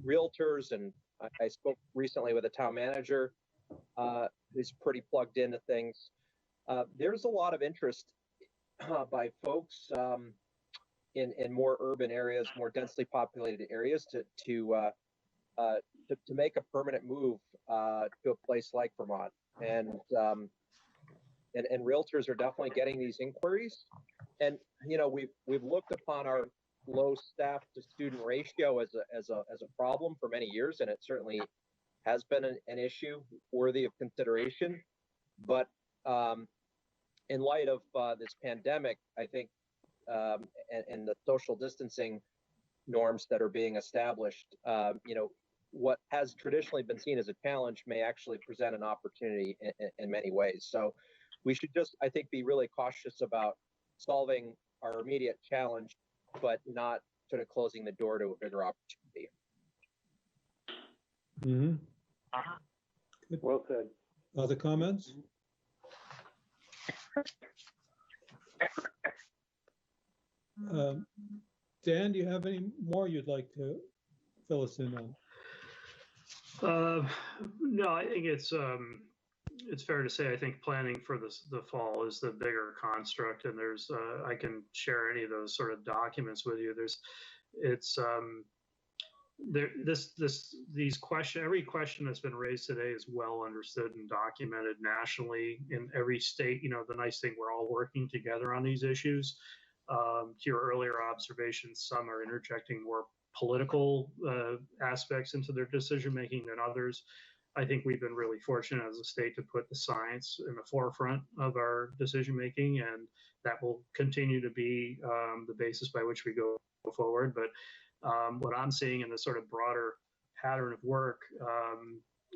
realtors, and I spoke recently with a town manager who's pretty plugged into things. There's a lot of interest by folks in more urban areas, more densely populated areas, to make a permanent move to a place like Vermont, and realtors are definitely getting these inquiries. And you know, we've looked upon our low staff to student ratio as a problem for many years, and it certainly has been an issue worthy of consideration. But in light of this pandemic, I think, and the social distancing norms that are being established, you know, what has traditionally been seen as a challenge may actually present an opportunity in many ways. So we should just, I think, be really cautious about solving our immediate challenge, but not sort of closing the door to a bigger opportunity. Mm-hmm. Well said. Other comments? Dan, do you have any more you'd like to fill us in on? No, I think it's fair to say, I think planning for the fall is the bigger construct, and there's I can share any of those sort of documents with you. Every question that's been raised today is well understood and documented nationally in every state. You know, the nice thing, we're all working together on these issues. To your earlier observations, some are interjecting more political aspects into their decision making than others. I think we've been really fortunate as a state to put the science in the forefront of our decision making, and that will continue to be the basis by which we go forward. But what I'm seeing in this sort of broader pattern of work,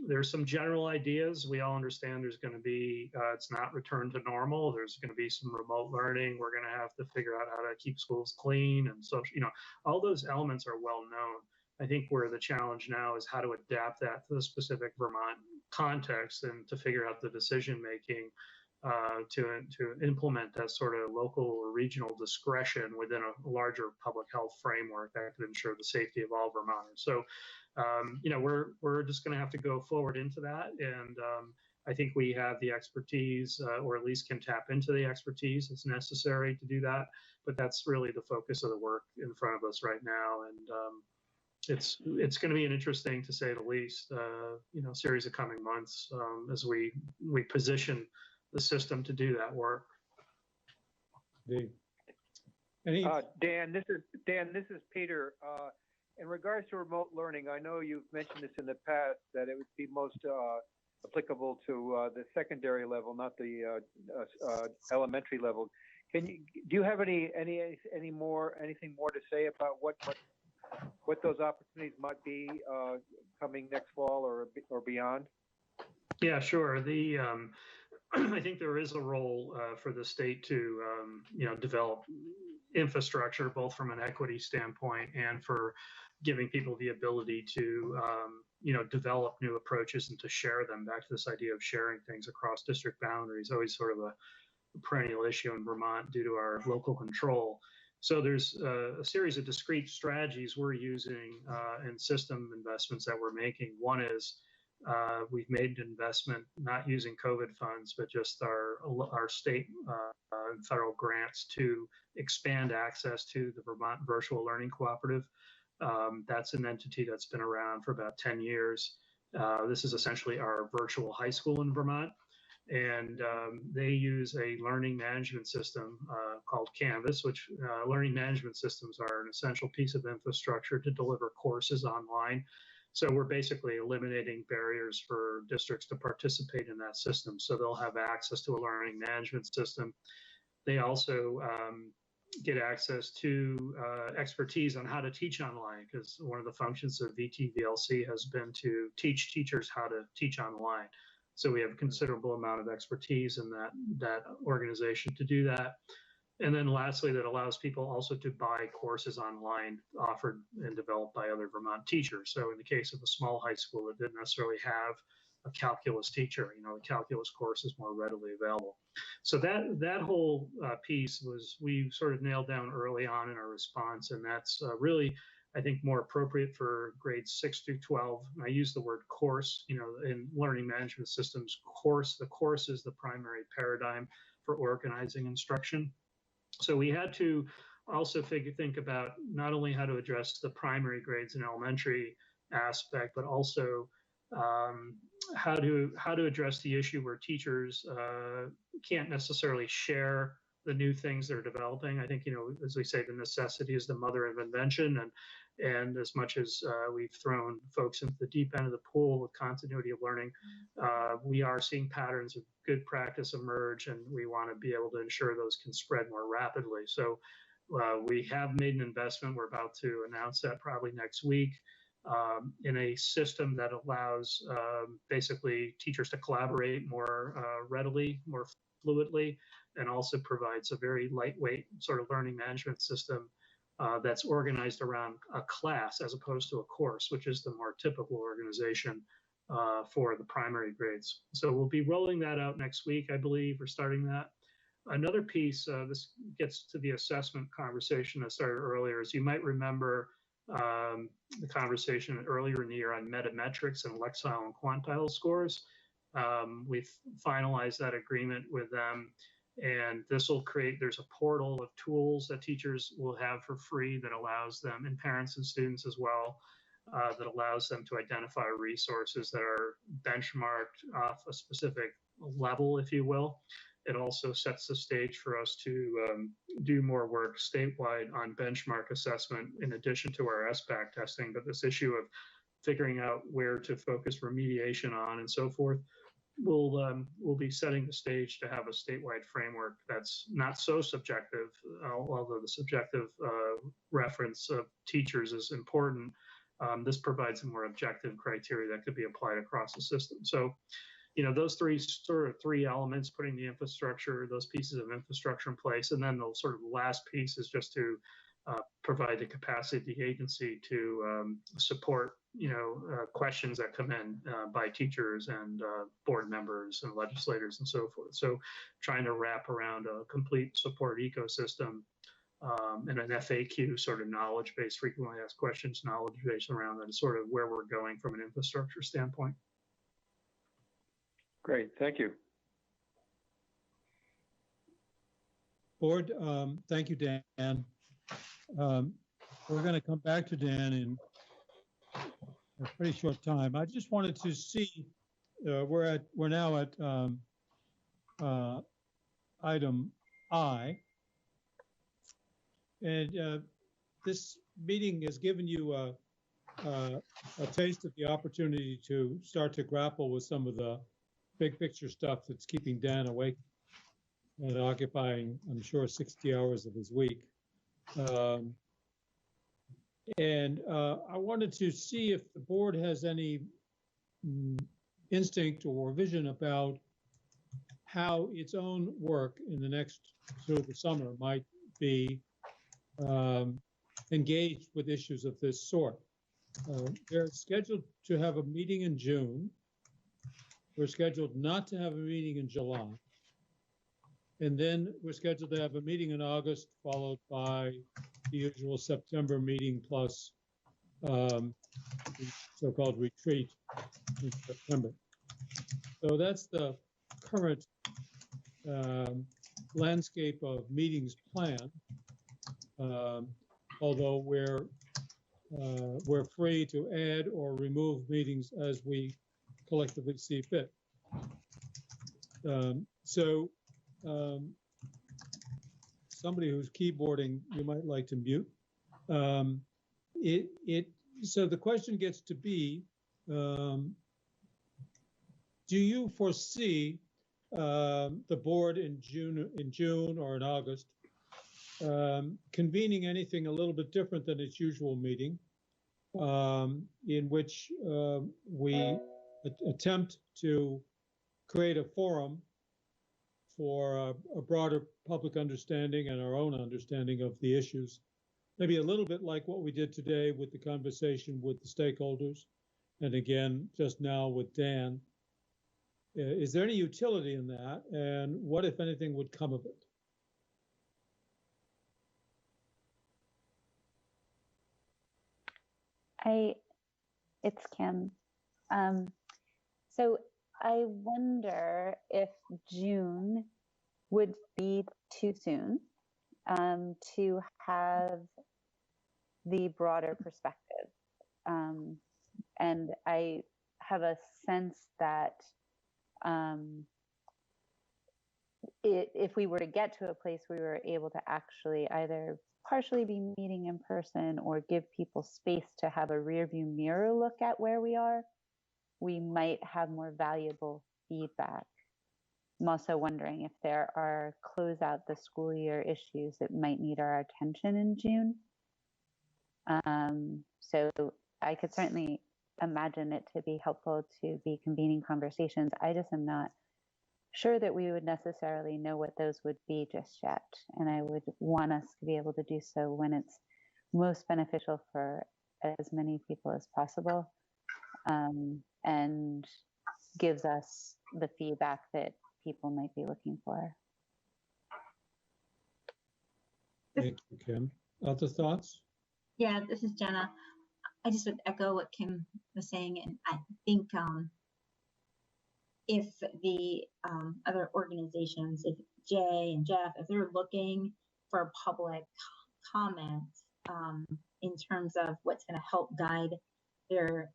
there's some general ideas. We all understand there's going to be, it's not return to normal. There's going to be some remote learning. We're going to have to figure out how to keep schools clean and social, all those elements are well known. I think where the challenge now is how to adapt that to the specific Vermont context and to figure out the decision making to implement that sort of local or regional discretion within a larger public health framework that could ensure the safety of all Vermonters. So, we're just going to have to go forward into that, and I think we have the expertise, or at least can tap into the expertise that's necessary to do that. But that's really the focus of the work in front of us right now, and it's going to be an interesting, to say the least, series of coming months as we position the system to do that work. Dan, this is Peter. In regards to remote learning, I know you've mentioned this in the past that it would be most applicable to the secondary level, not the elementary level. Do you have anything more to say about what those opportunities might be coming next fall or beyond? Yeah, sure. I think there is a role for the state to, develop infrastructure, both from an equity standpoint and for giving people the ability to, develop new approaches and to share them. Back to this idea of sharing things across district boundaries, always sort of a perennial issue in Vermont due to our local control. So there's a series of discrete strategies we're using and system investments that we're making. One is we've made an investment not using COVID funds, but just our state and federal grants to expand access to the Vermont Virtual Learning Cooperative. That's an entity that's been around for about 10 years. This is essentially our virtual high school in Vermont. And they use a learning management system called Canvas, which learning management systems are an essential piece of infrastructure to deliver courses online. So we're basically eliminating barriers for districts to participate in that system. So they'll have access to a learning management system. They also get access to expertise on how to teach online, because one of the functions of VTVLC has been to teach teachers how to teach online. So we have a considerable amount of expertise in that organization to do that. And then lastly, that allows people also to buy courses online offered and developed by other Vermont teachers. So in the case of a small high school that didn't necessarily have a calculus teacher, the calculus course is more readily available. So that whole piece we sort of nailed down early on in our response, and that's really, I think, more appropriate for grades 6 through 12. And I use the word course, in learning management systems, the course is the primary paradigm for organizing instruction. So we had to also think about not only how to address the primary grades and elementary aspect, but also how to address the issue where teachers can't necessarily share the new things they're developing. I think, as we say, the necessity is the mother of invention. And as much as we've thrown folks into the deep end of the pool with continuity of learning, we are seeing patterns of good practice emerge, and we want to be able to ensure those can spread more rapidly. So we have made an investment. We're about to announce that probably next week in a system that allows basically teachers to collaborate more readily, more fluidly, and also provides a very lightweight sort of learning management system that's organized around a class as opposed to a course, which is the more typical organization for the primary grades. So we'll be rolling that out next week, I believe. We're starting that. Another piece, this gets to the assessment conversation I started earlier, is you might remember the conversation earlier in the year on metametrics and Lexile and quantile scores. We've finalized that agreement with them. And this will there's a portal of tools that teachers will have for free that allows them, and parents and students as well, that allows them to identify resources that are benchmarked off a specific level, if you will. It also sets the stage for us to do more work statewide on benchmark assessment in addition to our SBAC testing. But this issue of figuring out where to focus remediation on and so forth. We'll be setting the stage to have a statewide framework that's not so subjective, although the subjective reference of teachers is important. This provides a more objective criteria that could be applied across the system. So, those three elements, putting the infrastructure, those pieces of infrastructure in place, and then the sort of last piece is just to provide the capacity of the agency to support, questions that come in by teachers and board members and legislators and so forth. So trying to wrap around a complete support ecosystem and an FAQ sort of knowledge-based, frequently asked questions, knowledge-based around that is sort of where we're going from an infrastructure standpoint. Great, thank you. Board, thank you, Dan. We're going to come back to Dan in a pretty short time. I just wanted to see, we're now at item I, and this meeting has given you a taste of the opportunity to start to grapple with some of the big picture stuff that's keeping Dan awake and occupying, I'm sure, 60 hours of his week. I wanted to see if the board has any instinct or vision about how its own work in the next through the summer might be engaged with issues of this sort. They're scheduled to have a meeting in June. We're scheduled not to have a meeting in July. And then we're scheduled to have a meeting in August, followed by the usual September meeting plus the so-called retreat in September. So that's the current landscape of meetings planned. Although we're free to add or remove meetings as we collectively see fit. Somebody who's keyboarding, you might like to mute. So the question gets to be, do you foresee the board in June or in August convening anything a little bit different than its usual meeting, in which we attempt to create a forum for a broader public understanding and our own understanding of the issues, maybe a little bit like what we did today with the conversation with the stakeholders, and again, just now with Dan. Is there any utility in that, and what, if anything, would come of it? It's Kim. So I wonder if June would be too soon to have the broader perspective. And I have a sense that if we were to get to a place where we were able to actually either partially be meeting in person or give people space to have a rear view mirror look at where we are, we might have more valuable feedback. I'm also wondering if there are close out the school year issues that might need our attention in June. So I could certainly imagine it to be helpful to be convening conversations. I just am not sure that we would necessarily know what those would be just yet. And I would want us to be able to do so when it's most beneficial for as many people as possible, and gives us the feedback that people might be looking for. Thank you, Kim. Other thoughts? Yeah, this is Jenna. I just would echo what Kim was saying, and I think if the other organizations, if Jay and Jeff, if they're looking for public comment in terms of what's going to help guide their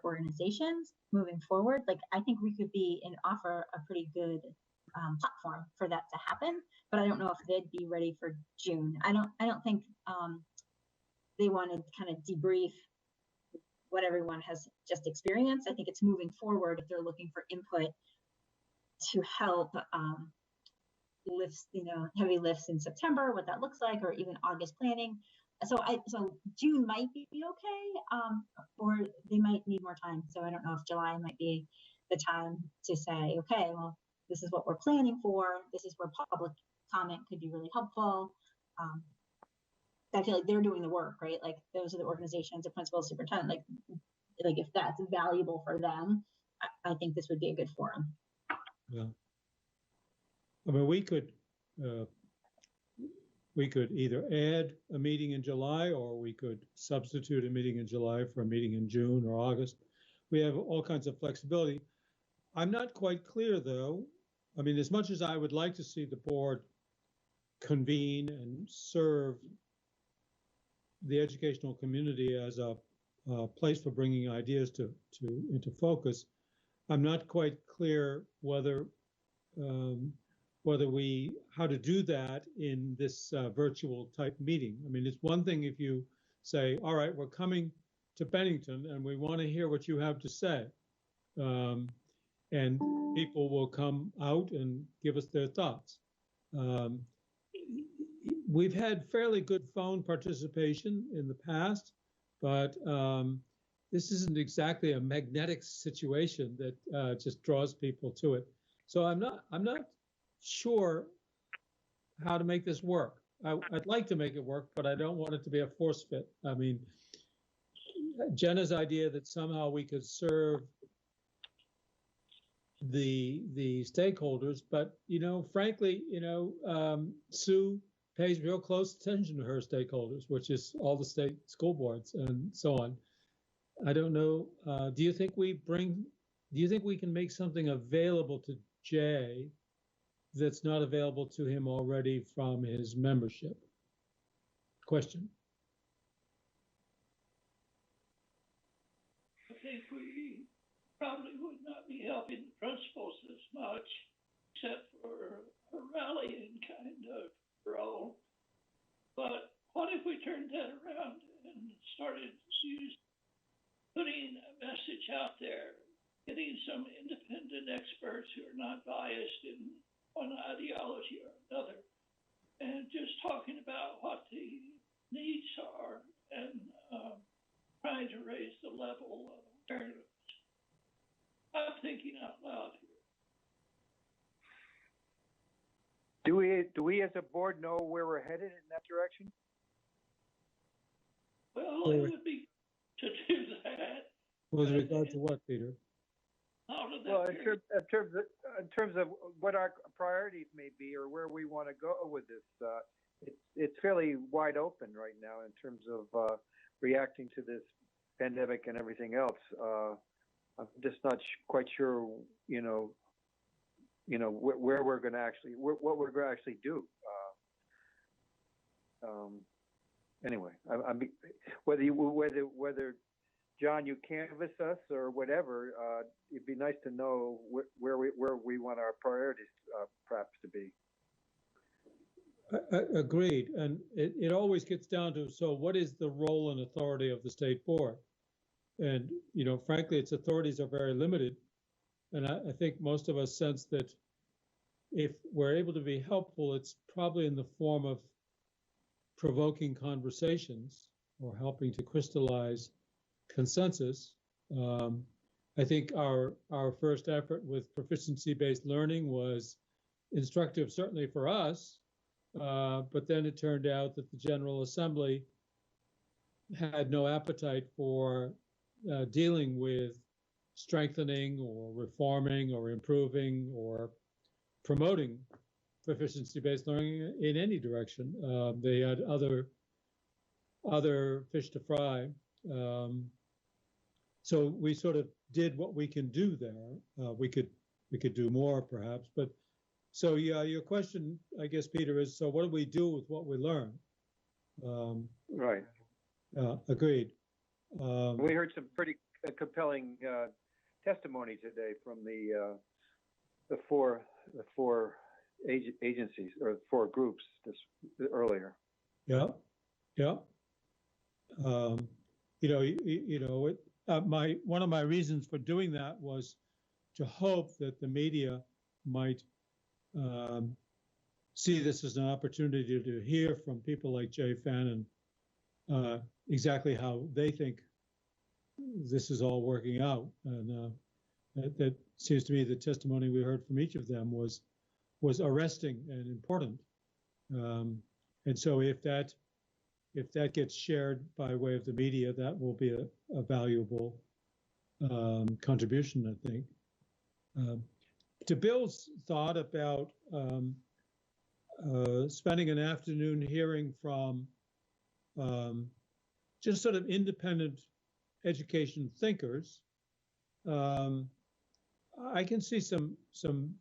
organizations moving forward, like I think we could be and offer a pretty good platform for that to happen. But I don't know if they'd be ready for June. I don't think they want to kind of debrief what everyone has just experienced. I think it's moving forward if they're looking for input to help lifts, heavy lifts in September, what that looks like, or even August planning. So June might be okay, or they might need more time. So I don't know if July might be the time to say, okay, well, this is what we're planning for. This is where public comment could be really helpful. I feel like they're doing the work, right? Like those are the organizations, the principal, superintendent, like if that's valuable for them, I think this would be a good forum. Yeah. I mean, we could either add a meeting in July, or we could substitute a meeting in July for a meeting in June or August. We have all kinds of flexibility. I'm not quite clear, though. I mean, as much as I would like to see the board convene and serve the educational community as a place for bringing ideas into focus, I'm not quite clear whether how to do that in this virtual type meeting. I mean, it's one thing if you say, all right, we're coming to Bennington and we want to hear what you have to say. And people will come out and give us their thoughts. We've had fairly good phone participation in the past, but this isn't exactly a magnetic situation that just draws people to it. So I'm not sure how to make this work. I'd like to make it work, but I don't want it to be a force fit. I mean, Jenna's idea that somehow we could serve the stakeholders, but frankly, Sue pays real close attention to her stakeholders, which is all the state school boards and so on. I don't know. Do you think we can make something available to Jay that's not available to him already from his membership? Question. I think we probably would not be helping the principals as much, except for a rallying kind of role. But what if we turned that around and started putting a message out there, getting some independent experts who are not biased in one ideology or another, and just talking about what the needs are and trying to raise the level of awareness. I'm thinking out loud here. Do we as a board know where we're headed in that direction? Well, it would be to do that. With regard to what, Peter? Well, in terms of what our priorities may be or where we want to go with this, it's fairly wide open right now in terms of reacting to this pandemic and everything else. I'm just not quite sure, where we're going to actually, what we're going to actually do. Anyway, whether John, you canvass us or whatever, it'd be nice to know where we want our priorities perhaps to be. Agreed. And it always gets down to, so what is the role and authority of the state board? And, frankly, its authorities are very limited. And I think most of us sense that if we're able to be helpful, it's probably in the form of provoking conversations or helping to crystallize consensus. I think our first effort with proficiency-based learning was instructive, certainly for us, but then it turned out that the General Assembly had no appetite for dealing with strengthening or reforming or improving or promoting proficiency-based learning in any direction. They had other fish to fry. So we sort of did what we can do there. We could do more perhaps, but so yeah, your question, I guess, Peter, is so what do we do with what we learn? Right. Agreed. We heard some pretty compelling testimony today from the four agencies or 4 groups earlier. Yeah. one of my reasons for doing that was to hope that the media might see this as an opportunity to hear from people like Jay Fannin exactly how they think this is all working out. And that seems to me the testimony we heard from each of them was arresting and important. And so if that gets shared by way of the media, that will be a valuable contribution, I think. To Bill's thought about spending an afternoon hearing from just sort of independent education thinkers, I can see some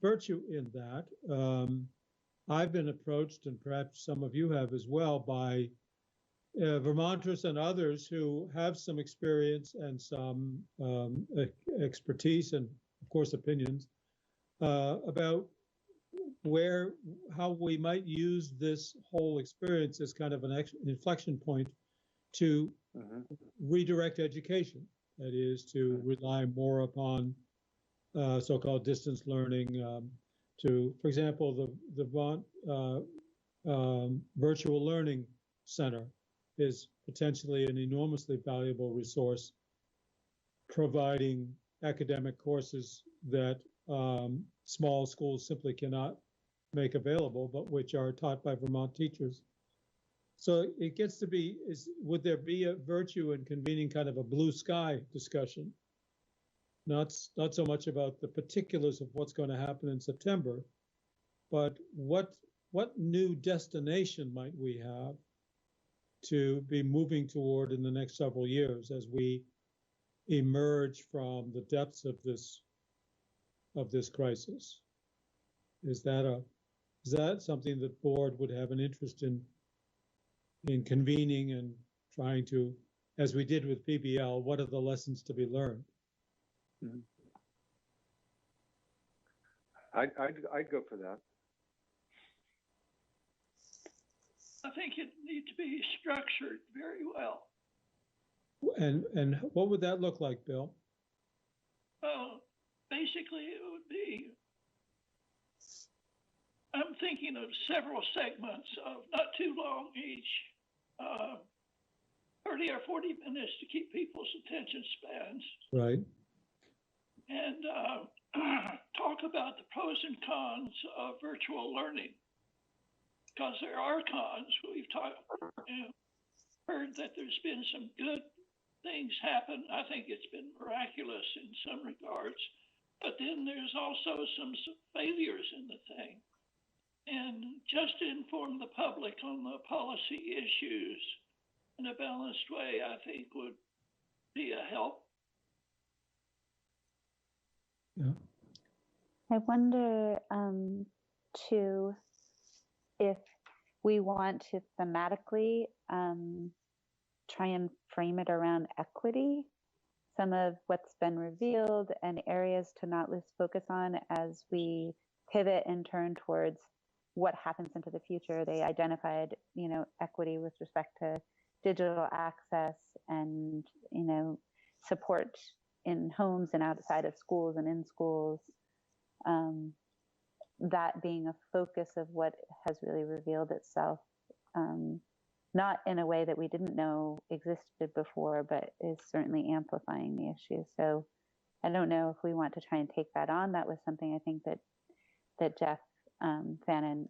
virtue in that. I've been approached, and perhaps some of you have as well, by Vermonters and others who have some experience and some expertise and, of course, opinions about how we might use this whole experience as kind of an inflection point to redirect education. That is, to rely more upon so-called distance learning. For example, the Vermont Virtual Learning Center is potentially an enormously valuable resource, providing academic courses that small schools simply cannot make available, but which are taught by Vermont teachers. So it gets to be, would there be a virtue in convening kind of a blue sky discussion? Not so much about the particulars of what's going to happen in September, but what new destination might we have to be moving toward in the next several years as we emerge from the depths of this crisis? Is that something that board would have an interest in convening and trying to, as we did with PBL, what are the lessons to be learned? I'd go for that. I think it needs to be structured very well. And what would that look like, Bill? Basically, it would be, I'm thinking of several segments of not too long each, 30 or 40 minutes to keep people's attention spans. Right. And talk about the pros and cons of virtual learning. Because there are cons. We've heard that there's been some good things happen. I think it's been miraculous in some regards. But then there's also some failures in the thing. And just to inform the public on the policy issues in a balanced way, I think would be a help. Yeah. I wonder, too, if we want to thematically try and frame it around equity, some of what's been revealed and areas to not lose focus on as we pivot and turn towards what happens into the future. They identified, equity with respect to digital access and, support in homes and outside of schools and in schools. That being a focus of what has really revealed itself, not in a way that we didn't know existed before, but is certainly amplifying the issue. So I don't know if we want to try and take that on. That was something I think that Jeff Fannin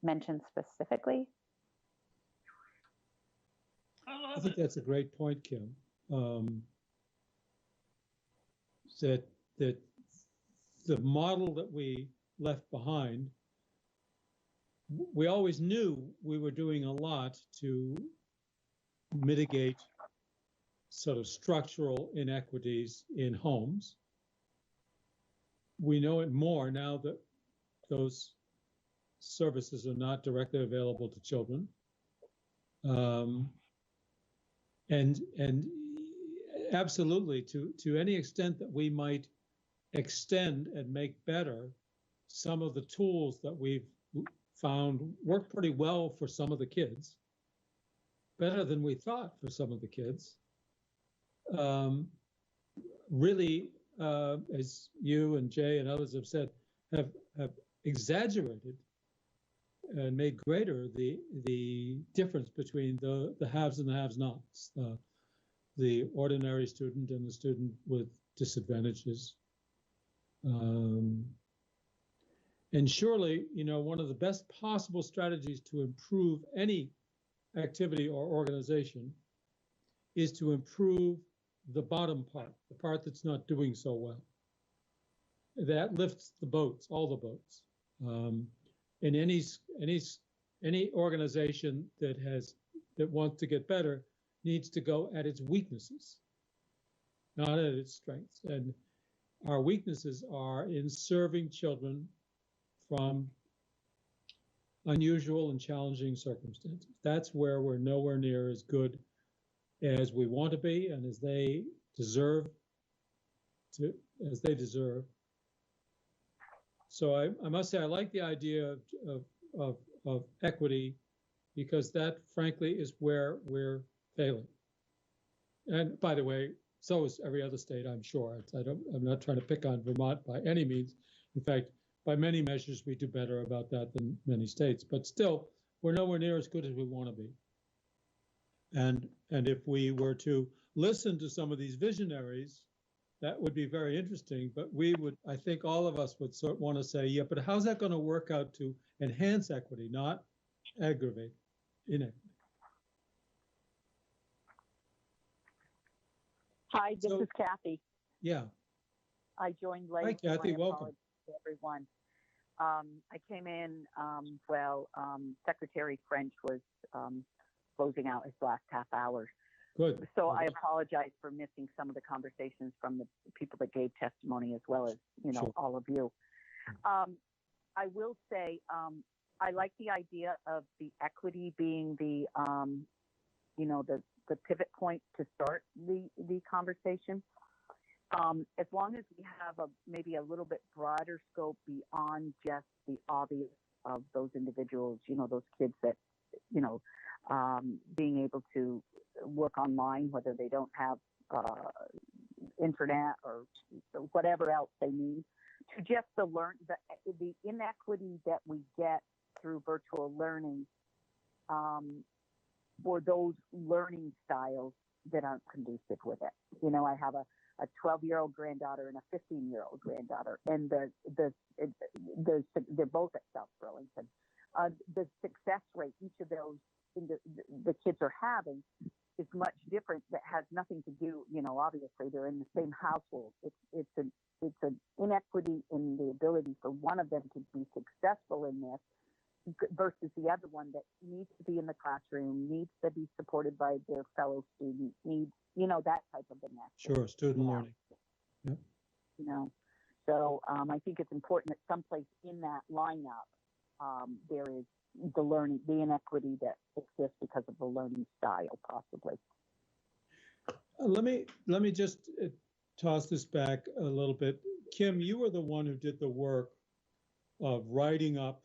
mentioned specifically. I think that's a great point, Kim. That the model that we left behind, we always knew we were doing a lot to mitigate sort of structural inequities in homes. We know it more now that those services are not directly available to children. And absolutely, to any extent that we might extend and make better some of the tools that we've found work pretty well for some of the kids, better than we thought for some of the kids. really, as you and Jay and others have said, have exaggerated and made greater the difference between the haves and the have-nots, the ordinary student and the student with disadvantages. And surely, one of the best possible strategies to improve any activity or organization is to improve the bottom part, the part that's not doing so well. That lifts the boats, all the boats. And any organization that wants to get better needs to go at its weaknesses, not at its strengths. And our weaknesses are in serving children from unusual and challenging circumstances. That's where we're nowhere near as good as we want to be and as they deserve. So I must say I like the idea of equity, because that frankly is where we're failing. And by the way, so is every other state, I'm sure. I'm not trying to pick on Vermont by any means. In fact, by many measures, we do better about that than many states. But still, we're nowhere near as good as we want to be. And if we were to listen to some of these visionaries, that would be very interesting. But I think all of us would want to say, yeah, but how's that going to work out to enhance equity, not aggravate inequity? Hi, this is Kathy. Yeah. I joined late. Hi, Kathy. So welcome. To everyone. I came in Secretary French was closing out his last half hour. Good. So I apologize for missing some of the conversations from the people that gave testimony, as well as, Sure. all of you. I will say, I like the idea of the equity being the pivot point to start the conversation. As long as we have maybe a little bit broader scope beyond just the obvious of those individuals, those kids that, being able to work online, whether they don't have internet or whatever else they need, to just the inequity that we get through virtual learning for those learning styles that aren't conducive with it. I have a 12-year-old granddaughter and a 15-year-old granddaughter, and they're both at South Burlington. The success rate each of those the kids are having is much different. That has nothing to do, obviously they're in the same household. It's an inequity in the ability for one of them to be successful in this versus the other one that needs to be in the classroom, needs to be supported by their fellow students, needs, that type of inequity. Sure, student learning. Yep. So I think it's important that someplace in that lineup there is the inequity that exists because of the learning style, possibly. Let me just toss this back a little bit. Kim, you were the one who did the work of writing up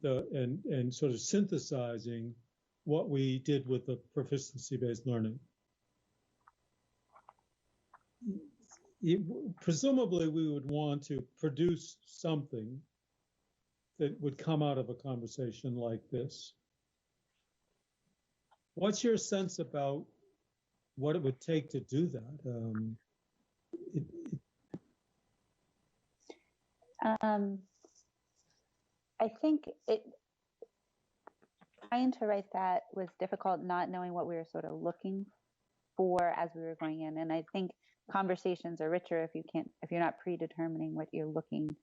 and sort of synthesizing what we did with the proficiency-based learning. Presumably, we would want to produce something that would come out of a conversation like this. What's your sense about what it would take to do that? I think trying to write that was difficult, not knowing what we were sort of looking for as we were going in. And I think conversations are richer if you're not predetermining what you're looking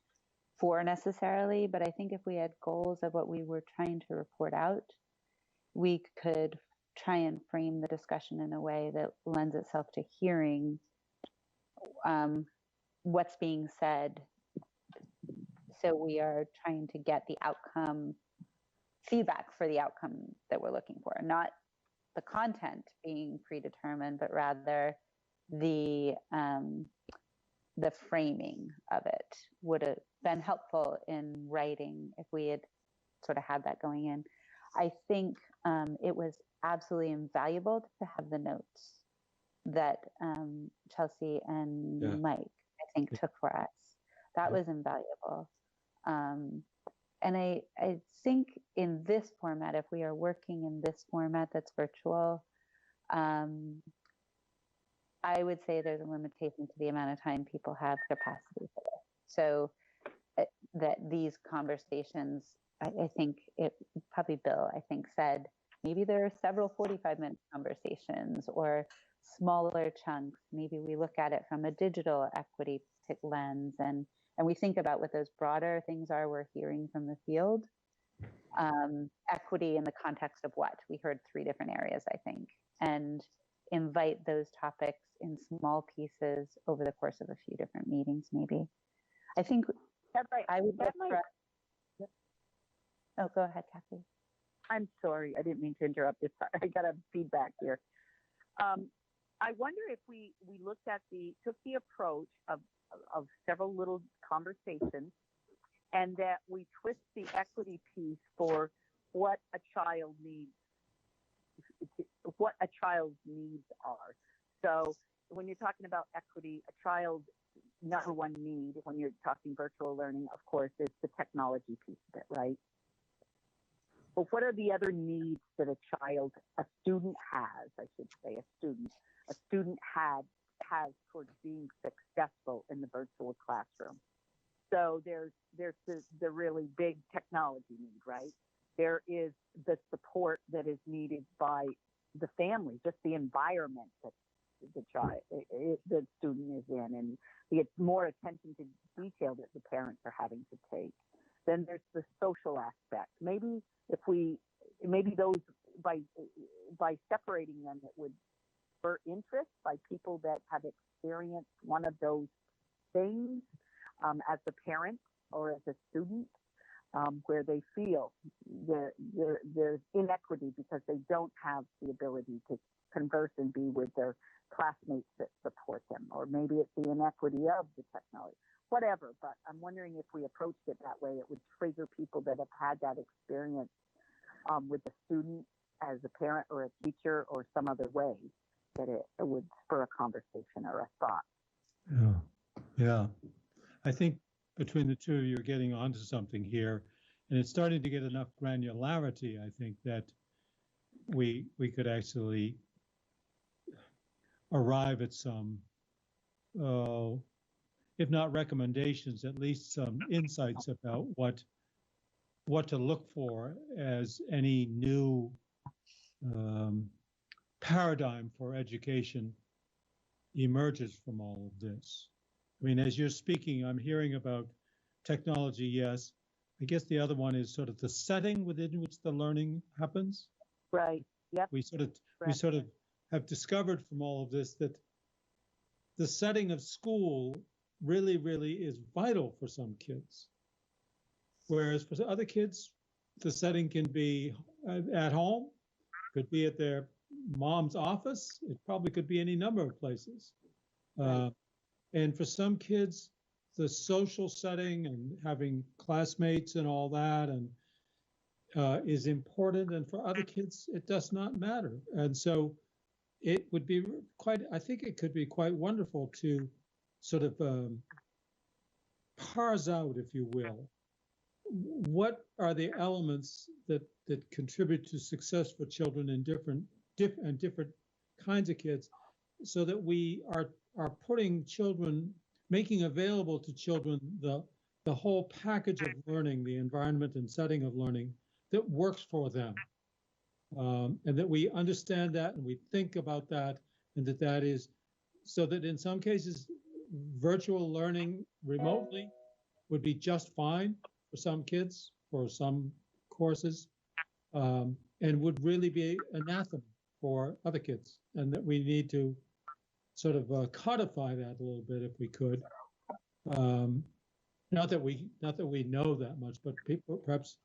for necessarily. But I think if we had goals of what we were trying to report out, we could try and frame the discussion in a way that lends itself to hearing what's being said. So we are trying to get the outcome, feedback for the outcome that we're looking for, not the content being predetermined, but rather the framing of it would have been helpful in writing if we had sort of had that going in. I think it was absolutely invaluable to have the notes that Chelsea and Yeah. Mike, I think, took for us. That was invaluable. And I think in this format, if we are working in this format that's virtual, I would say there's a limitation to the amount of time people have capacity for this. So that these conversations, I think it probably Bill, I think said, maybe there are several 45-minute conversations or smaller chunks. Maybe we look at it from a digital equity lens and we think about what those broader things are we're hearing from the field. Equity in the context of what? We heard 3 different areas, I think, and invite those topics in small pieces over the course of a few different meetings, maybe. I think I would look for... Oh, go ahead, Kathy. I'm sorry, I didn't mean to interrupt you. I got a feedback here. I wonder if we took the approach of several little conversations, and that we twist the equity piece for what a child needs, what a child's needs are. So when you're talking about equity, a child's number one need when you're talking virtual learning, of course, is the technology piece of it, right? But what are the other needs that a student has, I should say, a student has towards being successful in the virtual classroom? So there's the really big technology need, right? There is the support that is needed by the family, just the environment that the student is in, and the more attention to detail that the parents are having to take. Then there's the social aspect. Maybe those by separating them, it would spur interest by people that have experienced one of those things as a parent or as a student, where they feel there's inequity because they don't have the ability to converse and be with their classmates that support them, or maybe it's the inequity of the technology, whatever. But I'm wondering if we approached it that way, it would trigger people that have had that experience with a student as a parent or a teacher or some other way, that it would spur a conversation or a thought. Yeah. I think between the two of you are getting onto something here, and it's starting to get enough granularity, I think, that we could actually arrive at some, if not recommendations, at least some insights about what to look for as any new paradigm for education emerges from all of this. I mean, as you're speaking, I'm hearing about technology, yes. I guess the other one is sort of the setting within which the learning happens. Right. Yep. We sort of have discovered from all of this that the setting of school really, really is vital for some kids. Whereas for other kids, the setting can be at home, could be at their mom's office. It probably could be any number of places. Right. And for some kids, the social setting and having classmates and all that and is important. And for other kids, it does not matter. And so it would be I think it could be quite wonderful to sort of parse out, if you will, what are the elements that contribute to success for children in different kinds of kids, so that we are making available to children the whole package of learning, the environment and setting of learning that works for them. And that we understand that and we think about that, and that is so that in some cases, virtual learning remotely would be just fine for some kids, for some courses, and would really be anathema for other kids. And that we need to sort of codify that a little bit if we could. Not that we know that much, but perhaps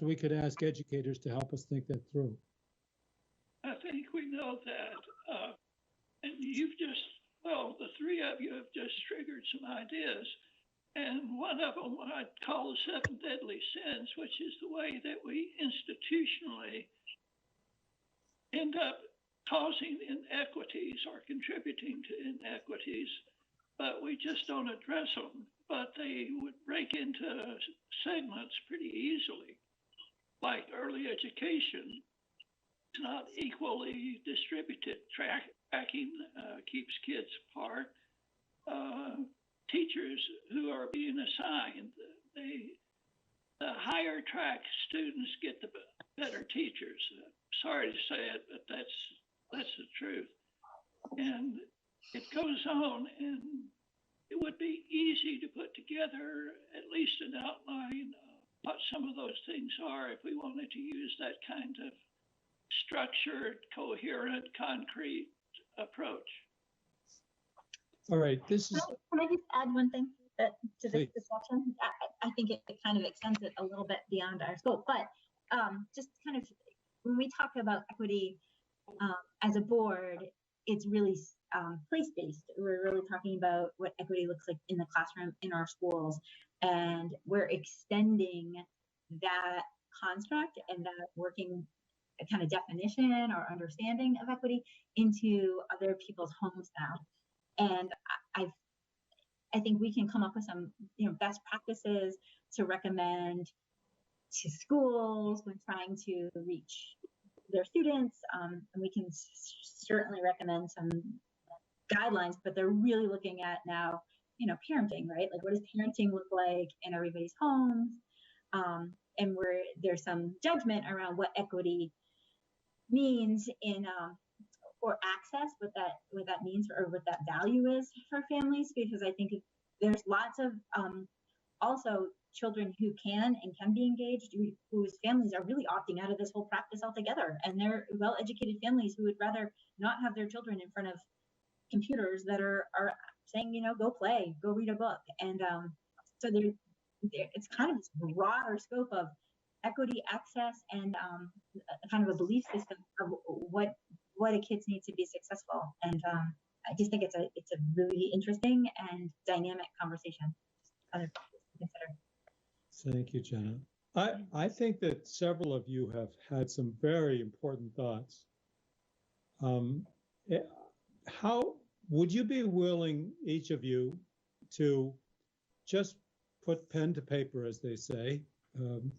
we could ask educators to help us think that through. I think we know that, and the three of you have just triggered some ideas, and one of them I'd call the 7 deadly sins, which is the way that we institutionally end up causing inequities or contributing to inequities, but we just don't address them. But they would break into segments pretty easily, like early education. It's not equally distributed. Tracking keeps kids apart. Teachers who are being assigned, the higher track students get the better teachers. Sorry to say it, but that's the truth. And it goes on, and it would be easy to put together at least an outline of what some of those things are if we wanted to use that kind of structured, coherent, concrete approach. All right, this is. Can I just add one thing to this Please. discussion? I think it kind of extends it a little bit beyond our scope, but just kind of when we talk about equity as a board, it's really place-based. We're really talking about what equity looks like in the classroom in our schools, and we're extending that construct and that working kind of definition or understanding of equity into other people's homes now. And I think we can come up with some best practices to recommend to schools when trying to reach their students, and we can certainly recommend some guidelines, but they're really looking at now parenting, right? Like, what does parenting look like in everybody's homes, and where there's some judgment around what equity means in or access, what that means or what that value is for families, because I think there's lots of also children who can be engaged, whose families are really opting out of this whole practice altogether, and they're well-educated families who would rather not have their children in front of computers that are saying, go play, go read a book, and so it's kind of this broader scope of equity, access, and a kind of a belief system of what a kids need to be successful. And I just think it's a really interesting and dynamic conversation to consider. Thank you, Jenna. I think that several of you have had some very important thoughts. How would you be willing, each of you, to just put pen to paper, as they say,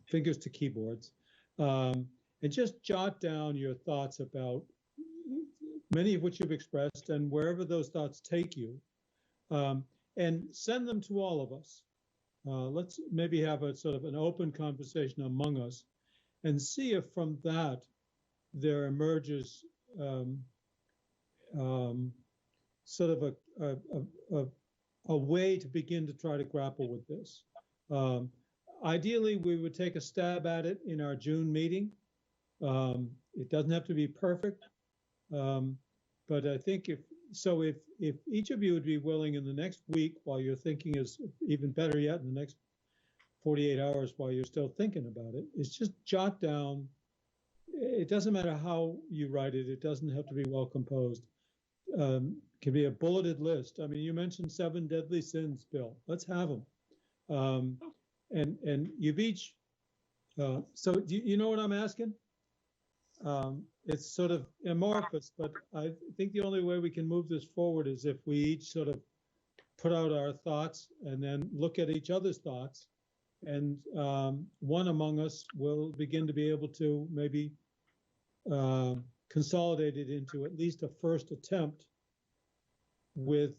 fingers to keyboards, and just jot down your thoughts about many of which you've expressed, and wherever those thoughts take you, and send them to all of us. Let's maybe have a sort of an open conversation among us and see if from that there emerges sort of a way to begin to try to grapple with this. Ideally, we would take a stab at it in our June meeting. It doesn't have to be perfect, but I think if each of you would be willing in the next week, while you're thinking, is even better yet, in the next 48 hours while you're still thinking about it, is just jot down. It doesn't matter how you write it. It doesn't have to be well composed. Can be a bulleted list. I mean, you mentioned 7 deadly sins, Bill. Let's have them. And you've each, so you know what I'm asking? It's sort of amorphous, but I think the only way we can move this forward is if we each sort of put out our thoughts and then look at each other's thoughts, and one among us will begin to be able to maybe consolidate it into at least a first attempt with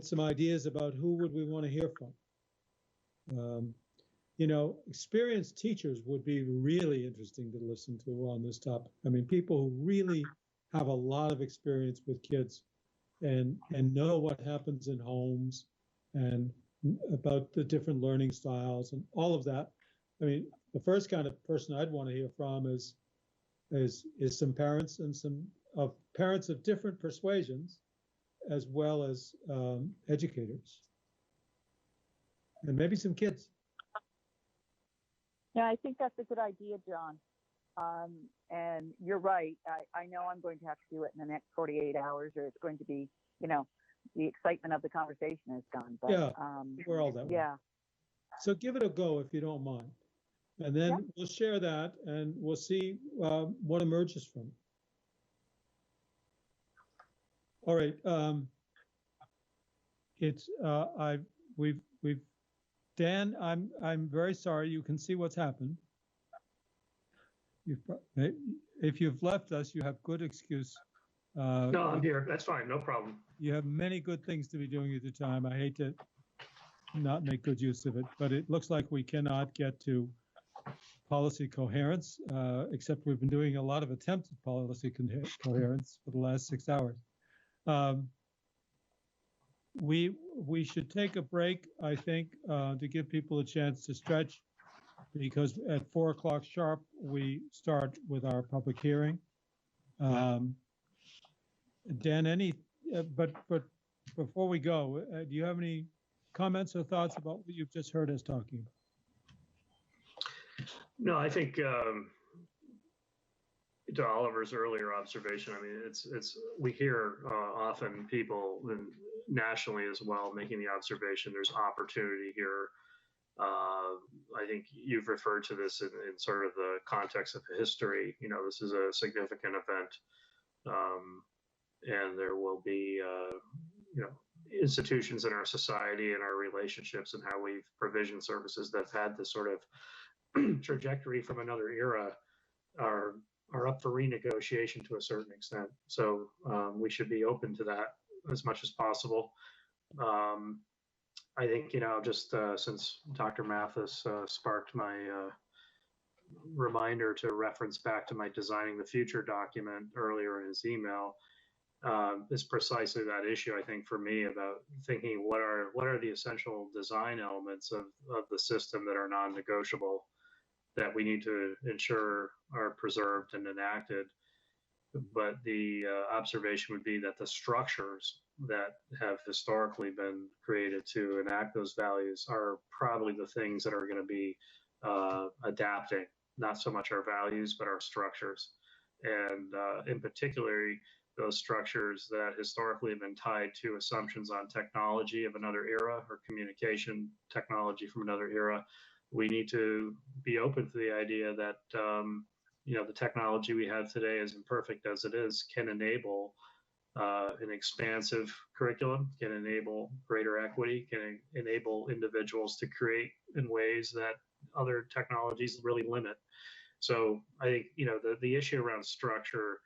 some ideas about who would we want to hear from. Experienced teachers would be really interesting to listen to on this topic. I mean, people who really have a lot of experience with kids and know what happens in homes and about the different learning styles and all of that. I mean, the first kind of person I'd want to hear from is some parents and some parents of different persuasions, as well as educators, and maybe some kids. Yeah, I think that's a good idea, John. And you're right. I know I'm going to have to do it in the next 48 hours, or it's going to be, the excitement of the conversation is gone. But, yeah, we're all that way. Yeah. So give it a go if you don't mind. And then we'll share that and we'll see what emerges from it. All right. We've Dan, I'm very sorry. You can see what's happened. If you've left us, you have good excuse. No, I'm here. That's fine. No problem. You have many good things to be doing at the time. I hate to not make good use of it, but it looks like we cannot get to policy coherence, except we've been doing a lot of attempts at policy coherence for the last 6 hours. We should take a break, I think, to give people a chance to stretch, because at 4 o'clock sharp, we start with our public hearing. Dan, but before we go, do you have any comments or thoughts about what you've just heard us talking about? No, I think to Oliver's earlier observation, I mean, it's we hear often people nationally as well making the observation there's opportunity here. I think you've referred to this in sort of the context of history. You know, this is a significant event, and there will be, you know, institutions in our society and our relationships and how we've provisioned services that have had this sort of trajectory from another era are up for renegotiation to a certain extent. So we should be open to that as much as possible. I think, you know, just since Dr. Mathis sparked my reminder to reference back to my Designing the Future document earlier in his email, is precisely that issue, I think, for me, about thinking what are the essential design elements of the system that are non-negotiable, that we need to ensure are preserved and enacted. But the observation would be that the structures that have historically been created to enact those values are probably the things that are going to be adapting, not so much our values, but our structures. And in particular, those structures that historically have been tied to assumptions on technology of another era or communication technology from another era. We need to be open to the idea that you know, the technology we have today, as imperfect as it is, can enable an expansive curriculum, can enable greater equity, can enable individuals to create in ways that other technologies really limit. So I think, you know, the issue around structure,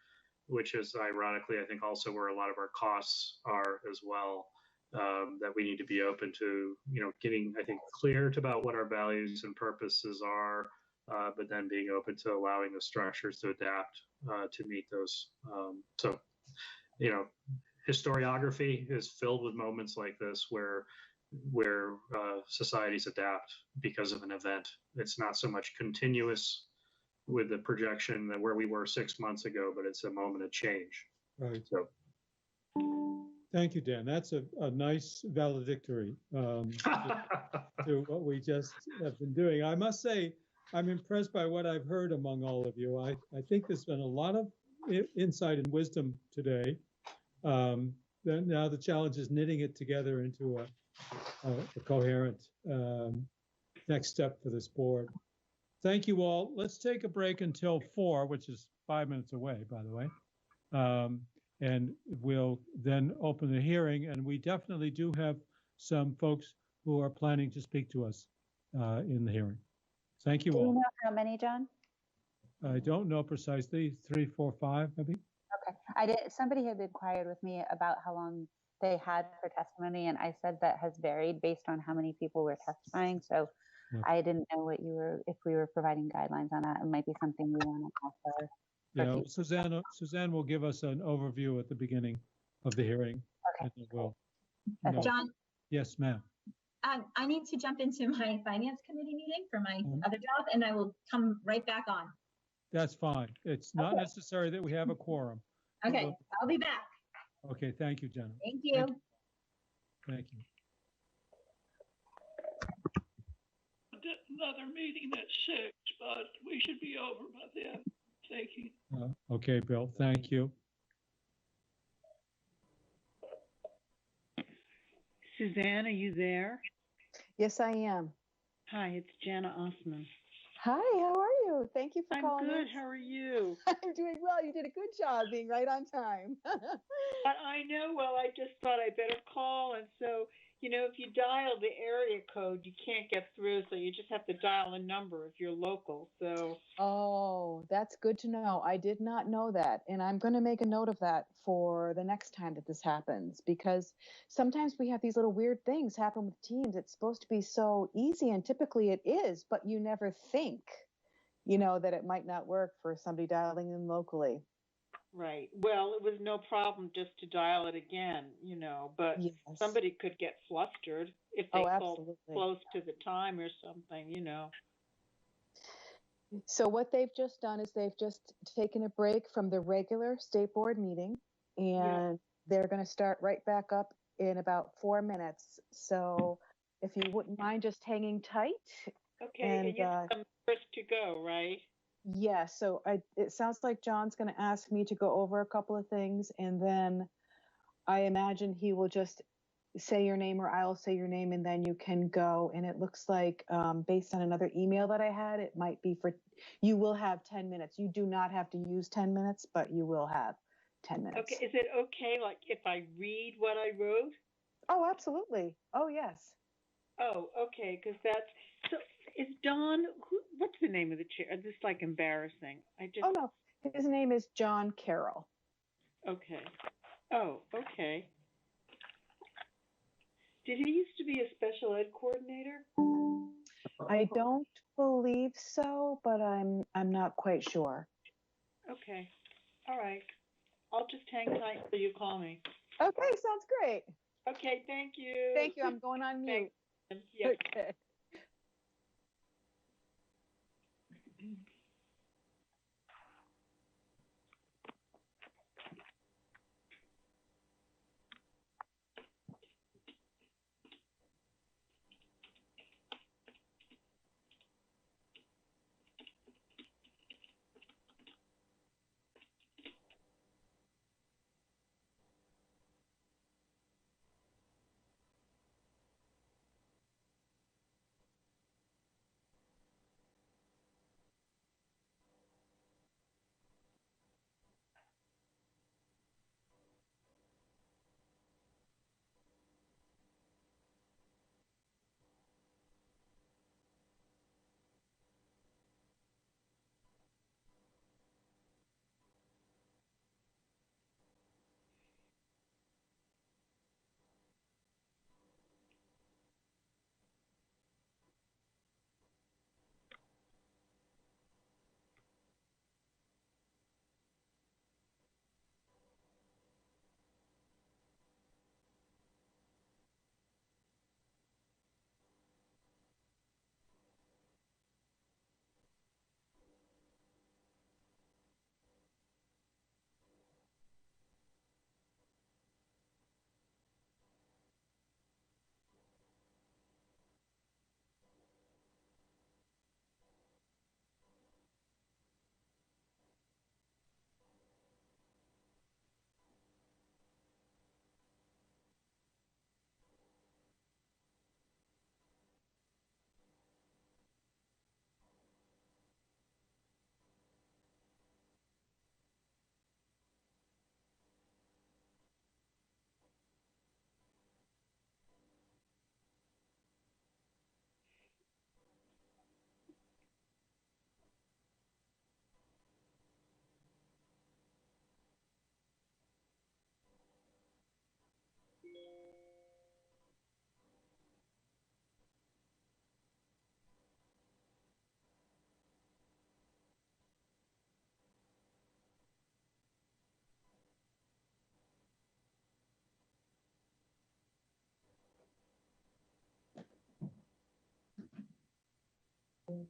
which is ironically, I think, also where a lot of our costs are as well, that we need to be open to, you know, getting, I think, clear about what our values and purposes are, but then being open to allowing the structures to adapt to meet those. So, you know, historiography is filled with moments like this where societies adapt because of an event. It's not so much continuous with the projection that where we were 6 months ago, but it's a moment of change. Right. So, thank you, Dan. That's a nice valedictory to what we just have been doing. I must say, I'm impressed by what I've heard among all of you. I think there's been a lot of insight and wisdom today. Now the challenge is knitting it together into a coherent next step for this board. Thank you all. Let's take a break until 4, which is 5 minutes away, by the way. And we'll then open the hearing. And we definitely do have some folks who are planning to speak to us in the hearing. Thank you all. Do you know how many, John? I don't know precisely, 3, 4, 5, maybe. Okay. Somebody had inquired with me about how long they had for testimony, and I said that has varied based on how many people were testifying. So Yeah. I didn't know if we were providing guidelines on that. It might be something we want to offer. Yeah, Suzanne will give us an overview at the beginning of the hearing. Okay. And John, Yes, ma'am. I need to jump into my finance committee meeting for my other job, and I will come right back on. That's fine. It's not necessary that we have a quorum. Okay, I'll be back. Okay, thank you, Jenna. Thank you. Thank you. Another meeting at 6, but we should be over by then. Thank you. Okay, Bill, thank you. Suzanne, are you there? Yes, I am. Hi, it's Jana Osman. Hi, how are you? Thank you for I'm calling good. in. How are you? I'm doing well. You did a good job being right on time. But I know, well, I just thought I better call. And so, if you dial the area code, you can't get through. So you just have to dial a number if you're local. So, Oh, that's good to know. I did not know that. And I'm going to make a note of that for the next time that this happens, because sometimes we have these little weird things happen with Teams. It's supposed to be so easy, and typically it is, but you never think, that it might not work for somebody dialing in locally. right. Well, it was no problem just to dial it again, but Yes. somebody could get flustered if Oh, they called absolutely. close to the time or something. So what they've just done is they've just taken a break from the regular state board meeting, and they're going to start right back up in about 4 minutes. So if you wouldn't mind just hanging tight. Okay. And And you said I'm first to go, right? yeah, so it sounds like John's going to ask me to go over a couple of things, and then I imagine he will just say your name or I'll say your name, and then you can go. And it looks like, based on another email that I had, it might be you will have 10 minutes. You do not have to use 10 minutes, but you will have 10 minutes. Okay. Is it okay, like, if I read what I wrote? Oh, absolutely. Oh, yes. Oh, okay, because so is Don, what's the name of the chair? This is like embarrassing. Oh, no. His name is John Carroll. Okay. Oh, okay. Did he used to be a special ed coordinator? I don't believe so, but I'm not quite sure. Okay. All right. I'll just hang tight till you call me. Okay, sounds great. Okay, thank you. Thank you. I'm going on mute. Yep. Okay.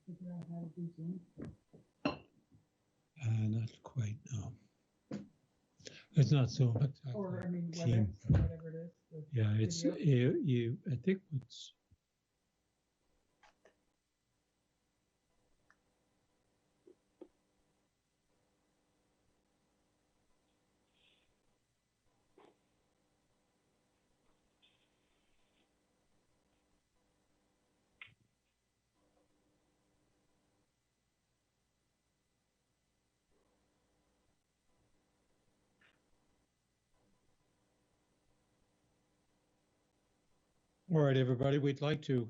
Figure out how to do Zoom? Not quite, no. It's not Zoom, it's Or, I mean, Team. WebEx, whatever it is. Yeah, it's, I think what's, All right, everybody, we'd like to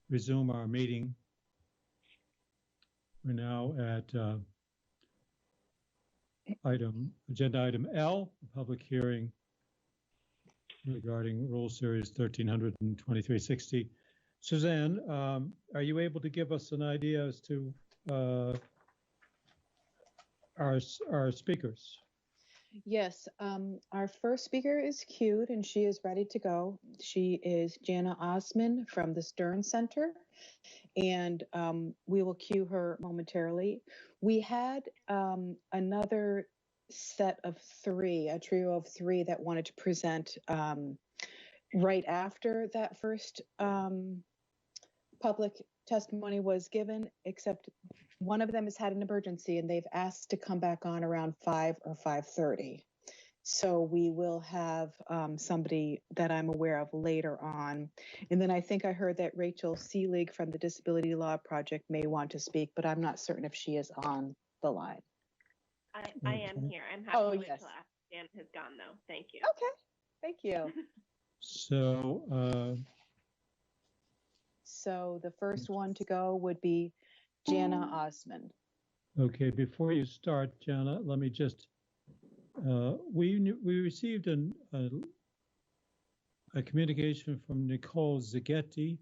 resume our meeting. We're now at agenda item L, a public hearing regarding Rule Series 1300 and 2360. Suzanne, are you able to give us an idea as to our speakers? Yes, our first speaker is queued and she is ready to go. She is Jana Osman from the Stern Center, and we will cue her momentarily. We had another set of three, a trio of three that wanted to present right after that first public testimony was given, except one of them has had an emergency and they've asked to come back on around 5 or 5:30. So we will have somebody that I'm aware of later on. And then I think I heard that Rachel Seelig from the Disability Law Project may want to speak, but I'm not certain if she is on the line. I am here. I'm happy to wait till after Dan has gone, though. Thank you. Okay, thank you. So the first one to go would be Jana Osman. Okay, before you start, Jana, let me just, we received a communication from Nicole Zaghetti,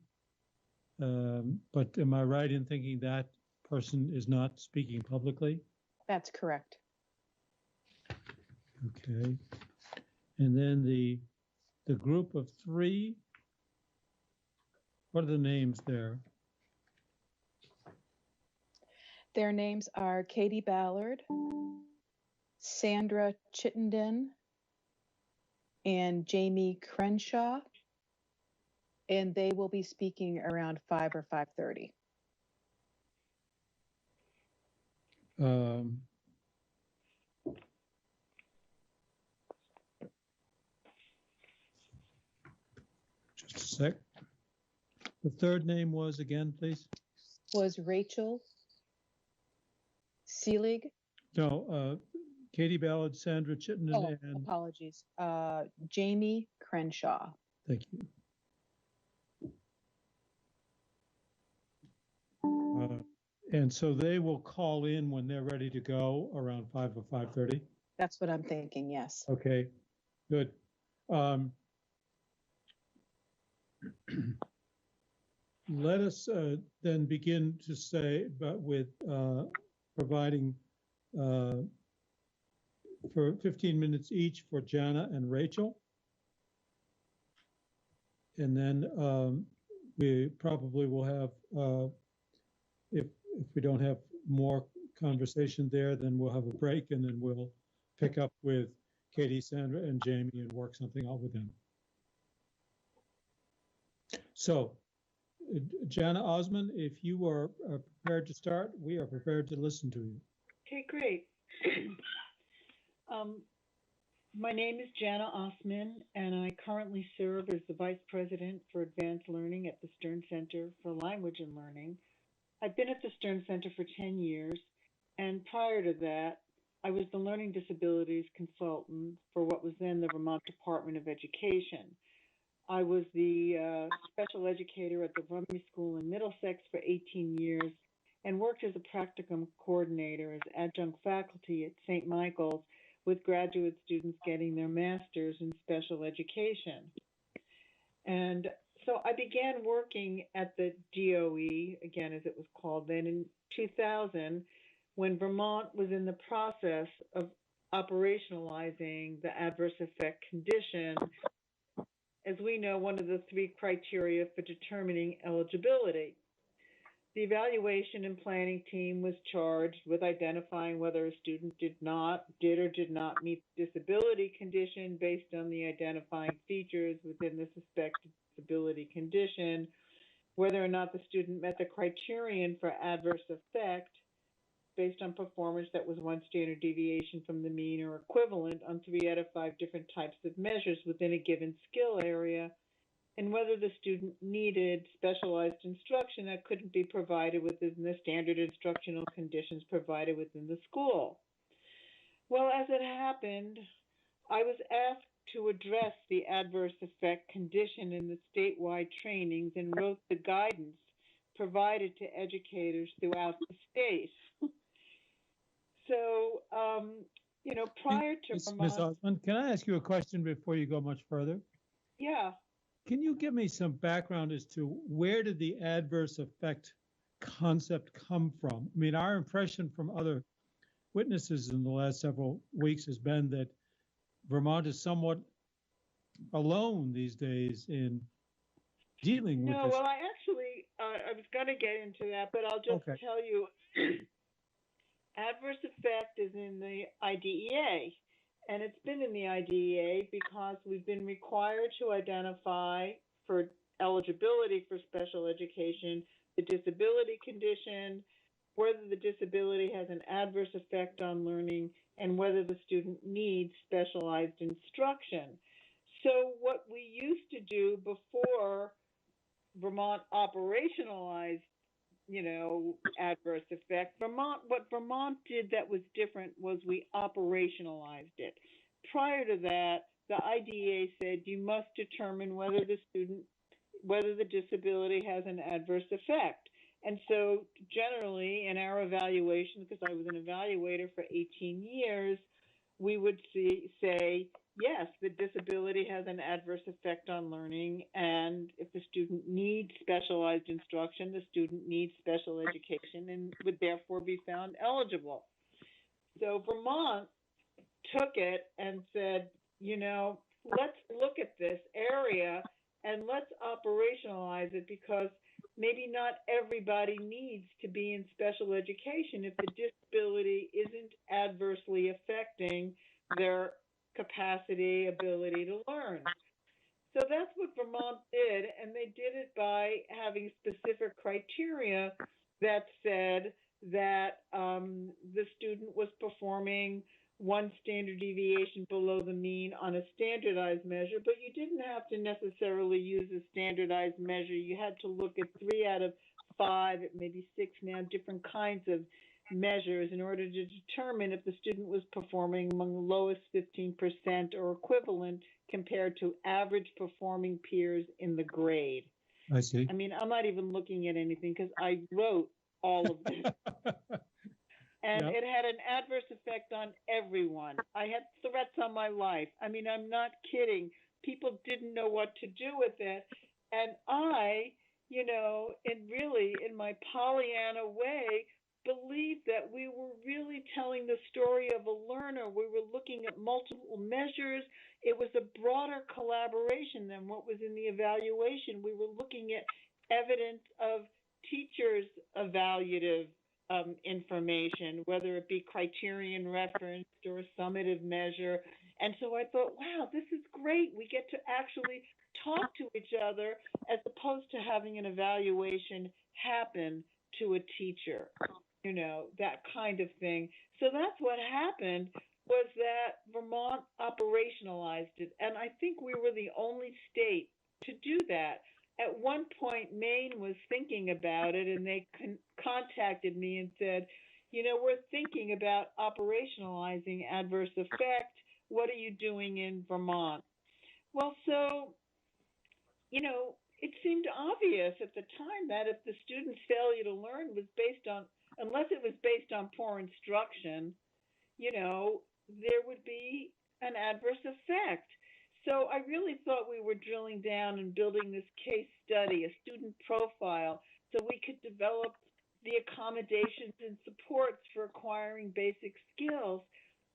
but am I right in thinking that person is not speaking publicly? That's correct. Okay, and then the group of three, what are the names there? Their names are Katie Ballard, Sandra Chittenden, and Jamie Crenshaw, and they will be speaking around 5 or 5:30. Just a sec. The third name was again, please? Was Rachel Seelig? No, Katie Ballard, Sandra Chittenden, and... Apologies. Jamie Crenshaw. Thank you. And so they will call in when they're ready to go around 5 or 5:30? That's what I'm thinking, yes. Okay, good. Let us then begin to say, but with providing for 15 minutes each for Jana and Rachel. And then we probably will have, if we don't have more conversation there, then we'll have a break and then we'll pick up with Katie, Sandra, and Jamie and work something out with them. So, Jana Osman, if you are prepared to start, we are prepared to listen to you. Okay, great. My name is Jana Osman, and I currently serve as the Vice President for Advanced Learning at the Stern Center for Language and Learning. I've been at the Stern Center for 10 years, and prior to that, I was the Learning Disabilities Consultant for what was then the Vermont Department of Education. I was the special educator at the Rumney School in Middlesex for 18 years and worked as a practicum coordinator as adjunct faculty at St. Michael's with graduate students getting their master's in special education. And so I began working at the DOE, again, as it was called then, in 2000, when Vermont was in the process of operationalizing the adverse effect condition. As we know, one of the 3 criteria for determining eligibility. The evaluation and planning team was charged with identifying whether a student did or did not meet the disability condition based on the identifying features within the suspected disability condition, whether or not the student met the criterion for adverse effect based on performance that was 1 standard deviation from the mean or equivalent on 3 out of 5 different types of measures within a given skill area, and whether the student needed specialized instruction that couldn't be provided within the standard instructional conditions provided within the school. Well, as it happened, I was asked to address the adverse effect condition in the statewide trainings and wrote the guidance provided to educators throughout the state. So, prior to Ms. Vermont, Osmond, can I ask you a question before you go much further? yeah, Can you give me some background as to where did the adverse effect concept come from? I mean, our impression from other witnesses in the last several weeks has been that Vermont is somewhat alone these days in dealing with no, this. well, I was going to get into that, but I'll just Okay. tell you adverse effect is in the IDEA, and it's been in the IDEA because we've been required to identify for eligibility for special education the disability condition, whether the disability has an adverse effect on learning, and whether the student needs specialized instruction. So what we used to do before Vermont operationalized, adverse effect, what Vermont did that was different was we operationalized it. Prior to that, the IDEA said you must determine whether the disability has an adverse effect. And so generally in our evaluation, because I was an evaluator for 18 years, we would say, yes, the disability has an adverse effect on learning, and if the student needs specialized instruction, the student needs special education and would therefore be found eligible. So Vermont took it and said, let's look at this area and let's operationalize it, because maybe not everybody needs to be in special education if the disability isn't adversely affecting their capacity, ability to learn. So that's what Vermont did, and they did it by having specific criteria that said that the student was performing one standard deviation below the mean on a standardized measure, but you didn't have to necessarily use a standardized measure. You had to look at 3 out of 5, maybe 6 now, different kinds of measures in order to determine if the student was performing among the lowest 15% or equivalent compared to average performing peers in the grade. I see. I mean, I'm not even looking at anything because I wrote all of this. And Yep. it had an adverse effect on everyone. I had threats on my life. I mean, I'm not kidding. People didn't know what to do with it. And I, in my Pollyanna way, believed that we were really telling the story of a learner. We were looking at multiple measures. It was a broader collaboration than what was in the evaluation. We were looking at evidence of teachers' evaluative information, whether it be criterion referenced or a summative measure. And so I thought, wow, this is great. We get to actually talk to each other as opposed to having an evaluation happen to a teacher, that kind of thing. So that's what happened, was that Vermont operationalized it. And I think we were the only state to do that. At one point, Maine was thinking about it, and they contacted me and said, we're thinking about operationalizing adverse effect. What are you doing in Vermont? Well, so, it seemed obvious at the time that if the student's failure to learn was based on, unless it was based on poor instruction, there would be an adverse effect. So I really thought we were drilling down and building this case study, a student profile, so we could develop the accommodations and supports for acquiring basic skills.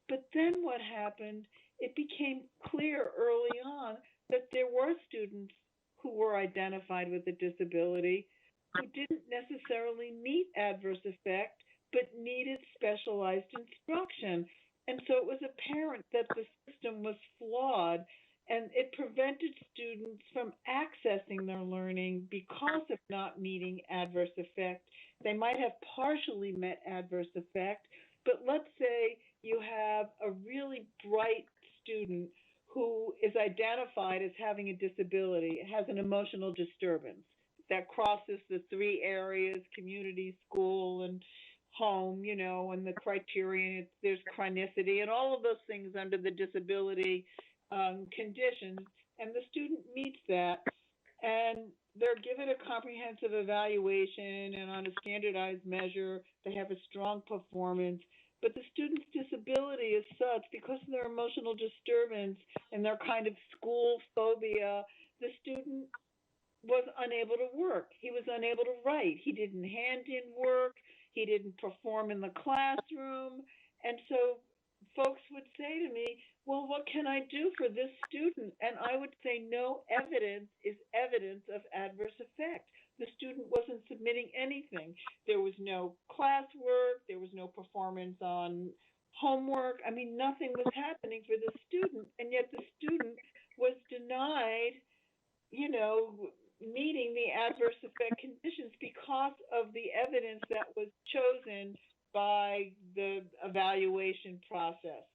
But then what happened, it became clear early on that there were students who were identified with a disability who didn't necessarily meet adverse effect, but needed specialized instruction. And so it was apparent that the system was flawed, and it prevented students from accessing their learning because of not meeting adverse effect. They might have partially met adverse effect, but let's say you have a really bright student who is identified as having a disability, has an emotional disturbance that crosses the 3 areas, community, school, and home, and the criterion, there's chronicity and all of those things under the disability conditions, and the student meets that, and they're given a comprehensive evaluation, and on a standardized measure, they have a strong performance. But the student's disability is such, because of their emotional disturbance and their kind of school phobia, the student was unable to work. He was unable to write. He didn't hand in work. He didn't perform in the classroom. And so folks would say to me, well, what can I do for this student? And I would say, no evidence is evidence of adverse effect. The student wasn't submitting anything. There was no classwork. There was no performance on homework. I mean, nothing was happening for the student. And yet the student was denied, you know, meeting the adverse effect conditions because of the evidence that was chosen by the evaluation process.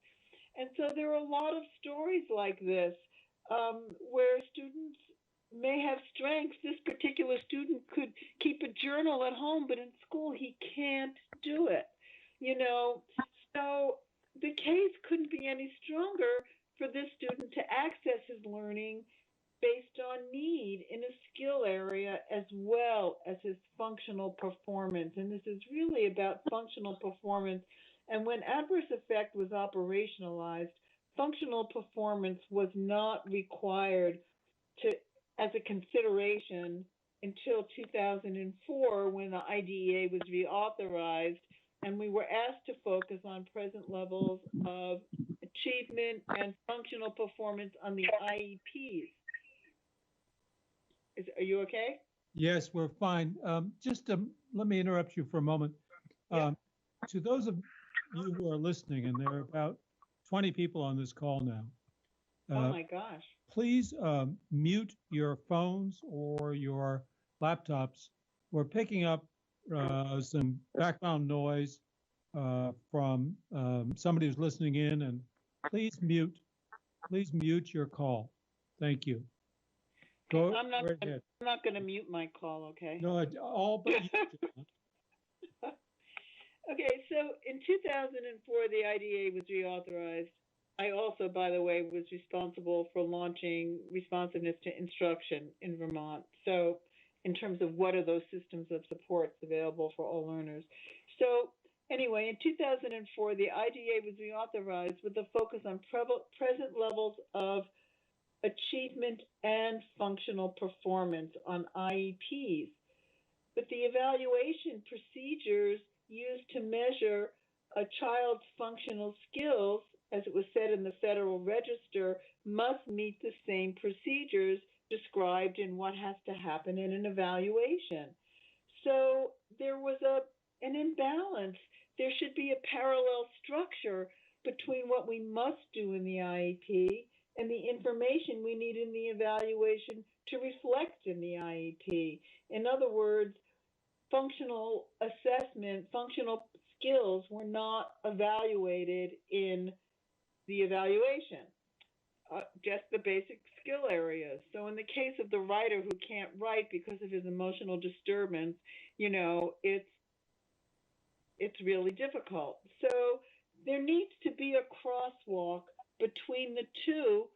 And so there are a lot of stories like this, where students may have strengths. This particular student could keep a journal at home, but in school he can't do it. You know, so the case couldn't be any stronger for this student to access his learning based on need in a skill area as well as his functional performance. And this is really about functional performance. And when adverse effect was operationalized, functional performance was not required to as a consideration until 2004, when the IDEA was reauthorized, and we were asked to focus on present levels of achievement and functional performance on the IEPs. Are you okay? Yes, we're fine. Just let me interrupt you for a moment. To those of you who are listening, and there are about 20 people on this call now. Oh my gosh. Please mute your phones or your laptops. We're picking up some background noise from somebody who's listening in, and please mute your call. Thank you. Go I'm not. right ahead. I'm not going to mute my call. Okay. No, all but you. Okay, so in 2004, the IDA was reauthorized. I also, by the way, was responsible for launching responsiveness to instruction in Vermont. So in terms of what are those systems of supports available for all learners. So anyway, in 2004, the IDA was reauthorized with a focus on present levels of achievement and functional performance on IEPs. But the evaluation procedures used to measure a child's functional skills, as it was said in the Federal Register, must meet the same procedures described in what has to happen in an evaluation. So there was an imbalance. There should be a parallel structure between what we must do in the IEP and the information we need in the evaluation to reflect in the IEP. In other words, functional assessment, functional skills were not evaluated in the evaluation, just the basic skill areas. So in the case of the writer who can't write because of his emotional disturbance, you know, it's really difficult. So there needs to be a crosswalk between the two,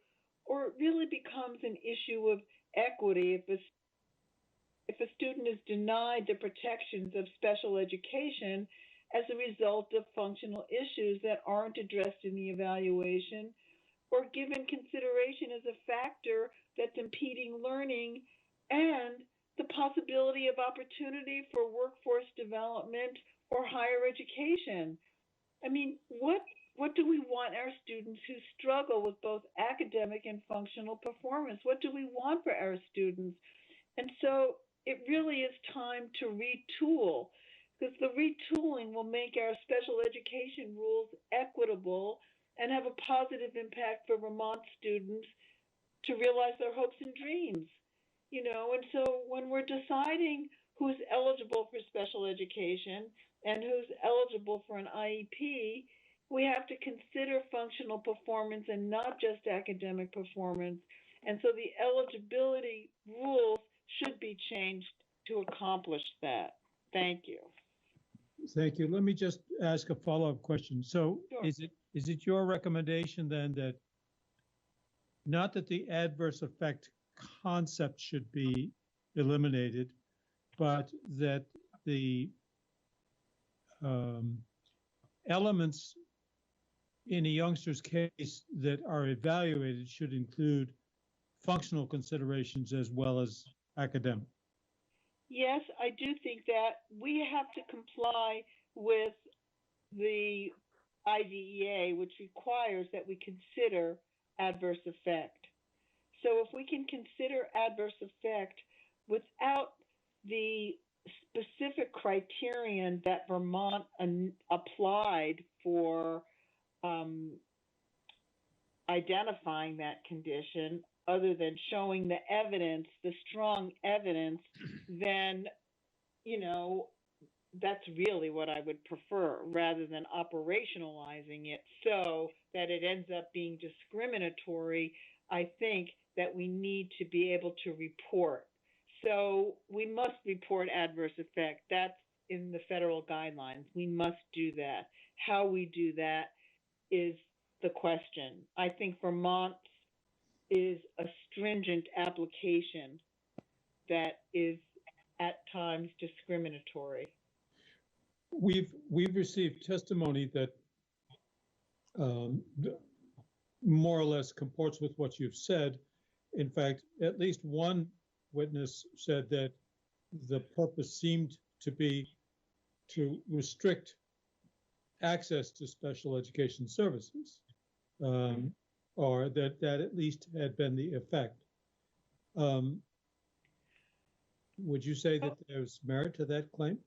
or it really becomes an issue of equity. If a student is denied the protections of special education as a result of functional issues that aren't addressed in the evaluation, or given consideration as a factor that's impeding learning, and the possibility of opportunity for workforce development or higher education. I mean, what do we want our students who struggle with both academic and functional performance? What do we want for our students? And so it really is time to retool, because the retooling will make our special education rules equitable and have a positive impact for Vermont students to realize their hopes and dreams. You know, and so when we're deciding who's eligible for special education and who's eligible for an IEP, we have to consider functional performance and not just academic performance. And so the eligibility rules should be changed to accomplish that. Thank you. Thank you. Let me just ask a follow-up question. So Sure. is it your recommendation then that not that the adverse effect concept should be eliminated, but that the elements in a youngster's case that are evaluated should include functional considerations as well as academic. Yes, I do think that we have to comply with the IDEA, which requires that we consider adverse effect. So if we can consider adverse effect without the specific criterion that Vermont applied for identifying that condition, other than showing the evidence, the strong evidence, then, you know, that's really what I would prefer, rather than operationalizing it so that it ends up being discriminatory. I think that we need to be able to report. So we must report adverse effect. That's in the federal guidelines. We must do that. How we do that is the question. I think Vermont is a stringent application that is at times discriminatory. We've received testimony that more or less comports with what you've said. In fact, at least one witness said that the purpose seemed to be to restrict access to special education services, or that at least had been the effect. Would you say that there's merit to that claim?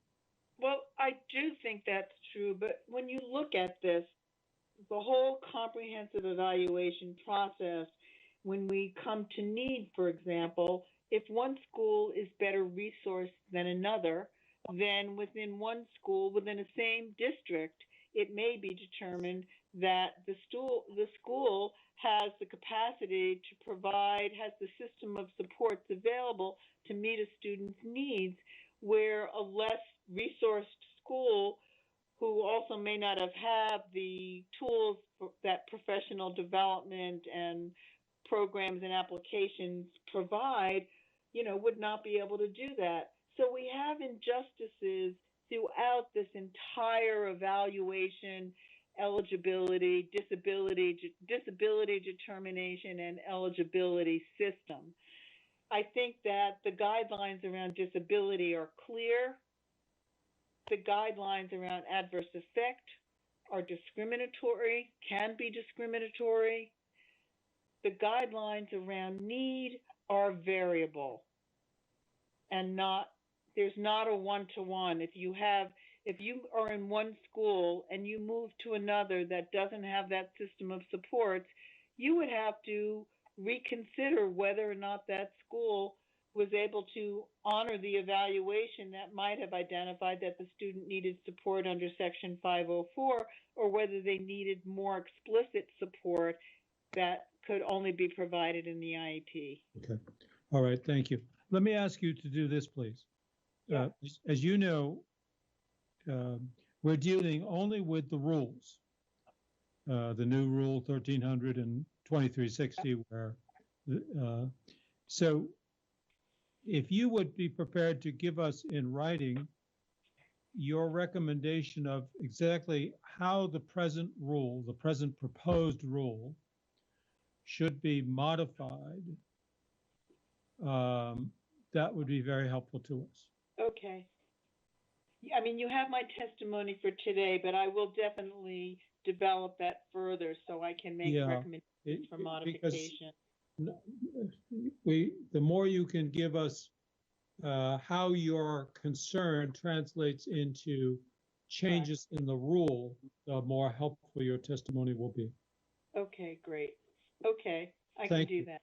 Well, I do think that's true, but when you look at this, the whole comprehensive evaluation process, when we come to need, for example, if one school is better resourced than another, then within one school, within the same district, it may be determined that the school has the capacity to provide, has the system of supports available to meet a student's needs, where a less resourced school, who also may not have had the tools that professional development and programs and applications provide, you know, would not be able to do that. So we have injustices throughout this entire evaluation, eligibility, disability determination, and eligibility system. I think that the guidelines around disability are clear. The guidelines around adverse effect are discriminatory, can be discriminatory. The guidelines around need are variable and there's not a one-to-one. If you are in one school and you move to another that doesn't have that system of supports, you would have to reconsider whether or not that school was able to honor the evaluation that might have identified that the student needed support under Section 504, or whether they needed more explicit support that could only be provided in the IEP. Okay. All right. Thank you. Let me ask you to do this, please. Yeah. As you know, we're dealing only with the rules, the new rule 1300 and 2360, where so if you would be prepared to give us in writing your recommendation of exactly how the present rule, the present proposed rule, should be modified, that would be very helpful to us. Okay. I mean, you have my testimony for today, but I will definitely develop that further so I can make recommendations for modification. The more you can give us how your concern translates into changes in the rule, the more helpful your testimony will be. Okay, great. Okay, I can do that.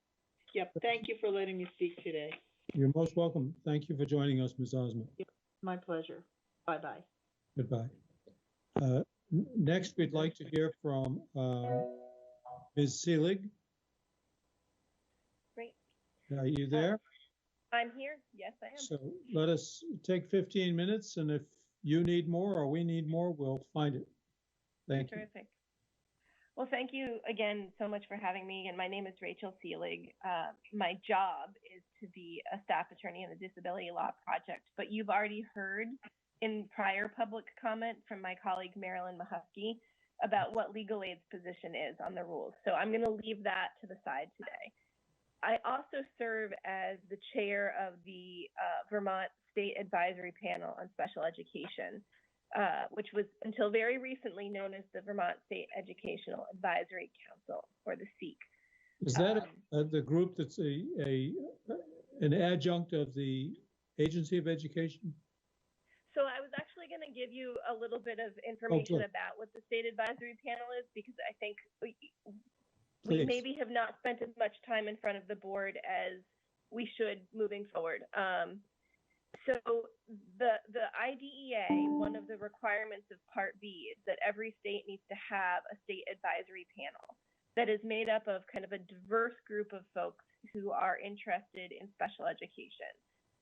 Yep, thank you for letting me speak today. You're most welcome. Thank you for joining us, Ms. Osmond. Yep, my pleasure. Bye-bye. Goodbye. Next, we'd like to hear from Ms. Seelig. Great. Are you there? I'm here. Yes, I am. So let us take 15 minutes, and if you need more or we need more, we'll find it. Thank you. Terrific. Well, thank you again so much for having me. And my name is Rachel Seelig. My job is to be a staff attorney in the Disability Law Project, but you've already heard in prior public comment from my colleague Marilyn Mahusky about what legal aid's position is on the rules. So I'm going to leave that to the side today. I also serve as the chair of the Vermont State Advisory Panel on Special Education, which was until very recently known as the Vermont State Educational Advisory Council, or the SEEC. Is that the group that's an adjunct of the Agency of Education? So I was actually going to give you a little bit of information about what the State Advisory Panel is, because I think we maybe have not spent as much time in front of the board as we should moving forward. So the IDEA, one of the requirements of Part B is that every state needs to have a state advisory panel that is made up of kind of a diverse group of folks who are interested in special education.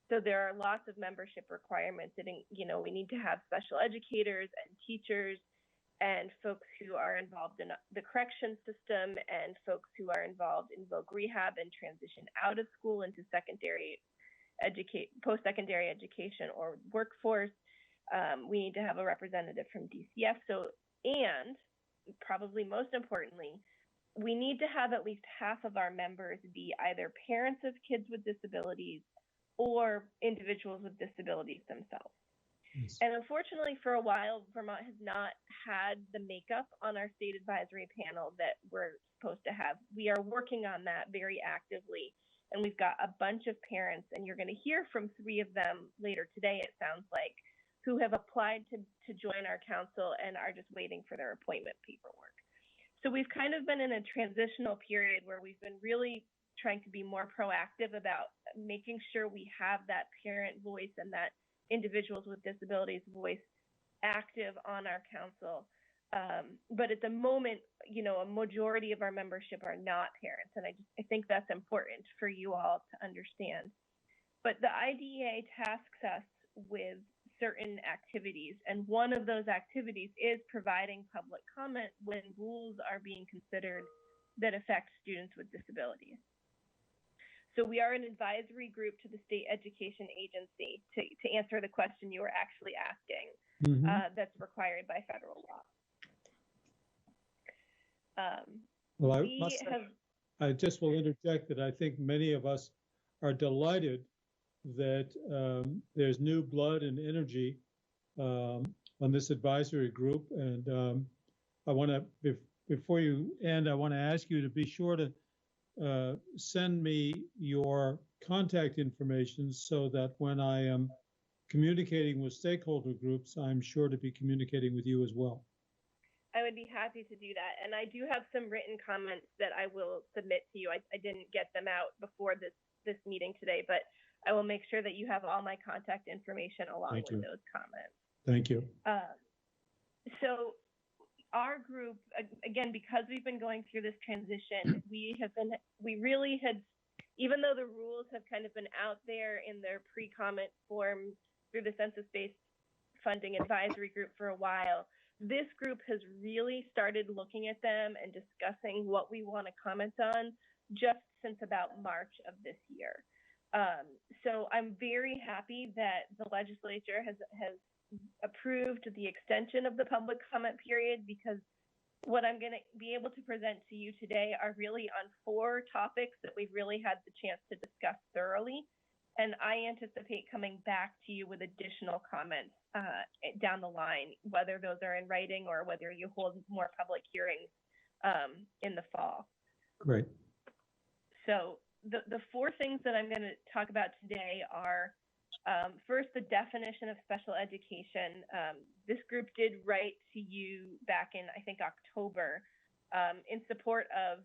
So there are lots of membership requirements that, we need to have special educators and teachers and folks who are involved in the correction system and folks who are involved in voc rehab and transition out of school into post-secondary education or workforce. We need to have a representative from DCF. And probably most importantly, we need to have at least half of our members be either parents of kids with disabilities or individuals with disabilities themselves. Yes. And unfortunately, for a while, Vermont has not had the makeup on our state advisory panel that we're supposed to have. We are working on that very actively. And we've got a bunch of parents, and you're going to hear from 3 of them later today, it sounds like, who have applied to join our council and are just waiting for their appointment paperwork. So we've kind of been in a transitional period where we've been really trying to be more proactive about making sure we have that parent voice and that individuals with disabilities voice active on our council. But at the moment, a majority of our membership are not parents. And I think that's important for you all to understand. But the IDEA tasks us with certain activities. And one of those activities is providing public comment when rules are being considered that affect students with disabilities. So we are an advisory group to the State Education Agency to answer the question you were actually asking, that's required by federal law. I just will interject that I think many of us are delighted that there's new blood and energy on this advisory group. And I want to, before you end, I want to ask you to be sure to send me your contact information so that when I am communicating with stakeholder groups, I'm sure to be communicating with you as well. I would be happy to do that. And I do have some written comments that I will submit to you. I didn't get them out before this meeting today, but I will make sure that you have all my contact information along with those comments. Thank you. So our group, again, because we've been going through this transition, we really had, even though the rules have kind of been out there in their pre-comment form through the census-based funding advisory group for a while, this group has really started looking at them and discussing what we want to comment on just since about March of this year. So I'm very happy that the legislature has approved the extension of the public comment period, because what I'm going to be able to present to you today are really on 4 topics that we've really had the chance to discuss thoroughly. And I anticipate coming back to you with additional comments down the line, whether those are in writing or whether you hold more public hearings in the fall. Great. So the 4 things that I'm going to talk about today are, first, the definition of special education. This group did write to you back in, I think, October in support of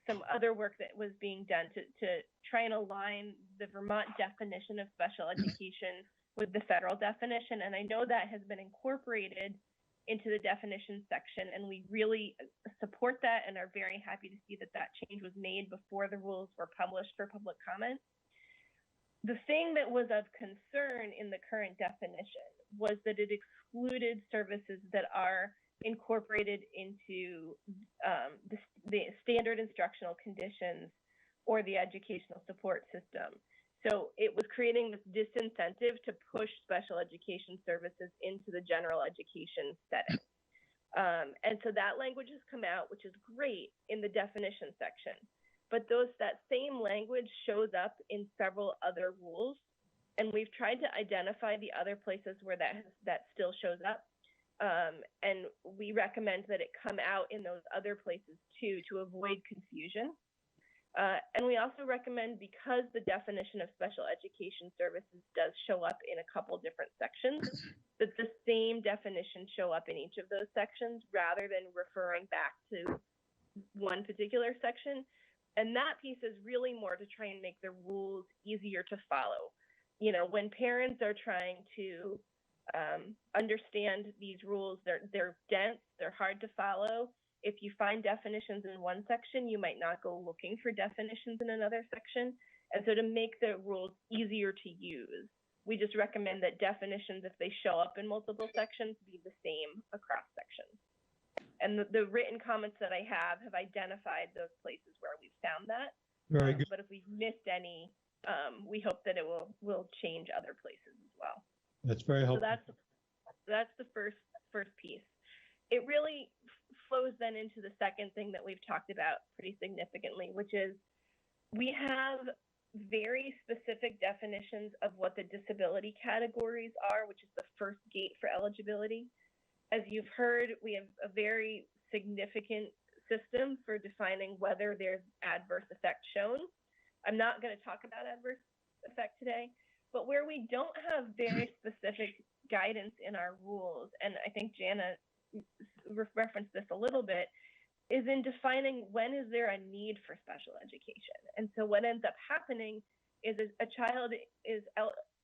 some other work that was being done to try and align the Vermont definition of special education with the federal definition. And I know that has been incorporated into the definition section, and we really support that and are very happy to see that that change was made before the rules were published for public comment. The thing that was of concern in the current definition was that it excluded services that are incorporated into the standard instructional conditions or the educational support system. So it was creating this disincentive to push special education services into the general education setting. And so that language has come out, which is great in the definition section. But that same language shows up in several other rules, and we've tried to identify the other places where that still shows up. And we recommend that it come out in those other places too, to avoid confusion. And we also recommend, because the definition of special education services does show up in a couple different sections, that the same definition show up in each of those sections rather than referring back to one particular section. And that piece is really more to try and make the rules easier to follow. You know, when parents are trying to understand these rules, they're dense, they're hard to follow. If you find definitions in one section, you might not go looking for definitions in another section. And so to make the rules easier to use, we just recommend that definitions, if they show up in multiple sections, be the same across sections. And the written comments that I have identified those places where we've found that. Very good. But if we've missed any, we hope that it will change other places as well. That's very helpful. So that's the first piece. It really flows then into the second thing that we've talked about pretty significantly, which is we have very specific definitions of what the disability categories are, which is the first gate for eligibility. As you've heard, we have a very significant system for defining whether there's adverse effect shown. I'm not going to talk about adverse effect today, but where we don't have very specific guidance in our rules, and I think Jana referenced this a little bit, is in defining when is there a need for special education. And so what ends up happening is a child is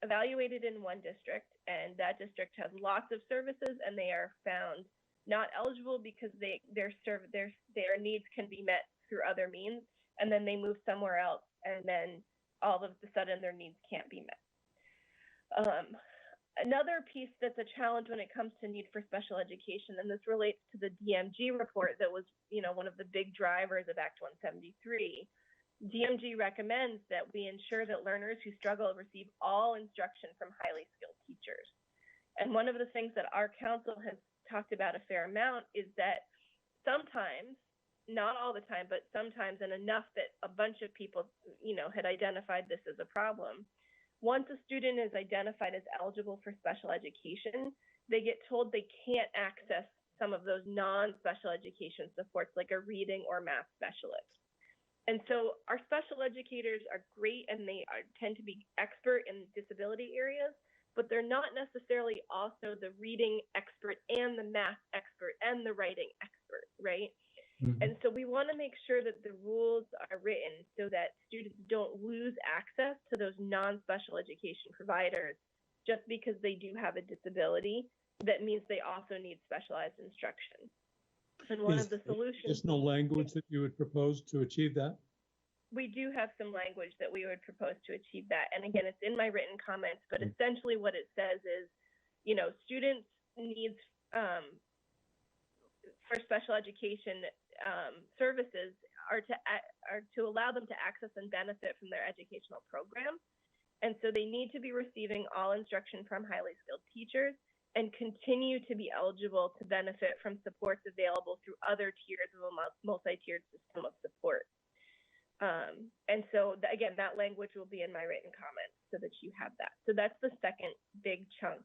evaluated in one district, and that district has lots of services, and they are found not eligible because their needs can be met through other means, and then they move somewhere else, and then all of a sudden their needs can't be met. Another piece that's a challenge when it comes to need for special education, and this relates to the DMG report that was, one of the big drivers of Act 173. DMG recommends that we ensure that learners who struggle receive all instruction from highly skilled teachers. And one of the things that our council has talked about a fair amount is that sometimes, not all the time, but sometimes, and enough that a bunch of people, had identified this as a problem. Once a student is identified as eligible for special education, they get told they can't access some of those non-special education supports like a reading or math specialist. And so our special educators are great, and they tend to be expert in disability areas, but they're not necessarily also the reading expert and the math expert and the writing expert, right? Mm-hmm. And so we want to make sure that the rules are written so that students don't lose access to those non-special education providers just because they do have a disability. That means they also need specialized instruction. And one of the solutions— There's no language that you would propose to achieve that? We do have some language that we would propose to achieve that. And again, it's in my written comments, but essentially what it says is, students' needs for special education services are to allow them to access and benefit from their educational program. And so they need to be receiving all instruction from highly skilled teachers and continue to be eligible to benefit from supports available through other tiers of a multi-tiered system of support. And so again, that language will be in my written comments so that you have that. So that's the second big chunk.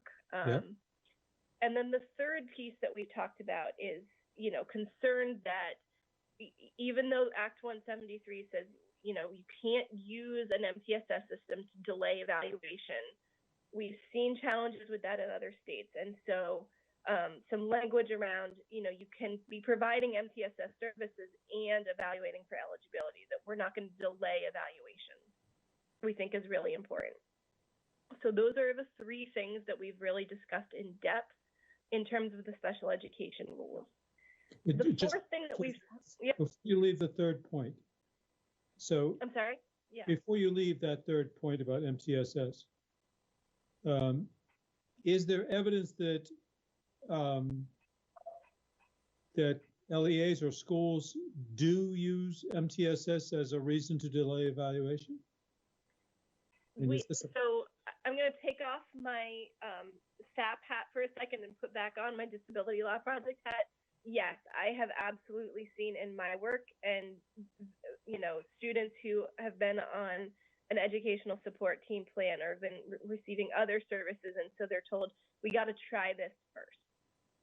And then the third piece that we talked about is, concerned that even though Act 173 says, you can't use an MTSS system to delay evaluation, we've seen challenges with that in other states. And so some language around, you can be providing MTSS services and evaluating for eligibility, that we're not going to delay evaluation, we think is really important. So those are the three things that we've really discussed in depth in terms of the special education rules. The fourth thing that we've— Before you leave the third point. So I'm sorry? Before you leave that third point about MTSS, is there evidence that that LEAs or schools do use MTSS as a reason to delay evaluation? So I'm going to take off my SAP hat for a second and put back on my disability law project hat. Yes, I have absolutely seen in my work and, students who have been on an educational support team plan or been receiving other services. And so they're told, we got to try this first.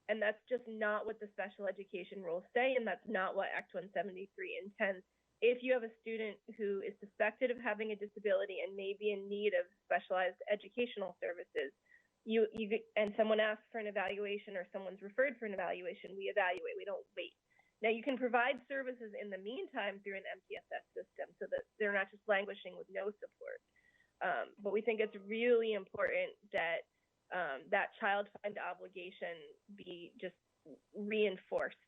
And that's just not what the special education rules say. And that's not what Act 173 intends. If you have a student who is suspected of having a disability and may be in need of specialized educational services, and someone asks for an evaluation or someone's referred for an evaluation, we evaluate, we don't wait. Now you can provide services in the meantime through an MTSS system so that they're not just languishing with no support. But we think it's really important that that child find obligation be just reinforced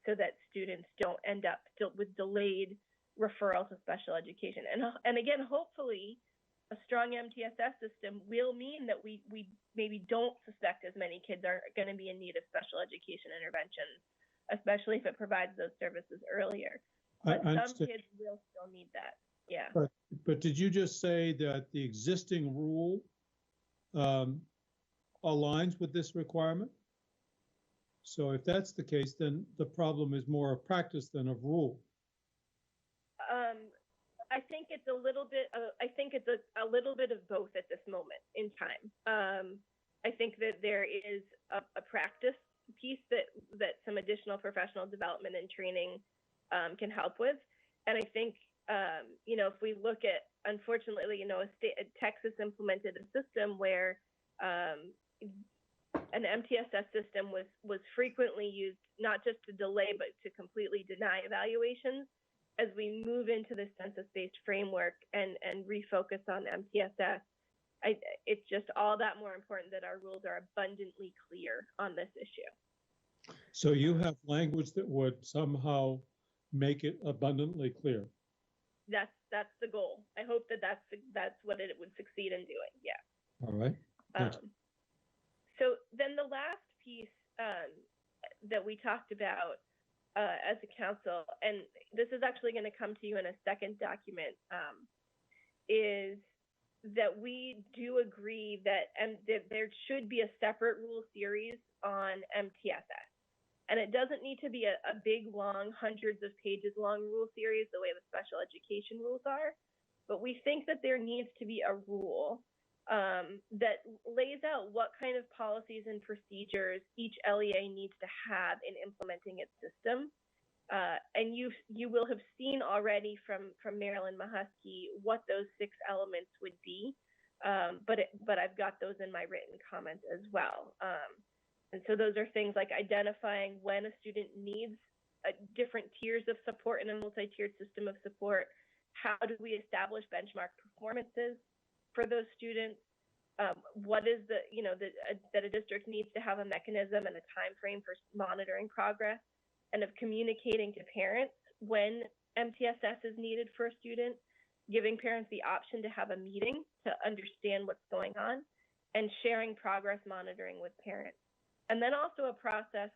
so that students don't end up still with delayed referral to special education. And again, hopefully a strong MTSS system will mean that we maybe don't suspect as many kids are going to be in need of special education interventions, especially if it provides those services earlier. But some kids will still need that. Yeah. But did you just say that the existing rule aligns with this requirement? So if that's the case, then the problem is more of practice than of rule. I think it's a little bit. I think it's a little bit of both at this moment in time. I think that there is a practice piece that some additional professional development and training can help with, and I think if we look at, unfortunately, Texas implemented a system where an MTSS system was frequently used not just to delay but to completely deny evaluations. As we move into the census-based framework and refocus on MTSS, it's just all that more important that our rules are abundantly clear on this issue. So you have language that would somehow make it abundantly clear. That's the goal. I hope that's what it would succeed in doing. Yeah. All right. So then the last piece that we talked about as a council, and this is actually going to come to you in a second document, is that we do agree that there should be a separate rule series on MTSS. And it doesn't need to be a big, long, hundreds of pages long rule series the way the special education rules are. But we think that there needs to be a rule that lays out what kind of policies and procedures each LEA needs to have in implementing its system. And you will have seen already from Marilyn Mahusky what those 6 elements would be. But I've got those in my written comments as well. And so those are things like identifying when a student needs different tiers of support in a multi-tiered system of support. How do we establish benchmark performances for those students? What is that a district needs to have a mechanism and a time frame for monitoring progress and of communicating to parents when MTSS is needed for a student, giving parents the option to have a meeting to understand what's going on, and sharing progress monitoring with parents. And then also a process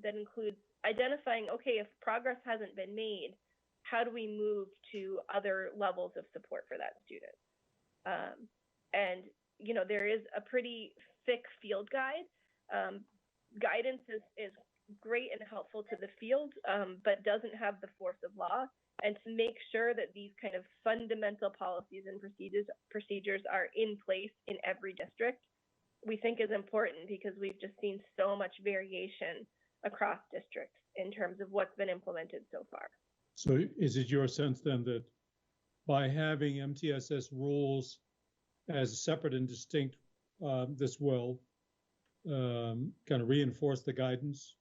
that includes identifying, okay, if progress hasn't been made, how do we move to other levels of support for that student? And there is a pretty thick field guide. Guidance is great and helpful to the field, but doesn't have the force of law. And to make sure that these kind of fundamental policies and procedures are in place in every district, we think is important because we've just seen so much variation across districts in terms of what's been implemented so far. So is it your sense then that by having MTSS rules as separate and distinct, this will kind of reinforce the guidance?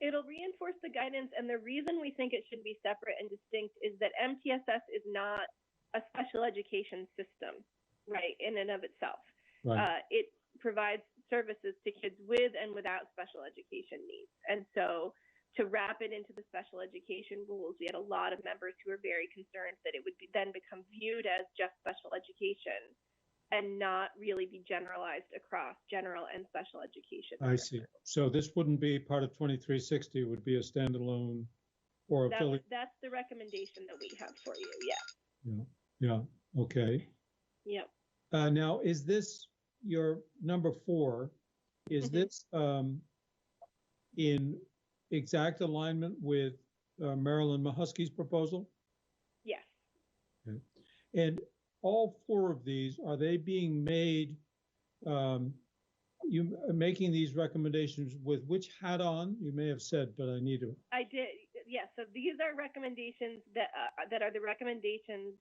It'll reinforce the guidance, and the reason we think it should be separate and distinct is that MTSS is not a special education system, right, in and of itself. Right. It provides services to kids with and without special education needs. And so to wrap it into the special education rules. We had a lot of members who were very concerned that it would then become viewed as just special education and not really be generalized across general and special education. I see. So this wouldn't be part of 2360, it would be a standalone or affiliate. That's the recommendation that we have for you, yes. Yeah, okay. Yep. Now, is this your number 4? Is this in exact alignment with Marilyn Mahusky's proposal? Yes. Okay. And all 4 of these, are they being made, you making these recommendations with which hat on? You may have said, but I need to. I did, yes. So these are recommendations that are the recommendations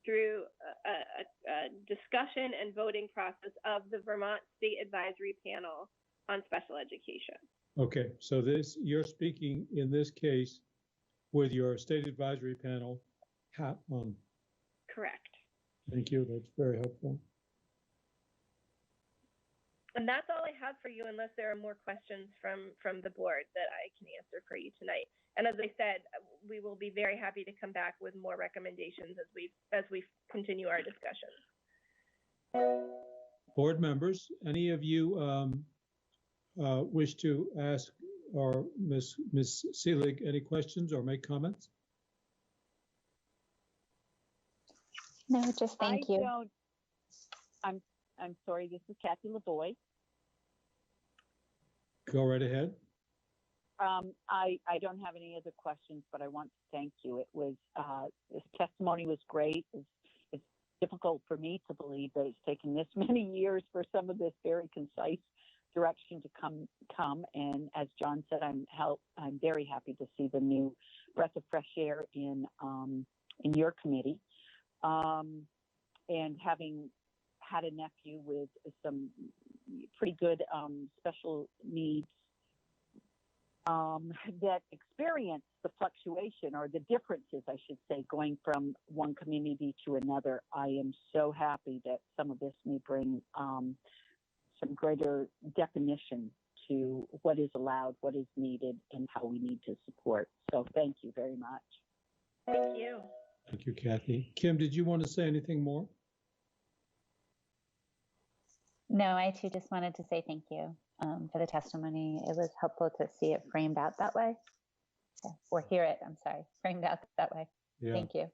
through a discussion and voting process of the Vermont State Advisory Panel on Special Education. Okay, so this, you're speaking in this case with your State Advisory Panel hat on. Correct. Thank you, that's very helpful. And that's all I have for you, unless there are more questions from the board that I can answer for you tonight. And as I said, we will be very happy to come back with more recommendations as we continue our discussions. Board members, any of you wish to ask or Ms. Seelig any questions or make comments? No, just thank you. I'm sorry, this is Kathy LeBoy. Go right ahead. I don't have any other questions, but I want to thank you. It was, this testimony was great. It's difficult for me to believe that it's taken this many years for some of this very concise direction to come. And as John said, I'm very happy to see the new breath of fresh air in your committee. And having had a nephew with some pretty good special needs that experience the fluctuation or the differences, I should say, going from one community to another, I am so happy that some of this may bring some greater definition to what is allowed, what is needed, and how we need to support. So thank you very much. Thank you. Thank you, Kathy. Kim, did you want to say anything more? No, I too just wanted to say thank you for the testimony. It was helpful to see it framed out that way, or hear it, I'm sorry, framed out that way. Yeah. Thank you.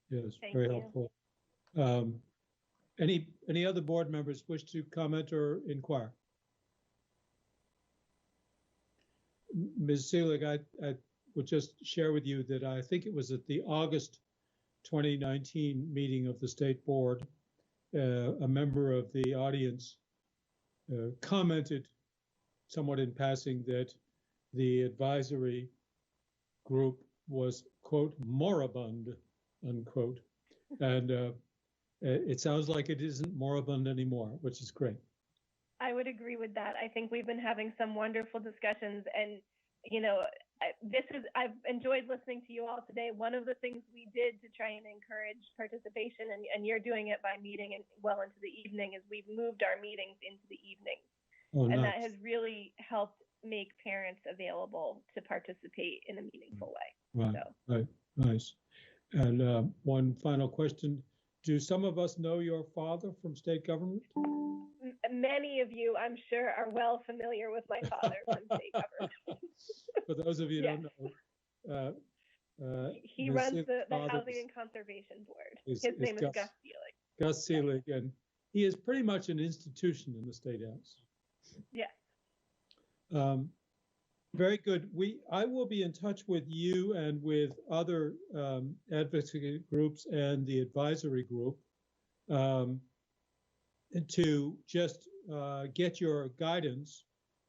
Yes, Thank very you. helpful. Any other board members wish to comment or inquire? Ms. Seelig, I would just share with you that I think it was at the August 2019 meeting of the State Board, a member of the audience commented somewhat in passing that the advisory group was, quote, moribund, unquote. And it sounds like it isn't moribund anymore, which is great. I would agree with that. I think we've been having some wonderful discussions, and you know, I've enjoyed listening to you all today. One of the things we did to try and encourage participation, and you're doing it by meeting and well into the evening, is we've moved our meetings into the evening. Oh, and nice. that has really helped make parents available to participate in a meaningful way. Right, So. right, nice. And one final question. Do some of us know your father from state government? Many of you, I'm sure, are well familiar with my father from state government. For those of you who don't know, He Ms. runs Seelig's the father Housing and Conservation Board. is His name is Gus. Gus Seelig. Gus Seelig, and he is pretty much an institution in the State House. Yes. Very good. I will be in touch with you and with other advocacy groups and the advisory group to just get your guidance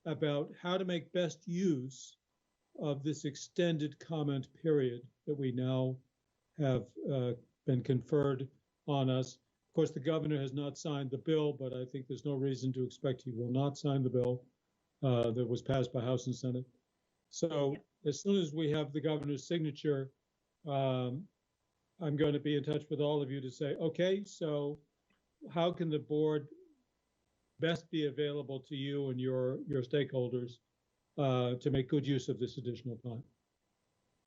about how to make best use of this extended comment period that we now have been conferred on us. Of course, the governor has not signed the bill, but I think there's no reason to expect he will not sign the bill that was passed by House and Senate. So as soon as we have the governor's signature, I'm going to be in touch with all of you to say, okay, so how can the board best be available to you and your stakeholders to make good use of this additional time.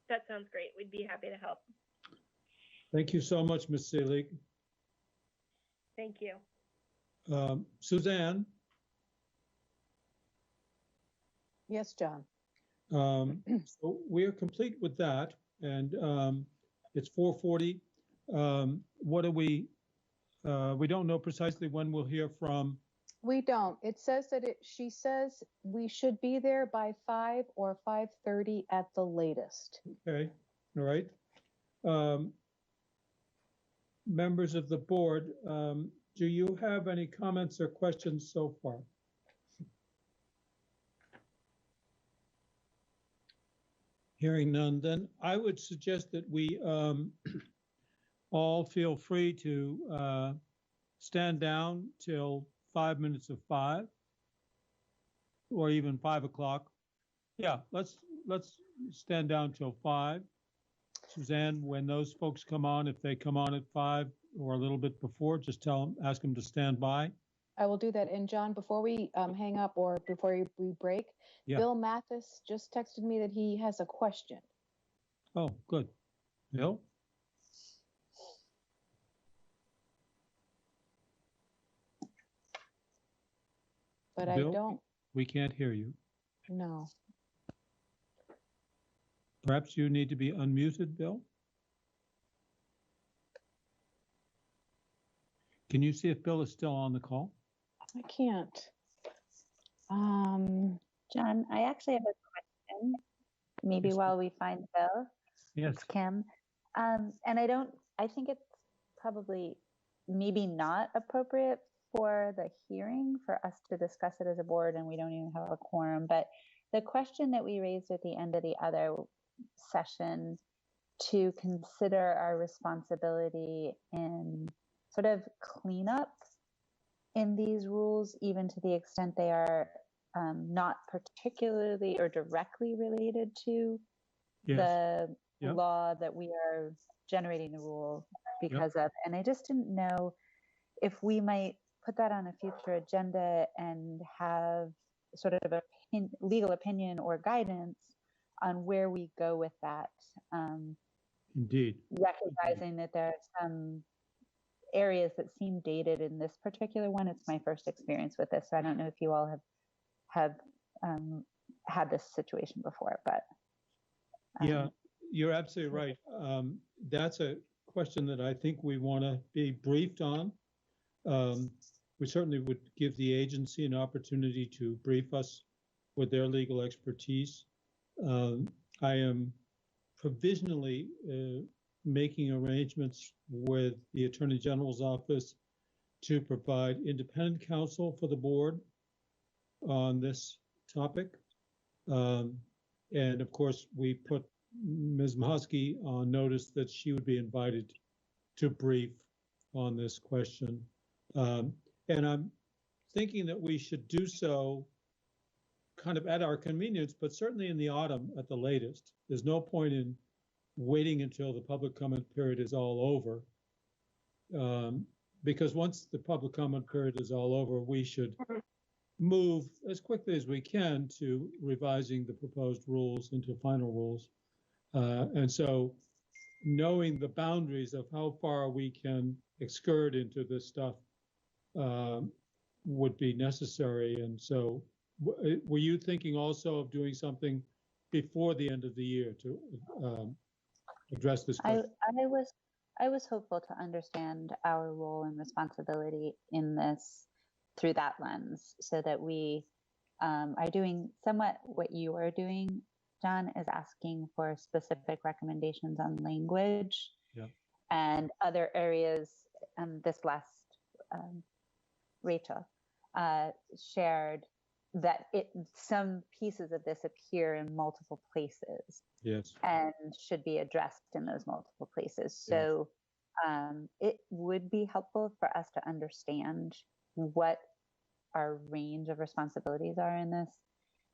That sounds great. We'd be happy to help. Thank you so much, Ms. Selig. Thank you. Suzanne, Yes, John. so we are complete with that, and it's 4:40. What do we don't know precisely when we'll hear from. We don't. It says that she says we should be there by 5 or 5:30 at the latest. Okay, all right. Members of the board, do you have any comments or questions so far? Hearing none, then I would suggest that we all feel free to stand down till 5 minutes of 5, or even 5 o'clock. Yeah, let's stand down till 5. Suzanne, when those folks come on, if they come on at 5 or a little bit before, just ask them to stand by. I will do that. And John, before we hang up or before we break, Yeah. Bill Mathis just texted me that he has a question. Oh, good. Bill? But Bill, I don't we can't hear you. know. Perhaps you need to be unmuted, Bill? Can you see if Bill is still on the call? I can't. John, I actually have a question. Maybe Yes. while we find Bill. Yes. It's Kim. And I think it's probably maybe not appropriate for the hearing for us to discuss it as a board, and we don't even have a quorum. But the question that we raised at the end of the other session to consider our responsibility in sort of cleanup in these rules, even to the extent they are not particularly or directly related to the law that we are generating the rule because of. And I just didn't know if we might put that on a future agenda and have sort of a legal opinion or guidance on where we go with that. Indeed. Recognizing that there are some areas that seem dated in this particular one. It's my first experience with this, so I don't know if you all have had this situation before, but yeah, you're absolutely right. That's a question that I think we want to be briefed on. We certainly would give the agency an opportunity to brief us with their legal expertise. I am provisionally making arrangements with the Attorney General's office to provide independent counsel for the board on this topic. And of course, we put Ms. Mahosky on notice that she would be invited to brief on this question. And I'm thinking that we should do so kind of at our convenience, but certainly in the autumn at the latest. There's no point in waiting until the public comment period is all over. Because once the public comment period is all over, we should move as quickly as we can to revising the proposed rules into final rules. And so knowing the boundaries of how far we can excurd into this stuff would be necessary. And so were you thinking also of doing something before the end of the year to address this question? I was hopeful to understand our role and responsibility in this through that lens, so that we are doing somewhat what you are doing, John, is asking for specific recommendations on language and other areas. This last Rachel shared that some pieces of this appear in multiple places, and should be addressed in those multiple places. So it would be helpful for us to understand what our range of responsibilities are in this,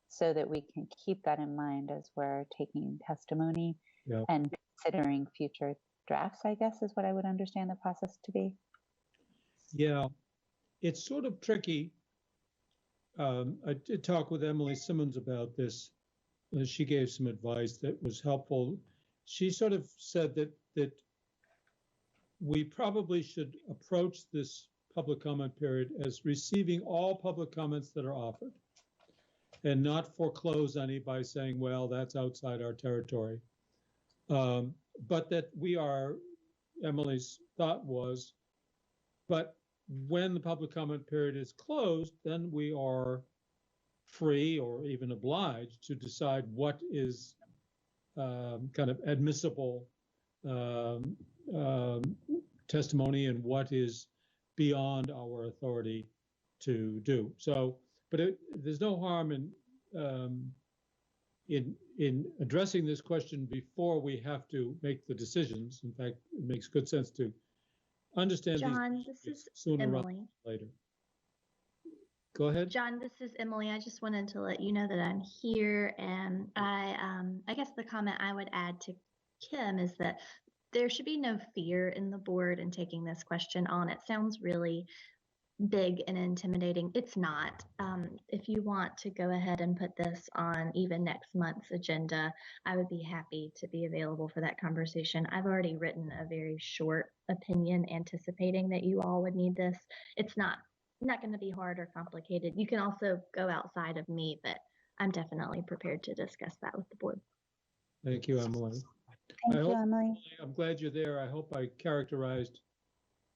so that we can keep that in mind as we're taking testimony and considering future drafts, I guess is what I would understand the process to be. Yeah, it's sort of tricky I did talk with Emily Simmons about this. She gave some advice that was helpful. She sort of said that we probably should approach this public comment period as receiving all public comments that are offered and not foreclose any by saying, well, that's outside our territory. But that we are, Emily's thought was, but when the public comment period is closed, then we are free or even obliged to decide what is kind of admissible testimony and what is beyond our authority to do. So, but there's no harm in addressing this question before we have to make the decisions. In fact, it makes good sense to understand John, these this is sooner rather Emily. than later. Go ahead. John, this is Emily. I just wanted to let you know that I'm here, and I guess the comment I would add to Kim is that there should be no fear in the board in taking this question on. It sounds really big and intimidating. It's not. If you want to go ahead and put this on even next month's agenda, I would be happy to be available for that conversation. I've already written a very short opinion anticipating that you all would need this. It's not going to be hard or complicated. You can also go outside of me, but I'm definitely prepared to discuss that with the board. Thank you, Emily. Thank you, Emily. I'm glad you're there. I hope I characterized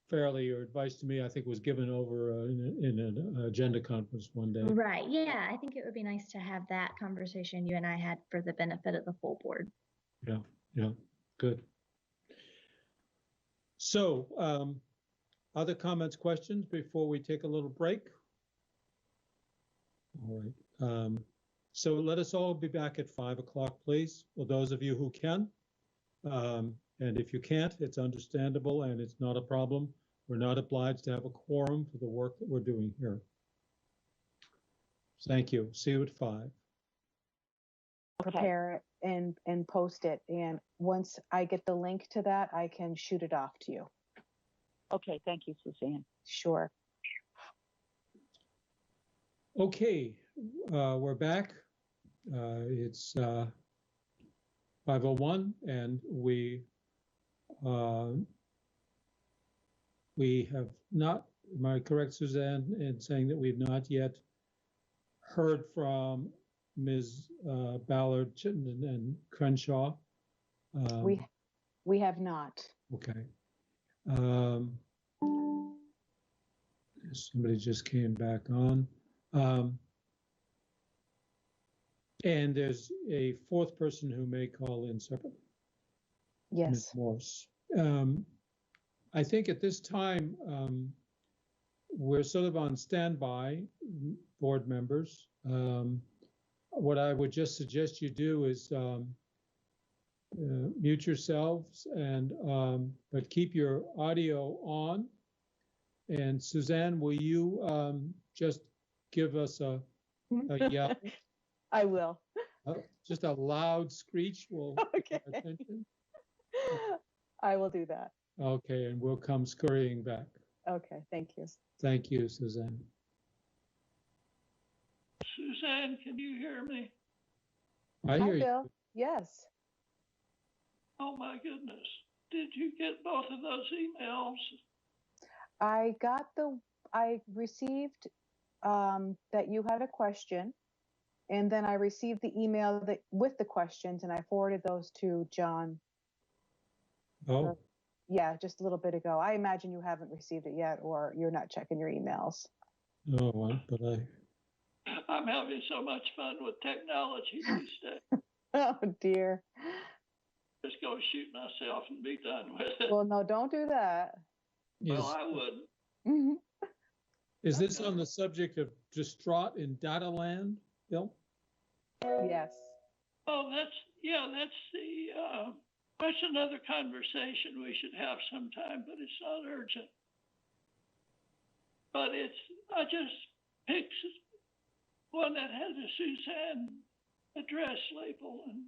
fairly your advice to me. I think was given over in an agenda conference one day. Right. Yeah, I think it would be nice to have that conversation you and I had for the benefit of the full board. Yeah, yeah, good. So, other comments, questions before we take a little break? All right. So let us all be back at 5 o'clock, please, for those of you who can. And if you can't, it's understandable and it's not a problem. We're not obliged to have a quorum for the work that we're doing here. Thank you. See you at 5. Prepare it and post it. And once I get the link to that, I can shoot it off to you. Okay, thank you, Suzanne. Sure. Okay, we're back. It's 5:01, and we have not, am I correct, Suzanne, in saying that we've not yet heard from Ms. Ballard, Chittenden, and Crenshaw? We have not. Okay. Somebody just came back on. And there's a fourth person who may call in separately. Yes. Ms. Morse. I think at this time, we're sort of on standby, board members. What I would just suggest you do is mute yourselves and but keep your audio on. And Suzanne, will you just give us a yell? I will. Just a loud screech will get our attention. I will do that. Okay, and we'll come scurrying back. Okay, thank you. Thank you, Suzanne. Suzanne, can you hear me? I hear Hi, Bill. you. Yes. Oh my goodness. Did you get both of those emails? I received that you had a question, and then I received the email with the questions, and I forwarded those to John. Oh. Yeah, just a little bit ago. I imagine you haven't received it yet, or you're not checking your emails. No, but I'm having so much fun with technology these days. Oh dear. Just go shoot myself and be done with it. Well, no, don't do that. Well, I would. Is this on the subject of distraught in data land, Bill? Yes. Oh, that's another conversation we should have sometime, but it's not urgent. But I just picked one that has a Suzanne address label and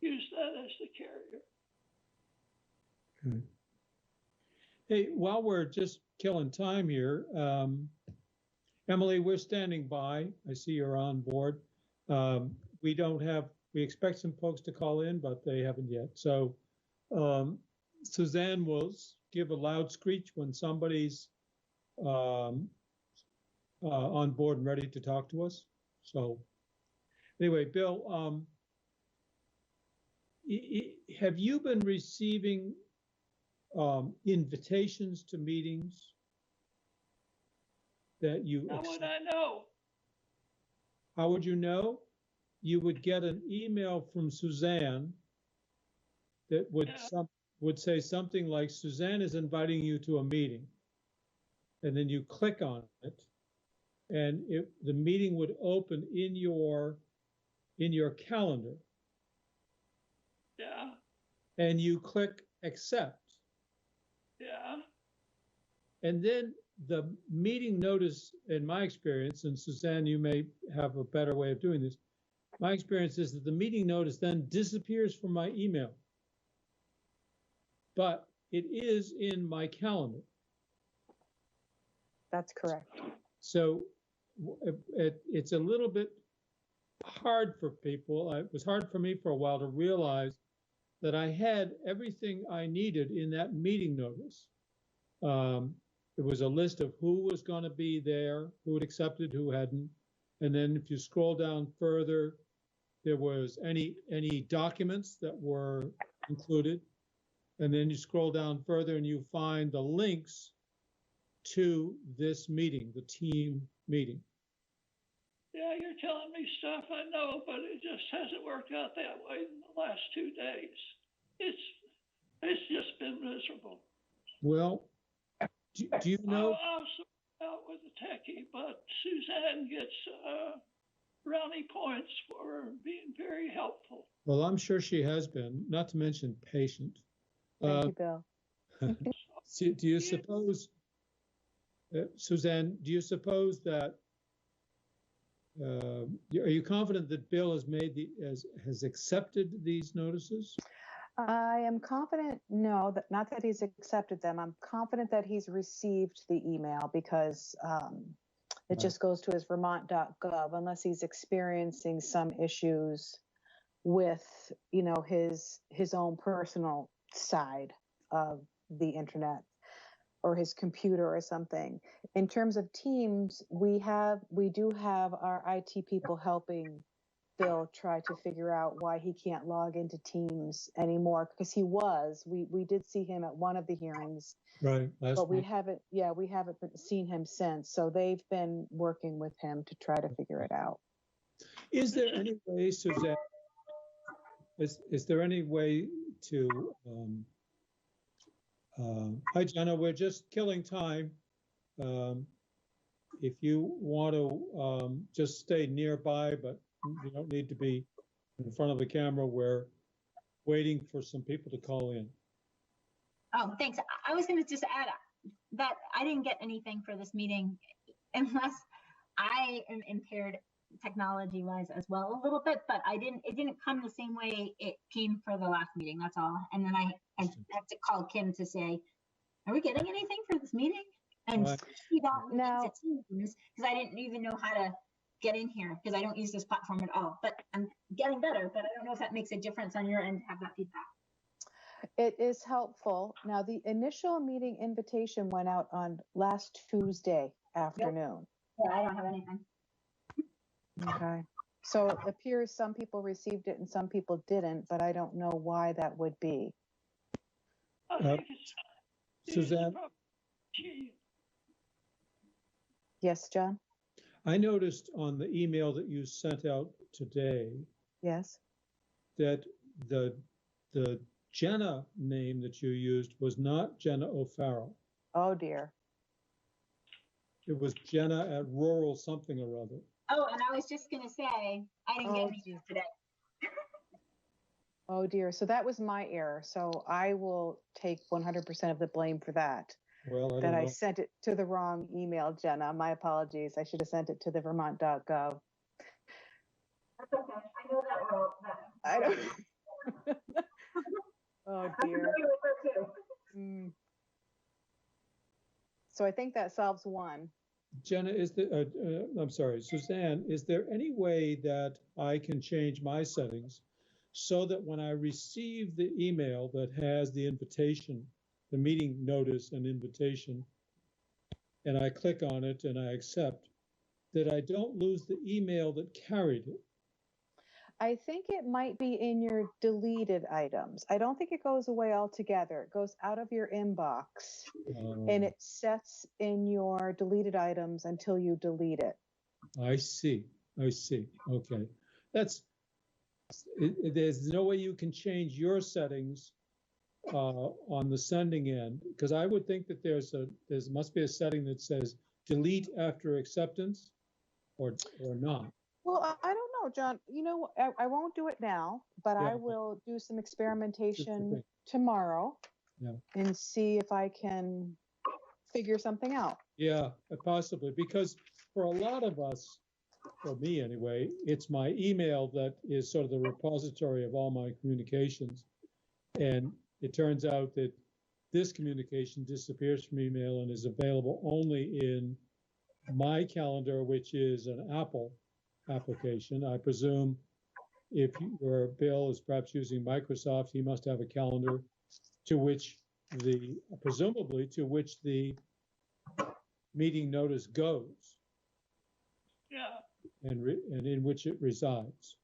used that as the carrier. Okay. Hey, while we're just killing time here, Emily, we're standing by. I see you're on board. We expect some folks to call in, but they haven't yet. So Suzanne will give a loud screech when somebody's on board and ready to talk to us. So anyway, Bill, have you been receiving invitations to meetings that you? How would I know? How would you know? You would get an email from Suzanne that would say something like, Suzanne is inviting you to a meeting. And then you click on it, and the meeting would open in your calendar. Yeah. And you click accept. Yeah. And then the meeting notice, in my experience, and Suzanne, you may have a better way of doing this. My experience is that the meeting notice then disappears from my email, but it is in my calendar. That's correct. So it's a little bit hard for people. It was hard for me for a while to realize that I had everything I needed in that meeting notice. It was a list of who was going to be there, who had accepted, who hadn't. And then if you scroll down further, there was any documents that were included. And then you scroll down further and you find the links to this meeting, the team meeting. Yeah, you're telling me stuff I know, but it just hasn't worked out that way in the last 2 days. It's just been miserable. Well, do you know? I'll sort it out with the techie, but Suzanne gets brownie points for being very helpful. Well, I'm sure she has been, not to mention patient. Thank you, Bill. Do you suppose, Suzanne, do you suppose that, are you confident that Bill has accepted these notices? I am confident, not that he's accepted them. I'm confident that he's received the email because it just goes to his vermont.gov unless he's experiencing some issues with, his own personal side of the internet or his computer or something. In terms of Teams, we do have our IT people helping Bill try to figure out why he can't log into Teams anymore, because we did see him at one of the hearings, right? But we haven't seen him since. So they've been working with him to try to figure it out. Is there any way, Suzanne? Is there any way to? Hi, Jenna. We're just killing time. If you want to just stay nearby, but you don't need to be in front of the camera. We're waiting for some people to call in. Oh, thanks. I was going to just add that I didn't get anything for this meeting unless I am impaired technology-wise as well a little bit, but it didn't come the same way it came for the last meeting, that's all. And then I have to call Kim to say, are we getting anything for this meeting? And she got me into Teams because I didn't even know how to get in here because I don't use this platform at all. But I'm getting better, but I don't know if that makes a difference on your end to have that feedback. It is helpful. Now, the initial meeting invitation went out on last Tuesday afternoon. Yeah, I don't have anything. Okay. So it appears some people received it and some people didn't, but I don't know why that would be. Suzanne? Yes, John? I noticed on the email that you sent out today. Yes. That the Jenna name that you used was not Jenna O'Farrell. Oh, dear. It was Jenna at rural something or other. Oh, and I was just going to say, I didn't get anything today. Oh, dear. So that was my error. So I will take 100% of the blame for that. Well, I sent it to the wrong email, Jenna. My apologies. I should have sent it to the vermont.gov. That's okay. I know that world. I don't. Oh, dear. So I think that solves one. Jenna, I'm sorry, Suzanne, is there any way that I can change my settings so that when I receive the email that has the invitation, the meeting notice and invitation, and I click on it and I accept, that I don't lose the email that carried it? I think it might be in your deleted items. I don't think it goes away altogether. It goes out of your inbox and it sets in your deleted items until you delete it. I see. Okay. There's no way you can change your settings on the sending end, because I would think that there must be a setting that says delete after acceptance or not. Well, I don't know, John. You know, I won't do it now, but Yeah. I will do some experimentation Okay. tomorrow Yeah. and see if I can figure something out. Yeah, possibly, because for a lot of us, for me anyway, it's my email that is sort of the repository of all my communications. And it turns out that this communication disappears from email and is available only in my calendar, which is an Apple application. I presume if your Bill is perhaps using Microsoft, he must have a calendar presumably to which the meeting notice goes. Yeah. And in which it resides.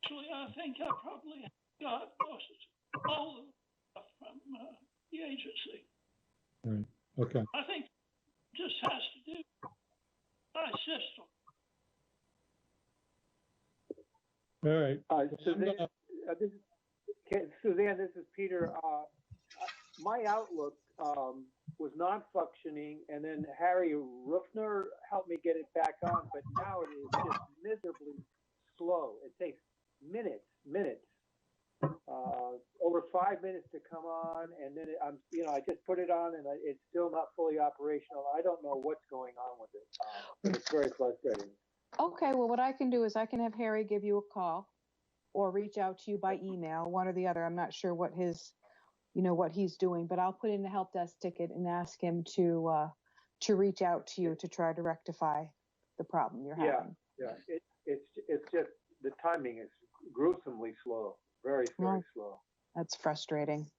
Actually, I think I probably got all the stuff from the agency. All right. Okay. I think it just has to do with my system. All right. Suzanne, this is Peter. My Outlook was not functioning, and then Harry Ruffner helped me get it back on, but now it is just miserably slow. It takes minutes, over 5 minutes to come on, and then I just put it on, and it's still not fully operational. I don't know what's going on with it, but it's very frustrating. Okay, well, what I can do is I can have Harry give you a call or reach out to you by email, one or the other. I'm not sure what what he's doing, but I'll put in a help desk ticket and ask him to reach out to you to try to rectify the problem you're having. Yeah. It's just the timing is gruesomely slow, very slow. That's frustrating.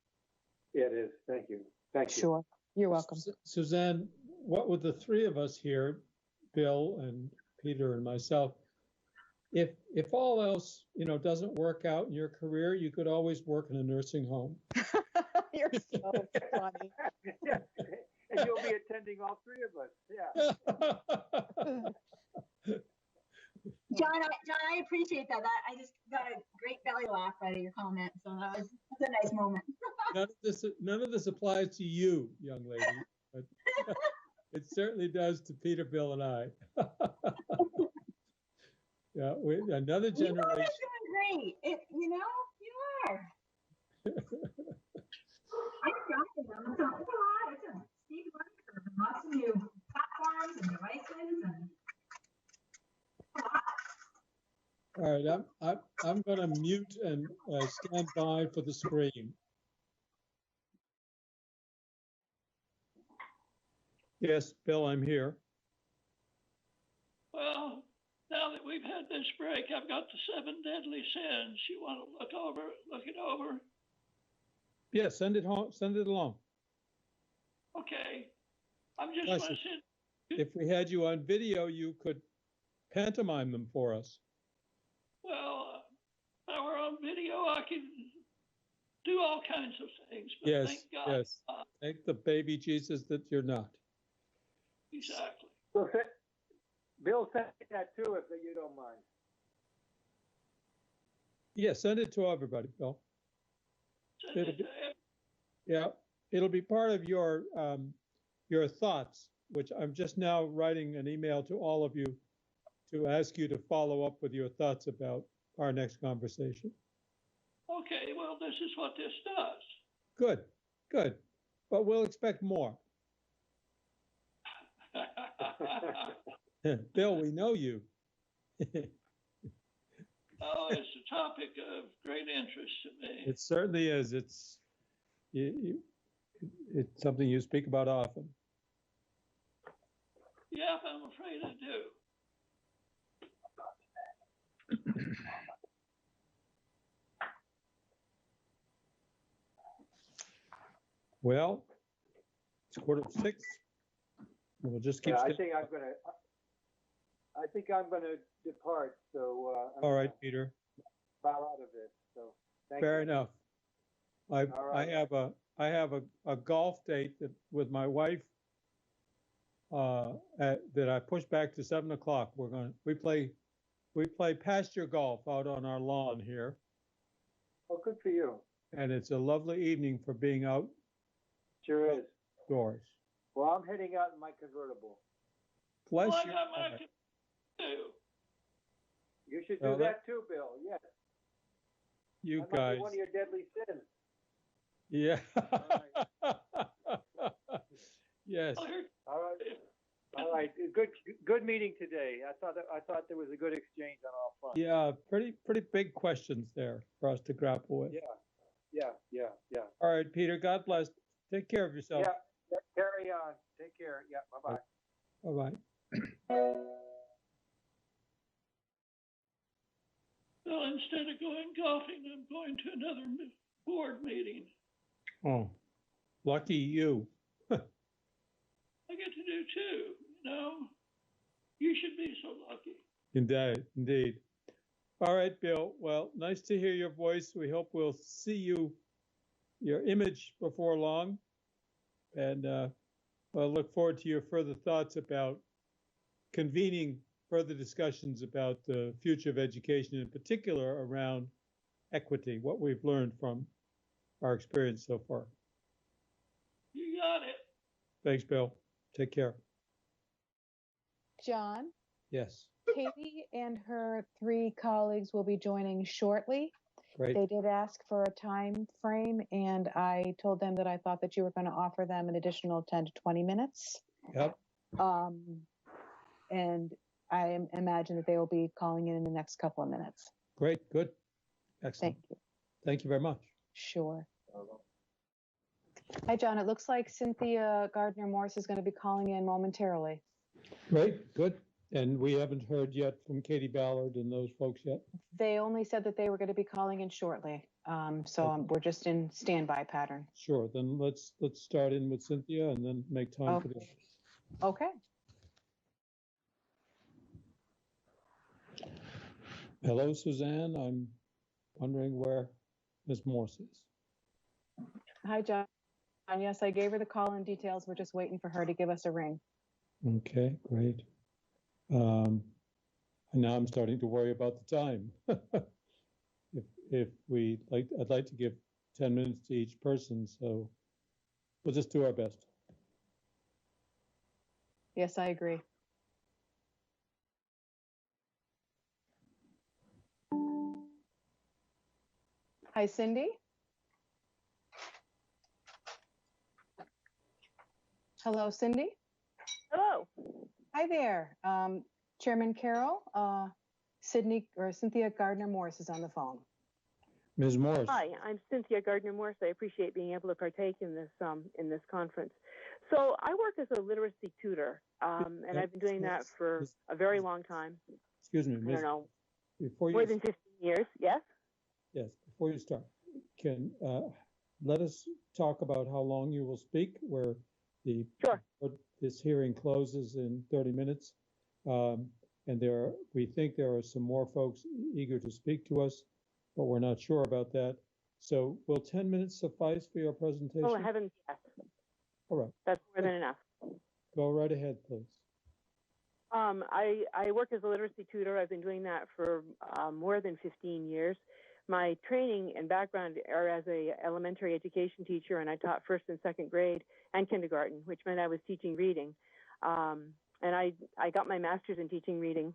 It is. Thank you. Sure. You're welcome. Suzanne, what with the three of us here, Bill and Peter and myself, if all else, doesn't work out in your career, you could always work in a nursing home. You're so funny. Yeah. And you'll be attending all three of us. Yeah. John, I appreciate that. I just got a great belly laugh out of your comment, so that's a nice moment. None of this applies to you, young lady, but it certainly does to Peter, Bill, and I. Yeah, another generation. You guys are doing great. You are. I'm excited. It's a lot. It's a steep learning curve, and lots of new platforms and devices and. All right, I'm going to mute and stand by for the screen. Yes, Bill, I'm here. Well, now that we've had this break, I've got the 7 deadly sins. You want to look it over? Yeah, send it along. Okay. I'm just going to sit. If we had you on video, you could pantomime them for us. Well, now we're on video. I can do all kinds of things. But Yes, thank God. yes. Thank the baby Jesus that you're not. Exactly. So, Bill, send that too, if you don't mind. Yeah, send it to everybody, Bill. It'll be part of your thoughts, which I'm just now writing an email to all of you to ask you to follow up with your thoughts about our next conversation. Okay, well, this is what this does. Good. But we'll expect more. Bill, we know you. Oh, it's a topic of great interest to me. It certainly is. It's something you speak about often. Yep, I'm afraid I do. Well, it's 5:45. We'll just keep. Yeah, I staying. think I'm gonna depart. So All right, Peter. bow out of this. So thank Fair you. enough. All right. I have a golf date with my wife that I pushed back to 7:00. We play pasture golf out on our lawn here, Oh, good for you. and it's a lovely evening for being Sure is. outdoors. Well, I'm heading out in my convertible. Bless Well, I your got my heart. too. You should do Well, that too, Bill. Yes. You That might guys. be one of your deadly sins. Yeah. Yes. All right. All right. Good meeting today. I thought there was a good exchange on all fronts. Yeah, pretty big questions there for us to grapple with. Yeah. All right, Peter, God bless. Take care of yourself. Yeah. Carry on. Take care. Yeah. Bye-bye. Bye-bye. Well, instead of going golfing, I'm going to another board meeting. Oh, lucky you. I get to do two, you know? You should be so lucky. Indeed. All right, Bill. Well, nice to hear your voice. We hope we'll see your image before long. And I'll look forward to your further thoughts about convening further discussions about the future of education, in particular around equity, what we've learned from our experience so far. You got it. Thanks, Bill. Take care. John, Yes. Katie and her 3 colleagues will be joining shortly. Great. They did ask for a time frame, and I told them that I thought that you were going to offer them an additional 10 to 20 minutes. Yep. And I imagine that they will be calling in the next couple of minutes. Great. Good. Excellent. Thank you. Thank you very much. Sure. Hi, John. It looks like Cynthia Gardner-Morse is going to be calling in momentarily. Great. Good. And we haven't heard yet from Katie Ballard and those folks yet. They only said that they were going to be calling in shortly. So we're just in standby pattern. Sure. Then let's start in with Cynthia and then make time for the others. Okay. Hello, Suzanne. I'm wondering where Ms. Morse is. Hi, John. Yes, I gave her the call-in details. We're just waiting for her to give us a ring. Okay, great. And now I'm starting to worry about the time. I'd like to give 10 minutes to each person, so we'll just do our best. Yes, I agree. Hi, Cindy. Hello, Cindy. Hello. Hi there. Chairman Carroll, Cynthia Gardner-Morse is on the phone. Ms. Morse. Hi, I'm Cynthia Gardner-Morse. I appreciate being able to partake in this conference. So I work as a literacy tutor, and I've been doing that for a very long time. Excuse me, I don't know, before more than 15 years. Yes. Yes. Before you start, can let us talk about how long you will speak. Where this hearing closes in 30 minutes, and we think there are some more folks eager to speak to us, but we're not sure about that. So will 10 minutes suffice for your presentation? Oh, heavens, yes. All right. That's more than enough. Go right ahead, please. I work as a literacy tutor. I've been doing that for more than 15 years. My training and background are as a elementary education teacher, and I taught first and second grade and kindergarten, which meant I was teaching reading. And I got my master's in teaching reading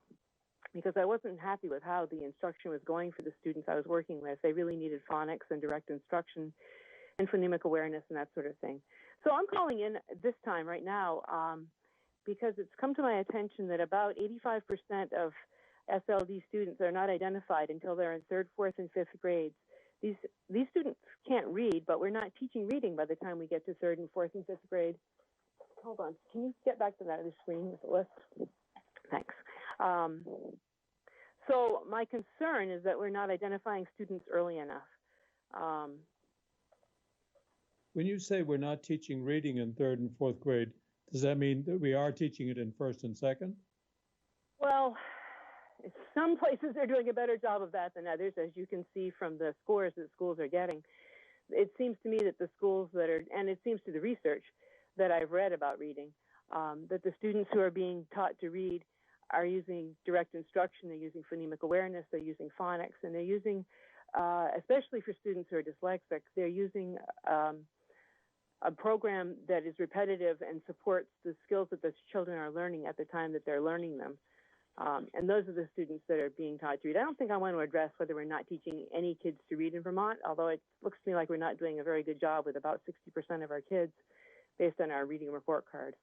because I wasn't happy with how the instruction was going for the students I was working with. They really needed phonics and direct instruction and phonemic awareness and that sort of thing. So I'm calling in this time right now because it's come to my attention that about 85% of SLD students are not identified until they're in 3rd, 4th, and 5th grades. These students can't read, but we're not teaching reading by the time we get to 3rd and 4th and 5th grade. hold on. Can you get back to that other screen with the list? Thanks. So my concern is that we're not identifying students early enough. When you say we're not teaching reading in 3rd and 4th grade, does that mean that we are teaching it in 1st and 2nd? Well, some places are doing a better job of that than others, as you can see from the scores that schools are getting. It seems to me that the schools that are, and it seems to the research that I've read about reading, that the students who are being taught to read are using direct instruction, they're using phonemic awareness, they're using phonics, and they're using, especially for students who are dyslexic, they're using a program that is repetitive and supports the skills that the children are learning at the time that they're learning them. And those are the students that are being taught to read. I don't think I want to address whether we're not teaching any kids to read in Vermont, although it looks to me like we're not doing a very good job with about 60% of our kids based on our reading report card.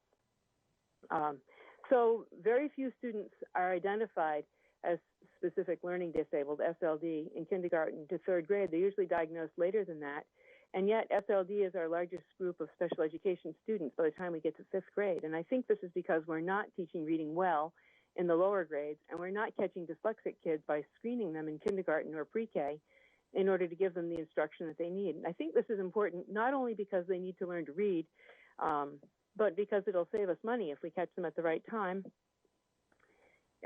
So very few students are identified as specific learning disabled, SLD, in kindergarten to 3rd grade. They're usually diagnosed later than that. And yet SLD is our largest group of special education students by the time we get to 5th grade. And I think this is because we're not teaching reading well in the lower grades, and we're not catching dyslexic kids by screening them in kindergarten or pre-K in order to give them the instruction that they need. And I think this is important not only because they need to learn to read, but because it'll save us money if we catch them at the right time,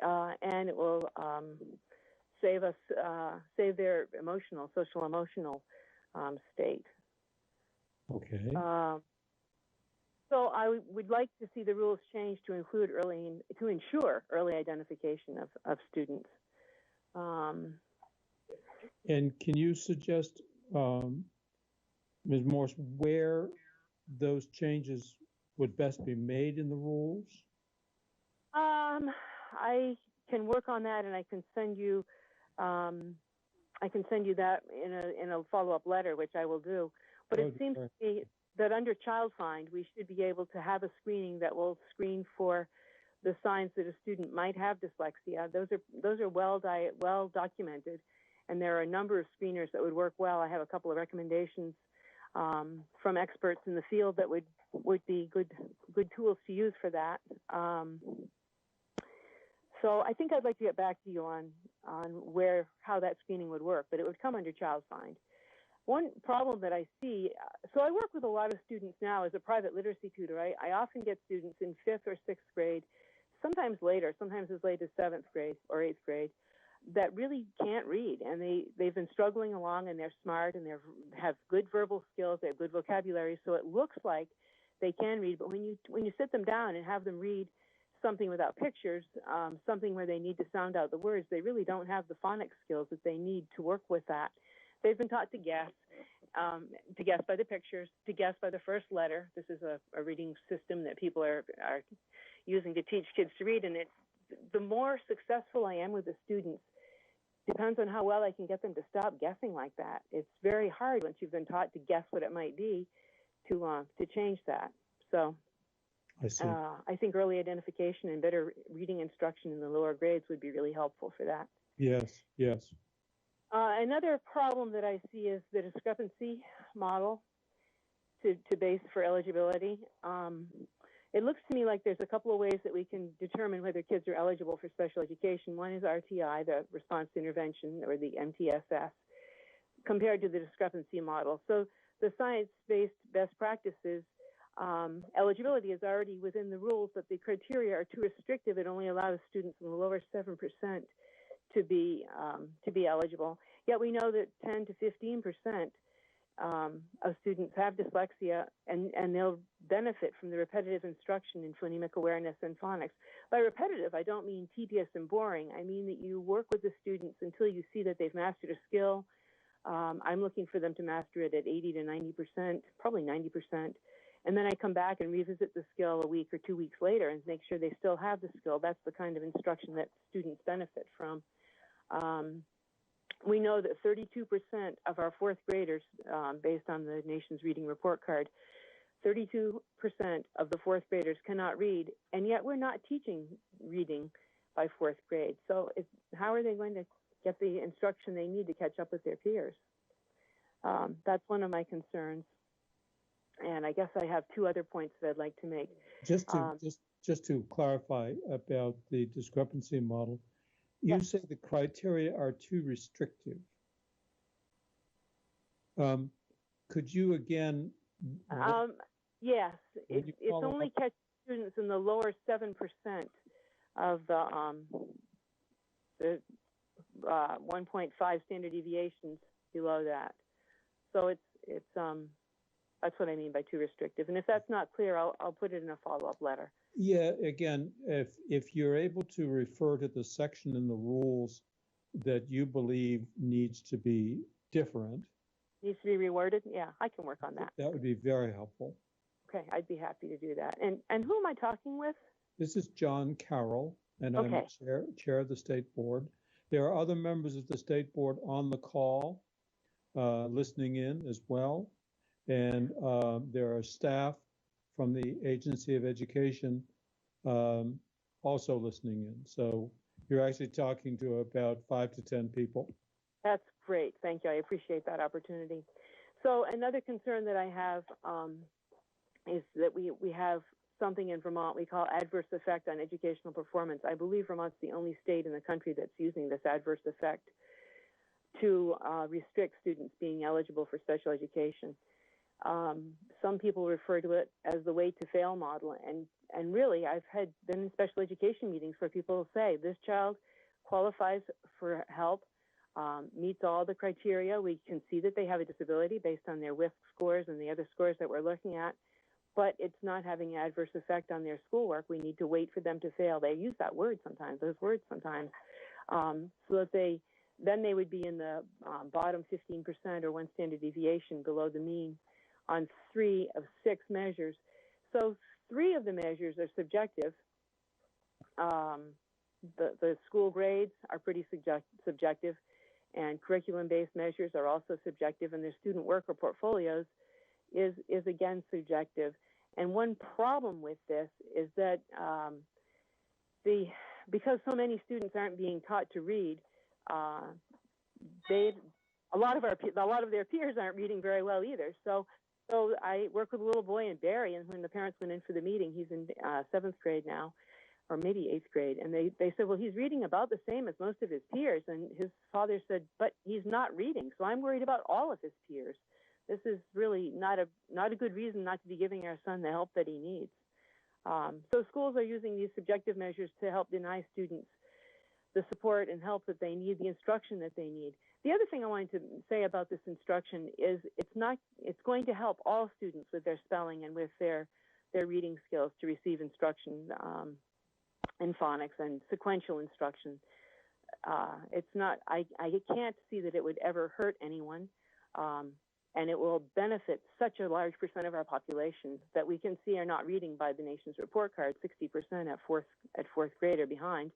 and it will save their social emotional state. Okay. So I would like to see the rules changed to include to ensure early identification of students. And can you suggest, Ms. Morse, where those changes would best be made in the rules? I can work on that, and I can send you that in a follow-up letter, which I will do. But it seems to me that under Child Find, we should be able to have a screening that will screen for the signs that a student might have dyslexia. Those are well documented, and there are a number of screeners that would work well. I have a couple of recommendations from experts in the field that would be good tools to use for that. So I think I'd like to get back to you on how that screening would work, but it would come under Child Find. One problem that I see, so I work with a lot of students now as a private literacy tutor. I often get students in 5th or 6th grade, sometimes later, sometimes as late as 7th grade or 8th grade, that really can't read, and they've been struggling along, and they're smart, and they have good verbal skills, they have good vocabulary, so it looks like they can read. But when you sit them down and have them read something without pictures, something where they need to sound out the words, they really don't have the phonics skills that they need to work with that. They've been taught to guess by the pictures, to guess by the first letter. This is a reading system that people are using to teach kids to read, and the more successful I am with the students depends on how well I can get them to stop guessing like that. It's very hard once you've been taught to guess what it might be to change that. So I see. I think early identification and better reading instruction in the lower grades would be really helpful for that. Yes, yes. Another problem that I see is the discrepancy model to base for eligibility. It looks to me like there's a couple of ways that we can determine whether kids are eligible for special education. One is RTI, the response to intervention, or the MTSS, compared to the discrepancy model. So the science-based best practices, eligibility is already within the rules, but the criteria are too restrictive. It only allows students in the lower 7% to be eligible. Yet we know that 10 to 15% of students have dyslexia, and they'll benefit from the repetitive instruction in phonemic awareness and phonics. By repetitive, I don't mean tedious and boring. I mean that you work with the students until you see that they've mastered a skill. I'm looking for them to master it at 80 to 90%, probably 90%. And then I come back and revisit the skill a week or 2 weeks later and make sure they still have the skill. That's the kind of instruction that students benefit from. We know that 32% of our 4th graders, based on the nation's reading report card, 32% of the 4th graders cannot read, and yet we're not teaching reading by 4th grade. So how are they going to get the instruction they need to catch up with their peers? That's one of my concerns. And I guess I have two other points that I'd like to make. Just to clarify about the discrepancy model, you say the criteria are too restrictive. Could you again? Yes, it's only catch students in the lower 7% of the 1.5 standard deviations below that. So it's that's what I mean by too restrictive. And if that's not clear, I'll put it in a follow-up letter. Yeah, again, if you're able to refer to the section in the rules that you believe needs to be different. Needs to be reworded? Yeah, I can work on that. That would be very helpful. Okay, I'd be happy to do that. And who am I talking with? This is John Carroll, and I'm the chair of the state board. There are other members of the state board on the call, listening in as well. And there are staff from the Agency of Education also listening in. So you're actually talking to about 5 to 10 people. That's great. Thank you. I appreciate that opportunity. So another concern that I have is that we have something in Vermont we call adverse effect on educational performance. I believe Vermont's the only state in the country that's using this adverse effect to restrict students being eligible for special education. Some people refer to it as the wait to fail model, and really I've been in special education meetings where people say this child qualifies for help, meets all the criteria. We can see that they have a disability based on their WISC scores and the other scores that we're looking at, but it's not having an adverse effect on their schoolwork. We need to wait for them to fail. They use that word sometimes, those words sometimes, so that then they would be in the bottom 15% or 1 standard deviation below the mean on 3 of 6 measures. So 3 of the measures are subjective. The school grades are pretty subjective, and curriculum-based measures are also subjective, and their student work or portfolios is again subjective. And one problem with this is that because so many students aren't being taught to read, a lot of their peers aren't reading very well either. So I work with a little boy in Barrie, and when the parents went in for the meeting, he's in 7th grade now, or maybe 8th grade, and they said, well, he's reading about the same as most of his peers, and his father said, but he's not reading, so I'm worried about all of his peers. This is really not a good reason not to be giving our son the help that he needs. So schools are using these subjective measures to help deny students the support and help that they need, the instruction that they need. The other thing I wanted to say about this instruction is it's going to help all students with their spelling and with their reading skills to receive instruction in phonics and sequential instruction. It's not, I can't see that it would ever hurt anyone, and it will benefit such a large percent of our population that we can see are not reading by the nation's report card, 60% at fourth grade or behind.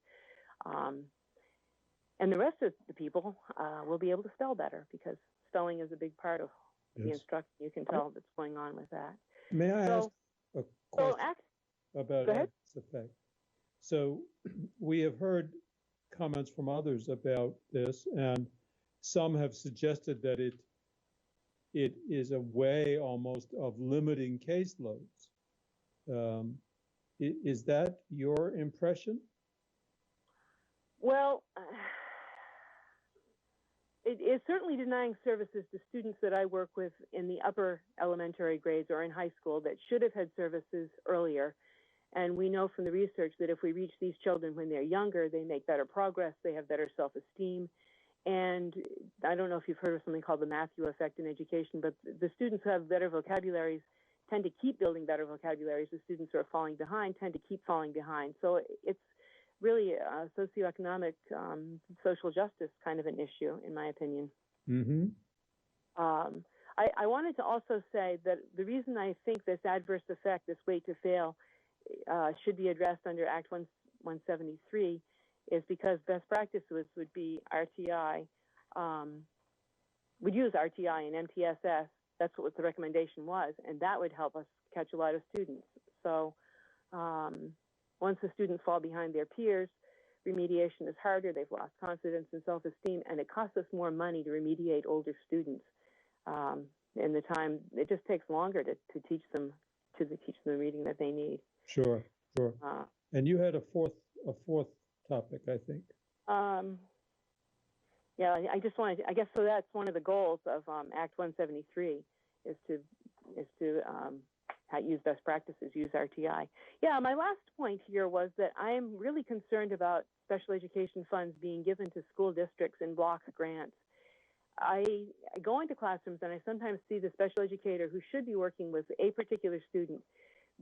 And the rest of the people will be able to spell better, because spelling is a big part of the instruction. You can tell that's going on with that. May I ask a question about adverse effect? So we have heard comments from others about this, and some have suggested that it is a way almost of limiting caseloads. Is that your impression? Well, it is certainly denying services to students that I work with in the upper elementary grades or in high school that should have had services earlier. And we know from the research that if we reach these children when they're younger, they make better progress, they have better self-esteem. And I don't know if you've heard of something called the Matthew effect in education, but the students who have better vocabularies tend to keep building better vocabularies. The students who are falling behind tend to keep falling behind. So it's really a socioeconomic, social justice kind of an issue, in my opinion. Mm-hmm. I wanted to also say that the reason I think this adverse effect, this wait to fail, should be addressed under Act 173 is because best practices would be RTI, would use RTI and MTSS. That's what the recommendation was, and that would help us catch a lot of students. So once the students fall behind their peers, remediation is harder, they've lost confidence and self-esteem, and it costs us more money to remediate older students. in the time. It just takes longer to teach them the reading that they need. Sure, sure. And you had a fourth topic, I think. Yeah, I just wanted. I guess so. That's one of the goals of Act 173 is to use best practices, use RTI. Yeah, my last point here was that I am really concerned about special education funds being given to school districts in block grants. I go into classrooms and I sometimes see the special educator who should be working with a particular student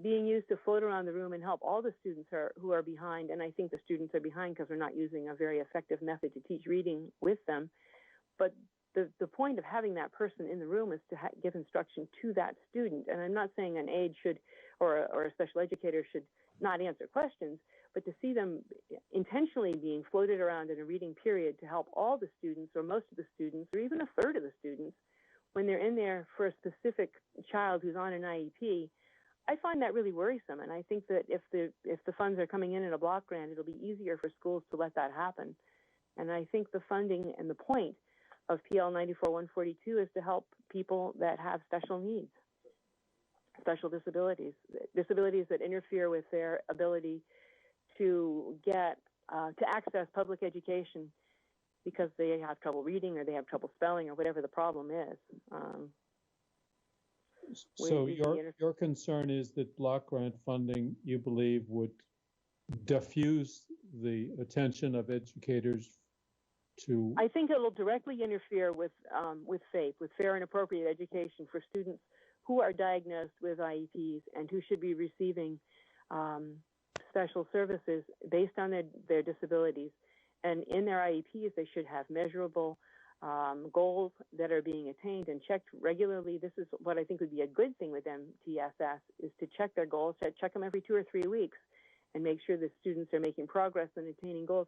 being used to float around the room and help all the students who are behind. And I think the students are behind because we're not using a very effective method to teach reading with them. But the point of having that person in the room is to give instruction to that student. And I'm not saying an aide should, or a special educator should not answer questions, but to see them intentionally being floated around in a reading period to help all the students or most of the students or even a third of the students when they're in there for a specific child who's on an IEP, I find that really worrisome. And I think that if the funds are coming in a block grant, it'll be easier for schools to let that happen. And I think the funding and the point of PL 94-142 is to help people that have special needs, special disabilities that interfere with their ability to get to access public education because they have trouble reading or they have trouble spelling or whatever the problem is. So your concern is that block grant funding, you believe, would diffuse the attention of educators to? I think it will directly interfere with FAPE, with fair and appropriate education for students who are diagnosed with IEPs and who should be receiving special services based on their disabilities. And in their IEPs, they should have measurable goals that are being attained and checked regularly. This is what I think would be a good thing with MTSS, is to check their goals, check them every 2 or 3 weeks and make sure that students are making progress in attaining goals.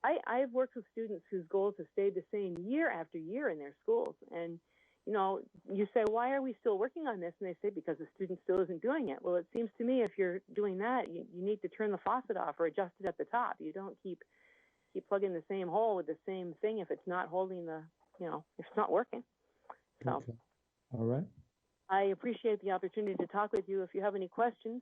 I've worked with students whose goals have stayed the same year after year in their schools. And, you know, you say, why are we still working on this? And they say, because the student still isn't doing it. Well, it seems to me if you're doing that, you need to turn the faucet off or adjust it at the top. You don't keep plugging the same hole with the same thing if it's not holding if it's not working. So, okay. All right. I appreciate the opportunity to talk with you. If you have any questions,